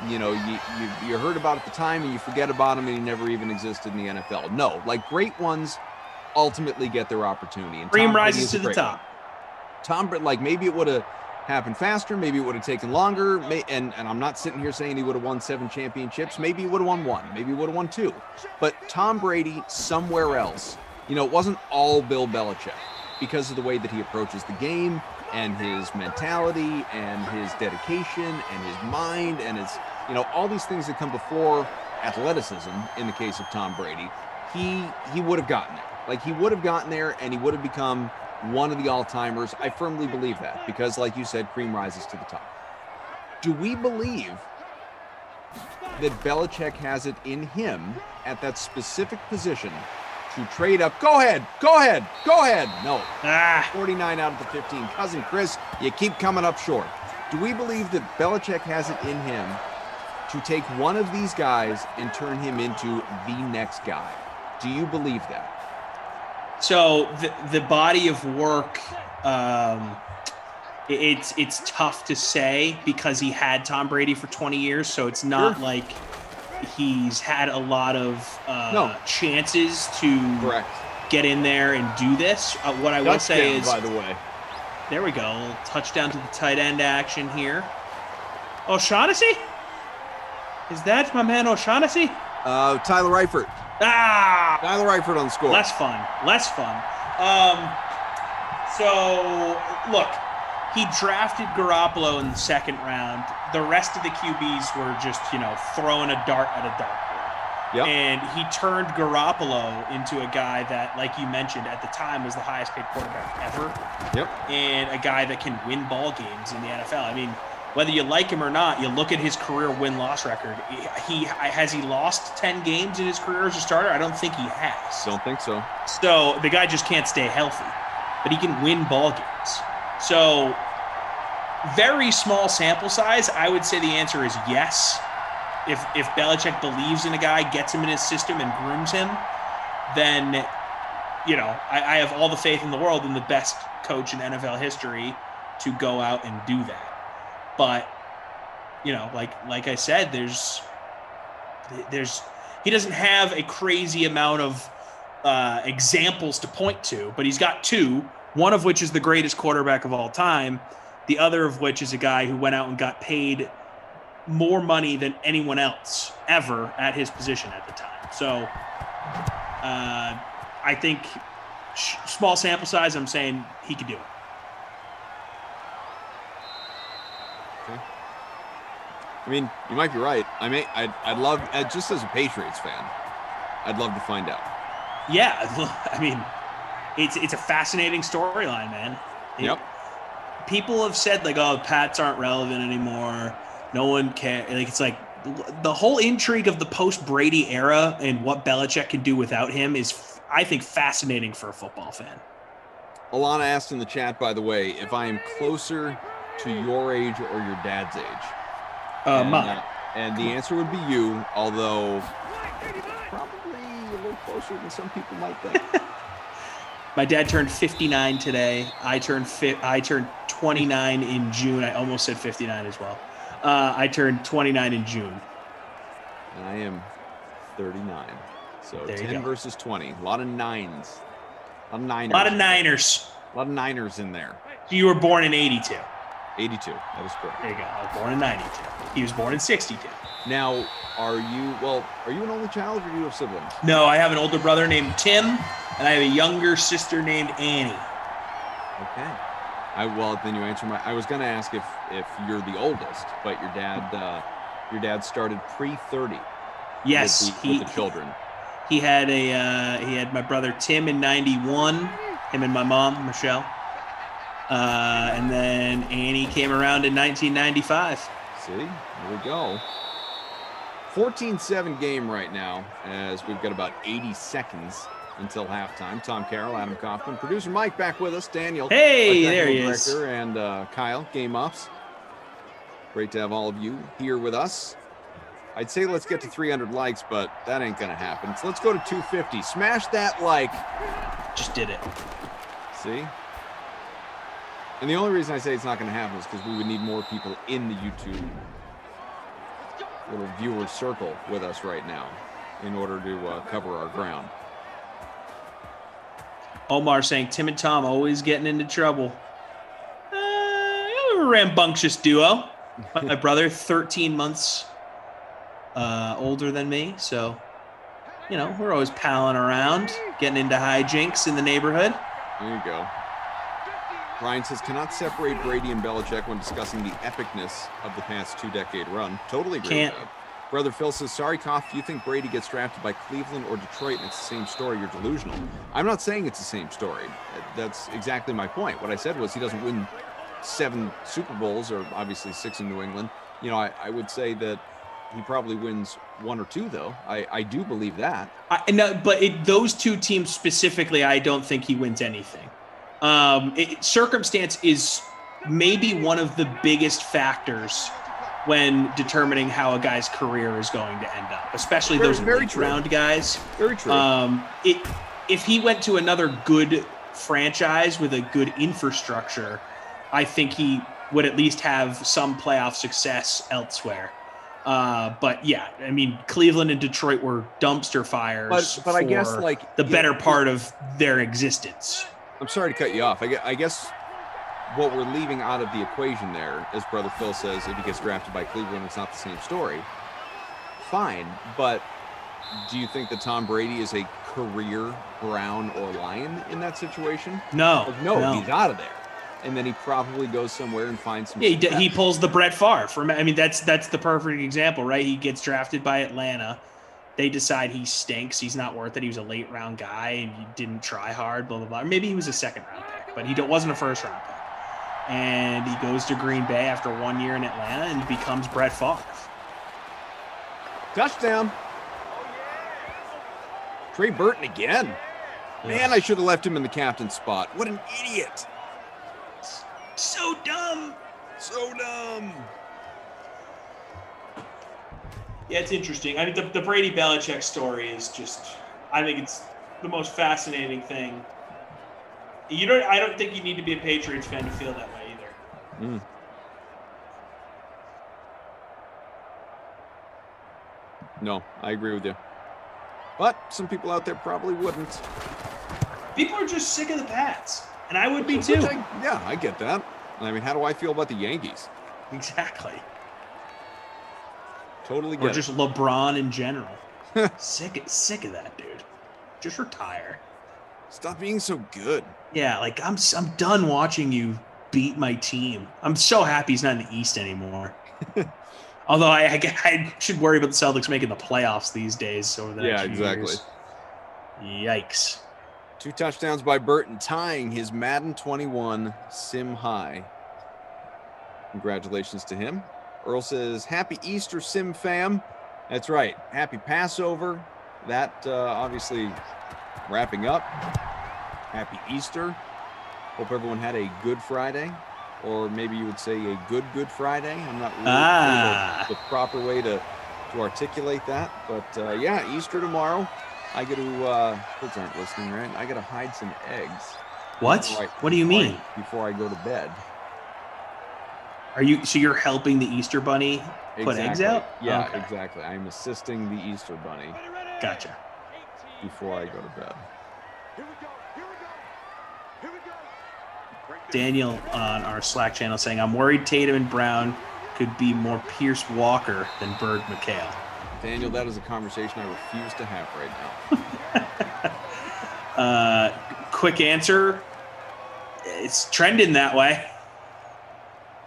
you heard about at the time and you forget about him and he never even existed in the NFL. No, like great ones ultimately get their opportunity. And Dream rises to the top. Like maybe it would have happened faster. Maybe it would have taken longer. And I'm not sitting here saying he would have won 7 championships. Maybe he would have won 1. Maybe he would have won 2. But Tom Brady somewhere else, it wasn't all Bill Belichick because of the way that he approaches the game and his mentality and his dedication and his mind and his, all these things that come before athleticism in the case of Tom Brady, he would have gotten there. Like he would have gotten there and he would have become one of the all-timers. I firmly believe that because like you said, cream rises to the top. Do we believe that Belichick has it in him at that specific position to trade up? Go ahead. No. 49 out of the 15. Cousin Chris, you keep coming up short. Do we believe that Belichick has it in him to take one of these guys and turn him into the next guy? Do you believe that? So the body of work, it's tough to say because he had Tom Brady for 20 years. So it's not like he's had a lot of chances to get in there and do this. What I will say is, by the way, there we go. A little touchdown to the tight end action here. O'Shaughnessy? Is that my man O'Shaughnessy? Tyler Eifert. Tyler Eifert on the score. Less fun. So look, he drafted Garoppolo in the 2nd round. The rest of the QBs were just, throwing a dart at a dartboard. Yep. And he turned Garoppolo into a guy that, like you mentioned, at the time was the highest paid quarterback ever. Yep. And a guy that can win ball games in the NFL. I mean, whether you like him or not, you look at his career win-loss record. Has he lost 10 games in his career as a starter? I don't think he has. Don't think so. So the guy just can't stay healthy, but he can win ball games. So very small sample size. I would say the answer is yes. If Belichick believes in a guy, gets him in his system and grooms him, then, I have all the faith in the world in the best coach in NFL history to go out and do that. But, like I said, he doesn't have a crazy amount of examples to point to, but he's got 2, one of which is the greatest quarterback of all time, the other of which is a guy who went out and got paid more money than anyone else ever at his position at the time. So I think small sample size, I'm saying he could do it. Okay. I mean, you might be right. I'd love, just as a Patriots fan, I'd love to find out. Yeah, I mean, it's a fascinating storyline, man. Yep. People have said like, "Oh, Pats aren't relevant anymore. No one cares." Like it's like the whole intrigue of the post-Brady era and what Belichick can do without him is, I think, fascinating for a football fan. Alana asked in the chat, by the way, if I am closer to your age or your dad's age. Mine. And the answer would be you, although probably a little closer than some people might think. My dad turned 59 today. I turned 29 in June. I almost said 59 as well. I turned 29 in June. And I am 39. So There you 10 go. versus 20. A lot of nines. A lot of niners. A lot of Niners. A lot of niners in there. So you were born in 82. 82. That is correct. There you go. I was born in 92. He was born in 62. Now, are you an only child or do you have siblings? No, I have an older brother named Tim, and I have a younger sister named Annie. Okay. Then you answer I was going to ask if you're the oldest, but your dad started pre-30. Yes, with the children. He had my brother Tim in 91, him and my mom, Michelle. And then Annie came around in 1995. See, here we go. 14-7 game right now, as we've got about 80 seconds until halftime. Tom Carroll, Adam Kaufman, producer Mike back with us, Daniel. Hey, our there he technical is. director, and Kyle, Game Ups. Great to have all of you here with us. I'd say let's get to 300 likes, but that ain't going to happen. So let's go to 250. Smash that like. Just did it. See? And the only reason I say it's not going to happen is because we would need more people in the YouTube little viewer circle with us right now in order to cover our ground. Omar saying Tim and Tom always getting into trouble. A rambunctious duo. My brother, 13 months older than me, so we're always palling around, getting into hijinks in the neighborhood. There you go. Ryan says, cannot separate Brady and Belichick when discussing the epicness of the past 2-decade run. Totally agree Can't. with that. Brother Phil says, sorry, Koff, you think Brady gets drafted by Cleveland or Detroit and it's the same story, you're delusional. I'm not saying it's the same story. That's exactly my point. What I said was he doesn't win 7 Super Bowls, or obviously 6 in New England. I would say that he probably wins 1 or 2, though. I do believe that. Those 2 teams specifically, I don't think he wins anything. Circumstance is maybe one of the biggest factors when determining how a guy's career is going to end up, especially those late round guys. Very true. If he went to another good franchise with a good infrastructure, I think he would at least have some playoff success elsewhere. But yeah, I mean, Cleveland and Detroit were dumpster fires but I guess like the better part of their existence. I'm sorry to cut you off. I guess what we're leaving out of the equation there, as Brother Phil says, if he gets drafted by Cleveland, it's not the same story. Fine, but do you think that Tom Brady is a career Brown or Lion in that situation? No. No, he's out of there. And then he probably goes somewhere and finds some. Yeah, he pulls the Brett Favre from. I mean, that's the perfect example, right? He gets drafted by Atlanta. They decide he stinks. He's not worth it. He was a late round guy and he didn't try hard. Blah blah blah. Or maybe he was a second round pick, but he wasn't a first round pick. And he goes to Green Bay after 1 year in Atlanta and becomes Brett Favre. Touchdown. Trey Burton again. Man, I should have left him in the captain's spot. What an idiot. So dumb. So dumb. Yeah, it's interesting. I mean, the Brady Belichick story is just, I think it's the most fascinating thing. I don't think you need to be a Patriots fan to feel that way either. No, I agree with you. But some people out there probably wouldn't. People are just sick of the Pats, and I would be too. I get that. I mean, how do I feel about the Yankees? Exactly. Totally get Or just LeBron in general. Sick of that, dude. Just retire. Stop being so good. Yeah, like I'm done watching you beat my team. I'm so happy he's not in the East anymore. Although I should worry about the Celtics making the playoffs these days over the next few years. Yikes. 2 touchdowns by Burton, tying his Madden 21 sim high. Congratulations to him. Earl says, happy Easter, sim fam. That's right. Happy Passover. That obviously wrapping up. Happy Easter. Hope everyone had a good Friday. Or maybe you would say a good Friday. I'm not really sure the proper way to articulate that. But yeah, Easter tomorrow. I got to, kids aren't listening, right? I got to hide some eggs. What? What do you mean? Before I go to bed. So you're helping the Easter bunny put eggs out? Yeah, exactly. I'm assisting the Easter bunny. Gotcha. Before I go to bed. Daniel on our Slack channel saying, I'm worried Tatum and Brown could be more Pierce Walker than Bird McHale. Daniel, that is a conversation I refuse to have right now. Quick answer. It's trending that way.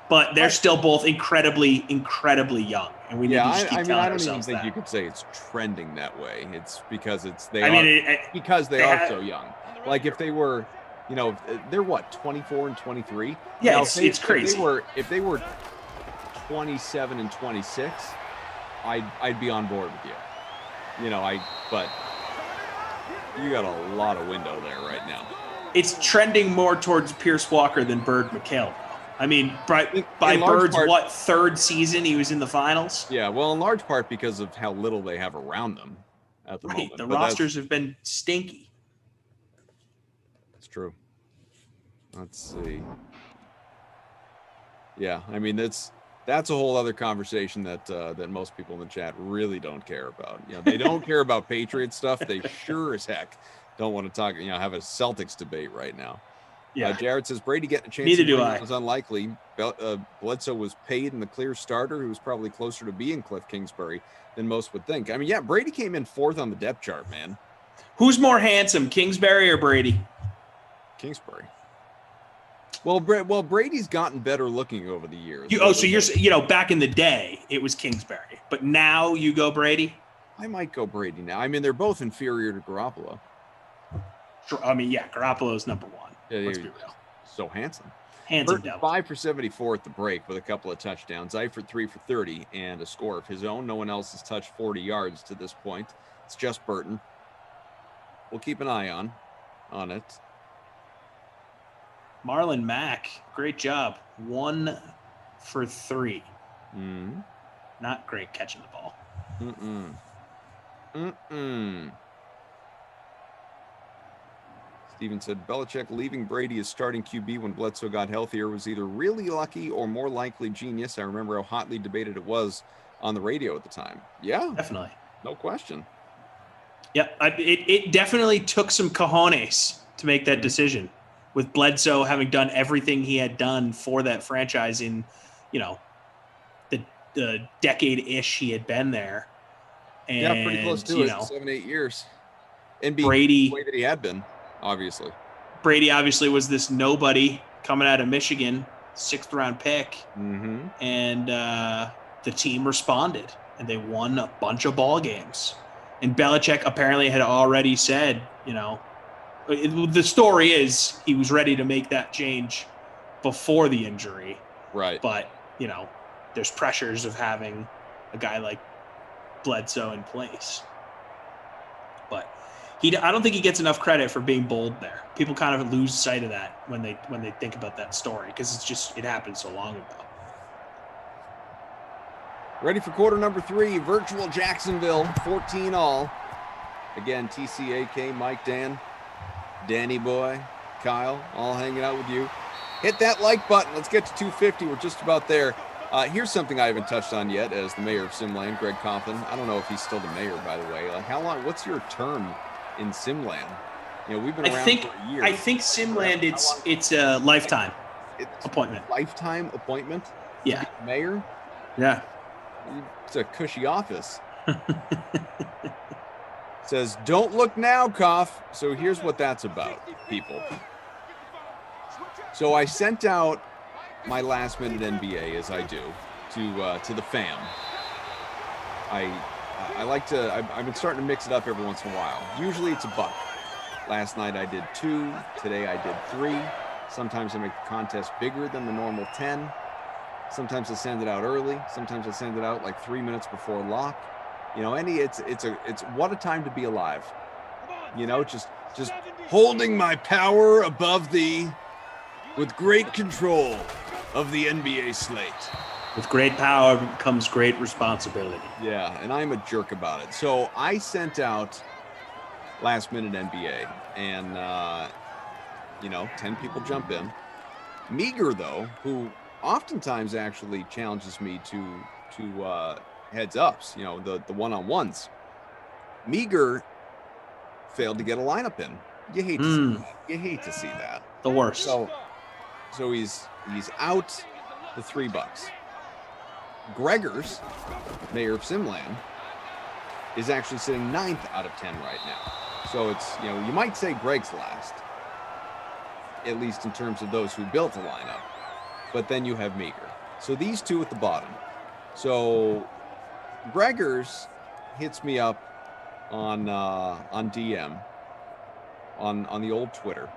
But they're still both incredibly, incredibly young. And we need to just keep telling ourselves that. I don't even think you could say it's trending that way. It's because they are so young. Like if they were, they're what, 24 and 23? Yeah, now, it's crazy. If they were 27 and 26, I'd be on board with you. But you got a lot of window there right now. It's trending more towards Pierce Walker than Bird McHale. I mean, by Bird's part, third season, he was in the finals. Yeah, well, in large part because of how little they have around them at the moment. The rosters have been stinky. It's true. Let's see. Yeah, I mean that's a whole other conversation that most people in the chat really don't care about. They don't care about Patriots stuff. They sure as heck don't want to talk. Have a Celtics debate right now. Yeah. Jared says Brady getting a chance. Neither do I. Was unlikely. Bledsoe was paid and the clear starter, who was probably closer to being Cliff Kingsbury than most would think. I mean, yeah, Brady came in 4th on the depth chart, man. Who's more handsome, Kingsbury or Brady? Kingsbury. Well, Brady's gotten better looking over the years. So you're back in the day it was Kingsbury, but now you go Brady? I might go Brady now. I mean, they're both inferior to Garoppolo. Sure. I mean, yeah, Garoppolo's number 1. Yeah, let's be real. So handsome. Handsome devil. 5 for 74 at the break with a couple of touchdowns. Eifert 3 for 30 and a score of his own. No one else has touched 40 yards to this point. It's just Burton. We'll keep an eye on it. Marlon Mack, great job. 1 for 3. Not great catching the ball. Steven said, Belichick leaving Brady as starting QB when Bledsoe got healthier was either really lucky or more likely genius. I remember how hotly debated it was on the radio at the time. Yeah. Definitely. No question. Yeah, it definitely took some cojones to make that decision, with Bledsoe having done everything he had done for that franchise in, the decade-ish he had been there. And, yeah, pretty close to it, 7-8 years. And Brady, the way that he had been. Obviously. Brady obviously was this nobody coming out of Michigan, 6th round pick. And the team responded and they won a bunch of ball games. And Belichick apparently had already said, the story is he was ready to make that change before the injury. Right. But, there's pressures of having a guy like Bledsoe in place. But I don't think he gets enough credit for being bold there. People kind of lose sight of that when they think about that story because it happened so long ago. Ready for quarter number 3, virtual Jacksonville, 14 all. Again, TCAK, Mike, Dan, Danny Boy, Kyle, all hanging out with you. Hit that like button. Let's get to 250. We're just about there. Here's something I haven't touched on yet as the mayor of Simland, Greg Coughlin. I don't know if he's still the mayor, by the way. How long? What's your term in Simland? We've been around for a year. I think Simland, it's a lifetime appointment. Lifetime appointment? Yeah. Mayor? Yeah. It's a cushy office. Says, don't look now, Cough. So here's what that's about, people. So I sent out my last minute NBA, as I do, to the fam. I like to. I've been starting to mix it up every once in a while. Usually it's $1. Last night I did 2. Today I did 3. Sometimes I make the contest bigger than the normal 10. Sometimes I send it out early. Sometimes I send it out like 3 minutes before lock. You know, it's what a time to be alive. You know, just holding my power above thee with great control of the NBA slate. With great power comes great responsibility. Yeah, and I'm a jerk about it. So I sent out last minute NBA, and 10 people jump in. Meager, though, who oftentimes actually challenges me to heads ups, you know, the one-on-ones. Meager failed to get a lineup in. You hate to see that. You hate to see that. The worst. So he's out the $3. Gregors, mayor of Simland, is actually sitting 9th out of 10 right now. So it's, you know, you might say Greg's last, at least in terms of those who built a lineup. But then you have Meager. So these two at the bottom. So Gregors hits me up on DM on the old Twitter.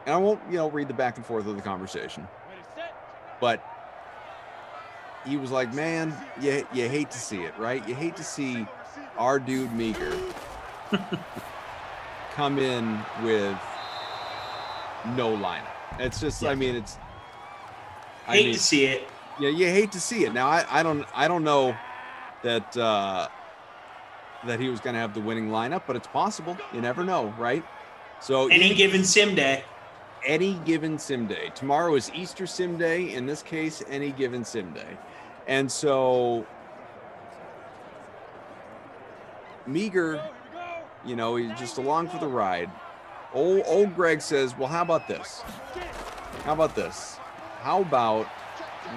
And I won't, read the back and forth of the conversation. But he was like, man, you hate to see it, right? You hate to see our dude Meager come in with no lineup. It's just, Yeah. I mean, Hate to see it. Yeah, you hate to see it. Now, I don't know that that he was going to have the winning lineup, but it's possible. You never know, right? So Any given sim day. Any given sim day. Tomorrow is Easter sim day. In this case, any given sim day. And so Meager, he's just along for the ride. Old Greg says, well, how about this? How about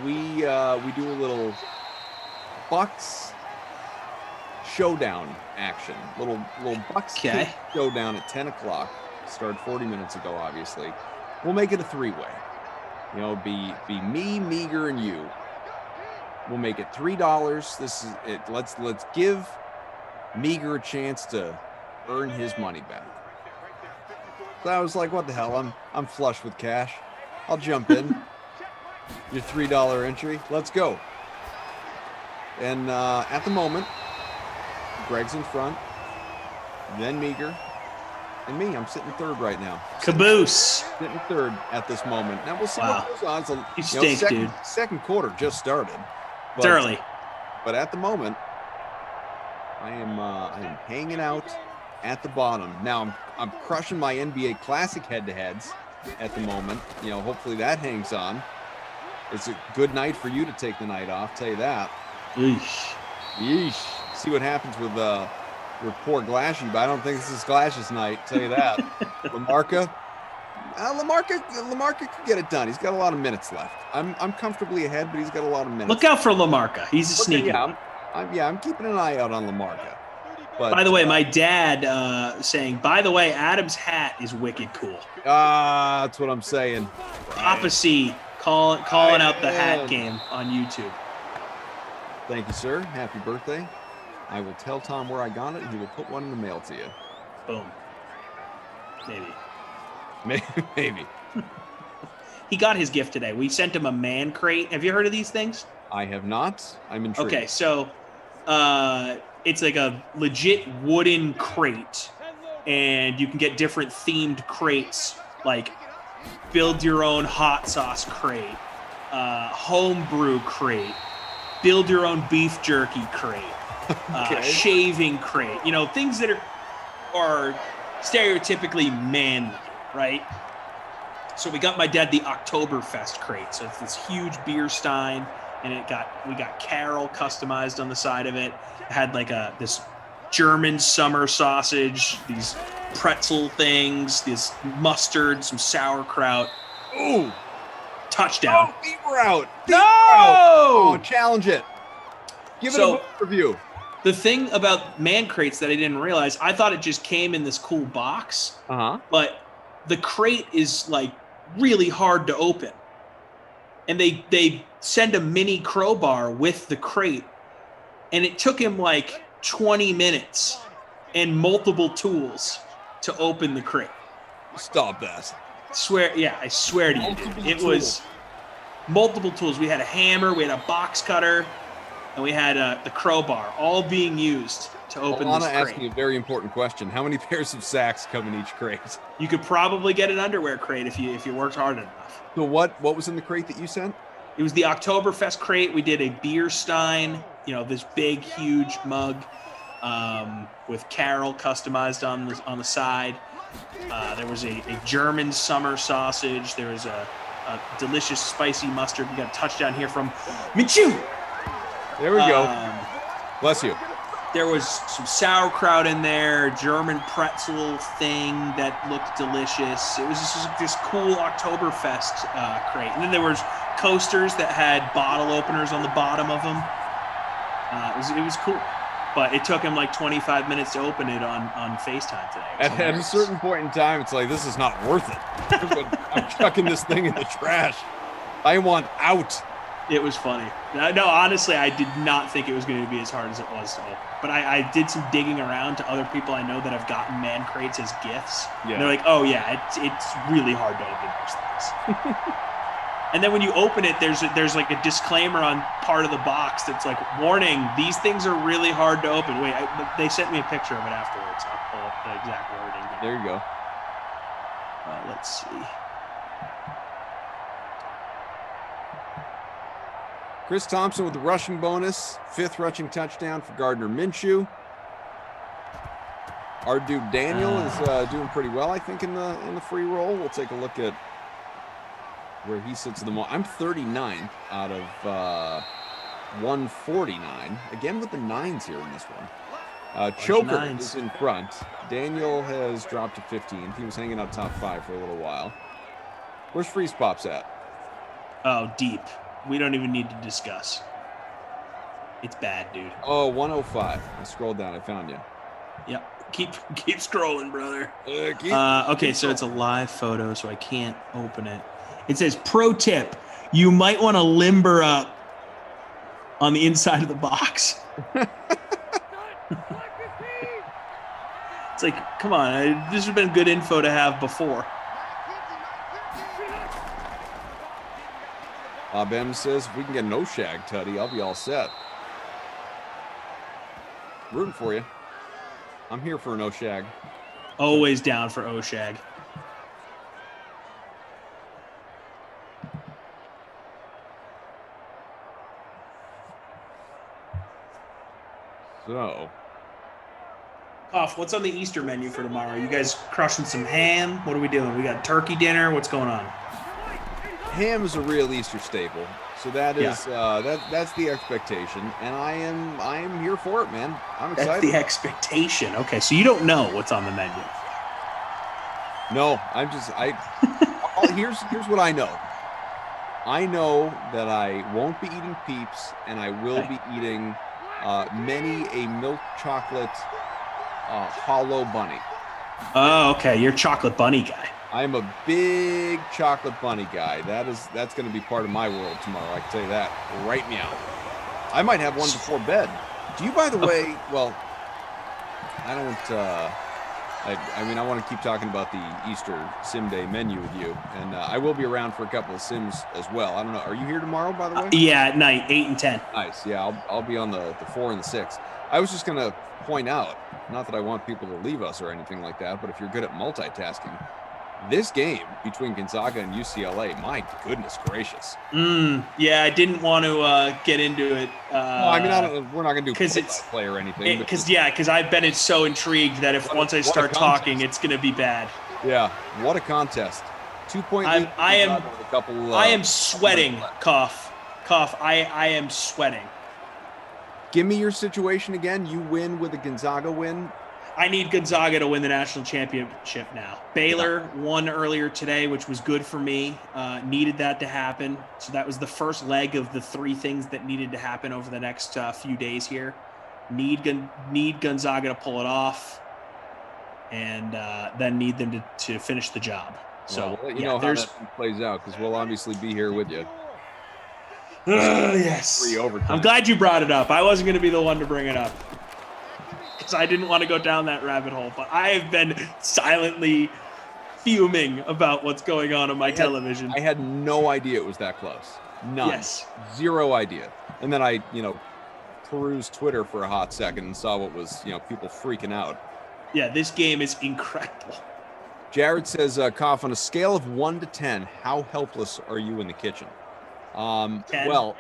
we do a little Bucks showdown action. Little Bucks Okay. showdown at 10 o'clock. Started 40 minutes ago, obviously. We'll make it a 3-way. Be me, Meager, and you. We'll make it $3. This is it. Let's give Meager a chance to earn his money back. So I was like, what the hell? I'm flush with cash. I'll jump in. Your $3 entry. Let's go. And at the moment, Greg's in front, then Meager, and me. I'm sitting third right now. Caboose. Sitting third at this moment. Now we'll see what goes on. So, You stink, dude. Second quarter just started. It's early. But at the moment, I am hanging out at the bottom. Now I'm crushing my NBA Classic head-to-heads at the moment. Hopefully that hangs on. It's a good night for you to take the night off. Tell you that. Yeesh. See what happens with poor Glashy, but I don't think this is Glash's night. Tell you that. Lamarca could get it done. He's got a lot of minutes left. I'm comfortably ahead, but he's got a lot of minutes. Look out for Lamarca. He's a sneaky one. I'm keeping an eye out on Lamarca. But by the way, my dad saying, by the way, Adam's hat is wicked cool. That's what I'm saying. Prophecy calling out the hat game on YouTube. Thank you, sir. Happy birthday. I will tell Tom where I got it, and he will put one in the mail to you. Boom. Maybe. He got his gift today. We sent him a man crate. Have you heard of these things? I have not. I'm intrigued. Okay, so it's like a legit wooden crate, and you can get different themed crates, like build your own hot sauce crate, homebrew crate, build your own beef jerky crate, shaving crate. Things that are stereotypically manly, right? So we got my dad the Oktoberfest crate. So it's this huge beer stein, and we got Carol customized on the side of it. It had like this German summer sausage, these pretzel things, this mustard, some sauerkraut. Ooh, touchdown! Oh, we were out. No! Oh, challenge it. Give it a review. The thing about man crates that I didn't realize, I thought it just came in this cool box. But the crate is like really hard to open. And they send a mini crowbar with the crate and it took him like 20 minutes and multiple tools to open the crate. Stop that. I swear to you, dude. It was multiple tools. We had a hammer, we had a box cutter, and we had the crowbar, all being used to open this crate. Asking a very important question. How many pairs of sacks come in each crate? You could probably get an underwear crate if you worked hard enough. So what was in the crate that you sent? It was the Oktoberfest crate. We did a beer stein, this big, huge mug with Carol customized on the side. There was a German summer sausage. There was a delicious spicy mustard. We got a touchdown here from Minshew. There we go. Bless you. There was some sauerkraut in there, German pretzel thing that looked delicious. It was just this cool Oktoberfest crate. And then there was coasters that had bottle openers on the bottom of them. It was cool. But it took him like 25 minutes to open it on FaceTime today. At a certain point in time, it's like, this is not worth it. I'm chucking this thing in the trash. I want out. It was funny. No, honestly, I did not think it was going to be as hard as it was to open. But I did some digging around to other people I know that have gotten man crates as gifts. Yeah. And they're like, oh yeah, it's really hard to open those things. And then when you open it, there's like a disclaimer on part of the box that's like, warning, these things are really hard to open. Wait, they sent me a picture of it afterwards. I'll pull up the exact wording here. There you go. Let's see. Chris Thompson with the rushing bonus, 5th rushing touchdown for Gardner Minshew. Our dude Daniel is doing pretty well, I think, in the free roll. We'll take a look at where he sits in the I'm 39th out of 149. Again with the 9s here in this one. Choker is in front. Daniel has dropped to 15th. He was hanging out top 5 for a little while. Where's Freeze Pops at? Oh, deep. We don't even need to discuss. It's bad, dude. Oh, 105. I scrolled down. I found you. Yep. Keep scrolling, brother. Okay, so it's a live photo, so I can't open it. It says, pro tip, you might want to limber up on the inside of the box. It's like, come on, this would have been good info to have before. Bob M says, if we can get an Oshag, Tutty, I'll be all set. Rooting for you. I'm here for an Oshag. Always down for Oshag. So. Off, what's on the Easter menu for tomorrow? You guys crushing some ham? What are we doing? We got turkey dinner? What's going on? Ham is a real Easter staple, so that is that's the expectation, and I am here for it, man. I'm excited. That's the expectation. Okay, so you don't know what's on the menu. No, here's what I know. I know that I won't be eating Peeps, and I will be eating many a milk chocolate hollow bunny. Oh, okay. You're a chocolate bunny guy. I'm a big chocolate bunny guy. That's going to be part of my world tomorrow. I can tell you that right now. I might have one before bed. Do you, by the way? Well, I don't. I want to keep talking about the Easter Sim Day menu with you, and I will be around for a couple of Sims as well. I don't know. Are you here tomorrow, by the way? Yeah, at night, 8 and 10. Nice. Yeah, I'll be on the 4 and the 6. I was just going to point out, not that I want people to leave us or anything like that, but if you're good at multitasking, this game between Gonzaga and UCLA, my goodness gracious. Yeah, I didn't want to get into it. We're not going to do play or anything. Because I've been so intrigued that once I start talking, it's going to be bad. Yeah, what a contest. 2-point lead. I am sweating, cough. I am sweating. Give me your situation again. You win with a Gonzaga win. I need Gonzaga to win the national championship now. Baylor won earlier today, which was good for me. Needed that to happen. So that was the first leg of the 3 things that needed to happen over the next few days here. Need Gonzaga to pull it off, and then need them to finish the job. So we'll let you know how that plays out, because we'll obviously be here with you. Yes. 3 overtime. I'm glad you brought it up. I wasn't going to be the one to bring it up because I didn't want to go down that rabbit hole, but I have been silently fuming about what's going on my television. I had no idea it was that close. None. Yes. Zero idea. And then I, perused Twitter for a hot second and saw what was, people freaking out. Yeah, this game is incredible. Jared says, Koff, on a scale of 1 to 10, how helpless are you in the kitchen? 10. Well,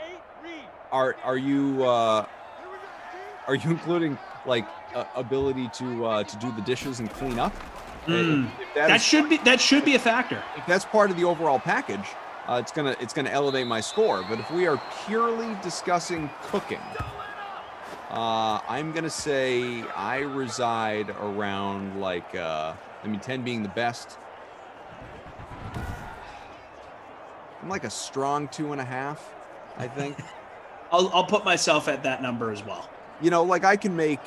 are you including like ability to do the dishes and clean up? If That should be a factor. If that's part of the overall package, it's gonna elevate my score. But if we are purely discussing cooking, I'm gonna say I reside around 10 being the best. I'm like a strong 2.5, I think. I'll put myself at that number as well. I can make,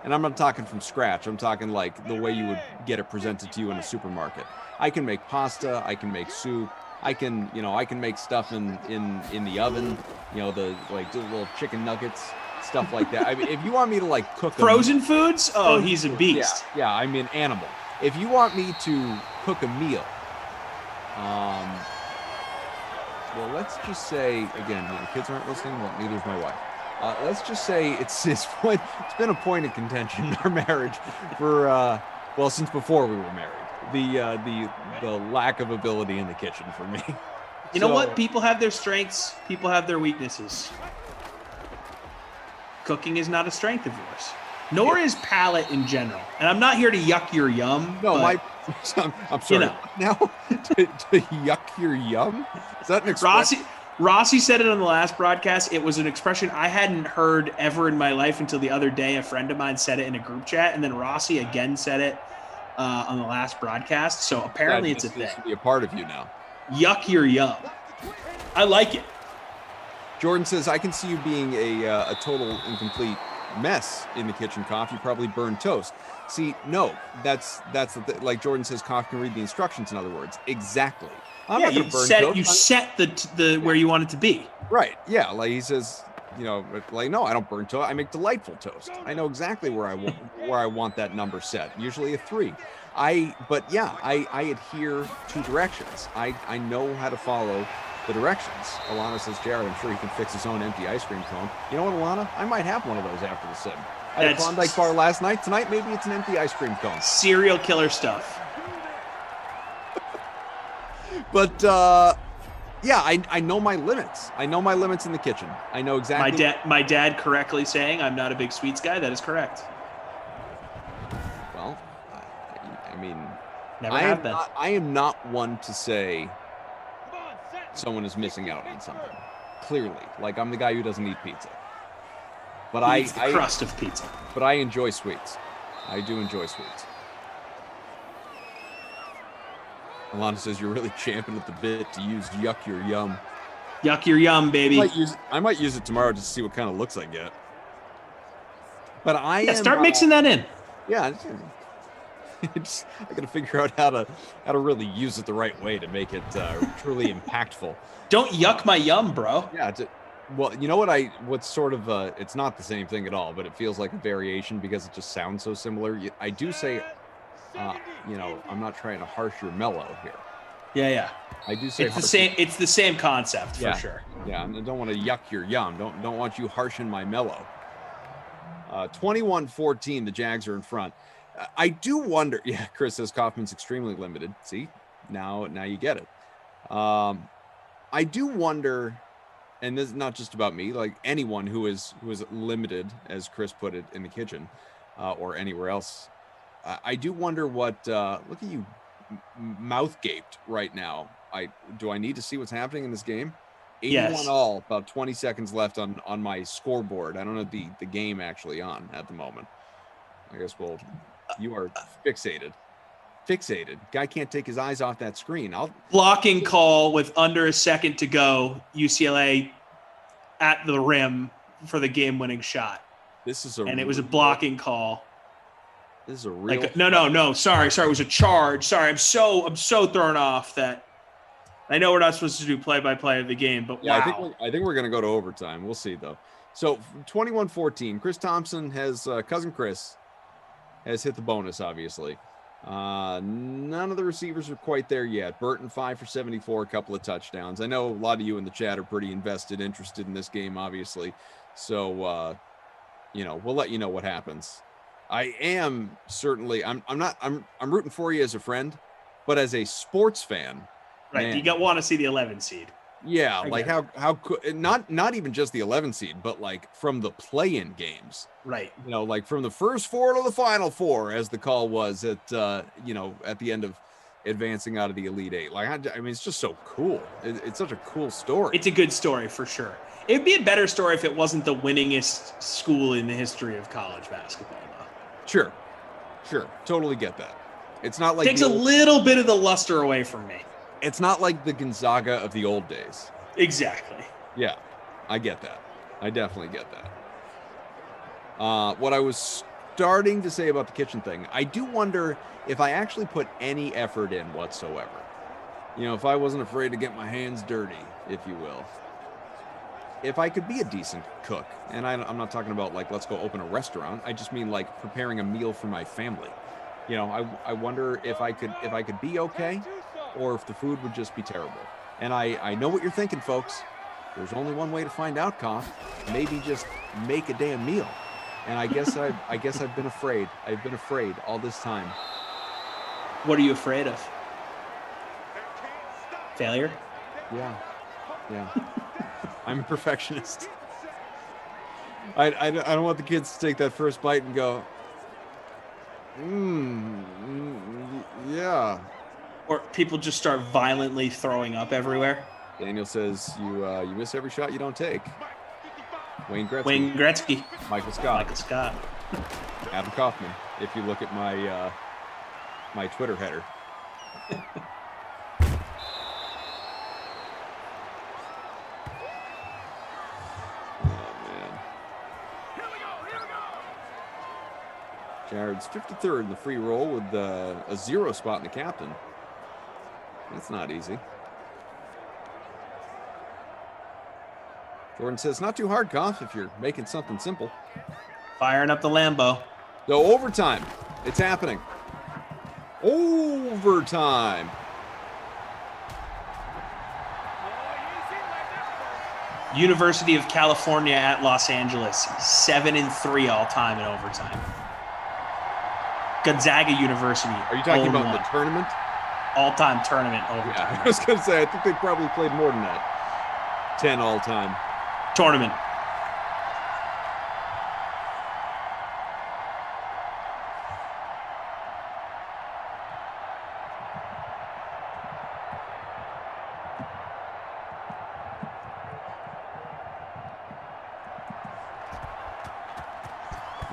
and I'm not talking from scratch. I'm talking like the way you would get it presented to you in a supermarket. I can make pasta. I can make soup. I can make stuff in the oven. The little chicken nuggets, stuff like that. I mean, if you want me to cook frozen foods, he's a beast. Yeah. I mean, animal. If you want me to cook a meal, well, let's just say again, the kids aren't listening. Well, neither is my wife. Let's just say it's been a point of contention in our marriage for since before we were married. The lack of ability in the kitchen for me. You know what? People have their strengths. People have their weaknesses. Cooking is not a strength of yours, nor is palate in general. And I'm not here to yuck your yum. No, I'm sorry. Now to yuck your yum? Is that an expression? Rossi said it on the last broadcast. It was an expression I hadn't heard ever in my life until the other day. A friend of mine said it in a group chat, and then Rossi again said it on the last broadcast. So apparently it's a thing. To be a part of you now. Yuck your yum. I like it. Jordan says, I can see you being a total incomplete mess in the kitchen, Koff. You probably burn toast. See, no, that's like Jordan says, Koff can read the instructions, in other words. Exactly. I'm not going to burn toast. You set the where you want it to be. Right. Yeah. Like he says, no, I don't burn toast. I make delightful toast. I know exactly where I want that number set. Usually a 3. I adhere to directions. I know how to follow the directions. Alana says, Jared, I'm sure he can fix his own empty ice cream cone. You know what, Alana? I might have one of those after the sim. I had a Klondike bar last night. Tonight, maybe it's an empty ice cream cone. Serial killer stuff. But I know my limits. I know my limits in the kitchen. I know exactly. My dad correctly saying I'm not a big sweets guy. That is correct. Well, I mean, I am not one to say someone is missing out on something. Clearly, like I'm the guy who doesn't eat pizza. But he eats the crust of pizza. But I enjoy sweets. I do enjoy sweets. Alana says you're really champing at the bit to use yuck your yum. Yuck your yum, baby. I might use it tomorrow just to see what kind of looks I get. But start mixing that in. Yeah, I got to figure out how to really use it the right way to make it truly impactful. Don't yuck my yum, bro. Yeah. Well, you know what's sort of it's not the same thing at all, but it feels like a variation because it just sounds so similar. I do say. I'm not trying to harsh your mellow here. Yeah. I do say it's the same. It's the same concept for sure. Yeah, and I don't want to yuck your yum. Don't want you harshing my mellow. 21-14, the Jags are in front. I do wonder. Yeah, Chris says Kaufman's extremely limited. See, now you get it. I do wonder, and this is not just about me. Like anyone who is limited, as Chris put it, in the kitchen or anywhere else. I do wonder what. Look at you, mouth gaped right now. Do I need to see what's happening in this game? 81 all. About 20 seconds left on my scoreboard. I don't know the game actually on at the moment. I guess you are fixated. Guy can't take his eyes off that screen. Blocking call with under a second to go. UCLA at the rim for the game-winning shot. It was a blocking call. This is a real no. Sorry. It was a charge. Sorry, I'm so thrown off that I know we're not supposed to do play-by-play of the game, but Yeah, wow. I think we're going to go to overtime. We'll see, though. So 21-14, Chris Thompson has cousin Chris has hit the bonus, obviously. None of the receivers are quite there yet. Burton 5 for 74, a couple of touchdowns. I know a lot of you in the chat are pretty interested in this game, obviously. So, we'll let you know what happens. I am certainly, I'm rooting for you as a friend, but as a sports fan, right? Man, You want to see the 11 seed. Yeah, like how could not even just the 11 seed, but like from the play-in games, right? Like from the first 4 to the final 4, as the call was at at the end of advancing out of the Elite 8. Like I mean, it's just so cool. It's such a cool story. It's a good story for sure. It'd be a better story if it wasn't the winningest school in the history of college basketball, though. Sure, totally get that. It's not like takes a little bit of the luster away from me. It's not like the Gonzaga of the old days. Exactly. Yeah, I get that. I definitely get that. What I was starting to say about the kitchen thing, I do wonder if I actually put any effort in whatsoever. If I wasn't afraid to get my hands dirty, if you will. If I could be a decent cook, and I'm not talking about like, let's go open a restaurant. I just mean like preparing a meal for my family. I wonder if I could be okay, or if the food would just be terrible. And I know what you're thinking, folks. There's only one way to find out, Koff. Maybe just make a damn meal. And I guess I've been afraid. I've been afraid all this time. What are you afraid of? Failure? Yeah. I'm a perfectionist. I don't want the kids to take that first bite and go, yeah. Or people just start violently throwing up everywhere. Daniel says you miss every shot you don't take. Wayne Gretzky. Michael Scott. Adam Kaufman. If you look at my my Twitter header. Jared's 53rd in the free roll with a 0 spot in the captain. That's not easy. Jordan says, not too hard, Koff, if you're making something simple. Firing up the Lambo. So overtime. It's happening. Overtime. University of California at Los Angeles, 7-3 all time in overtime. Gonzaga University. Are you talking about the tournament? All-time tournament overtime. Yeah, I was going to say, I think they probably played more than that. 10 all-time. Tournament.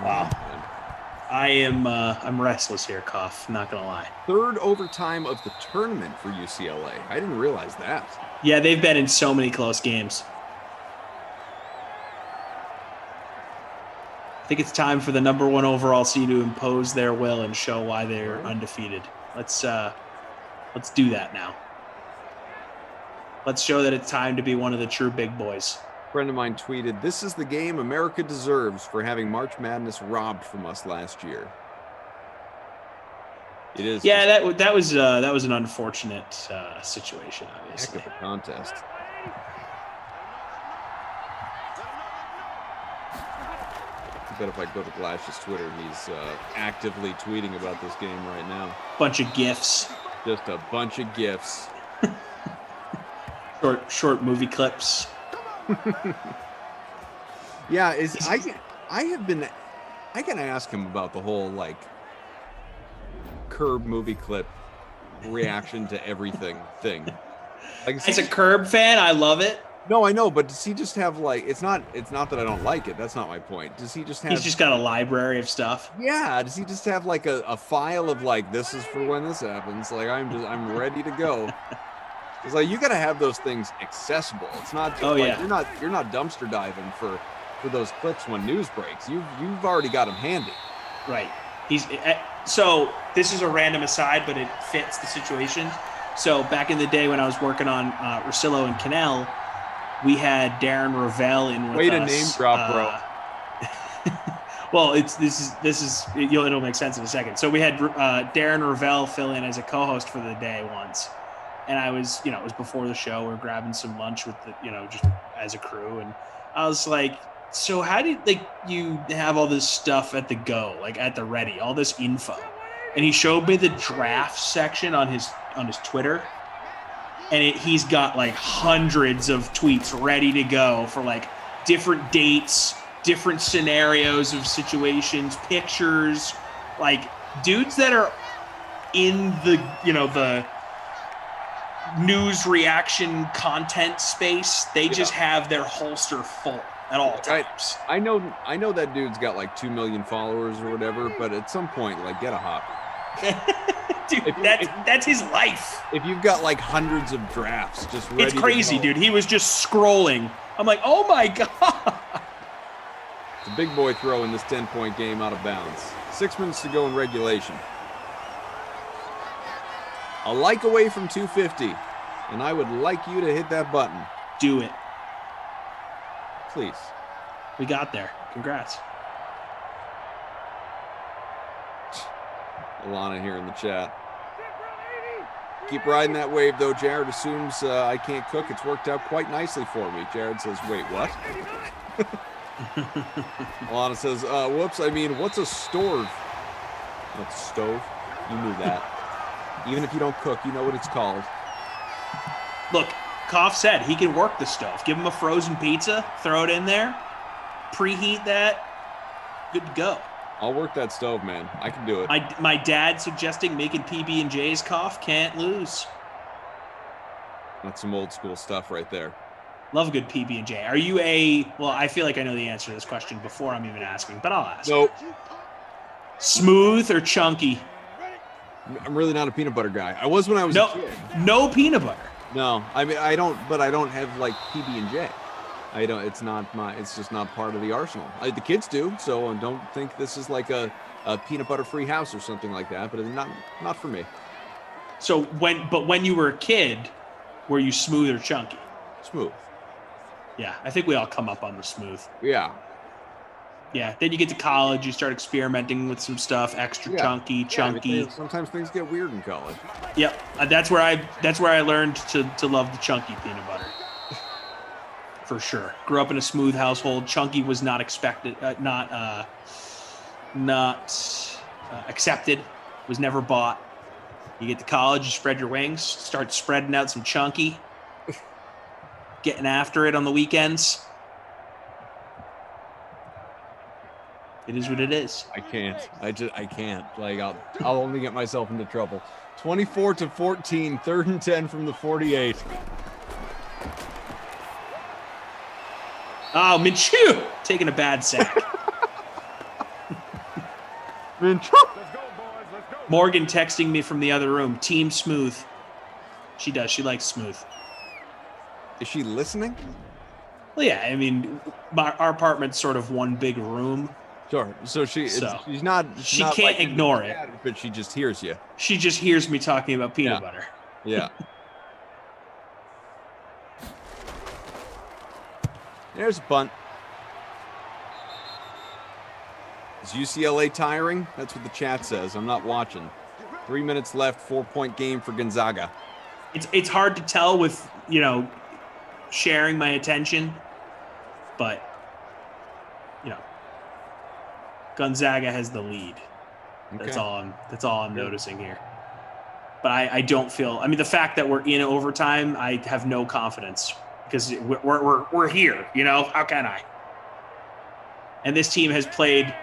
Wow. I'm restless here, Koff. Not gonna lie. Third overtime of the tournament for UCLA. I didn't realize that. Yeah, they've been in so many close games. I think it's time for the number 1 overall seed to impose their will and show why they're undefeated. Let's do that now. Let's show that it's time to be one of the true big boys. A friend of mine tweeted, "This is the game America deserves for having March Madness robbed from us last year." It is. Yeah, that was an unfortunate situation, obviously. Heck of a contest. I bet if I go to Glash's Twitter, he's actively tweeting about this game right now. Bunch of GIFs. Just a bunch of GIFs. Short movie clips. Yeah, I gotta ask him about the whole like Curb movie clip reaction to everything thing. Like, as a Curb fan, I love it. No, I know, but does he just have like it's not that I don't like it. That's not my point. Does he just have? He's just got a library of stuff. Yeah. Does he just have like a file of like this is for when this happens? Like I'm ready to go. It's like you got to have those things accessible. It's not. Just You're not dumpster diving for those clips when news breaks. You've already got them handy. Right. So this is a random aside, but it fits the situation. So back in the day when I was working on Rosillo and Canal, we had Darren Ravel in with us. Way to name drop, bro. Well, it'll make sense in a second. So we had Darren Ravel fill in as a co-host for the day once, and I was, it was before the show. We were grabbing some lunch with just as a crew, and I was like, so how did you have all this stuff at the go, like at the ready, all this info? And he showed me the draft section on his Twitter, and he's got like hundreds of tweets ready to go for like different dates, different scenarios of situations, pictures, like dudes that are in the the news reaction content space. They just have their holster full at all times. I know that dude's got like 2 million followers or whatever, but at some point, like, get a hop. Dude, that's his life. If you've got like hundreds of drafts just ready, it's crazy, dude. He was just scrolling. I'm like, oh my god. It's a big boy throw in this 10-point game out of bounds. 6 minutes to go in regulation. A like away from 250, and I would like you to hit that button. Do it. Please. We got there. Congrats. Alana here in the chat. Keep riding that wave, though. Jared assumes I can't cook. It's worked out quite nicely for me. Jared says, wait, what? Alana says, whoops, I mean, what's a stove? What's a stove? You knew that. Even if you don't cook, you know what it's called. Look, Koff said he can work the stove. Give him a frozen pizza, throw it in there, preheat that, good to go. I'll work that stove, man. I can do it. My dad suggesting making PB&J's, Koff, can't lose. That's some old school stuff right there. Love a good PB&J. Are you well, I feel like I know the answer to this question before I'm even asking, but I'll ask. Nope. Smooth or chunky? I'm really not a peanut butter guy. I was when I was a kid. No peanut butter. No, I mean, I don't have like PB&J. It's just not part of the arsenal. The kids do, so I don't think this is like a peanut butter free house or something like that, but it's not for me. So when you were a kid, were you smooth or chunky? Smooth. Yeah, I think we all come up on the smooth. Yeah. Yeah, then you get to college, you start experimenting with some stuff, extra chunky. Sometimes things get weird in college. Yep, that's where I learned to love the chunky peanut butter. For sure. Grew up in a smooth household. Chunky was not expected, not accepted. Was never bought. You get to college, you spread your wings, start spreading out some chunky, getting after it on the weekends. It is what it is. I can't. I can't. Like, I'll only get myself into trouble. 24-14, 3rd and 10 from the 48. Oh, Minshew taking a bad sack. Minshew. Morgan texting me from the other room. Team smooth. She does. She likes smooth. Is she listening? Well, yeah. I mean, our apartment's sort of one big room. Sure. So she's not. She can't ignore it. But she just hears you. She just hears me talking about peanut butter. Yeah. There's a punt. Is UCLA tiring? That's what the chat says. I'm not watching. 3 minutes left, 4-point game for Gonzaga. It's hard to tell with, sharing my attention, but, Gonzaga has the lead. That's all I'm noticing here. But I don't feel, the fact that we're in overtime, I have no confidence because we're here, how can I? And this team has played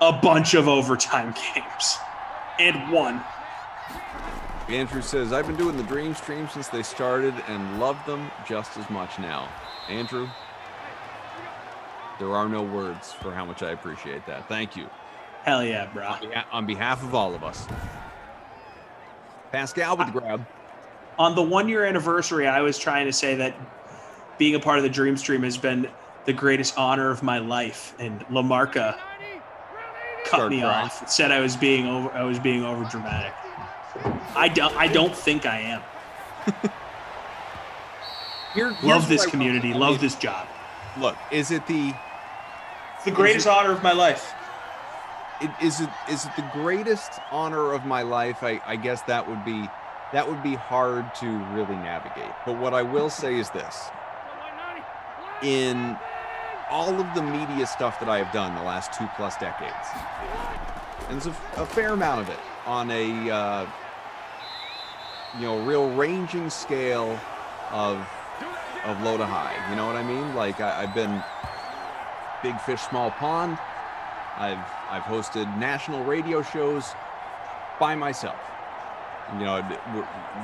a bunch of overtime games and won. Andrew says, I've been doing the Dream Stream since they started and love them just as much now. Andrew, there are no words for how much I appreciate that. Thank you. Hell yeah, bro. On behalf of all of us. Pascal with the grab. On the 1-year anniversary, I was trying to say that being a part of the Dream Stream has been the greatest honor of my life, and LaMarca cut me off and said I was being over dramatic. I don't think I am. Love this community. Love this job. Look, is it the? It's the greatest honor of my life. Is it the greatest honor of my life? I guess that would be hard to really navigate. But what I will say is this: in all of the media stuff that I have done the last 2+ decades, and there's a fair amount of it on a real ranging scale of low to high. You know what I mean? Like I've been big fish, small pond. I've hosted national radio shows by myself.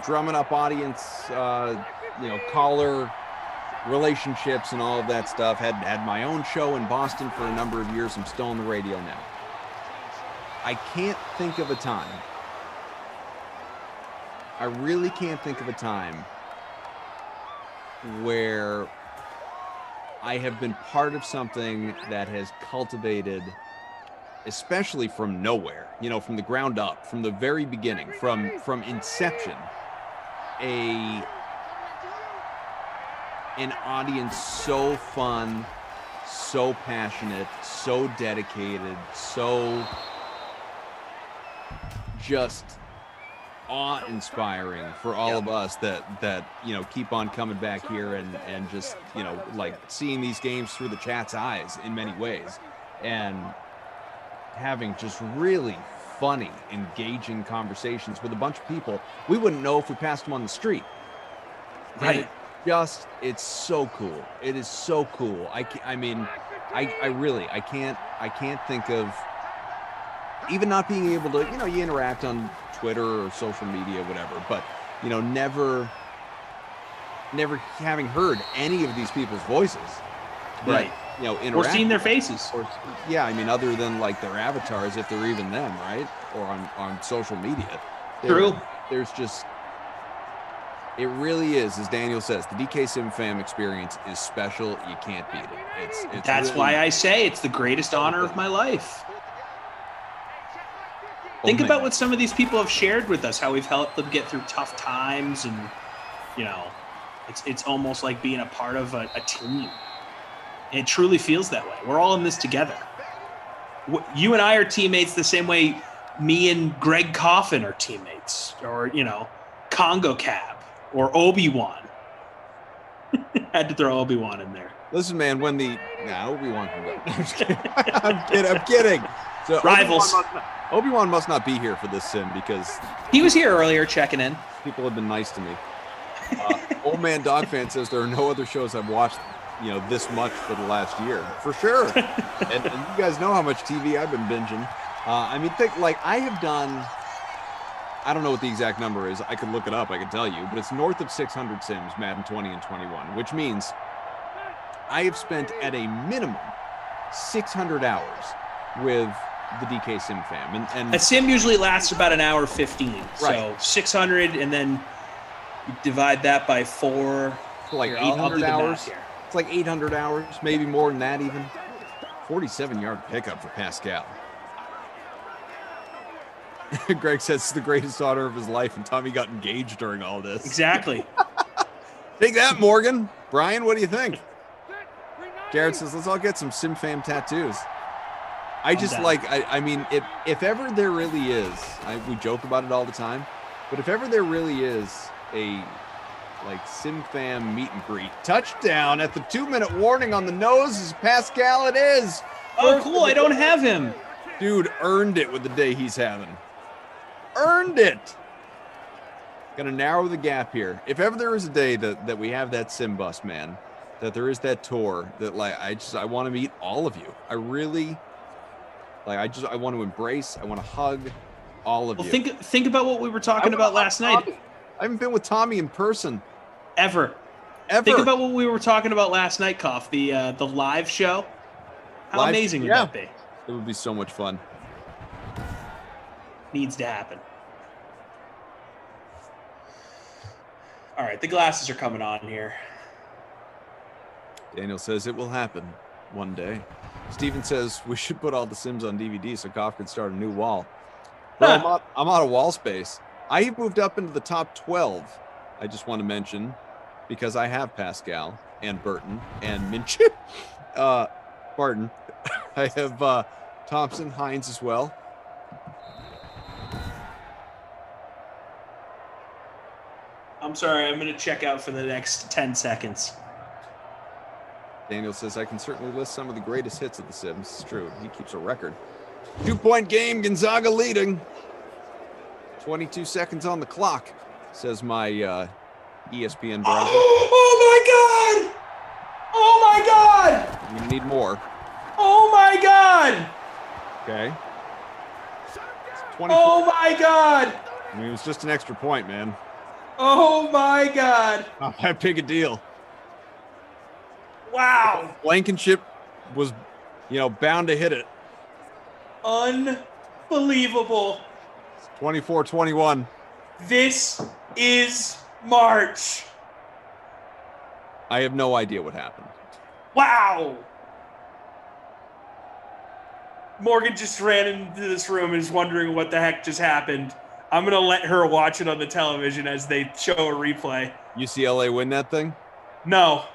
Drumming up audience, caller relationships and all of that stuff. Had my own show in Boston for a number of years. I'm still on the radio now. I can't think of a time. I really can't think of a time where I have been part of something that has cultivated, especially from nowhere, from the ground up, from the very beginning, from inception, an audience so fun, so passionate, so dedicated, so just awe-inspiring for all of us that keep on coming back here and just like seeing these games through the chat's eyes in many ways, and having just really funny, engaging conversations with a bunch of people we wouldn't know if we passed them on the street. Right. It's so cool. It is so cool. I can't think of, even not being able to, you interact on Twitter or social media, whatever, but never having heard any of these people's voices, right? Or seeing their faces, other than like their avatars, if they're even them, right? Or on social media. True. There's just, it really is, as Daniel says, the DK Sim Fam experience is special. You can't beat it. It's that's really, why I say it's the greatest honor of my life. Think about what some of these people have shared with us, how we've helped them get through tough times, and it's almost like being a part of a team. It truly feels that way. We're all in this together. You and I are teammates the same way me and Greg Coffin are teammates, or Congo Cab or Obi-Wan. Had to throw Obi-Wan in there. Listen, man, when Obi-Wan can go. I'm kidding. So Rivals. Obi-Wan must not be here for this sim because he was here earlier checking in. People have been nice to me. Old Man Dog Fan says there are no other shows I've watched, this much for the last year, for sure. and you guys know how much TV I've been binging. I have done, I don't know what the exact number is. I could look it up. I can tell you, but it's north of 600 sims, Madden 20 and 21, which means I have spent at a minimum 600 hours with the DK Sim Fam, and a sim usually lasts about an hour 15. Right. So 600, and then you divide that by 4. Like 800 hours. It's like 800 hours, maybe more than that even. 47-yard pickup for Pascal. Greg says it's the greatest honor of his life, and Tommy got engaged during all this. Exactly. Take that, Morgan. Brian, what do you think? Jared says, let's all get some Sim Fam tattoos. If ever there really is, we joke about it all the time, but if ever there really is a Sim Fam meet and greet, touchdown at the 2-minute warning on the nose is Pascal. It is. Oh, cool. I don't have him. Dude earned it with the day he's having. Earned it. Gonna narrow the gap here. If ever there is a day that we have that Sim bus, man, that there is that tour, that I want to meet all of you. I really. I want to embrace, I want to hug all of you. Think about what we were talking about last night. I haven't been with Tommy in person. Ever. Think about what we were talking about last night, Koff, the live show. How amazing would that be? It would be so much fun. Needs to happen. All right, the glasses are coming on here. Daniel says it will happen one day. Steven says we should put all the Sims on DVD so Koff can start a new wall. Bro, I'm out of wall space. I moved up into the top 12 I just want to mention, because I have Pascal and Burton and Minch, Barton, I have Thompson, Hines as well. I'm sorry, I'm going to check out for the next 10 seconds. Daniel says, I can certainly list some of the greatest hits of the Sims. It's true. He keeps a record. 2-point game, Gonzaga leading. 22 seconds on the clock, says my ESPN browser. Oh my God! Oh my God! We need more. Oh my God! Okay. Oh my God! I mean, it was just an extra point, man. Oh my God! Not that big a deal. Wow! Blankenship was, bound to hit it. Unbelievable. 24-21. This is March. I have no idea what happened. Wow. Morgan just ran into this room and is wondering what the heck just happened. I'm going to let her watch it on the television as they show a replay. UCLA win that thing? No.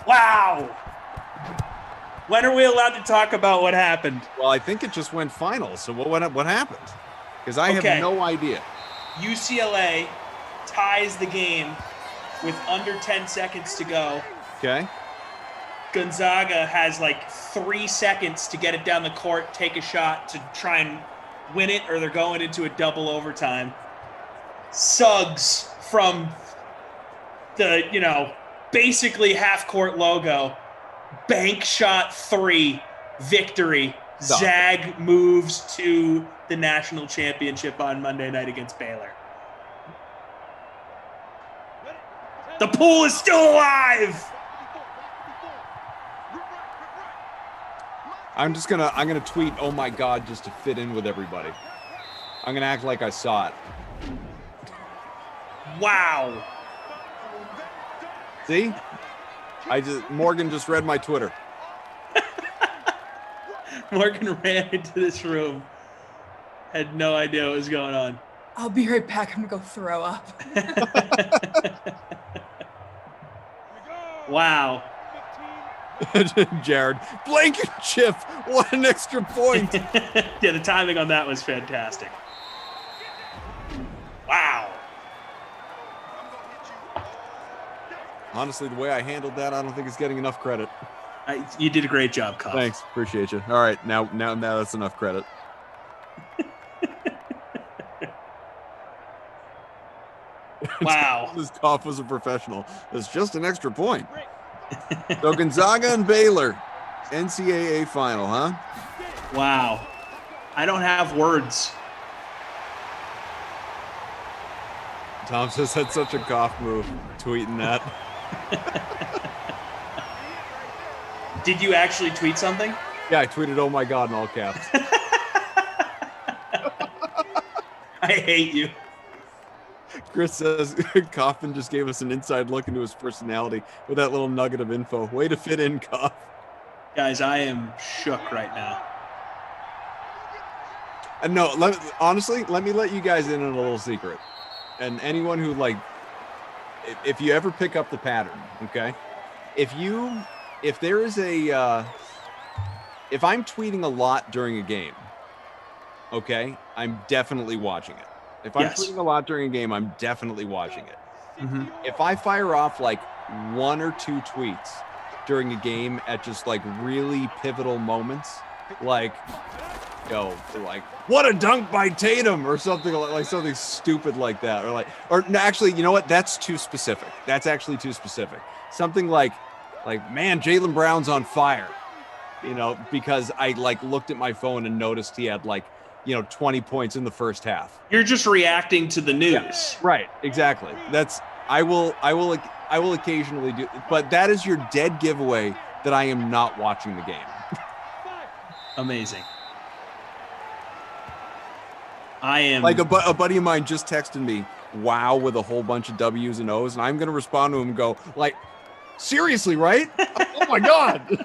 Wow. When are we allowed to talk about what happened? Well, I think it just went final. So what happened? Because I have no idea. UCLA ties the game with under 10 seconds to go. Okay. Gonzaga has like 3 seconds to get it down the court, take a shot to try and win it, or they're going into a double overtime. Suggs from the, basically half-court logo. Bank shot 3, victory. Stop. Zag moves to the national championship on Monday night against Baylor. The pool is still alive! I'm gonna tweet, oh my God, just to fit in with everybody. I'm gonna act like I saw it. Wow. See? Morgan just read my Twitter. Morgan ran into this room. Had no idea what was going on. I'll be right back. I'm gonna go throw up. Wow. Jared, Blankenship, what an extra point. Yeah, the timing on that was fantastic. Wow. Honestly, the way I handled that, I don't think it's getting enough credit. You did a great job, Cuff. Thanks, appreciate you. All right, now that's enough credit. Wow. This Cough was a professional. It's just an extra point. So Gonzaga and Baylor, NCAA final, huh? Wow. I don't have words. Tom says that's such a Cough move, tweeting that. Did you actually tweet something? Yeah, I tweeted, oh my God, in all caps. I hate you. Chris says Coffin just gave us an inside look into his personality with that little nugget of info. Way to fit in, Coff. Guys, I am shook right now. And no, honestly, let me let you guys in on a little secret. And anyone who, if you ever pick up the pattern, okay? If there is if I'm tweeting a lot during a game, okay, I'm definitely watching it. If I'm tweeting a lot during a game, I'm definitely watching it. Mm-hmm. If I fire off 1 or 2 tweets during a game at just really pivotal moments, what a dunk by Tatum or something like something stupid like that, or actually, you know what? That's too specific. That's actually too specific. Something like man, Jaylen Brown's on fire, because I looked at my phone and noticed he had 20 points in the first half. You're just reacting to the news. Yeah, right. Exactly. I will occasionally do, but that is your dead giveaway that I am not watching the game. Amazing. I am a buddy of mine just texted me, wow, with a whole bunch of W's and O's. And I'm going to respond to him and go seriously, right? Oh my God.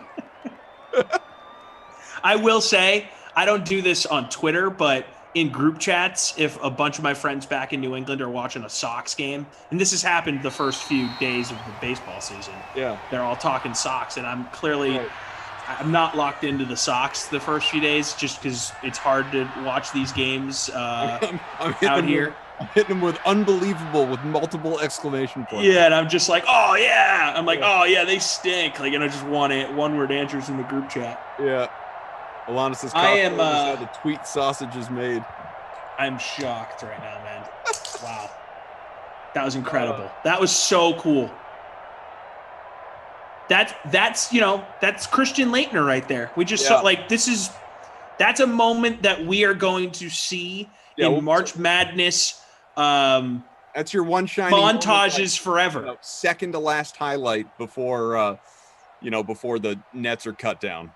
I will say, I don't do this on Twitter, but in group chats, if a bunch of my friends back in New England are watching a Sox game, and this has happened the first few days of the baseball season. Yeah. They're all talking Sox, and I'm clearly I'm not locked into the Sox the first few days just because it's hard to watch these games I'm out here. I'm hitting them with unbelievable with multiple exclamation points. Yeah, and I'm just like, oh yeah. I'm like, oh yeah, they stink. Like, and I just one word answers in the group chat. Yeah. Alana says, I am how the tweet sausage is made. I'm shocked right now, man. Wow. That was incredible. That was so cool. That's Christian Laettner right there. We just saw that's a moment that we are going to see in March Madness. That's your one shining montages forever. Second to last highlight before before the nets are cut down.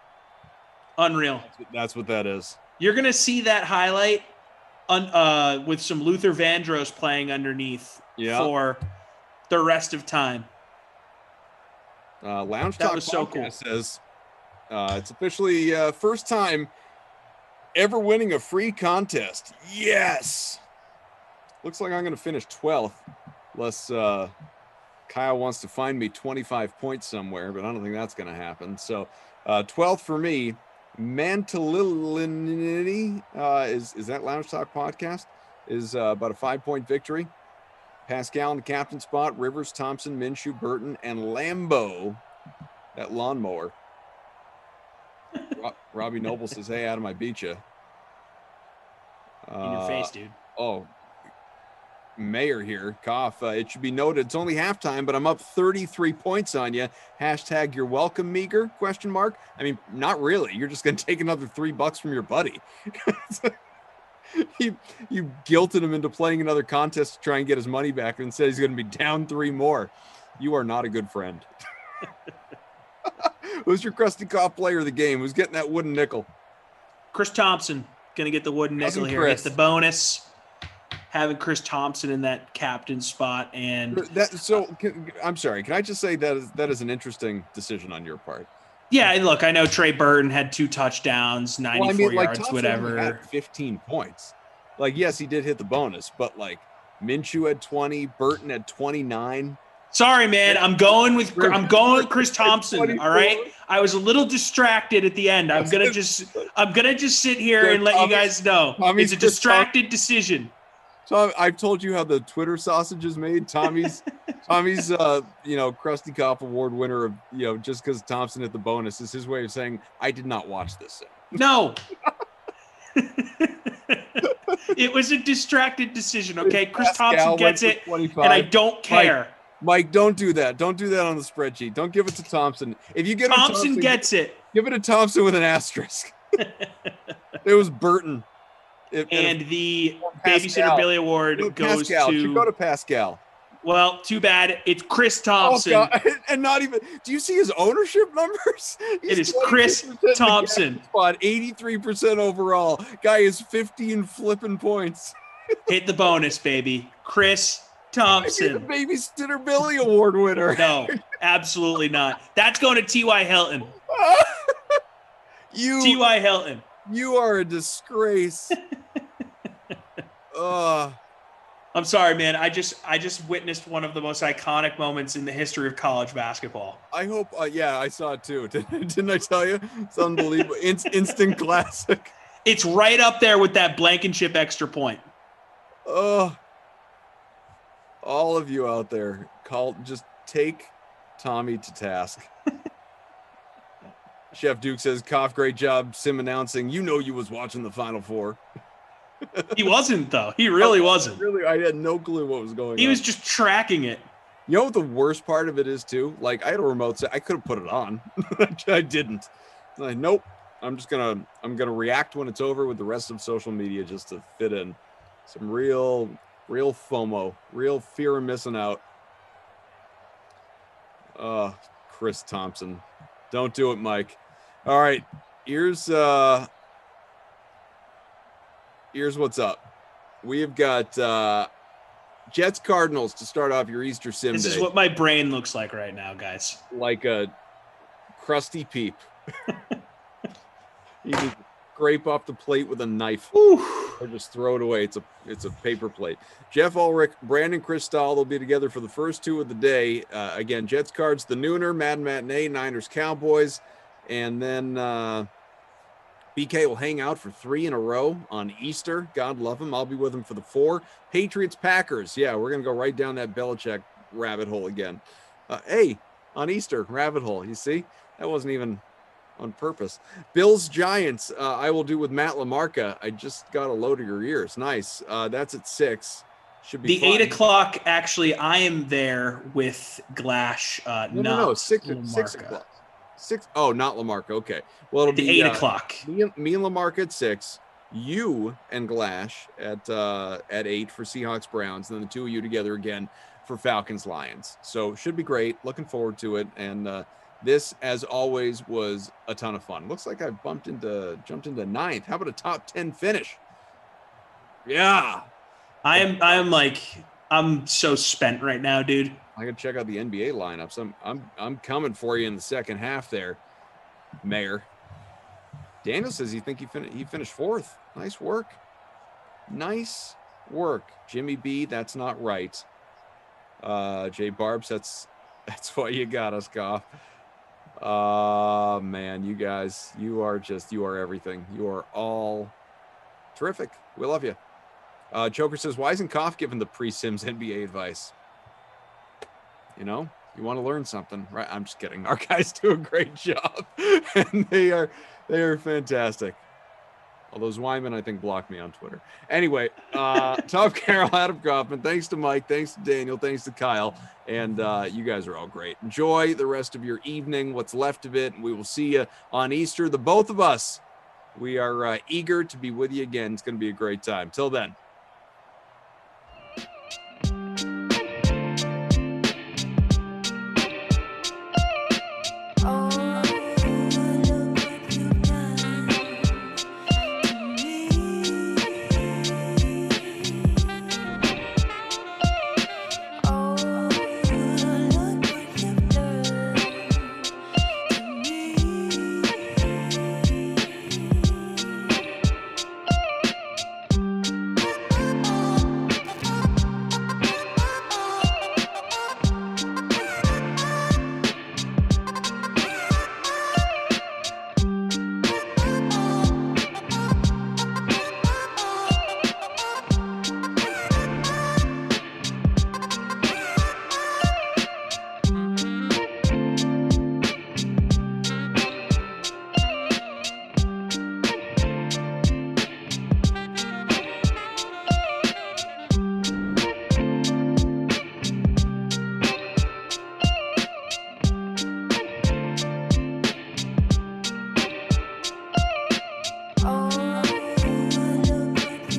Unreal. That's what that is. You're gonna see that highlight with some Luther Vandross playing underneath for the rest of time. Lounge That Talk was so Podcast cool. says it's officially first time ever winning a free contest. Yes. Looks like I'm going to finish 12th, unless Kyle wants to find me 25 points somewhere, but I don't think that's going to happen. So 12th for me. Mantililini is that Lounge Talk Podcast? Is about a 5-point victory. Pascal in the captain spot, Rivers, Thompson, Minshew, Burton, and Lambeau, that lawnmower. Robbie Noble says, hey, Adam, I beat you. In your face, dude. Oh, Mayor here, cough. It should be noted, it's only halftime, but I'm up 33 points on you. Hashtag you're welcome, meager, question mark. I mean, not really. You're just going to take another $3 from your buddy. You guilted him into playing another contest to try and get his money back and said he's going to be down 3 more. You are not a good friend. Who's your Krusty Koff player of the game? Who's getting that wooden nickel? Chris Thompson going to get the wooden nickel here. It's the bonus. Having Chris Thompson in that captain spot, and I'm sorry. Can I just say that is an interesting decision on your part? Yeah, and look, I know Trey Burton had 2 touchdowns, 94 yards, Thompson whatever. had 15 points. Yes, he did hit the bonus, but Minshew had 20, Burton had 29. Sorry, man. I'm going with Chris Thompson. All right. I was a little distracted at the end. I'm gonna just sit here and let you guys know it's a distracted decision. So I've told you how the Twitter sausage is made. Tommy's Krusty Koff Award winner of just because Thompson hit the bonus is his way of saying I did not watch this. No. It was a distracted decision. Okay, Chris Thompson gets it, and I don't care. Mike, don't do that. Don't do that on the spreadsheet. Don't give it to Thompson. If you get Thompson gets it, give it to Thompson with an asterisk. It was Burton. And the Babysitter Billy Award goes Pascal. to Should go to Pascal. Well, too bad. It's Chris Thompson. Oh, God. And not even. Do you see his ownership numbers? It is Chris Thompson. Spot 83% overall. Guy is 15 flipping points. Hit the bonus, baby. Chris Thompson. The Babysitter Billy Award winner. No, absolutely not. That's going to T.Y. Hilton. T.Y. Hilton. You are a disgrace. I'm sorry, man. I just witnessed one of the most iconic moments in the history of college basketball. I hope. Yeah, I saw it too. Didn't I tell you? It's unbelievable. Instant classic. It's right up there with that Blankenship extra point. Oh, all of you out there, just take Tommy to task. Chef Duke says, Koff, great job sim announcing. You was watching the Final Four. He wasn't, though. He really wasn't. Really, I had no clue what was going on. He was just tracking it. You know what the worst part of it is, too? I had a remote set. I could have put it on. I didn't. Nope. I'm gonna react when it's over with the rest of social media just to fit in. Some real FOMO, real fear of missing out. Chris Thompson. Don't do it, Mike. All right, here's what's up. We've got Jets Cardinals to start off your Easter sim This day. is what my brain looks like right now, guys. Like a crusty peep. scrape off the plate with a knife, or just throw it away. It's a paper plate. Jeff Ulrich, Brandon Cristal, they'll be together for the first 2 of the day. Again, Jets Cards, the Nooner, Mad Matinee, Niners Cowboys, and then BK will hang out for 3 in a row on Easter. God love him. I'll be with him for the 4. Patriots Packers. Yeah, we're gonna go right down that Belichick rabbit hole again. Hey, on Easter rabbit hole. You see, that wasn't even on purpose. Bills Giants, I will do with Matt LaMarca. I just got a load of your ears. Nice. That's at 6. Should be The fun. 8 o'clock. Actually, I am there with Glash. No, 6 o'clock. 6. Oh, not LaMarca. Okay. Well, it'll be 8 o'clock. Me and LaMarca at 6. You and Glash at 8 for Seahawks Browns, and then the 2 of you together again for Falcons Lions. So should be great. Looking forward to it. And this, as always, was a ton of fun. Looks like I jumped into 9th. How about a top 10 finish? Yeah. I'm so spent right now, dude. I gotta check out the NBA lineups. I'm coming for you in the second half there, Mayor. Daniel says he finished 4th. Nice work. Nice work. Jimmy B, that's not right. Jay Barbs, that's why you got us, Goff. Man, you guys, you are everything. You are all terrific. We love you. Joker says, why isn't Goff given the pre-Sims NBA advice? You know, you want to learn something, right? I'm just kidding. Our guys do a great job, and they are fantastic. Although Zwyman, I think, blocked me on Twitter. Anyway, Tom Carroll, Adam Kaufman, thanks to Mike, thanks to Daniel, thanks to Kyle, and you guys are all great. Enjoy the rest of your evening, what's left of it, and we will see you on Easter. The both of us, we are eager to be with you again. It's going to be a great time. Till then.